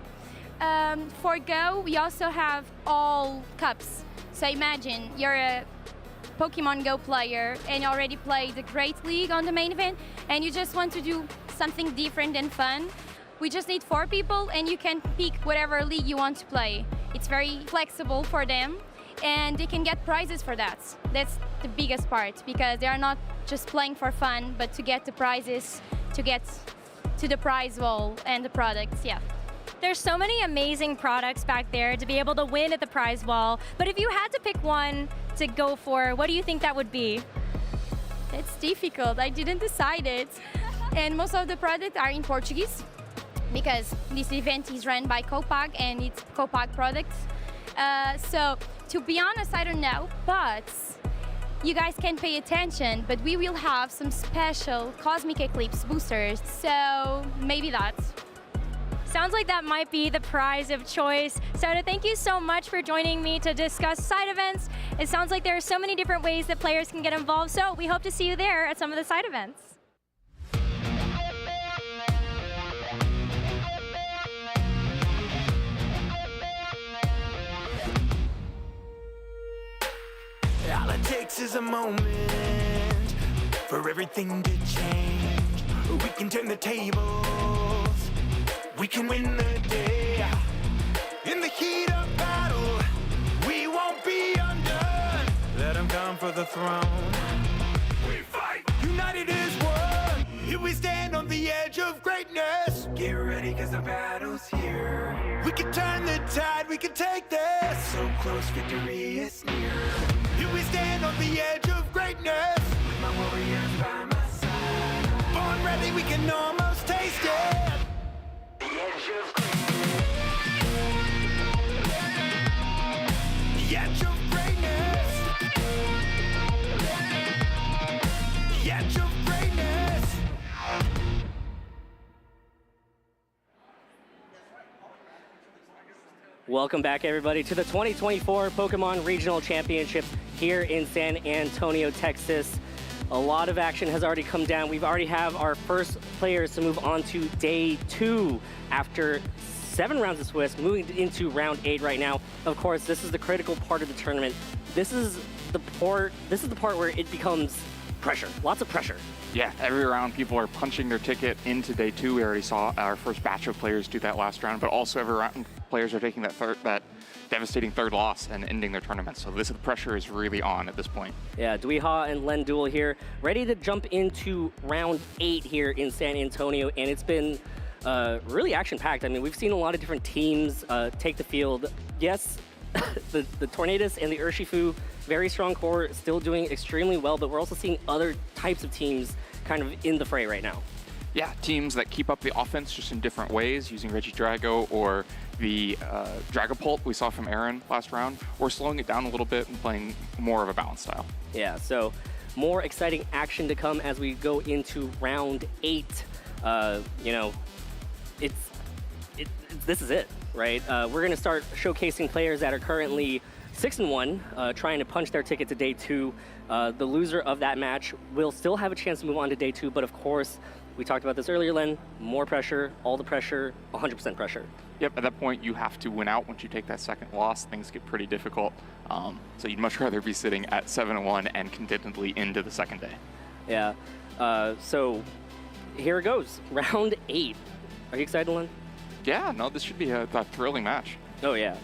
For Go, we also have all cups. So imagine you're a Pokemon Go player and you already played the Great League on the main event, and you just want to do something different and fun. We just need 4 people, and you can pick whatever league you want to play. It's very flexible for them, and they can get prizes for that. That's the biggest part, because they are not just playing for fun, but to get the prizes, to get to the prize wall and the products, yeah. There's so many amazing products back there to be able to win at the prize wall, but if you had to pick one to go for, what do you think that would be? It's difficult, I didn't decide it. And most of the products are in Portuguese, because this event is run by Copag and it's Copag products. So to be honest, I don't know, but you guys can pay attention, but we will have some special Cosmic Eclipse boosters, so maybe that. Sounds like that might be the prize of choice. Soda, thank you so much for joining me to discuss side events. It sounds like there are so many different ways that players can get involved, so we hope to see you there at some of the side events. All it takes is a moment for everything to change. We can turn the tables, we can win the day. In the heat of battle, we won't be undone. Let them come for the throne. We fight, united as one. Here we stand on the edge of greatness. Get ready, cause the battle's here. We can turn the tide, we can take this. So close, victory is near. Here we stand on the edge of greatness. With my warriors by my side. Born ready, we can almost taste it. The edge of greatness. The edge of greatness. The edge of greatness. Welcome back, everybody, to the 2024 Pokemon Regional Championship here in San Antonio, Texas. A lot of action has already come down. We've already have our first players to move on to day 2 after 7 rounds of Swiss, moving into round 8 right now. Of course, this is the critical part of the tournament. This is the part where it becomes pressure, lots of pressure. Yeah, every round people are punching their ticket into day 2. We already saw our first batch of players do that last round, but also every round players are taking that devastating third loss and ending their tournament. So the pressure is really on at this point. Yeah, Duiha and Len Duel here, ready to jump into round 8 here in San Antonio, and it's been really action-packed. I mean, we've seen a lot of different teams take the field. Yes, the Tornadus and the Urshifu, very strong core, still doing extremely well, but we're also seeing other types of teams kind of in the fray right now. Yeah, teams that keep up the offense just in different ways, using Regidrago or the Dragapult we saw from Aaron last round, or slowing it down a little bit and playing more of a balanced style. Yeah, so more exciting action to come as we go into round 8. You know, this is it, right? We're going to start showcasing players that are currently 6-1, trying to punch their ticket to day 2. The loser of that match will still have a chance to move on to day 2, but of course, we talked about this earlier, Len, more pressure, all the pressure, 100% pressure. Yep, at that point you have to win out. Once you take that second loss, things get pretty difficult. So you'd much rather be sitting at 7-1 and contentedly into the second day. Yeah, so here it goes, round 8. Are you excited, Len? Yeah, no, this should be a thrilling match. Oh yeah.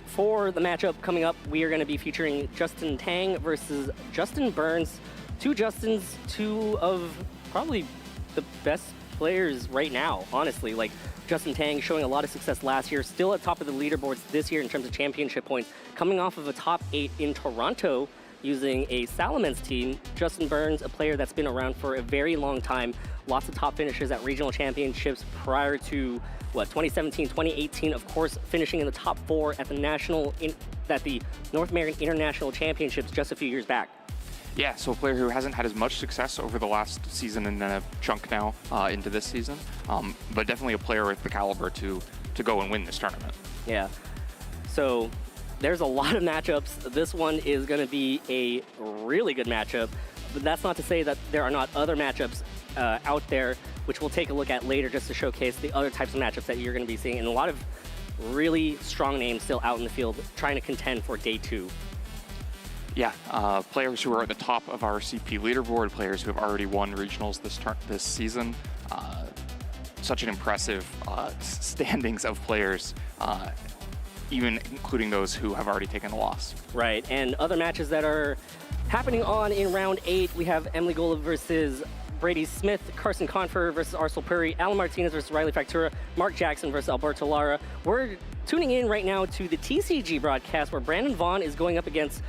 For the matchup coming up, we are going to be featuring Justin Tang versus Justin Burns. Two Justins, two of probably the best players right now, honestly. Like, Justin Tang showing a lot of success last year, still at top of the leaderboards this year in terms of championship points, coming off of a top 8 in Toronto using a Salamence team. Justin Burns, a player that's been around for a very long time, lots of top finishes at regional championships prior to, 2017, 2018, of course, finishing in the top 4 at the North American International Championships just a few years back. Yeah, so a player who hasn't had as much success over the last season and then a chunk now into this season, but definitely a player with the caliber to go and win this tournament. Yeah, so there's a lot of matchups. This one is going to be a really good matchup, but that's not to say that there are not other matchups out there, which we'll take a look at later just to showcase the other types of matchups that you're going to be seeing, and a lot of really strong names still out in the field trying to contend for day 2. Yeah, players who are at the top of our CP leaderboard, players who have already won regionals this season. Such an impressive standings of players, even including those who have already taken a loss. Right, and other matches that are happening on in round 8, we have Emily Gola versus Brady Smith, Carson Confer versus Arcel Puri, Alan Martinez versus Riley Factura, Mark Jackson versus Alberto Lara. We're tuning in right now to the TCG broadcast where Brandon Vaughn is going up against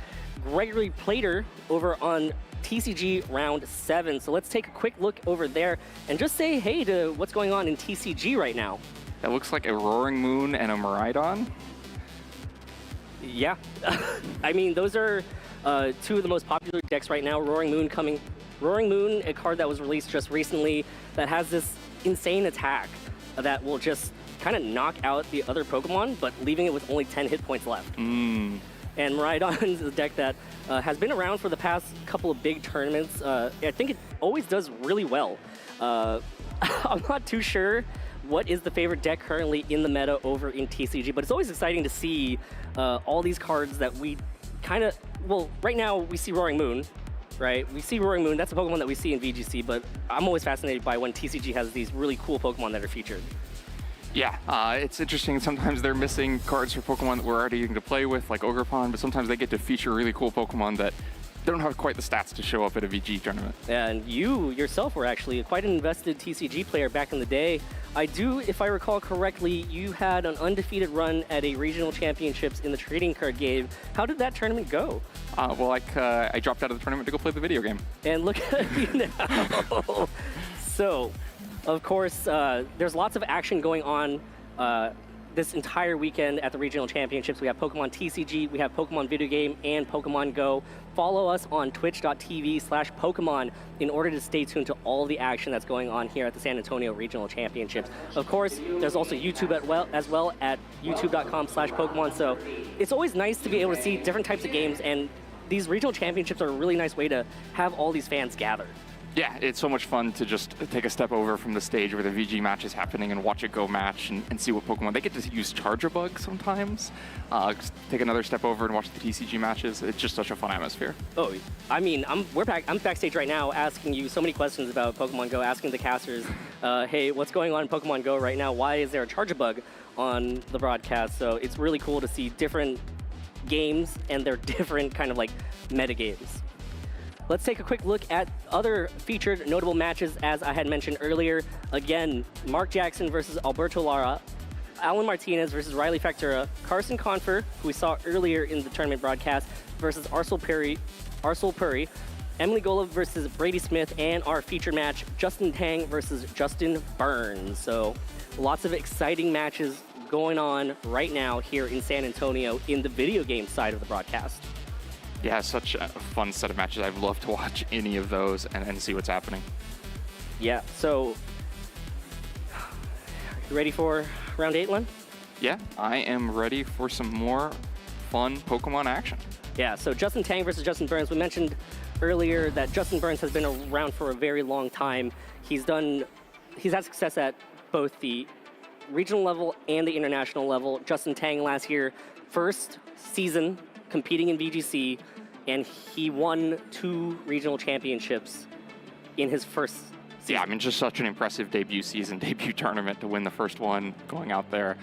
Gregory Plater over on TCG round 7. So let's take a quick look over there and just say hey to what's going on in TCG right now. That looks like a Roaring Moon and a Miraidon. Yeah, I mean, those are two of the most popular decks right now. Roaring Moon, a card that was released just recently that has this insane attack that will just kind of knock out the other Pokemon, but leaving it with only 10 hit points left. And Miraidon is a deck that has been around for the past couple of big tournaments. I think it always does really well. I'm not too sure what is the favorite deck currently in the meta over in TCG, but it's always exciting to see all these cards that we kind of, well, right now we see Roaring Moon, right? We see Roaring Moon, that's a Pokemon that we see in VGC, but I'm always fascinated by when TCG has these really cool Pokemon that are featured. Yeah, it's interesting. Sometimes they're missing cards for Pokemon that we're already getting to play with, like Ogerpon, but sometimes they get to feature really cool Pokemon that don't have quite the stats to show up at a VG tournament. And you yourself were actually quite an invested TCG player back in the day. I do, if I recall correctly, you had an undefeated run at a regional championships in the trading card game. How did that tournament go? Well, I dropped out of the tournament to go play the video game. And look at you now. So, of course, there's lots of action going on this entire weekend at the regional championships. We have Pokemon TCG, we have Pokemon Video Game, and Pokemon Go. Follow us on twitch.tv/Pokemon in order to stay tuned to all the action that's going on here at the San Antonio Regional Championships. Of course, there's also YouTube as well at youtube.com/Pokemon. So it's always nice to be able to see different types of games, and these regional championships are a really nice way to have all these fans gather. Yeah, it's so much fun to just take a step over from the stage where the VG match is happening and watch it go match and see what Pokemon. They get to use Charjabug sometimes. Just take another step over and watch the TCG matches. It's just such a fun atmosphere. Oh, I mean, I'm backstage right now asking you so many questions about Pokemon Go, asking the casters, hey, what's going on in Pokemon Go right now? Why is there a Charjabug on the broadcast? So it's really cool to see different games and their different kind of like meta games. Let's take a quick look at other featured notable matches as I had mentioned earlier. Again, Mark Jackson versus Alberto Lara, Alan Martinez versus Riley Factura, Carson Confer, who we saw earlier in the tournament broadcast, versus Arcel Puri, Emily Golub versus Brady Smith, and our featured match, Justin Tang versus Justin Burns. So lots of exciting matches going on right now here in San Antonio in the video game side of the broadcast. Yeah, such a fun set of matches. I'd love to watch any of those and see what's happening. Yeah, so you ready for round 8, Len? Yeah, I am ready for some more fun Pokemon action. Yeah, so Justin Tang versus Justin Burns. We mentioned earlier that Justin Burns has been around for a very long time. He's had success at both the regional level and the international level. Justin Tang last year, first season competing in VGC, and he won 2 regional championships in his first season. Yeah, I mean, just such an impressive debut season, debut tournament to win the first one, going out there.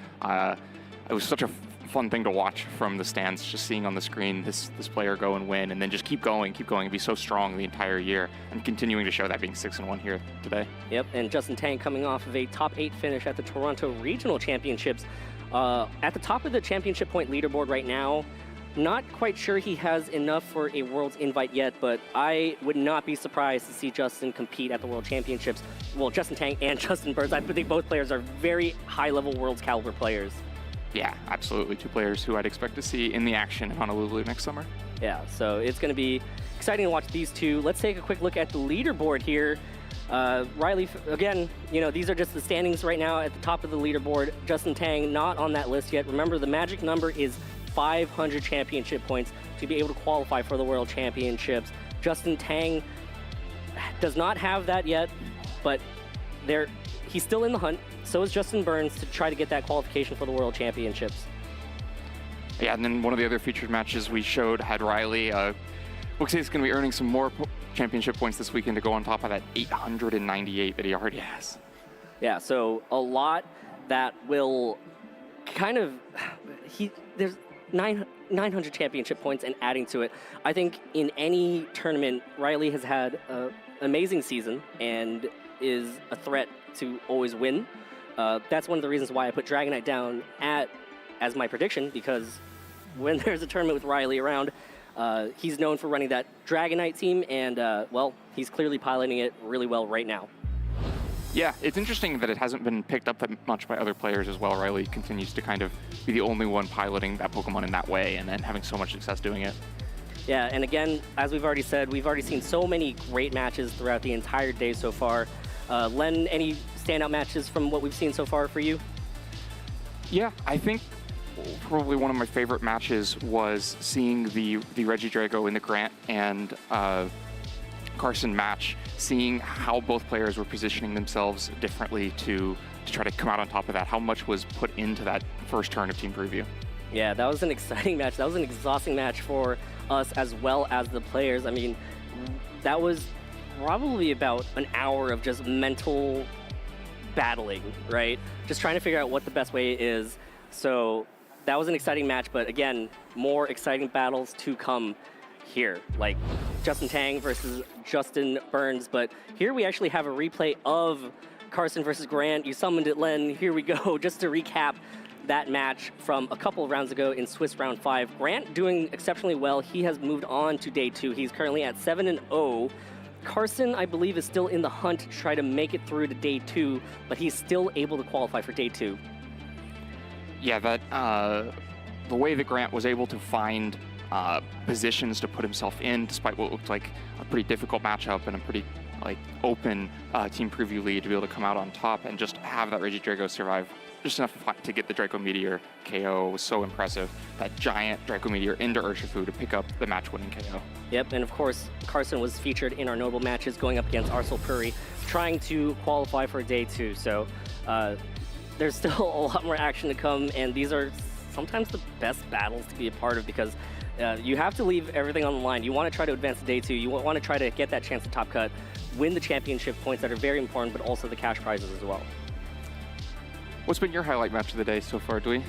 It was such a fun thing to watch from the stands, just seeing on the screen this player go and win, and then just keep going, and be so strong the entire year, and continuing to show that, being 6-1 here today. Yep, and Justin Tang coming off of a top 8 finish at the Toronto Regional Championships. At the top of the championship point leaderboard right now. Not quite sure he has enough for a World's invite yet, but I would not be surprised to see Justin compete at the World Championships. Well, Justin Tang and Justin Burns, I think both players are very high-level World's caliber players. Yeah, absolutely. 2 players who I'd expect to see in the action in Honolulu next summer. Yeah, so it's going to be exciting to watch these two. Let's take a quick look at the leaderboard here. Riley, again, these are just the standings right now at the top of the leaderboard. Justin Tang not on that list yet. Remember, the magic number is 500 championship points to be able to qualify for the World Championships. Justin Tang does not have that yet, but he's still in the hunt. So is Justin Burns to try to get that qualification for the World Championships. Yeah, and then one of the other featured matches we showed had Riley. Looks like he's going to be earning some more championship points this weekend to go on top of that 898 that he already has. Yeah, so a lot that will kind of... There's 900 championship points and adding to it. I think in any tournament, Riley has had an amazing season and is a threat to always win. That's one of the reasons why I put Dragonite down as my prediction, because when there's a tournament with Riley around, he's known for running that Dragonite team, and well, he's clearly piloting it really well right now. Yeah, it's interesting that it hasn't been picked up that much by other players as well. Riley continues to kind of be the only one piloting that Pokemon in that way and then having so much success doing it. Yeah, and again, as we've already said, we've already seen so many great matches throughout the entire day so far. Len, any standout matches from what we've seen so far for you? Yeah, I think probably one of my favorite matches was seeing the Regidrago in the Grant and Carson match, seeing how both players were positioning themselves differently to try to come out on top of that, how much was put into that first turn of Team Preview. Yeah, that was an exciting match. That was an exhausting match for us as well as the players. I mean, that was probably about an hour of just mental battling, right? Just trying to figure out what the best way is. So that was an exciting match, but again, more exciting battles to come here, like Justin Tang versus Justin Burns. But here we actually have a replay of Carson versus Grant. You summoned it, Len. Here we go, just to recap that match from a couple of rounds ago in Swiss Round 5. Grant doing exceptionally well. He has moved on to day 2. He's currently at 7-0. Carson, I believe, is still in the hunt to try to make it through to day 2, but he's still able to qualify for day 2. Yeah, that the way that Grant was able to find positions to put himself in, despite what looked like a pretty difficult matchup and a pretty open Team Preview lead, to be able to come out on top and just have that Regidrago survive just enough to get the Draco Meteor KO was so impressive. That giant Draco Meteor into Urshifu to pick up the match-winning KO. Yep, and of course, Carson was featured in our notable matches going up against Arcel Puri, trying to qualify for day 2. So there's still a lot more action to come, and these are sometimes the best battles to be a part of, because you have to leave everything on the line. You want to try to advance to day 2. You want to try to get that chance to top cut, win the championship points that are very important, but also the cash prizes as well. What's been your highlight match of the day so far, Dewey?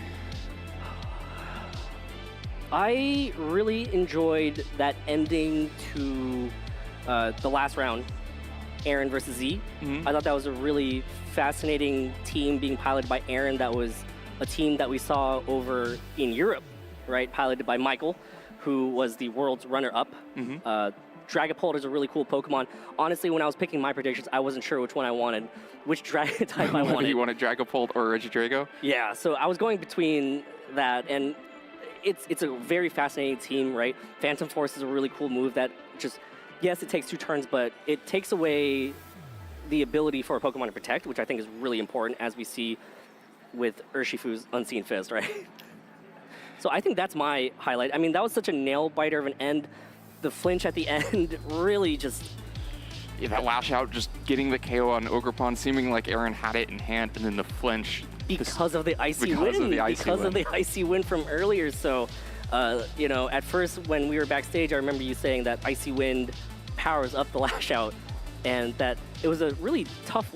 I really enjoyed that ending to the last round, Aaron versus Z. I thought that was a really fascinating team being piloted by Aaron. That was a team that we saw over in Europe, right? Piloted by Michael, who was the world's runner-up. Dragapult is a really cool Pokemon. Honestly, when I was picking my predictions, I wasn't sure which one I wanted, which dragon type I wanted. Whether you wanted Dragapult or Regidrago? Yeah, so I was going between that, and it's a very fascinating team, right? Phantom Force is a really cool move that just, yes, it takes 2 turns, but it takes away the ability for a Pokemon to protect, which I think is really important, as we see with Urshifu's Unseen Fist, right? So I think that's my highlight. I mean, that was such a nail-biter of an end. The flinch at the end really just... Yeah, that lash out, just getting the KO on Ogerpon, seeming like Aaron had it in hand, and then the flinch. Because of the icy wind. Because of the icy wind from earlier. So, you know, at first when we were backstage, I remember you saying that icy wind powers up the lash out, and that it was a really tough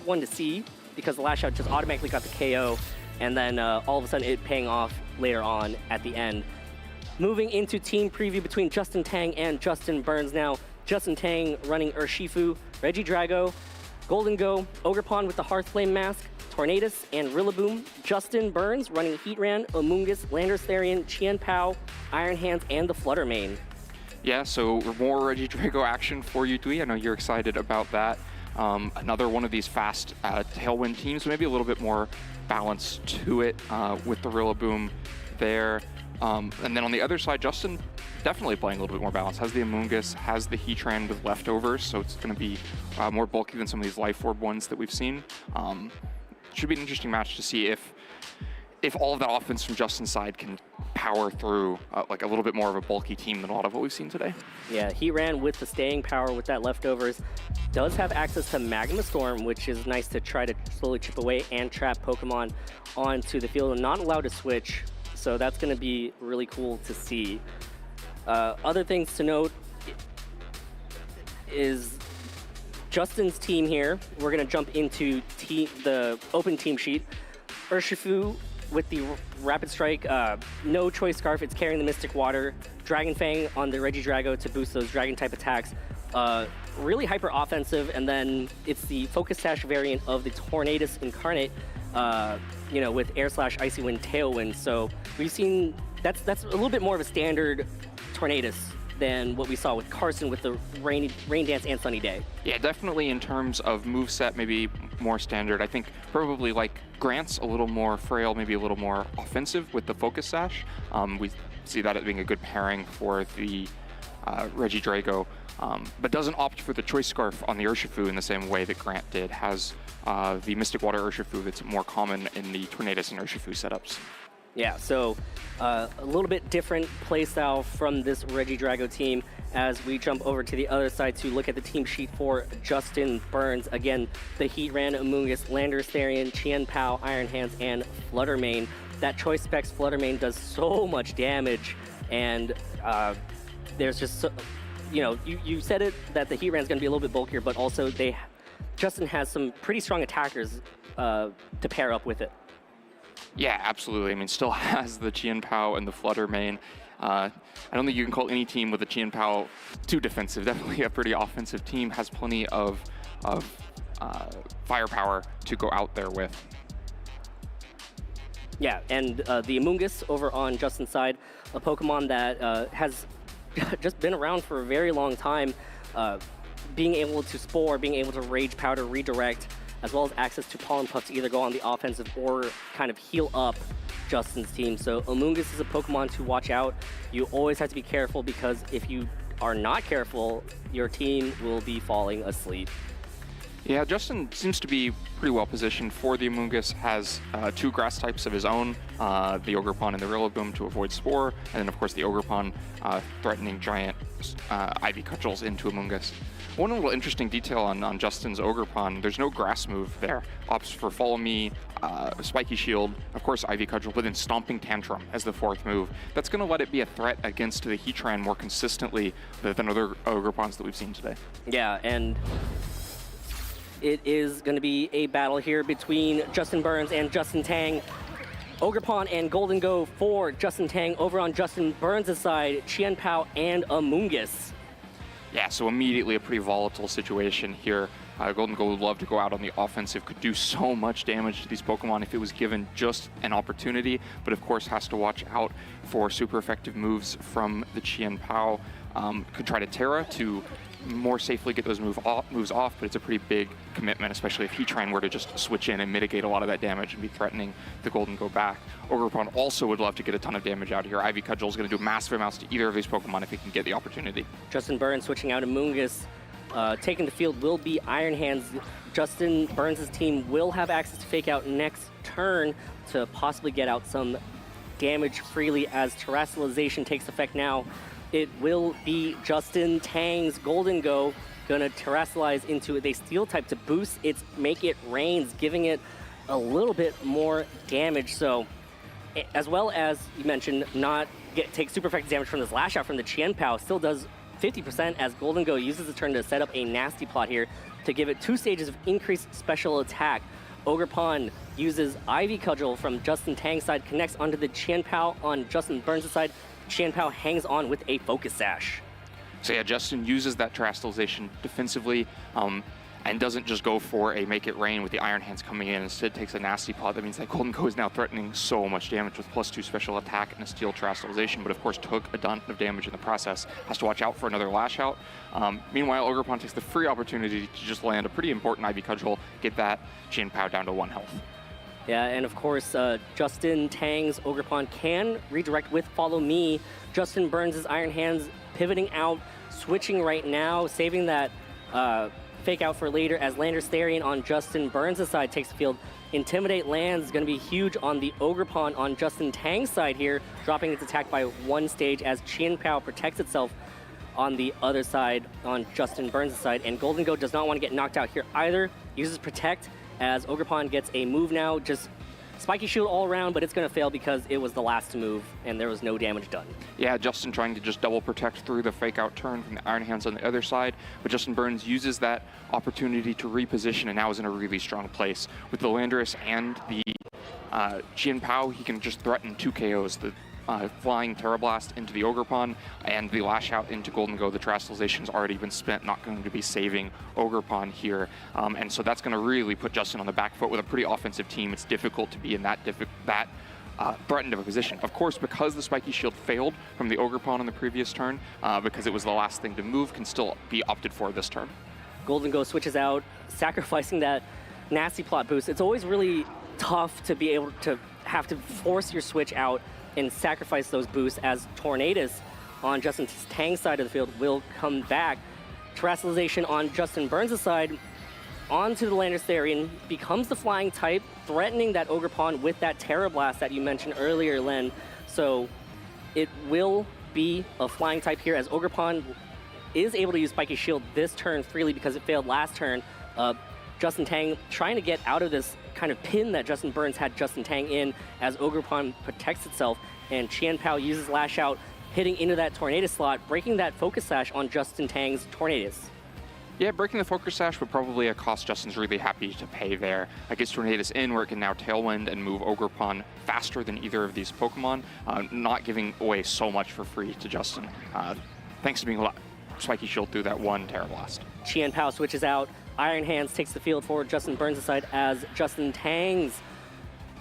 one to see because the lash out just automatically got the KO, and then all of a sudden it paying off later on at the end. Moving into team preview between Justin Tang and Justin Burns now. Justin Tang running Urshifu, Regidrago, Golden Go, Ogerpon with the Hearthflame Mask, Tornadus, and Rillaboom. Justin Burns running Heatran, Amoonguss, Landorus, Qianpao, Iron Hands, and the Fluttermane. Yeah, so more Regidrago action for you, Dewey. I know you're excited about that. Another one of these fast Tailwind teams, so maybe a little bit more balance to it with the Rillaboom there. And then on the other side, Justin definitely playing a little bit more balance. Has the Amoonguss, has the Heatran with leftovers, so it's going to be more bulky than some of these Life Orb ones that we've seen. Should be an interesting match to see if all of that offense from Justin's side can power through like a little bit more of a bulky team than a lot of what we've seen today. Yeah, Heatran with the staying power with that leftovers does have access to Magma Storm, which is nice to try to slowly chip away and trap Pokemon onto the field and not allowed to switch. So that's going to be really cool to see. Other things to note is Justin's team here. We're going to jump into the open team sheet. Urshifu with the Rapid Strike, no Choice Scarf, it's carrying the Mystic Water. Dragon Fang on the Regidrago to boost those Dragon type attacks. Really hyper offensive, and then it's the Focus Sash variant of the Tornadus Incarnate, you know, with Air Slash, Icy Wind, Tailwind. So we've seen that's a little bit more of a standard Tornadus than what we saw with Carson with the Rain Dance and Sunny Day. Yeah, definitely in terms of moveset, maybe more standard. I think probably like Grant's a little more frail, maybe a little more offensive with the Focus Sash. We see that as being a good pairing for the Regidrago, but doesn't opt for the Choice Scarf on the Urshifu in the same way that Grant did. Has the Mystic Water Urshifu that's more common in the Tornadus and Urshifu setups. Yeah, so a little bit different playstyle from this Regidrago team as we jump over to the other side to look at the team sheet for Justin Burns. Again, the Heatran, Amoonguss, Landorus, Qianpao, Iron Hands, and Fluttermane. That Choice Specs Fluttermane does so much damage, and there's just, you know, you said it that the Heatran's going to be a little bit bulkier, but also Justin has some pretty strong attackers to pair up with it. Yeah, absolutely. I mean, still has the Qianpao and the Fluttermane. I don't think you can call any team with a Qianpao too defensive. Definitely a pretty offensive team. Has plenty of firepower to go out there with. Yeah, and the Amoonguss over on Justin's side, a Pokemon that has just been around for a very long time. Being able to Spore, being able to Rage Powder, Redirect, as well as access to Pollen Puff to either go on the offensive or kind of heal up Justin's team. So Amoonguss is a Pokemon to watch out. You always have to be careful because if you are not careful, your team will be falling asleep. Yeah, Justin seems to be pretty well positioned for the Amoonguss. Has 2 grass types of his own, the Ogerpon and the Rillaboom to avoid Spore, and then of course the Ogerpon threatening giant Ivy Cudgels into Amoonguss. One little interesting detail on Justin's Ogerpon, there's no grass move there. Opts for Follow Me, Spiky Shield, of course Ivy Cudgel, but then Stomping Tantrum as the 4th move. That's going to let it be a threat against the Heatran more consistently than other Ogerpons that we've seen today. Yeah, and it is going to be a battle here between Justin Burns and Justin Tang. Ogerpon and Golden Go for Justin Tang. Over on Justin Burns' side, Qianpao and Amoonguss. Yeah, so immediately a pretty volatile situation here. Golden Go would love to go out on the offensive, could do so much damage to these Pokemon if it was given just an opportunity, but of course has to watch out for super effective moves from the Chien Pao. Could try to Terra to more safely get those moves off, but it's a pretty big commitment, especially if Heatran were to just switch in and mitigate a lot of that damage and be threatening the Golden Go back. Ogerpon also would love to get a ton of damage out here. Ivy Cudgel is going to do massive amounts to either of these Pokemon if he can get the opportunity. Justin Burns switching out Amoonguss. Taking the field will be Iron Hands. Justin Burns' team will have access to Fake Out next turn to possibly get out some damage freely as Terrestrialization takes effect now. It will be Justin Tang's Golden Go gonna terrestrialize into a Steel type to boost its Make It Rains, giving it a little bit more damage. So, as well as you mentioned, not take super effective damage from this Lash Out from the Chien Pao, still does 50% as Golden Go uses the turn to set up a nasty plot here to give it 2 stages of increased special attack. Ogerpon uses Ivy Cudgel from Justin Tang's side, connects onto the Chien Pao on Justin Burns' side. Chien Pao hangs on with a Focus Sash. So yeah, Justin uses that Terrestrialization defensively and doesn't just go for a Make It Rain with the Iron Hands coming in. Instead takes a nasty pot. That means that Golden Go is now threatening so much damage with +2 special attack and a Steel Terrestrialization, but of course took a ton of damage in the process. Has to watch out for another Lash Out. Meanwhile, Ogerpon takes the free opportunity to just land a pretty important Ivy Cudgel, get that Chien Pao down to 1 health. Yeah, and of course, Justin Tang's Ogerpon can redirect with Follow Me. Justin Burns' Iron Hands pivoting out, switching right now, saving that Fake Out for later as Landorus Therian on Justin Burns' side takes the field. Intimidate lands is going to be huge on the Ogerpon on Justin Tang's side here, dropping its attack by 1 stage as Chien Pao protects itself on the other side on Justin Burns' side. And Golden Go does not want to get knocked out here either. Uses Protect as Ogerpon gets a move now, just Spiky Shield all around, but it's going to fail because it was the last to move and there was no damage done. Yeah, Justin trying to just double protect through the Fake Out turn from the Iron Hands on the other side, but Justin Burns uses that opportunity to reposition and now is in a really strong place. With the Landorus and the Chien Pao, he can just threaten 2 KOs. The flying Terra Blast into the Ogerpon and the Lash Out into Golden Go. The Terrestrialization's already been spent, not going to be saving Ogerpon here. And so that's going to really put Justin on the back foot with a pretty offensive team. It's difficult to be in that threatened of a position. Of course, because the Spiky Shield failed from the Ogerpon on the previous turn, because it was the last thing to move, can still be opted for this turn. Golden Go switches out, sacrificing that nasty plot boost. It's always really tough to be able to have to force your switch out and sacrifice those boosts as Tornadus on Justin Tang's side of the field will come back. Terrestrialization on Justin Burns' side onto the Landorus Therian, becomes the flying type, threatening that Ogerpon with that Terra Blast that you mentioned earlier, Len. So it will be a flying type here as Ogerpon is able to use Spiky Shield this turn freely because it failed last turn. Justin Tang trying to get out of this kind of pin that Justin Burns had Justin Tang in as Ogerpon protects itself, and Chien Pao uses Lash Out, hitting into that Tornadus slot, breaking that Focus Sash on Justin Tang's Tornadus. Yeah, breaking the Focus Sash would probably a cost Justin's really happy to pay there. It gets Tornadus in where it can now Tailwind and move Ogerpon faster than either of these Pokemon, not giving away so much for free to Justin, thanks to being able to Spiky Shield through that 1 Terra Blast. Chien Pao switches out, Iron Hands takes the field for Justin Burns' side as Justin Tang's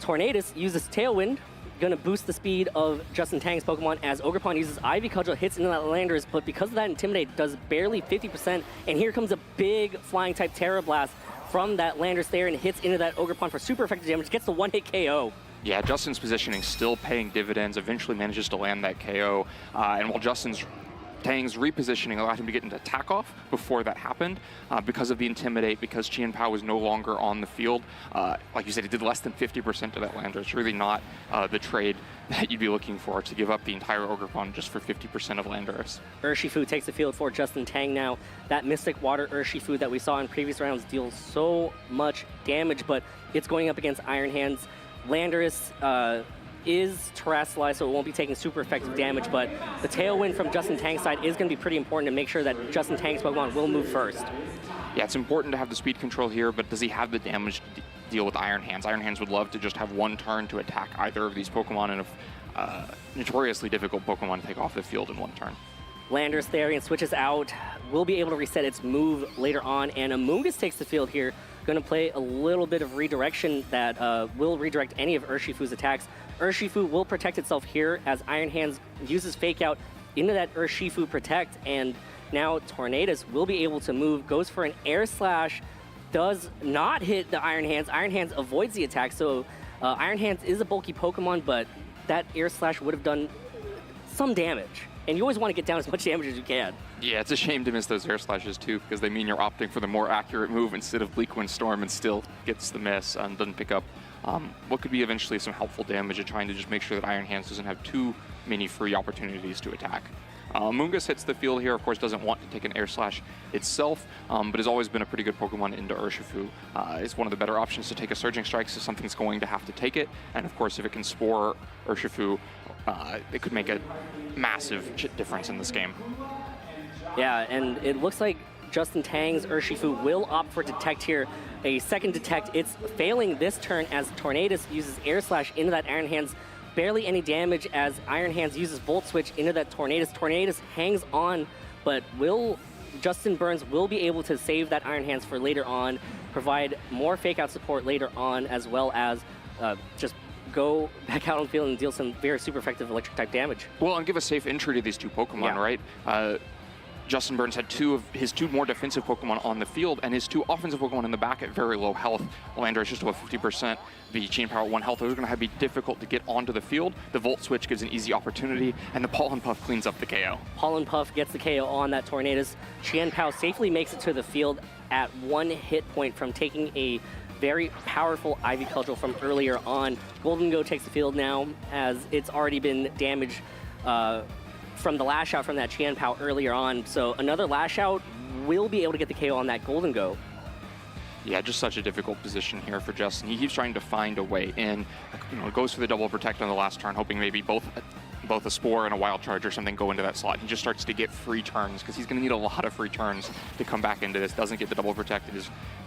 Tornadus uses Tailwind, gonna boost the speed of Justin Tang's Pokemon as Ogerpon uses Ivy Cudgel, hits into that Landorus, but because of that Intimidate, does barely 50%, and here comes a big flying type Terra Blast from that Landorus there and hits into that Ogerpon for super effective damage, gets the 1-hit KO. Yeah, Justin's positioning still paying dividends, eventually manages to land that KO, and while Tang's repositioning allowed him to get into attack off before that happened because of the Intimidate, because Chien Pao was no longer on the field. Like you said, it did less than 50% of that Landorus. It's really not the trade that you'd be looking for to give up the entire Ogerpon just for 50% of Landorus. Urshifu takes the field for Justin Tang now. That Mystic Water Urshifu that we saw in previous rounds deals so much damage, but it's going up against Iron Hands. Landorus is terrestrialized, so it won't be taking super effective damage, but the Tailwind from Justin Tang's side is going to be pretty important to make sure that Justin Tang's Pokemon will move first. Yeah, it's important to have the speed control here, but does he have the damage to deal with Iron Hands? Iron Hands would love to just have 1 turn to attack either of these Pokemon, and a notoriously difficult Pokemon to take off the field in 1 turn. Landers Therian switches out, will be able to reset its move later on, and Amoonguss takes the field here. Going to play a little bit of redirection that will redirect any of Urshifu's attacks. Urshifu will protect itself here as Iron Hands uses Fake Out into that Urshifu Protect, and now Tornadus will be able to move, goes for an Air Slash, does not hit the Iron Hands. Iron Hands avoids the attack, so Iron Hands is a bulky Pokemon, but that Air Slash would have done some damage. And you always want to get down as much damage as you can. Yeah, it's a shame to miss those air slashes too, because they mean you're opting for the more accurate move instead of Bleak Wind Storm, and still gets the miss and doesn't pick up what could be eventually some helpful damage of trying to just make sure that Iron Hands doesn't have too many free opportunities to attack. Amoonguss hits the field here, of course doesn't want to take an air slash itself, but has always been a pretty good Pokemon into Urshifu. It's one of the better options to take a Surging Strike, so something's going to have to take it, and of course if it can Spore Urshifu, it could make a massive difference in this game. Yeah, and it looks like Justin Tang's Urshifu will opt for Detect here. A second Detect, it's failing this turn as Tornadus uses Air Slash into that Iron Hands. Barely any damage as Iron Hands uses Volt Switch into that Tornadus. Tornadus hangs on, but Justin Burns will be able to save that Iron Hands for later on, provide more Fake Out support later on, as well as just go back out on the field and deal some very super effective electric type damage. Well, and give a safe entry to these two Pokemon, right? Justin Burns had his two more defensive Pokemon on the field, and his two offensive Pokemon in the back at very low health. Landorus just above 50%. The Chain Power at 1 health. Those are going to be difficult to get onto the field. The Volt Switch gives an easy opportunity, and the Pollen Puff cleans up the KO. Pollen Puff gets the KO on that Tornadus. Qian Pao safely makes it to the field at 1 hit point from taking a very powerful Ivy Cudgel from earlier on. Golden Go takes the field now, as it's already been damaged from the Lash Out from that Qian Pao earlier on. So another Lash Out will be able to get the KO on that Golden Go. Yeah, just such a difficult position here for Justin. He keeps trying to find a way in. Goes for the double protect on the last turn, hoping maybe both a Spore and a Wild Charge or something go into that slot. He just starts to get free turns, because he's going to need a lot of free turns to come back into this. Doesn't get the double protect,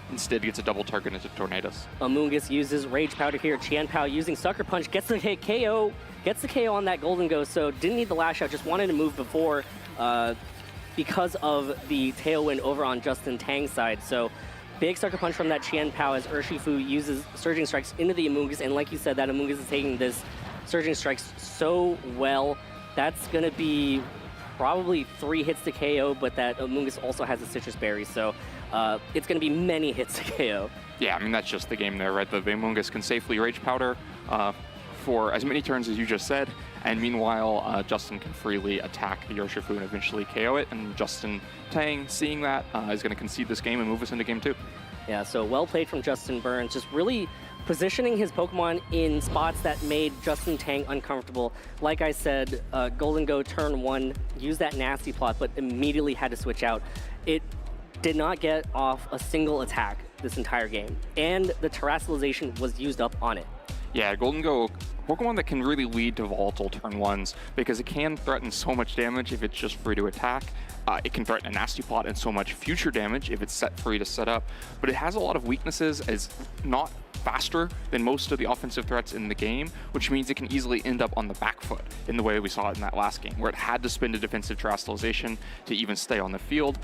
instead gets a double target into Tornadus. Amoonguss uses Rage Powder here. Qian Pao using Sucker Punch, gets the KO. Gets the KO on that Golden Go, so didn't need the Lash Out, just wanted to move before because of the Tailwind over on Justin Tang's side. So big Sucker Punch from that Qian Pao as Urshifu uses Surging Strikes into the Amoonguss, and like you said, that Amoonguss is taking this Surging Strikes so well. That's going to be probably 3 hits to KO, but that Amoonguss also has a Citrus Berry, so it's going to be many hits to KO. Yeah, I mean, that's just the game there, right? The Amoonguss can safely Rage Powder for as many turns as you just said, and meanwhile, Justin can freely attack the Urshifu and eventually KO it, and Justin Tang, seeing that, is going to concede this game and move us into game 2. Yeah, so well played from Justin Burns, just really positioning his Pokemon in spots that made Justin Tang uncomfortable. Like I said, Golden Go turn 1, used that Nasty Plot, but immediately had to switch out. It did not get off a single attack this entire game, and the Terrestrialization was used up on it. Yeah, Golden Go, Pokemon that can really lead to volatile turn 1s, because it can threaten so much damage if it's just free to attack. It can threaten a Nasty Plot and so much future damage if it's set free to set up, but it has a lot of weaknesses as not faster than most of the offensive threats in the game, which means it can easily end up on the back foot in the way we saw it in that last game, where it had to spend a defensive Terrestrialization to even stay on the field,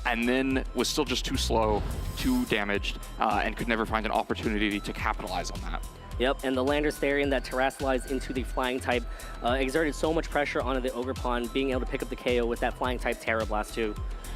and then was still just too slow, too damaged, and could never find an opportunity to capitalize on that. Yep, and the Landers Therian that terrestrialized into the Flying type exerted so much pressure onto the Ogerpon, being able to pick up the KO with that Flying type Terra Blast too.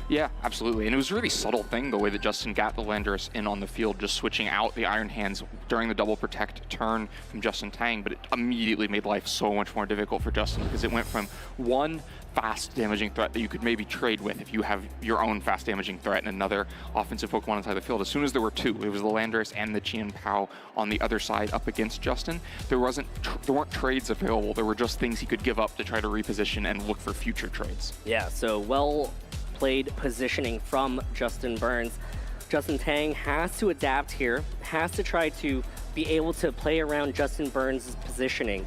Yeah, absolutely. And it was a really subtle thing, the way that Justin got the Landorus in on the field, just switching out the Iron Hands during the double protect turn from Justin Tang, but it immediately made life so much more difficult for Justin, because it went from one fast damaging threat that you could maybe trade with if you have your own fast damaging threat and another offensive Pokemon inside the field. As soon as there were two, it was the Landorus and the Qian Pao on the other side up against Justin. There weren't trades available. There were just things he could give up to try to reposition and look for future trades. Yeah, so well played positioning from Justin Burns. Justin Tang has to adapt here, has to try to be able to play around Justin Burns' positioning.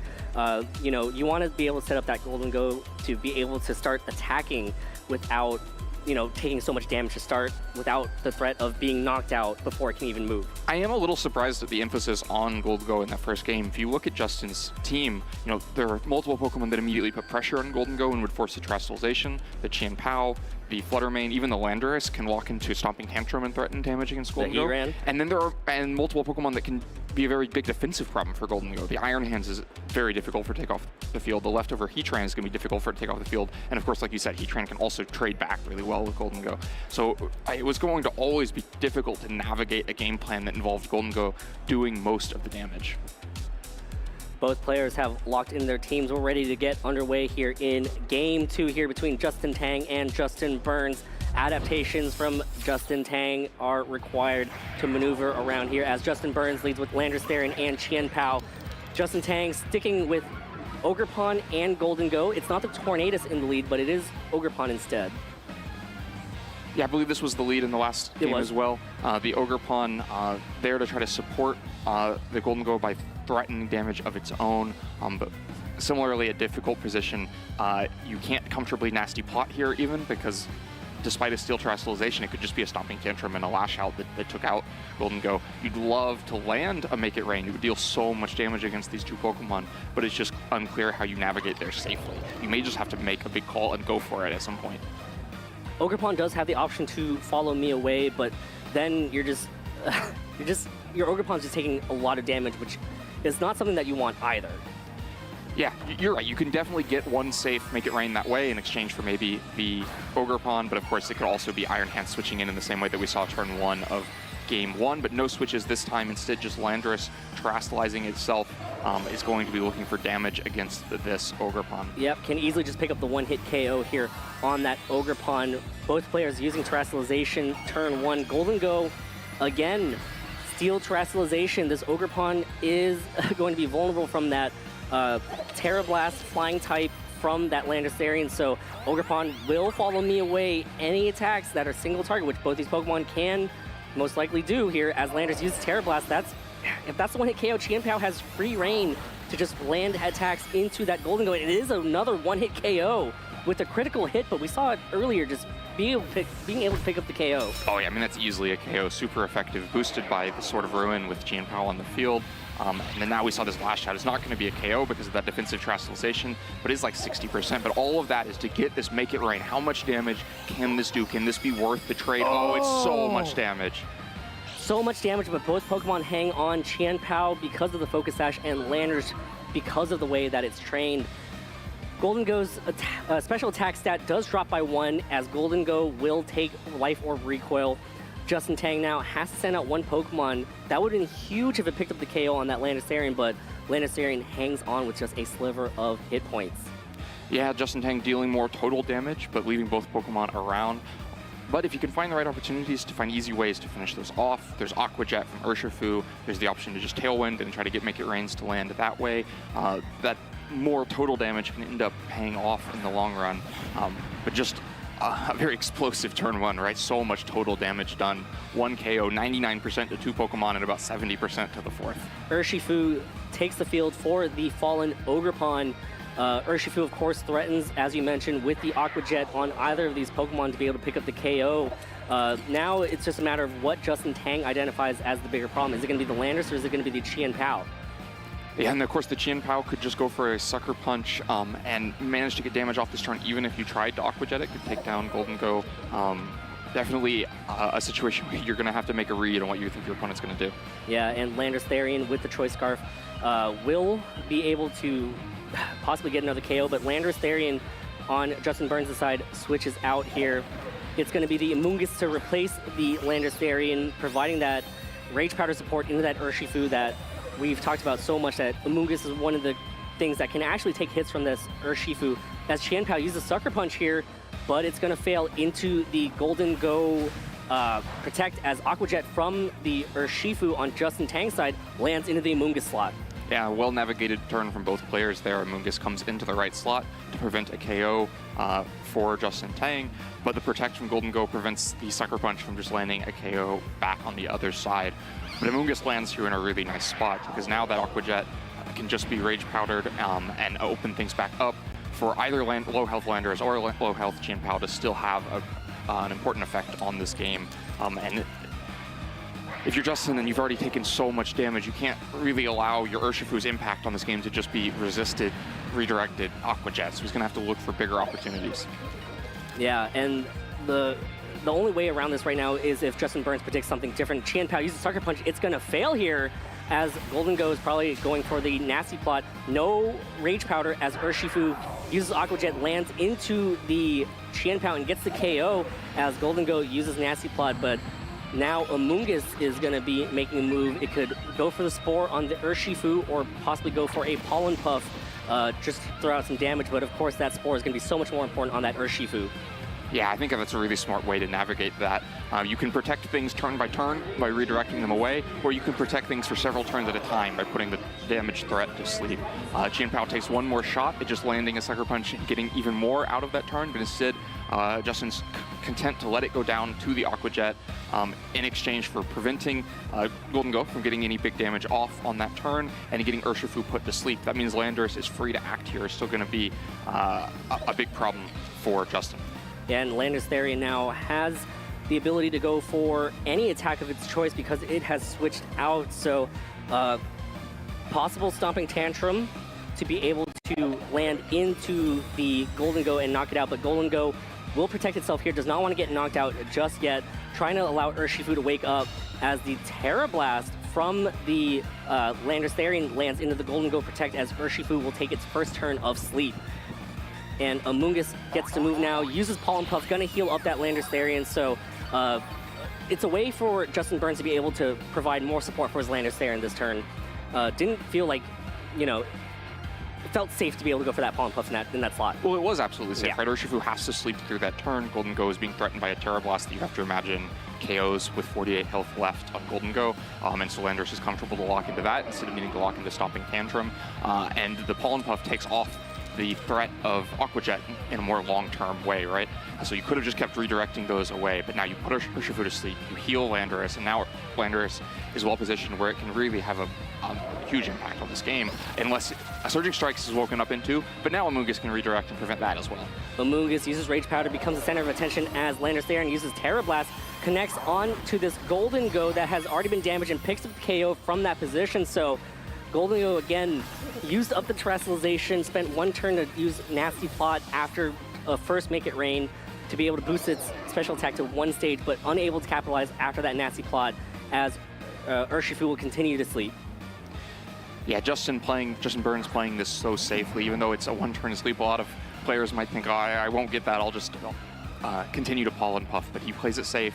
You want to be able to set up that Golden Go to be able to start attacking without taking so much damage to start without the threat of being knocked out before it can even move. I am a little surprised at the emphasis on Golden Go in that first game. If you look at Justin's team, there are multiple Pokemon that immediately put pressure on Golden Go and would force the Terrestrialization. The Chien Pao, the Fluttermane, even the Landorus can walk into Stomping Tantrum and threaten damage against Golden Go. And then there are multiple Pokemon that can be a very big defensive problem for Golden Go. The Iron Hands is very difficult for take off the field. The leftover Heatran is going to be difficult for it to take off the field. And of course, like you said, Heatran can also trade back really well with Golden Go. So it was going to always be difficult to navigate a game plan that involved Golden Go doing most of the damage. Both players have locked in their teams. We're ready to get underway here in Game 2 here between Justin Tang and Justin Burns. Adaptations from Justin Tang are required to maneuver around here as Justin Burns leads with Landorus and Chien Pao. Justin Tang sticking with Ogerpon and Golden Go. It's not the Tornadus in the lead, but it is Ogerpon instead. Yeah, I believe this was the lead in the last game as well. The Ogerpon there to try to support the Golden Go by threatening damage of its own, but similarly a difficult position. You can't comfortably Nasty Plot here even because despite a Steel Terrestrialization, it could just be a Stomping Tantrum and a Lash Out that took out Golden Go. You'd love to land a Make It Rain. It would deal so much damage against these two Pokemon, but it's just unclear how you navigate there safely. You may just have to make a big call and go for it at some point. Ogerpon does have the option to follow me away, but then your Ogerpon's just taking a lot of damage, which is not something that you want either. Yeah, you're right. You can definitely get one safe Make It Rain that way in exchange for maybe the Ogerpon, but of course it could also be Iron Hand switching in the same way that we saw turn 1 of Game 1, but no switches this time. Instead, just Landorus terrestrializing itself is going to be looking for damage against this Ogerpon. Yep, can easily just pick up the one-hit KO here on that Ogerpon. Both players using terrestrialization turn 1. Golden Go, again, Steel Terrestrialization. This Ogerpon is going to be vulnerable from that Terra Blast flying type from that Landorus, so Ogerpon will follow me away. Any attacks that are single target, which both these Pokemon can most likely do here as Landorus uses Terra Blast, if that's the one-hit KO, Chien Pao has free reign to just land attacks into that Golden Go. It is another one-hit KO with a critical hit, but we saw it earlier, just being able to pick up the KO. Oh yeah, I mean that's easily a KO, super effective, boosted by the Sword of Ruin with Chien Pao on the field. And then now we saw this Lash Out. It's not going to be a KO because of that defensive terrestrialization, but it's like 60%. But all of that is to get this Make It Rain. How much damage can this do? Can this be worth the trade? Oh, it's so much damage. So much damage, but both Pokemon hang on. Chien Pao because of the Focus Sash and Landorus because of the way that it's trained. Golden Go's special attack stat does drop by 1 as Golden Go will take Life Orb Recoil. Justin Tang now has to send out one Pokemon. That would have been huge if it picked up the KO on that Landorus, but Landorus hangs on with just a sliver of hit points. Yeah, Justin Tang dealing more total damage, but leaving both Pokemon around. But if you can find the right opportunities to find easy ways to finish those off, there's Aqua Jet from Urshifu, there's the option to just Tailwind and try to get Make It Rains to land that way. That more total damage can end up paying off in the long run, but just a very explosive turn 1, right? So much total damage done. 1 KO, 99% to 2 Pokemon, and about 70% to the 4th. Urshifu takes the field for the fallen Ogerpon. Urshifu, of course, threatens, as you mentioned, with the Aqua Jet on either of these Pokemon to be able to pick up the KO. Now it's just a matter of what Justin Tang identifies as the bigger problem. Is it going to be the Landorus or is it going to be the Chien Pao? Yeah, and of course the Chien Pao could just go for a Sucker Punch and manage to get damage off this turn. Even if you tried to Aqua Jet, it could take down Golden Go. Definitely a situation where you're going to have to make a read on what you think your opponent's going to do. Yeah, and Landorus with the Choice Scarf will be able to possibly get another KO, but Landorus on Justin Burns' side switches out here. It's going to be the Amoonguss to replace the Landorus, providing that Rage Powder support into that Urshifu that we've talked about so much, that Amoonguss is one of the things that can actually take hits from this Urshifu. As Chien Pao uses Sucker Punch here, but it's going to fail into the Golden Go Protect as Aqua Jet from the Urshifu on Justin Tang's side lands into the Amoonguss slot. Yeah, well-navigated turn from both players there. Amoonguss comes into the right slot to prevent a KO for Justin Tang, but the Protect from Golden Go prevents the Sucker Punch from just landing a KO back on the other side. But Amoonguss lands here in a really nice spot because now that Aqua Jet can just be Rage Powdered and open things back up for either low-health Landorus or low-health Chien Pao to still have a an important effect on this game. And if you're Justin and you've already taken so much damage, you can't really allow your Urshifu's impact on this game to just be resisted, redirected Aqua Jet. So he's going to have to look for bigger opportunities. Yeah, and the only way around this right now is if Justin Burns predicts something different. Chien Pao uses Sucker Punch. It's going to fail here, as Golden Go is probably going for the nasty plot. No Rage Powder as Urshifu uses Aqua Jet, lands into the Chien Pao and gets the KO as Golden Go uses nasty plot. But now Amoonguss is going to be making a move. It could go for the Spore on the Urshifu or possibly go for a Pollen Puff just to throw out some damage. But of course that Spore is going to be so much more important on that Urshifu. Yeah, I think that's a really smart way to navigate that. You can protect things turn by turn by redirecting them away, or you can protect things for several turns at a time by putting the damage threat to sleep. Chien Pao takes one more shot at just landing a Sucker Punch and getting even more out of that turn, but instead Justin's content to let it go down to the Aqua Jet in exchange for preventing Golden Go from getting any big damage off on that turn and getting Urshifu put to sleep. That means Landorus is free to act here. Is still going to be a big problem for Justin. And Landorus Therian now has the ability to go for any attack of its choice because it has switched out. So possible Stomping Tantrum to be able to land into the Golden Go and knock it out. But Golden Go will protect itself here, does not want to get knocked out just yet. Trying to allow Urshifu to wake up as the Terra Blast from the Landorus Therian lands into the Golden Go Protect as Urshifu will take its first turn of sleep. And Amoonguss gets to move now, uses Pollen Puff, gonna heal up that Landorus Therian, so it's a way for Justin Burns to be able to provide more support for his Landorus Therian this turn. Didn't feel like, you know, it felt safe to be able to go for that Pollen Puff in that slot. Well, it was absolutely safe, right? Urshifu has to sleep through that turn. Golden Go is being threatened by a Terra Blast that you have to imagine KOs with 48 health left on Golden Go, and so Landorus is comfortable to lock into that instead of needing to lock into Stomping Tantrum. And the Pollen Puff takes off the threat of Aqua Jet in a more long-term way, right? So you could have just kept redirecting those away, but now you put Urshifu to sleep, you heal Landorus, and now Landorus is well-positioned where it can really have a huge impact on this game, unless a Surging Strikes is woken up into, but now Amoonguss can redirect and prevent that as well. Amoonguss uses Rage Powder, becomes the center of attention as Landorus Therian uses Terra Blast, connects on to this Golden Go that has already been damaged and picks up the KO from that position, so Golden Go again used up the terrestrialization, spent one turn to use Nasty Plot after first Make It Rain to be able to boost its special attack to one stage, but unable to capitalize after that Nasty Plot as Urshifu will continue to sleep. Yeah, Justin Burns playing this so safely, even though it's a one turn to sleep. A lot of players might think, oh, I won't get that, I'll just continue to Pollen Puff, but he plays it safe.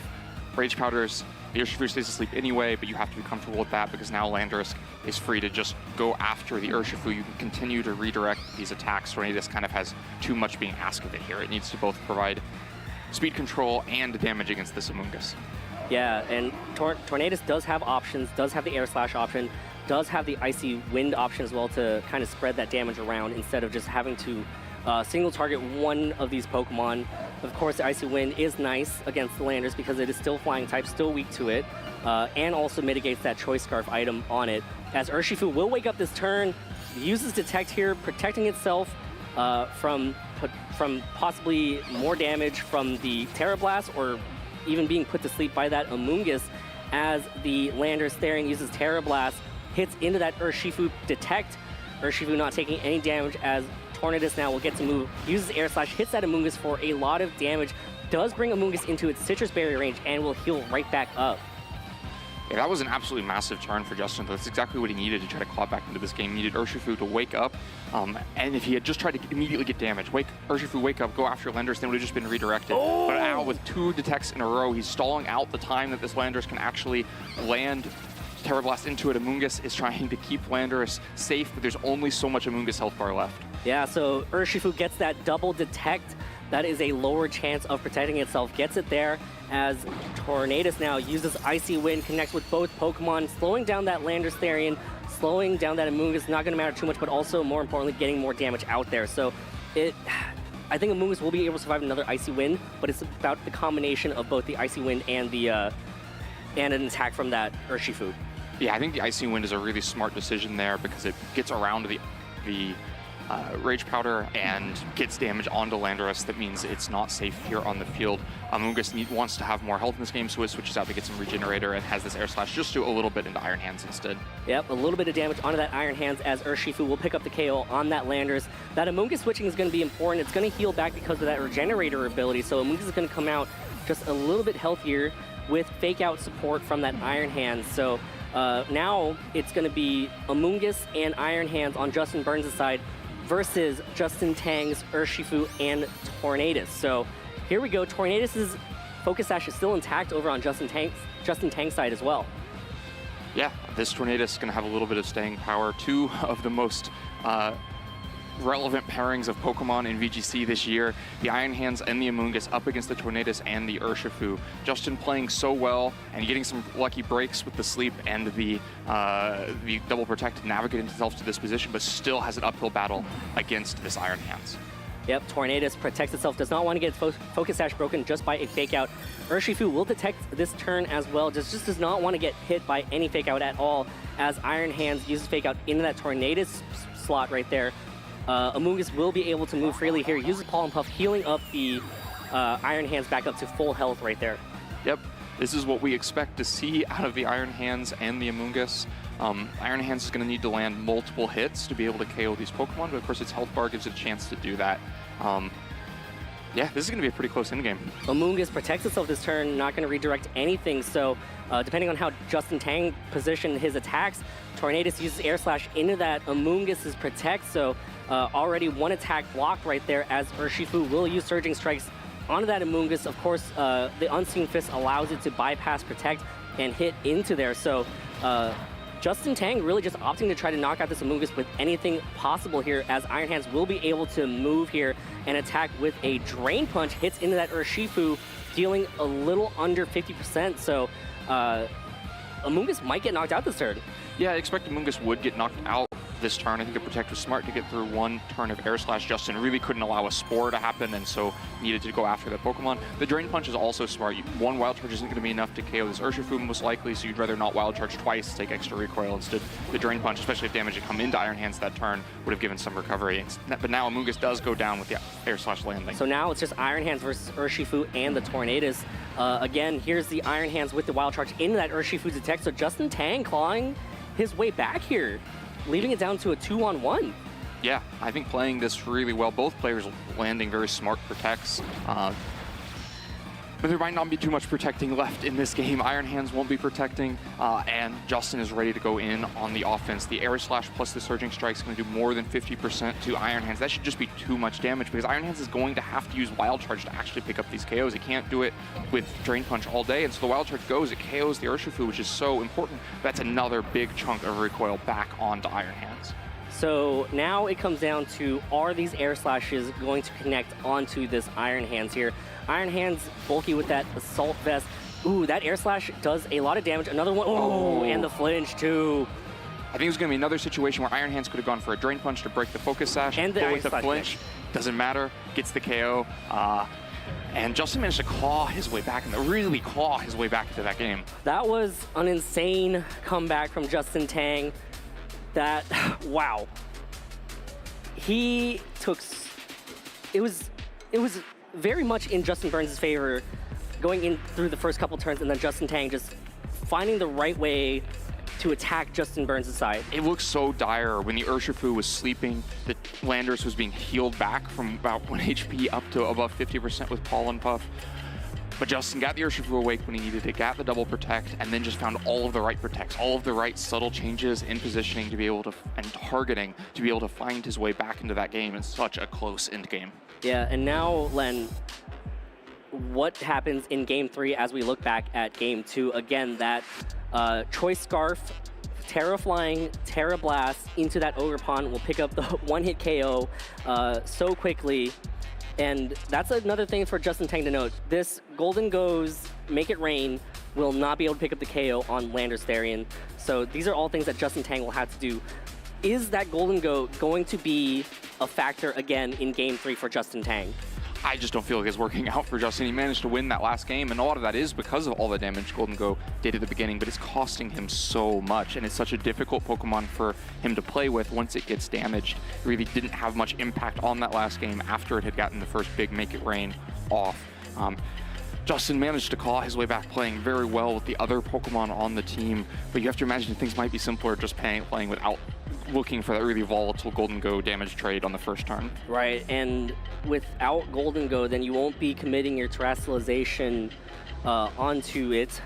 Rage Powders, the Urshifu stays asleep anyway, but you have to be comfortable with that because now Landorus is free to just go after the Urshifu. You can continue to redirect these attacks. Tornadus kind of has too much being asked of it here. It needs to both provide speed control and damage against this Amoonguss. Yeah, and Tornadus does have options, does have the Air Slash option, does have the Icy Wind option as well to kind of spread that damage around instead of just having to single target one of these Pokemon. Of course, the Icy Wind is nice against the Landers because it is still flying type, still weak to it, and also mitigates that Choice Scarf item on it. As Urshifu will wake up this turn, uses Detect here, protecting itself from possibly more damage from the Terra Blast or even being put to sleep by that Amoonguss as the Landorus Therian uses Terra Blast, hits into that Urshifu Detect. Urshifu not taking any damage as Tornadus now will get to move, uses Air Slash, hits that Amoonguss for a lot of damage, does bring Amoonguss into its Citrus Berry range and will heal right back up. Yeah, that was an absolutely massive turn for Justin. That's exactly what he needed to try to claw back into this game. He needed Urshifu to wake up, and if he had just tried to immediately get damage, Urshifu wake up, go after Landorus, then would have just been redirected. Oh! But now with 2 detects in a row, he's stalling out the time that this Landorus can actually land Terra Blast into it. Amoonguss is trying to keep Landorus safe, but there's only so much Amoonguss health bar left. Yeah, so Urshifu gets that double detect. That is a lower chance of protecting itself. Gets it there as Tornadus now uses Icy Wind, connects with both Pokemon, slowing down that Landorus Therian, slowing down that Amoonguss. Not going to matter too much, but also, more importantly, getting more damage out there. So I think Amoonguss will be able to survive another Icy Wind, but it's about the combination of both the Icy Wind and the and an attack from that Urshifu. Yeah, I think the Icy Wind is a really smart decision there because it gets around the Rage Powder and gets damage onto Landorus, that means it's not safe here on the field. Amoonguss wants to have more health in this game, so it switches out to get some Regenerator and has this Air Slash just do a little bit into Iron Hands instead. Yep, a little bit of damage onto that Iron Hands as Urshifu will pick up the KO on that Landorus. That Amoonguss switching is going to be important. It's going to heal back because of that Regenerator ability, so Amoonguss is going to come out just a little bit healthier with Fake Out support from that Iron Hands. So now it's going to be Amoonguss and Iron Hands on Justin Burns' side versus Justin Tang's Urshifu and Tornadus. So here we go. Tornadus' Focus Sash is still intact over on Justin Tang's side as well. Yeah, this Tornadus is going to have a little bit of staying power. Two of the most relevant pairings of Pokemon in VGC this year, the Iron Hands and the Amoonguss up against the Tornadus and the Urshifu. Justin playing so well and getting some lucky breaks with the sleep and the double protect to navigate himself to this position, but still has an uphill battle against this Iron Hands. Yep, Tornadus protects itself, does not want to get its Focus Sash broken just by a Fake Out. Urshifu will detect this turn as well, just does not want to get hit by any Fake Out at all, as Iron Hands uses Fake Out into that Tornadus slot right there. Amoonguss will be able to move freely here, uses Pollen Puff, healing up the Iron Hands back up to full health right there. Yep, this is what we expect to see out of the Iron Hands and the Amoonguss. Iron Hands is going to need to land multiple hits to be able to KO these Pokemon, but of course its health bar gives it a chance to do that. Yeah, this is going to be a pretty close endgame. Amoonguss protects itself this turn, not going to redirect anything, so depending on how Justin Tang positioned his attacks, Tornadus uses Air Slash into that Amoonguss' Protect, so already one attack blocked right there as Urshifu will use Surging Strikes onto that Amoonguss. Of course, the Unseen Fist allows it to bypass Protect and hit into there, so Justin Tang really just opting to try to knock out this Amoonguss with anything possible here, as Iron Hands will be able to move here and attack with a Drain Punch, hits into that Urshifu, dealing a little under 50%, so Amoonguss might get knocked out this turn. Yeah, I expect Amoonguss would get knocked out this turn. I think the Protect was smart to get through one turn of Air Slash. Justin really couldn't allow a Spore to happen, and so needed to go after that Pokemon. The Drain Punch is also smart. One Wild Charge isn't going to be enough to KO this Urshifu most likely, so you'd rather not Wild Charge twice, take extra recoil. Instead, the Drain Punch, especially if damage had come into Iron Hands that turn, would have given some recovery. But now Amoonguss does go down with the Air Slash landing. So now it's just Iron Hands versus Urshifu and the Tornadus. Again, here's the Iron Hands with the Wild Charge into that Urshifu's attack, so Justin Tang clawing his way back here, leaving it down to a 2-on-1. Yeah, I think playing this really well. Both players landing very smart protects. But there might not be too much protecting left in this game. Iron Hands won't be protecting, and Justin is ready to go in on the offense. The Air Slash plus the Surging Strike is going to do more than 50% to Iron Hands. That should just be too much damage, because Iron Hands is going to have to use Wild Charge to actually pick up these KOs. It can't do it with Drain Punch all day, and so the Wild Charge goes, it KOs the Urshifu, which is so important. That's another big chunk of recoil back onto Iron Hands. So now it comes down to, are these Air Slashes going to connect onto this Iron Hands here? Iron Hands bulky with that Assault Vest. Ooh, that Air Slash does a lot of damage. Another one, oh, and the flinch too. I think it was going to be another situation where Iron Hands could have gone for a Drain Punch to break the Focus Sash, and but with the flinch, doesn't matter, gets the KO. And Justin managed to claw his way back, and really claw his way back into that game. That was an insane comeback from Justin Tang. That, wow. He took, it was very much in Justin Burns' favor going in through the first couple turns, and then Justin Tang just finding the right way to attack Justin Burns' side. It looked so dire when the Urshifu was sleeping. The Landorus was being healed back from about 1 HP up to above 50% with Pollen Puff. But Justin got the Urshifu awake when he needed it, got the double protect, and then just found all of the right protects, all of the right subtle changes in positioning to be able to, and targeting, to be able to find his way back into that game in such a close end game. Yeah, and now, Len, what happens in Game 3 as we look back at Game 2? Again, that Choice Scarf, Terra Flying, Terra Blast into that Ogre Pond will pick up the one-hit KO so quickly. And that's another thing for Justin Tang to note. This Golden Goes, Make It Rain will not be able to pick up the KO on Landorus Therian. So these are all things that Justin Tang will have to do. Is that Golden Go going to be a factor again in Game 3 for Justin Tang? I just don't feel like it's working out for Justin. He managed to win that last game, and a lot of that is because of all the damage Golden Go did at the beginning, but it's costing him so much, and it's such a difficult Pokemon for him to play with once it gets damaged. It really didn't have much impact on that last game after it had gotten the first big Make It Rain off. Justin managed to claw his way back, playing very well with the other Pokemon on the team, but you have to imagine things might be simpler just playing without looking for that really volatile Golden Go damage trade on the first turn. Right, and without Golden Go, then you won't be committing your terrestrialization onto it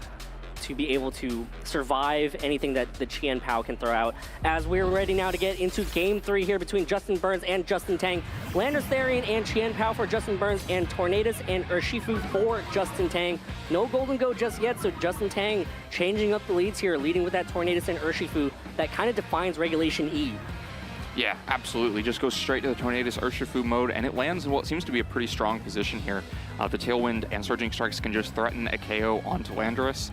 to be able to survive anything that the Chien Pao can throw out. As we're ready now to get into Game 3 here between Justin Burns and Justin Tang. Landers Therian and Chien Pao for Justin Burns, and Tornadus and Urshifu for Justin Tang. No Golden Go just yet, so Justin Tang changing up the leads here, leading with that Tornadus and Urshifu. That kind of defines Regulation E. Yeah, absolutely. Just goes straight to the Tornadus Urshifu mode, and it lands in what seems to be a pretty strong position here. The Tailwind and Surging Strikes can just threaten a KO onto Landorus,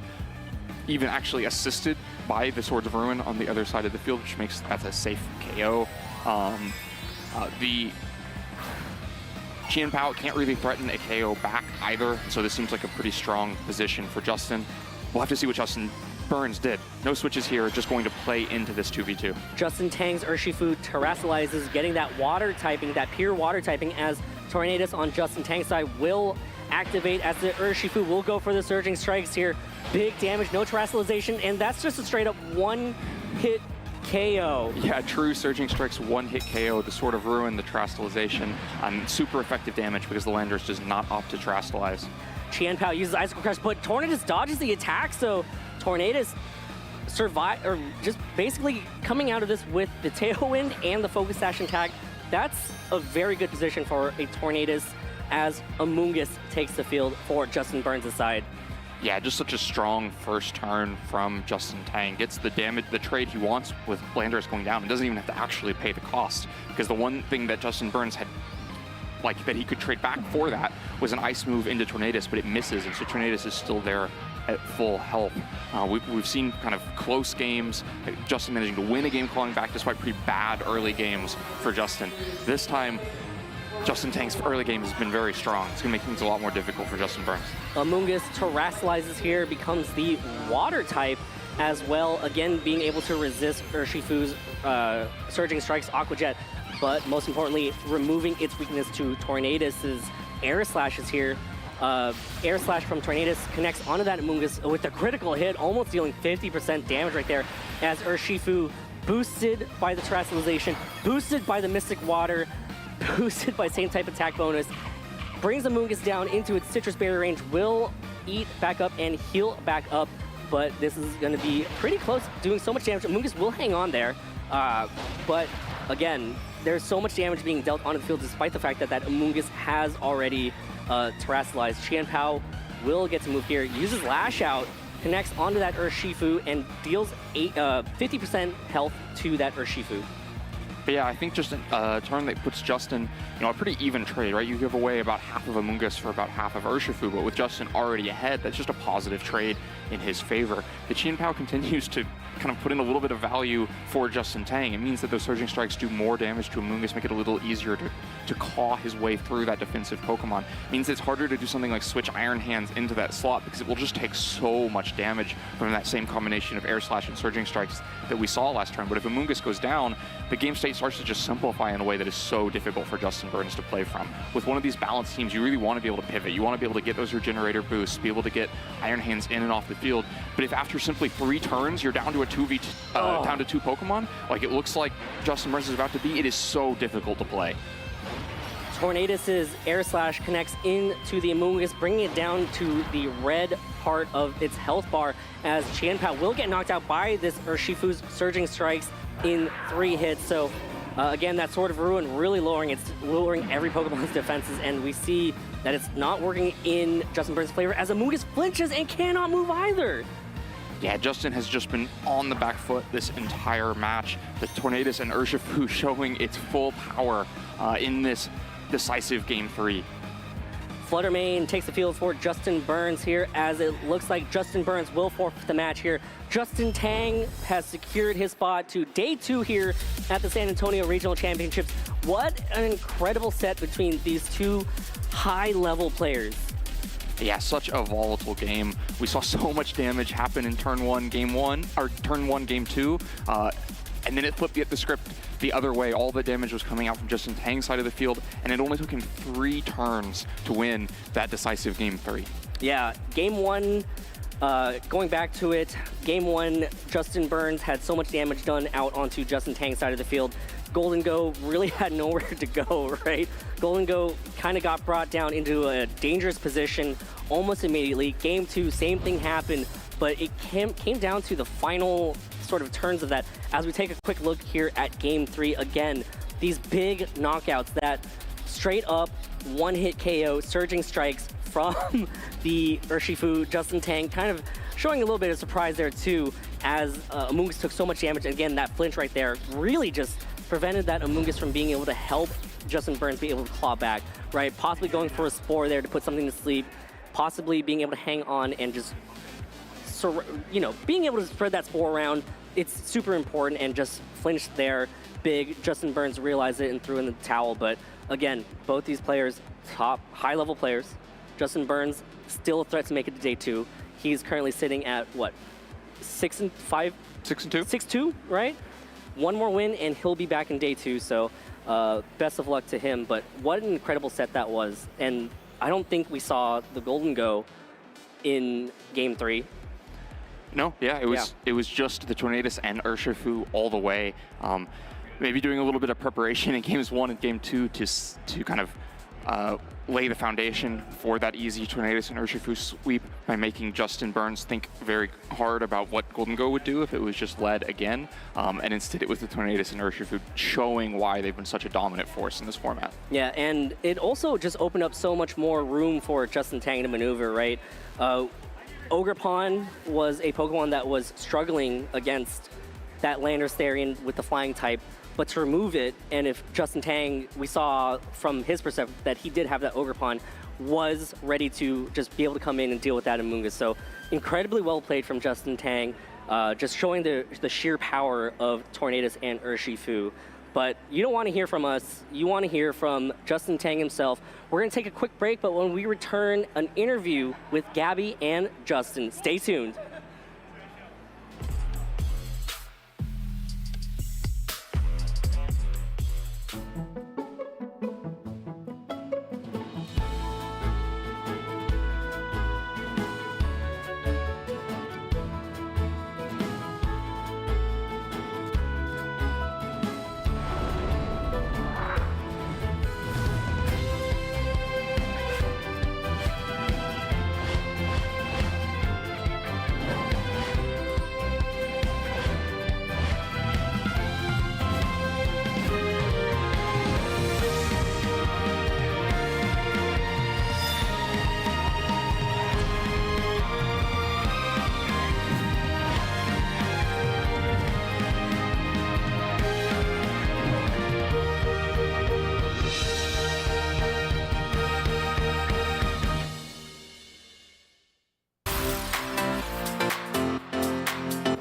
even actually assisted by the Swords of Ruin on the other side of the field, which makes that a safe KO. The Chien Pao can't really threaten a KO back either, so this seems like a pretty strong position for Justin. We'll have to see what Justin Burns did. No switches here, just going to play into this 2v2. Justin Tang's Urshifu terrestrializes, getting that water typing, that pure water typing, as Tornadus on Justin Tang's side will activate as the Urshifu will go for the Surging Strikes here. Big damage, no terrestrialization, and that's just a straight up one-hit KO. Yeah, true Surging Strikes one-hit KO, the Sword of Ruin, the terrestrialization, super effective damage because the Landers does not opt to terrestrialize. Chien Pao uses Icicle Crest, but Tornadus dodges the attack, so Tornadus survive, or just basically coming out of this with the Tailwind and the Focus Sash tag. That's a very good position for a Tornadus as Amoonguss takes the field for Justin Burns' side. Yeah, just such a strong first turn from Justin Tang. Gets the damage, the trade he wants with Landorus going down, and doesn't even have to actually pay the cost, because the one thing that Justin Burns had, like, that he could trade back for that was an ice move into Tornadus, but it misses, and so Tornadus is still there at full health. We've seen kind of close games, Justin managing to win a game clawing back despite pretty bad early games for Justin. This time, Justin Tang's early game has been very strong. It's going to make things a lot more difficult for Justin Burns. Amoonguss terrestrializes here, becomes the water type as well, again being able to resist Urshifu's Surging Strikes Aqua Jet, but most importantly, removing its weakness to Tornadus's Air Slashes here. Air Slash from Tornadus connects onto that Amoonguss with a critical hit, almost dealing 50% damage right there, as Urshifu, boosted by the terrestrialization, boosted by the Mystic Water, boosted by same type attack bonus, brings Amoonguss down into its Citrus Berry range, will eat back up and heal back up, but this is going to be pretty close, doing so much damage. Amoonguss will hang on there, but again, there's so much damage being dealt onto the field despite the fact that that Amoonguss has already terrestrialized. Chien Pao will get to move here, uses Lash Out, connects onto that Urshifu, and deals 50% health to that Urshifu. But yeah, I think just a turn that puts Justin, a pretty even trade, right? You give away about half of Amoonguss for about half of Urshifu, but with Justin already ahead, that's just a positive trade in his favor. The Chien Pao continues to kind of put in a little bit of value for Justin Tang. It means that those Surging Strikes do more damage to Amoonguss, make it a little easier to claw his way through that defensive Pokemon. It means it's harder to do something like switch Iron Hands into that slot because it will just take so much damage from that same combination of Air Slash and Surging Strikes that we saw last turn. But if Amoonguss goes down, the game state starts to just simplify in a way that is so difficult for Justin Burns to play from. With one of these balanced teams, you really want to be able to pivot. You want to be able to get those Regenerator boosts, be able to get Iron Hands in and off the field. But if after simply 3 turns, you're down to a 2v2, down to 2 Pokemon, like it looks like Justin Burns is about to be, it is so difficult to play. Tornadus's Air Slash connects into the Amoonguss, bringing it down to the red part of its health bar, as Chien Pao will get knocked out by this Urshifu's Surging Strikes in 3 hits. So again, that Sword of Ruin really lowering every Pokemon's defenses, and we see that it's not working in Justin Burns' favor as Amoonguss flinches and cannot move either. Yeah, Justin has just been on the back foot this entire match. The Tornadus and Urshifu showing its full power in this decisive Game 3. Fluttermane takes the field for Justin Burns here, as it looks like Justin Burns will forfeit the match here. Justin Tang has secured his spot to Day 2 here at the San Antonio Regional Championships. What an incredible set between these two high-level players. Yeah, such a volatile game. We saw so much damage happen in turn 1, game 1, or turn 1, game 2, and then it flipped the script the other way. All the damage was coming out from Justin Tang's side of the field, and it only took him 3 turns to win that decisive game 3. Yeah, game 1, going back to it, game 1, Justin Burns had so much damage done out onto Justin Tang's side of the field. Golden Go really had nowhere to go, right? Golden Go kind of got brought down into a dangerous position almost immediately. Game 2, same thing happened, but it came down to the final sort of turns of that. As we take a quick look here at game 3, again, these big knockouts, that straight up one-hit KO, surging strikes from the Urshifu, Justin Tang, kind of showing a little bit of surprise there too, as Amoonguss took so much damage. And again, that flinch right there really just prevented that Amoonguss from being able to help Justin Burns be able to claw back, right? Possibly going for a Spore there to put something to sleep, possibly being able to hang on and just, being able to spread that Spore around. It's super important, and just flinched there big. Justin Burns realized it and threw in the towel, but again, both these players, top high-level players. Justin Burns still a threat to make it to day 2. He's currently sitting at what, 6-5? 6-2. 6-2, right? One more win and he'll be back in day 2. So best of luck to him. But what an incredible set that was. And I don't think we saw the Golden Go in game 3. No, yeah, it was just the Tornadus and Urshifu all the way. Maybe doing a little bit of preparation in games 1 and game 2 to kind of lay the foundation for that easy Tornadus and Urshifu sweep by making Justin Burns think very hard about what Golden Go would do if it was just led again. And instead it was the Tornadus and Urshifu showing why they've been such a dominant force in this format. Yeah, and it also just opened up so much more room for Justin Tang to maneuver, right? Ogerpon was a Pokemon that was struggling against that Landorus with the flying type. But to remove it, and if Justin Tang, we saw from his perspective that he did have that Ogerpon, was ready to just be able to come in and deal with that Amoonguss. So incredibly well played from Justin Tang, just showing the sheer power of Tornadus and Urshifu. But you don't want to hear from us, you want to hear from Justin Tang himself. We're going to take a quick break, but when we return, an interview with Gabby and Justin. Stay tuned.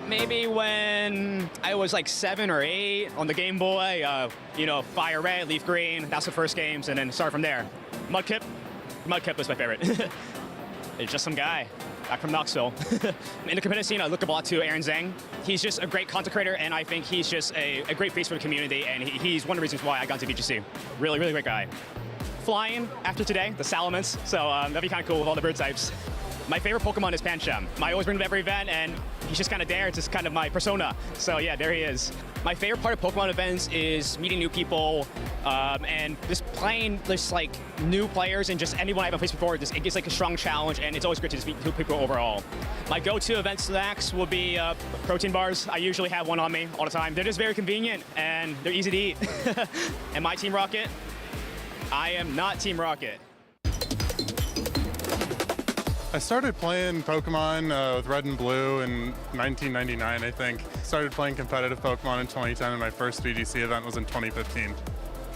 Maybe when I was like 7 or 8 on the Game Boy, Fire Red, Leaf Green, that's the first games, and then start from there. Mudkip was my favorite. It's just some guy back from Knoxville. In the competitive scene, I look up a lot to Aaron Zhang. He's just a great content creator, and I think he's just a great face for the community, and he's one of the reasons why I got into VGC. Really, really great guy. Flying after today, the Salamence, so that'd be kind of cool with all the bird types. My favorite Pokemon is Pancham. I always bring him to every event, and he's just kind of there. It's just kind of my persona. So yeah, there he is. My favorite part of Pokemon events is meeting new people and just playing just like new players and just anyone I haven't played before. It gets like a strong challenge, and it's always great to just meet new people overall. My go-to event snacks will be protein bars. I usually have one on me all the time. They're just very convenient, and they're easy to eat. And my Team Rocket? I am not Team Rocket. I started playing Pokemon with Red and Blue in 1999, I think. Started playing competitive Pokemon in 2010, and my first VGC event was in 2015.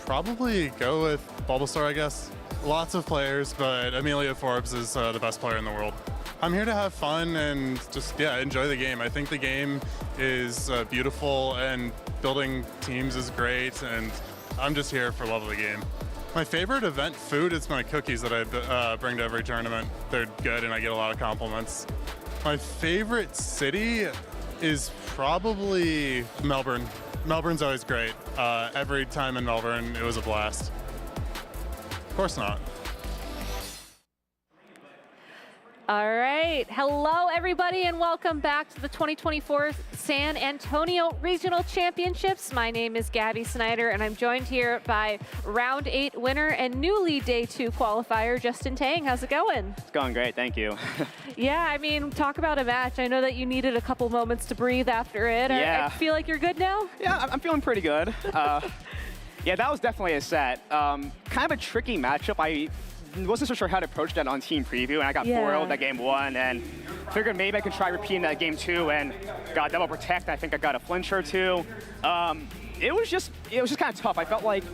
Probably go with Bulbasaur, I guess. Lots of players, but Amelia Forbes is the best player in the world. I'm here to have fun and just, enjoy the game. I think the game is beautiful, and building teams is great, and I'm just here for love of the game. My favorite event food is my cookies that I bring to every tournament. They're good and I get a lot of compliments. My favorite city is probably Melbourne. Melbourne's always great. Every time in Melbourne, it was a blast. Of course not. All right. Hello, everybody, and welcome back to the 2024 San Antonio Regional Championships. My name is Gabby Snyder, and I'm joined here by Round 8 winner and newly Day 2 qualifier, Justin Tang. How's it going? It's going great, thank you. Yeah, I mean, talk about a match. I know that you needed a couple moments to breathe after it. Yeah. I feel like you're good now? Yeah, I'm feeling pretty good. Yeah, that was definitely a set. Kind of a tricky matchup. I wasn't so sure how to approach that on team preview, and I got foiled at game 1, and figured maybe I could try repeating that game 2, and got double protect. I think I got a flinch or 2. It was just kind of tough. I felt like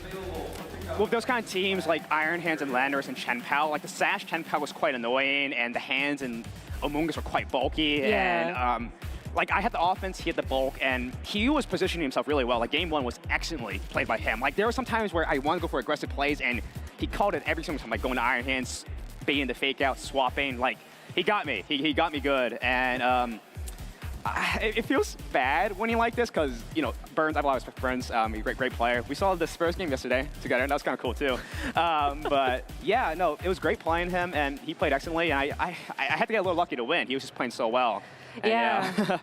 with those kind of teams like Iron Hands and Landers and Chen Pao, like the Sash Chen Pao was quite annoying, and the Hands and Amoonguss were quite bulky, and like I had the offense, he had the bulk, and he was positioning himself really well. Like game 1 was excellently played by him. Like there were some times where I wanted to go for aggressive plays, and he called it every single time, like going to Iron Hands, baiting the fake out, swapping. Like he got me. He got me good, and it feels bad winning like this because Burns. I've always respect Burns. He's a great player. We saw the Spurs game yesterday together, and that was kind of cool too. But yeah, no, it was great playing him, and he played excellently. And I had to get a little lucky to win. He was just playing so well. Yeah.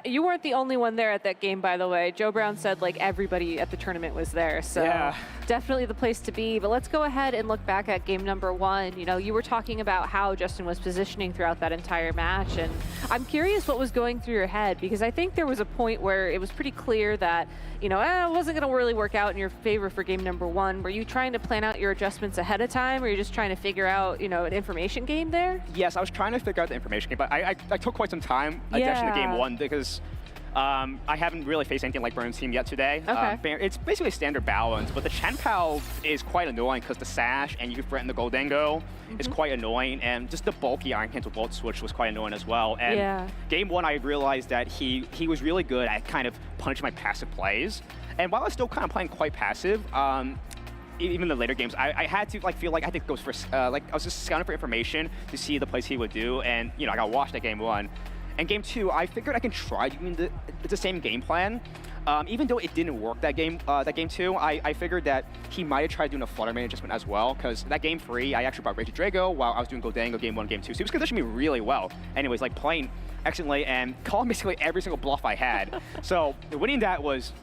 You weren't the only one there at that game, by the way. Joe Brown said like everybody at the tournament was there, so definitely the place to be. But let's go ahead and look back at game number 1. You were talking about how Justin was positioning throughout that entire match, and I'm curious what was going through your head, because I think there was a point where it was pretty clear that it wasn't going to really work out in your favor for game number 1. Were you trying to plan out your adjustments ahead of time, or were you just trying to figure out an information game there? Yes, I was trying to figure out the information game, but I took quite some time adjusting to game 1 because I haven't really faced anything like Burns' team yet today. Okay. It's basically standard balance, but the Chen Pao is quite annoying because the Sash and you can threaten the Goldango is quite annoying, and just the bulky Iron Hands with Volt Switch was quite annoying as well. And game 1, I realized that he was really good at kind of punishing my passive plays. And while I was still kind of playing quite passive, even in the later games, I had to feel like I had to go for I was just scouting for information to see the plays he would do, and I got washed at game 1. And game 2, I figured I can try doing the same game plan. Even though it didn't work that game 2, I figured that he might have tried doing a flutter main adjustment as well, because that game 3, I actually brought Rage Drago while I was doing Goldango game 1, game 2. So he was positioning me really well. Anyways, like playing excellently and calling basically every single bluff I had. So winning that was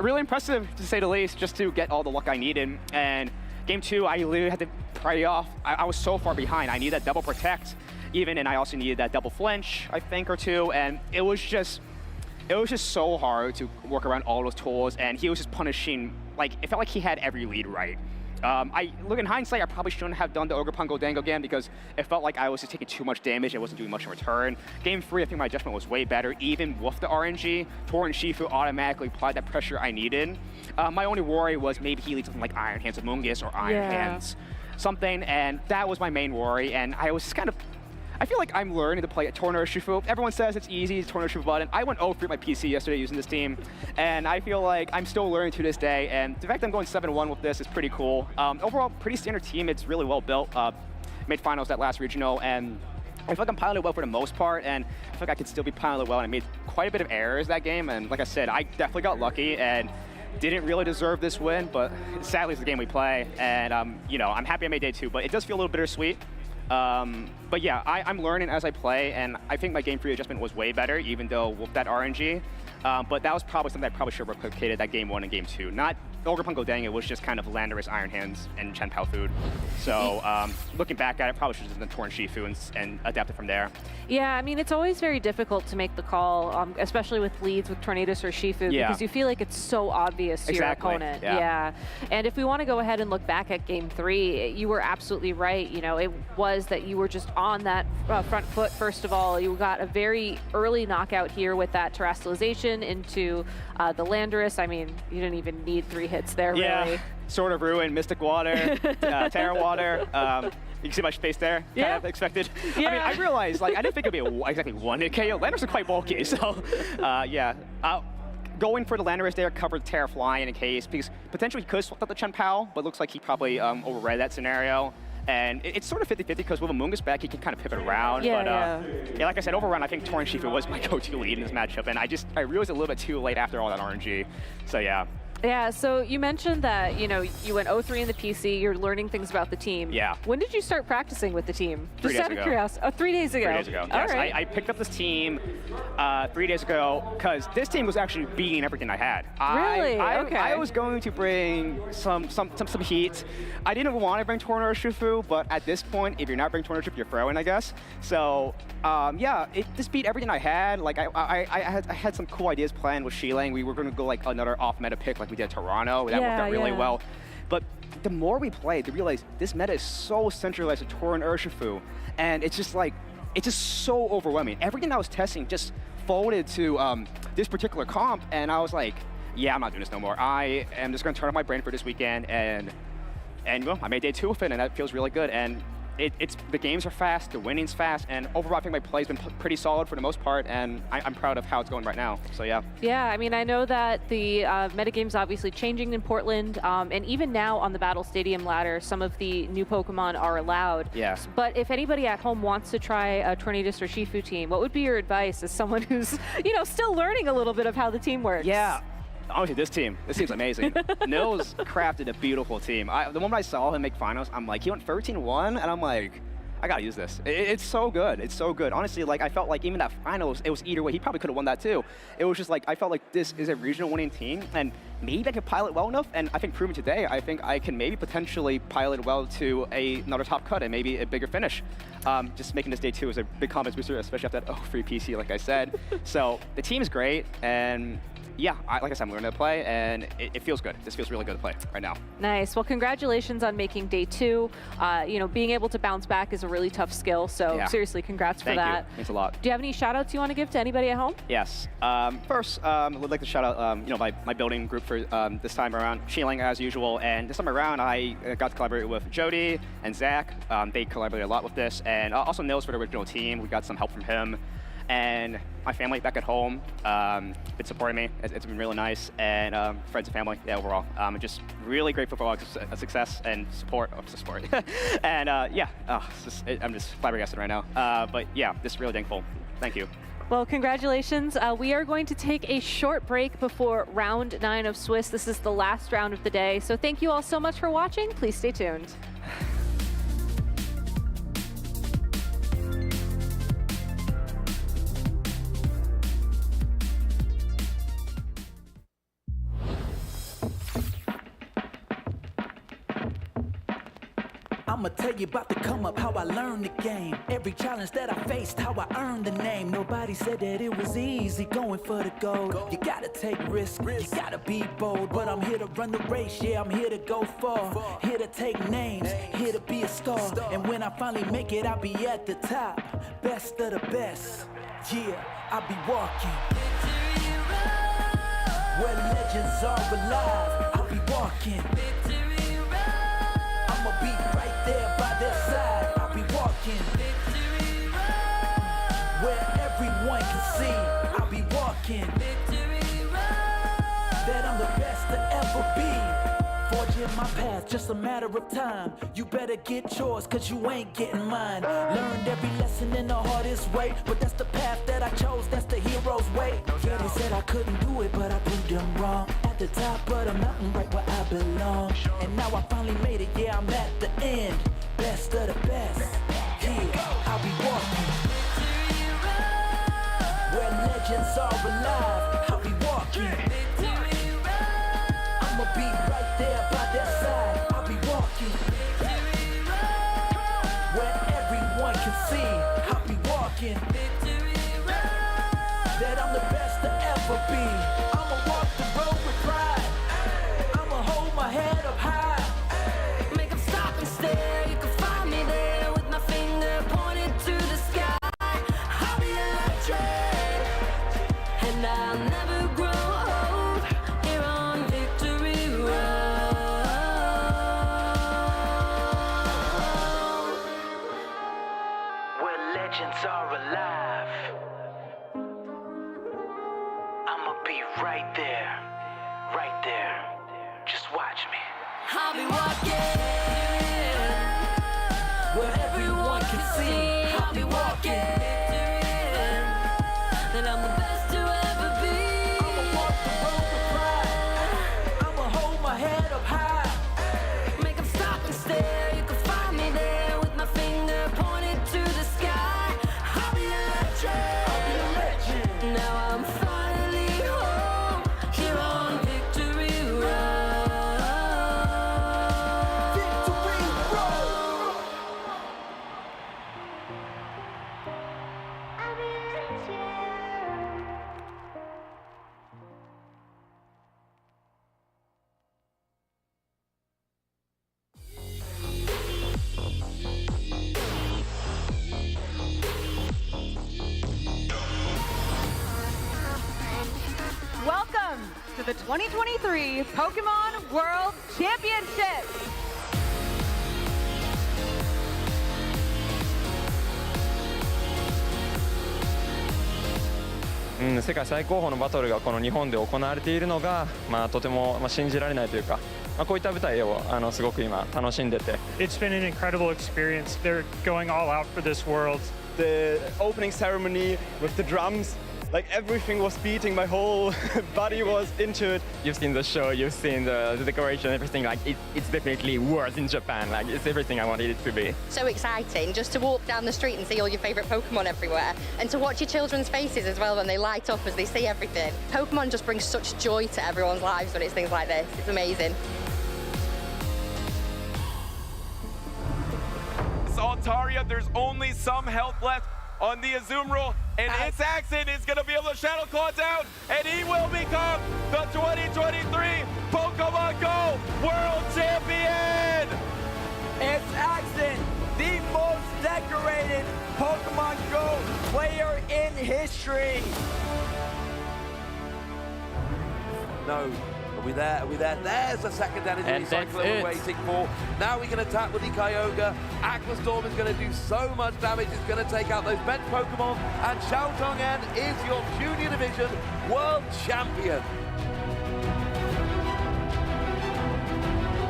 really impressive, to say the least, just to get all the luck I needed. And game 2, I literally had to pray off. I was so far behind. I needed that double protect even, and I also needed that double flinch, I think, or 2. And it was just so hard to work around all those tools, and he was just punishing, it felt like he had every lead right. Look, in hindsight, I probably shouldn't have done the Ogre Pun Goldango again because it felt like I was just taking too much damage and wasn't doing much in return. Game 3, I think my adjustment was way better, even with the RNG. Tor and Shifu automatically applied that pressure I needed. My only worry was maybe he leads something like Iron Hands Amoonguss or Iron Hands something, and that was my main worry. And I was kind of, I feel like I'm learning to play a Tornado Shifu. Everyone says it's easy, Tornado Shifu button. I went 0-3 my PC yesterday using this team, and I feel like I'm still learning to this day, and the fact that I'm going 7-1 with this is pretty cool. Overall, pretty standard team. It's really well built. Made finals that last regional, and I feel like I'm piloted well for the most part, and I feel like I could still be piloted well, and I made quite a bit of errors that game, and like I said, I definitely got lucky, and didn't really deserve this win, but sadly it's the game we play, and I'm happy I made day 2, but it does feel a little bittersweet. But yeah, I'm learning as I play, and I think my game 3 adjustment was way better, even though with that RNG. But that was probably something I probably should have replicated that game 1 and game 2. Not Ogre Pun Goldango, it was just kind of Landorus, Iron Hands, and Chen Pao food. So looking back at it, probably should have done Torn Shifu and adapted from there. Yeah, I mean, it's always very difficult to make the call, especially with leads with Tornadus or Shifu, because you feel like it's so obvious to your opponent. Yeah. And if we want to go ahead and look back at game 3, you were absolutely right. It was that you were just on that front foot, first of all. You got a very early knockout here with that terrestrialization into the Landorus. I mean, you didn't even need 3 hits there, really. Sword of Ruin, Mystic Water, Terra Water. You can see my space there, kind of expected. I mean, I realized, I didn't think it'd be exactly 1 hit KO. Landorus are quite bulky, so going for the Landorus there, covered Terra Flying in case, because potentially he could have swapped out the Chen Pao, but looks like he probably overread that scenario. And it's sort of 50-50 because with a Mungus back, he can kind of pivot around. Yeah, but yeah, like I said, overrun, I think Torrent Shifu was my go-to lead in this matchup, and I realized a little bit too late after all that RNG. So yeah. Yeah, so you mentioned that, you went 0-3 in the PC, you're learning things about the team. Yeah. When did you start practicing with the team? 3 days Just out of ago. curiosity. Oh, 3 days ago. 3 days ago. All Yes, right. I picked up this team 3 days ago because this team was actually beating everything I had. Really? Okay. I was going to bring some heat. I didn't want to bring Torrent or Shifu, but at this point, if you're not bringing Torrent or Shifu, you're throwing, I guess. So yeah, it just beat everything I had. Like I had some cool ideas planned with Shilang. We were going to go like another off-meta pick like we did at Toronto. That worked out really well. But the more we played, to realize this meta is so centralized to Torrent or Shifu, and it's just like, it's just so overwhelming. Everything I was testing just folded to this particular comp, and I was like, yeah, I'm not doing this no more. I am just going to turn off my brain for this weekend, and well, I made day 2 of it, and that feels really good. And it's the games are fast, the winning's fast, and overall I think my play's been pretty solid for the most part, and I'm proud of how it's going right now. So yeah. Yeah, I mean, I know that the metagame's obviously changing in Portland, and even now on the Battle Stadium ladder, some of the new Pokemon are allowed. Yeah. But if anybody at home wants to try a Tornadus or Shifu team, what would be your advice as someone who's, still learning a little bit of how the team works? Yeah. Honestly, this team's amazing. Nils crafted a beautiful team. The moment I saw him make finals, I'm like, he went 13-1, and I'm like, I gotta use this. It's so good. It's so good. Honestly, like I felt like even that finals, it was either way. He probably could have won that too. It was just like I felt like this is a regional winning team, and maybe I can pilot well enough. And I think proving today, I think I can maybe potentially pilot well to another top cut and maybe a bigger finish. Just making this day 2 is a big confidence booster, especially after that 0-3 PC, like I said. So the team is great, and yeah, like I said, I'm learning to play, and it feels good. This feels really good to play right now. Nice. Well, congratulations on making day 2. Being able to bounce back is a really tough skill, so Yeah. Seriously, congrats for Thank that. you. Means a lot. Do you have any shout-outs you want to give to anybody at home? Yes. First, I would like to shout out, my building group for this time around, Shilang as usual, and this time around I got to collaborate with Jody and Zach. They collaborated a lot with this, and also Nils for the original team. We got some help from him. And my family back at home, been supporting me. It's been really nice, and friends and family, yeah, overall. I'm just really grateful for all the success and support. And yeah, I'm just flabbergasted right now. But yeah, just really thankful. Thank you. Well, congratulations. We are going to take a short break before round 9 of Swiss. This is the last round of the day. So thank you all so much for watching. Please stay tuned. I'ma tell you about the come up, how I learned the game. Every challenge that I faced, how I earned the name. Nobody said that it was easy going for the gold. You gotta take risks, you gotta be bold. But I'm here to run the race, yeah, I'm here to go far. Here to take names, here to be a star. And when I finally make it, I'll be at the top. Best of the best, yeah, I'll be walking. Where legends are alive, I'll be walking. I'ma be right there by their side. I'll be walking. Where everyone can see. I'll be walking. That I'm the best to ever be. Forging my path, just a matter of time. You better get yours, cause you ain't getting mine. Learned every lesson in the hardest way, but that's the path that I chose, that's the hero's way. Yeah, they said I couldn't do it, but I proved them wrong. At the top of the mountain, right where I belong. And now I finally made it, yeah, I'm at the end. Best of the best, yeah, I'll be walking. Where legends are alive, I'll be walking. I'ma be right there by their side, I'll be walking. Where everyone can see, I'll be walking. That I'm the best to ever be. I'ma walk the road with pride. I'ma hold my head up high. Make them stop and stare. You can find me there with my finger pointed to the sky. I'll be electric, and I'll never grow old. Here on Victory Road, where legends are alive. I'ma be right there, right there. Just watch me. I'll be walking where everyone can see. I'll be walking, and I'm the best to ever be. I'ma walk the road with pride. I'ma hold my head up high. Make them stop and stare. You can find me there with my finger pointed to the sky. I'll be a legend. I'll be a legend. Now I'm finally home here on Victory Road. Victory Road. Welcome to the 2023 Pokemon World Championship. 世界最高峰のバトルがこの日本で行われているのが、とても信じられないというか、こういった舞台をすごく今楽しんでて。It's been an incredible experience. They're going all out for this world. The opening ceremony with the drums, like everything was beating, my whole body was into it. You've seen the show, you've seen the decoration, everything. Like it's definitely worse in Japan. Like it's everything I wanted it to be. So exciting just to walk down the street and see all your favorite Pokemon everywhere, and to watch your children's faces as well when they light up as they see everything. Pokemon just brings such joy to everyone's lives when it's things like this. It's amazing. Altaria, there's only some health left on the Azumarill, and its accent is going to be able to Shadow Claw down, and he will become the 2023 Pokemon Go World Champion! It's Axon, the most decorated Pokemon Go player in history. No. Are we there? Are we there? There's the second energy recycler we're waiting for. Now we can attack with the Kyogre. Aqua Storm is going to do so much damage. It's going to take out those bench Pokemon. And Xiao Zhongen is your Junior Division World Champion.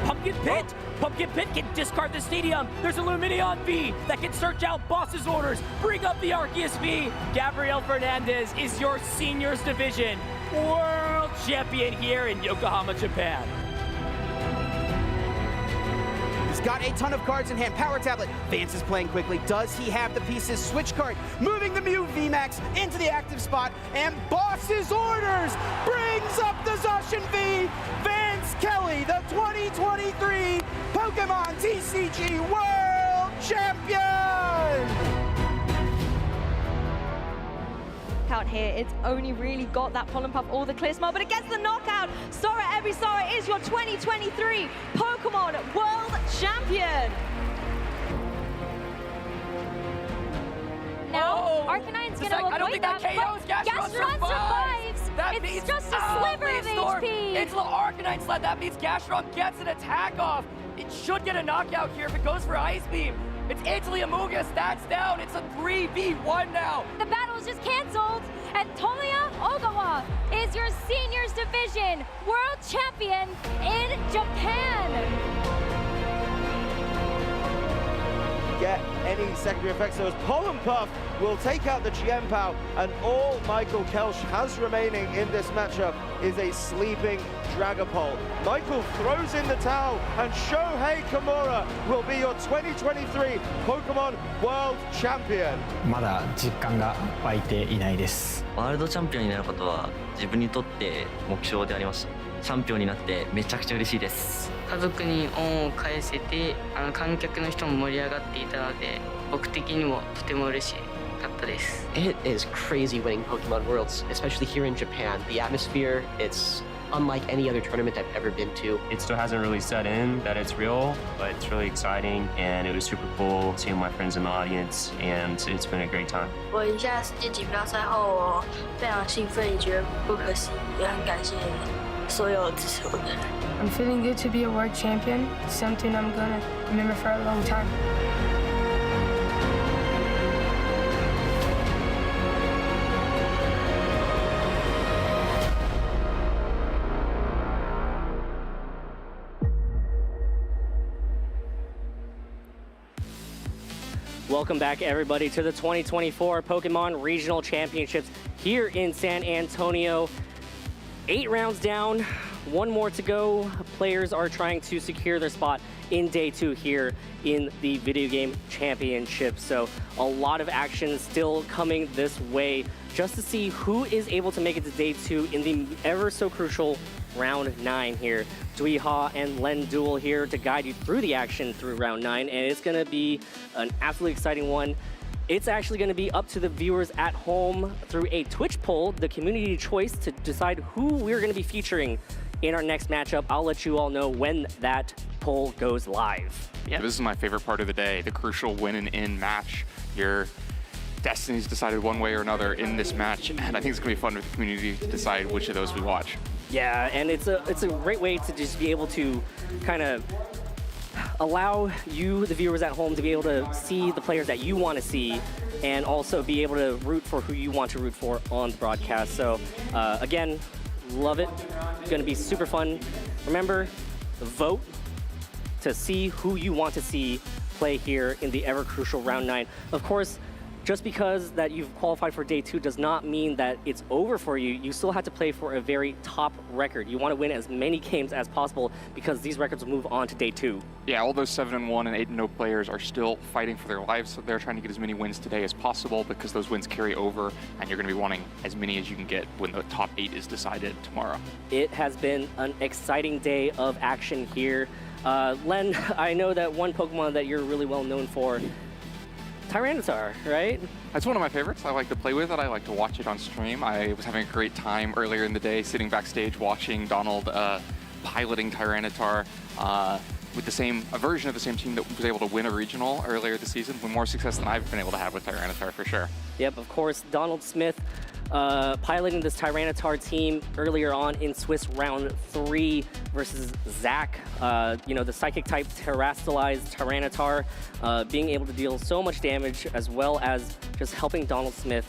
Pumpkin Pit! Pumpkin Pit can discard the stadium. There's a Lumineon V that can search out boss's orders. Bring up the Arceus V. Gabriel Fernandez is your Seniors Division World Champion here in Yokohama, Japan. He's got a ton of cards in hand. Power Tablet. Vance is playing quickly. Does he have the pieces? Switch card. Moving the Mew VMAX into the active spot. And Boss's Orders brings up the Zacian V. Vance Kelly, the 2023 Pokemon TCG World Champion! Out here, it's only really got that Pollen Puff or the Clear Smile, but it gets the knockout. Sora Evisara is your 2023 Pokemon World Champion. Now, Arcanine's gonna avoid I don't think that KOs. Gastron survives. That It's means just a sliver of HP. It's little Arcanine sled. That means Gastron gets an attack off. It should get a knockout here if it goes for Ice Beam. It's Anthony Amogus, that's down. It's a 3v1 now. The battle is just canceled, and Tomoya Ogawa is your Seniors Division World Champion in Japan. Get any secondary effects. So as Pollen Puff will take out the Chien-Pao, and all Michael Kelsch has remaining in this matchup is a sleeping Dragapult. Michael throws in the towel, and Shohei Kimura will be your 2023 Pokemon World Champion. まだ実感が湧いていないです。ワールドチャンピオンになることは自分にとって目標でありました。チャンピオンになってめちゃくちゃ嬉しいです。家族に恩を返せて、観客の人も盛り上がっていたので、僕的にもとても嬉しかったです。It is crazy winning Pokemon Worlds, especially here in Japan. The atmosphere, it's unlike any other tournament I've ever been to. It still hasn't really set in that it's real, but it's really exciting, and it was super cool seeing my friends in the audience, and it's been a great time. 我赢下世界锦标赛后，我非常兴奋，也觉得不可思议，也很感谢所有支持我的人。I'm feeling good to be a world champion, something I'm gonna remember for a long time. Welcome back, everybody, to the 2024 Pokemon Regional Championships here in San Antonio. 8 rounds down, 1 more to go. Players are trying to secure their spot in day 2 here in the Video Game Championship. So a lot of action still coming this way just to see who is able to make it to day 2 in the ever so crucial round 9 here. Dui Ha and Len duel here to guide you through the action through round 9, and it's going to be an absolutely exciting one. It's actually going to be up to the viewers at home through a Twitch poll, the community choice, to decide who we're going to be featuring in our next matchup. I'll let you all know when that poll goes live. Yeah, this is my favorite part of the day, the crucial win and in match. Your destiny's decided one way or another in this match, and I think it's going to be fun with the community to decide which of those we watch. Yeah, and it's a great way to just be able to kind of allow you, the viewers at home, to be able to see the players that you want to see and also be able to root for who you want to root for on the broadcast. So again, love it. It's going to be super fun. Remember, vote to see who you want to see play here in the ever crucial round 9. Of course, just because that you've qualified for day 2 does not mean that it's over for you. You still have to play for a very top record. You want to win as many games as possible because these records will move on to day 2. Yeah, all those 7-1 and 8-0 players are still fighting for their lives. So they're trying to get as many wins today as possible because those wins carry over, and you're going to be wanting as many as you can get when the top 8 is decided tomorrow. It has been an exciting day of action here. Len, I know that one Pokemon that you're really well known for, Tyranitar, right? That's one of my favorites. I like to play with it. I like to watch it on stream. I was having a great time earlier in the day sitting backstage watching Donald piloting Tyranitar with a version of the same team that was able to win a regional earlier this season, with more success than I've been able to have with Tyranitar for sure. Yep, of course, Donald Smith piloting this Tyranitar team earlier on in Swiss round 3 versus Zach. The psychic type terrestrialized Tyranitar, being able to deal so much damage as well as just helping Donald Smith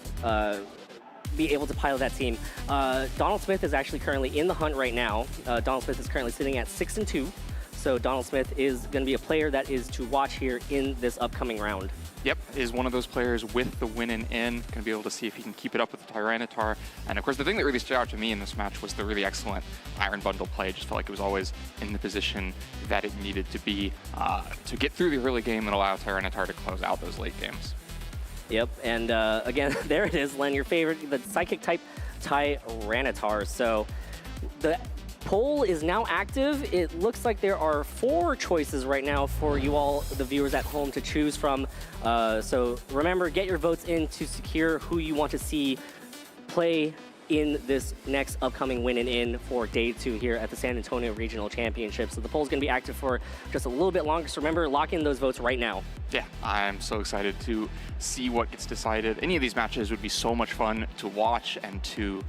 be able to pilot that team. Donald Smith is actually currently in the hunt right now. Donald Smith is currently sitting at 6-2. So Donald Smith is going to be a player that is to watch here in this upcoming round. Yep, is one of those players with the win and in, going to be able to see if he can keep it up with the Tyranitar. And of course, the thing that really stood out to me in this match was the really excellent Iron Bundle play. I just felt like it was always in the position that it needed to be to get through the early game and allow Tyranitar to close out those late games. Yep, and again, there it is, Len, your favorite, the psychic type Tyranitar. So the poll is now active. It looks like there are 4 choices right now for you all, the viewers at home, to choose from. So remember, get your votes in to secure who you want to see play in this next upcoming win and in for day 2 here at the San Antonio Regional Championship. So the poll is going to be active for just a little bit longer. So remember, lock in those votes right now. Yeah, I'm so excited to see what gets decided. Any of these matches would be so much fun to watch and to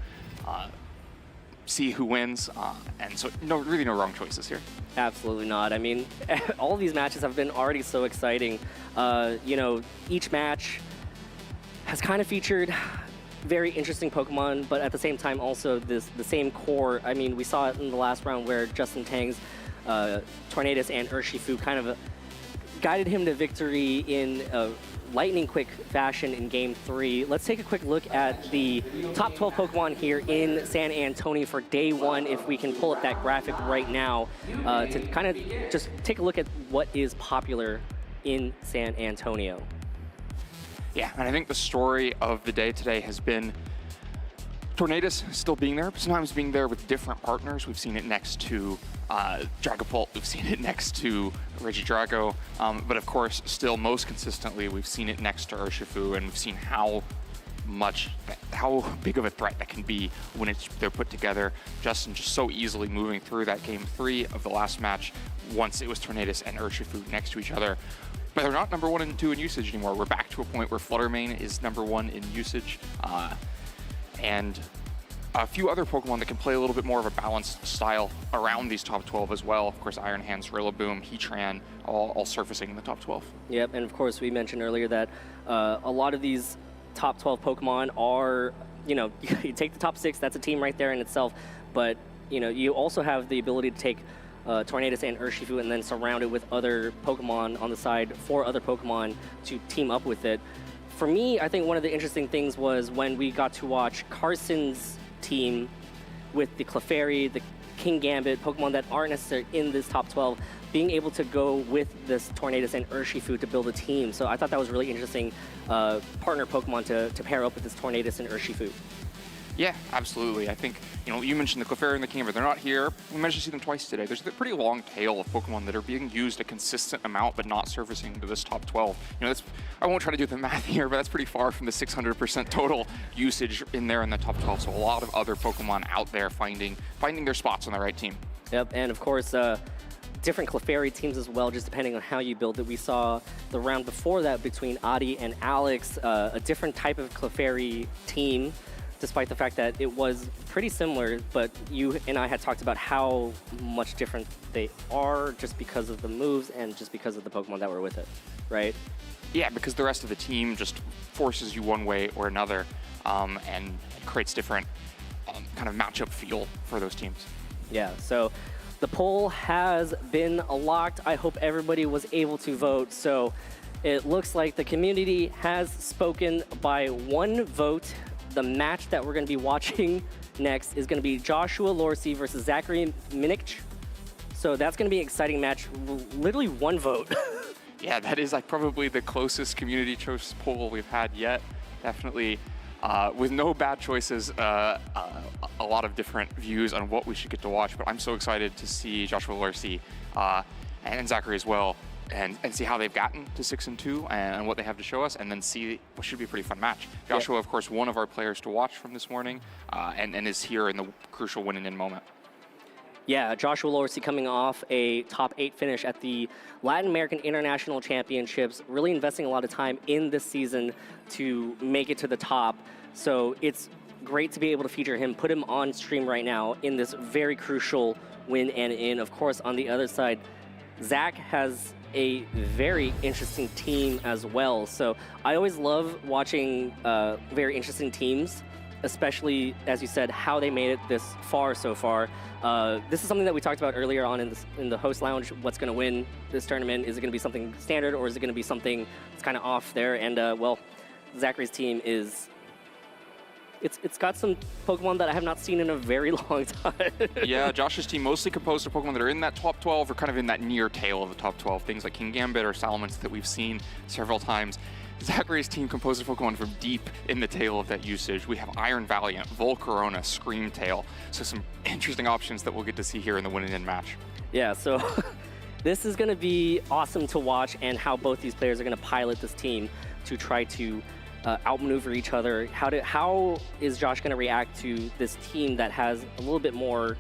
see who wins, and so really no wrong choices here. Absolutely not. I mean, all of these matches have been already so exciting. Each match has kind of featured very interesting Pokemon, but at the same time also the same core. I mean, we saw it in the last round where Justin Tang's Tornadus and Urshifu kind of guided him to victory in a lightning quick fashion in game 3. Let's take a quick look at the top 12 Pokemon here in San Antonio for day 1, if we can pull up that graphic right now to kind of just take a look at what is popular in San Antonio. Yeah, and I think the story of the day today has been Tornadus still being there, but sometimes being there with different partners. We've seen it next to Dragapult, we've seen it next to Regidrago, but of course, still most consistently, we've seen it next to Urshifu, and we've seen how big of a threat that can be when they're put together. Justin just so easily moving through that game 3 of the last match once it was Tornadus and Urshifu next to each other. But they're not number 1 and 2 in usage anymore. We're back to a point where Fluttermane is number 1 in usage, and a few other Pokemon that can play a little bit more of a balanced style around these top 12 as well. Of course, Iron Hands, Rillaboom, Heatran, all surfacing in the top 12. Yep, and of course, we mentioned earlier that a lot of these top 12 Pokemon are, you take the top 6, that's a team right there in itself, but, you also have the ability to take Tornadus and Urshifu, and then surround it with other Pokemon on the side, 4 other Pokemon to team up with it. For me, I think one of the interesting things was when we got to watch Carson's team with the Clefairy, the King Gambit, Pokemon that aren't necessarily in this top 12, being able to go with this Tornadus and Urshifu to build a team. So I thought that was really interesting partner Pokemon to pair up with this Tornadus and Urshifu. Yeah, absolutely. I think, you mentioned the Clefairy and the King, but they're not here. We managed to see them twice today. There's a pretty long tail of Pokemon that are being used a consistent amount, but not surfacing to this top 12. I won't try to do the math here, but that's pretty far from the 600% total usage in there in the top 12. So a lot of other Pokemon out there finding their spots on the right team. Yep, and of course, different Clefairy teams as well, just depending on how you build it. We saw the round before that between Adi and Alex, a different type of Clefairy team, despite the fact that it was pretty similar, but you and I had talked about how much different they are just because of the moves and just because of the Pokemon that were with it, right? Yeah, because the rest of the team just forces you one way or another, and creates different kind of matchup feel for those teams. Yeah, so the poll has been locked. I hope everybody was able to vote. So it looks like the community has spoken by 1 vote. The match that we're going to be watching next is going to be Joshua Lorsey versus Zachary Minich. So that's going to be an exciting match. Literally 1 vote. Yeah, that is probably the closest community choice poll we've had yet. Definitely, with no bad choices, a lot of different views on what we should get to watch. But I'm so excited to see Joshua Lorsey and Zachary as well, and see how they've gotten to 6-2 and what they have to show us, and then see what should be a pretty fun match. Joshua, of course, one of our players to watch from this morning, and is here in the crucial win-and-in moment. Yeah, Joshua Lorsey coming off a top 8 finish at the Latin American International Championships, really investing a lot of time in this season to make it to the top. So it's great to be able to feature him, put him on stream right now in this very crucial win and in. Of course, on the other side, Zach has a very interesting team as well. So I always love watching very interesting teams, especially, as you said, how they made it this far so far. This is something that we talked about earlier on in the host lounge. What's going to win this tournament? Is it going to be something standard, or is it going to be something that's kind of off there? And well, Zachary's team is... It's got some Pokemon that I have not seen in a very long time. Yeah, Josh's team mostly composed of Pokemon that are in that top 12 or kind of in that near tail of the top 12. Things like King Gambit or Salamence that we've seen several times. Zachary's team composed of Pokemon from deep in the tail of that usage. We have Iron Valiant, Volcarona, Screamtail. So some interesting options that we'll get to see here in the win-and-in match. Yeah, so this is going to be awesome to watch, and how both these players are going to pilot this team to try to outmaneuver each other. How is Josh going to react to this team that has a little bit more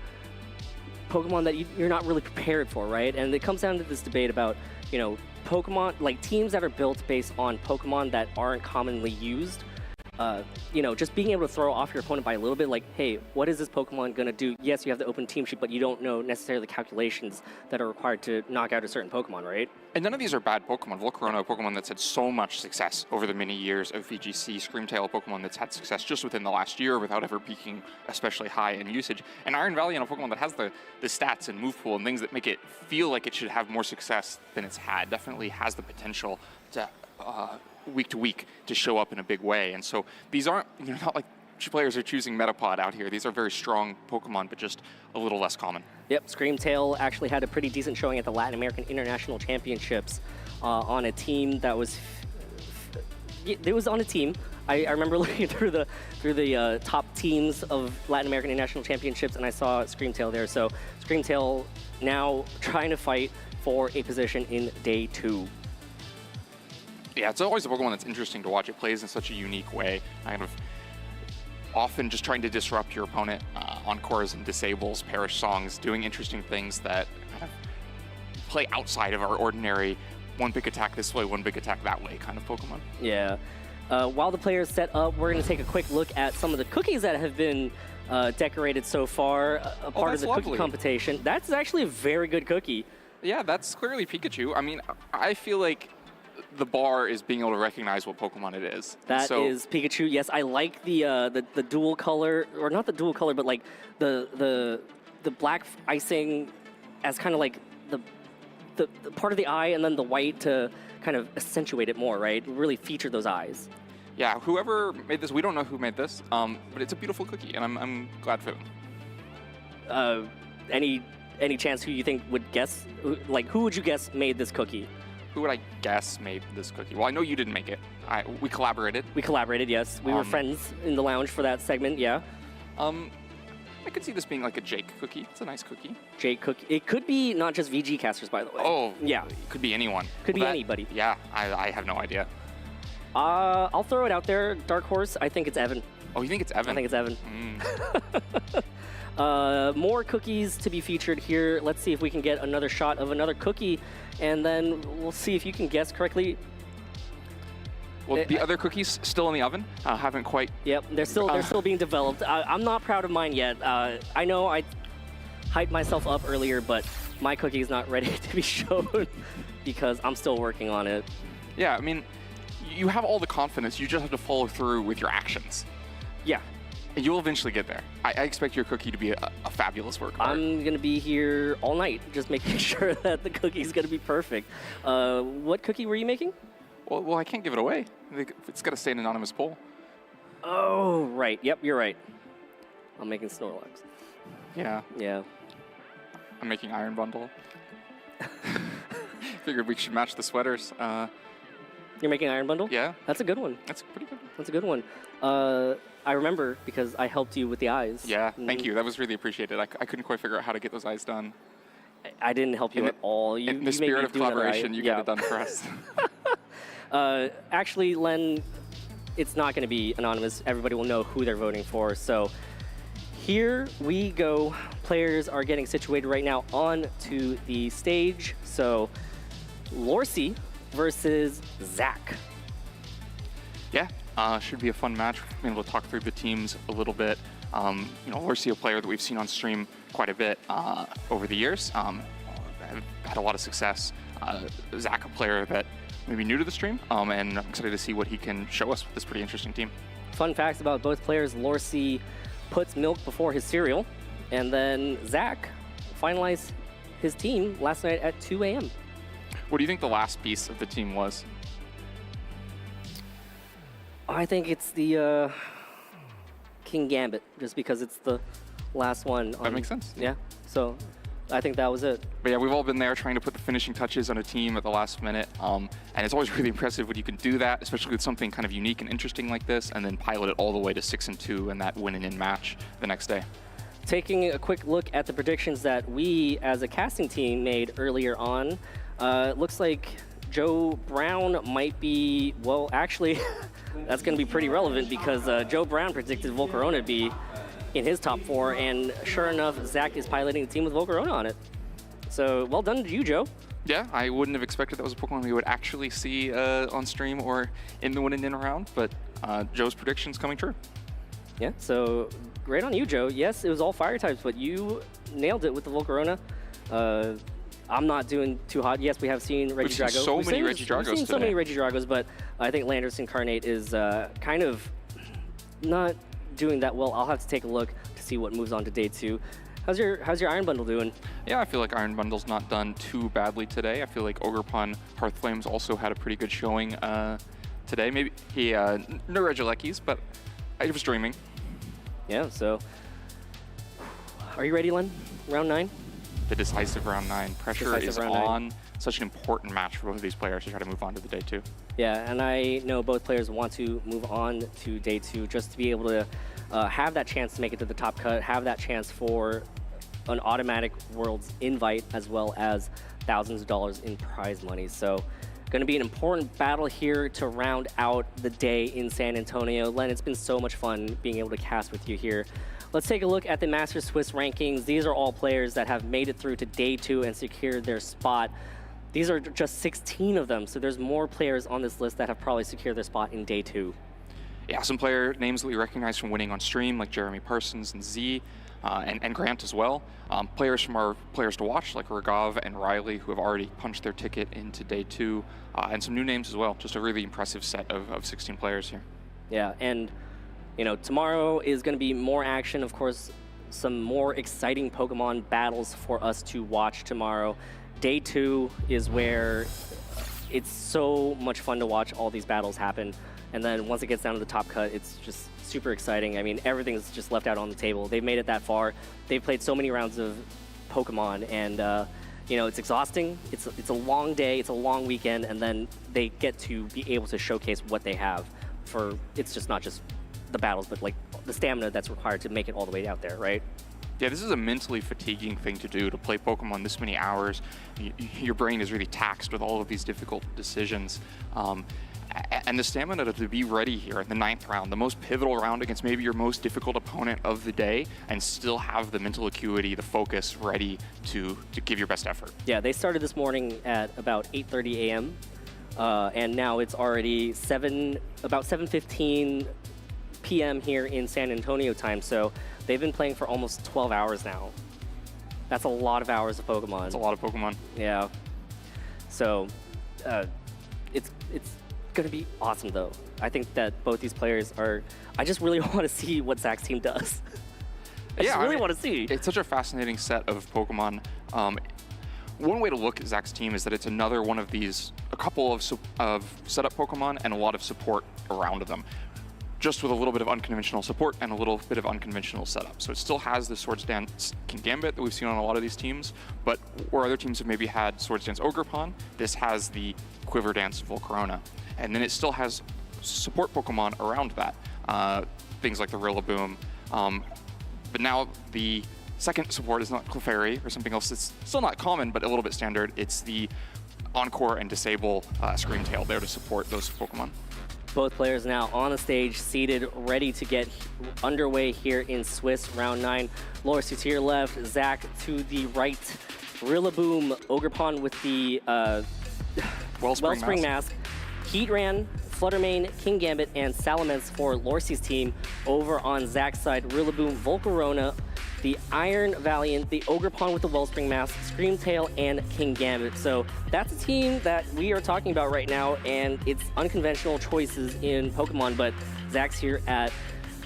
Pokemon that you're not really prepared for, right? And it comes down to this debate about, Pokemon, like teams that are built based on Pokemon that aren't commonly used. Just being able to throw off your opponent by a little bit, like, hey, what is this Pokemon going to do? Yes, you have the open team sheet, but you don't know necessarily the calculations that are required to knock out a certain Pokemon, right? And none of these are bad Pokemon. Volcarona, a Pokemon that's had so much success over the many years of VGC. Screamtail, a Pokemon that's had success just within the last year without ever peaking especially high in usage. And Iron Valiant, a Pokemon that has the stats and move pool and things that make it feel like it should have more success than it's had. Definitely has the potential to... week to week to show up in a big way. And so these aren't, not like players are choosing Metapod out here. These are very strong Pokemon, but just a little less common. Yep, Screamtail actually had a pretty decent showing at the Latin American International Championships on a team that was... It was on a team. I remember looking through the top teams of Latin American International Championships, and I saw Screamtail there. So Screamtail now trying to fight for a position in Day 2. Yeah, it's always a Pokemon that's interesting to watch. It plays in such a unique way, kind of often just trying to disrupt your opponent, encores and disables, Perish Songs, doing interesting things that kind of play outside of our ordinary one big attack this way, one big attack that way kind of Pokemon. Yeah. While the players set up, we're going to take a quick look at some of the cookies that have been decorated so far, a part of the cookie competition. That's actually a very good cookie. Yeah, that's clearly Pikachu. I mean, I feel like the bar is being able to recognize what Pokemon it is. That is Pikachu. Yes, I like the dual color, or not the dual color, but like the black icing as kind of like the part of the eye and then the white to kind of accentuate it more, right? Really feature those eyes. Yeah, whoever made this, we don't know who made this, but it's a beautiful cookie, and I'm glad for them. Any chance who you think would guess, like who would you guess made this cookie? Who would I guess made this cookie? Well, I know you didn't make it. We collaborated. We collaborated, yes. We were friends in the lounge for that segment, yeah. I could see this being like a Jake cookie. It's a nice cookie. Jake cookie. It could be not just VG casters, by the way. Oh, yeah. It could be anyone. Could be anybody. Yeah, I have no idea. I'll throw it out there. Dark horse. I think it's Evan. Oh, you think it's Evan? I think it's Evan. More cookies to be featured here. Let's see if we can get another shot of another cookie, and then we'll see if you can guess correctly. Well, the other cookies still in the oven. Haven't quite. Yep, they're still being developed. I'm not proud of mine yet. I know I hyped myself up earlier, but my cookie is not ready to be shown because I'm still working on it. Yeah, I mean, you have all the confidence. You just have to follow through with your actions. Yeah. And you'll eventually get there. I expect your cookie to be a fabulous work of art. I'm going to be here all night just making sure that the cookie's going to be perfect. What cookie were you making? Well, I can't give it away. It's got to stay an anonymous poll. Oh, right. Yep, you're right. I'm making Snorlax. Yeah. Yeah. I'm making Iron Bundle. Figured we should match the sweaters. You're making Iron Bundle? Yeah. That's a good one. That's pretty good. That's a good one. I remember because I helped you with the eyes. Yeah, thank you. That was really appreciated. I couldn't quite figure out how to get those eyes done. I didn't help you at all. In the spirit of collaboration, you get it done for us. Actually, Len, it's not going to be anonymous. Everybody will know who they're voting for. So here we go. Players are getting situated right now onto the stage. So Lorcy versus Zach. Yeah, should be a fun match. We've been able to talk through the teams a little bit. Lorcy, a player that we've seen on stream quite a bit over the years. Had a lot of success. Zach, a player that maybe new to the stream, and I'm excited to see what he can show us with this pretty interesting team. Fun facts about both players. Lorcy puts milk before his cereal, and then Zach finalized his team last night at 2 a.m. What do you think the last piece of the team was? I think it's the King Gambit, just because it's the last one. That makes sense. Yeah, so I think that was it. But yeah, we've all been there trying to put the finishing touches on a team at the last minute, and it's always really impressive when you can do that, especially with something kind of unique and interesting like this, and then pilot it all the way to 6-2 and that win-in match the next day. Taking a quick look at the predictions that we as a casting team made earlier on, it looks like Joe Brown might be, well, actually, that's going to be pretty relevant because Joe Brown predicted Volcarona to be in his top 4, and sure enough, Zach is piloting the team with Volcarona on it. So, well done to you, Joe. Yeah, I wouldn't have expected that was a Pokemon we would actually see on stream or in the win-in round, but Joe's prediction's coming true. Yeah, so great on you, Joe. Yes, it was all fire types, but you nailed it with the Volcarona. I'm not doing too hot. Yes, we have seen Regidrago. We've seen so many Regidragos today. We've seen so many Regidragos, but I think Landorus Incarnate is kind of not doing that well. I'll have to take a look to see what moves on to day 2. How's your Iron Bundle doing? Yeah, I feel like Iron Bundle's not done too badly today. I feel like Ogrepon Hearthflames also had a pretty good showing today. Maybe he no Regielekis, but I was dreaming. Yeah, so are you ready, Len? Round 9? The decisive round 9. Pressure is on. Such an important match for both of these players to try to move on to the day 2. Yeah, and I know both players want to move on to day 2 just to be able to have that chance to make it to the top cut, have that chance for an automatic Worlds invite, as well as thousands of dollars in prize money. So going to be an important battle here to round out the day in San Antonio. Len, it's been so much fun being able to cast with you here. Let's take a look at the Masters Swiss rankings. These are all players that have made it through to day 2 and secured their spot. These are just 16 of them, so there's more players on this list that have probably secured their spot in day 2. Yeah, some player names that we recognize from winning on stream, like Jeremy Parsons and Z, and Grant as well. Players from our players to watch, like Ragav and Riley, who have already punched their ticket into day 2, and some new names as well. Just a really impressive set of 16 players here. Yeah, and you know, tomorrow is going to be more action. Of course, some more exciting Pokemon battles for us to watch tomorrow. Day 2 is where it's so much fun to watch all these battles happen. And then once it gets down to the top cut, it's just super exciting. I mean, everything's just left out on the table. They've made it that far. They've played so many rounds of Pokemon, and you know, it's exhausting. It's a long day. It's a long weekend, and then they get to be able to showcase what they have. It's just not just the battles, but like the stamina that's required to make it all the way out there, right? Yeah, this is a mentally fatiguing thing to do, to play Pokemon this many hours. Your brain is really taxed with all of these difficult decisions. And the stamina to be ready here in the 9th round, the most pivotal round against maybe your most difficult opponent of the day, and still have the mental acuity, the focus ready to give your best effort. Yeah, they started this morning at about 8:30 a.m. And now it's already about 7:15 p.m. here in San Antonio time. So they've been playing for almost 12 hours now. That's a lot of hours of Pokemon. That's a lot of Pokemon. Yeah. So it's going to be awesome, though. I think that both these players are... I just really want to see what Zach's team does. I really want to see. It's such a fascinating set of Pokemon. One way to look at Zach's team is that it's another one of these, a couple of setup Pokemon and a lot of support around them, just with a little bit of unconventional support and a little bit of unconventional setup. So it still has the Swords Dance King Gambit that we've seen on a lot of these teams, but where other teams have maybe had Swords Dance Ogerpon, this has the Quiver Dance Volcarona. And then it still has support Pokemon around that, things like the Rillaboom. But now the second support is not Clefairy or something else that's still not common, but a little bit standard. It's the Encore and Disable Screamtail there to support those Pokemon. Both players now on the stage, seated, ready to get underway here in Swiss Round 9. Loris to your left, Zach to the right. Rillaboom, Ogerpon with the Wellspring Mask. Heatran, Fluttermane, King Gambit, and Salamence for Lorsi's team. Over on Zach's side, Rillaboom, Volcarona, the Iron Valiant, the Ogerpon with the Wellspring Mask, Screamtail, and King Gambit. So that's a team that we are talking about right now, and it's unconventional choices in Pokemon, but Zach's here at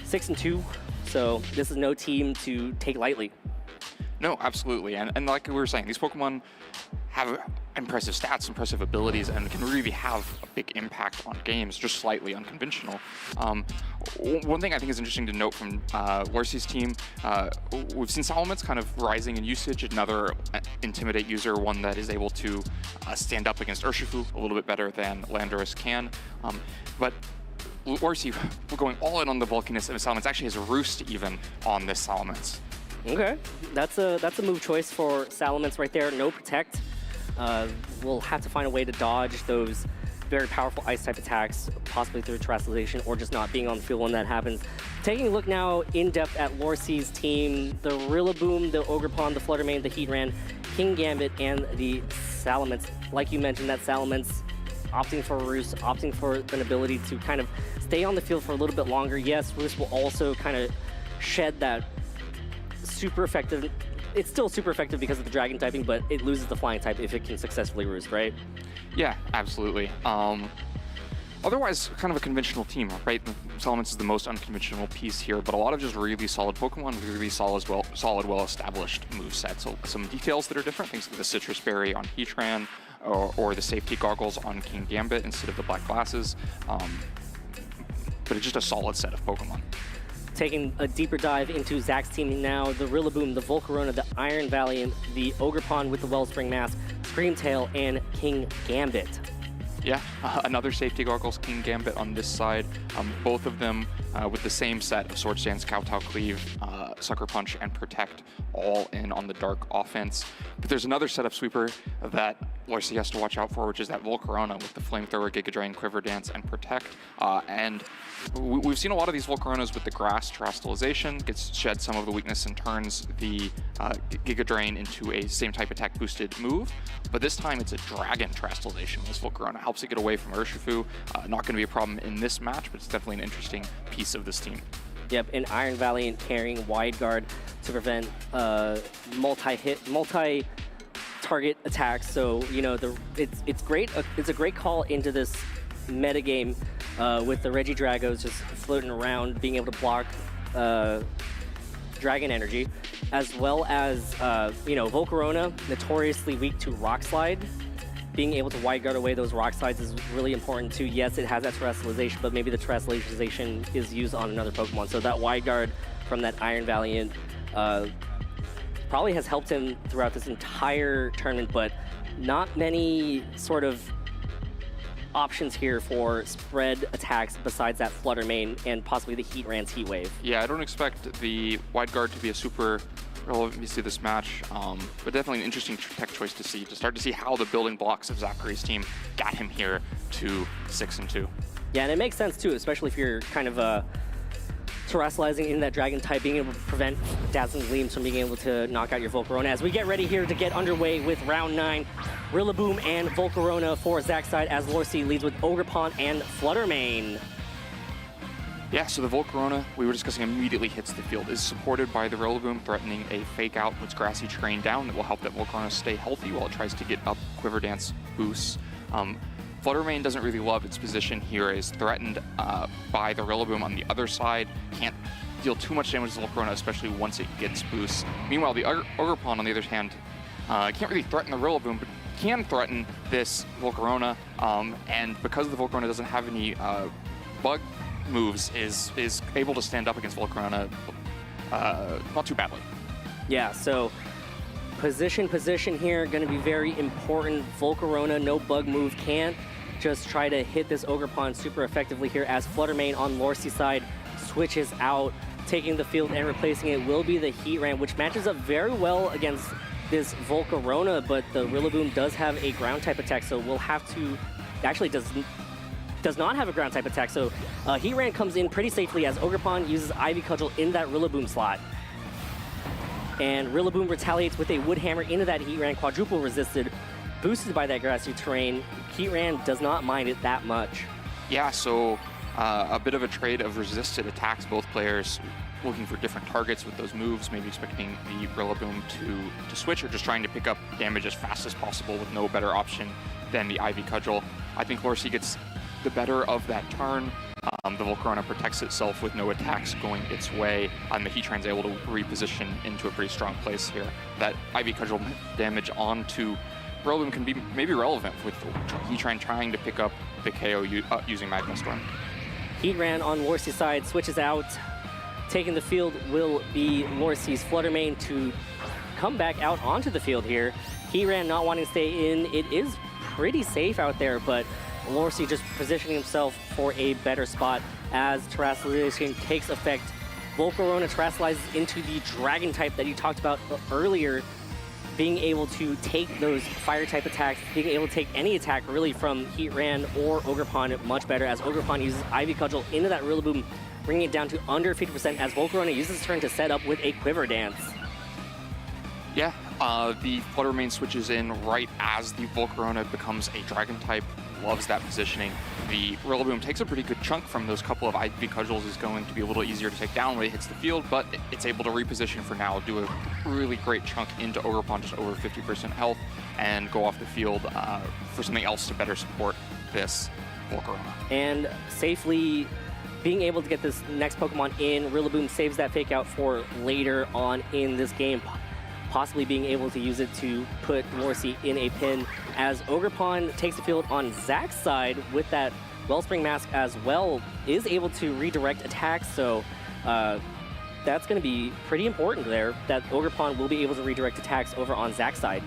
6-2, so this is no team to take lightly. No, absolutely. And like we were saying, these Pokemon have impressive stats, impressive abilities, and can really have a big impact on games, just slightly unconventional. One thing I think is interesting to note from Lorsi's team, we've seen Salamence kind of rising in usage, another Intimidate user, one that is able to stand up against Urshifu a little bit better than Landorus can. But Lorsi, going all in on the bulkiness of Salamence, actually has a Roost even on this Salamence. Okay, that's a move choice for Salamence right there. No Protect. We'll have to find a way to dodge those very powerful Ice-type attacks, possibly through Terrestrialization or just not being on the field when that happens. Taking a look now in-depth at Lorsi's team, the Rillaboom, the Ogerpon, the Fluttermane, the Heatran, King Gambit, and the Salamence. Like you mentioned, that Salamence opting for Roost, opting for an ability to kind of stay on the field for a little bit longer. Yes, Roost will also kind of shed that super effective. It's still super effective because of the dragon typing, but it loses the flying type if it can successfully Roost, right? Yeah, absolutely. Otherwise, kind of a conventional team, right? Salamence is the most unconventional piece here, but a lot of just really solid Pokemon, really solid, well-established movesets. So some details that are different, things like the Citrus Berry on Heatran, or the safety goggles on King Gambit instead of the black glasses. But it's just a solid set of Pokemon. Taking a deeper dive into Zach's team now, the Rillaboom, the Volcarona, the Iron Valiant, the Ogerpon with the Wellspring Mask, Screamtail, and King Gambit. Yeah, another safety goggles King Gambit on this side. Both of them with the same set of Swords Dance, Kowtow Cleave, Sucker Punch, and Protect, all in on the Dark offense. But there's another setup sweeper that Lorsi has to watch out for, which is that Volcarona with the Flamethrower, Giga Drain, Quiver Dance, and Protect. And we've seen a lot of these Volcaronas with the Grass Terrestrialization, gets shed some of the weakness and turns the Giga Drain into a same type attack boosted move. But this time it's a Dragon Terrestrialization. This Volcarona helps it get away from Urshifu. Not going to be a problem in this match, but it's definitely an interesting piece of this team. Yep, and Iron Valiant carrying Wide Guard to prevent multi-target attacks. So, you know, it's great. It's a great call into this metagame with the Regidragos just floating around, being able to block Dragon Energy, as well as, Volcarona, notoriously weak to Rock Slide. Being able to wide guard away those Rock Slides is really important too. Yes, it has that terrestrialization, but maybe the terrestrialization is used on another Pokemon. So that wide guard from that Iron Valiant probably has helped him throughout this entire tournament, but not many sort of options here for spread attacks besides that Flutter Mane and possibly the Heatran's Heat Wave. Yeah, I don't expect the wide guard to be a super relevant to this match, but definitely an interesting tech choice to see, to start to see how the building blocks of Zachary's team got him here to 6-2. Yeah, and it makes sense too, especially if you're kind of terrestrializing in that Dragon type, being able to prevent Dazzling Gleams from being able to knock out your Volcarona. As we get ready here to get underway with round 9, Rillaboom and Volcarona for Zach's side, as Lorsi leads with Ogerpon and Flutter Mane. Yeah, so the Volcarona, we were discussing, immediately hits the field, is supported by the Rillaboom, threatening a fake out, puts Grassy Terrain down that will help that Volcarona stay healthy while it tries to get up Quiver Dance boosts. Flutter Mane doesn't really love its position here, is threatened by the Rillaboom on the other side, can't deal too much damage to Volcarona, especially once it gets boosts. Meanwhile, the Ogerpon, on the other hand, can't really threaten the Rillaboom, but can threaten this Volcarona, and because the Volcarona doesn't have any bug moves, is able to stand up against Volcarona not too badly. Yeah, so position here going to be very important. Volcarona, no bug move, can't just try to hit this Ogerpon super effectively here, as Flutter Mane on Lorsi's side switches out, taking the field and replacing it will be the Heatran, which matches up very well against this Volcarona, but the Rillaboom does have a ground type attack, so we'll have to, actually does not have a ground type attack, so Heatran comes in pretty safely as Ogerpon uses Ivy Cudgel in that Rillaboom slot. And Rillaboom retaliates with a Wood Hammer into that Heatran, quadruple resisted, boosted by that Grassy Terrain. Heatran does not mind it that much. Yeah, so a bit of a trade of resisted attacks, both players looking for different targets with those moves, maybe expecting the Rillaboom to switch, or just trying to pick up damage as fast as possible with no better option than the Ivy Cudgel. I think Lorsi gets the better of that turn. The Volcarona protects itself with no attacks going its way, and the Heatran's able to reposition into a pretty strong place here. That Ivy Cudgel damage onto Rillaboom can be maybe relevant with Heatran trying to pick up the KO using Magma Storm. Heatran on Lorsi's side switches out. Taking the field will be Lorsi's Flutter Mane to come back out onto the field here. Heatran not wanting to stay in. It is pretty safe out there, but Lorsi just positioning himself for a better spot as Terrestrialization takes effect. Volcarona terrestrializes into the Dragon type that you talked about earlier, being able to take those Fire type attacks, being able to take any attack really from Heatran or Ogerpon much better, as Ogerpon uses Ivy Cudgel into that Rillaboom, bringing it down to under 50% as Volcarona uses his turn to set up with a Quiver Dance. Yeah, the Flutter Mane switches in right as the Volcarona becomes a Dragon type. Loves that positioning. The Rillaboom takes a pretty good chunk from those couple of Ivy Cudgels, is going to be a little easier to take down when it hits the field, but it's able to reposition for now, do a really great chunk into Ogerpon, just over 50% health, and go off the field for something else to better support this Volcarona. And safely being able to get this next Pokemon in, Rillaboom saves that fake out for later on in this game, possibly being able to use it to put Lorsi in a pin, as Ogerpon takes the field on Zach's side with that Wellspring Mask as well, is able to redirect attacks, so that's going to be pretty important there, that Ogerpon will be able to redirect attacks over on Zach's side.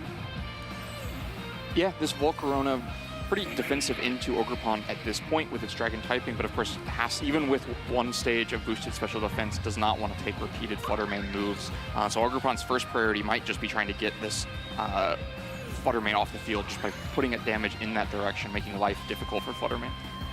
Yeah, this Volcarona pretty defensive into Ogerpon at this point with its Dragon typing, but of course has, even with one stage of boosted special defense, does not want to take repeated Flutter Mane moves. So Ogerpon's first priority might just be trying to get this Flutter Mane off the field just by putting it damage in that direction, making life difficult for Flutter Mane.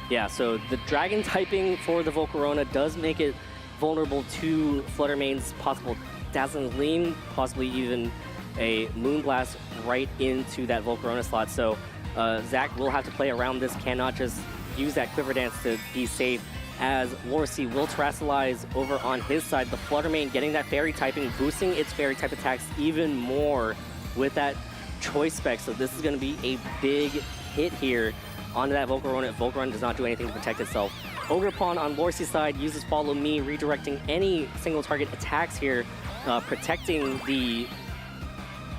Yeah, so the Dragon typing for the Volcarona does make it vulnerable to Flutter Mane's possible Dazzling Gleam, possibly even a Moonblast right into that Volcarona slot. So Zach will have to play around this, cannot just use that Quiver Dance to be safe, as Lorsi will terrestrialize over on his side. The Flutter Mane getting that Fairy typing, boosting its Fairy type attacks even more with that Choice Spec. So this is going to be a big hit here onto that Volcarona if Volcarona does not do anything to protect itself. Ogerpon on Lorsi's side uses Follow Me, redirecting any single target attacks here protecting the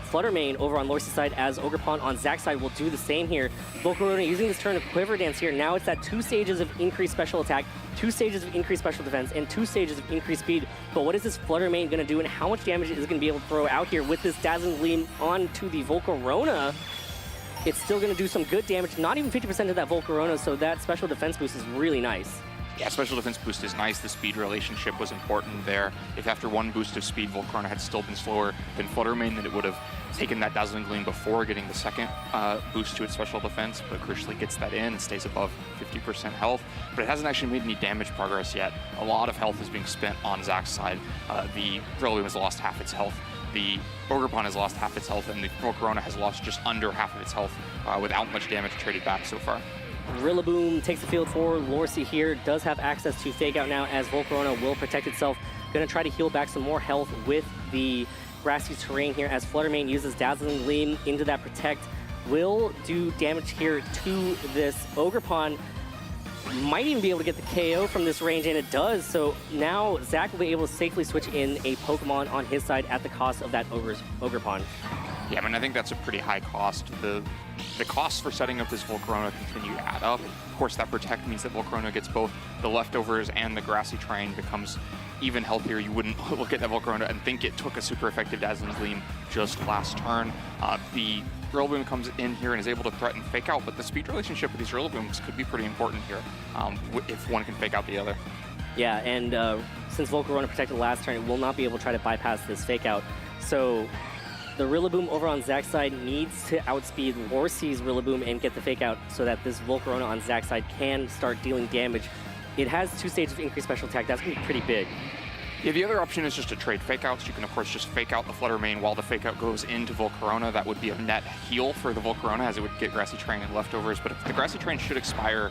Flutter Mane over on Lorcy's side, as Ogerpon on Zach's side will do the same here. Volcarona using this turn of Quiver Dance here. Now it's at 2 stages of increased special attack, 2 stages of increased special defense, and 2 stages of increased speed. But what is this Flutter Mane going to do, and how much damage is it going to be able to throw out here with this Dazzling Gleam onto the Volcarona? It's still going to do some good damage, not even 50% of that Volcarona, so that special defense boost is really nice. Yeah, special defense boost is nice. The speed relationship was important there. If after 1 boost of speed, Volcarona had still been slower than Flutter Mane, then it would have taken that Dazzling Gleam before getting the second boost to its special defense, but crucially gets that in and stays above 50% health. But it hasn't actually made any damage progress yet. A lot of health is being spent on Zach's side. The Rillaboom has lost half its health. The Ogerpon has lost half its health, and the Volcarona has lost just under half of its health without much damage traded back so far. Rillaboom takes the field for Lorcy here, does have access to Fake Out now as Volcarona will protect itself. Gonna try to heal back some more health with the grassy terrain here as Flutter Mane uses Dazzling Gleam into that protect. Will do damage here to this Ogerpon. Might even be able to get the KO from this range, and it does. So now Zach will be able to safely switch in a Pokemon on his side at the cost of that Ogerpon. Yeah, I mean, I think that's a pretty high cost. The costs for setting up this Volcarona continue to add up. Of course, that protect means that Volcarona gets both the leftovers and the grassy terrain, becomes even healthier. You wouldn't look at that Volcarona and think it took a super effective Dazzling Gleam just last turn. The Rillaboom comes in here and is able to threaten Fake Out, but the speed relationship with these Rillabooms could be pretty important here if one can Fake Out the other. Yeah, and since Volcarona protected last turn, it will not be able to try to bypass this Fake Out. So the Rillaboom over on Zach's side needs to outspeed Lorcy's Rillaboom and get the Fake Out so that this Volcarona on Zach's side can start dealing damage. It has 2 stages of increased special attack. That's going to be pretty big. Yeah, the other option is just to trade Fake Outs. You can, of course, just Fake Out the Flutter Mane while the Fake Out goes into Volcarona. That would be a net heal for the Volcarona, as it would get Grassy Terrain and leftovers. But the Grassy Terrain should expire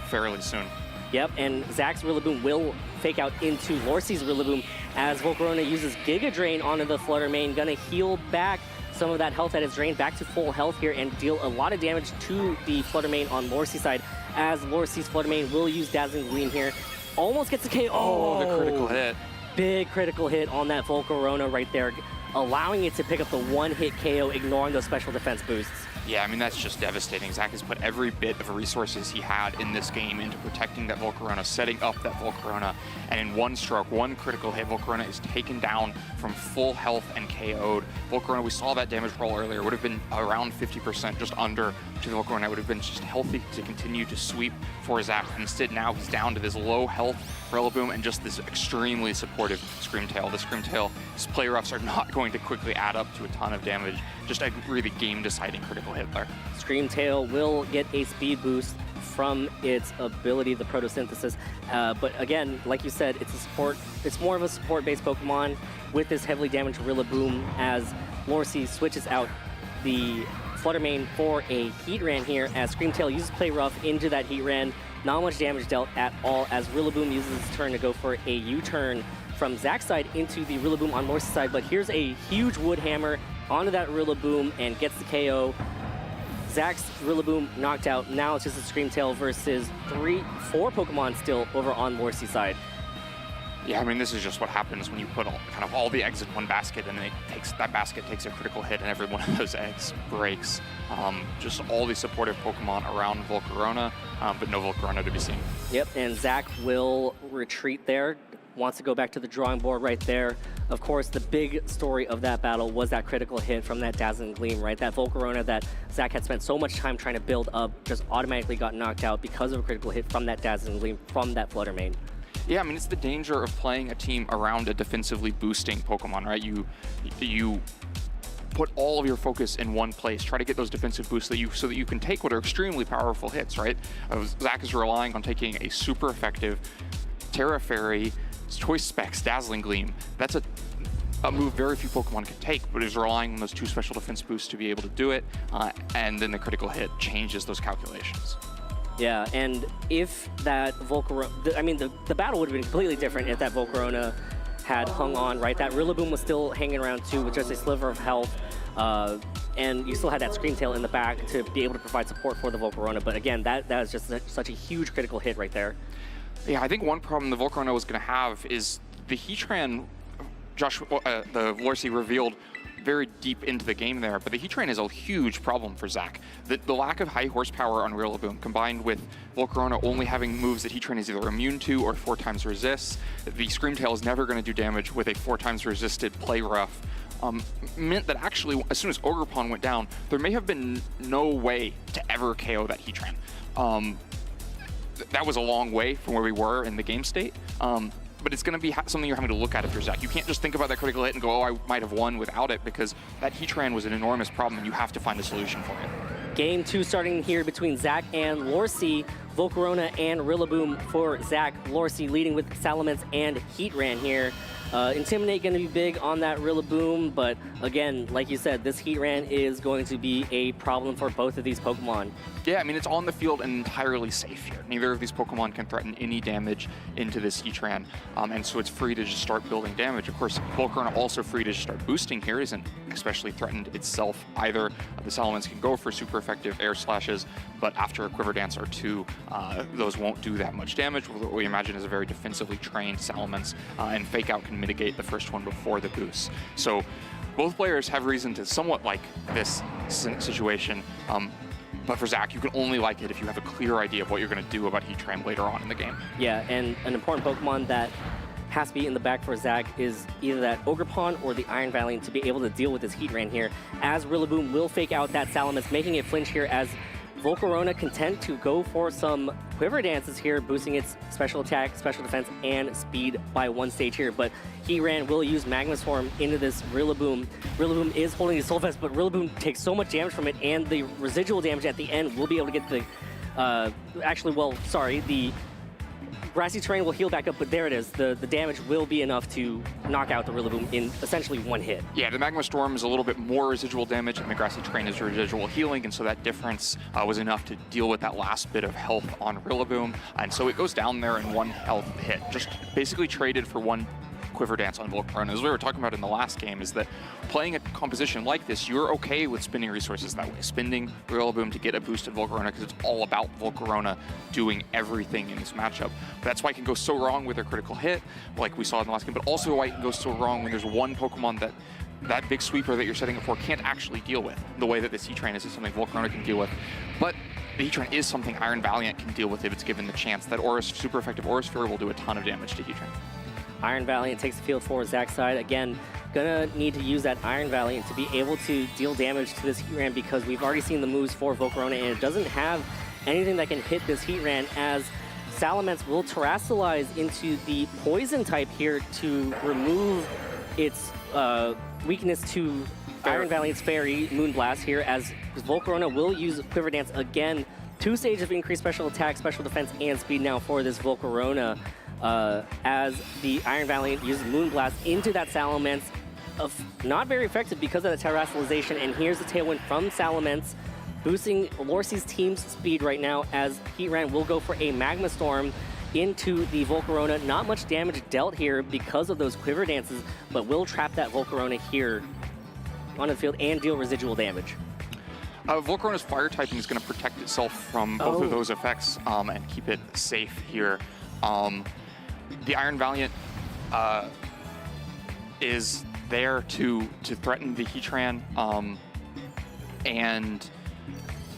fairly soon. Yep, and Zach's Rillaboom will Fake Out into Lorcy's Rillaboom as Volcarona uses Giga Drain onto the Flutter Mane. Gonna heal back some of that health that is drained back to full health here and deal a lot of damage to the Flutter Mane on Lorcy's side, as Lorcy's Flutter Mane will use Dazzling Gleam here. Almost gets the KO. Oh, the critical hit. Big critical hit on that Volcarona right there, allowing it to pick up the 1-hit KO, ignoring those special defense boosts. Yeah, I mean, that's just devastating. Zach has put every bit of resources he had in this game into protecting that Volcarona, setting up that Volcarona, and in one stroke, 1 critical hit, Volcarona is taken down from full health and KO'd. Volcarona, we saw that damage roll earlier, would have been around 50%, just under to the Volcarona. It would have been just healthy to continue to sweep for Zach. Instead, now he's down to this low health Rillaboom and just this extremely supportive Screamtail. The Screamtail's play roughs are not going to quickly add up to a ton of damage. Just a really game-deciding critical hit there. Screamtail will get a speed boost from its ability, the Photosynthesis. But again, like you said, it's more of a support-based Pokemon with this heavily damaged Rillaboom as Lorcy switches out the Flutter Mane for a Heatran here as Screamtail uses Play Rough into that Heatran. Not much damage dealt at all as Rillaboom uses its turn to go for a U-turn from Zach's side into the Rillaboom on Lorcy's side, but here's a huge Wood Hammer onto that Rillaboom and gets the KO. Zach's Rillaboom knocked out. Now it's just a Screamtail versus 4 Pokemon still over on Lorcy's side. Yeah, I mean, this is just what happens when you put all the eggs in one basket, and that basket takes a critical hit, and every one of those eggs breaks. Just all the supportive Pokemon around Volcarona, but no Volcarona to be seen. Yep, and Zach will retreat there. Wants to go back to the drawing board right there. Of course, the big story of that battle was that critical hit from that Dazzling Gleam, right? That Volcarona that Zach had spent so much time trying to build up just automatically got knocked out because of a critical hit from that Dazzling Gleam from that Flutter Mane. Yeah, I mean, it's the danger of playing a team around a defensively boosting Pokemon, right? You put all of your focus in one place, try to get those defensive boosts so that you can take what are extremely powerful hits, right? Zach is relying on taking a super effective Terra Fairy, Choice Specs, Dazzling Gleam. That's a move very few Pokemon can take, but is relying on those 2 special defense boosts to be able to do it, and then the critical hit changes those calculations. Yeah, and if that Volcarona, I mean, the battle would have been completely different if that Volcarona had hung on, right? That Rillaboom was still hanging around too with just a sliver of health, and you still had that Screamtail in the back to be able to provide support for the Volcarona. But again, that is just such a huge critical hit right there. Yeah, I think one problem the Volcarona was going to have is the Heatran Josh, the Lorsi revealed very deep into the game there, but the Heatran is a huge problem for Zach. The lack of high horsepower on Rillaboom combined with Volcarona only having moves that Heatran is either immune to or 4 times resists, the Screamtail is never going to do damage with a 4 times resisted Play Rough, meant that actually as soon as Ogerpon went down, there may have been no way to ever KO that Heatran. That was a long way from where we were in the game state. But it's going to be something you're having to look at if you're Zach. You can't just think about that critical hit and go, oh, I might have won without it, because that Heatran was an enormous problem and you have to find a solution for it. Game 2 starting here between Zach and Lorsi. Volcarona and Rillaboom for Zach. Lorsi leading with Salamence and Heatran here. Intimidate going to be big on that Rillaboom, but again, like you said, this Heatran is going to be a problem for both of these Pokemon. Yeah, I mean, it's on the field and entirely safe here. Neither of these Pokemon can threaten any damage into this Heatran, and so it's free to just start building damage. Of course, Volcarona also free to just start boosting here, isn't especially threatened itself either. The Salamence can go for super effective air slashes, but after a Quiver Dance or 2, those won't do that much damage. What we imagine is a very defensively trained Salamence, and Fake Out can mitigate the first one before the boost. So both players have reason to somewhat like this situation, but for Zach, you can only like it if you have a clear idea of what you're going to do about Heatran later on in the game. Yeah, and an important Pokemon that has to be in the back for Zach is either that Ogerpon or the Iron Valiant to be able to deal with this Heatran here, as Rillaboom will fake out that Salamence, making it flinch here as Volcarona content to go for some Quiver Dances here, boosting its special attack, special defense, and speed by 1 stage here. But Heatran will use Magma Swarm into this Rillaboom. Rillaboom is holding the Soul Fest, but Rillaboom takes so much damage from it, and the residual damage at the end will be able to get the... the Grassy Terrain will heal back up, but there it is. The damage will be enough to knock out the Rillaboom in essentially 1 hit. Yeah, the Magma Storm is a little bit more residual damage, and the Grassy Terrain is residual healing, and so that difference was enough to deal with that last bit of health on Rillaboom, and so it goes down there in 1 health hit. Just basically traded for 1 Quiver Dance on Volcarona. As we were talking about in the last game, is that playing a composition like this, you're okay with spending resources that way. Spending Rillaboom to get a boosted Volcarona, because it's all about Volcarona doing everything in this matchup. But that's why it can go so wrong with a critical hit, like we saw in the last game, but also why it can go so wrong when there's one Pokemon that big sweeper that you're setting it for can't actually deal with, the way that this Heatran is something Volcarona can deal with. But the Heatran is something Iron Valiant can deal with if it's given the chance. That super effective Aura Sphere will do a ton of damage to Heatran. Iron Valiant takes the field for Zach's side. Again, gonna need to use that Iron Valiant to be able to deal damage to this Heatran, because we've already seen the moves for Volcarona, and it doesn't have anything that can hit this Heatran, as Salamence will Terrasilize into the Poison type here to remove its weakness to Iron Valiant's Fairy Moonblast here, as Volcarona will use Quiver Dance again. 2 stages of increased special attack, special defense, and speed now for this Volcarona. As the Iron Valiant uses Moonblast into that Salamence. Not very effective because of the Terrassilization, and here's the Tailwind from Salamence, boosting Lorsi's team's speed right now, as Heatran will go for a Magma Storm into the Volcarona. Not much damage dealt here because of those Quiver Dances, but will trap that Volcarona here on the field and deal residual damage. Volcarona's fire typing is going to protect itself from both of those effects and keep it safe here. The Iron Valiant is there to threaten the Heatran, and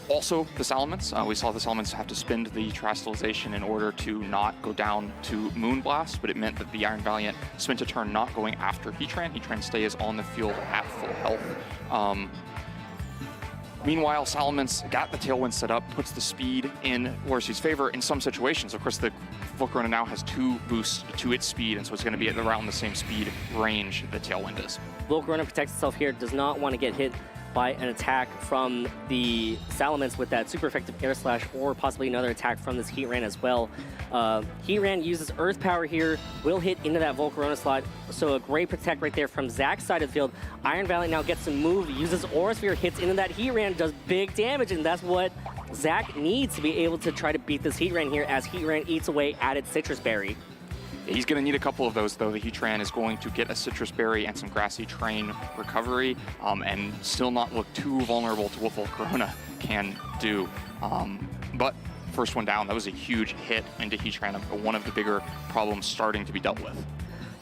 also the Salamence. We saw the Salamence have to spend the Terrassilization in order to not go down to Moonblast, but it meant that the Iron Valiant spent a turn not going after Heatran. Heatran stays on the field at full health. Meanwhile, Salamence got the Tailwind set up, puts the speed in Lorsi's favor in some situations. Of course, the Volcarona now has 2 boosts to its speed, and so it's going to be at around the same speed range the Tailwind is. Volcarona protects itself here, does not want to get hit by an attack from the Salamence with that super effective Air Slash, or possibly another attack from this Heatran as well. Heatran uses Earth Power here, will hit into that Volcarona slot, so a great protect right there from Zach's side of the field. Iron Valiant now gets to move, uses Aura Sphere, hits into that Heatran, does big damage, and that's what Zach needs to be able to try to beat this Heatran here, as Heatran eats away at its Citrus Berry. He's going to need a couple of those, though. The Heatran is going to get a Citrus Berry and some Grassy Terrain recovery, and still not look too vulnerable to what Volcarona can do. But first one down, that was a huge hit into Heatran, one of the bigger problems starting to be dealt with.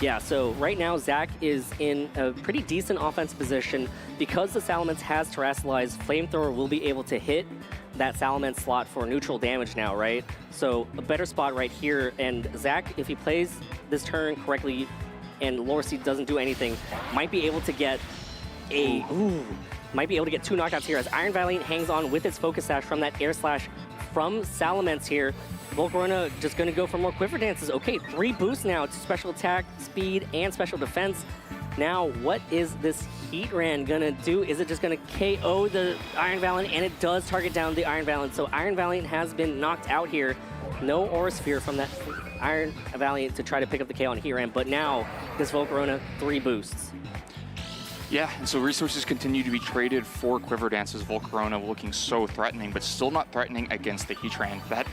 Yeah, so right now Zach is in a pretty decent offensive position. Because the Salamence has Terrestrialized, Flamethrower will be able to hit that Salamence slot for neutral damage now, right? So a better spot right here, and Zach, if he plays this turn correctly and Lorsi doesn't do anything, might be able to get might be able to get 2 knockouts here as Iron Valiant hangs on with its Focus Sash from that Air Slash from Salamence here. Volcarona just going to go for more Quiver Dances. Okay, 3 boosts now to Special Attack, Speed, and Special Defense. Now, what is this Heat Ran going to do? Is it just going to KO the Iron Valiant? And it does target down the Iron Valiant. So Iron Valiant has been knocked out here. No Aura Sphere from that Iron Valiant to try to pick up the KO on Heat Ran. But now, this Volcarona, 3 boosts. Yeah, and so resources continue to be traded for Quiver Dances. Volcarona looking so threatening, but still not threatening against the Heatran. That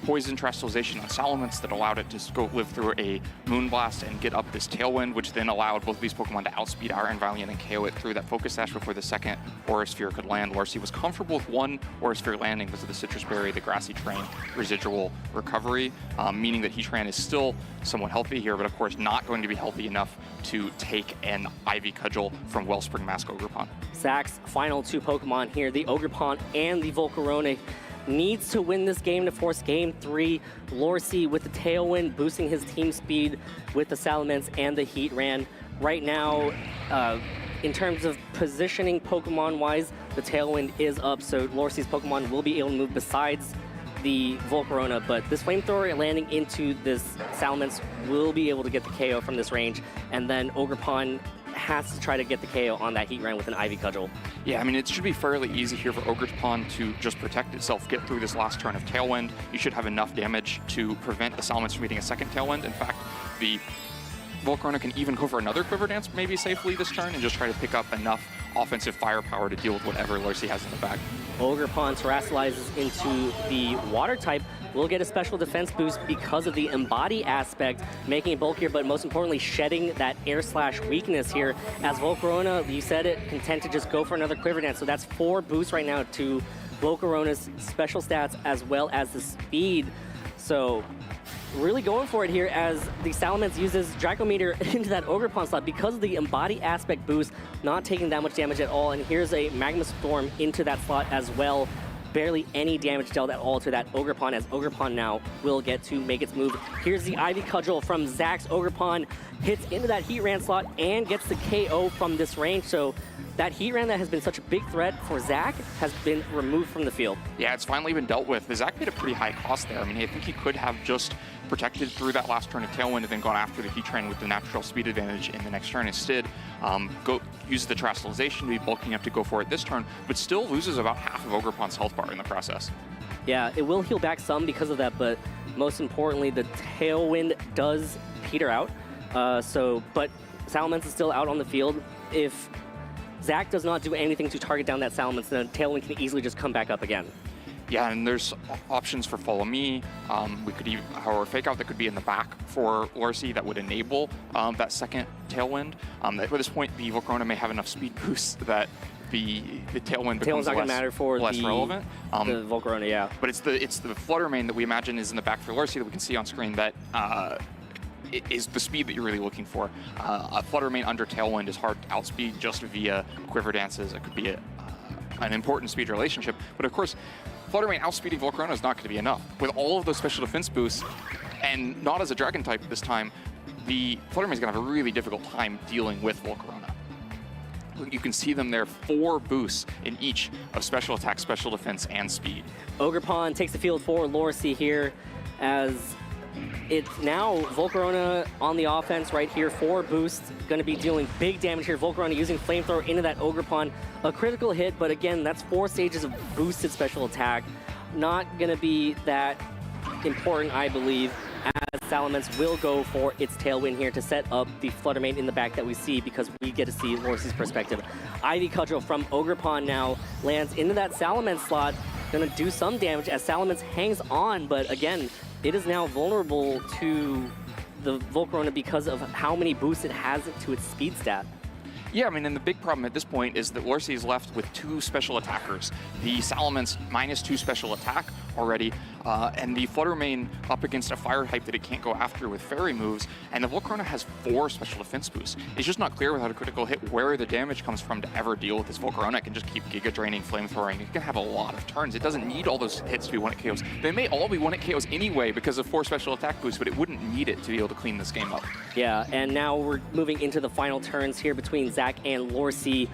poison Terrestrialization on Salamence that allowed it to go live through a Moonblast and get up this Tailwind, which then allowed both of these Pokemon to outspeed Iron Valiant and KO it through that Focus Sash before the second Aura Sphere could land. Lorsi was comfortable with 1 Aura Sphere landing because of the Citrus Berry, the Grassy Terrain, residual recovery, meaning that Heatran is still somewhat healthy here, but of course not going to be healthy enough to take an Ivy Cudgel from Wellspring Mask Ogerpon. Zach's final 2 Pokemon here, the Ogerpon and the Volcarona, needs to win this game to force Game 3. Lorsi with the Tailwind boosting his team speed with the Salamence and the Heatran. Right now, in terms of positioning Pokemon-wise, the Tailwind is up, so Lorsi's Pokemon will be able to move besides the Volcarona, but this Flamethrower landing into this Salamence will be able to get the KO from this range, and then Ogerpon has to try to get the KO on that Heatran with an Ivy Cudgel. Yeah, I mean, it should be fairly easy here for Ogerpon to just protect itself, get through this last turn of Tailwind. You should have enough damage to prevent the Salamence from getting a second Tailwind. In fact, the Volcarona can even go for another Quiver Dance maybe safely this turn and just try to pick up enough offensive firepower to deal with whatever Lorsi has in the bag. Ogerpon terrestrializes into the Water type, will get a special defense boost because of the Embody aspect, making it bulkier, but most importantly, shedding that Air Slash weakness here. As Volcarona, you said it, content to just go for another Quiver Dance. So that's 4 boosts right now to Volcarona's special stats as well as the speed. So really going for it here as the Salamence uses Dracometer into that Ogerpon slot because of the Embody aspect boost, not taking that much damage at all. And here's a Magma Storm into that slot as well. Barely any damage dealt at all to that Ogerpon, as Ogerpon now will get to make its move. Here's the Ivy Cudgel from Zach's Ogerpon, hits into that Heatran slot and gets the KO from this range. So that Heatran that has been such a big threat for Zach has been removed from the field. Yeah, it's finally been dealt with. Zach paid a pretty high cost there. I mean, I think he could have just protected through that last turn of Tailwind and then gone after the Heatran with the natural speed advantage in the next turn. Instead, go use the Terrestrialization to be bulking up to go for it this turn, but still loses about half of Ogerpon's health bar in the process. Yeah, it will heal back some because of that, but most importantly, the Tailwind does peter out. But Salamence is still out on the field. If Zach does not do anything to target down that Salamence, then Tailwind can easily just come back up again. Yeah, and there's options for Follow Me. We could even, or Fake Out that could be in the back for Lorsi that would enable that second Tailwind. At this point, the Volcarona may have enough speed boosts that the Tailwind becomes not gonna matter for less relevant. The Volcarona, yeah. But it's the Flutter Mane that we imagine is in the back for Lorsi that we can see on screen that is the speed that you're really looking for. A Flutter Mane under Tailwind is hard to outspeed just via Quiver Dances. It could be an important speed relationship, but of course, Flutter Mane outspeeding Volcarona is not going to be enough. With all of those special defense boosts, and not as a Dragon type this time, the Flutter Mane is going to have a really difficult time dealing with Volcarona. You can see them there, 4 boosts in each of special attack, special defense, and speed. Ogerpon takes the field for Lorsi here as it's now Volcarona on the offense right here. 4 boosts, going to be dealing big damage here. Volcarona using Flamethrower into that Ogerpon. A critical hit, but again, that's 4 stages of boosted special attack. Not going to be that important, I believe, as Salamence will go for its Tailwind here to set up the Flutter Mane in the back that we see because we get to see Lorsi's perspective. Ivy Cudgel from Ogerpon now lands into that Salamence slot. Going to do some damage as Salamence hangs on, but again, it is now vulnerable to the Volcarona because of how many boosts it has to its speed stat. Yeah, I mean, and the big problem at this point is that Lorsi is left with 2 special attackers. The Salamence -2 special attack already, and the Flutter Mane up against a fire type that it can't go after with fairy moves, and the Volcarona has 4 special defense boosts. It's just not clear without a critical hit where the damage comes from to ever deal with this Volcarona. It can just keep Giga Draining, Flamethrowing. It can have a lot of turns. It doesn't need all those hits to be 1-hit KOs. They may all be 1-hit KOs anyway because of 4 special attack boosts, but it wouldn't need it to be able to clean this game up. Yeah, and now we're moving into the final turns here between Zach and Lorsi.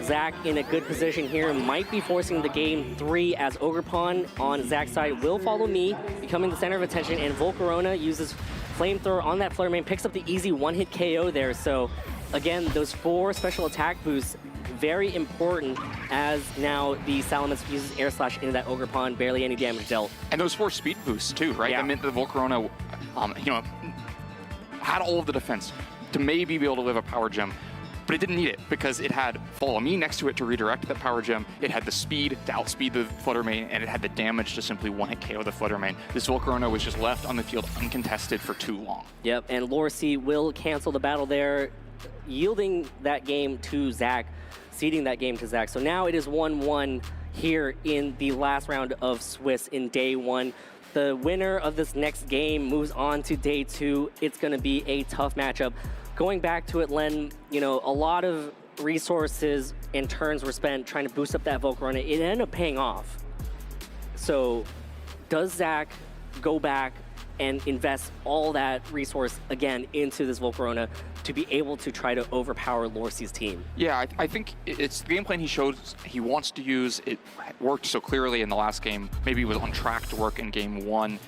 Zach in a good position here, might be forcing the game 3 as Ogerpon on Zach's side will follow me, becoming the center of attention, and Volcarona uses Flamethrower on that Flare Main, picks up the easy 1-hit KO there. So again, those 4 special attack boosts, very important, as now the Salamence uses Air Slash into that Ogerpon, barely any damage dealt. And those 4 speed boosts too, right? Yeah. That meant the Volcarona, had all of the defense to maybe be able to live a Power Gem, but it didn't need it because it had Follow Me next to it to redirect that Power Gem. It had the speed to outspeed the Flutter Mane, and it had the damage to simply 1-hit KO the Flutter Mane. This Volcarona was just left on the field uncontested for too long. Yep, and Lorsi will cancel the battle there, yielding that game to Zach, ceding that game to Zach. So now it is 1-1 here in the last round of Swiss in day 1. The winner of this next game moves on to day 2. It's going to be a tough matchup. Going back to it, Len, a lot of resources and turns were spent trying to boost up that Volcarona. It ended up paying off. So does Zach go back and invest all that resource again into this Volcarona to be able to try to overpower Lorsi's team? Yeah, I think it's the game plan he shows he wants to use. It worked so clearly in the last game. Maybe it was on track to work in game 1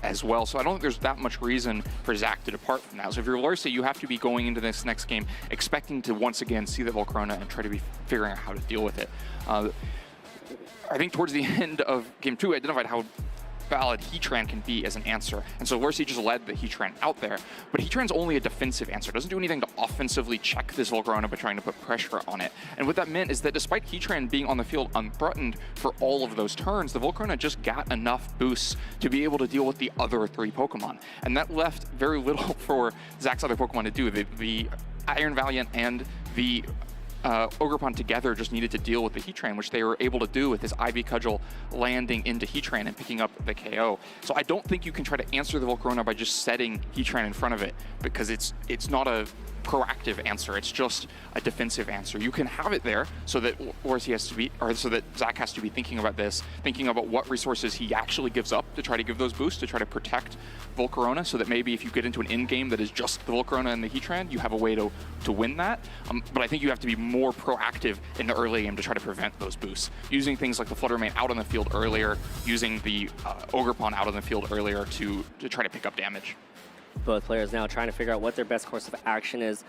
as well. So I don't think there's that much reason for Zach to depart from that. So if you're Lorsi, you have to be going into this next game expecting to once again see the Volcarona and try to be figuring out how to deal with it. I think towards the end of game 2, I identified how valid Heatran can be as an answer. And so Lorsi just led the Heatran out there. But Heatran's only a defensive answer. It doesn't do anything to offensively check this Volcarona by trying to put pressure on it. And what that meant is that despite Heatran being on the field unthreatened for all of those turns, the Volcarona just got enough boosts to be able to deal with the other 3 Pokemon. And that left very little for Zach's other Pokemon to do. The Iron Valiant and the Ogerpon together just needed to deal with the Heatran, which they were able to do with his Ivy Cudgel landing into Heatran and picking up the KO. So I don't think you can try to answer the Volcarona by just setting Heatran in front of it, because it's not a proactive answer. It's just a defensive answer. You can have it there so that so that Zach has to be thinking about this, thinking about what resources he actually gives up to try to give those boosts, to try to protect Volcarona, so that maybe if you get into an end game that is just the Volcarona and the Heatran, you have a way to win that. But I think you have to be more proactive in the early game to try to prevent those boosts. Using things like the Flutter Mane out on the field earlier, using the Ogerpon out on the field earlier to try to pick up damage. Both players now trying to figure out what their best course of action is.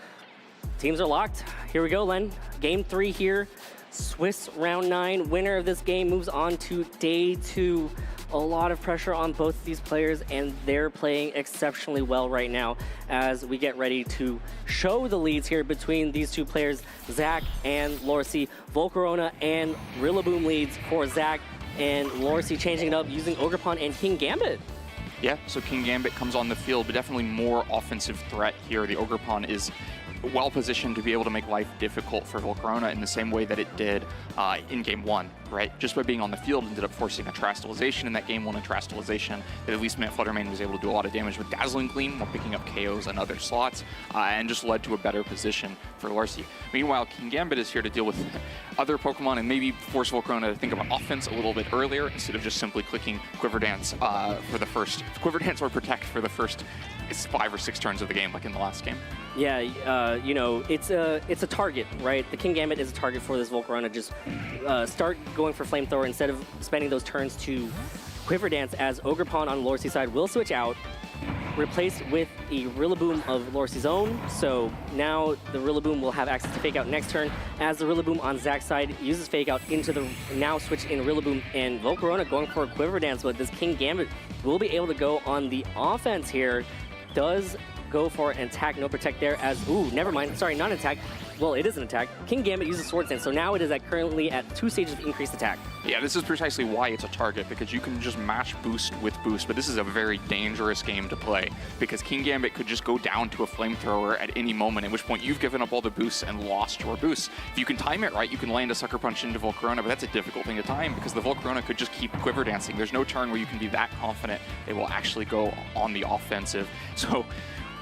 Teams are locked. Here we go, Len. Game 3 here. Swiss round 9. Winner of this game moves on to day 2. A lot of pressure on both of these players, and they're playing exceptionally well right now as we get ready to show the leads here between these 2 players, Zach and Lorsi. Volcarona and Rillaboom leads for Zach, and Lorsi changing it up using Ogerpon and King Gambit. Yeah, so King Gambit comes on the field, but definitely more offensive threat here. The Ogerpon is well positioned to be able to make life difficult for Volcarona in the same way that it did in game 1, right? Just by being on the field, ended up forcing a Trastalization in that game 1, a Trastalization that at least meant Flutter Mane was able to do a lot of damage with Dazzling Gleam while picking up KOs and other slots, and just led to a better position for Lorsi. Meanwhile, King Gambit is here to deal with other Pokemon and maybe force Volcarona to think about offense a little bit earlier instead of just simply clicking Quiver Dance for the first Quiver Dance or Protect for the first 5 or 6 turns of the game, like in the last game. Yeah, it's a target, right? The King Gambit is a target for this Volcarona. Just start going for Flamethrower instead of spending those turns to Quiver Dance, as Ogerpon on Lorsi's side will switch out, replaced with a Rillaboom of Lorsi's own. So now the Rillaboom will have access to Fake Out next turn, as the Rillaboom on Zach's side uses Fake Out into the now switch in Rillaboom, and Volcarona going for a Quiver Dance, but this King Gambit will be able to go on the offense here. Does go for an attack, no protect there as, ooh, never mind, sorry, not an attack. Well, it is an attack. King Gambit uses Sword Stance, so now it is currently at 2 stages of increased attack. Yeah, this is precisely why it's a target, because you can just match boost with boost, but this is a very dangerous game to play, because King Gambit could just go down to a flamethrower at any moment, at which point you've given up all the boosts and lost your boosts. If you can time it right, you can land a Sucker Punch into Volcarona, but that's a difficult thing to time, because the Volcarona could just keep quiver dancing. There's no turn where you can be that confident it will actually go on the offensive. So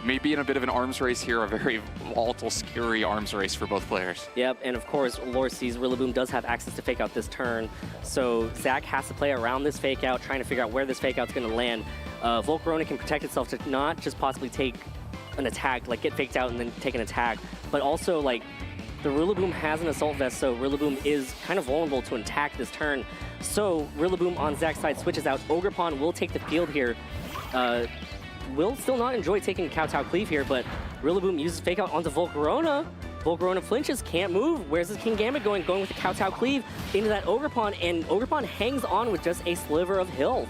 maybe in a bit of an arms race here, a very volatile, scary arms race for both players. Yep, and of course, Lorsi's Rillaboom does have access to fake out this turn, so Zach has to play around this fake out, trying to figure out where this fake out's going to land. Volcarona can protect itself to not just possibly take an attack, like get faked out and then take an attack, but also like the Rillaboom has an Assault Vest, so Rillaboom is kind of vulnerable to an attack this turn. So Rillaboom on Zach's side switches out. Ogerpon will take the field here. Will still not enjoy taking a Kowtow Cleave here, but Rillaboom uses Fake Out onto Volcarona. Volcarona flinches, can't move. Where's this King Gambit going? Going with the Kowtow Cleave into that Ogerpon, and Ogerpon hangs on with just a sliver of health.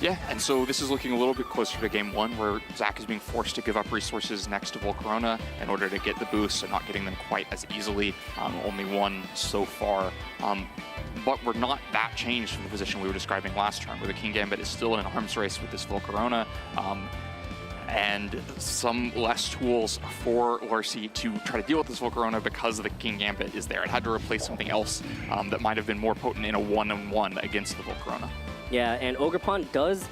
Yeah, and so this is looking a little bit closer to game 1, where Zach is being forced to give up resources next to Volcarona in order to get the boost, and not getting them quite as easily. Only one so far. But we're not that changed from the position we were describing last turn, where the King Gambit is still in an arms race with this Volcarona, and some less tools for Lorsi to try to deal with this Volcarona because the King Gambit is there. It had to replace something else that might have been more potent in a one-on-one against the Volcarona. Yeah, and Ogerpon does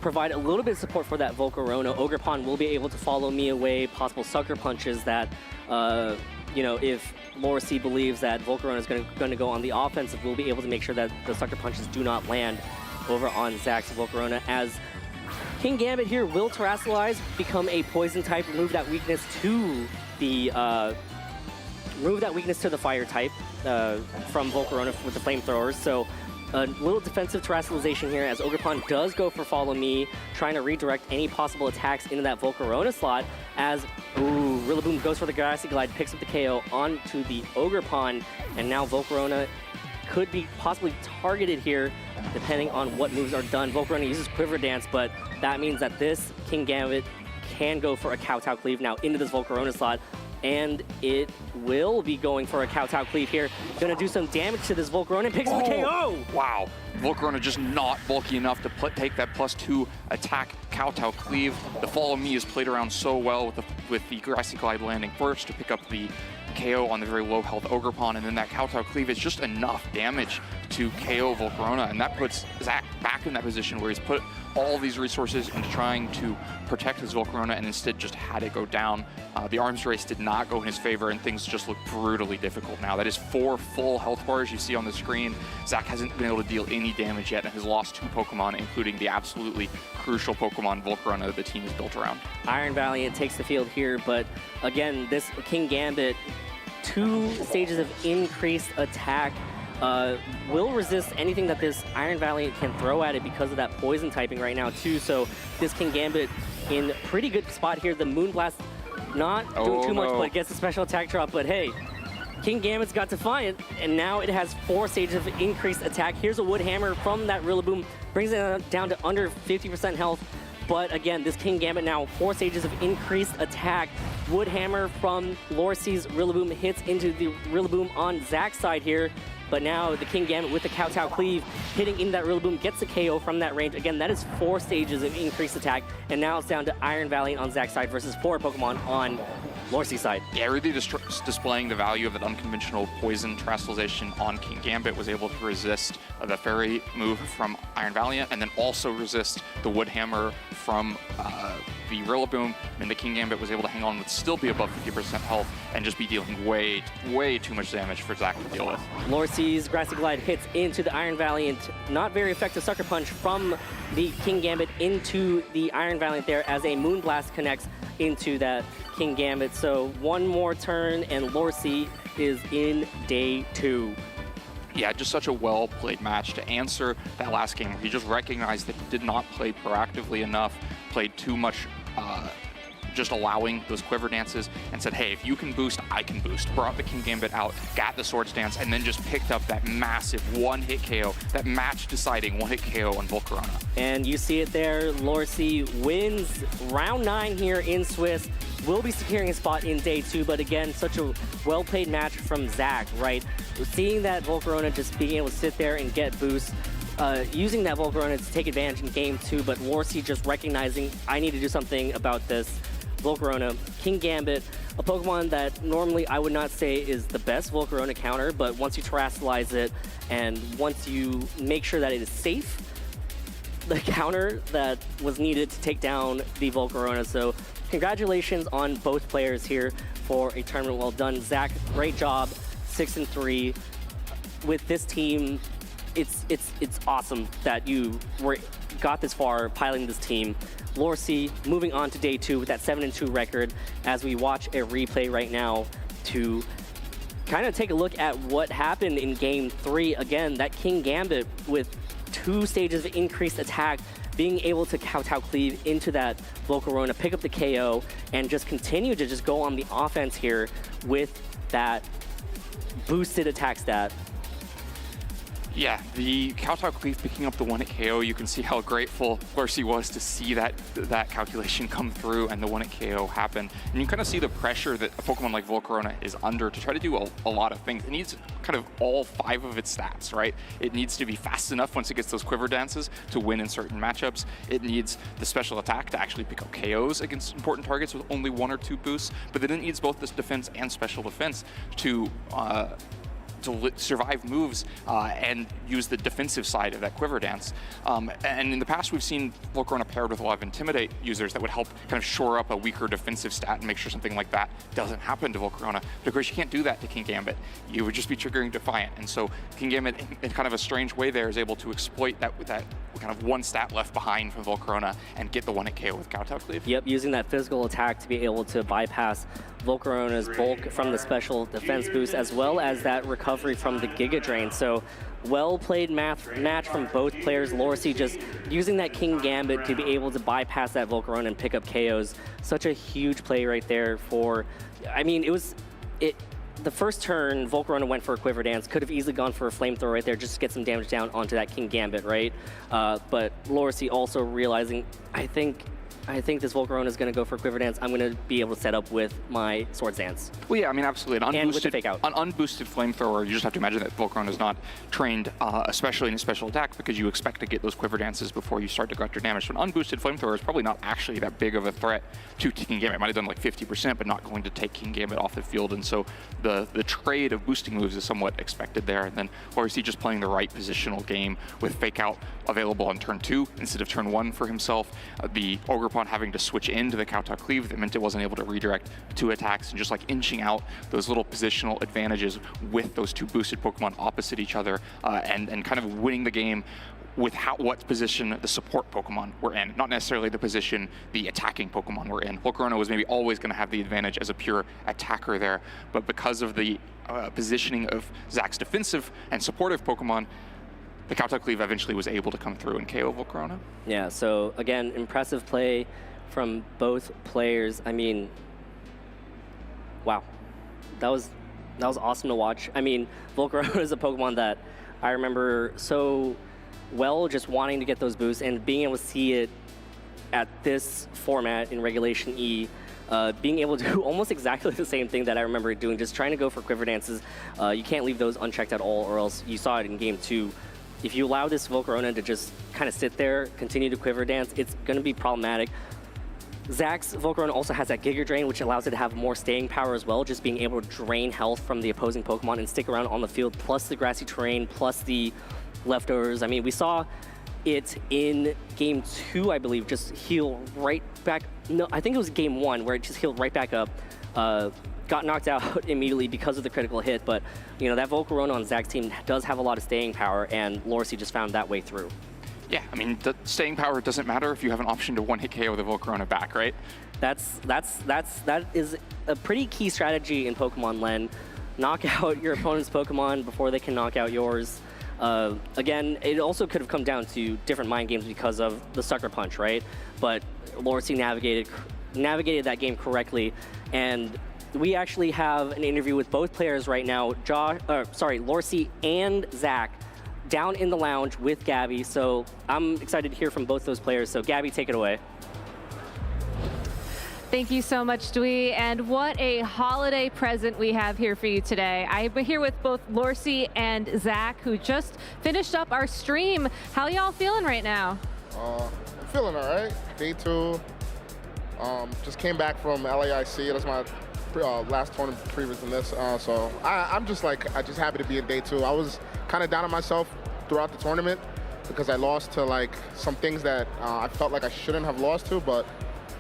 provide a little bit of support for that Volcarona. Ogerpon will be able to follow me away, possible Sucker Punches that, you know, if Lorsi believes that Volcarona is going to go on the offensive, we'll be able to make sure that the Sucker Punches do not land over on Zach's Volcarona, as King Gambit here will Terrasilize, become a Poison type, remove that weakness to the Fire type from Volcarona with the Flamethrowers. So a little defensive Terrasilization here, as Ogerpon does go for Follow Me, trying to redirect any possible attacks into that Volcarona slot, as, ooh, Rillaboom goes for the Grassy Glide, picks up the KO onto the Ogerpon, and now Volcarona could be possibly targeted here, depending on what moves are done. Volcarona uses Quiver Dance, but that means that this King Gambit can go for a Kowtow Cleave now into this Volcarona slot, and it will be going for a Kowtow Cleave here. Gonna do some damage to this Volcarona and picks up the KO! Wow, Volcarona just not bulky enough to take that +2 attack Kowtow Cleave. The Follow Me is played around so well with the Grassy Glide landing first to pick up the KO on the very low health Ogerpon, and then that Kowtow Cleave is just enough damage to KO Volcarona, and that puts Zach back in that position where he's put all these resources into trying to protect his Volcarona and instead just had it go down. The arms race did not go in his favor, and things just look brutally difficult now. That is 4 full health bars you see on the screen. Zach hasn't been able to deal any damage yet and has lost 2 Pokemon, including the absolutely crucial Pokemon Volcarona that the team is built around. Iron Valiant takes the field here, but again, this King Gambit, 2 stages of increased attack, will resist anything that this Iron Valiant can throw at it because of that poison typing right now too. So this King Gambit in pretty good spot here. The Moonblast not doing too much, but it gets a special attack drop. But hey, King Gambit's got Defiant, and now it has 4 stages of increased attack. Here's a Wood Hammer from that Rillaboom, brings it down to under 50% health. But again, this King Gambit now 4 stages of increased attack. Wood Hammer from Lorsi's Rillaboom hits into the Rillaboom on Zach's side here. But now the King Gambit with the Kowtow Cleave hitting into that Rillaboom gets the KO from that range. Again, that is 4 stages of increased attack. And now it's down to Iron Valiant on Zach's side versus 4 Pokemon on Lorsi's side. Yeah, really displaying the value of that unconventional poison Terrassilization on King Gambit, was able to resist the Fairy move from Iron Valiant, and then also resist the Wood Hammer from the Rillaboom, and the King Gambit was able to hang on with still be above 50% health and just be dealing way too much damage for Zach to deal with. Lorsi's Grassy Glide hits into the Iron Valiant. Not very effective Sucker Punch from the King Gambit into the Iron Valiant there, as a Moonblast connects into that King Gambit. So one more turn and Lorsi is in day 2. Yeah, just such a well-played match to answer that last game. He just recognized that he did not play proactively enough, played too much just allowing those quiver dances and said, hey, if you can boost, I can boost. Brought the King Gambit out, got the Swords Dance, and then just picked up that massive one-hit KO, that match-deciding one-hit KO on Volcarona. And you see it there, Lorsi wins round 9 here in Swiss. Will be securing a spot in day 2, but again, such a well-played match from Zach, right? Seeing that Volcarona just being able to sit there and get boosts, using that Volcarona to take advantage in game 2, but Lorsi just recognizing, I need to do something about this. Volcarona, King Gambit, a Pokemon that normally I would not say is the best Volcarona counter, but once you terastallize it and once you make sure that it is safe, the counter that was needed to take down the Volcarona. So congratulations on both players here for a tournament well done. Zach, great job, 6-3. With this team, it's awesome that you got this far piloting this team. Lorsi moving on to day 2 with that 7-2 record as we watch a replay right now to kind of take a look at what happened in game 3. Again, that King Gambit with 2 stages of increased attack, being able to kowtow cleave into that Volcarona, pick up the KO, and just continue to just go on the offense here with that boosted attack stat. Yeah, the kowtow cleave picking up the one-hit KO, you can see how grateful Lorsi was to see that calculation come through and the one-hit KO happen. And you kind of see the pressure that a Pokemon like Volcarona is under to try to do a lot of things. It needs kind of all 5 of its stats, right? It needs to be fast enough once it gets those quiver dances to win in certain matchups. It needs the special attack to actually pick up KOs against important targets with only 1 or 2 boosts, but then it needs both this defense and special defense to survive moves and use the defensive side of that quiver dance. And in the past, we've seen Volcarona paired with a lot of Intimidate users that would help kind of shore up a weaker defensive stat and make sure something like that doesn't happen to Volcarona. But of course, you can't do that to King Gambit. You would just be triggering Defiant. And so King Gambit, in kind of a strange way there, is able to exploit that kind of 1 stat left behind from Volcarona and get the 1-hit KO with kowtow cleave. Yep, using that physical attack to be able to bypass Volcarona's bulk from the special defense boost, as well as that recovery from the Giga Drain. So well-played match from both players. Lorsi just using that King Gambit to be able to bypass that Volcarona and pick up KOs. Such a huge play right there for, I mean, the first turn, Volcarona went for a Quiver Dance, could have easily gone for a Flamethrower right there just to get some damage down onto that King Gambit, right? But Lorsi also realizing, I think this Volcarona is going to go for a Quiver Dance. I'm going to be able to set up with my Swords Dance. Well, yeah, I mean, absolutely. And with the Fake Out. An unboosted Flamethrower, you just have to imagine that Volcarona is not trained, especially in a special attack, because you expect to get those Quiver Dances before you start to gut your damage. So an unboosted Flamethrower is probably not actually that big of a threat to King Gambit. It might have done like 50%, but not going to take King Gambit off the field. And so the trade of boosting moves is somewhat expected there. And then Lorsi just playing the right positional game with Fake Out available on turn 2 instead of turn 1 for himself. The Ogerpon having to switch into the kowtow cleave that meant it wasn't able to redirect 2 attacks, and just like inching out those little positional advantages with those 2 boosted Pokemon opposite each other, and kind of winning the game with what position the support Pokemon were in, not necessarily the position the attacking Pokemon were in. Volcarona was maybe always going to have the advantage as a pure attacker there, but because of the positioning of Zach's defensive and supportive Pokemon, the kowtow cleave eventually was able to come through and KO Volcarona. Yeah, so again, impressive play from both players. I mean, wow, that was awesome to watch. I mean, Volcarona is a Pokemon that I remember so well, just wanting to get those boosts and being able to see it at this format in Regulation E, being able to do almost exactly the same thing that I remember doing, just trying to go for Quiver Dances. You can't leave those unchecked at all, or else you saw it in game 2. If you allow this Volcarona to just kind of sit there, continue to Quiver Dance, it's going to be problematic. Zach's Volcarona also has that Giga Drain, which allows it to have more staying power as well, just being able to drain health from the opposing Pokemon and stick around on the field, plus the grassy terrain, plus the leftovers. I mean, we saw it in game 2, I believe, just heal right back. No, I think it was game 1 where it just healed right back up. Got knocked out immediately because of the critical hit, but you know, that Volcarona on Zach's team does have a lot of staying power, and Lorsi just found that way through. Yeah, I mean, the staying power doesn't matter if you have an option to 1-hit KO the Volcarona back, right? That is a pretty key strategy in Pokemon Len. Knock out your opponent's Pokemon before they can knock out yours. Again, it also could have come down to different mind games because of the Sucker Punch, right? But Lorsi navigated navigated that game correctly. And we actually have an interview with both players right now, Lorsi and Zach, down in the lounge with Gabby. So I'm excited to hear from both those players. So Gabby, take it away. Thank you so much, Dwee, and what a holiday present we have here for you today. I'm here with both Lorsi and Zach, who just finished up our stream. How y'all feeling right now? I'm feeling all right. Day 2. Just came back from LAIC. That's my last tournament previous than this. So I'm just happy to be in day 2. I was kind of down on myself throughout the tournament because I lost to like some things that I felt like I shouldn't have lost to, but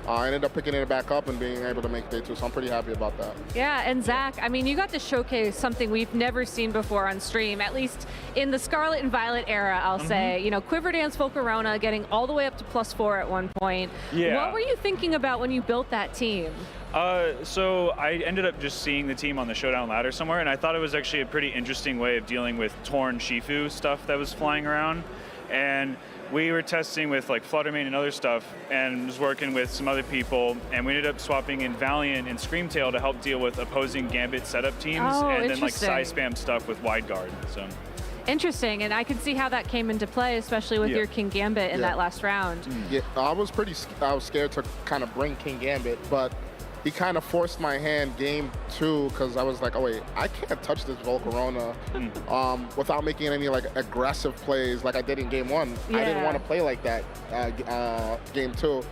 I ended up picking it back up and being able to make day 2, so I'm pretty happy about that. Yeah, and Zach, I mean, you got to showcase something we've never seen before on stream, at least in the Scarlet and Violet era, I'll say. You know, Quiver Dance Volcarona getting all the way up to +4 at one point. Yeah. What were you thinking about when you built that team? So I ended up just seeing the team on the Showdown ladder somewhere, and I thought it was actually a pretty interesting way of dealing with torn Shifu stuff that was flying around. And we were testing with like Fluttermane and other stuff, and was working with some other people, and we ended up swapping in Valiant and Screamtail to help deal with opposing Gambit setup teams, and then like Psy Spam stuff with Wide Guard. So interesting, and I can see how that came into play, especially with your King Gambit in that last round. Yeah, I was scared to kind of bring King Gambit, but he kind of forced my hand game 2 because I was like, oh wait, I can't touch this Volcarona without making any like aggressive plays like I did in game 1. I didn't want to play like that game 2.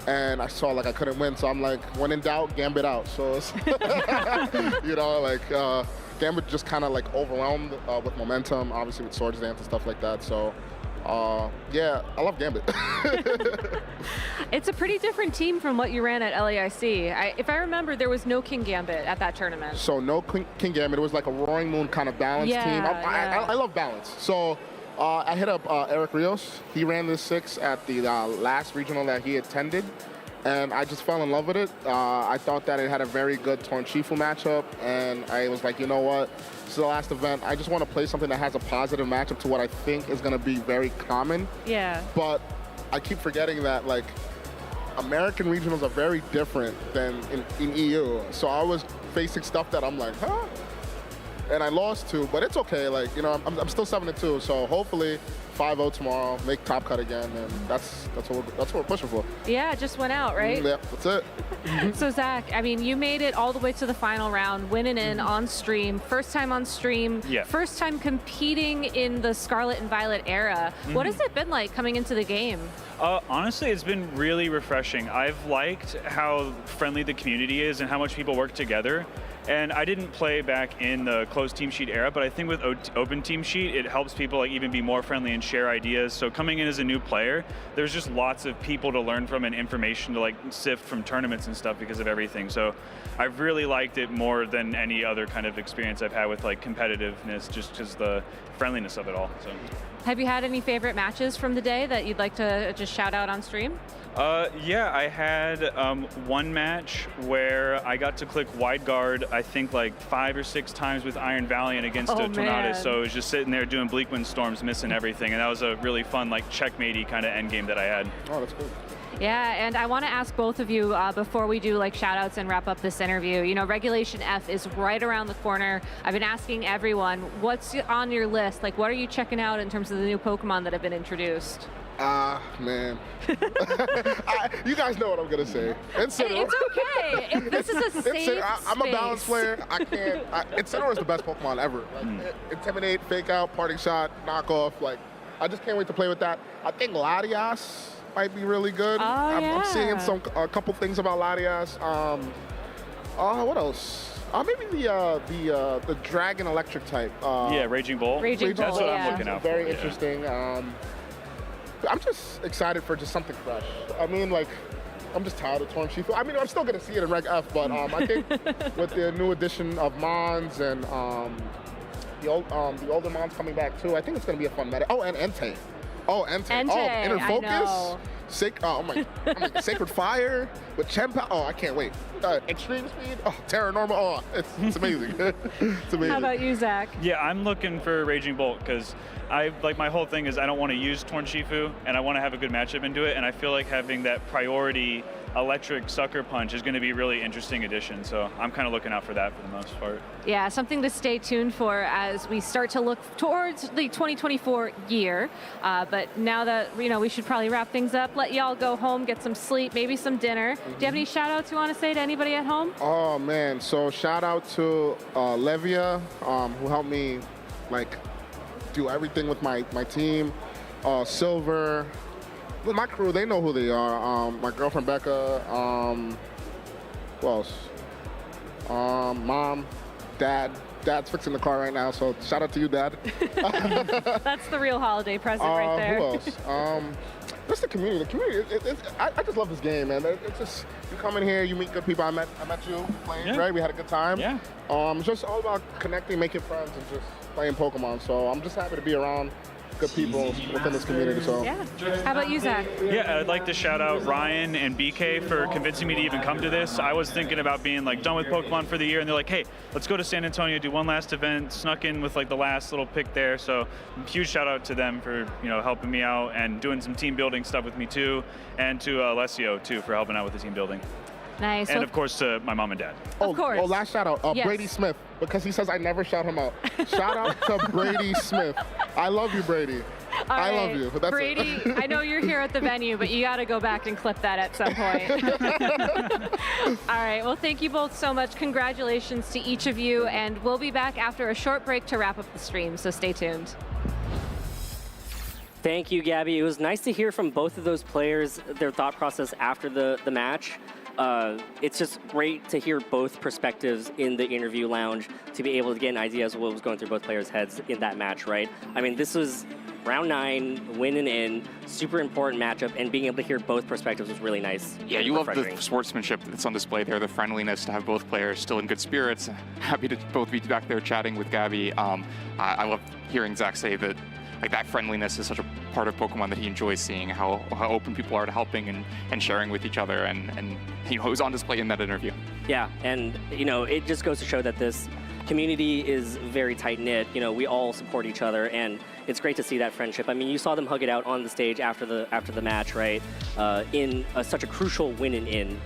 And I saw like I couldn't win, so I'm like, when in doubt, Gambit out. So it's you know, like Gambit just kind of like overwhelmed with momentum, obviously with Swords Dance and stuff like that. So yeah, I love Gambit. It's a pretty different team from what you ran at LAIC. If I remember, there was no King Gambit at that tournament. So no King Gambit. It was like a Roaring Moon kind of balanced team. I love balance. So I hit up Eric Rios. He ran this 6 at the last regional that he attended, and I just fell in love with it. I thought that it had a very good Torn Shifu matchup, and I was like, you know what? This is the last event. I just want to play something that has a positive matchup to what I think is going to be very common. Yeah. But I keep forgetting that, like, American regionals are very different than in EU. So I was facing stuff that I'm like, huh? And I lost to, but it's okay. Like, you know, I'm still 7-2. So hopefully 5-0 tomorrow, make top cut again, and that's what we're pushing for. Yeah, it just went out, right? Yeah, that's it. So Zach, I mean, you made it all the way to the final round, winning in on stream, first time on stream, first time competing in the Scarlet and Violet era. What has it been like coming into the game? Honestly, it's been really refreshing. I've liked how friendly the community is and how much people work together. And I didn't play back in the closed team sheet era, but I think with open team sheet, it helps people like even be more friendly and share ideas. So coming in as a new player, there's just lots of people to learn from and information to like sift from tournaments and stuff because of everything. So I've really liked it more than any other kind of experience I've had with like competitiveness, just because the friendliness of it all. So. Have you had any favorite matches from the day that you'd like to just shout out on stream? Yeah, I had one match where I got to click Wide Guard, I think like 5 or 6 times with Iron Valiant against a Tornadus. So I was just sitting there doing Bleak Wind Storms, missing everything. And that was a really fun, like, checkmatey kind of end game that I had. Oh, that's cool. Yeah, and I want to ask both of you before we do like shout outs and wrap up this interview. You know, Regulation F is right around the corner. I've been asking everyone, what's on your list? Like, what are you checking out in terms of the new Pokemon that have been introduced? Man. You guys know what I'm going to say. It's okay. This is a safe I'm a balanced player. I can't. Incineroar is the best Pokemon ever. Like, Intimidate, Fake Out, Parting Shot, Knockoff. Like, I just can't wait to play with that. I think Latias might be really good. I'm seeing a couple things about Latias. What else? Maybe the Dragon Electric type. Yeah, Raging Bull. Raging Bull, That's what I'm looking out for. Very interesting. I'm just excited for just something fresh. I mean, like, I'm just tired of Torn Shifu. I mean, I'm still going to see it in Reg F, but I think with the new addition of Mons and the older Mons coming back too, I think it's going to be a fun meta. Oh, and Entei. Oh, Inner Focus. Sacred Fire with Chenpa. Oh, I can't wait. Extreme Speed. Oh, Terra Normal. Oh, it's amazing. It's amazing. How about you, Zach? Yeah, I'm looking for Raging Bolt because my whole thing is I don't want to use Torn Shifu and I want to have a good matchup into it, and I feel like having that priority electric sucker punch is going to be a really interesting addition. So I'm kind of looking out for that for the most part. Yeah, something to stay tuned for as we start to look towards the 2024 year. But now that, we should probably wrap things up, let y'all go home, get some sleep, maybe some dinner. Do you have any shout outs you want to say to anybody at home? Oh man, so shout out to Levia, who helped me do everything with my team. Silver, my crew, they know who they are. My girlfriend Becca, who else? Mom, Dad. Dad's fixing the car right now, so shout out to you, Dad. That's the real holiday present right there. Who else? Just the community. The community. I just love this game, man. It's just, you come in here, you meet good people. I met you playing, right? We had a good time. Yeah. It's just all about connecting, making friends, and just playing Pokemon. So I'm just happy to be around good people within this community. So yeah. How about you, Zach? Yeah, I'd like to shout out Ryan and BK for convincing me to even come to this. I was thinking about being done with Pokemon for the year, and they're like, hey, let's go to San Antonio, do one last event, snuck in with the last little pick there. So huge shout out to them for helping me out and doing some team building stuff with me too, and to Alessio too for helping out with the team building. Nice. And of course to my mom and dad. Of course. Oh, last shout out, Yes. Brady Smith, because he says I never shout him out. Shout out to Brady Smith. I love you, Brady. I love you. That's Brady, I know you're here at the venue, but you got to go back and clip that at some point. All right. Well, thank you both so much. Congratulations to each of you. And we'll be back after a short break to wrap up the stream. So stay tuned. Thank you, Gabby. It was nice to hear from both of those players, their thought process after the match. It's just great to hear both perspectives in the interview lounge to be able to get an idea as to what was going through both players' heads in that match, right? I mean, this was round 9, winning in, super important matchup, and being able to hear both perspectives was really nice. Yeah, you love the sportsmanship that's on display there, the friendliness to have both players still in good spirits. Happy to both be back there chatting with Gabby. I love hearing Zach say that that friendliness is such a part of Pokemon that he enjoys seeing, how open people are to helping and sharing with each other, and it was on display in that interview. Yeah, and it just goes to show that this community is very tight-knit. We all support each other, and it's great to see that friendship. I mean, you saw them hug it out on the stage after the match, right? In such a crucial win-in.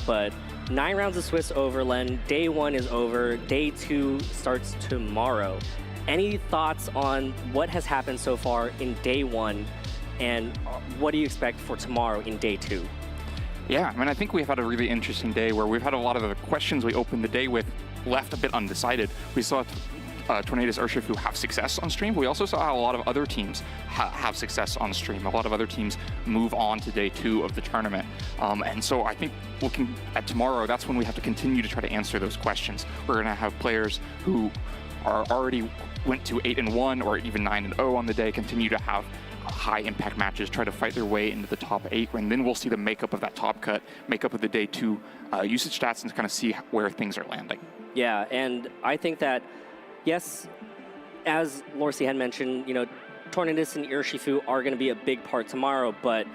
But 9 rounds of Swiss over, Len. Day 1 is over. Day 2 starts tomorrow. Any thoughts on what has happened so far in day 1, and what do you expect for tomorrow in day 2? Yeah, I mean, I think we've had a really interesting day where we've had a lot of the questions we opened the day with left a bit undecided. We saw Tornadus Urshifu have success on stream. We also saw how a lot of other teams have success on stream. A lot of other teams move on to day 2 of the tournament. And so I think looking at tomorrow, that's when we have to continue to try to answer those questions. We're going to have players who are already went to 8-1 or even 9-0 on the day, continue to have high impact matches, try to fight their way into the top 8, and then we'll see the makeup of that top cut, makeup of the day 2 usage stats, and kind of see where things are landing. Yeah, and I think that, yes, as Lorsi had mentioned, Tornadus and Urshifu are going to be a big part tomorrow, but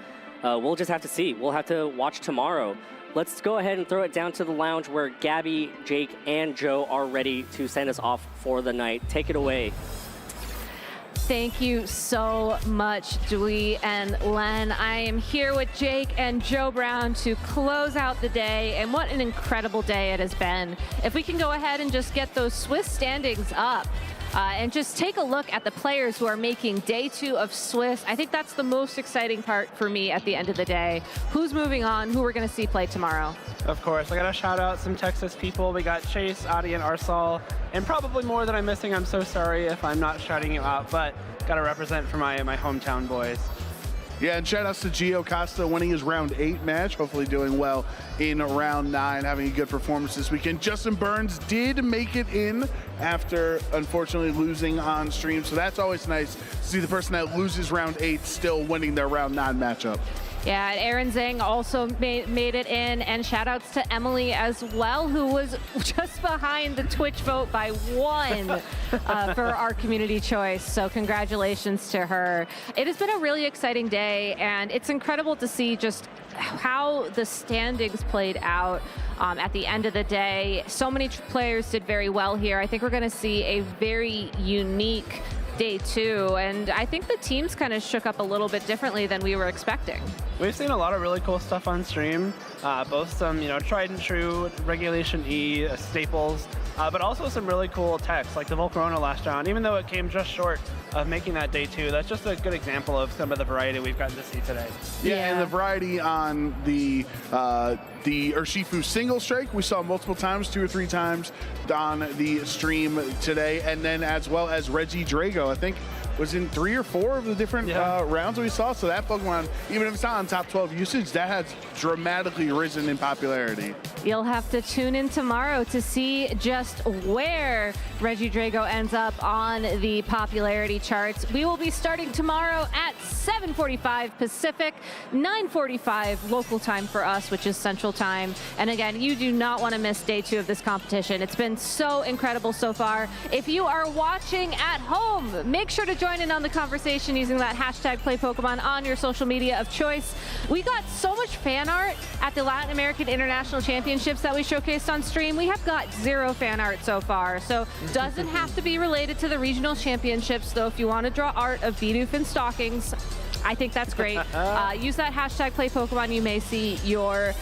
we'll just have to see. We'll have to watch tomorrow. Let's go ahead and throw it down to the lounge where Gabby, Jake, and Joe are ready to send us off for the night. Take it away. Thank you so much, Dewey and Len. I am here with Jake and Joe Brown to close out the day, and what an incredible day it has been. If we can go ahead and just get those Swiss standings up, and just take a look at the players who are making day 2 of Swiss. I think that's the most exciting part for me at the end of the day. Who's moving on, who we're going to see play tomorrow? Of course, I got to shout out some Texas people. We got Chase, Adi, and Arsal, and probably more that I'm missing. I'm so sorry if I'm not shouting you out, but got to represent for my hometown boys. Yeah, and shout outs to Gio Costa winning his round 8 match, hopefully doing well in round 9, having a good performance this weekend. Justin Burns did make it in after unfortunately losing on stream, so that's always nice to see the person that loses round 8 still winning their round 9 matchup. Yeah, and Aaron Zhang also made it in, and shout outs to Emily as well, who was just behind the Twitch vote by 1 for our community choice. So congratulations to her. It has been a really exciting day, and it's incredible to see just how the standings played out at the end of the day. So many players did very well here. I think we're going to see a very unique day 2, and I think the teams kind of shook up a little bit differently than we were expecting. We've seen a lot of really cool stuff on stream, both some, tried and true Regulation E staples, but also some really cool techs, like the Volcarona last round. Even though it came just short of making that day 2, that's just a good example of some of the variety we've gotten to see today. Yeah, and the variety on the Urshifu single strike, we saw multiple times, 2 or 3 times on the stream today, and then as well as Reggie Drago, I think was in 3 or 4 of the different rounds we saw. So that Pokemon, even if it's not on top 12 usage, that has dramatically risen in popularity. You'll have to tune in tomorrow to see just where Reggie Drago ends up on the popularity charts. We will be starting tomorrow at 7:45 Pacific, 9:45 local time for us, which is Central Time. And again, you do not want to miss day 2 of this competition. It's been so incredible so far. If you are watching at home, make sure to join in on the conversation using that hashtag #PlayPokemon on your social media of choice. We got so much fan art at the Latin American International Championships that we showcased on stream. We have got 0 fan art so far, so doesn't have to be related to the regional championships, though. If you want to draw art of Bidoof in stockings, I think that's great. Use that hashtag #PlayPokemon. You may see your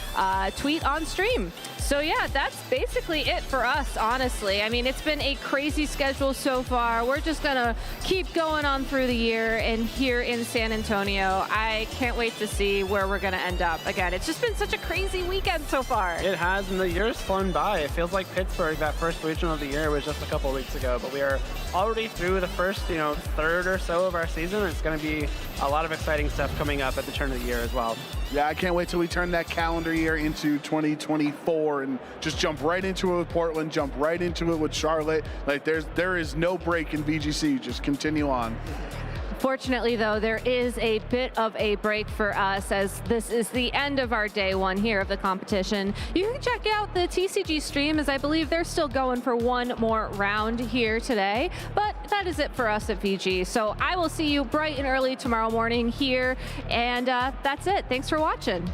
tweet on stream. So yeah, that's basically it for us, honestly. I mean, it's been a crazy schedule so far. We're just gonna keep going on through the year, and here in San Antonio, I can't wait to see where we're gonna end up. Again, it's just been such a crazy weekend so far. It has, and the year's flown by. It feels like Pittsburgh, that first regional of the year, was just a couple weeks ago, but we are already through the first, third or so of our season. It's gonna be a lot of exciting stuff coming up at the turn of the year as well. Yeah, I can't wait till we turn that calendar year into 2024 and just jump right into it with Portland, jump right into it with Charlotte. Like there is no break in VGC. Just continue on. Fortunately, though, there is a bit of a break for us, as this is the end of our day 1 here of the competition. You can check out the TCG stream, as I believe they're still going for one more round here today. But that is it for us at VG. So I will see you bright and early tomorrow morning here. And that's it. Thanks for watching.